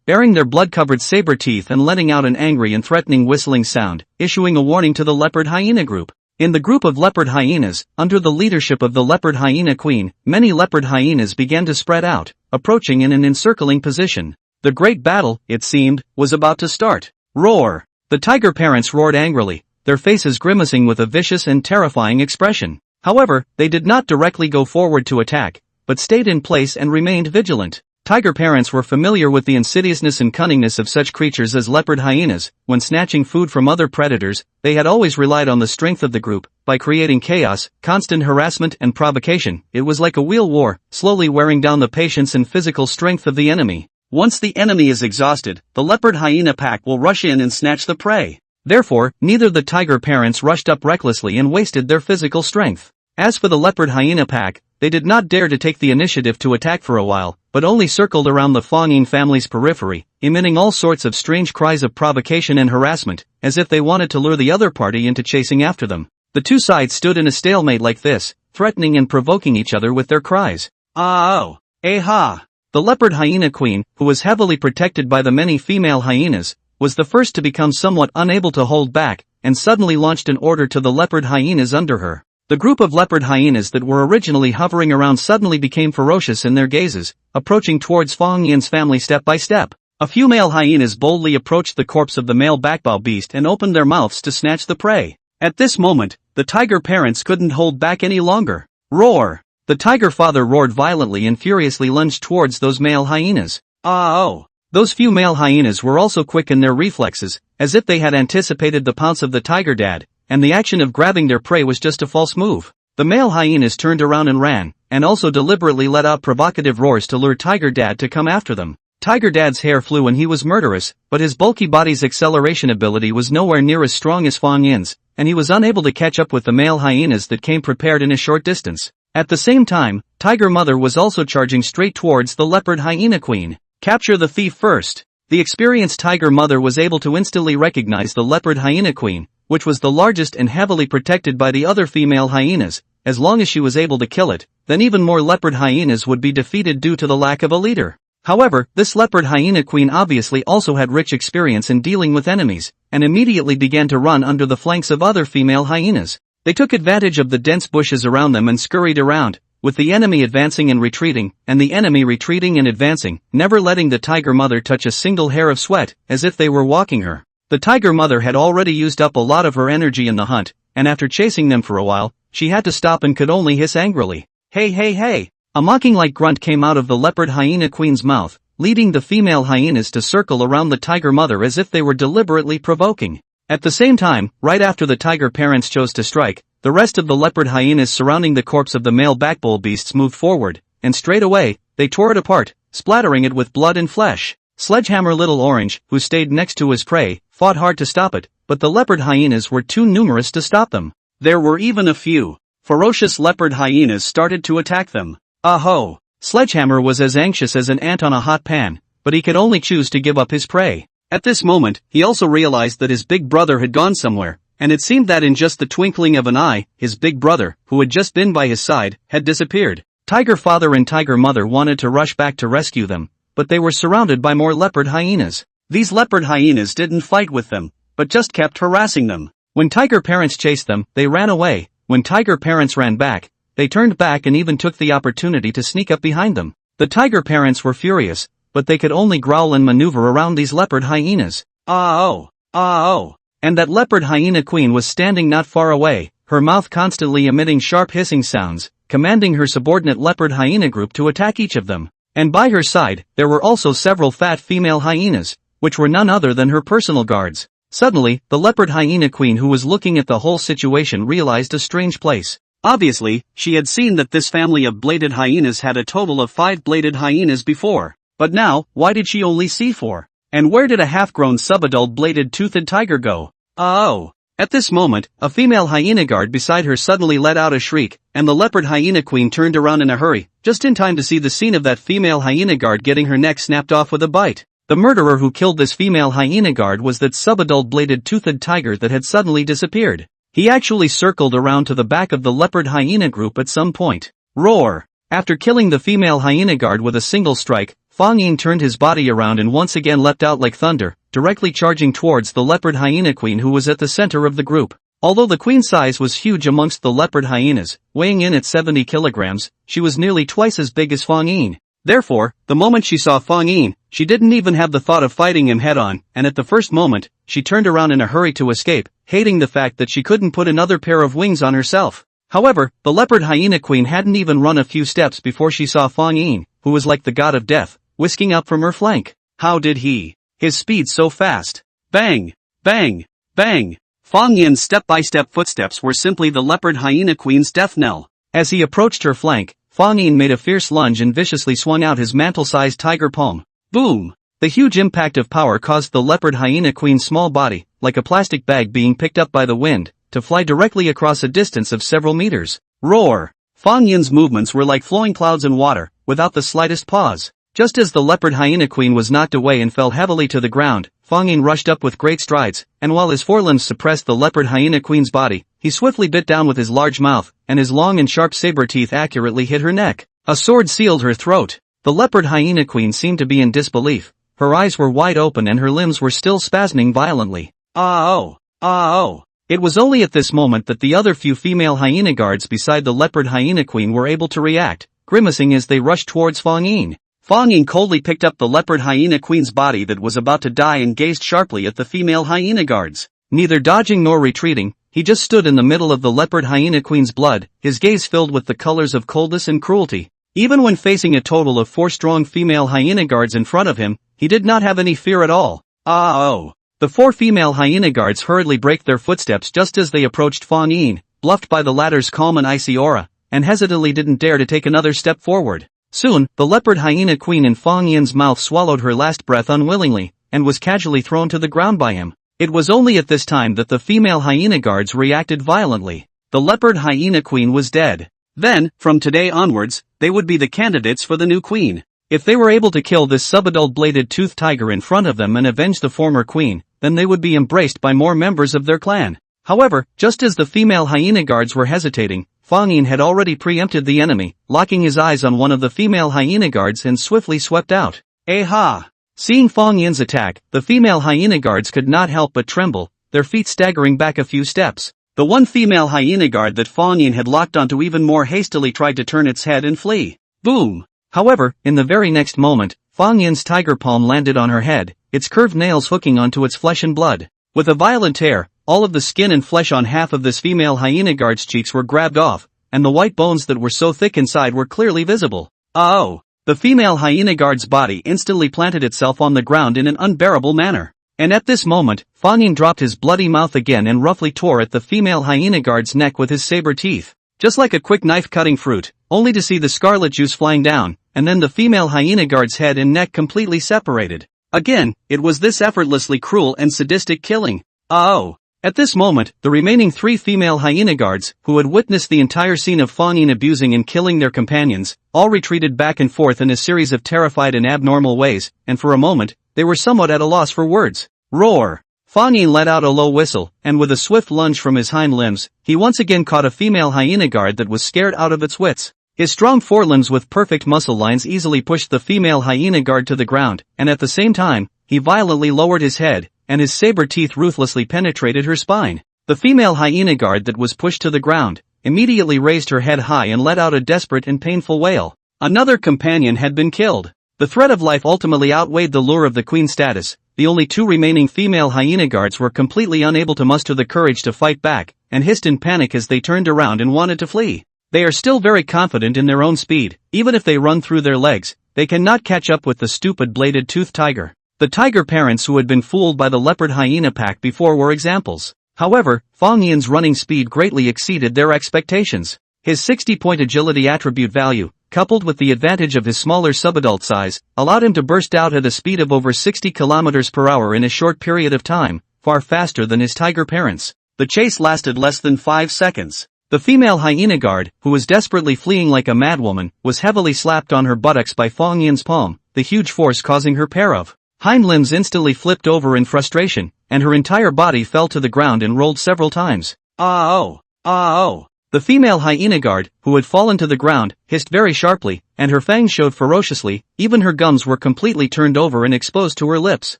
baring their blood-covered saber teeth and letting out an angry and threatening whistling sound, issuing a warning to the leopard hyena group. In the group of leopard hyenas, under the leadership of the leopard hyena queen, many leopard hyenas began to spread out, approaching in an encircling position. The great battle, it seemed, was about to start. Roar! The tiger parents roared angrily, their faces grimacing with a vicious and terrifying expression. However, they did not directly go forward to attack, but stayed in place and remained vigilant. Tiger parents were familiar with the insidiousness and cunningness of such creatures as leopard hyenas. When snatching food from other predators, they had always relied on the strength of the group, by creating chaos, constant harassment and provocation. It was like a wheel war, slowly wearing down the patience and physical strength of the enemy. Once the enemy is exhausted, the leopard hyena pack will rush in and snatch the prey. Therefore, neither the tiger parents rushed up recklessly and wasted their physical strength. As for the leopard hyena pack, they did not dare to take the initiative to attack for a while, but only circled around the Fang Yin family's periphery, emitting all sorts of strange cries of provocation and harassment, as if they wanted to lure the other party into chasing after them. The two sides stood in a stalemate like this, threatening and provoking each other with their cries. Ah-oh! Eh-ha! The leopard hyena queen, who was heavily protected by the many female hyenas, was the first to become somewhat unable to hold back, and suddenly launched an order to the leopard hyenas under her. The group of leopard hyenas that were originally hovering around suddenly became ferocious in their gazes, approaching towards Fang Yin's family step by step. A few male hyenas boldly approached the corpse of the male backbow beast and opened their mouths to snatch the prey. At this moment, the tiger parents couldn't hold back any longer. Roar! The tiger father roared violently and furiously lunged towards those male hyenas. Ah-oh! Those few male hyenas were also quick in their reflexes, as if they had anticipated the pounce of the tiger dad, and the action of grabbing their prey was just a false move. The male hyenas turned around and ran, and also deliberately let out provocative roars to lure Tiger Dad to come after them. Tiger Dad's hair flew and he was murderous, but his bulky body's acceleration ability was nowhere near as strong as Fang Yin's, and he was unable to catch up with the male hyenas that came prepared in a short distance. At the same time, Tiger Mother was also charging straight towards the leopard hyena queen. Capture the thief first. The experienced Tiger Mother was able to instantly recognize the leopard hyena queen, which was the largest and heavily protected by the other female hyenas. As long as she was able to kill it, then even more leopard hyenas would be defeated due to the lack of a leader. However, this leopard hyena queen obviously also had rich experience in dealing with enemies, and immediately began to run under the flanks of other female hyenas. They took advantage of the dense bushes around them and scurried around, with the enemy advancing and retreating, and the enemy retreating and advancing, never letting the Tiger Mother touch a single hair of sweat, as if they were walking her. The Tiger Mother had already used up a lot of her energy in the hunt, and after chasing them for a while, she had to stop and could only hiss angrily. Hey hey hey! A mocking-like grunt came out of the leopard hyena queen's mouth, leading the female hyenas to circle around the Tiger Mother as if they were deliberately provoking. At the same time, right after the tiger parents chose to strike, the rest of the leopard hyenas surrounding the corpse of the male backbow beasts moved forward, and straight away, they tore it apart, splattering it with blood and flesh. Sledgehammer Little Orange, who stayed next to his prey, fought hard to stop it, but the leopard hyenas were too numerous to stop them. There were even a few ferocious leopard hyenas started to attack them. Ah-ho! Sledgehammer was as anxious as an ant on a hot pan, but he could only choose to give up his prey. At this moment, he also realized that his big brother had gone somewhere, and it seemed that in just the twinkling of an eye, his big brother, who had just been by his side, had disappeared. Tiger father and tiger mother wanted to rush back to rescue them, but they were surrounded by more leopard hyenas. These leopard hyenas didn't fight with them, but just kept harassing them. When tiger parents chased them, they ran away. When tiger parents ran back, they turned back and even took the opportunity to sneak up behind them. The tiger parents were furious, but they could only growl and maneuver around these leopard hyenas. Ah-oh, ah-oh. And that leopard hyena queen was standing not far away, her mouth constantly emitting sharp hissing sounds, commanding her subordinate leopard hyena group to attack each of them. And by her side, there were also several fat female hyenas, which were none other than her personal guards. Suddenly, the leopard hyena queen who was looking at the whole situation realized a strange place. Obviously, she had seen that this family of bladed hyenas had a total of 5 bladed hyenas before. But now, why did she only see 4? And where did a half-grown subadult bladed-toothed tiger go? Oh! At this moment, a female hyena guard beside her suddenly let out a shriek, and the leopard hyena queen turned around in a hurry, just in time to see the scene of that female hyena guard getting her neck snapped off with a bite. The murderer who killed this female hyena guard was that subadult bladed-toothed tiger that had suddenly disappeared. He actually circled around to the back of the leopard hyena group at some point. Roar! After killing the female hyena guard with a single strike, Fang Yin turned his body around and once again leapt out like thunder, directly charging towards the leopard hyena queen who was at the center of the group. Although the queen's size was huge amongst the leopard hyenas, weighing in at 70 kilograms, she was nearly twice as big as Fang Yin. Therefore, the moment she saw Fang Yin, she didn't even have the thought of fighting him head-on, and at the first moment, she turned around in a hurry to escape, hating the fact that she couldn't put another pair of wings on herself. However, the leopard hyena queen hadn't even run a few steps before she saw Fang Yin, who was like the god of death, whisking up from her flank. How did he? His speed so fast. Bang! Bang! Bang! Fang Yin's step-by-step footsteps were simply the leopard hyena queen's death knell. As he approached her flank, Fang Yin made a fierce lunge and viciously swung out his mantle-sized tiger palm. Boom! The huge impact of power caused the leopard hyena queen's small body, like a plastic bag being picked up by the wind, to fly directly across a distance of several meters. Roar! Fang Yin's movements were like flowing clouds in water, without the slightest pause. Just as the leopard hyena queen was knocked away and fell heavily to the ground, Fang Yin rushed up with great strides, and while his forelimbs suppressed the leopard hyena queen's body, he swiftly bit down with his large mouth, and his long and sharp saber teeth accurately hit her neck. A sword sealed her throat. The leopard hyena queen seemed to be in disbelief. Her eyes were wide open and her limbs were still spasming violently. Ah-oh! Ah-oh! It was only at this moment that the other few female hyena guards beside the leopard hyena queen were able to react, grimacing as they rushed towards Fang Yin. Fang Yin coldly picked up the leopard hyena queen's body that was about to die and gazed sharply at the female hyena guards. Neither dodging nor retreating, he just stood in the middle of the leopard hyena queen's blood, his gaze filled with the colors of coldness and cruelty. Even when facing a total of 4 strong female hyena guards in front of him, he did not have any fear at all. Ah-oh! The 4 female hyena guards hurriedly braked their footsteps just as they approached Fang Yin, bluffed by the latter's calm and icy aura, and hesitantly didn't dare to take another step forward. Soon, the leopard hyena queen in Fang Yin's mouth swallowed her last breath unwillingly, and was casually thrown to the ground by him. It was only at this time that the female hyena guards reacted violently. The leopard hyena queen was dead. Then, from today onwards, they would be the candidates for the new queen. If they were able to kill this subadult bladed-toothed tiger in front of them and avenge the former queen, then they would be embraced by more members of their clan. However, just as the female hyena guards were hesitating, Fang Yin had already preempted the enemy, locking his eyes on one of the female hyena guards and swiftly swept out. Aha! Seeing Fang Yin's attack, the female hyena guards could not help but tremble, their feet staggering back a few steps. The one female hyena guard that Fang Yin had locked onto even more hastily tried to turn its head and flee. Boom! However, in the very next moment, Fang Yin's tiger palm landed on her head, its curved nails hooking onto its flesh and blood. With a violent tear, all of the skin and flesh on half of this female hyena guard's cheeks were grabbed off, and the white bones that were so thick inside were clearly visible. Oh! The female hyena guard's body instantly planted itself on the ground in an unbearable manner. And at this moment, Fang Yin dropped his bloody mouth again and roughly tore at the female hyena guard's neck with his saber teeth. Just like a quick knife cutting fruit, only to see the scarlet juice flying down, and then the female hyena guard's head and neck completely separated. Again, it was this effortlessly cruel and sadistic killing. Oh! At this moment, the remaining 3 female hyena guards, who had witnessed the entire scene of Fang Yin abusing and killing their companions, all retreated back and forth in a series of terrified and abnormal ways, and for a moment, they were somewhat at a loss for words. Roar! Fang Yin let out a low whistle, and with a swift lunge from his hind limbs, he once again caught a female hyena guard that was scared out of its wits. His strong forelimbs with perfect muscle lines easily pushed the female hyena guard to the ground, and at the same time, he violently lowered his head, and his saber teeth ruthlessly penetrated her spine. The female hyena guard that was pushed to the ground immediately raised her head high and let out a desperate and painful wail. Another companion had been killed. The threat of life ultimately outweighed the lure of the queen status. The only two remaining female hyena guards were completely unable to muster the courage to fight back, and hissed in panic as they turned around and wanted to flee. They are still very confident in their own speed. Even if they run through their legs, they cannot catch up with the stupid bladed-toothed tiger. The tiger parents who had been fooled by the leopard hyena pack before were examples. However, Fang Yin's running speed greatly exceeded their expectations. His 60-point agility attribute value, coupled with the advantage of his smaller subadult size, allowed him to burst out at a speed of over 60 km per hour in a short period of time, far faster than his tiger parents. The chase lasted less than 5 seconds. The female hyena guard, who was desperately fleeing like a madwoman, was heavily slapped on her buttocks by Fang Yin's palm, the huge force causing her pair of hind limbs instantly flipped over in frustration, and her entire body fell to the ground and rolled several times. Ah-oh! Ah-oh! The female hyena guard, who had fallen to the ground, hissed very sharply, and her fangs showed ferociously. Even her gums were completely turned over and exposed to her lips.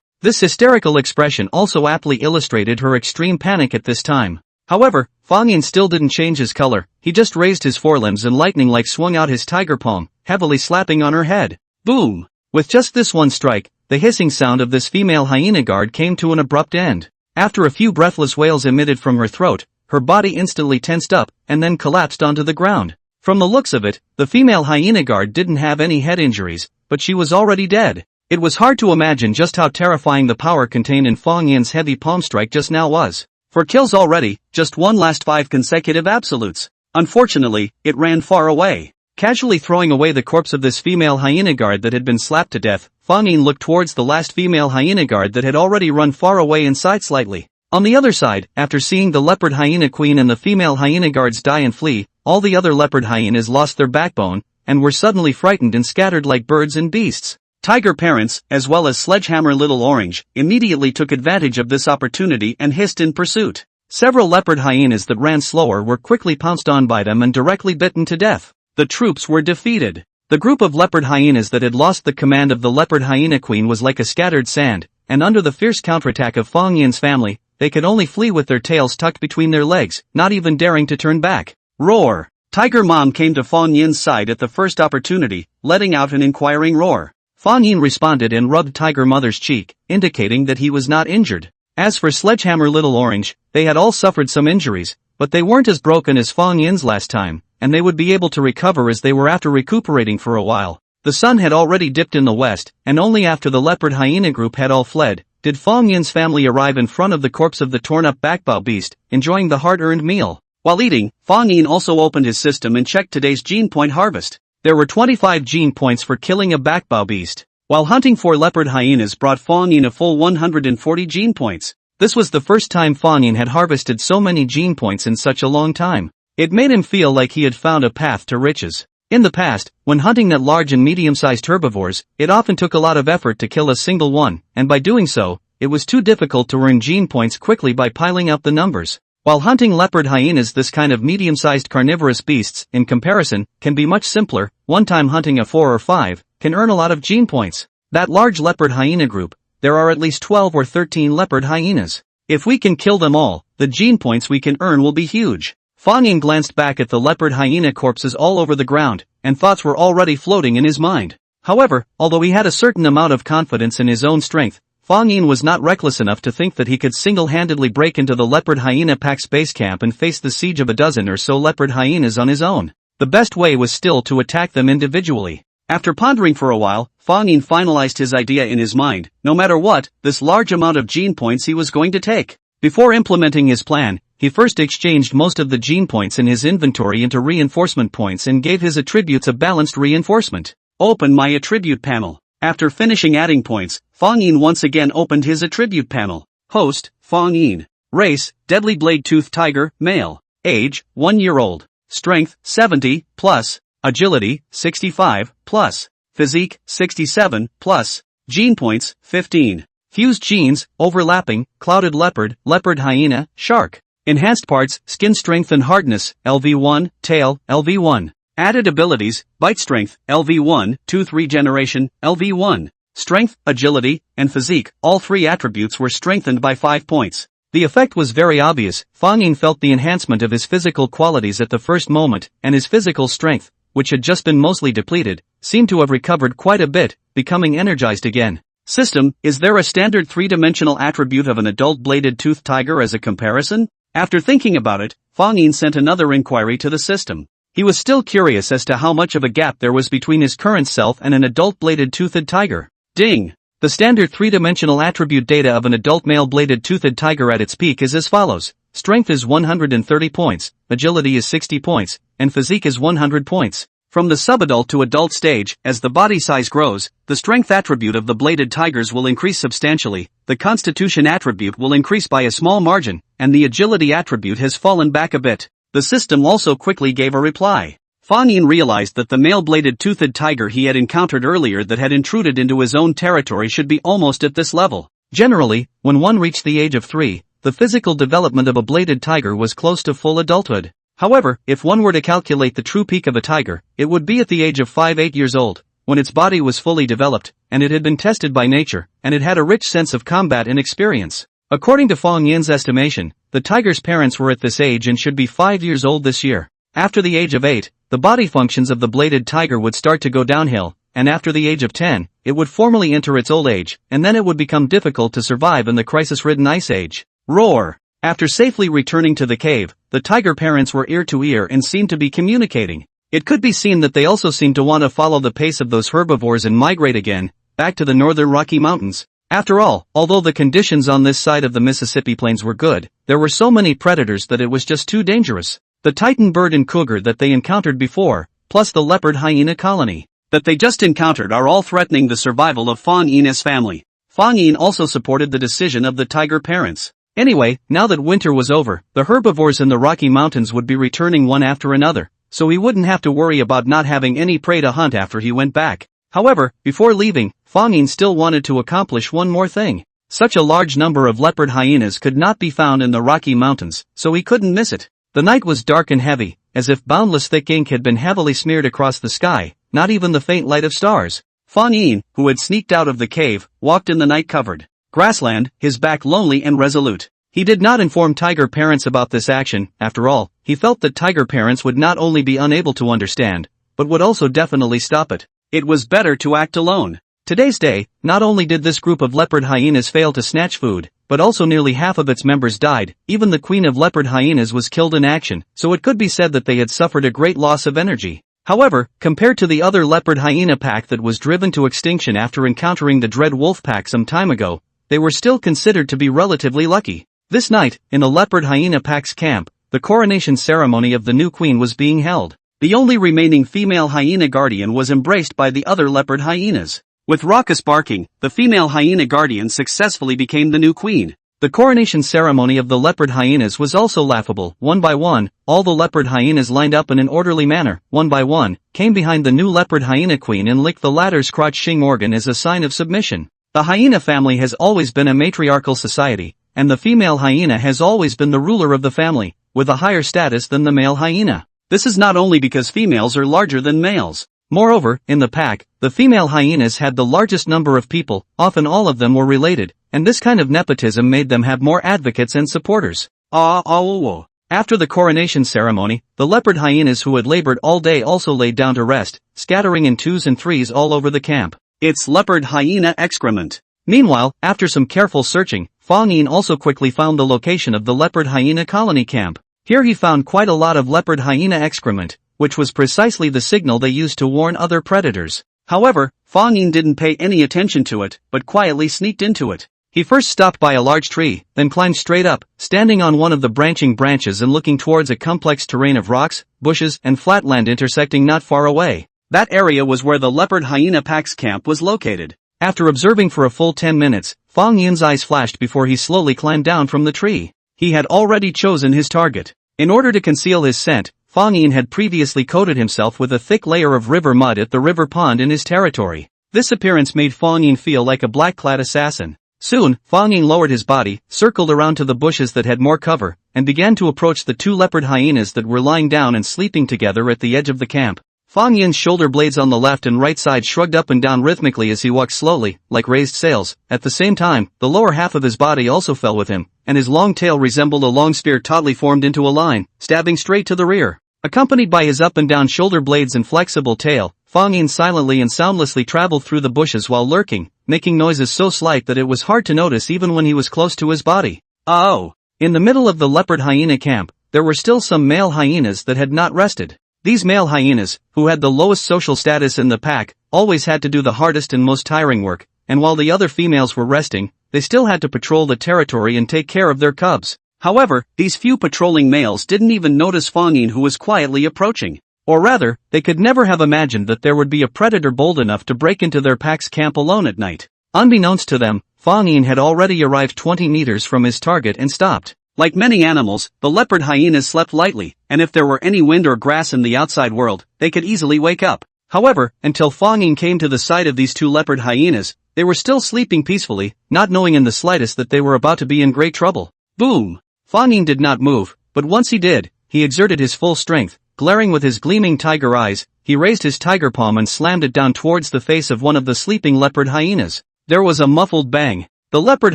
This hysterical expression also aptly illustrated her extreme panic at this time. However, Fang Yin still didn't change his color. He just raised his forelimbs and lightning-like swung out his tiger palm, heavily slapping on her head. Boom! With just this one strike, the hissing sound of this female hyena guard came to an abrupt end. After a few breathless wails emitted from her throat, her body instantly tensed up, and then collapsed onto the ground. From the looks of it, the female hyena guard didn't have any head injuries, but she was already dead. It was hard to imagine just how terrifying the power contained in Fang Yin's heavy palm strike just now was. For kills already, just one last 5 consecutive absolutes. Unfortunately, it ran far away. Casually throwing away the corpse of this female hyena guard that had been slapped to death, Fang Yin looked towards the last female hyena guard that had already run far away and sighed slightly. On the other side, after seeing the leopard hyena queen and the female hyena guards die and flee, all the other leopard hyenas lost their backbone, and were suddenly frightened and scattered like birds and beasts. Tiger parents, as well as Sledgehammer Little Orange, immediately took advantage of this opportunity and hissed in pursuit. Several leopard hyenas that ran slower were quickly pounced on by them and directly bitten to death. The troops were defeated. The group of leopard hyenas that had lost the command of the leopard hyena queen was like a scattered sand, and under the fierce counterattack of Fang Yin's family, they could only flee with their tails tucked between their legs, not even daring to turn back. Roar! Tiger Mom came to Fang Yin's side at the first opportunity, letting out an inquiring roar. Fang Yin responded and rubbed Tiger Mother's cheek, indicating that he was not injured. As for Sledgehammer Little Orange, they had all suffered some injuries, but they weren't as broken as Fang Yin's last time, and they would be able to recover as they were after recuperating for a while. The sun had already dipped in the west, and only after the leopard hyena group had all fled, did Fang Yin's family arrive in front of the corpse of the torn-up backbow beast, enjoying the hard-earned meal. While eating, Fang Yin also opened his system and checked today's gene point harvest. There were 25 gene points for killing a backbow beast, while hunting for leopard hyenas brought Fang Yin a full 140 gene points. This was the first time Fang Yin had harvested so many gene points in such a long time. It made him feel like he had found a path to riches. In the past, when hunting that large and medium-sized herbivores, it often took a lot of effort to kill a single one, and by doing so, it was too difficult to earn gene points quickly by piling up the numbers. While hunting leopard hyenas, this kind of medium-sized carnivorous beasts, in comparison, can be much simpler. One time hunting a 4 or 5 can earn a lot of gene points. That large leopard hyena group, there are at least 12 or 13 leopard hyenas. If we can kill them all, the gene points we can earn will be huge. Fang Yin glanced back at the leopard hyena corpses all over the ground, and thoughts were already floating in his mind. However, although he had a certain amount of confidence in his own strength, Fang Yin was not reckless enough to think that he could single-handedly break into the leopard hyena pack's base camp and face the siege of a dozen or so leopard hyenas on his own. The best way was still to attack them individually. After pondering for a while, Fang Yin finalized his idea in his mind. No matter what, this large amount of gene points he was going to take. Before implementing his plan, he first exchanged most of the gene points in his inventory into reinforcement points and gave his attributes a balanced reinforcement. Open my attribute panel. After finishing adding points, Fang Yin once again opened his attribute panel. Host, Fang Yin. Race, Deadly Blade-Toothed Tiger, male. Age, 1 year old. Strength, 70, plus. Agility, 65, plus. Physique, 67, plus. Gene points, 15. Fused genes, overlapping, clouded leopard, leopard hyena, shark. Enhanced parts, skin strength and hardness, LV1, tail, LV1. Added abilities, bite strength, LV1, tooth regeneration, LV1. Strength, agility, and physique, all 3 attributes were strengthened by 5 points. The effect was very obvious. Fang Yin felt the enhancement of his physical qualities at the first moment, and his physical strength, which had just been mostly depleted, seemed to have recovered quite a bit, becoming energized again. System, is there a standard 3-dimensional attribute of an adult bladed-toothed tiger as a comparison? After thinking about it, Fang Yin sent another inquiry to the system. He was still curious as to how much of a gap there was between his current self and an adult bladed-toothed tiger. Ding! The standard 3-dimensional attribute data of an adult male bladed-toothed tiger at its peak is as follows. Strength is 130 points, agility is 60 points, and physique is 100 points. From the subadult to adult stage, as the body size grows, the strength attribute of the bladed tigers will increase substantially, the constitution attribute will increase by a small margin, and the agility attribute has fallen back a bit. The system also quickly gave a reply. Fang Yin realized that the male bladed-toothed tiger he had encountered earlier that had intruded into his own territory should be almost at this level. Generally, when one reached the age of 3, the physical development of a bladed tiger was close to full adulthood. However, if one were to calculate the true peak of a tiger, it would be at the age of 5-8 years old, when its body was fully developed, and it had been tested by nature, and it had a rich sense of combat and experience. According to Fang Yin's estimation, the tiger's parents were at this age and should be 5 years old this year. After the age of 8, the body functions of the bladed tiger would start to go downhill, and after the age of 10, it would formally enter its old age, and then it would become difficult to survive in the crisis-ridden ice age. Roar! After safely returning to the cave, the tiger parents were ear to ear and seemed to be communicating. It could be seen that they also seemed to want to follow the pace of those herbivores and migrate again, back to the northern Rocky Mountains. After all, although the conditions on this side of the Mississippi plains were good, there were so many predators that it was just too dangerous. The titan bird and cougar that they encountered before, plus the leopard hyena colony that they just encountered are all threatening the survival of Fang Yin's family. Fang Yin also supported the decision of the tiger parents. Anyway, now that winter was over, the herbivores in the Rocky Mountains would be returning one after another, so he wouldn't have to worry about not having any prey to hunt after he went back. However, before leaving, Fang Yin still wanted to accomplish one more thing. Such a large number of leopard hyenas could not be found in the Rocky Mountains, so he couldn't miss it. The night was dark and heavy, as if boundless thick ink had been heavily smeared across the sky, not even the faint light of stars. Fang Yin, who had sneaked out of the cave, walked in the night-covered grassland, his back lonely and resolute. He did not inform tiger parents about this action. After all, he felt that tiger parents would not only be unable to understand, but would also definitely stop it. It was better to act alone. Today's day, not only did this group of leopard hyenas fail to snatch food, but also nearly half of its members died. Even the queen of leopard hyenas was killed in action, so it could be said that they had suffered a great loss of energy. However, compared to the other leopard hyena pack that was driven to extinction after encountering the dread wolf pack some time ago, they were still considered to be relatively lucky. This night, in the leopard hyena pack's camp, the coronation ceremony of the new queen was being held. The only remaining female hyena guardian was embraced by the other leopard hyenas. With raucous barking, the female hyena guardian successfully became the new queen. The coronation ceremony of the leopard hyenas was also laughable. One by one, all the leopard hyenas lined up in an orderly manner, one by one, came behind the new leopard hyena queen and licked the latter's crotch-shing organ as a sign of submission. The hyena family has always been a matriarchal society, and the female hyena has always been the ruler of the family, with a higher status than the male hyena. This is not only because females are larger than males. Moreover, in the pack, the female hyenas had the largest number of people, often all of them were related, and this kind of nepotism made them have more advocates and supporters. After the coronation ceremony, the leopard hyenas who had labored all day also laid down to rest, scattering in 2s and 3s all over the camp. It's leopard hyena excrement. Meanwhile, after some careful searching, Fang Yin also quickly found the location of the leopard hyena colony camp. Here he found quite a lot of leopard hyena excrement, which was precisely the signal they used to warn other predators. However, Fang Yin didn't pay any attention to it, but quietly sneaked into it. He first stopped by a large tree, then climbed straight up, standing on one of the branching branches and looking towards a complex terrain of rocks, bushes, and flatland intersecting not far away. That area was where the leopard hyena pack's camp was located. After observing for a full 10 minutes, Fang Yin's eyes flashed before he slowly climbed down from the tree. He had already chosen his target. In order to conceal his scent, Fang Yin had previously coated himself with a thick layer of river mud at the river pond in his territory. This appearance made Fang Yin feel like a black-clad assassin. Soon, Fang Yin lowered his body, circled around to the bushes that had more cover, and began to approach the two leopard hyenas that were lying down and sleeping together at the edge of the camp. Fang Yin's shoulder blades on the left and right side shrugged up and down rhythmically as he walked slowly, like raised sails. At the same time, the lower half of his body also fell with him, and his long tail resembled a long spear tautly formed into a line, stabbing straight to the rear. Accompanied by his up and down shoulder blades and flexible tail, Fang Yin silently and soundlessly traveled through the bushes while lurking, making noises so slight that it was hard to notice even when he was close to his body. Oh! In the middle of the leopard hyena camp, there were still some male hyenas that had not rested. These male hyenas, who had the lowest social status in the pack, always had to do the hardest and most tiring work, and while the other females were resting, they still had to patrol the territory and take care of their cubs. However, these few patrolling males didn't even notice Fang Yin, who was quietly approaching. Or rather, they could never have imagined that there would be a predator bold enough to break into their pack's camp alone at night. Unbeknownst to them, Fang Yin had already arrived 20 meters from his target and stopped. Like many animals, the leopard hyenas slept lightly, and if there were any wind or grass in the outside world, they could easily wake up. However, until Fang Yin came to the side of these two leopard hyenas, they were still sleeping peacefully, not knowing in the slightest that they were about to be in great trouble. Boom! Fang Yin did not move, but once he did, he exerted his full strength. Glaring with his gleaming tiger eyes, he raised his tiger palm and slammed it down towards the face of one of the sleeping leopard hyenas. There was a muffled bang. The leopard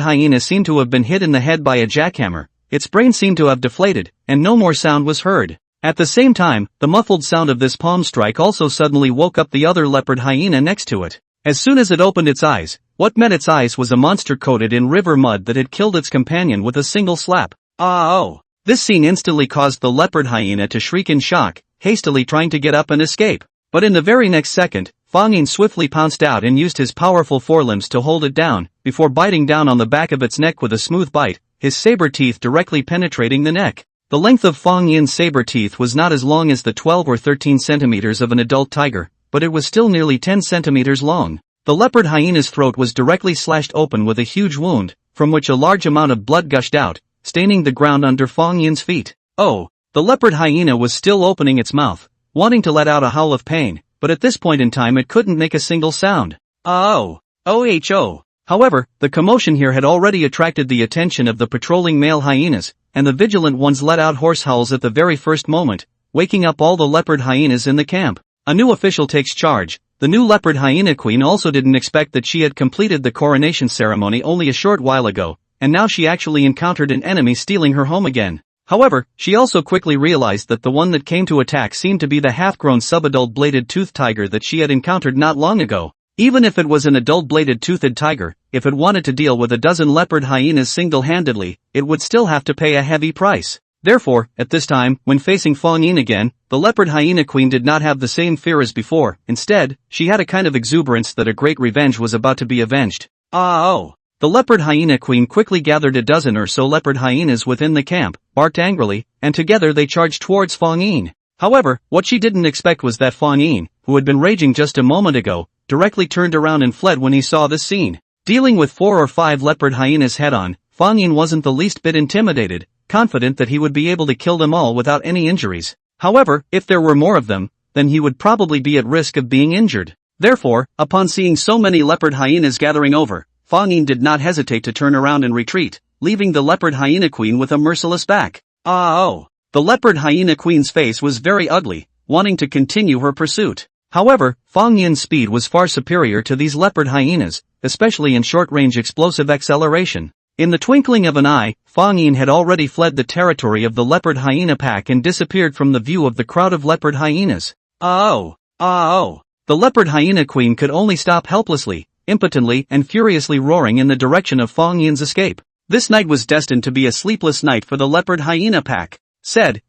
hyena seemed to have been hit in the head by a jackhammer. Its brain seemed to have deflated, and no more sound was heard. At the same time, the muffled sound of this palm strike also suddenly woke up the other leopard hyena next to it. As soon as it opened its eyes, what met its eyes was a monster coated in river mud that had killed its companion with a single slap. Oh! This scene instantly caused the leopard hyena to shriek in shock, hastily trying to get up and escape. But in the very next second, Fang Yin swiftly pounced out and used his powerful forelimbs to hold it down, before biting down on the back of its neck with a smooth bite, his saber teeth directly penetrating the neck. The length of Fang Yin's saber teeth was not as long as the 12 or 13 centimeters of an adult tiger, but it was still nearly 10 centimeters long. The leopard hyena's throat was directly slashed open with a huge wound, from which a large amount of blood gushed out, staining the ground under Fang Yin's feet. Oh! The leopard hyena was still opening its mouth, wanting to let out a howl of pain, but at this point in time it couldn't make a single sound. Oh! Oh! However, the commotion here had already attracted the attention of the patrolling male hyenas, and the vigilant ones let out hoarse howls at the very first moment, waking up all the leopard hyenas in the camp. A new official takes charge. The new leopard hyena queen also didn't expect that she had completed the coronation ceremony only a short while ago, and now she actually encountered an enemy stealing her home again. However, she also quickly realized that the one that came to attack seemed to be the half-grown subadult bladed-toothed tiger that she had encountered not long ago. Even if it was an adult bladed-toothed tiger, if it wanted to deal with a dozen leopard hyenas single-handedly, it would still have to pay a heavy price. Therefore, at this time, when facing Fang Yin again, the leopard hyena queen did not have the same fear as before. Instead, she had a kind of exuberance that a great revenge was about to be avenged. Oh! The leopard hyena queen quickly gathered a dozen or so leopard hyenas within the camp, barked angrily, and together they charged towards Fang Yin. However, what she didn't expect was that Fang Yin, who had been raging just a moment ago, directly turned around and fled when he saw this scene. Dealing with 4 or 5 leopard hyenas head-on, Fang Yin wasn't the least bit intimidated, confident that he would be able to kill them all without any injuries. However, if there were more of them, then he would probably be at risk of being injured. Therefore, upon seeing so many leopard hyenas gathering over, Fang Yin did not hesitate to turn around and retreat, leaving the leopard hyena queen with a merciless back. Oh! The leopard hyena queen's face was very ugly, wanting to continue her pursuit. However, Fang Yin's speed was far superior to these leopard hyenas, especially in short-range explosive acceleration. In the twinkling of an eye, Fang Yin had already fled the territory of the leopard hyena pack and disappeared from the view of the crowd of leopard hyenas. Oh! The leopard hyena queen could only stop helplessly, impotently and furiously roaring in the direction of Fang Yin's escape. This night was destined to be a sleepless night for the leopard hyena pack.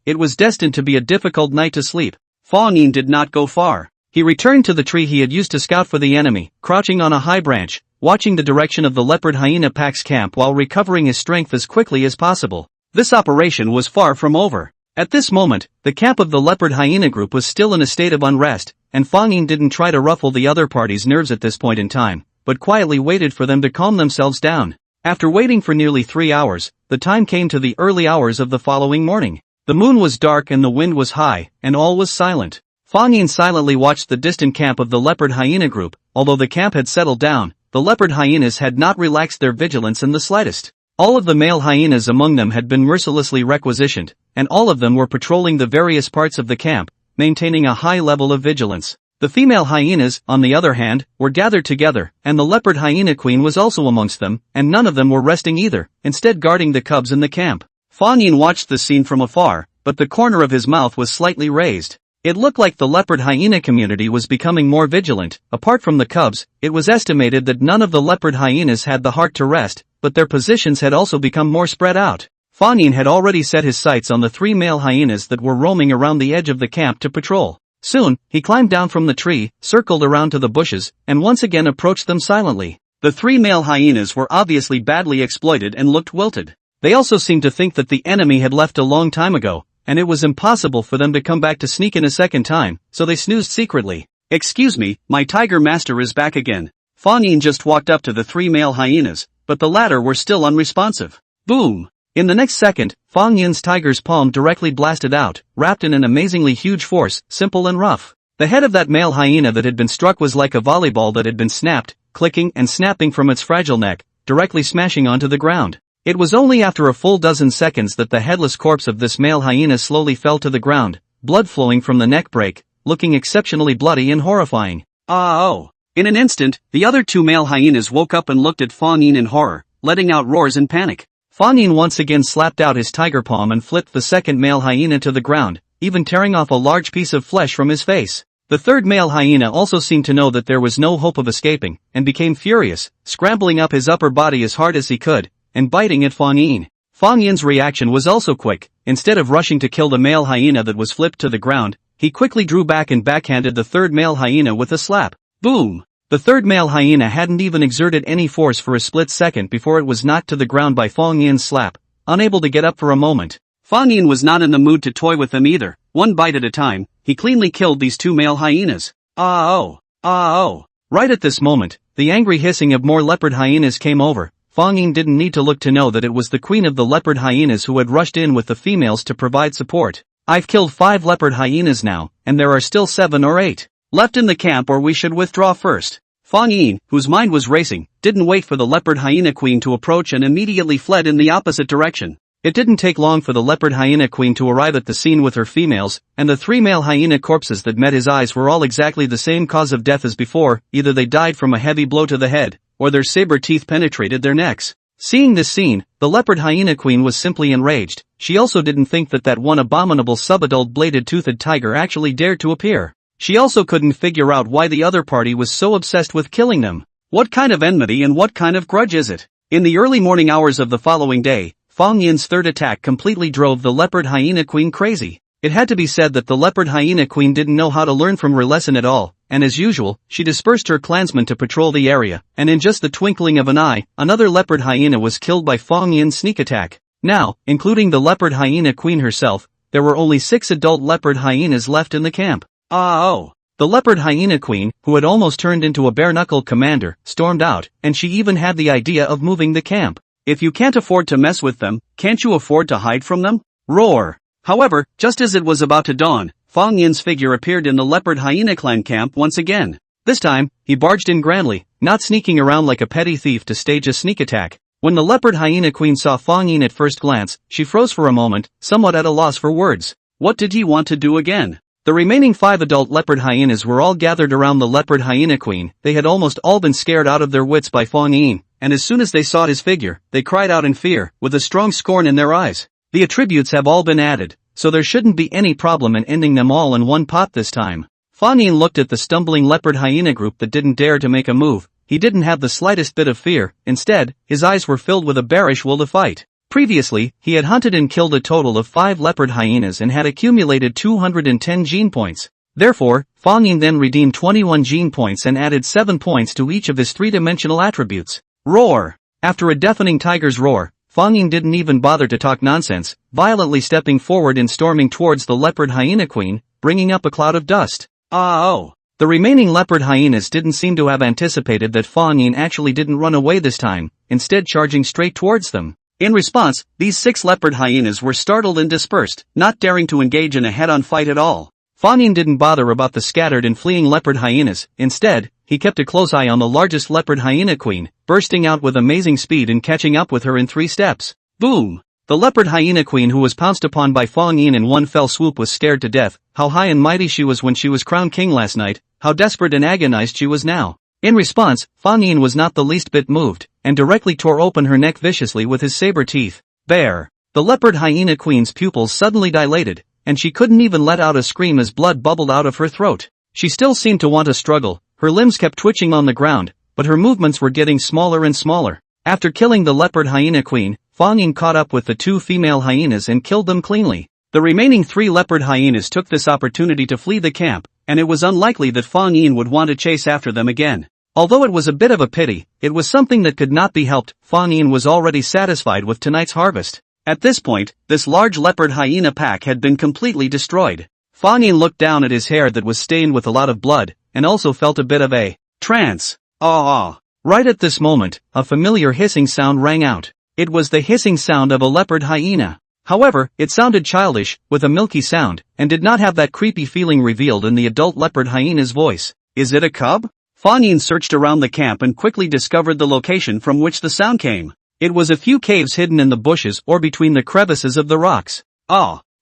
It was destined to be a difficult night to sleep. Fang Yin did not go far. He returned to the tree he had used to scout for the enemy, crouching on a high branch, watching the direction of the leopard hyena pack's camp while recovering his strength as quickly as possible. This operation was far from over. At this moment, the camp of the leopard hyena group was still in a state of unrest, and Fang Yin didn't try to ruffle the other party's nerves at this point in time, but quietly waited for them to calm themselves down. After waiting for nearly 3 hours, the time came to the early hours of the following morning. The moon was dark and the wind was high, and all was silent. Fang Yin silently watched the distant camp of the leopard hyena group. Although the camp had settled down, the leopard hyenas had not relaxed their vigilance in the slightest. All of the male hyenas among them had been mercilessly requisitioned, and all of them were patrolling the various parts of the camp, maintaining a high level of vigilance. The female hyenas, on the other hand, were gathered together, and the leopard hyena queen was also amongst them, and none of them were resting either, instead guarding the cubs in the camp. Fang Yin watched the scene from afar, but the corner of his mouth was slightly raised. It looked like the leopard hyena community was becoming more vigilant. Apart from the cubs, it was estimated that none of the leopard hyenas had the heart to rest, but their positions had also become more spread out. Fang Yin had already set his sights on the 3 male hyenas that were roaming around the edge of the camp to patrol. Soon, he climbed down from the tree, circled around to the bushes, and once again approached them silently. The 3 male hyenas were obviously badly exploited and looked wilted. They also seemed to think that the enemy had left a long time ago, and it was impossible for them to come back to sneak in a second time, so they snoozed secretly. "Excuse me, my tiger master is back again." Fang Yin just walked up to the 3 male hyenas, but the latter were still unresponsive. Boom! In the next second, Fang Yin's tiger's palm directly blasted out, wrapped in an amazingly huge force, simple and rough. The head of that male hyena that had been struck was like a volleyball that had been snapped, clicking and snapping from its fragile neck, directly smashing onto the ground. It was only after a full dozen seconds that the headless corpse of this male hyena slowly fell to the ground, blood flowing from the neck break, looking exceptionally bloody and horrifying. Oh! In an instant, the other 2 male hyenas woke up and looked at Fang Yin in horror, letting out roars in panic. Fang Yin once again slapped out his tiger palm and flipped the second male hyena to the ground, even tearing off a large piece of flesh from his face. The third male hyena also seemed to know that there was no hope of escaping, and became furious, scrambling up his upper body as hard as he could, and biting at Fang Yin. Fang Yin's reaction was also quick. Instead of rushing to kill the male hyena that was flipped to the ground, he quickly drew back and backhanded the third male hyena with a slap. Boom! The third male hyena hadn't even exerted any force for a split second before it was knocked to the ground by Fang Yin's slap, unable to get up for a moment. Fang Yin was not in the mood to toy with them either. One bite at a time, he cleanly killed these 2 male hyenas. Ah oh! Right at this moment, the angry hissing of more leopard hyenas came over. Fang Yin didn't need to look to know that it was the queen of the leopard hyenas who had rushed in with the females to provide support. "I've killed 5 leopard hyenas now, and there are still 7 or 8 left in the camp, or we should withdraw first." Fang Yin, whose mind was racing, didn't wait for the leopard hyena queen to approach and immediately fled in the opposite direction. It didn't take long for the leopard hyena queen to arrive at the scene with her females, and the 3 male hyena corpses that met his eyes were all exactly the same cause of death as before. Either they died from a heavy blow to the head, or their saber teeth penetrated their necks. Seeing this scene, the leopard hyena queen was simply enraged. She also didn't think that that one abominable subadult bladed-toothed tiger actually dared to appear. She also couldn't figure out why the other party was so obsessed with killing them. What kind of enmity and what kind of grudge is it? In the early morning hours of the following day, Fang Yin's third attack completely drove the leopard hyena queen crazy. It had to be said that the leopard hyena queen didn't know how to learn from her lesson at all, and as usual, she dispersed her clansmen to patrol the area, and in just the twinkling of an eye, another leopard hyena was killed by Fang Yin's sneak attack. Now, including the leopard hyena queen herself, there were only 6 adult leopard hyenas left in the camp. Oh! The leopard hyena queen, who had almost turned into a bare-knuckled commander, stormed out, and she even had the idea of moving the camp. If you can't afford to mess with them, can't you afford to hide from them? Roar! However, just as it was about to dawn, Fang Yin's figure appeared in the leopard hyena clan camp once again. This time, he barged in grandly, not sneaking around like a petty thief to stage a sneak attack. When the leopard hyena queen saw Fang Yin at first glance, she froze for a moment, somewhat at a loss for words. What did he want to do again? The remaining 5 adult leopard hyenas were all gathered around the leopard hyena queen. They had almost all been scared out of their wits by Fang Yin, and as soon as they saw his figure, they cried out in fear, with a strong scorn in their eyes. The attributes have all been added, so there shouldn't be any problem in ending them all in one pot this time. Fang Yin looked at the stumbling leopard hyena group that didn't dare to make a move. He didn't have the slightest bit of fear. Instead, his eyes were filled with a bearish will to fight. Previously, he had hunted and killed a total of 5 leopard hyenas and had accumulated 210 gene points. Therefore, Fang Yin then redeemed 21 gene points and added 7 points to each of his 3-dimensional attributes. Roar! After a deafening tiger's roar, Fang Yin didn't even bother to talk nonsense, violently stepping forward and storming towards the leopard hyena queen, bringing up a cloud of dust. Oh! The remaining leopard hyenas didn't seem to have anticipated that Fang Yin actually didn't run away this time, instead charging straight towards them. In response, these 6 leopard hyenas were startled and dispersed, not daring to engage in a head-on fight at all. Fang Yin didn't bother about the scattered and fleeing leopard hyenas. Instead, he kept a close eye on the largest leopard hyena queen, bursting out with amazing speed and catching up with her in 3 steps. Boom! The leopard hyena queen, who was pounced upon by Fang Yin in one fell swoop, was scared to death. How high and mighty she was when she was crowned king last night, how desperate and agonized she was now. In response, Fang Yin was not the least bit moved, and directly tore open her neck viciously with his saber teeth. Bear! The leopard hyena queen's pupils suddenly dilated, and she couldn't even let out a scream as blood bubbled out of her throat. She still seemed to want to struggle, her limbs kept twitching on the ground, but her movements were getting smaller and smaller. After killing the leopard hyena queen, Fang Yin caught up with the 2 female hyenas and killed them cleanly. The remaining 3 leopard hyenas took this opportunity to flee the camp, and it was unlikely that Fang Yin would want to chase after them again. Although it was a bit of a pity, it was something that could not be helped. Fang Yin was already satisfied with tonight's harvest. At this point, this large leopard hyena pack had been completely destroyed. Fang Yin looked down at his hair that was stained with a lot of blood, and also felt a bit of a trance. Right at this moment, a familiar hissing sound rang out. It was the hissing sound of a leopard hyena. However, it sounded childish, with a milky sound, and did not have that creepy feeling revealed in the adult leopard hyena's voice. Is it a cub? Fang Yin searched around the camp and quickly discovered the location from which the sound came. It was a few caves hidden in the bushes or between the crevices of the rocks.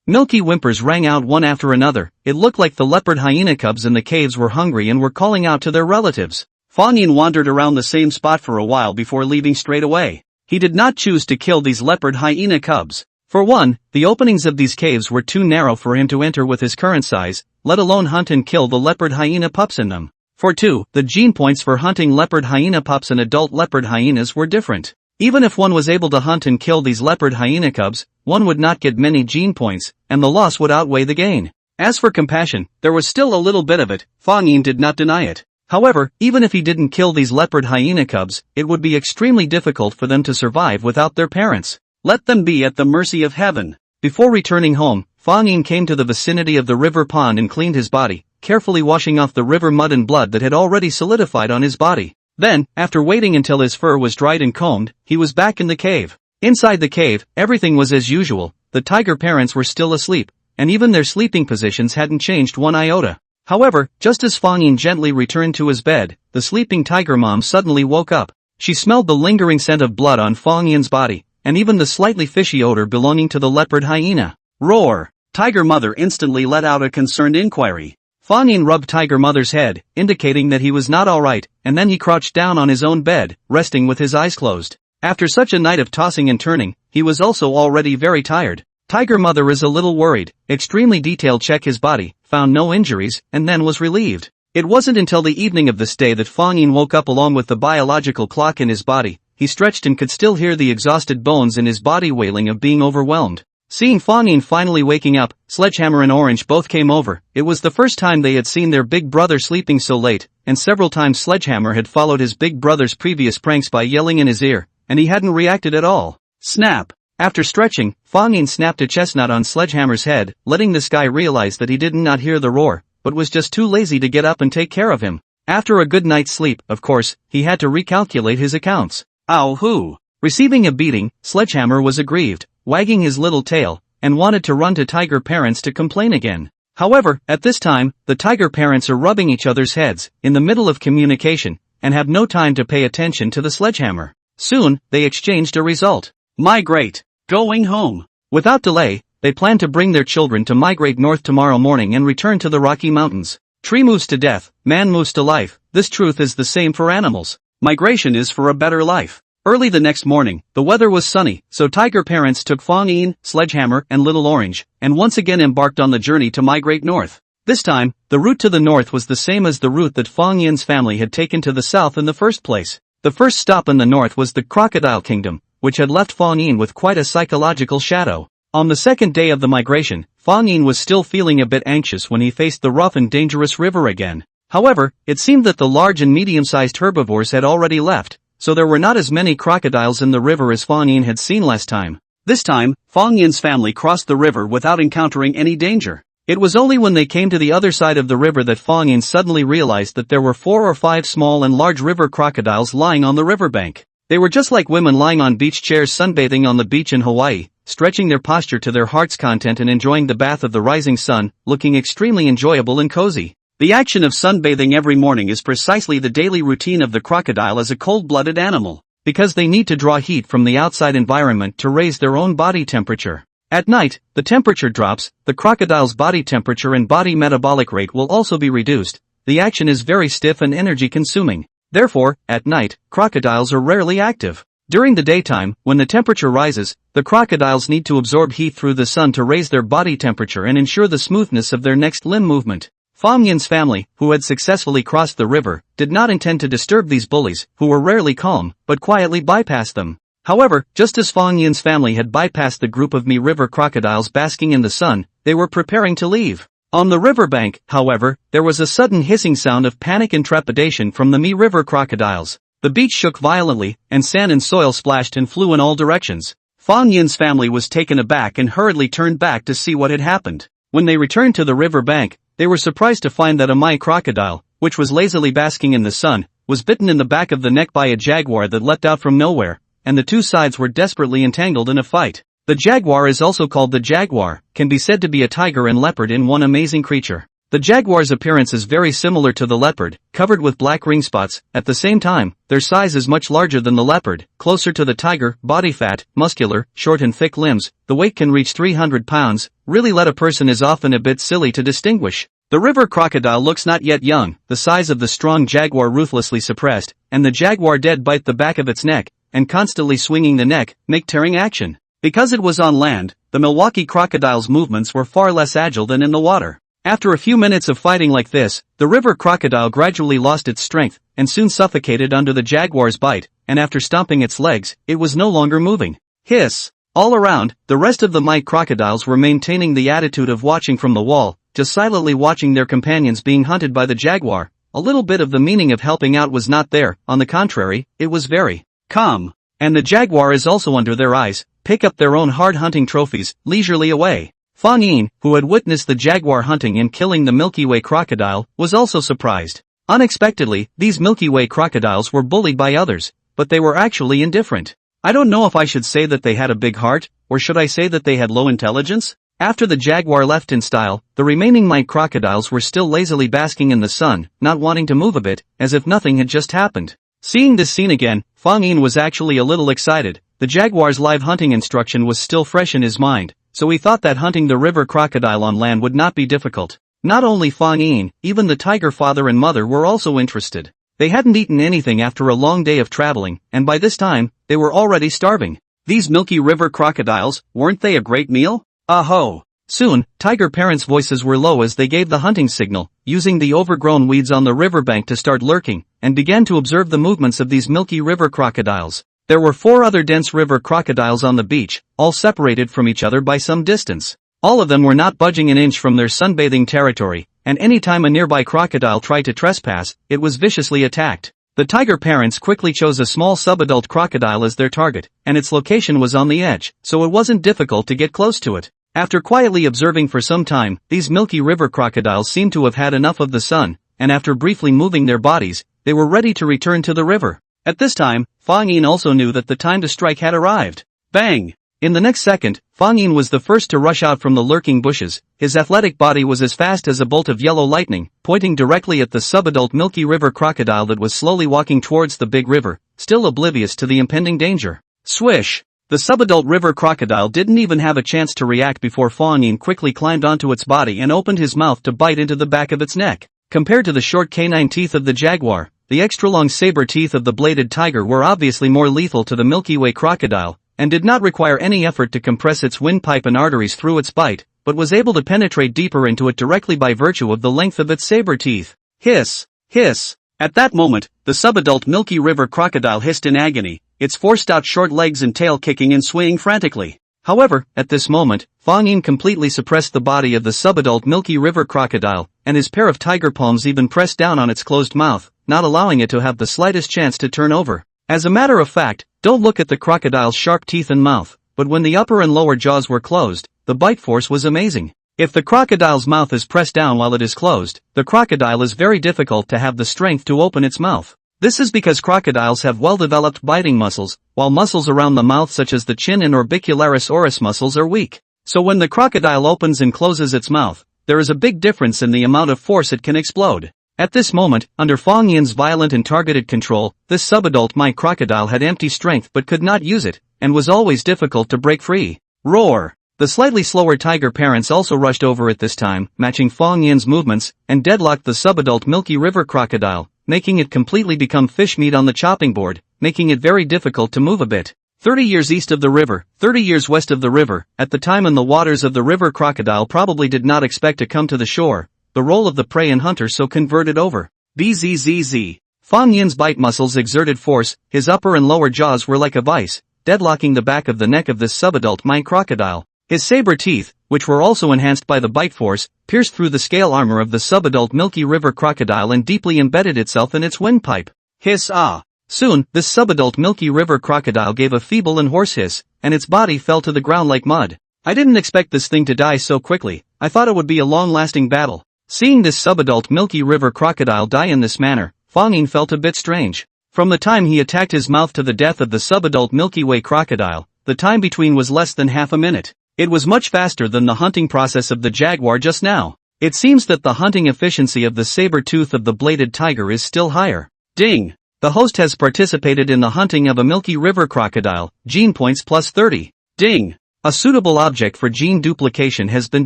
Milky whimpers rang out one after another. It looked like the leopard hyena cubs in the caves were hungry and were calling out to their relatives. Fang Yin wandered around the same spot for a while before leaving straight away. He did not choose to kill these leopard hyena cubs. For one, the openings of these caves were too narrow for him to enter with his current size, let alone hunt and kill the leopard hyena pups in them. For two, the gene points for hunting leopard hyena pups and adult leopard hyenas were different. Even if one was able to hunt and kill these leopard hyena cubs, one would not get many gene points, and the loss would outweigh the gain. As for compassion, there was still a little bit of it. Fang Yin did not deny it. However, even if he didn't kill these leopard hyena cubs, it would be extremely difficult for them to survive without their parents. Let them be at the mercy of heaven. Before returning home, Fang Yin came to the vicinity of the river pond and cleaned his body, carefully washing off the river mud and blood that had already solidified on his body. Then, after waiting until his fur was dried and combed, he was back in the cave. Inside the cave, everything was as usual. The tiger parents were still asleep, and even their sleeping positions hadn't changed one iota. However, just as Fang Yin gently returned to his bed, the sleeping tiger mom suddenly woke up. She smelled the lingering scent of blood on Fang Yin's body, and even the slightly fishy odor belonging to the leopard hyena. Roar! Tiger mother instantly let out a concerned inquiry. Fang Yin rubbed Tiger Mother's head, indicating that he was not alright, and then he crouched down on his own bed, resting with his eyes closed. After such a night of tossing and turning, he was also already very tired. Tiger Mother is a little worried, extremely detailed checked his body, found no injuries, and then was relieved. It wasn't until the evening of this day that Fang Yin woke up along with the biological clock in his body. He stretched and could still hear the exhausted bones in his body wailing of being overwhelmed. Seeing Fang Yin finally waking up, Sledgehammer and Orange both came over. It was the first time they had seen their big brother sleeping so late, and several times Sledgehammer had followed his big brother's previous pranks by yelling in his ear, and he hadn't reacted at all. Snap! After stretching, Fang Yin snapped a chestnut on Sledgehammer's head, letting this guy realize that he did not hear the roar, but was just too lazy to get up and take care of him. After a good night's sleep, of course, he had to recalculate his accounts. Ow hoo! Receiving a beating, Sledgehammer was aggrieved, wagging his little tail, and wanted to run to tiger parents to complain again. However, at this time, the tiger parents are rubbing each other's heads, in the middle of communication, and have no time to pay attention to the Sledgehammer. Soon, they exchanged a result. Migrate. Going home. Without delay, they plan to bring their children to migrate north tomorrow morning and return to the Rocky Mountains. Tree moves to death, man moves to life. This truth is the same for animals. Migration is for a better life. Early the next morning, the weather was sunny, so tiger parents took Fang Yin, Sledgehammer, and Little Orange, and once again embarked on the journey to migrate north. This time, the route to the north was the same as the route that Fang Yin's family had taken to the south in the first place. The first stop in the north was the Crocodile Kingdom, which had left Fang Yin with quite a psychological shadow. On the second day of the migration, Fang Yin was still feeling a bit anxious when he faced the rough and dangerous river again. However, it seemed that the large and medium-sized herbivores had already left, so there were not as many crocodiles in the river as Fang Yin had seen last time. This time, Fang Yin's family crossed the river without encountering any danger. It was only when they came to the other side of the river that Fang Yin suddenly realized that there were 4 or 5 small and large river crocodiles lying on the riverbank. They were just like women lying on beach chairs sunbathing on the beach in Hawaii. stretching their posture to their heart's content and enjoying the bath of the rising sun, looking extremely enjoyable and cozy. The action of sunbathing every morning is precisely the daily routine of the crocodile as a cold-blooded animal, because they need to draw heat from the outside environment to raise their own body temperature. At night, the temperature drops, the crocodile's body temperature and body metabolic rate will also be reduced. The action is very stiff and energy-consuming. Therefore, at night, crocodiles are rarely active. During the daytime, when the temperature rises, the crocodiles need to absorb heat through the sun to raise their body temperature and ensure the smoothness of their next limb movement. Fang Yin's family, who had successfully crossed the river, did not intend to disturb these bullies, who were rarely calm, but quietly bypassed them. However, just as Fang Yin's family had bypassed the group of Mi River crocodiles basking in the sun, they were preparing to leave. On the riverbank, however, there was a sudden hissing sound of panic and trepidation from the Mi River crocodiles. The beach shook violently, and sand and soil splashed and flew in all directions. Fang Yin's family was taken aback and hurriedly turned back to see what had happened. When they returned to the river bank, they were surprised to find that a Mai crocodile, which was lazily basking in the sun, was bitten in the back of the neck by a jaguar that leapt out from nowhere, and the two sides were desperately entangled in a fight. The jaguar is also called the jaguar, can be said to be a tiger and leopard in one amazing creature. The jaguar's appearance is very similar to the leopard, covered with black ring spots. At the same time, their size is much larger than the leopard, closer to the tiger, body fat, muscular, short and thick limbs. The weight can reach 300 pounds, really let a person is often a bit silly to distinguish. The river crocodile looks not yet young, the size of the strong jaguar ruthlessly suppressed, and the jaguar dead bite the back of its neck, and constantly swinging the neck, make tearing action. Because it was on land, the Milwaukee crocodile's movements were far less agile than in the water. After a few minutes of fighting like this, the river crocodile gradually lost its strength, and soon suffocated under the jaguar's bite, and after stomping its legs, it was no longer moving. Hiss! All around, the rest of the Mai crocodiles were maintaining the attitude of watching from the wall, just silently watching their companions being hunted by the jaguar. A little bit of the meaning of helping out was not there, on the contrary, it was very calm. And the jaguar is also under their eyes, pick up their own hard hunting trophies, leisurely away. Fang Yin, who had witnessed the jaguar hunting and killing the Milky Way crocodile, was also surprised. Unexpectedly, these Milky Way crocodiles were bullied by others, but they were actually indifferent. I don't know if I should say that they had a big heart, or should I say that they had low intelligence? After the jaguar left in style, the remaining Mai crocodiles were still lazily basking in the sun, not wanting to move a bit, as if nothing had just happened. Seeing this scene again, Fang Yin was actually a little excited. The jaguar's live hunting instruction was still fresh in his mind, so he thought that hunting the river crocodile on land would not be difficult. Not only Fang Yin, even the tiger father and mother were also interested. They hadn't eaten anything after a long day of traveling, and by this time, they were already starving. These Milky River crocodiles, weren't they a great meal? Aho! Soon, tiger parents' voices were low as they gave the hunting signal, using the overgrown weeds on the riverbank to start lurking, and began to observe the movements of these Milky River crocodiles. There were 4 other dense river crocodiles on the beach, all separated from each other by some distance. All of them were not budging an inch from their sunbathing territory, and any time a nearby crocodile tried to trespass, it was viciously attacked. The tiger parents quickly chose a small subadult crocodile as their target, and its location was on the edge, so it wasn't difficult to get close to it. After quietly observing for some time, these Milky River crocodiles seemed to have had enough of the sun, and after briefly moving their bodies, they were ready to return to the river. At this time, Fang Yin also knew that the time to strike had arrived. Bang! In the next second, Fang Yin was the first to rush out from the lurking bushes. His athletic body was as fast as a bolt of yellow lightning, pointing directly at the subadult Milky River crocodile that was slowly walking towards the big river, still oblivious to the impending danger. Swish! The subadult river crocodile didn't even have a chance to react before Fang Yin quickly climbed onto its body and opened his mouth to bite into the back of its neck. Compared to the short canine teeth of the jaguar, the extra-long saber teeth of the bladed tiger were obviously more lethal to the Milky Way crocodile, and did not require any effort to compress its windpipe and arteries through its bite, but was able to penetrate deeper into it directly by virtue of the length of its saber teeth. Hiss! Hiss! At that moment, the subadult Milky River crocodile hissed in agony, its forced out short legs and tail kicking and swaying frantically. However, at this moment, Fang Yin completely suppressed the body of the subadult Milky River crocodile, and his pair of tiger palms even pressed down on its closed mouth, not allowing it to have the slightest chance to turn over. As a matter of fact, don't look at the crocodile's sharp teeth and mouth, but when the upper and lower jaws were closed, the bite force was amazing. If the crocodile's mouth is pressed down while it is closed, the crocodile is very difficult to have the strength to open its mouth. This is because crocodiles have well-developed biting muscles, while muscles around the mouth such as the chin and orbicularis oris muscles are weak. So when the crocodile opens and closes its mouth, there is a big difference in the amount of force it can explode. At this moment, under Fang Yin's violent and targeted control, this subadult mite crocodile had empty strength but could not use it, and was always difficult to break free. Roar! The slightly slower tiger parents also rushed over at this time, matching Fang Yin's movements, and deadlocked the subadult Milky River crocodile, making it completely become fish meat on the chopping board, making it very difficult to move a bit. 30 years east of the river, 30 years west of the river, at the time in the waters of the river crocodile probably did not expect to come to the shore, the role of the prey and hunter so converted over. Bzzz. Fang Yin's bite muscles exerted force, his upper and lower jaws were like a vice, deadlocking the back of the neck of this subadult mite crocodile. His saber teeth, which were also enhanced by the bite force, pierced through the scale armor of the subadult Milky River crocodile and deeply embedded itself in its windpipe. Hiss ah! Soon, this subadult Milky River crocodile gave a feeble and hoarse hiss, and its body fell to the ground like mud. I didn't expect this thing to die so quickly, I thought it would be a long-lasting battle. Seeing this subadult Milky River crocodile die in this manner, Fang Yin felt a bit strange. From the time he attacked his mouth to the death of the subadult Milky Way crocodile, the time between was less than half a minute. It was much faster than the hunting process of the jaguar just now. It seems that the hunting efficiency of the saber-tooth of the bladed tiger is still higher. Ding! The host has participated in the hunting of a Milky River crocodile, gene points plus 30. Ding! A suitable object for gene duplication has been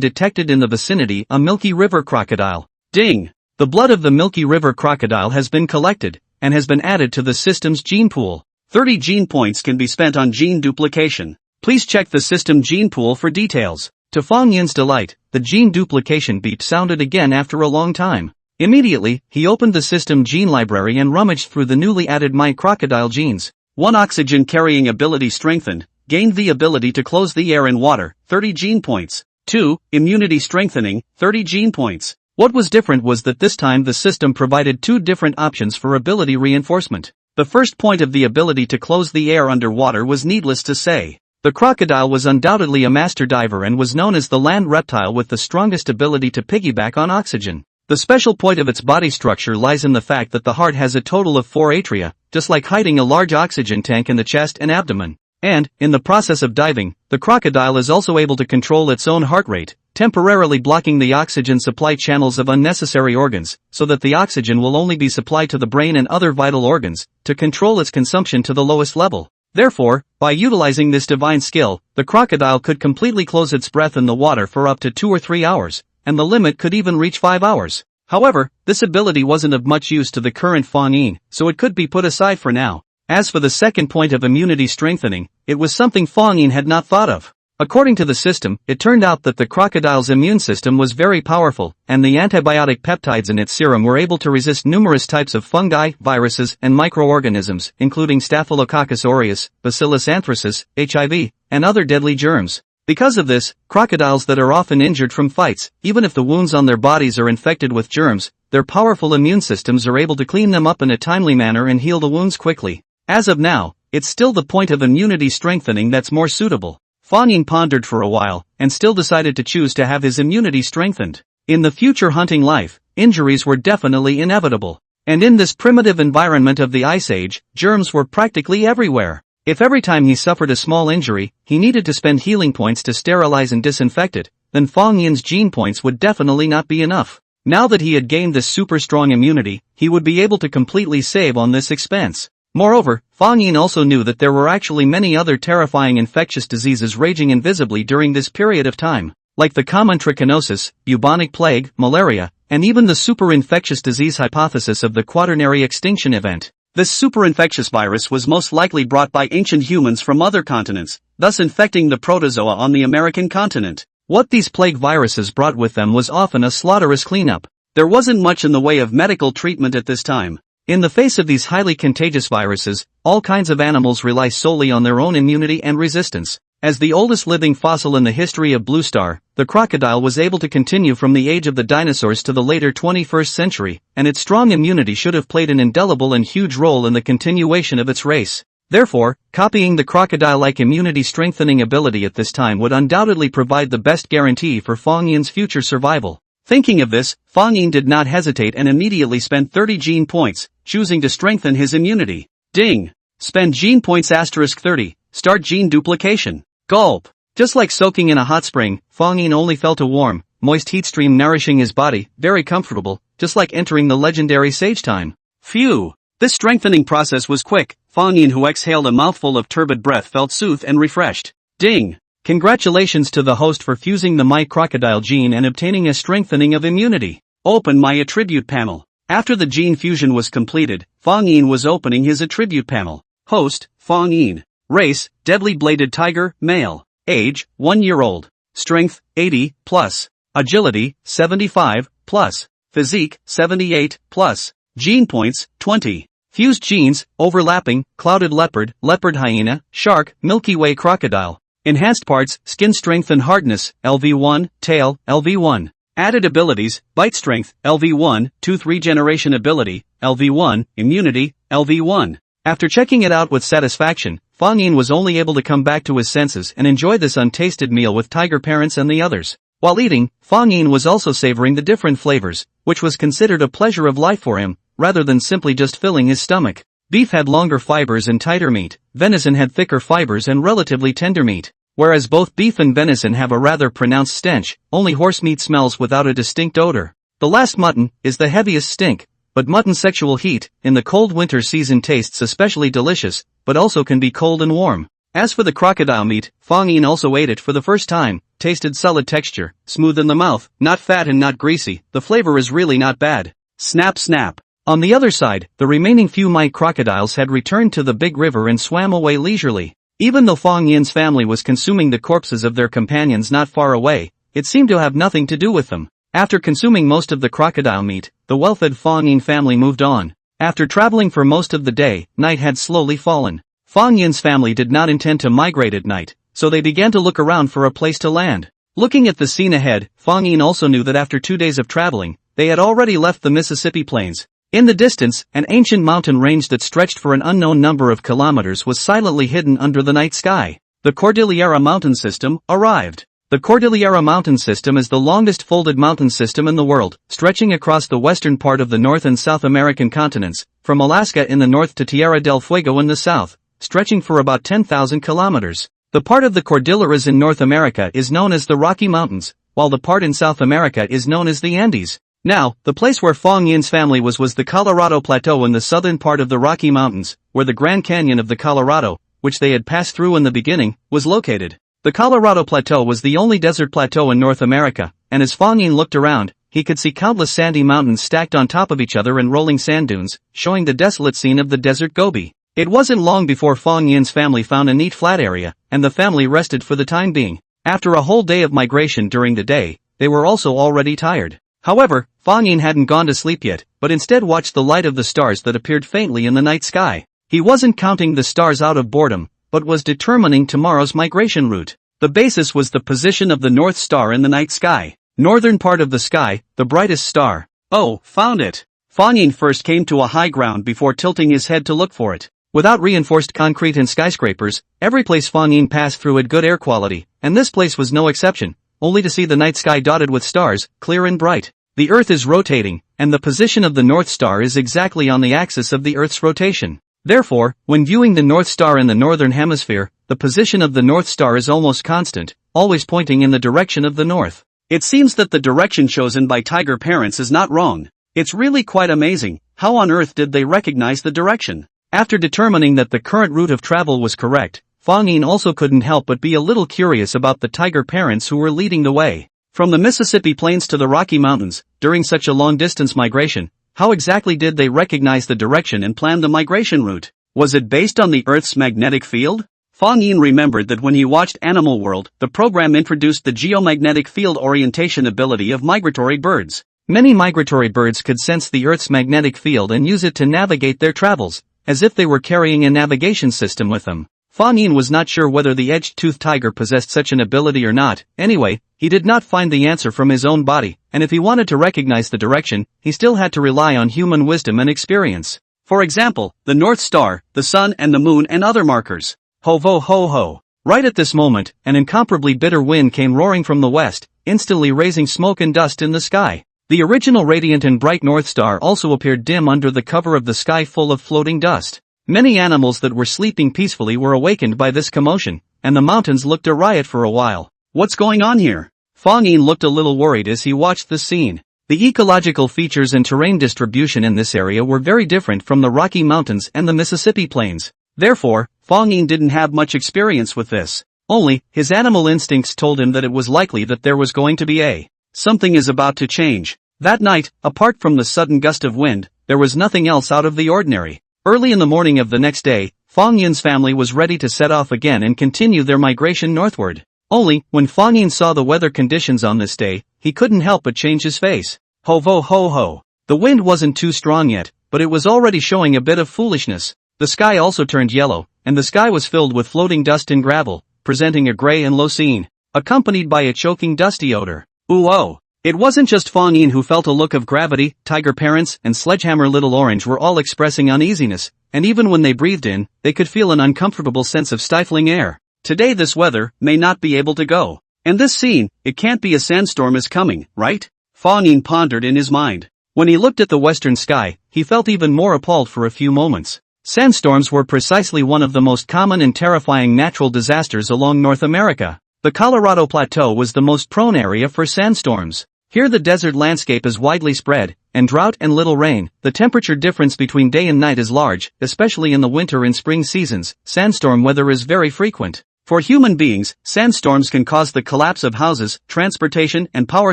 detected in the vicinity, a Milky River crocodile. Ding! The blood of the Milky River crocodile has been collected, and has been added to the system's gene pool. 30 gene points can be spent on gene duplication. Please check the system gene pool for details. To Fang Yin's delight, the gene duplication beep sounded again after a long time. Immediately, he opened the system gene library and rummaged through the newly added mite crocodile genes. 1 Oxygen carrying ability strengthened, gained the ability to close the air in water, 30 gene points. 2. Immunity strengthening, 30 gene points. What was different was that this time the system provided 2 different options for ability reinforcement. The first point of the ability to close the air underwater was needless to say. The crocodile was undoubtedly a master diver and was known as the land reptile with the strongest ability to piggyback on oxygen. The special point of its body structure lies in the fact that the heart has a total of 4 atria, just like hiding a large oxygen tank in the chest and abdomen. And, in the process of diving, the crocodile is also able to control its own heart rate, temporarily blocking the oxygen supply channels of unnecessary organs, so that the oxygen will only be supplied to the brain and other vital organs, to control its consumption to the lowest level. Therefore, by utilizing this divine skill, the crocodile could completely close its breath in the water for up to 2 or 3 hours, and the limit could even reach 5 hours. However, this ability wasn't of much use to the current Fang Yin, so it could be put aside for now. As for the second point of immunity strengthening, it was something Fang Yin had not thought of. According to the system, it turned out that the crocodile's immune system was very powerful, and the antibiotic peptides in its serum were able to resist numerous types of fungi, viruses, and microorganisms, including Staphylococcus aureus, Bacillus anthracis, HIV, and other deadly germs. Because of this, crocodiles that are often injured from fights, even if the wounds on their bodies are infected with germs, their powerful immune systems are able to clean them up in a timely manner and heal the wounds quickly. As of now, it's still the point of immunity strengthening that's more suitable. Fang Yin pondered for a while, and still decided to choose to have his immunity strengthened. In the future hunting life, injuries were definitely inevitable. And in this primitive environment of the Ice Age, germs were practically everywhere. If every time he suffered a small injury, he needed to spend healing points to sterilize and disinfect it, then Fang Yin's gene points would definitely not be enough. Now that he had gained this super strong immunity, he would be able to completely save on this expense. Moreover, Fang Yin also knew that there were actually many other terrifying infectious diseases raging invisibly during this period of time, like the common trichinosis, bubonic plague, malaria, and even the super-infectious disease hypothesis of the quaternary extinction event. This super-infectious virus was most likely brought by ancient humans from other continents, thus infecting the protozoa on the American continent. What these plague viruses brought with them was often a slaughterous cleanup. There wasn't much in the way of medical treatment at this time. In the face of these highly contagious viruses, all kinds of animals rely solely on their own immunity and resistance. As the oldest living fossil in the history of Blue Star, the crocodile was able to continue from the age of the dinosaurs to the later 21st century, and its strong immunity should have played an indelible and huge role in the continuation of its race. Therefore, copying the crocodile-like immunity-strengthening ability at this time would undoubtedly provide the best guarantee for Fang Yin's future survival. Thinking of this, Fang Yin did not hesitate and immediately spent 30 gene points, choosing to strengthen his immunity. Ding! Spend gene points *30, start gene duplication. Gulp! Just like soaking in a hot spring, Fang Yin only felt a warm, moist heat stream nourishing his body, very comfortable, just like entering the legendary sage time. Phew! This strengthening process was quick. Fang Yin, who exhaled a mouthful of turbid breath, felt soothed and refreshed. Ding! Congratulations to the host for fusing the my crocodile gene and obtaining a strengthening of immunity. Open my attribute panel. After the gene fusion was completed, Fang Yin was opening his attribute panel. Host, Fang Yin. Race, deadly bladed tiger, male. Age, 1 year old. Strength, 80, plus. Agility, 75, plus. Physique, 78, plus. Gene points, 20. Fused genes, overlapping, clouded leopard, leopard hyena, shark, Milky Way crocodile. Enhanced parts, skin strength and hardness, LV1, tail, LV1. Added abilities, bite strength, LV1, tooth regeneration ability, LV1, immunity, LV1. After checking it out with satisfaction, Fang Yin was only able to come back to his senses and enjoy this untasted meal with tiger parents and the others. While eating, Fang Yin was also savoring the different flavors, which was considered a pleasure of life for him, rather than simply just filling his stomach. Beef had longer fibers and tighter meat, venison had thicker fibers and relatively tender meat. Whereas both beef and venison have a rather pronounced stench, only horse meat smells without a distinct odor. The last mutton is the heaviest stink, but mutton's sexual heat, in the cold winter season tastes especially delicious, but also can be cold and warm. As for the crocodile meat, Fang Yin also ate it for the first time, tasted solid texture, smooth in the mouth, not fat and not greasy, the flavor is really not bad. Snap snap. On the other side, the remaining few mite crocodiles had returned to the big river and swam away leisurely. Even though Fang Yin's family was consuming the corpses of their companions not far away, it seemed to have nothing to do with them. After consuming most of the crocodile meat, the well-fed Fang Yin family moved on. After traveling for most of the day, night had slowly fallen. Fang Yin's family did not intend to migrate at night, so they began to look around for a place to land. Looking at the scene ahead, Fang Yin also knew that after 2 days of traveling, they had already left the Mississippi plains. In the distance, an ancient mountain range that stretched for an unknown number of kilometers was silently hidden under the night sky. The Cordillera Mountain System arrived. The Cordillera Mountain System is the longest folded mountain system in the world, stretching across the western part of the North and South American continents, from Alaska in the north to Tierra del Fuego in the south, stretching for about 10,000 kilometers. The part of the Cordilleras in North America is known as the Rocky Mountains, while the part in South America is known as the Andes. Now, the place where Fang Yin's family was the Colorado Plateau in the southern part of the Rocky Mountains, where the Grand Canyon of the Colorado, which they had passed through in the beginning, was located. The Colorado Plateau was the only desert plateau in North America, and as Fang Yin looked around, he could see countless sandy mountains stacked on top of each other and rolling sand dunes, showing the desolate scene of the desert Gobi. It wasn't long before Fang Yin's family found a neat flat area, and the family rested for the time being. After a whole day of migration during the day, they were also already tired. However, Fang Yin hadn't gone to sleep yet, but instead watched the light of the stars that appeared faintly in the night sky. He wasn't counting the stars out of boredom, but was determining tomorrow's migration route. The basis was the position of the North Star in the night sky. Northern part of the sky, the brightest star. Oh, found it. Fang Yin first came to a high ground before tilting his head to look for it. Without reinforced concrete and skyscrapers, every place Fang Yin passed through had good air quality, and this place was no exception, only to see the night sky dotted with stars, clear and bright. The Earth is rotating, and the position of the North Star is exactly on the axis of the Earth's rotation. Therefore, when viewing the North Star in the northern hemisphere, the position of the North Star is almost constant, always pointing in the direction of the north. It seems that the direction chosen by tiger parents is not wrong. It's really quite amazing, how on earth did they recognize the direction? After determining that the current route of travel was correct, Fang Yin also couldn't help but be a little curious about the tiger parents who were leading the way. From the Mississippi Plains to the Rocky Mountains, during such a long-distance migration, how exactly did they recognize the direction and plan the migration route? Was it based on the Earth's magnetic field? Fang Yin remembered that when he watched Animal World, the program introduced the geomagnetic field orientation ability of migratory birds. Many migratory birds could sense the Earth's magnetic field and use it to navigate their travels, as if they were carrying a navigation system with them. Fang Yin was not sure whether the edge-toothed tiger possessed such an ability or not. Anyway, he did not find the answer from his own body, and if he wanted to recognize the direction, he still had to rely on human wisdom and experience. For example, the North Star, the Sun and the Moon and other markers. Ho-vo ho-ho. Right at this moment, an incomparably bitter wind came roaring from the west, instantly raising smoke and dust in the sky. The original radiant and bright North Star also appeared dim under the cover of the sky full of floating dust. Many animals that were sleeping peacefully were awakened by this commotion, and the mountains looked a riot for a while. What's going on here? Fang Yin looked a little worried as he watched the scene. The ecological features and terrain distribution in this area were very different from the Rocky Mountains and the Mississippi Plains. Therefore, Fang Yin didn't have much experience with this. Only, his animal instincts told him that it was likely that there was going to be something is about to change. That night, apart from the sudden gust of wind, there was nothing else out of the ordinary. Early in the morning of the next day, Fang Yin's family was ready to set off again and continue their migration northward. Only, when Fang Yin saw the weather conditions on this day, he couldn't help but change his face. Ho-vo ho-ho. The wind wasn't too strong yet, but it was already showing a bit of foolishness. The sky also turned yellow, and the sky was filled with floating dust and gravel, presenting a gray and low scene, accompanied by a choking dusty odor. Ooh-oh. It wasn't just Fang Yin who felt a look of gravity. Tiger parents and Sledgehammer Little Orange were all expressing uneasiness, and even when they breathed in, they could feel an uncomfortable sense of stifling air. Today this weather may not be able to go. And this scene, it can't be a sandstorm is coming, right? Fang Yin pondered in his mind. When he looked at the western sky, he felt even more appalled for a few moments. Sandstorms were precisely one of the most common and terrifying natural disasters along North America. The Colorado Plateau was the most prone area for sandstorms. Here the desert landscape is widely spread, and drought and little rain. The temperature difference between day and night is large, especially in the winter and spring seasons. Sandstorm weather is very frequent. For human beings, sandstorms can cause the collapse of houses, transportation and power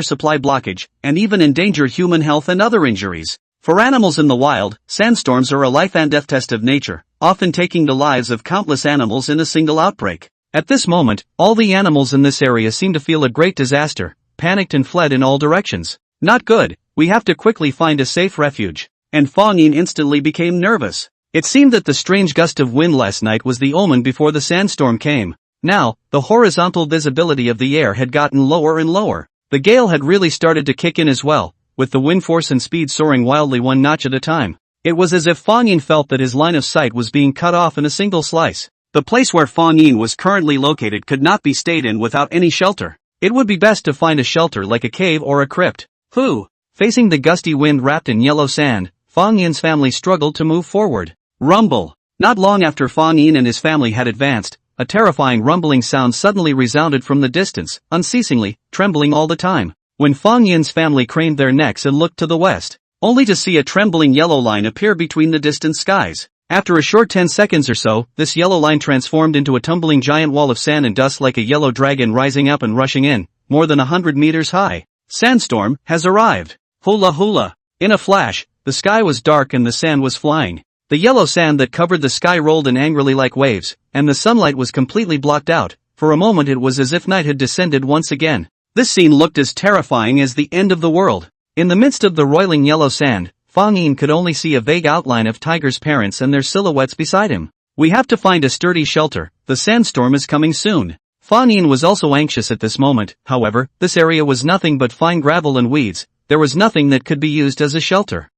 supply blockage, and even endanger human health and other injuries. For animals in the wild, sandstorms are a life and death test of nature, often taking the lives of countless animals in a single outbreak. At this moment, all the animals in this area seem to feel a great disaster, panicked and fled in all directions. Not good, we have to quickly find a safe refuge. And Fang Yin instantly became nervous. It seemed that the strange gust of wind last night was the omen before the sandstorm came. Now, the horizontal visibility of the air had gotten lower and lower. The gale had really started to kick in as well, with the wind force and speed soaring wildly one notch at a time. It was as if Fang Yin felt that his line of sight was being cut off in a single slice. The place where Fang Yin was currently located could not be stayed in without any shelter. It would be best to find a shelter like a cave or a crypt. Facing the gusty wind wrapped in yellow sand, Fang Yin's family struggled to move forward. Rumble. Not long after Fang Yin and his family had advanced, a terrifying rumbling sound suddenly resounded from the distance, unceasingly, trembling all the time. When Fang Yin's family craned their necks and looked to the west, only to see a trembling yellow line appear between the distant skies. After a short 10 seconds or so, this yellow line transformed into a tumbling giant wall of sand and dust like a yellow dragon rising up and rushing in, more than 100 meters high. Sandstorm has arrived. Hula hula. In a flash, the sky was dark and the sand was flying. The yellow sand that covered the sky rolled in angrily like waves, and the sunlight was completely blocked out. For a moment it was as if night had descended once again. This scene looked as terrifying as the end of the world. In the midst of the roiling yellow sand, Fang Yin could only see a vague outline of Tiger's parents and their silhouettes beside him. We have to find a sturdy shelter, the sandstorm is coming soon. Fang Yin was also anxious at this moment. However, this area was nothing but fine gravel and weeds. There was nothing that could be used as a shelter.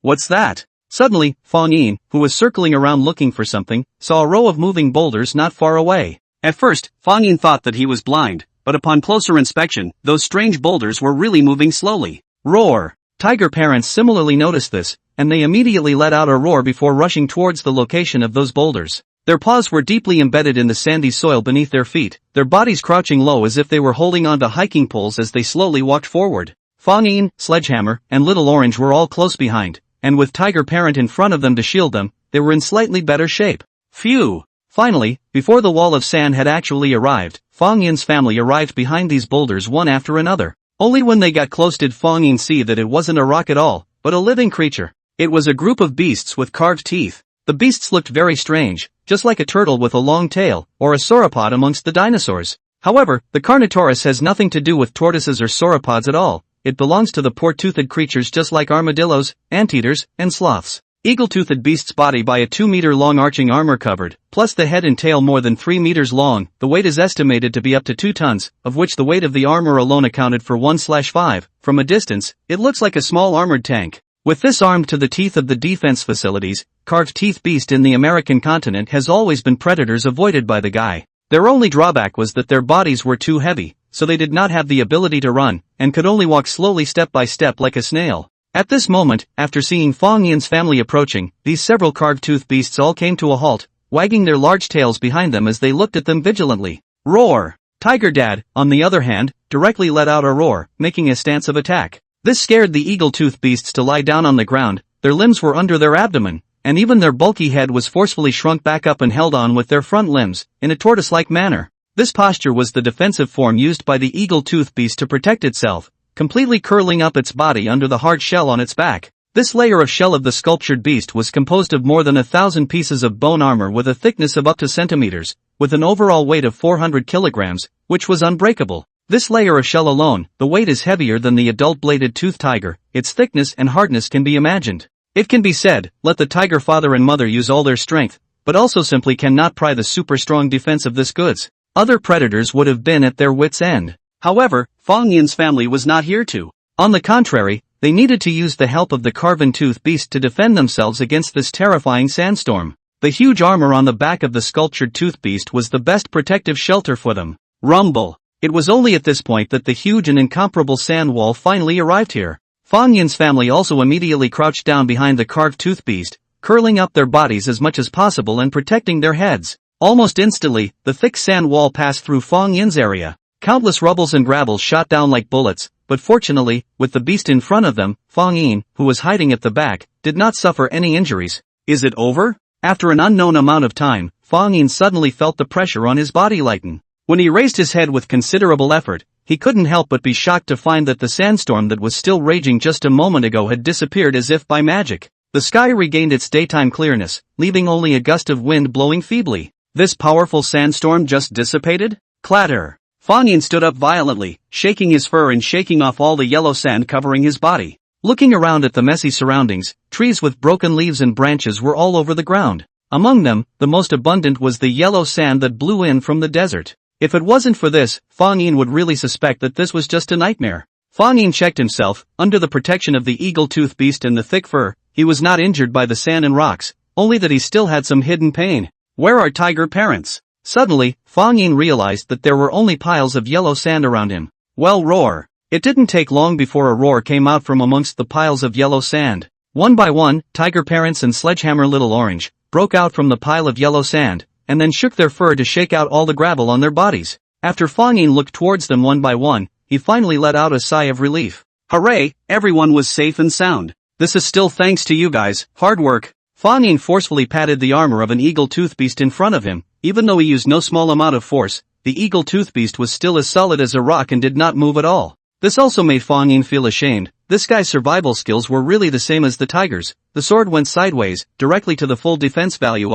What's that? Suddenly, Fang Yin, who was circling around looking for something, saw a row of moving boulders not far away. At first, Fang Yin thought that he was blind, but upon closer inspection, those strange boulders were really moving slowly. Roar! Tiger parents similarly noticed this, and they immediately let out a roar before rushing towards the location of those boulders. Their paws were deeply embedded in the sandy soil beneath their feet, their bodies crouching low as if they were holding onto hiking poles as they slowly walked forward. Fang Yin, Sledgehammer, and Little Orange were all close behind, and with Tiger Parent in front of them to shield them, they were in slightly better shape. Phew! Finally, before the wall of sand had actually arrived, Fang Yin's family arrived behind these boulders one after another. Only when they got close did Fang Yin see that it wasn't a rock at all, but a living creature. It was a group of beasts with carved teeth. The beasts looked very strange, just like a turtle with a long tail, or a sauropod amongst the dinosaurs. However, the Carnotaurus has nothing to do with tortoises or sauropods at all. It belongs to the poor-toothed creatures just like armadillos, anteaters, and sloths. Eagle-toothed beast's body by a 2-meter-long arching armor covered, plus the head and tail more than 3 meters long. The weight is estimated to be up to 2 tons, of which the weight of the armor alone accounted for 1/5. From a distance, it looks like a small armored tank. With this armed to the teeth of the defense facilities, carved teeth beast in the American continent has always been predators avoided by the guy. Their only drawback was that their bodies were too heavy, so they did not have the ability to run, and could only walk slowly step by step like a snail. At this moment, after seeing Fang Yin's family approaching, these several carved-tooth beasts all came to a halt, wagging their large tails behind them as they looked at them vigilantly. Roar! Tiger Dad, on the other hand, directly let out a roar, making a stance of attack. This scared the eagle-tooth beasts to lie down on the ground, their limbs were under their abdomen, and even their bulky head was forcefully shrunk back up and held on with their front limbs, in a tortoise-like manner. This posture was the defensive form used by the eagle-tooth beast to protect itself, completely curling up its body under the hard shell on its back. This layer of shell of the sculptured beast was composed of more than 1,000 pieces of bone armor with a thickness of up to centimeters, with an overall weight of 400 kilograms, which was unbreakable. This layer of shell alone, the weight is heavier than the adult bladed tooth tiger, its thickness and hardness can be imagined. It can be said, let the tiger father and mother use all their strength, but also simply cannot pry the super strong defense of this goods. Other predators would have been at their wits' end. However, Fang Yin's family was not here to. On the contrary, they needed to use the help of the carven-tooth beast to defend themselves against this terrifying sandstorm. The huge armor on the back of the sculptured tooth beast was the best protective shelter for them. Rumble. It was only at this point that the huge and incomparable sand wall finally arrived here. Fang Yin's family also immediately crouched down behind the carved tooth beast, curling up their bodies as much as possible and protecting their heads. Almost instantly, the thick sand wall passed through Fang Yin's area. Countless rubbles and gravels shot down like bullets, but fortunately, with the beast in front of them, Fang Yin, who was hiding at the back, did not suffer any injuries. Is it over? After an unknown amount of time, Fang Yin suddenly felt the pressure on his body lighten. When he raised his head with considerable effort, he couldn't help but be shocked to find that the sandstorm that was still raging just a moment ago had disappeared as if by magic. The sky regained its daytime clearness, leaving only a gust of wind blowing feebly. This powerful sandstorm just dissipated? Clatter! Fang Yin stood up violently, shaking his fur and shaking off all the yellow sand covering his body. Looking around at the messy surroundings, trees with broken leaves and branches were all over the ground. Among them, the most abundant was the yellow sand that blew in from the desert. If it wasn't for this, Fang Yin would really suspect that this was just a nightmare. Fang Yin checked himself. Under the protection of the eagle-tooth beast and the thick fur, he was not injured by the sand and rocks, only that he still had some hidden pain. Where are tiger parents? Suddenly, Fang Yin realized that there were only piles of yellow sand around him. Well, roar. It didn't take long before a roar came out from amongst the piles of yellow sand. One by one, tiger parents and Sledgehammer Little Orange broke out from the pile of yellow sand, and then shook their fur to shake out all the gravel on their bodies. After Fang Yin looked towards them one by one, he finally let out a sigh of relief. Hooray, everyone was safe and sound. This is still thanks to you guys, hard work. Fang Yin forcefully patted the armor of an eagle-tooth beast in front of him. Even though he used no small amount of force, the eagle-tooth beast was still as solid as a rock and did not move at all. This also made Fang Yin feel ashamed. This guy's survival skills were really the same as the tiger's. The sword went sideways, directly to the full defense value.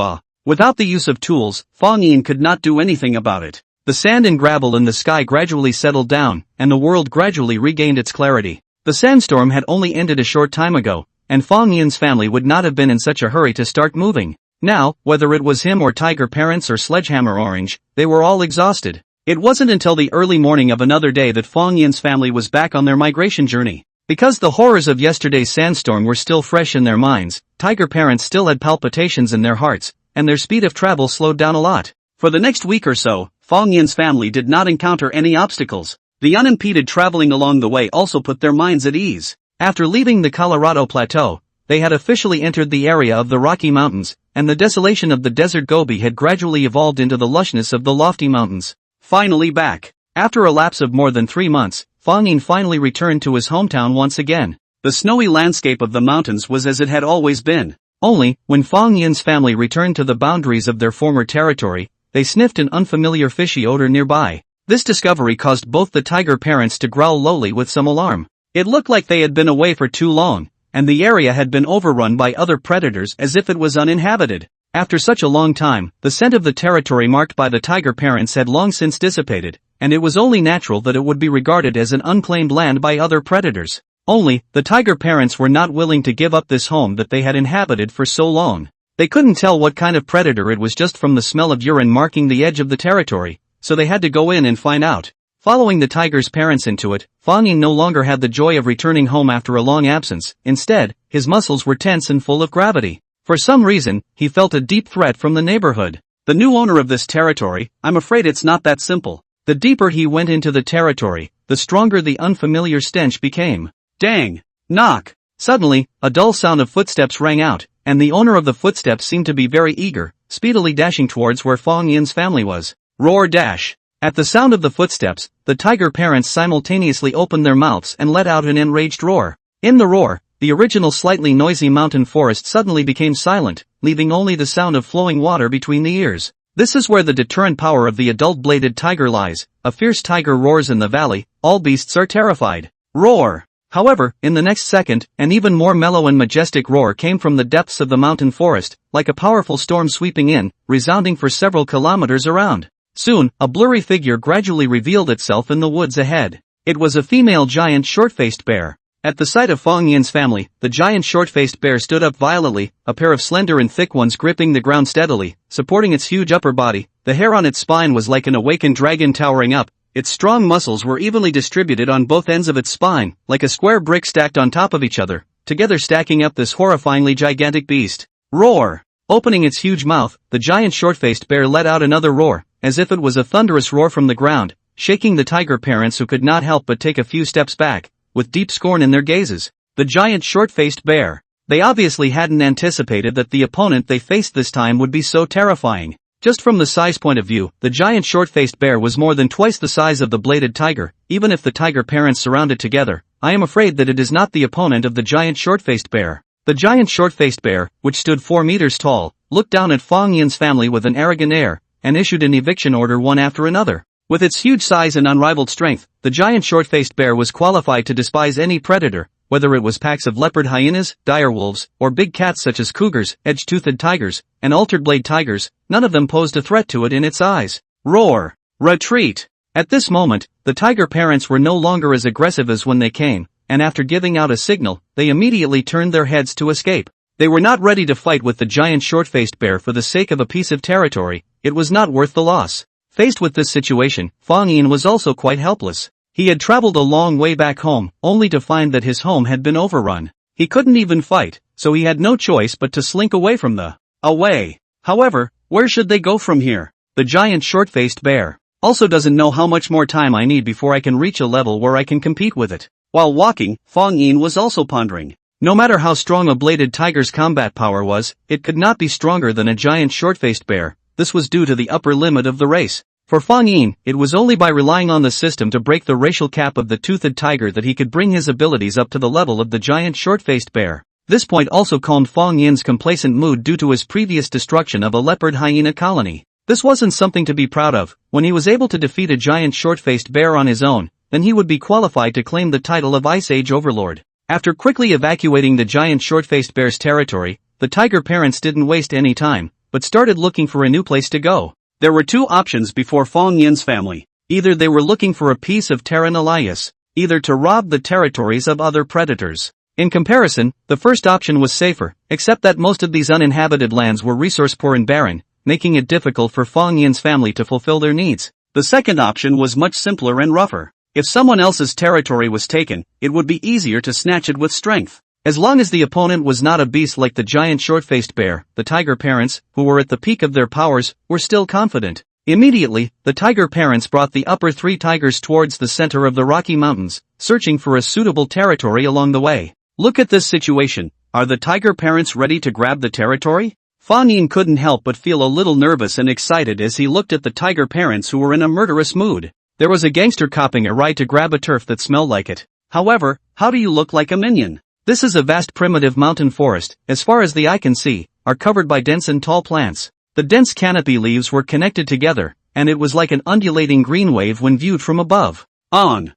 Without the use of tools, Fang Yin could not do anything about it. The sand and gravel in the sky gradually settled down, and the world gradually regained its clarity. The sandstorm had only ended a short time ago, and Fang Yin's family would not have been in such a hurry to start moving. Now, whether it was him or tiger parents or Sledgehammer Orange, they were all exhausted. It wasn't until the early morning of another day that Fang Yin's family was back on their migration journey. Because the horrors of yesterday's sandstorm were still fresh in their minds, tiger parents still had palpitations in their hearts, and their speed of travel slowed down a lot. For the next week or so, Fang Yin's family did not encounter any obstacles. The unimpeded traveling along the way also put their minds at ease. After leaving the Colorado Plateau, they had officially entered the area of the Rocky Mountains, and the desolation of the desert Gobi had gradually evolved into the lushness of the lofty mountains. Finally back. After a lapse of more than 3 months, Fang Yin finally returned to his hometown once again. The snowy landscape of the mountains was as it had always been. Only, when Fang Yin's family returned to the boundaries of their former territory, they sniffed an unfamiliar fishy odor nearby. This discovery caused both the tiger parents to growl lowly with some alarm. It looked like they had been away for too long, and the area had been overrun by other predators as if it was uninhabited. After such a long time, the scent of the territory marked by the tiger parents had long since dissipated, and it was only natural that it would be regarded as an unclaimed land by other predators. Only, the tiger parents were not willing to give up this home that they had inhabited for so long. They couldn't tell what kind of predator it was just from the smell of urine marking the edge of the territory, so they had to go in and find out. Following the tiger's parents into it, Fang Yin no longer had the joy of returning home after a long absence. Instead, his muscles were tense and full of gravity. For some reason, he felt a deep threat from the neighborhood. The new owner of this territory, I'm afraid it's not that simple. The deeper he went into the territory, the stronger the unfamiliar stench became. Dang! Knock! Suddenly, a dull sound of footsteps rang out, and the owner of the footsteps seemed to be very eager, speedily dashing towards where Fang Yin's family was. Roar dash! At the sound of the footsteps, the tiger parents simultaneously opened their mouths and let out an enraged roar. In the roar, the original slightly noisy mountain forest suddenly became silent, leaving only the sound of flowing water between the ears. This is where the deterrent power of the adult bladed tiger lies. A fierce tiger roars in the valley, all beasts are terrified. Roar! However, in the next second, an even more mellow and majestic roar came from the depths of the mountain forest, like a powerful storm sweeping in, resounding for several kilometers around. Soon, a blurry figure gradually revealed itself in the woods ahead. It was a female giant short-faced bear. At the sight of Fang Yin's family, the giant short-faced bear stood up violently, a pair of slender and thick ones gripping the ground steadily, supporting its huge upper body. The hair on its spine was like an awakened dragon towering up. Its strong muscles were evenly distributed on both ends of its spine, like a square brick stacked on top of each other, together stacking up this horrifyingly gigantic beast. Roar! Opening its huge mouth, the giant short-faced bear let out another roar, as if it was a thunderous roar from the ground, shaking the tiger parents who could not help but take a few steps back, with deep scorn in their gazes. The giant short-faced bear. They obviously hadn't anticipated that the opponent they faced this time would be so terrifying. Just from the size point of view, the giant short-faced bear was more than twice the size of the bladed tiger. Even if the tiger parents surround it together, I am afraid that it is not the opponent of the giant short-faced bear. The giant short-faced bear, which stood 4 meters tall, looked down at Fang Yin's family with an arrogant air, and issued an eviction order one after another. With its huge size and unrivaled strength, the giant short-faced bear was qualified to despise any predator, whether it was packs of leopard hyenas, direwolves, or big cats such as cougars, edge-toothed tigers, and altered blade tigers. None of them posed a threat to it in its eyes. Roar! Retreat! At this moment, the tiger parents were no longer as aggressive as when they came, and after giving out a signal, they immediately turned their heads to escape. They were not ready to fight with the giant short-faced bear for the sake of a piece of territory. It was not worth the loss. Faced with this situation, Fang Yin was also quite helpless. He had traveled a long way back home, only to find that his home had been overrun. He couldn't even fight, so he had no choice but to slink away from the away. However, where should they go from here? The giant short-faced bear also doesn't know how much more time I need before I can reach a level where I can compete with it. While walking, Fang Yin was also pondering. No matter how strong a bladed tiger's combat power was, it could not be stronger than a giant short-faced bear. This was due to the upper limit of the race. For Fang Yin, it was only by relying on the system to break the racial cap of the toothed tiger that he could bring his abilities up to the level of the giant short-faced bear. This point also calmed Fang Yin's complacent mood due to his previous destruction of a leopard hyena colony. This wasn't something to be proud of. When he was able to defeat a giant short-faced bear on his own, then he would be qualified to claim the title of Ice Age Overlord. After quickly evacuating the giant short-faced bear's territory, the tiger parents didn't waste any time, but started looking for a new place to go. There were two options before Fang Yin's family. Either they were looking for a piece of terra nullius, either to rob the territories of other predators. In comparison, the first option was safer, except that most of these uninhabited lands were resource-poor and barren, making it difficult for Fang Yin's family to fulfill their needs. The second option was much simpler and rougher. If someone else's territory was taken, it would be easier to snatch it with strength. As long as the opponent was not a beast like the giant short-faced bear, the tiger parents, who were at the peak of their powers, were still confident. Immediately, the tiger parents brought the upper 3 tigers towards the center of the Rocky Mountains, searching for a suitable territory along the way. Look at this situation. Are the tiger parents ready to grab the territory? Fang Yin couldn't help but feel a little nervous and excited as he looked at the tiger parents who were in a murderous mood. There was a gangster copping a ride to grab a turf that smelled like it. However, how do you look like a minion? This is a vast primitive mountain forest, as far as the eye can see, are covered by dense and tall plants. The dense canopy leaves were connected together, and it was like an undulating green wave when viewed from above. On!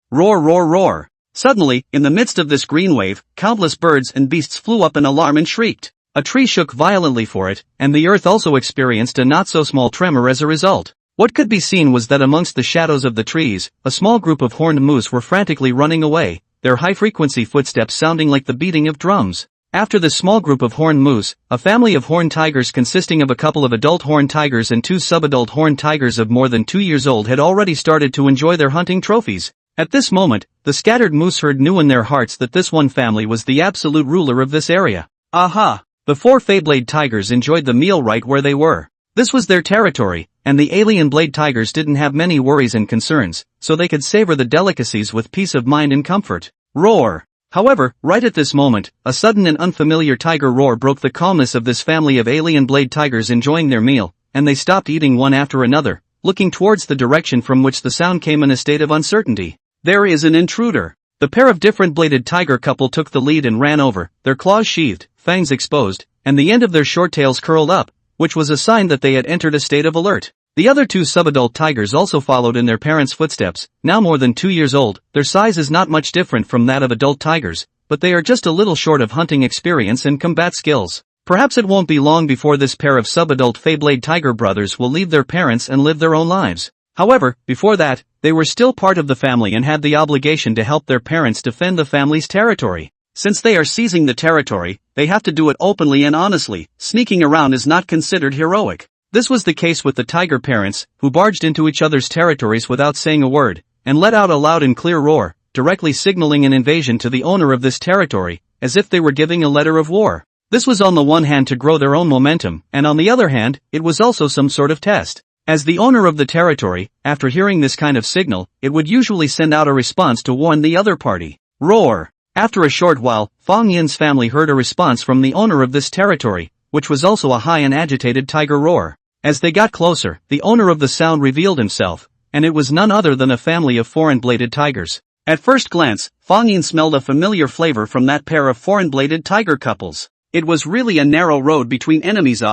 Roar, roar, roar! Suddenly, in the midst of this green wave, countless birds and beasts flew up in alarm and shrieked. A tree shook violently for it, and the earth also experienced a not-so-small tremor as a result. What could be seen was that amongst the shadows of the trees, a small group of horned moose were frantically running away, their high-frequency footsteps sounding like the beating of drums. After this small group of horned moose, a family of horned tigers consisting of a couple of adult horned tigers and 2 subadult horned tigers of more than 2 years old had already started to enjoy their hunting trophies. At this moment, the scattered moose herd knew in their hearts that this one family was the absolute ruler of this area. Aha! The 4 Feyblade tigers enjoyed the meal right where they were. This was their territory, and the alien blade tigers didn't have many worries and concerns, so they could savor the delicacies with peace of mind and comfort. Roar! However, right at this moment, a sudden and unfamiliar tiger roar broke the calmness of this family of alien blade tigers enjoying their meal, and they stopped eating one after another, looking towards the direction from which the sound came in a state of uncertainty. There is an intruder. The pair of different bladed tiger couple took the lead and ran over, their claws sheathed, fangs exposed, and the end of their short tails curled up, which was a sign that they had entered a state of alert. The other two subadult tigers also followed in their parents' footsteps, now more than 2 years old. Their size is not much different from that of adult tigers, but they are just a little short of hunting experience and combat skills. Perhaps it won't be long before this pair of subadult Feyblade tiger brothers will leave their parents and live their own lives. However, before that, they were still part of the family and had the obligation to help their parents defend the family's territory. Since they are seizing the territory, they have to do it openly and honestly. Sneaking around is not considered heroic. This was the case with the tiger parents, who barged into each other's territories without saying a word, and let out a loud and clear roar, directly signaling an invasion to the owner of this territory, as if they were giving a letter of war. This was on the one hand to grow their own momentum, and on the other hand, it was also some sort of test. As the owner of the territory, after hearing this kind of signal, it would usually send out a response to warn the other party. Roar! After a short while, Fang Yin's family heard a response from the owner of this territory, which was also a high and agitated tiger roar. As they got closer, the owner of the sound revealed himself, and it was none other than a family of foreign-bladed tigers. At first glance, Fang Yin smelled a familiar flavor from that pair of foreign-bladed tiger couples. It was really a narrow road between enemies.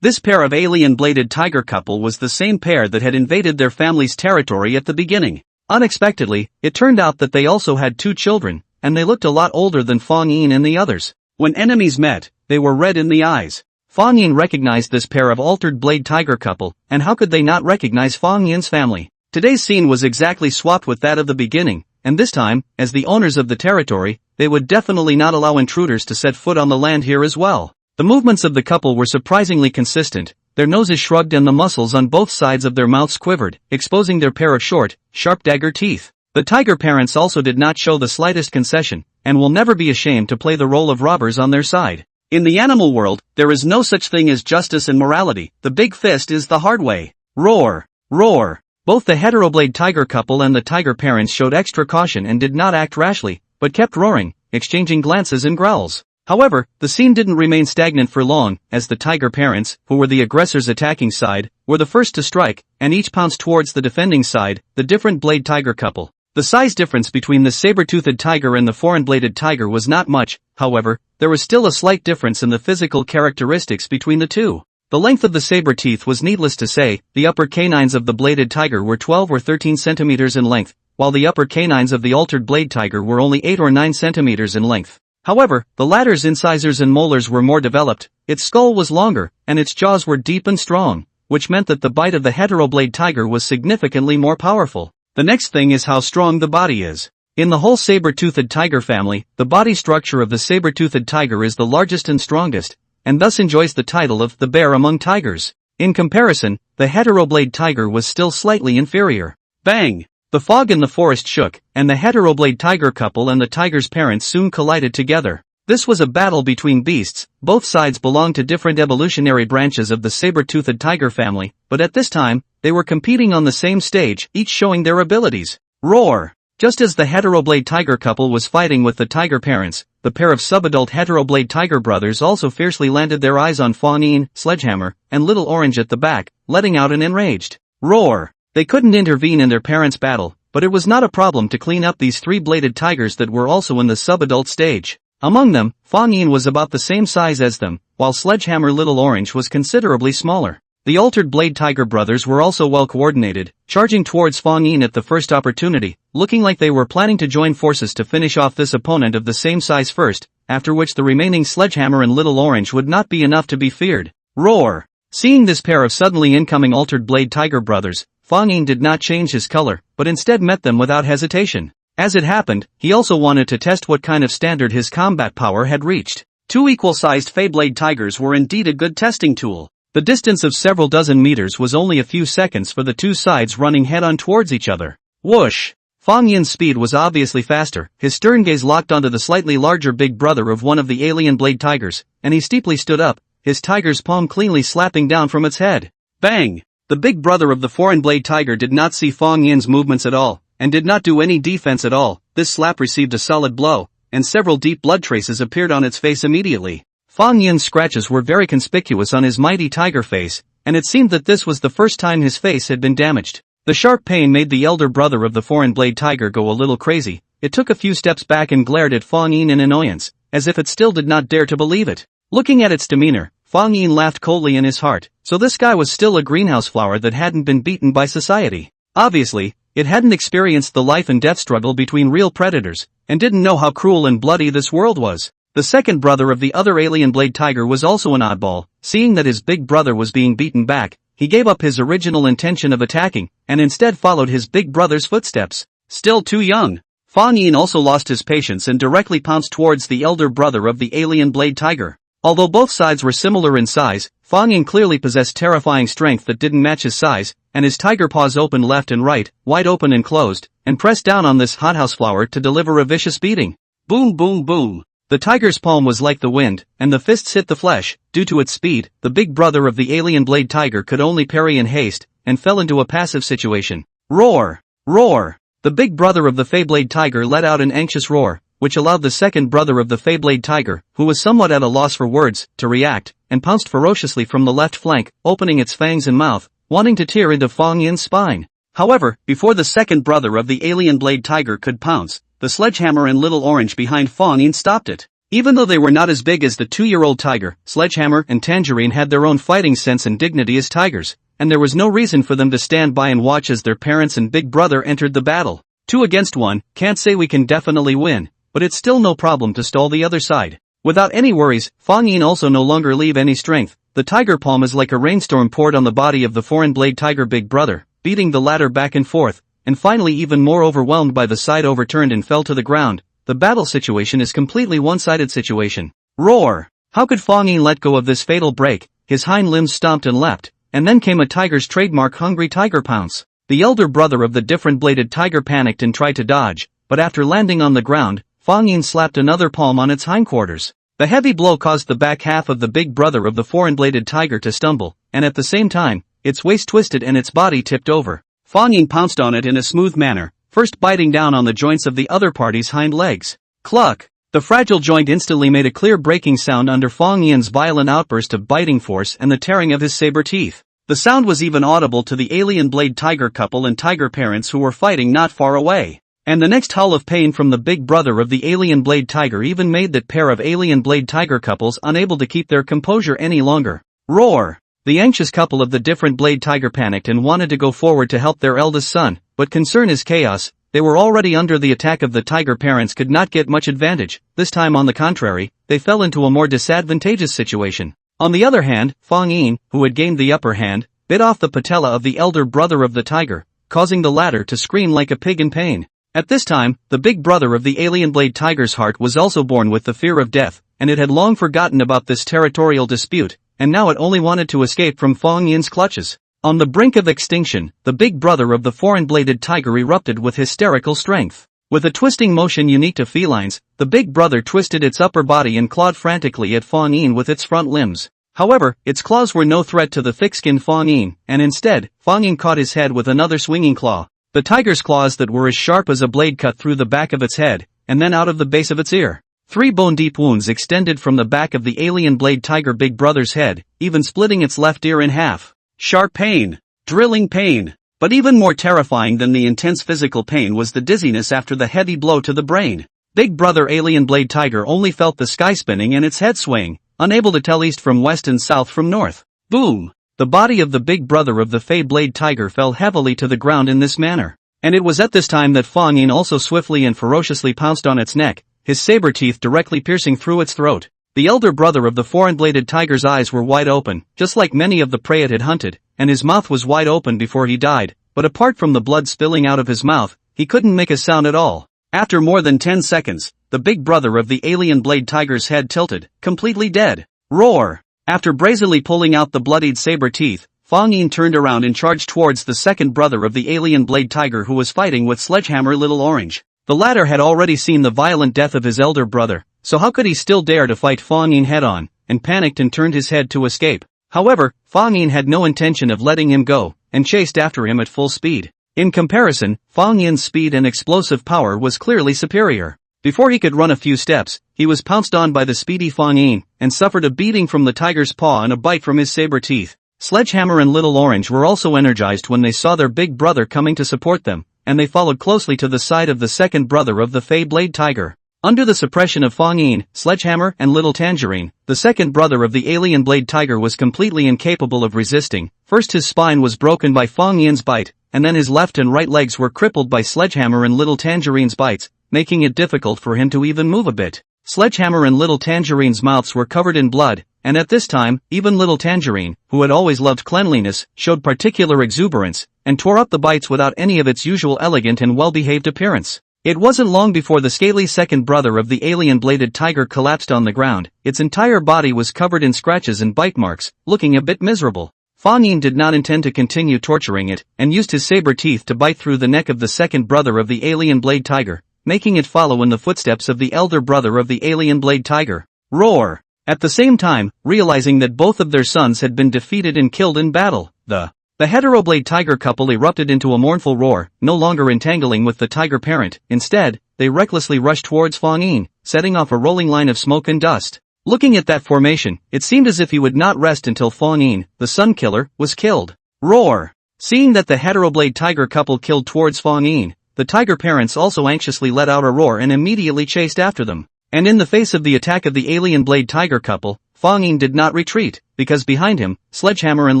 This pair of alien-bladed tiger couple was the same pair that had invaded their family's territory at the beginning. Unexpectedly, it turned out that they also had 2 children, and they looked a lot older than Fang Yin and the others. When enemies met, they were red in the eyes. Fang Yin recognized this pair of altered blade tiger couple, and how could they not recognize Fang Yin's family? Today's scene was exactly swapped with that of the beginning, and this time, as the owners of the territory, they would definitely not allow intruders to set foot on the land here as well. The movements of the couple were surprisingly consistent, their noses shrugged and the muscles on both sides of their mouths quivered, exposing their pair of short, sharp dagger teeth. The tiger parents also did not show the slightest concession, and will never be ashamed to play the role of robbers on their side. In the animal world, there is no such thing as justice and morality. The big fist is the hard way. Roar! Roar! Both the heteroblade tiger couple and the tiger parents showed extra caution and did not act rashly, but kept roaring, exchanging glances and growls. However, the scene didn't remain stagnant for long, as the tiger parents, who were the aggressors' attacking side, were the first to strike, and each pounced towards the defending side, the different blade tiger couple. The size difference between the saber-toothed tiger and the foreign-bladed tiger was not much, however, there was still a slight difference in the physical characteristics between the two. The length of the saber teeth was needless to say. The upper canines of the bladed tiger were 12 or 13 centimeters in length, while the upper canines of the altered blade tiger were only 8 or 9 centimeters in length. However, the latter's incisors and molars were more developed, its skull was longer, and its jaws were deep and strong, which meant that the bite of the heteroblade tiger was significantly more powerful. The next thing is how strong the body is. In the whole saber-toothed tiger family, the body structure of the saber-toothed tiger is the largest and strongest, and thus enjoys the title of the bear among tigers. In comparison, the heteroblade tiger was still slightly inferior. Bang! The fog in the forest shook, and the heteroblade tiger couple and the tiger's parents soon collided together. This was a battle between beasts. Both sides belonged to different evolutionary branches of the saber-toothed tiger family, but at this time, they were competing on the same stage, each showing their abilities. Roar! Just as the heteroblade tiger couple was fighting with the tiger parents, the pair of subadult heteroblade tiger brothers also fiercely landed their eyes on Fang Yin, Sledgehammer, and Little Orange at the back, letting out an enraged roar. They couldn't intervene in their parents' battle, but it was not a problem to clean up these 3-bladed tigers that were also in the subadult stage. Among them, Fang Yin was about the same size as them, while Sledgehammer Little Orange was considerably smaller. The altered blade tiger brothers were also well coordinated, charging towards Fang Yin at the first opportunity, looking like they were planning to join forces to finish off this opponent of the same size first, after which the remaining Sledgehammer and Little Orange would not be enough to be feared. Roar! Seeing this pair of suddenly incoming altered blade tiger brothers, Fang Yin did not change his color, but instead met them without hesitation. As it happened, he also wanted to test what kind of standard his combat power had reached. 2 equal-sized Feyblade tigers were indeed a good testing tool. The distance of several dozen meters was only a few seconds for the two sides running head-on towards each other. Whoosh! Fang Yin's speed was obviously faster, his stern gaze locked onto the slightly larger big brother of one of the alien blade tigers, and he steeply stood up, his tiger's palm cleanly slapping down from its head. Bang! The big brother of the foreign-blade tiger did not see Fang Yin's movements at all, and did not do any defense at all. This slap received a solid blow, and several deep blood traces appeared on its face immediately. Fang Yin's scratches were very conspicuous on his mighty tiger face, and it seemed that this was the first time his face had been damaged. The sharp pain made the elder brother of the foreign-blade tiger go a little crazy. It took a few steps back and glared at Fang Yin in annoyance, as if it still did not dare to believe it. Looking at its demeanor, Fang Yin laughed coldly in his heart. So this guy was still a greenhouse flower that hadn't been beaten by society. Obviously, it hadn't experienced the life and death struggle between real predators, and didn't know how cruel and bloody this world was. The second brother of the other alien blade tiger was also an oddball. Seeing that his big brother was being beaten back, he gave up his original intention of attacking, and instead followed his big brother's footsteps. Still too young, Fang Yin also lost his patience and directly pounced towards the elder brother of the alien blade tiger. Although both sides were similar in size, Fang Yin clearly possessed terrifying strength that didn't match his size, and his tiger paws opened left and right, wide open and closed, and pressed down on this hothouse flower to deliver a vicious beating. Boom boom boom. The tiger's palm was like the wind, and the fists hit the flesh. Due to its speed, the big brother of the alien blade tiger could only parry in haste, and fell into a passive situation. Roar! Roar! The big brother of the Fey-blade tiger let out an anxious roar, which allowed the second brother of the Fey-blade tiger, who was somewhat at a loss for words, to react, and pounced ferociously from the left flank, opening its fangs and mouth, wanting to tear into Fang Yin's spine. However, before the second brother of the alien blade tiger could pounce, the sledgehammer and little orange behind Fang Yin stopped it. Even though they were not as big as the 2-year-old tiger, Sledgehammer and Tangerine had their own fighting sense and dignity as tigers, and there was no reason for them to stand by and watch as their parents and big brother entered the battle. 2 against 1, can't say we can definitely win, but it's still no problem to stall the other side. Without any worries, Fang Yin also no longer leave any strength. The tiger palm is like a rainstorm poured on the body of the foreign blade tiger big brother, beating the latter back and forth, and finally even more overwhelmed by the side overturned and fell to the ground. The battle situation is completely one-sided situation. Roar! How could Fang Yin let go of this fatal break? His hind limbs stomped and leapt, and then came a tiger's trademark hungry tiger pounce. The elder brother of the different-bladed tiger panicked and tried to dodge, but after landing on the ground, Fang Yin slapped another palm on its hindquarters. The heavy blow caused the back half of the big brother of the foreign-bladed tiger to stumble, and at the same time, its waist twisted and its body tipped over. Fang Yin pounced on it in a smooth manner, first biting down on the joints of the other party's hind legs. Cluck! The fragile joint instantly made a clear breaking sound under Fang Yin's violent outburst of biting force and the tearing of his saber teeth. The sound was even audible to the alien blade tiger couple and tiger parents who were fighting not far away. And the next howl of pain from the big brother of the alien blade tiger even made that pair of alien blade tiger couples unable to keep their composure any longer. Roar! The anxious couple of the different blade tiger panicked and wanted to go forward to help their eldest son, but concern is chaos. They were already under the attack of the tiger parents could not get much advantage. This time on the contrary, they fell into a more disadvantageous situation. On the other hand, Fang Yin, who had gained the upper hand, bit off the patella of the elder brother of the tiger, causing the latter to scream like a pig in pain. At this time, the big brother of the alien blade tiger's heart was also born with the fear of death, and it had long forgotten about this territorial dispute, and now it only wanted to escape from Fang Yin's clutches. On the brink of extinction, the big brother of the foreign-bladed tiger erupted with hysterical strength. With a twisting motion unique to felines, the big brother twisted its upper body and clawed frantically at Fang Yin with its front limbs. However, its claws were no threat to the thick-skinned Fang Yin, and instead, Fang Yin caught his head with another swinging claw. The tiger's claws that were as sharp as a blade cut through the back of its head, and then out of the base of its ear. 3 bone-deep wounds extended from the back of the alien blade tiger big brother's head, even splitting its left ear in half. Sharp pain. Drilling pain. But even more terrifying than the intense physical pain was the dizziness after the heavy blow to the brain. Big brother alien blade tiger only felt the sky spinning and its head swaying, unable to tell east from west and south from north. Boom! The body of the big brother of the Fey blade tiger fell heavily to the ground in this manner. And it was at this time that Fang Yin also swiftly and ferociously pounced on its neck, his saber teeth directly piercing through its throat. The elder brother of the foreign-bladed tiger's eyes were wide open, just like many of the prey it had hunted, and his mouth was wide open before he died, but apart from the blood spilling out of his mouth, he couldn't make a sound at all. After more than 10 seconds, the big brother of the alien blade tiger's head tilted, completely dead. Roar! After brazenly pulling out the bloodied saber teeth, Fang Yin turned around and charged towards the second brother of the alien blade tiger who was fighting with Sledgehammer Little Orange. The latter had already seen the violent death of his elder brother, so how could he still dare to fight Fang Yin head-on, and panicked and turned his head to escape. However, Fang Yin had no intention of letting him go, and chased after him at full speed. In comparison, Fang Yin's speed and explosive power was clearly superior. Before he could run a few steps, he was pounced on by the speedy Fang Yin, and suffered a beating from the tiger's paw and a bite from his saber teeth. Sledgehammer and Little Orange were also energized when they saw their big brother coming to support them, and they followed closely to the side of the second brother of the Fey-Blade Tiger. Under the suppression of Fang Yin, Sledgehammer, and Little Tangerine, the second brother of the alien Blade Tiger was completely incapable of resisting. First his spine was broken by Fang Yin's bite, and then his left and right legs were crippled by Sledgehammer and Little Tangerine's bites, making it difficult for him to even move a bit. Sledgehammer and Little Tangerine's mouths were covered in blood, and at this time, even Little Tangerine, who had always loved cleanliness, showed particular exuberance, and tore up the bites without any of its usual elegant and well-behaved appearance. It wasn't long before the scaly second brother of the alien-bladed tiger collapsed on the ground. Its entire body was covered in scratches and bite marks, looking a bit miserable. Fang Yin did not intend to continue torturing it, and used his saber teeth to bite through the neck of the second brother of the alien Blade Tiger, making it follow in the footsteps of the elder brother of the alien Blade Tiger. Roar! At the same time, realizing that both of their sons had been defeated and killed in battle, the heteroblade tiger couple erupted into a mournful roar, no longer entangling with the tiger parent. Instead, they recklessly rushed towards Fang Yin, setting off a rolling line of smoke and dust. Looking at that formation, it seemed as if he would not rest until Fang Yin, the sun killer, was killed. Roar! Seeing that the heteroblade tiger couple killed towards Fang Yin, the tiger parents also anxiously let out a roar and immediately chased after them. And in the face of the attack of the alien blade tiger couple, Fang Yin did not retreat, because behind him, Sledgehammer and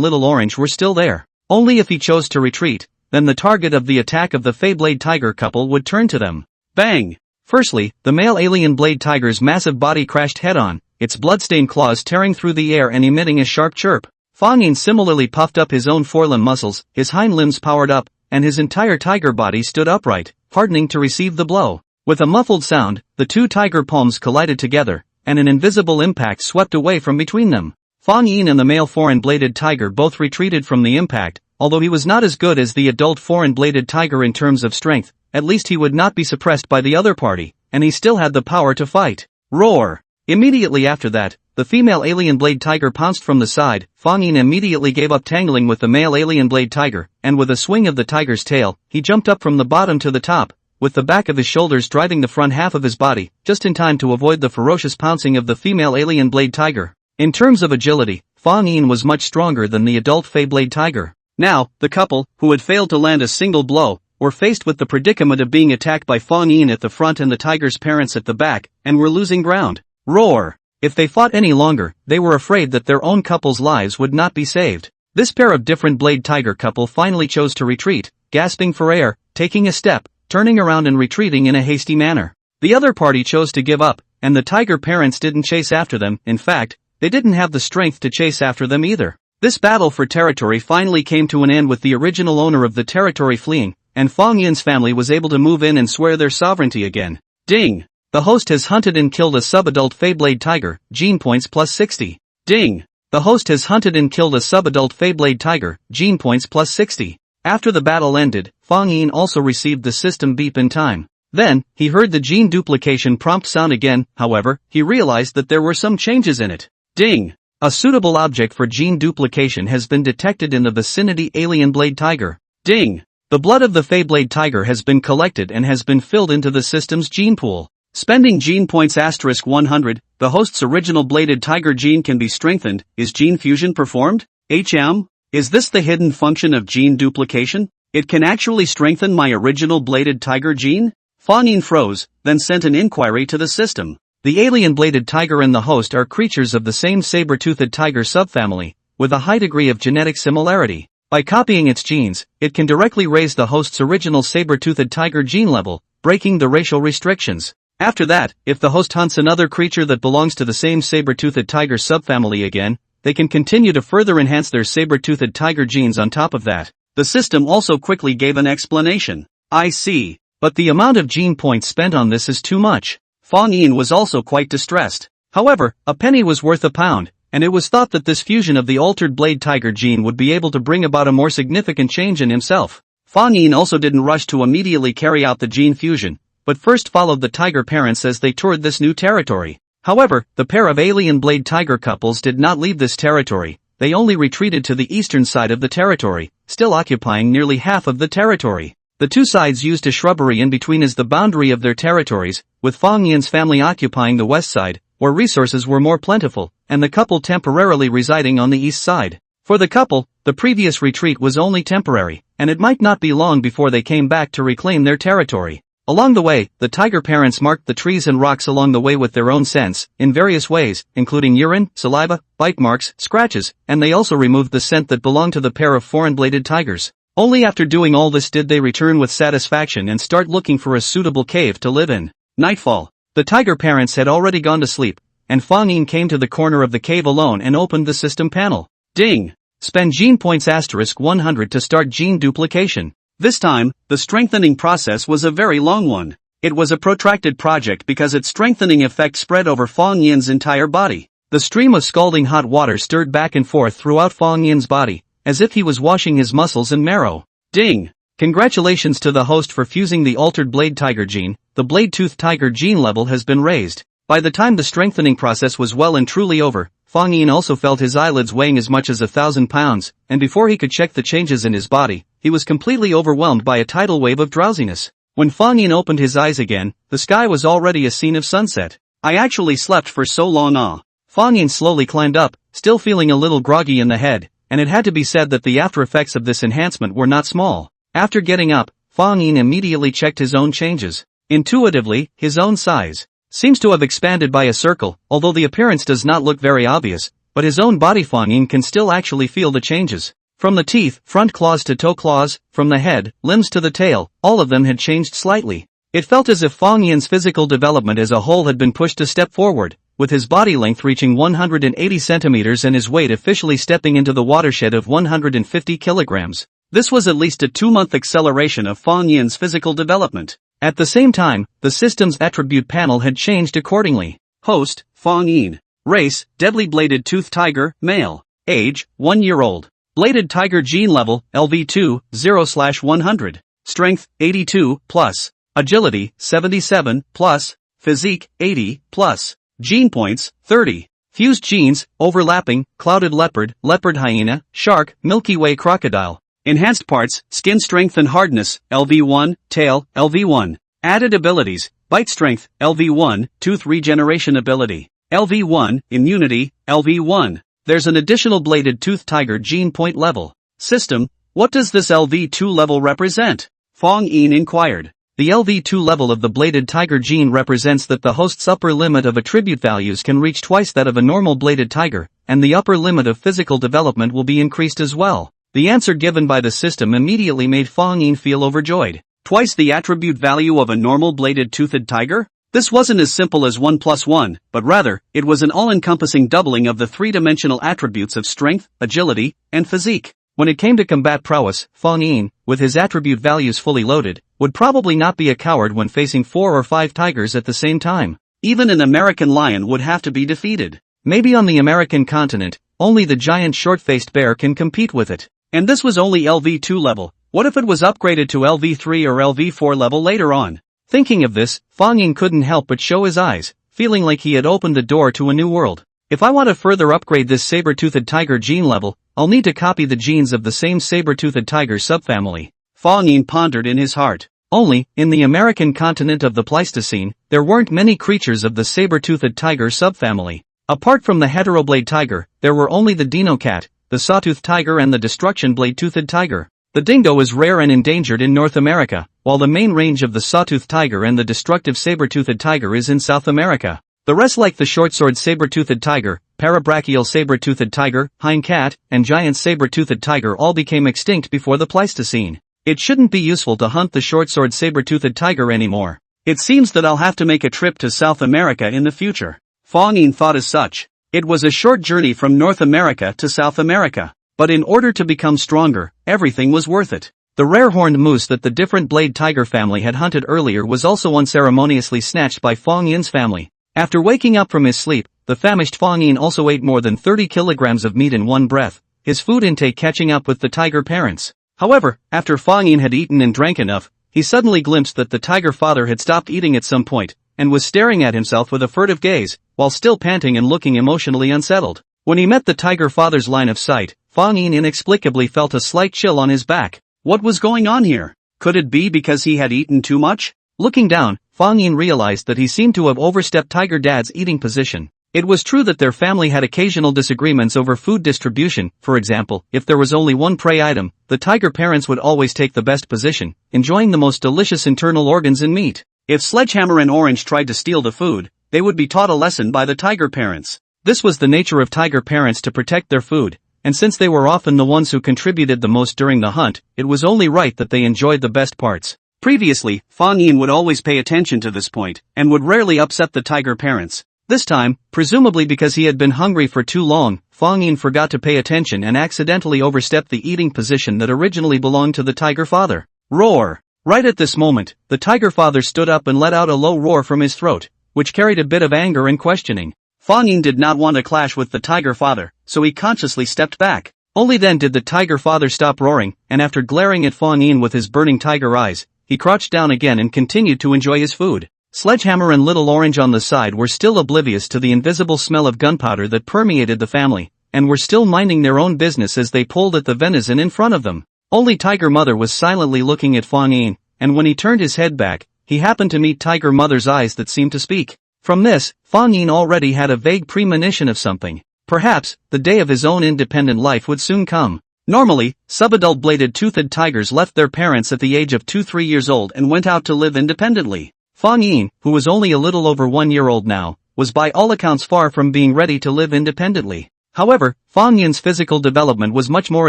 Little Orange were still there. Only if he chose to retreat, then the target of the attack of the Fey-Blade Tiger couple would turn to them. Bang! Firstly, the male alien Blade Tiger's massive body crashed head-on, its blood-stained claws tearing through the air and emitting a sharp chirp. Fang Yin similarly puffed up his own forelimb muscles, his hind limbs powered up, and his entire tiger body stood upright, hardening to receive the blow. With a muffled sound, the two tiger palms collided together, and an invisible impact swept away from between them. Fang Yin and the male foreign-bladed tiger both retreated from the impact. Although he was not as good as the adult foreign-bladed tiger in terms of strength, at least he would not be suppressed by the other party, and he still had the power to fight. Roar! Immediately after that, the female alien blade tiger pounced from the side. Fang Yin immediately gave up tangling with the male alien blade tiger, and with a swing of the tiger's tail, he jumped up from the bottom to the top, with the back of his shoulders driving the front half of his body, just in time to avoid the ferocious pouncing of the female alien blade tiger. In terms of agility, Fang Yin was much stronger than the adult Fey-Blade Tiger. Now, the couple, who had failed to land a single blow, were faced with the predicament of being attacked by Fang Yin at the front and the tiger's parents at the back, and were losing ground. Roar! If they fought any longer, they were afraid that their own couple's lives would not be saved. This pair of different blade tiger couple finally chose to retreat, gasping for air, taking a step, turning around and retreating in a hasty manner. The other party chose to give up, and the tiger parents didn't chase after them. In fact, they didn't have the strength to chase after them either. This battle for territory finally came to an end with the original owner of the territory fleeing, and Fang Yin's family was able to move in and swear their sovereignty again. Ding! The host has hunted and killed a subadult Fey-Blade Tiger, gene points plus 60. Ding! The host has hunted and killed a subadult Fey-Blade Tiger, gene points plus 60. After the battle ended, Fang Yin also received the system beep in time. Then, he heard the gene duplication prompt sound again. However, he realized that there were some changes in it. Ding! A suitable object for gene duplication has been detected in the vicinity alien blade tiger. Ding! The blood of the Fey-Blade Tiger has been collected and has been filled into the system's gene pool. Spending gene points *100, the host's original bladed tiger gene can be strengthened. Is gene fusion performed? Is this the hidden function of gene duplication? It can actually strengthen my original bladed tiger gene? Fang Yin froze, then sent an inquiry to the system. The alien bladed tiger and the host are creatures of the same saber-toothed tiger subfamily, with a high degree of genetic similarity. By copying its genes, it can directly raise the host's original saber-toothed tiger gene level, breaking the racial restrictions. After that, if the host hunts another creature that belongs to the same saber-toothed tiger subfamily again, they can continue to further enhance their saber-toothed tiger genes on top of that. The system also quickly gave an explanation. I see. But the amount of gene points spent on this is too much. Fang Yin was also quite distressed. However, a penny was worth a pound, and it was thought that this fusion of the altered blade tiger gene would be able to bring about a more significant change in himself. Fang Yin also didn't rush to immediately carry out the gene fusion, but first followed the tiger parents as they toured this new territory. However, the pair of alien blade tiger couples did not leave this territory. they only retreated to the eastern side of the territory, still occupying nearly half of the territory. The two sides used a shrubbery in between as the boundary of their territories, with Fang Yin's family occupying the west side, where resources were more plentiful, and the couple temporarily residing on the east side. For the couple, the previous retreat was only temporary, and it might not be long before they came back to reclaim their territory. Along the way, the tiger parents marked the trees and rocks along the way with their own scents, in various ways, including urine, saliva, bite marks, scratches, and they also removed the scent that belonged to the pair of foreign-bladed tigers. Only after doing all this did they return with satisfaction and start looking for a suitable cave to live in. Nightfall. The tiger parents had already gone to sleep, and Fang Yin came to the corner of the cave alone and opened the system panel. Ding! Spend gene points *100 to start gene duplication. This time, the strengthening process was a very long one. It was a protracted project because its strengthening effect spread over Fang Yin's entire body. The stream of scalding hot water stirred back and forth throughout Fang Yin's body, as if he was washing his muscles and marrow. Ding! Congratulations to the host for fusing the altered blade tiger gene. The blade-toothed tiger gene level has been raised. By the time the strengthening process was well and truly over, Fang Yin also felt his eyelids weighing as much as 1,000 pounds, and before he could check the changes in his body, he was completely overwhelmed by a tidal wave of drowsiness. When Fang Yin opened his eyes again, the sky was already a scene of sunset. I actually slept for so long. Fang Yin slowly climbed up, still feeling a little groggy in the head, and it had to be said that the after effects of this enhancement were not small. After getting up, Fang Yin immediately checked his own changes. Intuitively, his own size seems to have expanded by a circle, although the appearance does not look very obvious, but his own body Fang Yin can still actually feel the changes. From the teeth, front claws to toe claws, from the head, limbs to the tail, all of them had changed slightly. It felt as if Fang Yin's physical development as a whole had been pushed a step forward, with his body length reaching 180 centimeters and his weight officially stepping into the watershed of 150 kilograms. This was at least a 2-month acceleration of Fang Yin's physical development. At the same time, the system's attribute panel had changed accordingly. Host, Fang Yin. Race, deadly bladed tooth tiger, male. Age, 1 year old. Bladed tiger gene level, LV2, 0/100. Strength, 82, plus. Agility, 77, plus. Physique, 80, plus. Gene points, 30. Fused genes, overlapping, clouded leopard, leopard hyena, shark, Milky Way crocodile. Enhanced parts, skin strength and hardness, LV1, tail, LV1. Added abilities, bite strength, LV1, tooth regeneration ability, LV1, immunity, LV1. There's an additional bladed tooth tiger gene point level. System, what does this LV2 level represent? Fang Yin inquired. The LV2 level of the bladed tiger gene represents that the host's upper limit of attribute values can reach twice that of a normal bladed tiger, and the upper limit of physical development will be increased as well. The answer given by the system immediately made Fang Yin feel overjoyed. Twice the attribute value of a normal bladed-toothed tiger? This wasn't as simple as 1 + 1, but rather, it was an all-encompassing doubling of the three-dimensional attributes of strength, agility, and physique. When it came to combat prowess, Fang Yin, with his attribute values fully loaded, would probably not be a coward when facing 4 or 5 tigers at the same time. Even an American lion would have to be defeated. Maybe on the American continent, only the giant short-faced bear can compete with it. And this was only LV2 level. What if it was upgraded to LV3 or LV4 level later on? Thinking of this, Fang Yin couldn't help but show his eyes, feeling like he had opened the door to a new world. If I want to further upgrade this saber-toothed tiger gene level, I'll need to copy the genes of the same saber-toothed tiger subfamily. Fang Yin pondered in his heart. Only, in the American continent of the Pleistocene, there weren't many creatures of the saber-toothed tiger subfamily. Apart from the heteroblade tiger, there were only the dino-cat, the sawtooth tiger and the destruction blade-toothed tiger. The dingo is rare and endangered in North America, while the main range of the sawtooth tiger and the destructive saber-toothed tiger is in South America. The rest like the short-sword saber-toothed tiger, parabrachial saber-toothed tiger, hind cat, and giant saber-toothed tiger all became extinct before the Pleistocene. It shouldn't be useful to hunt the short-sword saber-toothed tiger anymore. It seems that I'll have to make a trip to South America in the future. Fang Yin thought as such. It was a short journey from North America to South America. But in order to become stronger, everything was worth it. The rare horned moose that the different blade tiger family had hunted earlier was also unceremoniously snatched by Fang Yin's family. After waking up from his sleep, the famished Fang Yin also ate more than 30 kilograms of meat in one breath, his food intake catching up with the tiger parents. However, after Fang Yin had eaten and drank enough, he suddenly glimpsed that the tiger father had stopped eating at some point, and was staring at himself with a furtive gaze, while still panting and looking emotionally unsettled. When he met the tiger father's line of sight, Fang Yin inexplicably felt a slight chill on his back. What was going on here? Could it be because he had eaten too much? Looking down, Fang Yin realized that he seemed to have overstepped Tiger Dad's eating position. It was true that their family had occasional disagreements over food distribution. For example, if there was only one prey item, the tiger parents would always take the best position, enjoying the most delicious internal organs and meat. If Sledgehammer and Orange tried to steal the food, they would be taught a lesson by the tiger parents. This was the nature of tiger parents to protect their food, and since they were often the ones who contributed the most during the hunt, it was only right that they enjoyed the best parts. Previously, Fang Yin would always pay attention to this point, and would rarely upset the tiger parents. This time, presumably because he had been hungry for too long, Fang Yin forgot to pay attention and accidentally overstepped the eating position that originally belonged to the tiger father. Roar! Right at this moment, the tiger father stood up and let out a low roar from his throat, which carried a bit of anger and questioning. Fang Yin did not want to clash with the tiger father, so he consciously stepped back. Only then did the tiger father stop roaring, and after glaring at Fang Yin with his burning tiger eyes, he crouched down again and continued to enjoy his food. Sledgehammer and Little Orange on the side were still oblivious to the invisible smell of gunpowder that permeated the family, and were still minding their own business as they pulled at the venison in front of them. Only Tiger Mother was silently looking at Fang Yin, and when he turned his head back, he happened to meet Tiger Mother's eyes that seemed to speak. From this, Fang Yin already had a vague premonition of something. Perhaps, the day of his own independent life would soon come. Normally, subadult bladed-toothed tigers left their parents at the age of 2-3 years old and went out to live independently. Fang Yin, who was only a little over 1 year old now, was by all accounts far from being ready to live independently. However, Fang Yin's physical development was much more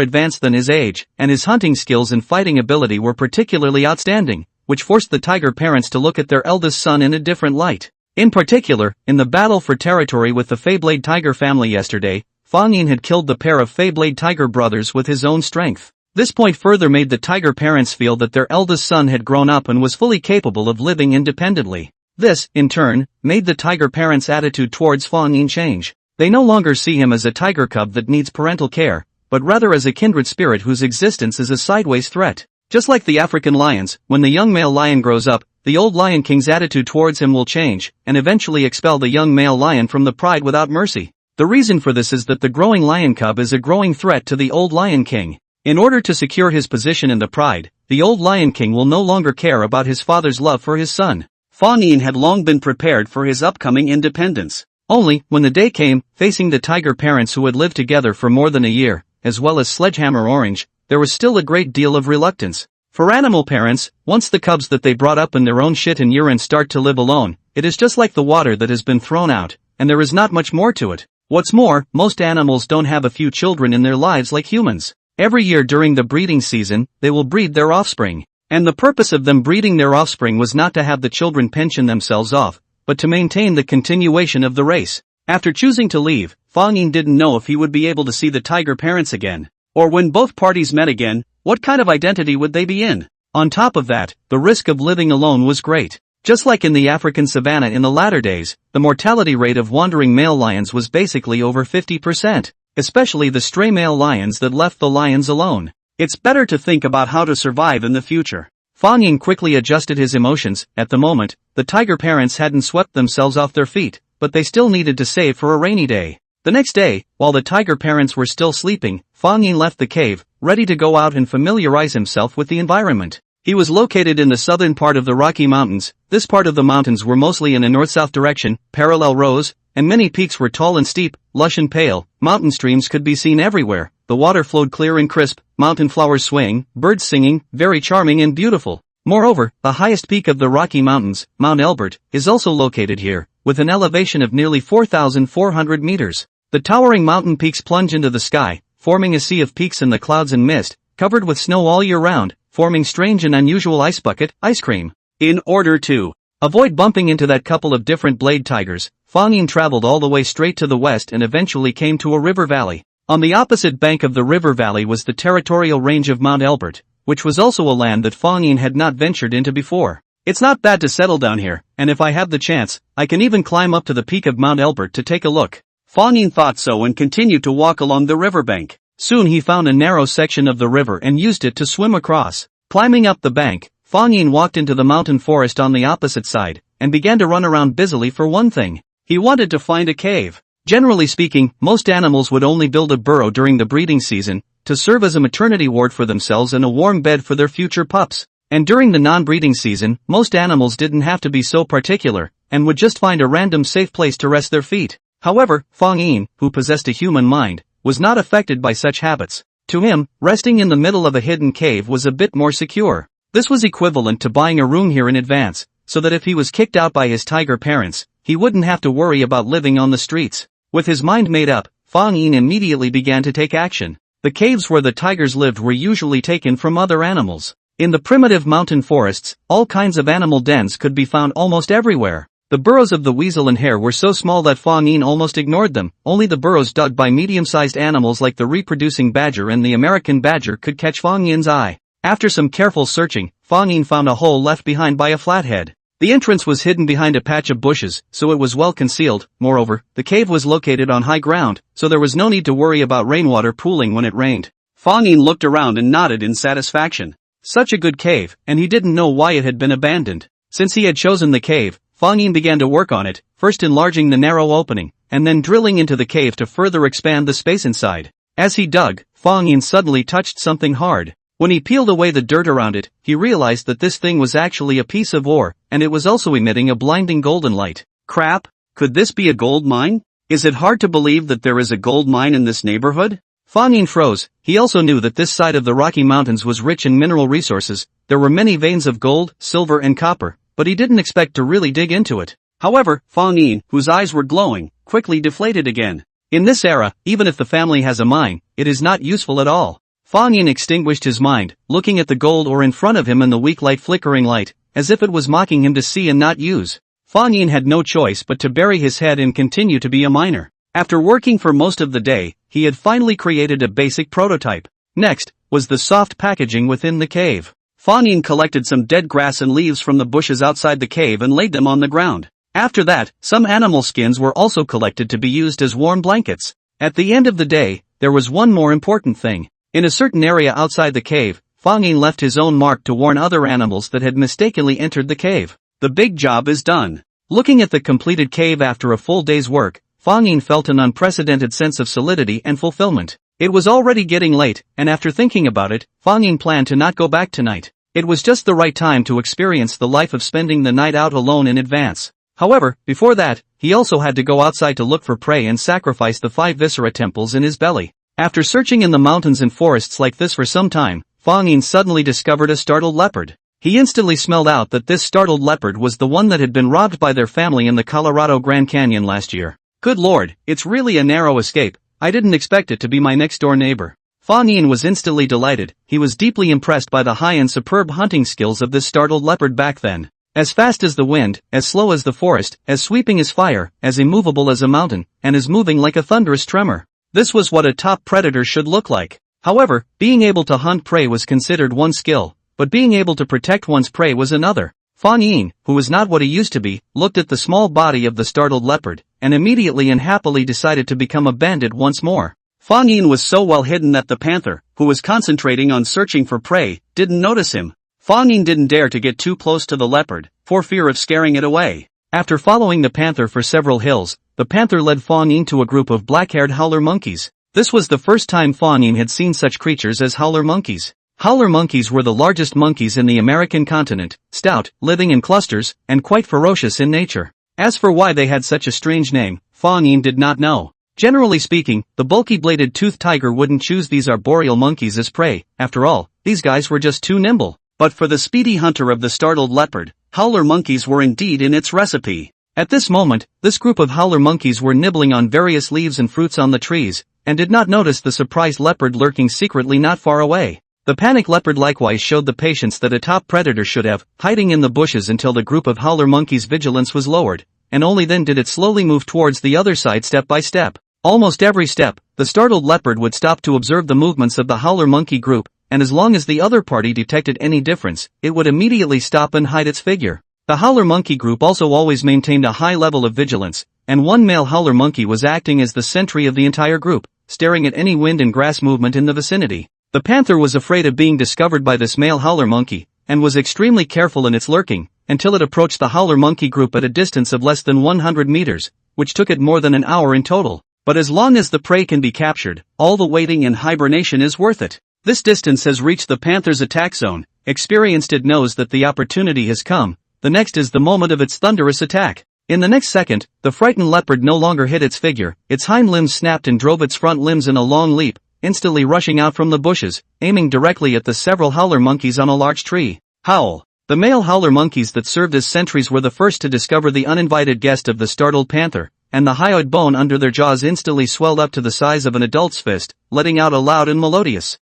advanced than his age, and his hunting skills and fighting ability were particularly outstanding, which forced the tiger parents to look at their eldest son in a different light. In particular, in the battle for territory with the Feyblade tiger family yesterday, Fang Yin had killed the pair of Feyblade tiger brothers with his own strength. This point further made the tiger parents feel that their eldest son had grown up and was fully capable of living independently. This, in turn, made the tiger parents' attitude towards Fang Yin change. They no longer see him as a tiger cub that needs parental care, but rather as a kindred spirit whose existence is a sideways threat. Just like the African lions, when the young male lion grows up, the old Lion King's attitude towards him will change, and eventually expel the young male lion from the pride without mercy. The reason for this is that the growing lion cub is a growing threat to the old Lion King. In order to secure his position in the pride, the old Lion King will no longer care about his father's love for his son. Fang Yin had long been prepared for his upcoming independence. Only, when the day came, facing the tiger parents who had lived together for more than a year, as well as Sledgehammer Orange, there was still a great deal of reluctance. For animal parents, once the cubs that they brought up in their own shit and urine start to live alone, it is just like the water that has been thrown out, and there is not much more to it. What's more, most animals don't have a few children in their lives like humans. Every year during the breeding season, they will breed their offspring. And the purpose of them breeding their offspring was not to have the children pension themselves off, but to maintain the continuation of the race. After choosing to leave, Fang Yin didn't know if he would be able to see the tiger parents again. Or when both parties met again, what kind of identity would they be in? On top of that, the risk of living alone was great. Just like in the African savanna in the latter days, the mortality rate of wandering male lions was basically over 50%. Especially the stray male lions that left the lions alone. It's better to think about how to survive in the future. Fang Yin quickly adjusted his emotions. At the moment, the tiger parents hadn't swept themselves off their feet, but they still needed to save for a rainy day. The next day, while the tiger parents were still sleeping, Fang Yin left the cave, ready to go out and familiarize himself with the environment. He was located in the southern part of the Rocky Mountains. This part of the mountains were mostly in a north-south direction, parallel rows, and many peaks were tall and steep, lush and pale. Mountain streams could be seen everywhere. The water flowed clear and crisp, mountain flowers swaying, birds singing, very charming and beautiful. Moreover, the highest peak of the Rocky Mountains, Mount Elbert, is also located here, with an elevation of nearly 4,400 meters. The towering mountain peaks plunge into the sky, forming a sea of peaks in the clouds and mist, covered with snow all year round, forming strange and unusual ice bucket, ice cream. In order to avoid bumping into that couple of different blade tigers, Fang Yin traveled all the way straight to the west and eventually came to a river valley. On the opposite bank of the river valley was the territorial range of Mount Elbert, which was also a land that Fang Yin had not ventured into before. It's not bad to settle down here, and if I have the chance, I can even climb up to the peak of Mount Elbert to take a look. Fang Yin thought so and continued to walk along the riverbank. Soon he found a narrow section of the river and used it to swim across. Climbing up the bank, Fang Yin walked into the mountain forest on the opposite side, and began to run around busily for one thing. He wanted to find a cave. Generally speaking, most animals would only build a burrow during the breeding season, to serve as a maternity ward for themselves and a warm bed for their future pups. And during the non-breeding season, most animals didn't have to be so particular, and would just find a random safe place to rest their feet. However, Fang Yin, who possessed a human mind, was not affected by such habits. To him, resting in the middle of a hidden cave was a bit more secure. This was equivalent to buying a room here in advance, so that if he was kicked out by his tiger parents, he wouldn't have to worry about living on the streets. With his mind made up, Fang Yin immediately began to take action. The caves where the tigers lived were usually taken from other animals. In the primitive mountain forests, all kinds of animal dens could be found almost everywhere. The burrows of the weasel and hare were so small that Fang Yin almost ignored them. Only the burrows dug by medium-sized animals like the reproducing badger and the American badger could catch Fang Yin's eye. After some careful searching, Fang Yin found a hole left behind by a flathead. The entrance was hidden behind a patch of bushes, so it was well concealed. Moreover, the cave was located on high ground, so there was no need to worry about rainwater pooling when it rained. Fang Yin looked around and nodded in satisfaction. Such a good cave, and he didn't know why it had been abandoned. Since he had chosen the cave, Fang Yin began to work on it, first enlarging the narrow opening, and then drilling into the cave to further expand the space inside. As he dug, Fang Yin suddenly touched something hard. When he peeled away the dirt around it, he realized that this thing was actually a piece of ore, and it was also emitting a blinding golden light. Crap! Could this be a gold mine? Is it hard to believe that there is a gold mine in this neighborhood? Fang Yin froze. He also knew that this side of the Rocky Mountains was rich in mineral resources. There were many veins of gold, silver and copper, but he didn't expect to really dig into it. However, Fang Yin, whose eyes were glowing, quickly deflated again. In this era, even if the family has a mine, it is not useful at all. Fang Yin extinguished his mind, looking at the gold ore in front of him and the weak flickering light, as if it was mocking him to see and not use. Fang Yin had no choice but to bury his head and continue to be a miner. After working for most of the day, he had finally created a basic prototype. Next, was the soft packaging within the cave. Fang Yin collected some dead grass and leaves from the bushes outside the cave and laid them on the ground. After that, some animal skins were also collected to be used as warm blankets. At the end of the day, there was one more important thing. In a certain area outside the cave, Fang Yin left his own mark to warn other animals that had mistakenly entered the cave. The big job is done. Looking at the completed cave after a full day's work, Fang Yin felt an unprecedented sense of solidity and fulfillment. It was already getting late, and after thinking about it, Fang Yin planned to not go back tonight. It was just the right time to experience the life of spending the night out alone in advance. However, before that, he also had to go outside to look for prey and sacrifice the 5 viscera temples in his belly. After searching in the mountains and forests like this for some time, Fang Yin suddenly discovered a startled leopard. He instantly smelled out that this startled leopard was the one that had been robbed by their family in the Colorado Grand Canyon last year. Good lord, it's really a narrow escape. I didn't expect it to be my next-door neighbor. Fang Yin was instantly delighted. He was deeply impressed by the high and superb hunting skills of this startled leopard back then. As fast as the wind, as slow as the forest, as sweeping as fire, as immovable as a mountain, and as moving like a thunderous tremor. This was what a top predator should look like. However, being able to hunt prey was considered one skill, but being able to protect one's prey was another. Fang Yin, who was not what he used to be, looked at the small body of the startled leopard, and immediately and happily decided to become a bandit once more. Fang Yin was so well hidden that the panther, who was concentrating on searching for prey, didn't notice him. Fang Yin didn't dare to get too close to the leopard, for fear of scaring it away. After following the panther for several hills, the panther led Fang Yin to a group of black-haired howler monkeys. This was the first time Fang Yin had seen such creatures as howler monkeys. Howler monkeys were the largest monkeys in the American continent, stout, living in clusters, and quite ferocious in nature. As for why they had such a strange name, Fang Yin did not know. Generally speaking, the bulky bladed toothed tiger wouldn't choose these arboreal monkeys as prey. After all, these guys were just too nimble. But for the speedy hunter of the startled leopard, howler monkeys were indeed in its recipe. At this moment, this group of howler monkeys were nibbling on various leaves and fruits on the trees, and did not notice the surprised leopard lurking secretly not far away. The panicked leopard likewise showed the patience that a top predator should have, hiding in the bushes until the group of howler monkeys' vigilance was lowered, and only then did it slowly move towards the other side step by step. Almost every step, the startled leopard would stop to observe the movements of the howler monkey group, and as long as the other party detected any difference, it would immediately stop and hide its figure. The howler monkey group also always maintained a high level of vigilance, and one male howler monkey was acting as the sentry of the entire group, staring at any wind and grass movement in the vicinity. The panther was afraid of being discovered by this male howler monkey, and was extremely careful in its lurking, until it approached the howler monkey group at a distance of less than 100 meters. which took it more than an hour in total. But as long as the prey can be captured, all the waiting and hibernation is worth it. This distance has reached the panther's attack zone. Experienced it knows that the opportunity has come. The next is the moment of its thunderous attack. In the next second, the frightened leopard no longer hid its figure, its hind limbs snapped and drove its front limbs in a long leap, instantly rushing out from the bushes, aiming directly at the several howler monkeys on a large tree. Howl. The male howler monkeys that served as sentries were the first to discover the uninvited guest of the startled panther, and the hyoid bone under their jaws instantly swelled up to the size of an adult's fist, letting out a loud and melodious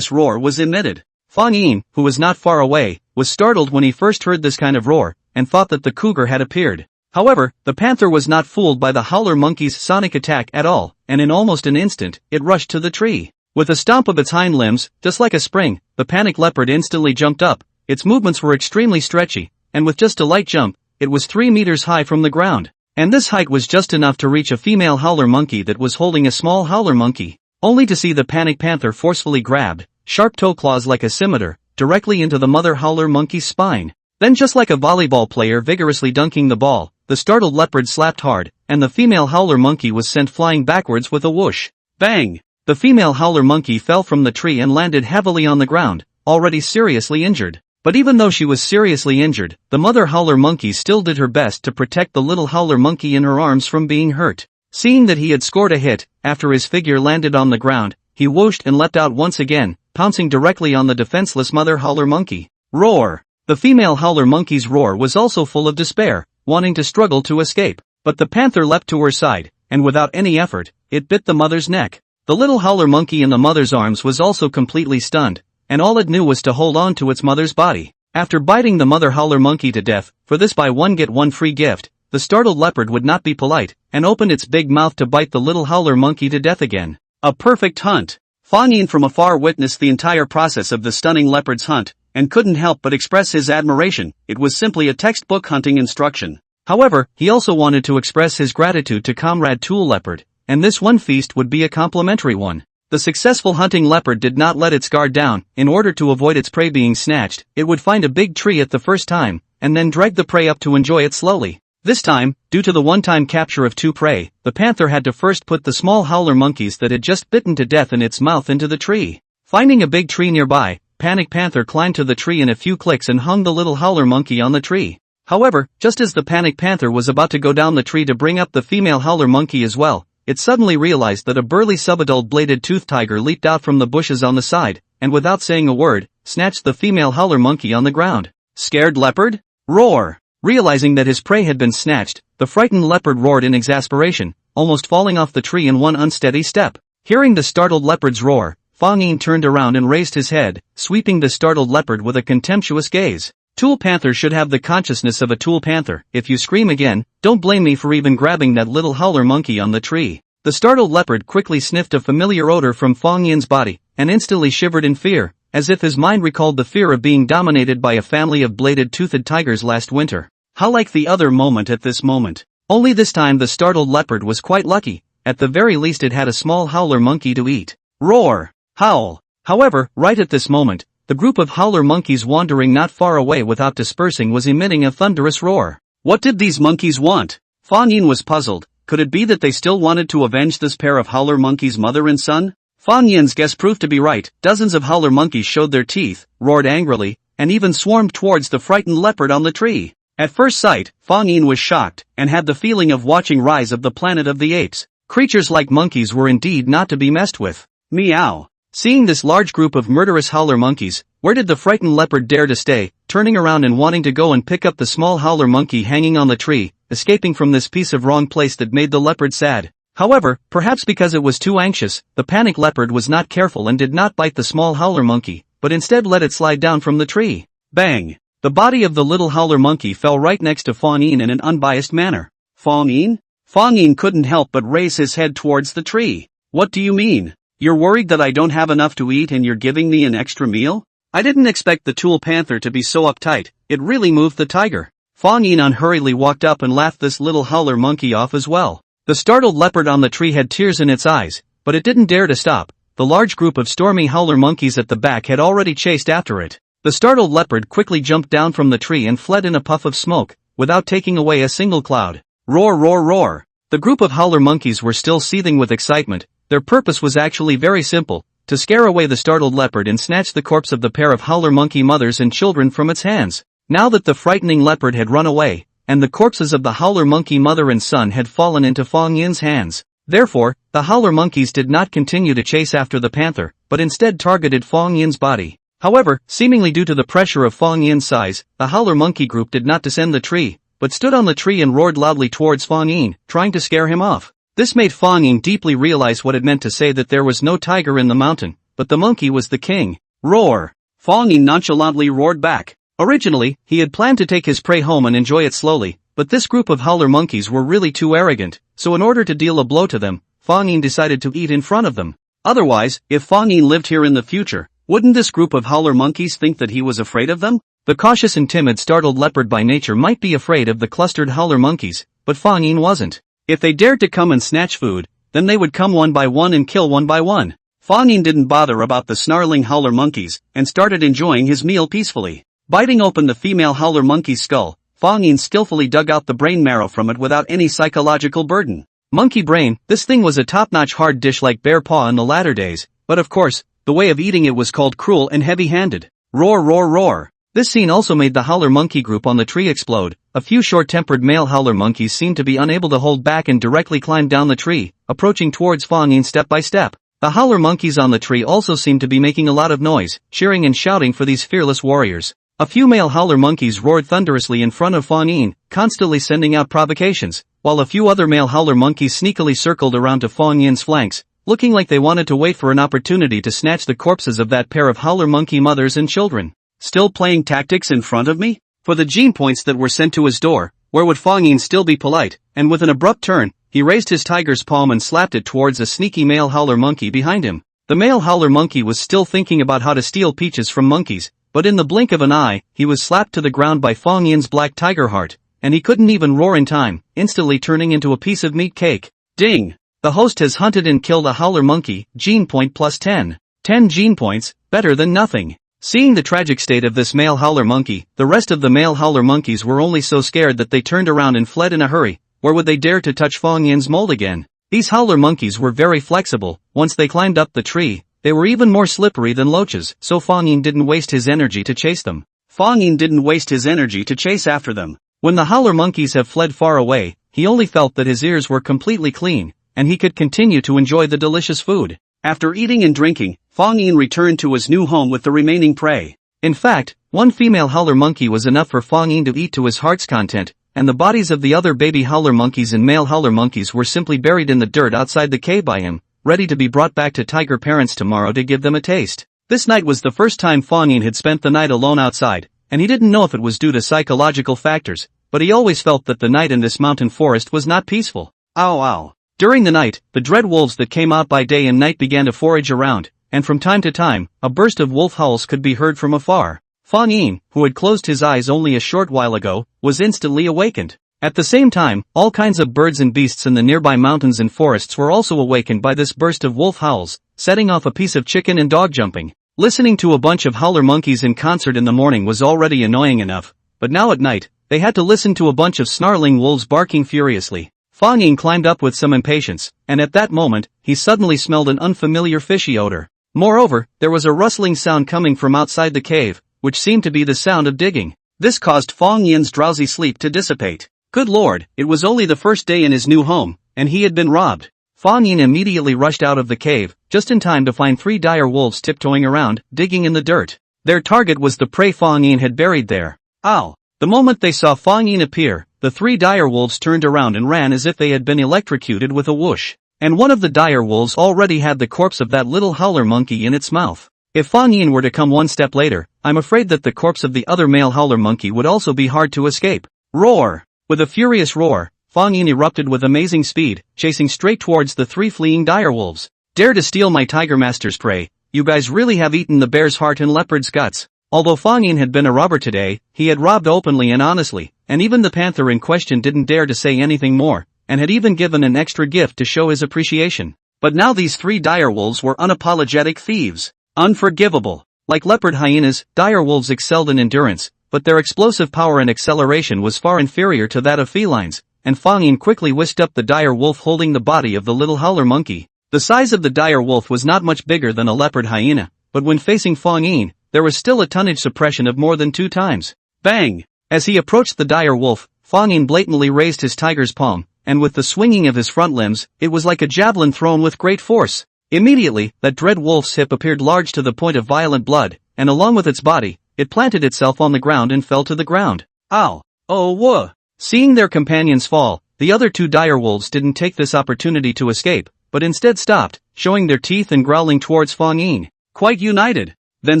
roar was emitted. Fang Yin, who was not far away, was startled when he first heard this kind of roar, and thought that the cougar had appeared. However, the panther was not fooled by the howler monkey's sonic attack at all, and in almost an instant, it rushed to the tree. With a stomp of its hind limbs, just like a spring, the panicked leopard instantly jumped up. Its movements were extremely stretchy, and with just a light jump, it was 3 meters high from the ground. And this height was just enough to reach a female howler monkey that was holding a small howler monkey, only to see the panicked panther forcefully grabbed, sharp toe claws like a scimitar, directly into the mother howler monkey's spine. Then just like a volleyball player vigorously dunking the ball, the startled leopard slapped hard, and the female howler monkey was sent flying backwards with a whoosh. Bang! The female howler monkey fell from the tree and landed heavily on the ground, already seriously injured. But even though she was seriously injured, the mother howler monkey still did her best to protect the little howler monkey in her arms from being hurt. Seeing that he had scored a hit, after his figure landed on the ground, he whooshed and leapt out once again, pouncing directly on the defenseless mother howler monkey. Roar! The female howler monkey's roar was also full of despair, wanting to struggle to escape. But the panther leapt to her side, and without any effort, it bit the mother's neck. The little howler monkey in the mother's arms was also completely stunned, and all it knew was to hold on to its mother's body. After biting the mother howler monkey to death, for this buy one get one free gift, the startled leopard would not be polite, and opened its big mouth to bite the little howler monkey to death again. A perfect hunt. Fang Yin from afar witnessed the entire process of the stunning leopard's hunt, and couldn't help but express his admiration. It was simply a textbook hunting instruction. However, he also wanted to express his gratitude to Comrade Tool Leopard, and this one feast would be a complimentary one. The successful hunting leopard did not let its guard down. In order to avoid its prey being snatched, it would find a big tree at the first time, and then drag the prey up to enjoy it slowly. This time, due to the one-time capture of 2 prey, the panther had to first put the small howler monkeys that had just bitten to death in its mouth into the tree. Finding a big tree nearby, Panic Panther climbed to the tree in a few clicks and hung the little howler monkey on the tree. However, just as the Panic Panther was about to go down the tree to bring up the female howler monkey as well, it suddenly realized that a burly subadult bladed toothed tiger leaped out from the bushes on the side, and without saying a word, snatched the female howler monkey on the ground. Scared leopard? Roar! Realizing that his prey had been snatched, the frightened leopard roared in exasperation, almost falling off the tree in one unsteady step. Hearing the startled leopard's roar, Fang Yin turned around and raised his head, sweeping the startled leopard with a contemptuous gaze. Tool Panther should have the consciousness of a Tool Panther. If you scream again, don't blame me for even grabbing that little howler monkey on the tree. The startled leopard quickly sniffed a familiar odor from Fang Yin's body, and instantly shivered in fear, as if his mind recalled the fear of being dominated by a family of bladed-toothed tigers last winter. How like the other moment at this moment. Only this time the startled leopard was quite lucky. At the very least it had a small howler monkey to eat. Roar! Howl! However, right at this moment, the group of howler monkeys wandering not far away without dispersing was emitting a thunderous roar. What did these monkeys want? Fang Yin was puzzled. Could it be that they still wanted to avenge this pair of howler monkeys' mother and son? Fang Yin's guess proved to be right. Dozens of howler monkeys showed their teeth, roared angrily, and even swarmed towards the frightened leopard on the tree. At first sight, Fang Yin was shocked, and had the feeling of watching Rise of the Planet of the Apes. Creatures like monkeys were indeed not to be messed with. Meow. Seeing this large group of murderous howler monkeys, where did the frightened leopard dare to stay, turning around and wanting to go and pick up the small howler monkey hanging on the tree, escaping from this piece of wrong place that made the leopard sad. However, perhaps because it was too anxious, the panicked leopard was not careful and did not bite the small howler monkey, but instead let it slide down from the tree. Bang! The body of the little howler monkey fell right next to Fang Yin in an unbiased manner. Fang Yin? Fang Yin couldn't help but raise his head towards the tree. What do you mean? You're worried that I don't have enough to eat and you're giving me an extra meal? I didn't expect the Tool Panther to be so uptight. It really moved the tiger. Fang Yin unhurriedly walked up and laughed this little howler monkey off as well. The startled leopard on the tree had tears in its eyes, but it didn't dare to stop. The large group of stormy howler monkeys at the back had already chased after it. The startled leopard quickly jumped down from the tree and fled in a puff of smoke, without taking away a single cloud. Roar, roar, roar. The group of howler monkeys were still seething with excitement. Their purpose was actually very simple: to scare away the startled leopard and snatch the corpse of the pair of howler monkey mothers and children from its hands. Now that the frightening leopard had run away, and the corpses of the howler monkey mother and son had fallen into Fang Yin's hands, therefore, the howler monkeys did not continue to chase after the panther, but instead targeted Fang Yin's body. However, seemingly due to the pressure of Fang Yin's size, the howler monkey group did not descend the tree, but stood on the tree and roared loudly towards Fang Yin, trying to scare him off. This made Fang Yin deeply realize what it meant to say that there was no tiger in the mountain, but the monkey was the king. Roar! Fang Yin nonchalantly roared back. Originally, he had planned to take his prey home and enjoy it slowly, but this group of howler monkeys were really too arrogant, so in order to deal a blow to them, Fang Yin decided to eat in front of them. Otherwise, if Fang Yin lived here in the future, wouldn't this group of howler monkeys think that he was afraid of them? The cautious and timid startled leopard by nature might be afraid of the clustered howler monkeys, but Fang Yin wasn't. If they dared to come and snatch food, then they would come one by one and kill one by one. Fang Yin didn't bother about the snarling howler monkeys, and started enjoying his meal peacefully. Biting open the female howler monkey's skull, Fang Yin skillfully dug out the brain marrow from it without any psychological burden. Monkey brain, this thing was a top-notch hard dish like bear paw in the latter days, but of course, the way of eating it was called cruel and heavy-handed. Roar, roar, roar. This scene also made the howler monkey group on the tree explode. A few short-tempered male howler monkeys seemed to be unable to hold back and directly climbed down the tree, approaching towards Fang Yin step by step. The howler monkeys on the tree also seemed to be making a lot of noise, cheering and shouting for these fearless warriors. A few male howler monkeys roared thunderously in front of Fang Yin, constantly sending out provocations, while a few other male howler monkeys sneakily circled around to Fang Yin's flanks, looking like they wanted to wait for an opportunity to snatch the corpses of that pair of howler monkey mothers and children. Still playing tactics in front of me? For the gene points that were sent to his door, where would Fang Yin still be polite? And with an abrupt turn, he raised his tiger's palm and slapped it towards a sneaky male howler monkey behind him. The male howler monkey was still thinking about how to steal peaches from monkeys, but in the blink of an eye, he was slapped to the ground by Fang Yin's black tiger heart, and he couldn't even roar in time, instantly turning into a piece of meat cake. Ding! The host has hunted and killed a howler monkey, gene point plus 10. 10 gene points, better than nothing. Seeing the tragic state of this male howler monkey, the rest of the male howler monkeys were only so scared that they turned around and fled in a hurry. Where would they dare to touch Fang Yin's mold again? These howler monkeys were very flexible. Once they climbed up the tree, they were even more slippery than loaches, so Fang Yin didn't waste his energy to chase them. Fang Yin didn't waste his energy to chase after them. When the howler monkeys have fled far away, he only felt that his ears were completely clean, and he could continue to enjoy the delicious food. After eating and drinking, Fang Yin returned to his new home with the remaining prey. In fact, one female howler monkey was enough for Fang Yin to eat to his heart's content, and the bodies of the other baby howler monkeys and male howler monkeys were simply buried in the dirt outside the cave by him, ready to be brought back to tiger parents tomorrow to give them a taste. This night was the first time Fang Yin had spent the night alone outside, and he didn't know if it was due to psychological factors, but he always felt that the night in this mountain forest was not peaceful. Ow ow. During the night, the dread wolves that came out by day and night began to forage around, and from time to time, a burst of wolf howls could be heard from afar. Fang Yin, who had closed his eyes only a short while ago, was instantly awakened. At the same time, all kinds of birds and beasts in the nearby mountains and forests were also awakened by this burst of wolf howls, setting off a piece of chicken and dog jumping. Listening to a bunch of howler monkeys in concert in the morning was already annoying enough, but now at night, they had to listen to a bunch of snarling wolves barking furiously. Fang Yin climbed up with some impatience, and at that moment, he suddenly smelled an unfamiliar fishy odor. Moreover, there was a rustling sound coming from outside the cave, which seemed to be the sound of digging. This caused Fang Yin's drowsy sleep to dissipate. Good lord, it was only the first day in his new home, and he had been robbed. Fang Yin immediately rushed out of the cave, just in time to find 3 dire wolves tiptoeing around, digging in the dirt. Their target was the prey Fang Yin had buried there. Ow! The moment they saw Fang Yin appear, the 3 dire wolves turned around and ran as if they had been electrocuted with a whoosh. And one of the dire wolves already had the corpse of that little howler monkey in its mouth. If Fang Yin were to come one step later, I'm afraid that the corpse of the other male howler monkey would also be hard to escape. Roar! With a furious roar, Fang Yin erupted with amazing speed, chasing straight towards the 3 fleeing dire wolves. Dare to steal my tiger master's prey, you guys really have eaten the bear's heart and leopard's guts. Although Fang Yin had been a robber today, he had robbed openly and honestly, and even the panther in question didn't dare to say anything more, and had even given an extra gift to show his appreciation. But now these 3 dire wolves were unapologetic thieves. Unforgivable. Like leopard hyenas, dire wolves excelled in endurance, but their explosive power and acceleration was far inferior to that of felines, and Fang Yin quickly whisked up the dire wolf holding the body of the little howler monkey. The size of the dire wolf was not much bigger than a leopard hyena, but when facing Fang Yin, there was still a tonnage suppression of more than 2 times. Bang! As he approached the dire wolf, Fang Yin blatantly raised his tiger's palm, and with the swinging of his front limbs, it was like a javelin thrown with great force. Immediately, that dread wolf's hip appeared large to the point of violent blood, and along with its body, it planted itself on the ground and fell to the ground. Ow! Oh whoa! Seeing their companions fall, the other 2 dire wolves didn't take this opportunity to escape, but instead stopped, showing their teeth and growling towards Fang Yin. Quite united. Then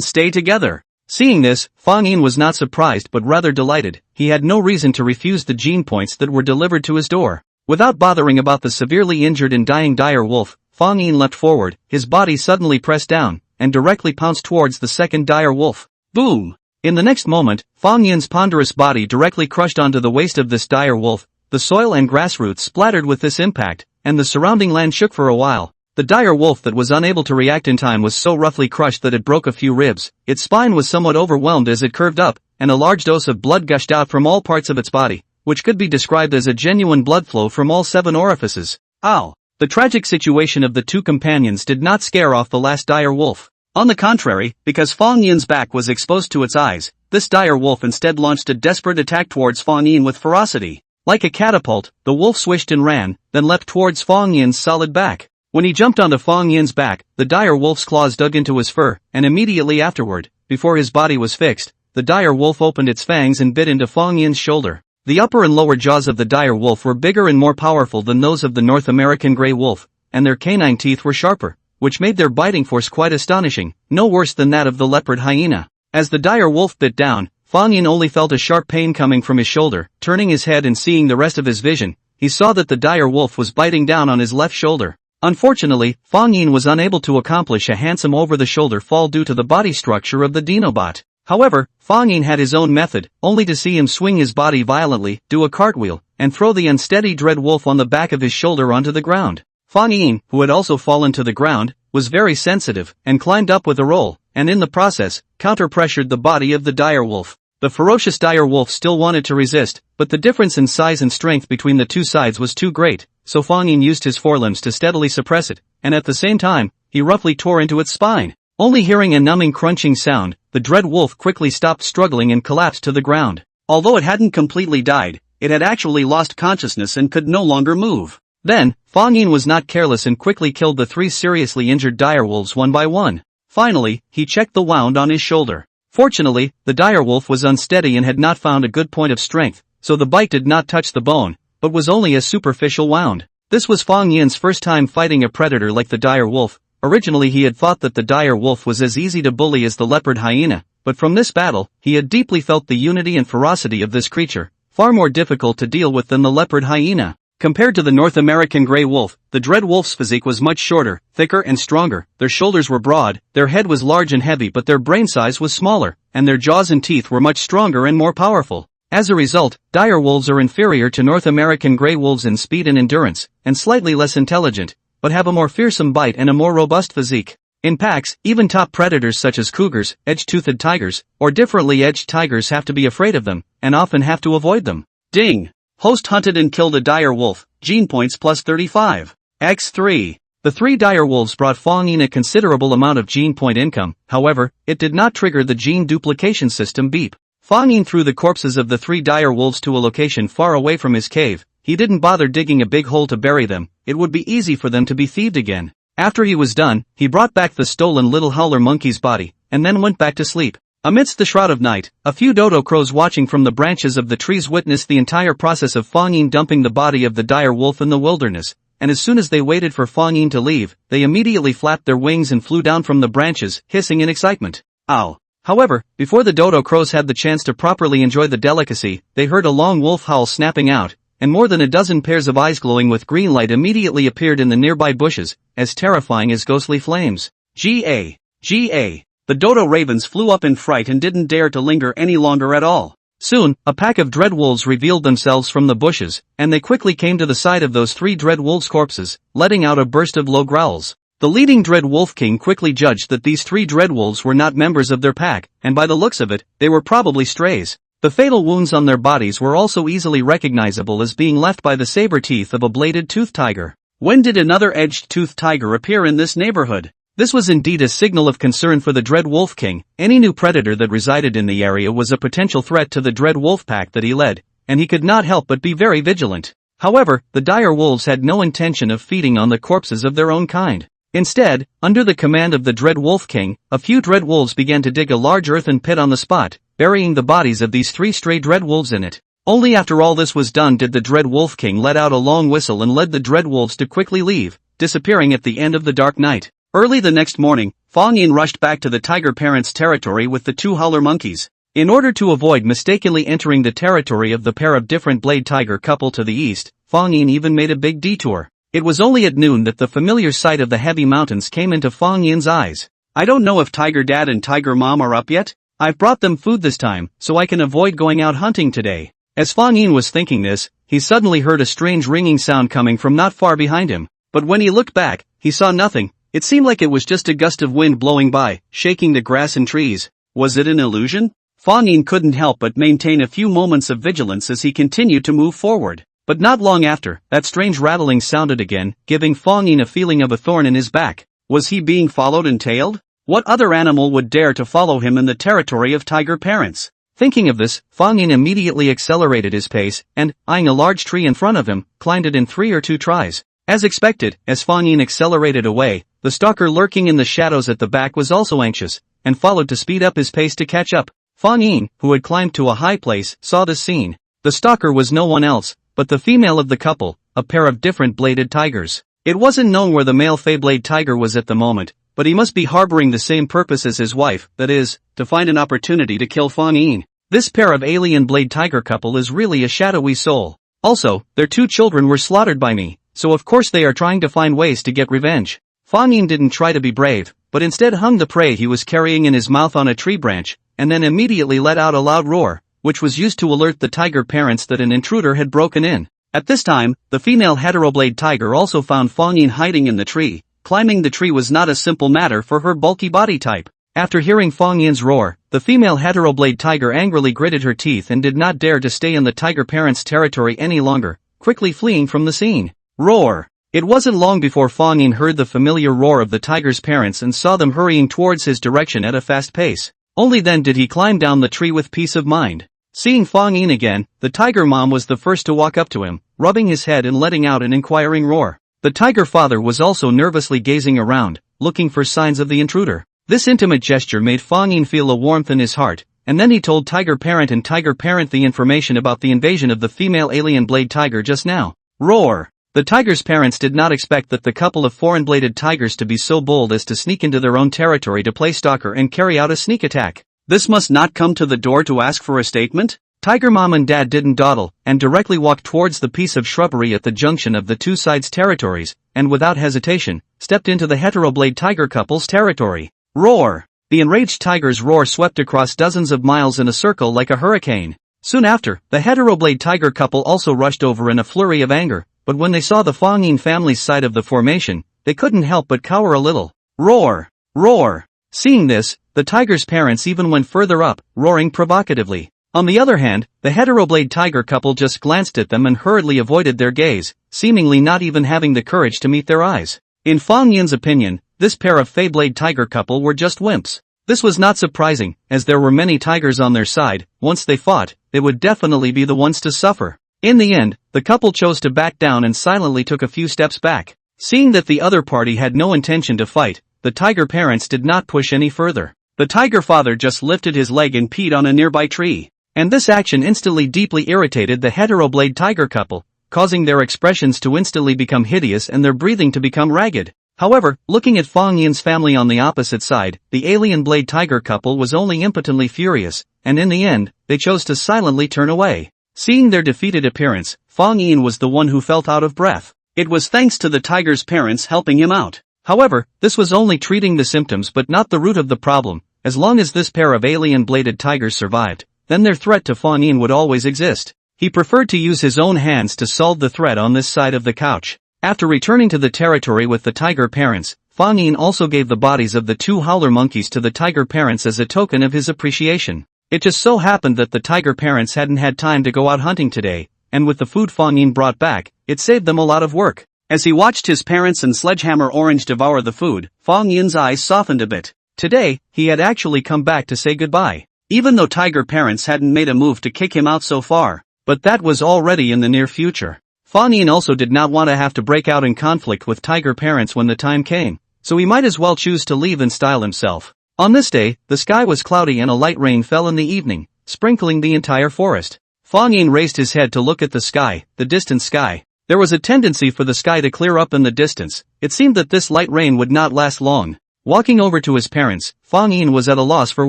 stay together. Seeing this, Fang Yin was not surprised but rather delighted. He had no reason to refuse the gene points that were delivered to his door. Without bothering about the severely injured and dying dire wolf, Fang Yin leapt forward, his body suddenly pressed down, and directly pounced towards the second dire wolf. Boom! In the next moment, Fang Yin's ponderous body directly crushed onto the waist of this dire wolf. The soil and grass roots splattered with this impact, and the surrounding land shook for a while. The dire wolf that was unable to react in time was so roughly crushed that it broke a few ribs, its spine was somewhat overwhelmed as it curved up, and a large dose of blood gushed out from all parts of its body, which could be described as a genuine blood flow from all 7 orifices. Ow! The tragic situation of the 2 companions did not scare off the last dire wolf. On the contrary, because Fang Yin's back was exposed to its eyes, this dire wolf instead launched a desperate attack towards Fang Yin with ferocity. Like a catapult, the wolf swished and ran, then leapt towards Fang Yin's solid back. When he jumped onto Fang Yin's back, the dire wolf's claws dug into his fur, and immediately afterward, before his body was fixed, the dire wolf opened its fangs and bit into Fang Yin's shoulder. The upper and lower jaws of the dire wolf were bigger and more powerful than those of the North American gray wolf, and their canine teeth were sharper, which made their biting force quite astonishing, no worse than that of the leopard hyena. As the dire wolf bit down, Fang Yin only felt a sharp pain coming from his shoulder. Turning his head and seeing the rest of his vision, he saw that the dire wolf was biting down on his left shoulder. Unfortunately, Fang Yin was unable to accomplish a handsome over-the-shoulder fall due to the body structure of the Dinobot. However, Fang Yin had his own method, only to see him swing his body violently, do a cartwheel, and throw the unsteady dread wolf on the back of his shoulder onto the ground. Fang Yin, who had also fallen to the ground, was very sensitive, and climbed up with a roll, and in the process, counter-pressured the body of the dire wolf. The ferocious dire wolf still wanted to resist, but the difference in size and strength between the 2 sides was too great, so Fang Yin used his forelimbs to steadily suppress it, and at the same time, he roughly tore into its spine. Only hearing a numbing crunching sound, the dread wolf quickly stopped struggling and collapsed to the ground. Although it hadn't completely died, it had actually lost consciousness and could no longer move. Then, Fang Yin was not careless and quickly killed the 3 seriously injured dire wolves one by one. Finally, he checked the wound on his shoulder. Fortunately, the dire wolf was unsteady and had not found a good point of strength, so the bite did not touch the bone, but was only a superficial wound. This was Fang Yin's first time fighting a predator like the dire wolf. Originally he had thought that the dire wolf was as easy to bully as the leopard hyena, but from this battle, he had deeply felt the unity and ferocity of this creature, far more difficult to deal with than the leopard hyena. Compared to the North American gray wolf, the dread wolf's physique was much shorter, thicker and stronger. Their shoulders were broad, their head was large and heavy, but their brain size was smaller, and their jaws and teeth were much stronger and more powerful. As a result, dire wolves are inferior to North American gray wolves in speed and endurance, and slightly less intelligent, but have a more fearsome bite and a more robust physique. In packs, even top predators such as cougars, edge-toothed tigers, or differently edged tigers have to be afraid of them, and often have to avoid them. Ding! Host hunted and killed a dire wolf, gene points plus 35. X3. The 3 dire wolves brought Fang Yin a considerable amount of gene point income, however, it did not trigger the gene duplication system beep. Fang Yin threw the corpses of the 3 dire wolves to a location far away from his cave. He didn't bother digging a big hole to bury them, it would be easy for them to be thieved again. After he was done, he brought back the stolen little howler monkey's body, and then went back to sleep. Amidst the shroud of night, a few dodo crows watching from the branches of the trees witnessed the entire process of Fang Yin dumping the body of the dire wolf in the wilderness, and as soon as they waited for Fang Yin to leave, they immediately flapped their wings and flew down from the branches, hissing in excitement. Ow! However, before the dodo crows had the chance to properly enjoy the delicacy, they heard a long wolf howl snapping out, and more than a dozen pairs of eyes glowing with green light immediately appeared in the nearby bushes, as terrifying as ghostly flames. G.A. G.A. The dodo ravens flew up in fright and didn't dare to linger any longer at all. Soon, a pack of dread wolves revealed themselves from the bushes, and they quickly came to the side of those 3 dread wolves' corpses, letting out a burst of low growls. The leading dread wolf king quickly judged that these 3 dread wolves were not members of their pack, and by the looks of it, they were probably strays. The fatal wounds on their bodies were also easily recognizable as being left by the saber teeth of a bladed-toothed tiger. When did another edged-toothed tiger appear in this neighborhood? This was indeed a signal of concern for the Dread Wolf King. Any new predator that resided in the area was a potential threat to the Dread Wolf pack that he led, and he could not help but be very vigilant. However, the dire wolves had no intention of feeding on the corpses of their own kind. Instead, under the command of the Dread Wolf King, a few dread wolves began to dig a large earthen pit on the spot, burying the bodies of these 3 stray dread wolves in it. Only after all this was done did the Dread Wolf King let out a long whistle and led the dread wolves to quickly leave, disappearing at the end of the dark night. Early the next morning, Fang Yin rushed back to the tiger parents' territory with the 2 howler monkeys. In order to avoid mistakenly entering the territory of the pair of different blade tiger couple to the east, Fang Yin even made a big detour. It was only at noon that the familiar sight of the heavy mountains came into Fang Yin's eyes. I don't know if Tiger Dad and Tiger Mom are up yet. I've brought them food this time, so I can avoid going out hunting today. As Fang Yin was thinking this, he suddenly heard a strange ringing sound coming from not far behind him. But when he looked back, he saw nothing. It seemed like it was just a gust of wind blowing by, shaking the grass and trees. Was it an illusion? Fang Yin couldn't help but maintain a few moments of vigilance as he continued to move forward. But not long after, that strange rattling sounded again, giving Fang Yin a feeling of a thorn in his back. Was he being followed and tailed? What other animal would dare to follow him in the territory of tiger parents? Thinking of this, Fang Yin immediately accelerated his pace, and, eyeing a large tree in front of him, climbed it in 3 or 2 tries. As expected, as Fang Yin accelerated away, the stalker lurking in the shadows at the back was also anxious, and followed to speed up his pace to catch up. Fang Yin, who had climbed to a high place, saw this scene. The stalker was no one else but the female of the couple, a pair of different bladed tigers. It wasn't known where the male Fey-blade tiger was at the moment, but he must be harboring the same purpose as his wife, that is, to find an opportunity to kill Fang Yin. This pair of alien blade tiger couple is really a shadowy soul. Also, their 2 children were slaughtered by me, so of course they are trying to find ways to get revenge. Fang Yin didn't try to be brave, but instead hung the prey he was carrying in his mouth on a tree branch, and then immediately let out a loud roar, which was used to alert the tiger parents that an intruder had broken in. At this time, the female heteroblade tiger also found Fang Yin hiding in the tree. Climbing the tree was not a simple matter for her bulky body type. After hearing Fang Yin's roar, the female heteroblade tiger angrily gritted her teeth and did not dare to stay in the tiger parents' territory any longer, quickly fleeing from the scene. Roar! It wasn't long before Fang Yin heard the familiar roar of the tiger's parents and saw them hurrying towards his direction at a fast pace. Only then did he climb down the tree with peace of mind. Seeing Fang Yin again, the tiger mom was the first to walk up to him, rubbing his head and letting out an inquiring roar. The tiger father was also nervously gazing around, looking for signs of the intruder. This intimate gesture made Fang Yin feel a warmth in his heart, and then he told tiger parent the information about the invasion of the female alien blade tiger just now. Roar! The tiger's parents did not expect that the couple of foreign-bladed tigers to be so bold as to sneak into their own territory to play stalker and carry out a sneak attack. This must not come to the door to ask for a statement? Tiger mom and dad didn't dawdle, and directly walked towards the piece of shrubbery at the junction of the 2 sides' territories, and without hesitation, stepped into the heteroblade tiger couple's territory. Roar! The enraged tiger's roar swept across dozens of miles in a circle like a hurricane. Soon after, the heteroblade tiger couple also rushed over in a flurry of anger, but when they saw the Fang Yin family's side of the formation, they couldn't help but cower a little. Roar! Roar! Seeing this, the tiger's parents even went further up, roaring provocatively. On the other hand, the heteroblade tiger couple just glanced at them and hurriedly avoided their gaze, seemingly not even having the courage to meet their eyes. In Fang Yin's opinion, this pair of Fey-blade tiger couple were just wimps. This was not surprising, as there were many tigers on their side. Once they fought, they would definitely be the ones to suffer. In the end, the couple chose to back down and silently took a few steps back. Seeing that the other party had no intention to fight, the tiger parents did not push any further. The tiger father just lifted his leg and peed on a nearby tree. And this action instantly deeply irritated the heteroblade tiger couple, causing their expressions to instantly become hideous and their breathing to become ragged. However, looking at Fang Yin's family on the opposite side, the alien blade tiger couple was only impotently furious, and in the end, they chose to silently turn away. Seeing their defeated appearance, Fang Yin was the one who felt out of breath. It was thanks to the tiger's parents helping him out. However, this was only treating the symptoms but not the root of the problem. As long as this pair of alien-bladed tigers survived, then their threat to Fang Yin would always exist. He preferred to use his own hands to solve the threat on this side of the couch. After returning to the territory with the tiger parents, Fang Yin also gave the bodies of the 2 howler monkeys to the tiger parents as a token of his appreciation. It just so happened that the tiger parents hadn't had time to go out hunting today, and with the food Fang Yin brought back, it saved them a lot of work. As he watched his parents and Sledgehammer Orange devour the food, Fang Yin's eyes softened a bit. Today, he had actually come back to say goodbye. Even though tiger parents hadn't made a move to kick him out so far, but that was already in the near future. Fang Yin also did not want to have to break out in conflict with tiger parents when the time came, so he might as well choose to leave in style himself. On this day, the sky was cloudy and a light rain fell in the evening, sprinkling the entire forest. Fang Yin raised his head to look at the sky, the distant sky. There was a tendency for the sky to clear up in the distance. It seemed that this light rain would not last long. Walking over to his parents, Fang Yin was at a loss for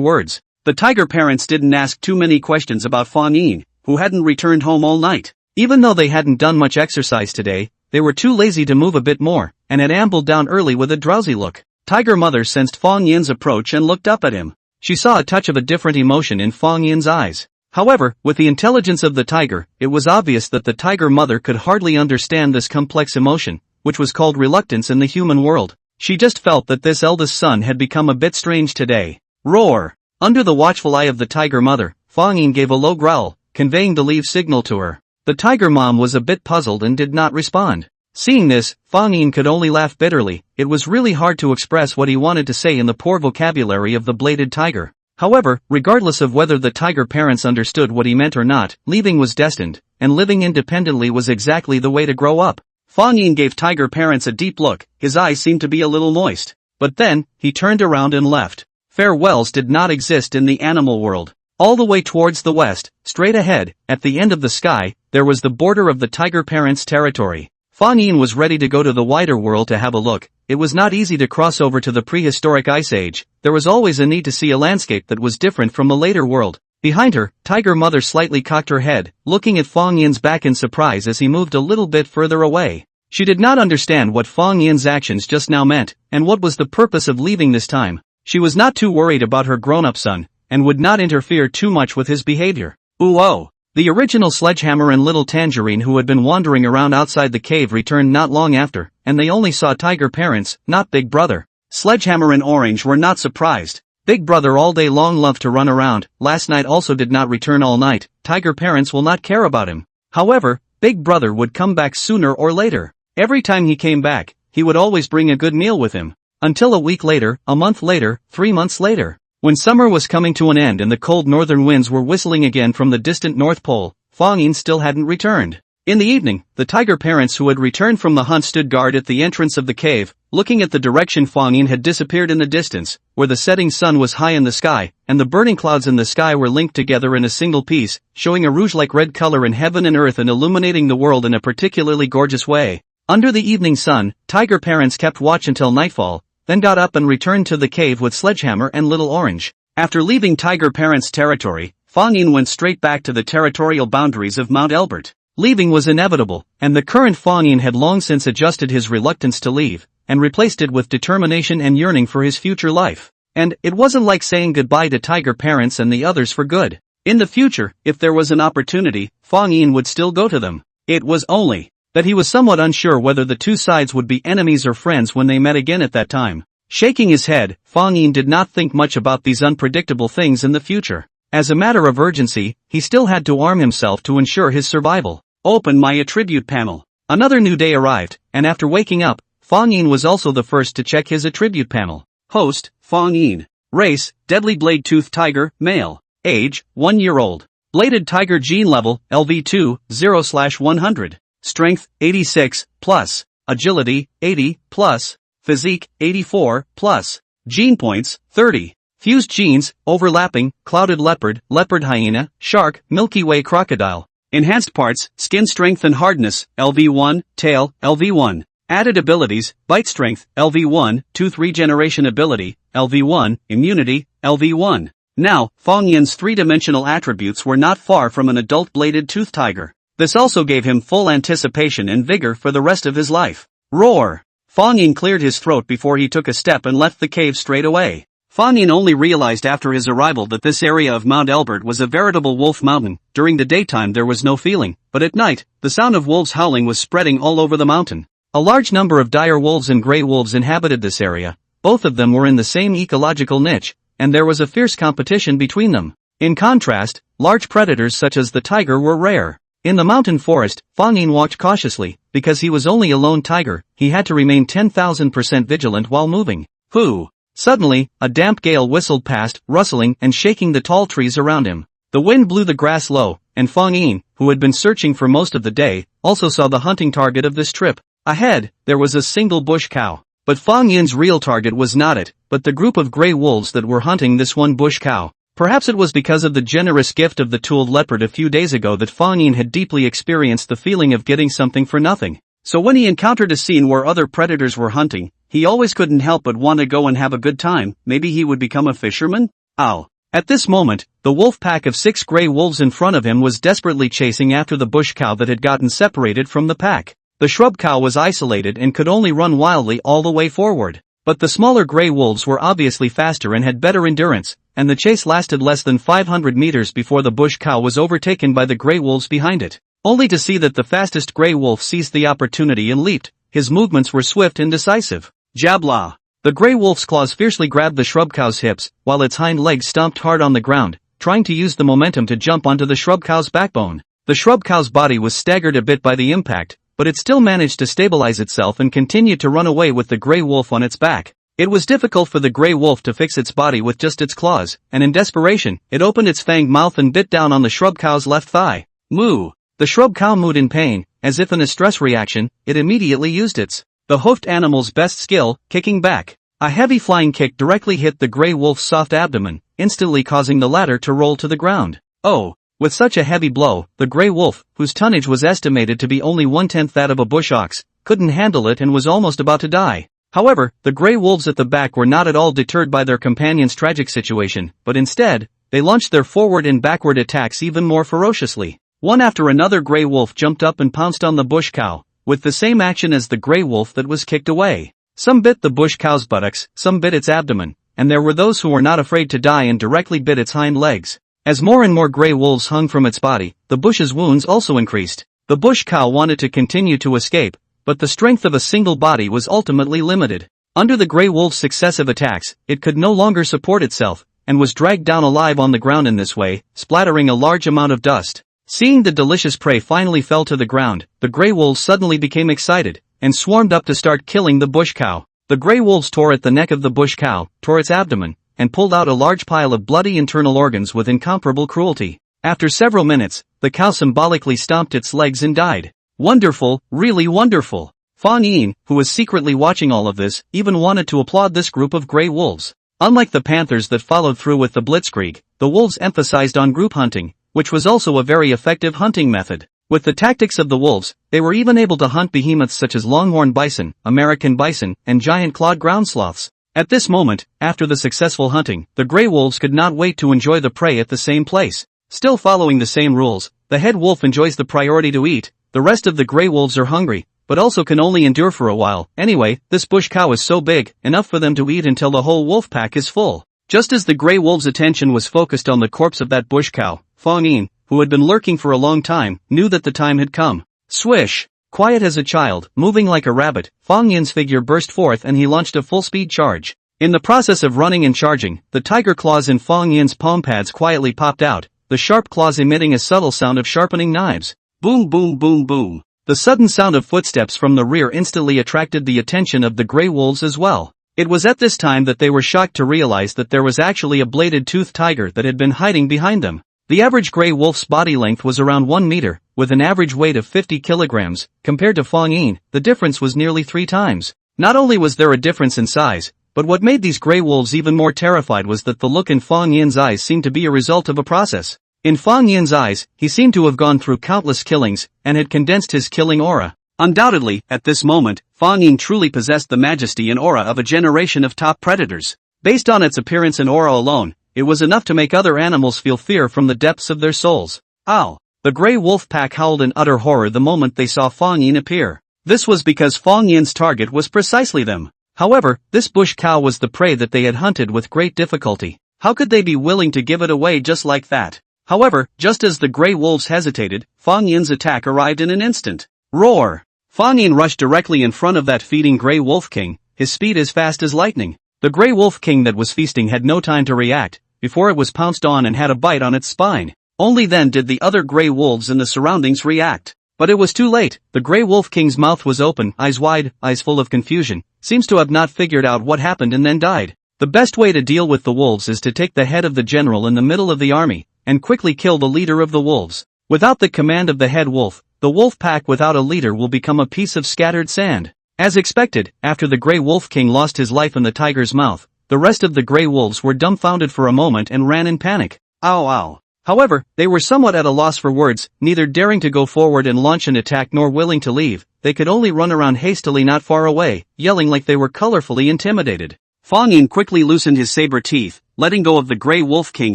words. The tiger parents didn't ask too many questions about Fang Yin, who hadn't returned home all night. Even though they hadn't done much exercise today, they were too lazy to move a bit more, and had ambled down early with a drowsy look. Tiger Mother sensed Fang Yin's approach and looked up at him. She saw a touch of a different emotion in Fang Yin's eyes. However, with the intelligence of the tiger, it was obvious that the tiger mother could hardly understand this complex emotion, which was called reluctance in the human world. She just felt that this eldest son had become a bit strange today. Roar! Under the watchful eye of the tiger mother, Fang Yin gave a low growl, conveying the leave signal to her. The tiger mom was a bit puzzled and did not respond. Seeing this, Fang Yin could only laugh bitterly. It was really hard to express what he wanted to say in the poor vocabulary of the bladed tiger. However, regardless of whether the tiger parents understood what he meant or not, leaving was destined, and living independently was exactly the way to grow up. Fang Yin gave tiger parents a deep look. His eyes seemed to be a little moist. But then, he turned around and left. Farewells did not exist in the animal world. All the way towards the west, straight ahead, at the end of the sky, there was the border of the tiger parents' territory. Fang Yin was ready to go to the wider world to have a look. It was not easy to cross over to the prehistoric ice age. There was always a need to see a landscape that was different from the later world. Behind her, Tiger Mother slightly cocked her head, looking at Fang Yin's back in surprise as he moved a little bit further away. She did not understand what Fang Yin's actions just now meant, and what was the purpose of leaving this time. She was not too worried about her grown-up son, and would not interfere too much with his behavior. Ooh-oh! The original Sledgehammer and Little Tangerine who had been wandering around outside the cave returned not long after, and they only saw tiger parents, not Big Brother. Sledgehammer and Orange were not surprised. Big Brother all day long loved to run around, last night also did not return all night. Tiger parents will not care about him. However, Big Brother would come back sooner or later. Every time he came back, he would always bring a good meal with him. Until a week later, a month later, 3 months later. When summer was coming to an end and the cold northern winds were whistling again from the distant North Pole, Fang Yin still hadn't returned. In the evening, the tiger parents who had returned from the hunt stood guard at the entrance of the cave, looking at the direction Fang Yin had disappeared in the distance, where the setting sun was high in the sky, and the burning clouds in the sky were linked together in a single piece, showing a rouge-like red color in heaven and earth and illuminating the world in a particularly gorgeous way. Under the evening sun, tiger parents kept watch until nightfall, then got up and returned to the cave with Sledgehammer and Little Orange. After leaving tiger parents' territory, Fang Yin went straight back to the territorial boundaries of Mount Elbert. Leaving was inevitable, and the current Fang Yin had long since adjusted his reluctance to leave, and replaced it with determination and yearning for his future life. And it wasn't like saying goodbye to tiger parents and the others for good. In the future, if there was an opportunity, Fang Yin would still go to them. It was only that he was somewhat unsure whether the two sides would be enemies or friends when they met again at that time. Shaking his head, Fang Yin did not think much about these unpredictable things in the future. As a matter of urgency, he still had to arm himself to ensure his survival. Open my attribute panel. Another new day arrived, and after waking up, Fang Yin was also the first to check his attribute panel. Host, Fang Yin. Race, Deadly Blade-toothed Tiger, male. Age, 1 year old. Bladed Tiger gene level, LV2, 0/100. Strength, 86, plus. Agility, 80, plus. Physique, 84, plus. Gene points, 30. Fused genes, overlapping, clouded leopard, leopard hyena, shark, Milky Way crocodile. Enhanced parts, skin strength and hardness, LV1, tail, LV1. Added abilities, bite strength, LV1, tooth regeneration ability, LV1, immunity, LV1. Now, Fang Yin's three-dimensional attributes were not far from an adult bladed tooth tiger. This also gave him full anticipation and vigor for the rest of his life. Roar! Fang Yin cleared his throat before he took a step and left the cave straight away. Fang Yin only realized after his arrival that this area of Mount Elbert was a veritable wolf mountain. During the daytime there was no feeling, but at night, the sound of wolves howling was spreading all over the mountain. A large number of dire wolves and gray wolves inhabited this area. Both of them were in the same ecological niche, and there was a fierce competition between them. In contrast, large predators such as the tiger were rare. In the mountain forest, Fang Yin walked cautiously. Because he was only a lone tiger, he had to remain 10,000% vigilant while moving. Whoo! Suddenly, a damp gale whistled past, rustling and shaking the tall trees around him. The wind blew the grass low, and Fang Yin, who had been searching for most of the day, also saw the hunting target of this trip. Ahead, there was a single bush cow. But Fang Yin's real target was not it, but the group of gray wolves that were hunting this one bush cow. Perhaps it was because of the generous gift of the tooled leopard a few days ago that Fang Yin had deeply experienced the feeling of getting something for nothing. So when he encountered a scene where other predators were hunting, he always couldn't help but want to go and have a good time. Maybe he would become a fisherman? Ow. At this moment, the wolf pack of 6 gray wolves in front of him was desperately chasing after the bush cow that had gotten separated from the pack. The shrub cow was isolated and could only run wildly all the way forward. But the smaller gray wolves were obviously faster and had better endurance, and the chase lasted less than 500 meters before the bush cow was overtaken by the gray wolves behind it. Only to see that the fastest gray wolf seized the opportunity and leaped. His movements were swift and decisive. Jabla! The gray wolf's claws fiercely grabbed the shrub cow's hips, while its hind legs stomped hard on the ground, trying to use the momentum to jump onto the shrub cow's backbone. The shrub cow's body was staggered a bit by the impact, but it still managed to stabilize itself and continued to run away with the gray wolf on its back. It was difficult for the gray wolf to fix its body with just its claws, and in desperation, it opened its fanged mouth and bit down on the shrub cow's left thigh. Moo! The shrub cow mooed in pain. As if in a stress reaction, it immediately used the hoofed animal's best skill, kicking back. A heavy flying kick directly hit the gray wolf's soft abdomen, instantly causing the latter to roll to the ground. Oh! With such a heavy blow, the gray wolf, whose tonnage was estimated to be only 1/10 that of a bush ox, couldn't handle it and was almost about to die. However, the gray wolves at the back were not at all deterred by their companion's tragic situation, but instead, they launched their forward and backward attacks even more ferociously. One after another gray wolf jumped up and pounced on the bush cow, with the same action as the gray wolf that was kicked away. Some bit the bush cow's buttocks, some bit its abdomen, and there were those who were not afraid to die and directly bit its hind legs. As more and more gray wolves hung from its body, the bush's wounds also increased. The bush cow wanted to continue to escape, but the strength of a single body was ultimately limited. Under the gray wolf's successive attacks, it could no longer support itself, and was dragged down alive on the ground in this way, splattering a large amount of dust. Seeing the delicious prey finally fell to the ground, the gray wolves suddenly became excited, and swarmed up to start killing the bush cow. The gray wolves tore at the neck of the bush cow, tore its abdomen, and pulled out a large pile of bloody internal organs with incomparable cruelty. After several minutes, the cow symbolically stomped its legs and died. Wonderful, really wonderful. Fang Yin, who was secretly watching all of this, even wanted to applaud this group of gray wolves. Unlike the panthers that followed through with the blitzkrieg, the wolves emphasized on group hunting, which was also a very effective hunting method. With the tactics of the wolves, they were even able to hunt behemoths such as longhorn bison, American bison, and giant clawed ground sloths. At this moment, after the successful hunting, the gray wolves could not wait to enjoy the prey at the same place. Still following the same rules, the head wolf enjoys the priority to eat, the rest of the gray wolves are hungry, but also can only endure for a while. Anyway, this bush cow is so big, enough for them to eat until the whole wolf pack is full. Just as the gray wolves' attention was focused on the corpse of that bush cow, Fang Yin, who had been lurking for a long time, knew that the time had come. Swish! Quiet as a child, moving like a rabbit, Fang Yin's figure burst forth and he launched a full-speed charge. In the process of running and charging, the tiger claws in Fang Yin's palm pads quietly popped out, the sharp claws emitting a subtle sound of sharpening knives. Boom boom boom boom. The sudden sound of footsteps from the rear instantly attracted the attention of the gray wolves as well. It was at this time that they were shocked to realize that there was actually a bladed-toothed tiger that had been hiding behind them. The average gray wolf's body length was around 1 meter, with an average weight of 50 kilograms. Compared to Fang Yin, the difference was nearly 3 times. Not only was there a difference in size, but what made these gray wolves even more terrified was that the look in Fang Yin's eyes seemed to be a result of a process. In Fang Yin's eyes, he seemed to have gone through countless killings, and had condensed his killing aura. Undoubtedly, at this moment, Fang Yin truly possessed the majesty and aura of a generation of top predators. Based on its appearance and aura alone, it was enough to make other animals feel fear from the depths of their souls. Ow! The gray wolf pack howled in utter horror the moment they saw Fang Yin appear. This was because Fang Yin's target was precisely them. However, this bush cow was the prey that they had hunted with great difficulty. How could they be willing to give it away just like that? However, just as the gray wolves hesitated, Fang Yin's attack arrived in an instant. Roar! Fang Yin rushed directly in front of that feeding gray wolf king, his speed as fast as lightning. The gray wolf king that was feasting had no time to react, before it was pounced on and had a bite on its spine. Only then did the other gray wolves in the surroundings react. But it was too late. The Grey Wolf King's mouth was open, eyes wide, eyes full of confusion. Seems to have not figured out what happened and then died. The best way to deal with the wolves is to take the head of the general in the middle of the army, and quickly kill the leader of the wolves. Without the command of the head wolf, the wolf pack without a leader will become a piece of scattered sand. As expected, after the Grey Wolf King lost his life in the tiger's mouth, the rest of the Grey Wolves were dumbfounded for a moment and ran in panic. Ow ow. However, they were somewhat at a loss for words, neither daring to go forward and launch an attack nor willing to leave. They could only run around hastily not far away, yelling like they were colorfully intimidated. Fang Yin quickly loosened his saber teeth, letting go of the Grey Wolf King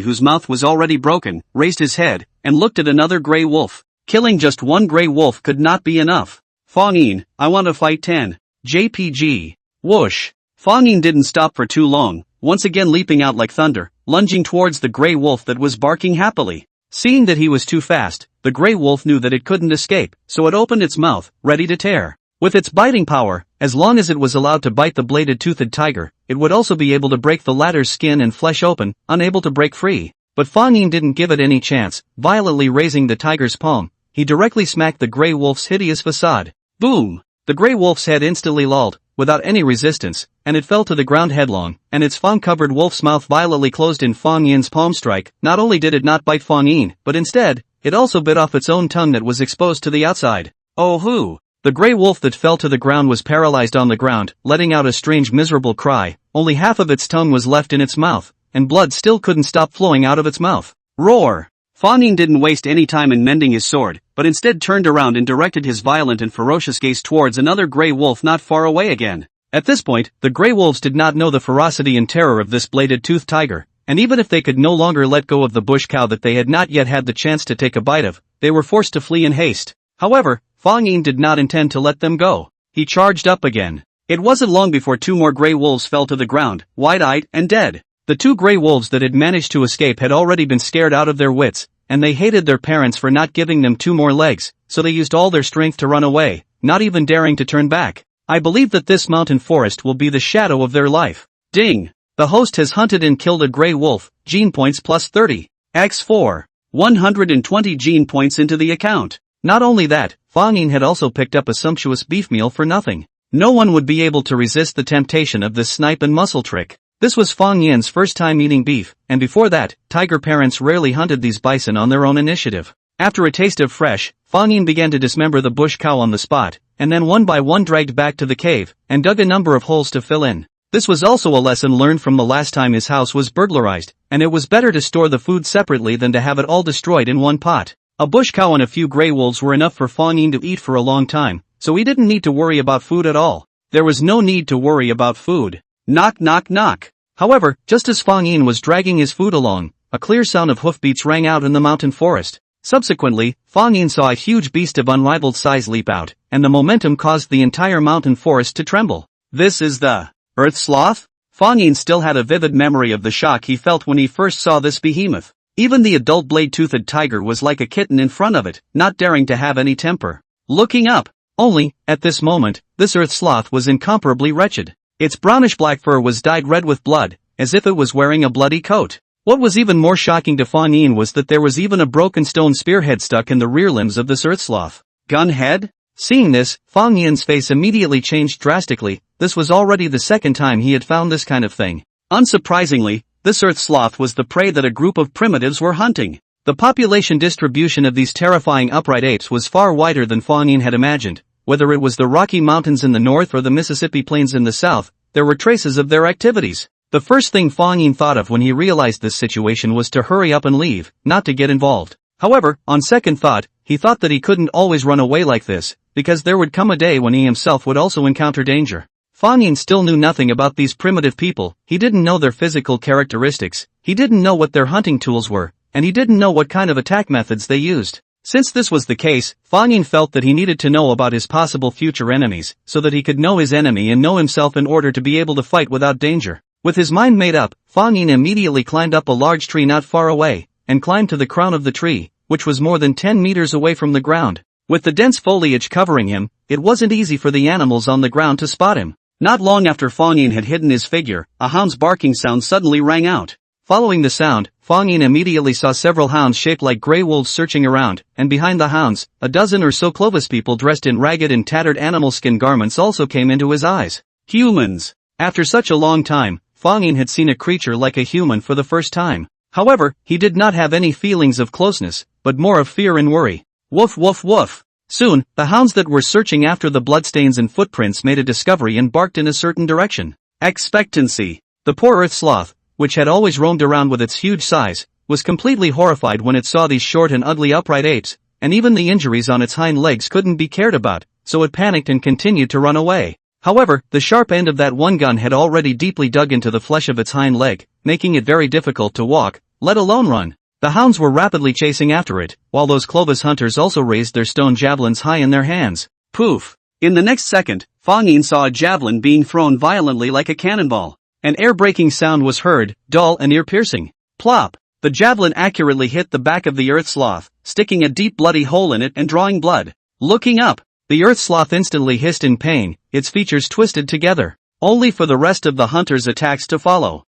whose mouth was already broken, raised his head, and looked at another Grey Wolf. Killing just one Grey Wolf could not be enough. Fang Yin, I want to fight 10. JPG. Whoosh. Fang Yin didn't stop for too long, once again leaping out like thunder, lunging towards the Grey Wolf that was barking happily. Seeing that he was too fast, the Grey Wolf knew that it couldn't escape, so it opened its mouth, ready to tear. With its biting power, as long as it was allowed to bite the bladed-toothed tiger, it would also be able to break the latter's skin and flesh open, unable to break free. But Fang Yin didn't give it any chance. Violently raising the tiger's palm, he directly smacked the Grey Wolf's hideous facade. Boom! The Grey Wolf's head instantly lolled, without any resistance, and it fell to the ground headlong, and its fang-covered wolf's mouth violently closed in Fang Yin's palm strike. Not only did it not bite Fang Yin, but instead, it also bit off its own tongue that was exposed to the outside. Oh hoo! The Grey Wolf that fell to the ground was paralyzed on the ground, letting out a strange miserable cry. Only half of its tongue was left in its mouth, and blood still couldn't stop flowing out of its mouth. Roar! Fang Yin didn't waste any time in mending his sword, but instead turned around and directed his violent and ferocious gaze towards another Grey Wolf not far away again. At this point, the Grey Wolves did not know the ferocity and terror of this bladed-toothed tiger, and even if they could no longer let go of the bush cow that they had not yet had the chance to take a bite of, they were forced to flee in haste. However, Fang Yin did not intend to let them go. He charged up again. It wasn't long before two more Grey Wolves fell to the ground, wide-eyed and dead. The two Grey Wolves that had managed to escape had already been scared out of their wits, and they hated their parents for not giving them two more legs, so they used all their strength to run away, not even daring to turn back. I believe that this mountain forest will be the shadow of their life. Ding! The host has hunted and killed a Grey Wolf, gene points plus 30. X4. 120 gene points into the account. Not only that, Fang Yin had also picked up a sumptuous beef meal for nothing. No one would be able to resist the temptation of this snipe and muscle trick. This was Fang Yin's first time eating beef, and before that, tiger parents rarely hunted these bison on their own initiative. After a taste of fresh, Fang Yin began to dismember the bush cow on the spot, and then one by one dragged back to the cave, and dug a number of holes to fill in. This was also a lesson learned from the last time his house was burglarized, and it was better to store the food separately than to have it all destroyed in one pot. A bush cow and a few Grey Wolves were enough for Fang Yin to eat for a long time, so he didn't need to worry about food at all. There was no need to worry about food. Knock knock knock. However, just as Fang Yin was dragging his food along, a clear sound of hoofbeats rang out in the mountain forest. Subsequently, Fang Yin saw a huge beast of unrivaled size leap out, and the momentum caused the entire mountain forest to tremble. This is the Earth Sloth? Fang Yin still had a vivid memory of the shock he felt when he first saw this behemoth. Even the adult blade-toothed tiger was like a kitten in front of it, not daring to have any temper. Looking up, only, at this moment, this earth sloth was incomparably wretched. Its brownish-black fur was dyed red with blood, as if it was wearing a bloody coat. What was even more shocking to Fang Yin was that there was even a broken stone spearhead stuck in the rear limbs of this earth sloth. Gunhead? Seeing this, Fang Yin's face immediately changed drastically. This was already the second time he had found this kind of thing. Unsurprisingly, this earth sloth was the prey that a group of primitives were hunting. The population distribution of these terrifying upright apes was far wider than Fang Yin had imagined. Whether it was the Rocky Mountains in the north or the Mississippi Plains in the south, there were traces of their activities. The first thing Fang Yin thought of when he realized this situation was to hurry up and leave, not to get involved. However, on second thought, he thought that he couldn't always run away like this, because there would come a day when he himself would also encounter danger. Fang Yin still knew nothing about these primitive people. He didn't know their physical characteristics, he didn't know what their hunting tools were, and he didn't know what kind of attack methods they used. Since this was the case, Fang Yin felt that he needed to know about his possible future enemies, so that he could know his enemy and know himself in order to be able to fight without danger. With his mind made up, Fang Yin immediately climbed up a large tree not far away, and climbed to the crown of the tree, which was more than 10 meters away from the ground. With the dense foliage covering him, it wasn't easy for the animals on the ground to spot him. Not long after Fang Yin had hidden his figure, a hound's barking sound suddenly rang out. Following the sound, Fang Yin immediately saw several hounds shaped like grey wolves searching around, and behind the hounds, a dozen or so Clovis people dressed in ragged and tattered animal skin garments also came into his eyes. Humans! After such a long time, Fang Yin had seen a creature like a human for the first time. However, he did not have any feelings of closeness, but more of fear and worry. Woof woof woof! Soon, the hounds that were searching after the bloodstains and footprints made a discovery and barked in a certain direction. Expectancy! The poor earth sloth, which had always roamed around with its huge size, was completely horrified when it saw these short and ugly upright apes, and even the injuries on its hind legs couldn't be cared about, so it panicked and continued to run away. However, the sharp end of that one gun had already deeply dug into the flesh of its hind leg, making it very difficult to walk, let alone run. The hounds were rapidly chasing after it, while those Clovis hunters also raised their stone javelins high in their hands. Poof! In the next second, Fang Yin saw a javelin being thrown violently like a cannonball. An air-breaking sound was heard, dull and ear-piercing. Plop! The javelin accurately hit the back of the earth sloth, sticking a deep bloody hole in it and drawing blood. Looking up, the earth sloth instantly hissed in pain, its features twisted together, only for the rest of the hunter's attacks to follow.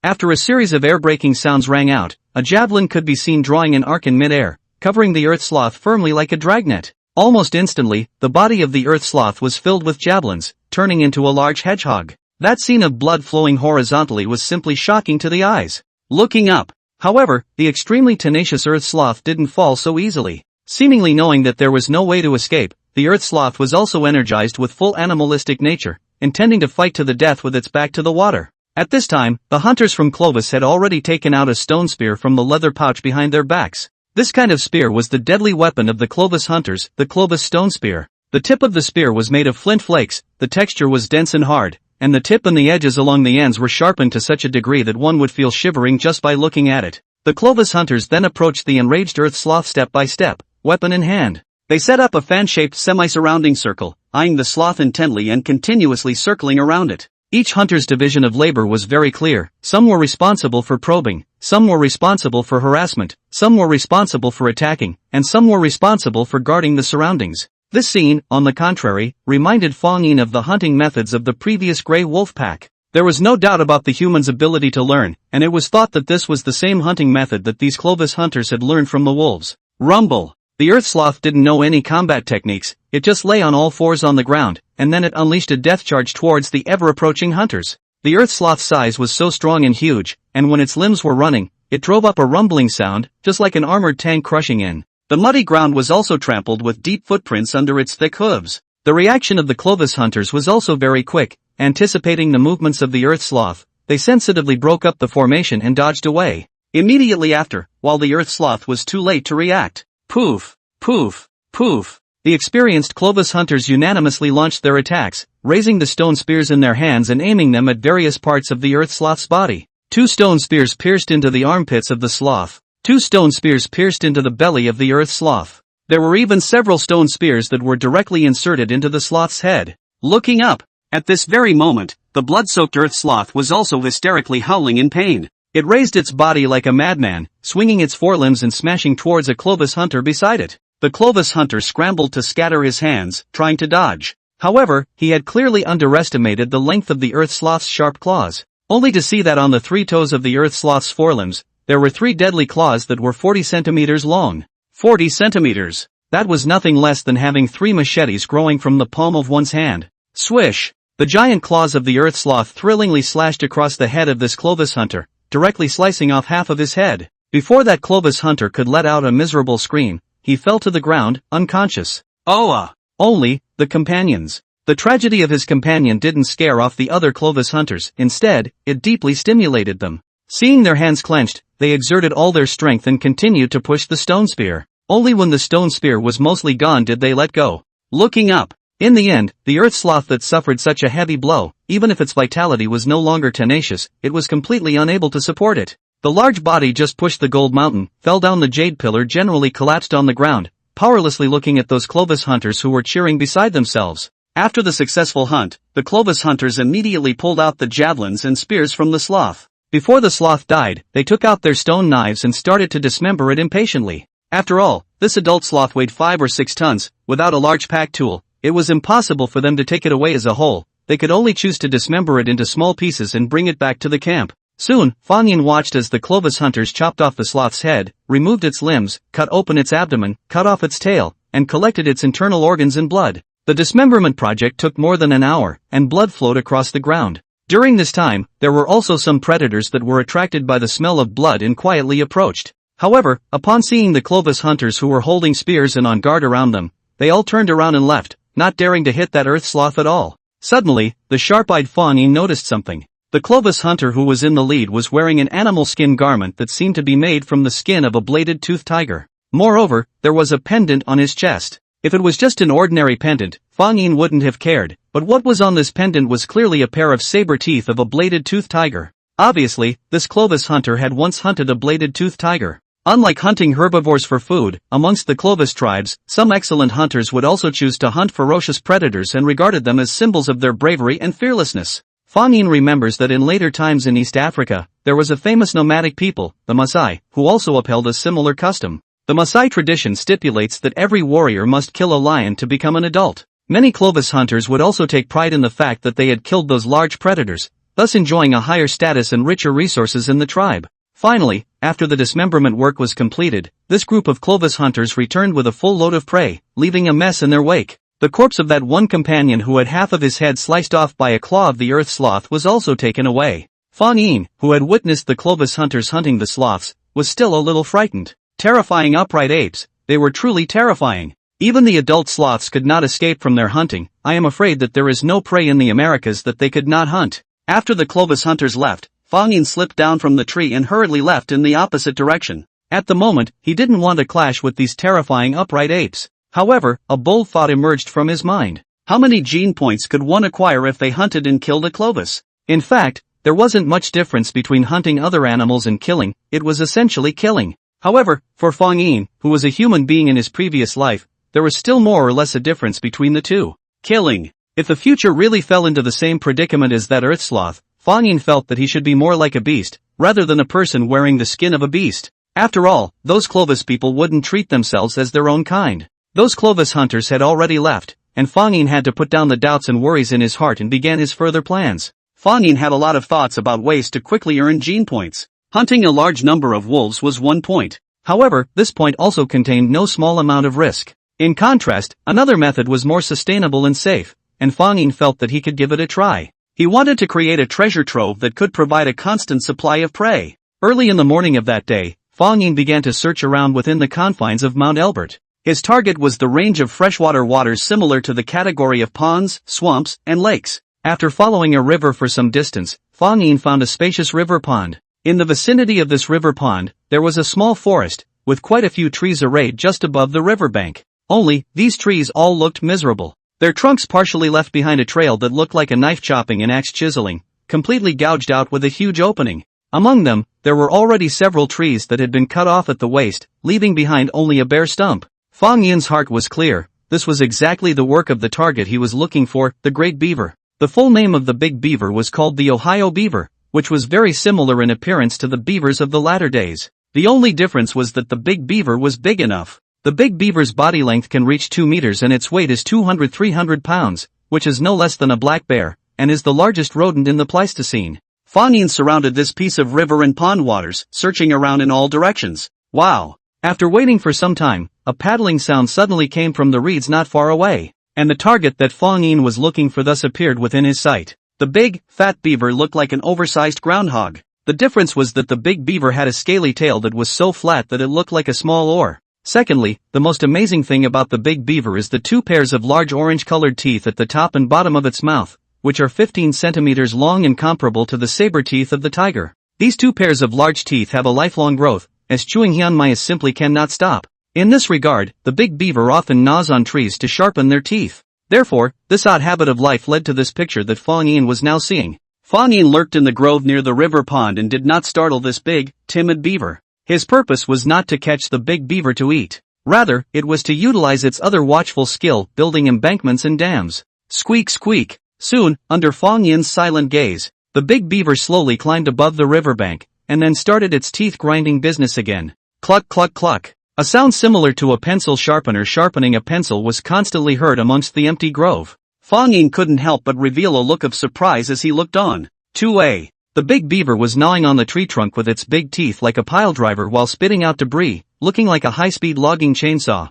After a series of air-breaking sounds rang out, a javelin could be seen drawing an arc in mid-air, covering the earth sloth firmly like a dragnet. Almost instantly, the body of the earth sloth was filled with javelins, turning into a large hedgehog. That scene of blood flowing horizontally was simply shocking to the eyes. Looking up, however, the extremely tenacious earth sloth didn't fall so easily. Seemingly knowing that there was no way to escape, the earth sloth was also energized with full animalistic nature, intending to fight to the death with its back to the water. At this time, the hunters from Clovis had already taken out a stone spear from the leather pouch behind their backs. This kind of spear was the deadly weapon of the Clovis hunters, the Clovis stone spear. The tip of the spear was made of flint flakes, the texture was dense and hard, and the tip and the edges along the ends were sharpened to such a degree that one would feel shivering just by looking at it. The Clovis hunters then approached the enraged earth sloth step by step, weapon in hand. They set up a fan-shaped semi-surrounding circle, eyeing the sloth intently and continuously circling around it. Each hunter's division of labor was very clear. Some were responsible for probing, some were responsible for harassment, some were responsible for attacking, and some were responsible for guarding the surroundings. This scene, on the contrary, reminded Fang Yin of the hunting methods of the previous grey wolf pack. There was no doubt about the human's ability to learn, and it was thought that this was the same hunting method that these Clovis hunters had learned from the wolves. Rumble! The earth sloth didn't know any combat techniques, it just lay on all fours on the ground, and then it unleashed a death charge towards the ever-approaching hunters. The earth sloth's size was so strong and huge, and when its limbs were running, it drove up a rumbling sound, just like an armored tank crushing in. The muddy ground was also trampled with deep footprints under its thick hooves. The reaction of the Clovis hunters was also very quick. Anticipating the movements of the earth sloth, they sensitively broke up the formation and dodged away. Immediately after, while the earth sloth was too late to react, poof, poof, poof, the experienced Clovis hunters unanimously launched their attacks, raising the stone spears in their hands and aiming them at various parts of the earth sloth's body. 2 stone spears pierced into the armpits of the sloth. 2 stone spears pierced into the belly of the earth sloth. There were even several stone spears that were directly inserted into the sloth's head. Looking up, at this very moment, the blood-soaked earth sloth was also hysterically howling in pain. It raised its body like a madman, swinging its forelimbs and smashing towards a Clovis hunter beside it. The Clovis hunter scrambled to scatter his hands, trying to dodge. However, he had clearly underestimated the length of the earth sloth's sharp claws, only to see that on the 3 toes of the earth sloth's forelimbs, there were 3 deadly claws that were 40 centimeters long. 40 centimeters! That was nothing less than having 3 machetes growing from the palm of one's hand. Swish! The giant claws of the earth sloth thrillingly slashed across the head of this Clovis hunter, directly slicing off half of his head. Before that Clovis hunter could let out a miserable scream, he fell to the ground, unconscious. Only, the companions. The tragedy of his companion didn't scare off the other Clovis hunters, instead, it deeply stimulated them. Seeing their hands clenched, they exerted all their strength and continued to push the stone spear. Only when the stone spear was mostly gone did they let go. Looking up, in the end, the earth sloth that suffered such a heavy blow, even if its vitality was no longer tenacious, it was completely unable to support it. The large body just pushed the gold mountain, fell down the jade pillar, generally collapsed on the ground, powerlessly looking at those Clovis hunters who were cheering beside themselves. After the successful hunt, the Clovis hunters immediately pulled out the javelins and spears from the sloth. Before the sloth died, they took out their stone knives and started to dismember it impatiently. After all, this adult sloth weighed 5 or 6 tons, without a large pack tool. it was impossible for them to take it away as a whole. They could only choose to dismember it into small pieces and bring it back to the camp. Soon, Fang Yin watched as the Clovis hunters chopped off the sloth's head, removed its limbs, cut open its abdomen, cut off its tail, and collected its internal organs and blood. The dismemberment project took more than an hour, and blood flowed across the ground. During this time, there were also some predators that were attracted by the smell of blood and quietly approached. However, upon seeing the Clovis hunters who were holding spears and on guard around them, they all turned around and left, not daring to hit that earth sloth at all. Suddenly, the sharp-eyed Fang Yin noticed something. The Clovis hunter who was in the lead was wearing an animal skin garment that seemed to be made from the skin of a bladed-toothed tiger. Moreover, there was a pendant on his chest. If it was just an ordinary pendant, Fang Yin wouldn't have cared, but what was on this pendant was clearly a pair of saber teeth of a bladed-toothed tiger. Obviously, this Clovis hunter had once hunted a bladed-toothed tiger. Unlike hunting herbivores for food, amongst the Clovis tribes, some excellent hunters would also choose to hunt ferocious predators and regarded them as symbols of their bravery and fearlessness. Fang Yin remembers that in later times in East Africa, there was a famous nomadic people, the Maasai, who also upheld a similar custom. The Maasai tradition stipulates that every warrior must kill a lion to become an adult. Many Clovis hunters would also take pride in the fact that they had killed those large predators, thus enjoying a higher status and richer resources in the tribe. Finally, after the dismemberment work was completed, this group of Clovis hunters returned with a full load of prey, leaving a mess in their wake. The corpse of that one companion who had half of his head sliced off by a claw of the earth sloth was also taken away. Fang Yin, who had witnessed the Clovis hunters hunting the sloths, was still a little frightened. Terrifying upright apes, they were truly terrifying. Even the adult sloths could not escape from their hunting. I am afraid that there is no prey in the Americas that they could not hunt. After the Clovis hunters left, Fang Yin slipped down from the tree and hurriedly left in the opposite direction. At the moment, he didn't want to clash with these terrifying upright apes. However, a bold thought emerged from his mind. How many gene points could one acquire if they hunted and killed a Clovis? In fact, there wasn't much difference between hunting other animals and killing, it was essentially killing. However, for Fang Yin, who was a human being in his previous life, there was still more or less a difference between the two. Killing. If the future really fell into the same predicament as that earth sloth, Fang Yin felt that he should be more like a beast, rather than a person wearing the skin of a beast. After all, those Clovis people wouldn't treat themselves as their own kind. Those Clovis hunters had already left, and Fang Yin had to put down the doubts and worries in his heart and began his further plans. Fang Yin had a lot of thoughts about ways to quickly earn gene points. Hunting a large number of wolves was one point. However, this point also contained no small amount of risk. In contrast, another method was more sustainable and safe, and Fang Yin felt that he could give it a try. He wanted to create a treasure trove that could provide a constant supply of prey. Early in the morning of that day, Fang Yin began to search around within the confines of Mount Elbert. His target was the range of freshwater waters similar to the category of ponds, swamps, and lakes. After following a river for some distance, Fang Yin found a spacious river pond. In the vicinity of this river pond, there was a small forest, with quite a few trees arrayed just above the riverbank. Only, these trees all looked miserable. Their trunks partially left behind a trail that looked like a knife chopping and axe chiseling, completely gouged out with a huge opening. Among them, there were already several trees that had been cut off at the waist, leaving behind only a bare stump. Fang Yin's heart was clear. This was exactly the work of the target he was looking for, the great beaver. The full name of the big beaver was called the Ohio beaver, which was very similar in appearance to the beavers of the latter days. The only difference was that the big beaver was big enough. The big beaver's body length can reach 2 meters and its weight is 200-300 pounds, which is no less than a black bear, and is the largest rodent in the Pleistocene. Fang Yin surrounded this piece of river and pond waters, searching around in all directions. Wow! After waiting for some time, a paddling sound suddenly came from the reeds not far away, and the target that Fang Yin was looking for thus appeared within his sight. The big, fat beaver looked like an oversized groundhog. The difference was that the big beaver had a scaly tail that was so flat that it looked like a small oar. Secondly, the most amazing thing about the big beaver is the 2 pairs of large orange-colored teeth at the top and bottom of its mouth, which are 15 centimeters long and comparable to the saber-tooth of the tiger. These 2 pairs of large teeth have a lifelong growth, as chewing hyunmais simply cannot stop. In this regard, the big beaver often gnaws on trees to sharpen their teeth. Therefore, this odd habit of life led to this picture that Fang Yin was now seeing. Fang Yin lurked in the grove near the river pond and did not startle this big, timid beaver. His purpose was not to catch the big beaver to eat. Rather, it was to utilize its other watchful skill, building embankments and dams. Squeak squeak. Soon, under Fang Yin's silent gaze, the big beaver slowly climbed above the riverbank, and then started its teeth-grinding business again. Cluck cluck cluck. A sound similar to a pencil sharpener sharpening a pencil was constantly heard amongst the empty grove. Fang Yin couldn't help but reveal a look of surprise as he looked on. 2a. The big beaver was gnawing on the tree trunk with its big teeth like a piledriver while spitting out debris, looking like a high-speed logging chainsaw.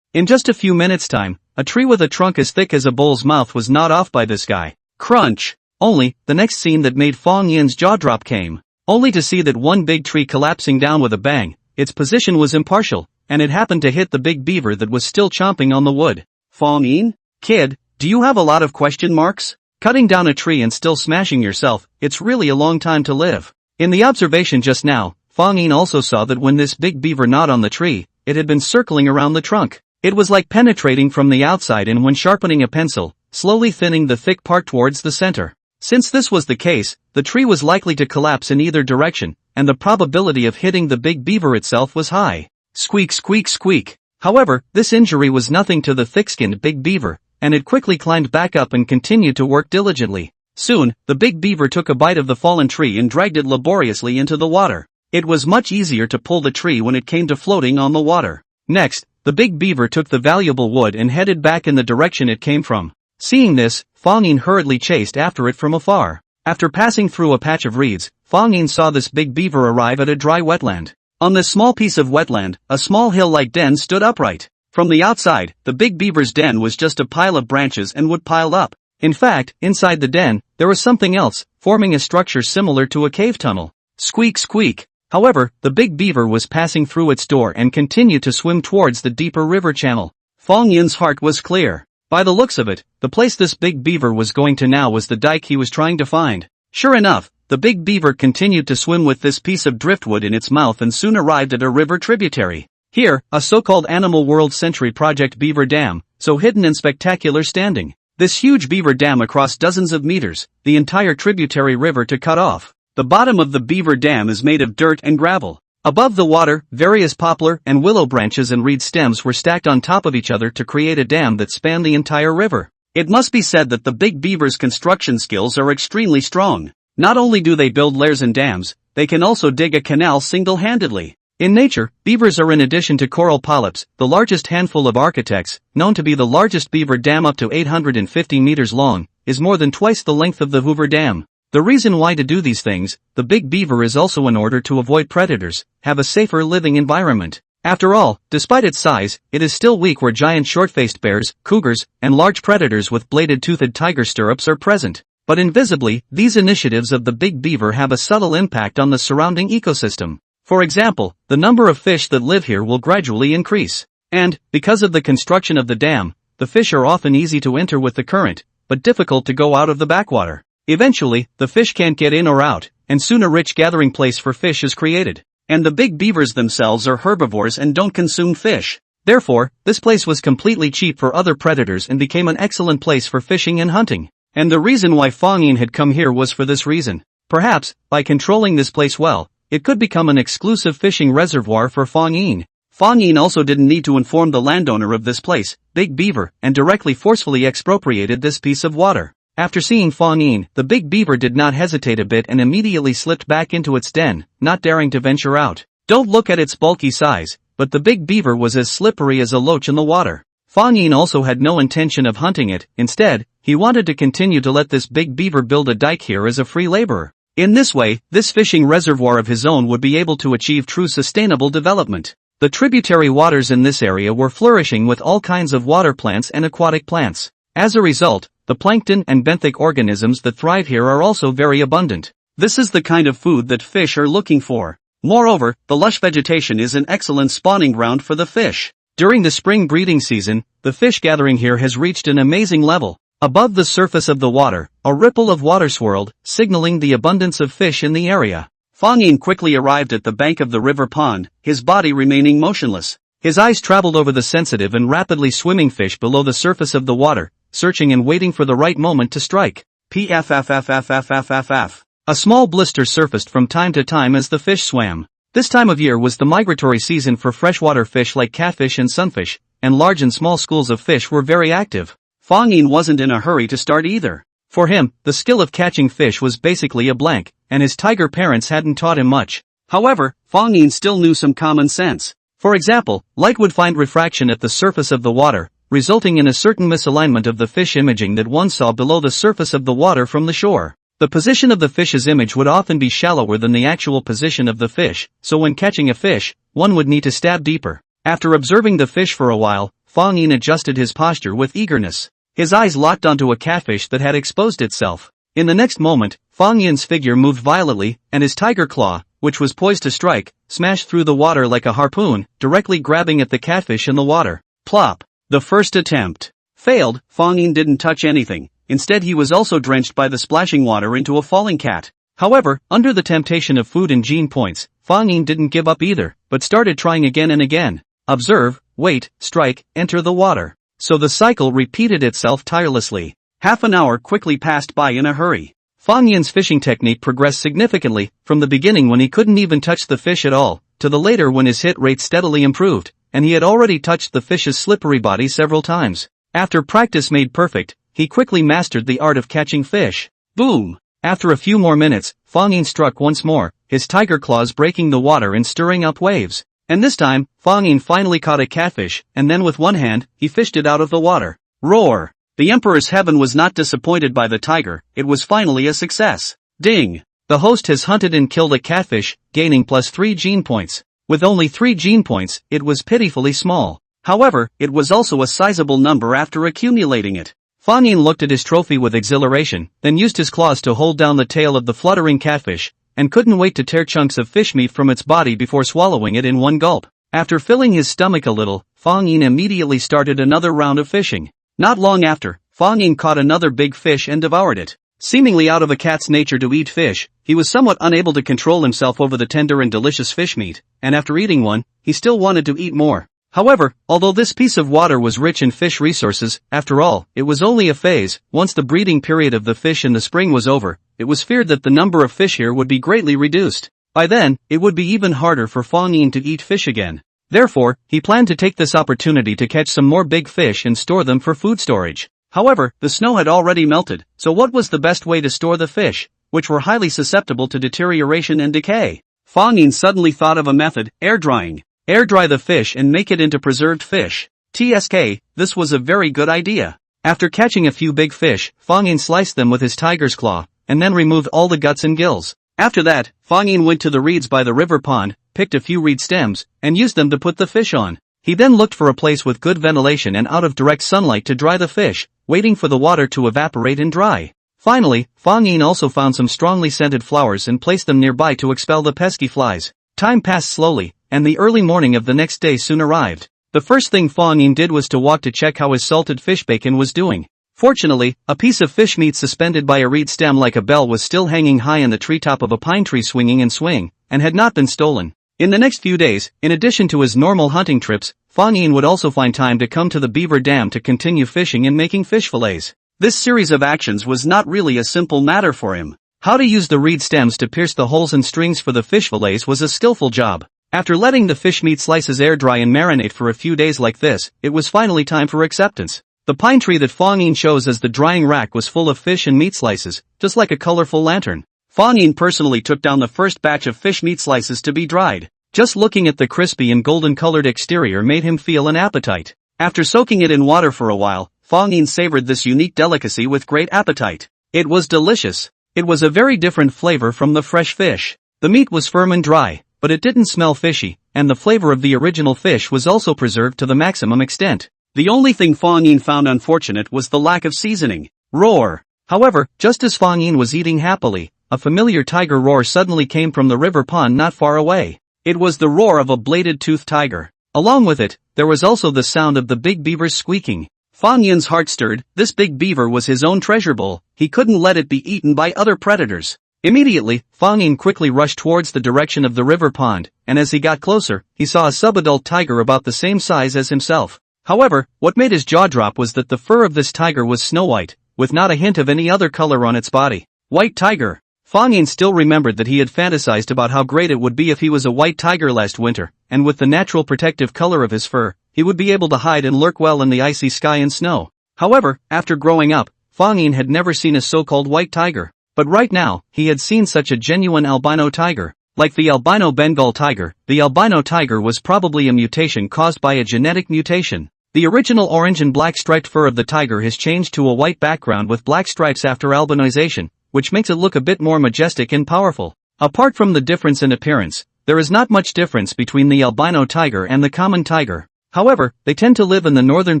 In just a few minutes' time, a tree with a trunk as thick as a bull's mouth was gnawed off by this guy. Crunch! Only, the next scene that made Fang Yin's jaw drop came. Only to see that one big tree collapsing down with a bang. Its position was impartial, and it happened to hit the big beaver that was still chomping on the wood. Fang Yin? Kid, do you have a lot of question marks? Cutting down a tree and still smashing yourself, it's really a long time to live. In the observation just now, Fang Yin also saw that when this big beaver gnawed on the tree, it had been circling around the trunk. It was like penetrating from the outside and when sharpening a pencil, slowly thinning the thick part towards the center. Since this was the case, the tree was likely to collapse in either direction, and the probability of hitting the big beaver itself was high. Squeak squeak squeak. However, this injury was nothing to the thick-skinned big beaver, and it quickly climbed back up and continued to work diligently. Soon, the big beaver took a bite of the fallen tree and dragged it laboriously into the water. It was much easier to pull the tree when it came to floating on the water. Next, the big beaver took the valuable wood and headed back in the direction it came from. Seeing this, Fang Yin hurriedly chased after it from afar. After passing through a patch of reeds, Fang Yin saw this big beaver arrive at a dry wetland. On this small piece of wetland, a small hill-like den stood upright. From the outside, the big beaver's den was just a pile of branches and wood piled up. In fact, inside the den, there was something else, forming a structure similar to a cave tunnel. Squeak squeak. However, the big beaver was passing through its door and continued to swim towards the deeper river channel. Fang Yin's heart was clear. By the looks of it, the place this big beaver was going to now was the dike he was trying to find. Sure enough, the big beaver continued to swim with this piece of driftwood in its mouth and soon arrived at a river tributary. Here, a so-called Animal World Century Project beaver dam, so hidden and spectacular standing. This huge beaver dam across dozens of meters, the entire tributary river to cut off. The bottom of the beaver dam is made of dirt and gravel. Above the water, various poplar and willow branches and reed stems were stacked on top of each other to create a dam that spanned the entire river. It must be said that the big beaver's construction skills are extremely strong. Not only do they build lairs and dams, they can also dig a canal single-handedly. In nature, beavers are in addition to coral polyps, the largest handful of architects, known to be the largest beaver dam up to 850 meters long, is more than twice the length of the Hoover Dam. The reason why to do these things, the big beaver is also in order to avoid predators, have a safer living environment. After all, despite its size, it is still weak where giant short-faced bears, cougars, and large predators with bladed-toothed tiger stirrups are present. But invisibly, these initiatives of the big beaver have a subtle impact on the surrounding ecosystem. For example, the number of fish that live here will gradually increase. And, because of the construction of the dam, the fish are often easy to enter with the current, but difficult to go out of the backwater. Eventually, the fish can't get in or out, and soon a rich gathering place for fish is created. And the big beavers themselves are herbivores and don't consume fish. Therefore, this place was completely cheap for other predators and became an excellent place for fishing and hunting. And the reason why Fang Yin had come here was for this reason. Perhaps, by controlling this place well, it could become an exclusive fishing reservoir for Fang Yin. Fang Yin also didn't need to inform the landowner of this place, Big Beaver, and directly forcefully expropriated this piece of water. After seeing Fang Yin, the big beaver did not hesitate a bit and immediately slipped back into its den, not daring to venture out. Don't look at its bulky size, but the big beaver was as slippery as a loach in the water. Fang Yin also had no intention of hunting it. Instead, he wanted to continue to let this big beaver build a dike here as a free laborer. In this way, this fishing reservoir of his own would be able to achieve true sustainable development. The tributary waters in this area were flourishing with all kinds of water plants and aquatic plants. As a result, the plankton and benthic organisms that thrive here are also very abundant. This is the kind of food that fish are looking for. Moreover, the lush vegetation is an excellent spawning ground for the fish. During the spring breeding season, the fish gathering here has reached an amazing level. Above the surface of the water, a ripple of water swirled, signaling the abundance of fish in the area. Fang Yin quickly arrived at the bank of the river pond, his body remaining motionless. His eyes traveled over the sensitive and rapidly swimming fish below the surface of the water, searching and waiting for the right moment to strike. Pfffffffff. A small blister surfaced from time to time as the fish swam. This time of year was the migratory season for freshwater fish like catfish and sunfish, and large and small schools of fish were very active. Fang Yin wasn't in a hurry to start either. For him, the skill of catching fish was basically a blank, and his tiger parents hadn't taught him much. However, Fang Yin still knew some common sense. For example, light would find refraction at the surface of the water, resulting in a certain misalignment of the fish imaging that one saw below the surface of the water from the shore. The position of the fish's image would often be shallower than the actual position of the fish, so when catching a fish, one would need to stab deeper. After observing the fish for a while, Fang Yin adjusted his posture with eagerness. His eyes locked onto a catfish that had exposed itself. In the next moment, Fang Yin's figure moved violently, and his tiger claw, which was poised to strike, smashed through the water like a harpoon, directly grabbing at the catfish in the water. Plop! The first attempt failed. Fang Yin didn't touch anything. Instead, he was also drenched by the splashing water into a falling cat. However, under the temptation of food and gene points, Fang Yin didn't give up either, but started trying again and again. Observe, wait, strike, enter the water. So the cycle repeated itself tirelessly. Half an hour quickly passed by in a hurry. Fang Yin's fishing technique progressed significantly, from the beginning when he couldn't even touch the fish at all, to the later when his hit rate steadily improved, and he had already touched the fish's slippery body several times. After practice made perfect, he quickly mastered the art of catching fish. Boom! After a few more minutes, Fang Yin struck once more, his tiger claws breaking the water and stirring up waves. And this time, Fang Yin finally caught a catfish, and then with one hand, he fished it out of the water. Roar! The Emperor's heaven was not disappointed by the tiger, it was finally a success. Ding! The host has hunted and killed a catfish, gaining +3 gene points. With only 3 gene points, it was pitifully small. However, it was also a sizable number after accumulating it. Fang Yin looked at his trophy with exhilaration, then used his claws to hold down the tail of the fluttering catfish, and couldn't wait to tear chunks of fish meat from its body before swallowing it in one gulp. After filling his stomach a little, Fang Yin immediately started another round of fishing. Not long after, Fang Yin caught another big fish and devoured it. Seemingly out of a cat's nature to eat fish, he was somewhat unable to control himself over the tender and delicious fish meat, and after eating one, he still wanted to eat more. However, although this piece of water was rich in fish resources, after all, it was only a phase. Once the breeding period of the fish in the spring was over, it was feared that the number of fish here would be greatly reduced. By then, it would be even harder for Fang Yin to eat fish again. Therefore, he planned to take this opportunity to catch some more big fish and store them for food storage. However, the snow had already melted, so what was the best way to store the fish, which were highly susceptible to deterioration and decay? Fang Yin suddenly thought of a method: air drying. Air dry the fish and make it into preserved fish. This was a very good idea. After catching a few big fish, Fang Yin sliced them with his tiger's claw, and then removed all the guts and gills. After that, Fang Yin went to the reeds by the river pond, picked a few reed stems, and used them to put the fish on. He then looked for a place with good ventilation and out of direct sunlight to dry the fish, waiting for the water to evaporate and dry. Finally, Fang Yin also found some strongly scented flowers and placed them nearby to expel the pesky flies. Time passed slowly, and the early morning of the next day soon arrived. The first thing Fang Yin did was to walk to check how his salted fish bacon was doing. Fortunately, a piece of fish meat suspended by a reed stem like a bell was still hanging high in the treetop of a pine tree swinging and swing, and had not been stolen. In the next few days, in addition to his normal hunting trips, Fang Yin would also find time to come to the beaver dam to continue fishing and making fish fillets. This series of actions was not really a simple matter for him. How to use the reed stems to pierce the holes and strings for the fish fillets was a skillful job. After letting the fish meat slices air dry and marinate for a few days like this, it was finally time for acceptance. The pine tree that Fang Yin chose as the drying rack was full of fish and meat slices, just like a colorful lantern. Fang Yin personally took down the first batch of fish meat slices to be dried. Just looking at the crispy and golden-colored exterior made him feel an appetite. After soaking it in water for a while, Fang Yin savored this unique delicacy with great appetite. It was delicious. It was a very different flavor from the fresh fish. The meat was firm and dry, but it didn't smell fishy, and the flavor of the original fish was also preserved to the maximum extent. The only thing Fang Yin found unfortunate was the lack of seasoning. Roar! However, just as Fang Yin was eating happily, a familiar tiger roar suddenly came from the river pond not far away. It was the roar of a bladed-toothed tiger. Along with it, there was also the sound of the big beaver's squeaking. Fang Yin's heart stirred. This big beaver was his own treasure bowl. He couldn't let it be eaten by other predators. Immediately, Fang Yin quickly rushed towards the direction of the river pond, and as he got closer, he saw a subadult tiger about the same size as himself. However, what made his jaw drop was that the fur of this tiger was snow white, with not a hint of any other color on its body. White tiger. Fang Yin still remembered that he had fantasized about how great it would be if he was a white tiger last winter, and with the natural protective color of his fur, he would be able to hide and lurk well in the icy sky and snow. However, after growing up, Fang Yin had never seen a so-called white tiger. But right now, he had seen such a genuine albino tiger. Like the albino Bengal tiger, the albino tiger was probably a mutation caused by a genetic mutation. The original orange and black striped fur of the tiger has changed to a white background with black stripes after albinization, which makes it look a bit more majestic and powerful. Apart from the difference in appearance, there is not much difference between the albino tiger and the common tiger. However, they tend to live in the northern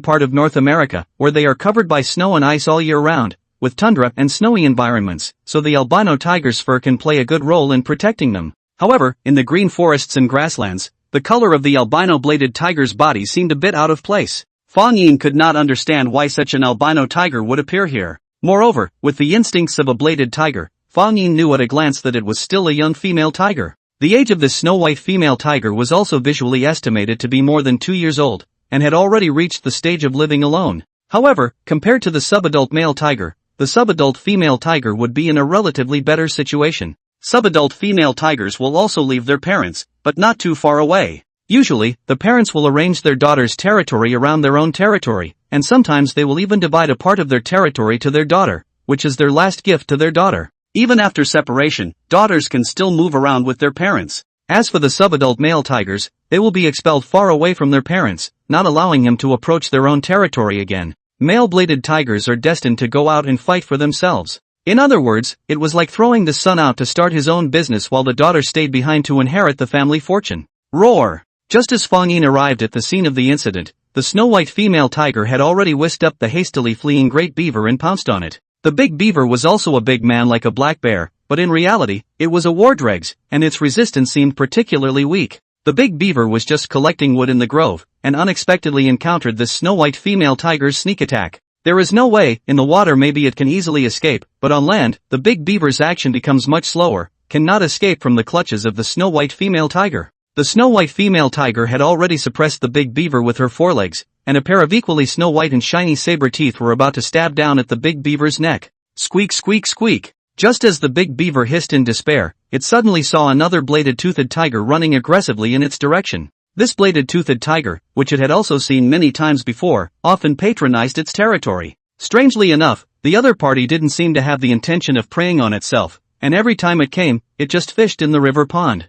part of North America, where they are covered by snow and ice all year round, with tundra and snowy environments, so the albino tiger's fur can play a good role in protecting them. However, in the green forests and grasslands, the color of the albino bladed tiger's body seemed a bit out of place. Fang Yin could not understand why such an albino tiger would appear here. Moreover, with the instincts of a bladed tiger, Fang Yin knew at a glance that it was still a young female tiger. The age of this snow-white female tiger was also visually estimated to be more than 2 years old, and had already reached the stage of living alone. However, compared to the subadult male tiger, the subadult female tiger would be in a relatively better situation. Subadult female tigers will also leave their parents, but not too far away. Usually, the parents will arrange their daughter's territory around their own territory, and sometimes they will even divide a part of their territory to their daughter, which is their last gift to their daughter. Even after separation, daughters can still move around with their parents. As for the subadult male tigers, they will be expelled far away from their parents, not allowing him to approach their own territory again. Male bladed tigers are destined to go out and fight for themselves. In other words, it was like throwing the son out to start his own business while the daughter stayed behind to inherit the family fortune. Roar! Just as Fang Yin arrived at the scene of the incident, the snow-white female tiger had already whisked up the hastily fleeing great beaver and pounced on it. The big beaver was also a big man like a black bear, but in reality, it was a wardregs, and its resistance seemed particularly weak. The big beaver was just collecting wood in the grove, and unexpectedly encountered the snow-white female tiger's sneak attack. There is no way, in the water maybe it can easily escape, but on land, the big beaver's action becomes much slower, cannot escape from the clutches of the snow-white female tiger. The snow-white female tiger had already suppressed the big beaver with her forelegs, and a pair of equally snow-white and shiny saber teeth were about to stab down at the big beaver's neck. Squeak squeak squeak. Just as the big beaver hissed in despair, it suddenly saw another bladed-toothed tiger running aggressively in its direction. This bladed-toothed tiger, which it had also seen many times before, often patronized its territory. Strangely enough, the other party didn't seem to have the intention of preying on itself, and every time it came, it just fished in the river pond.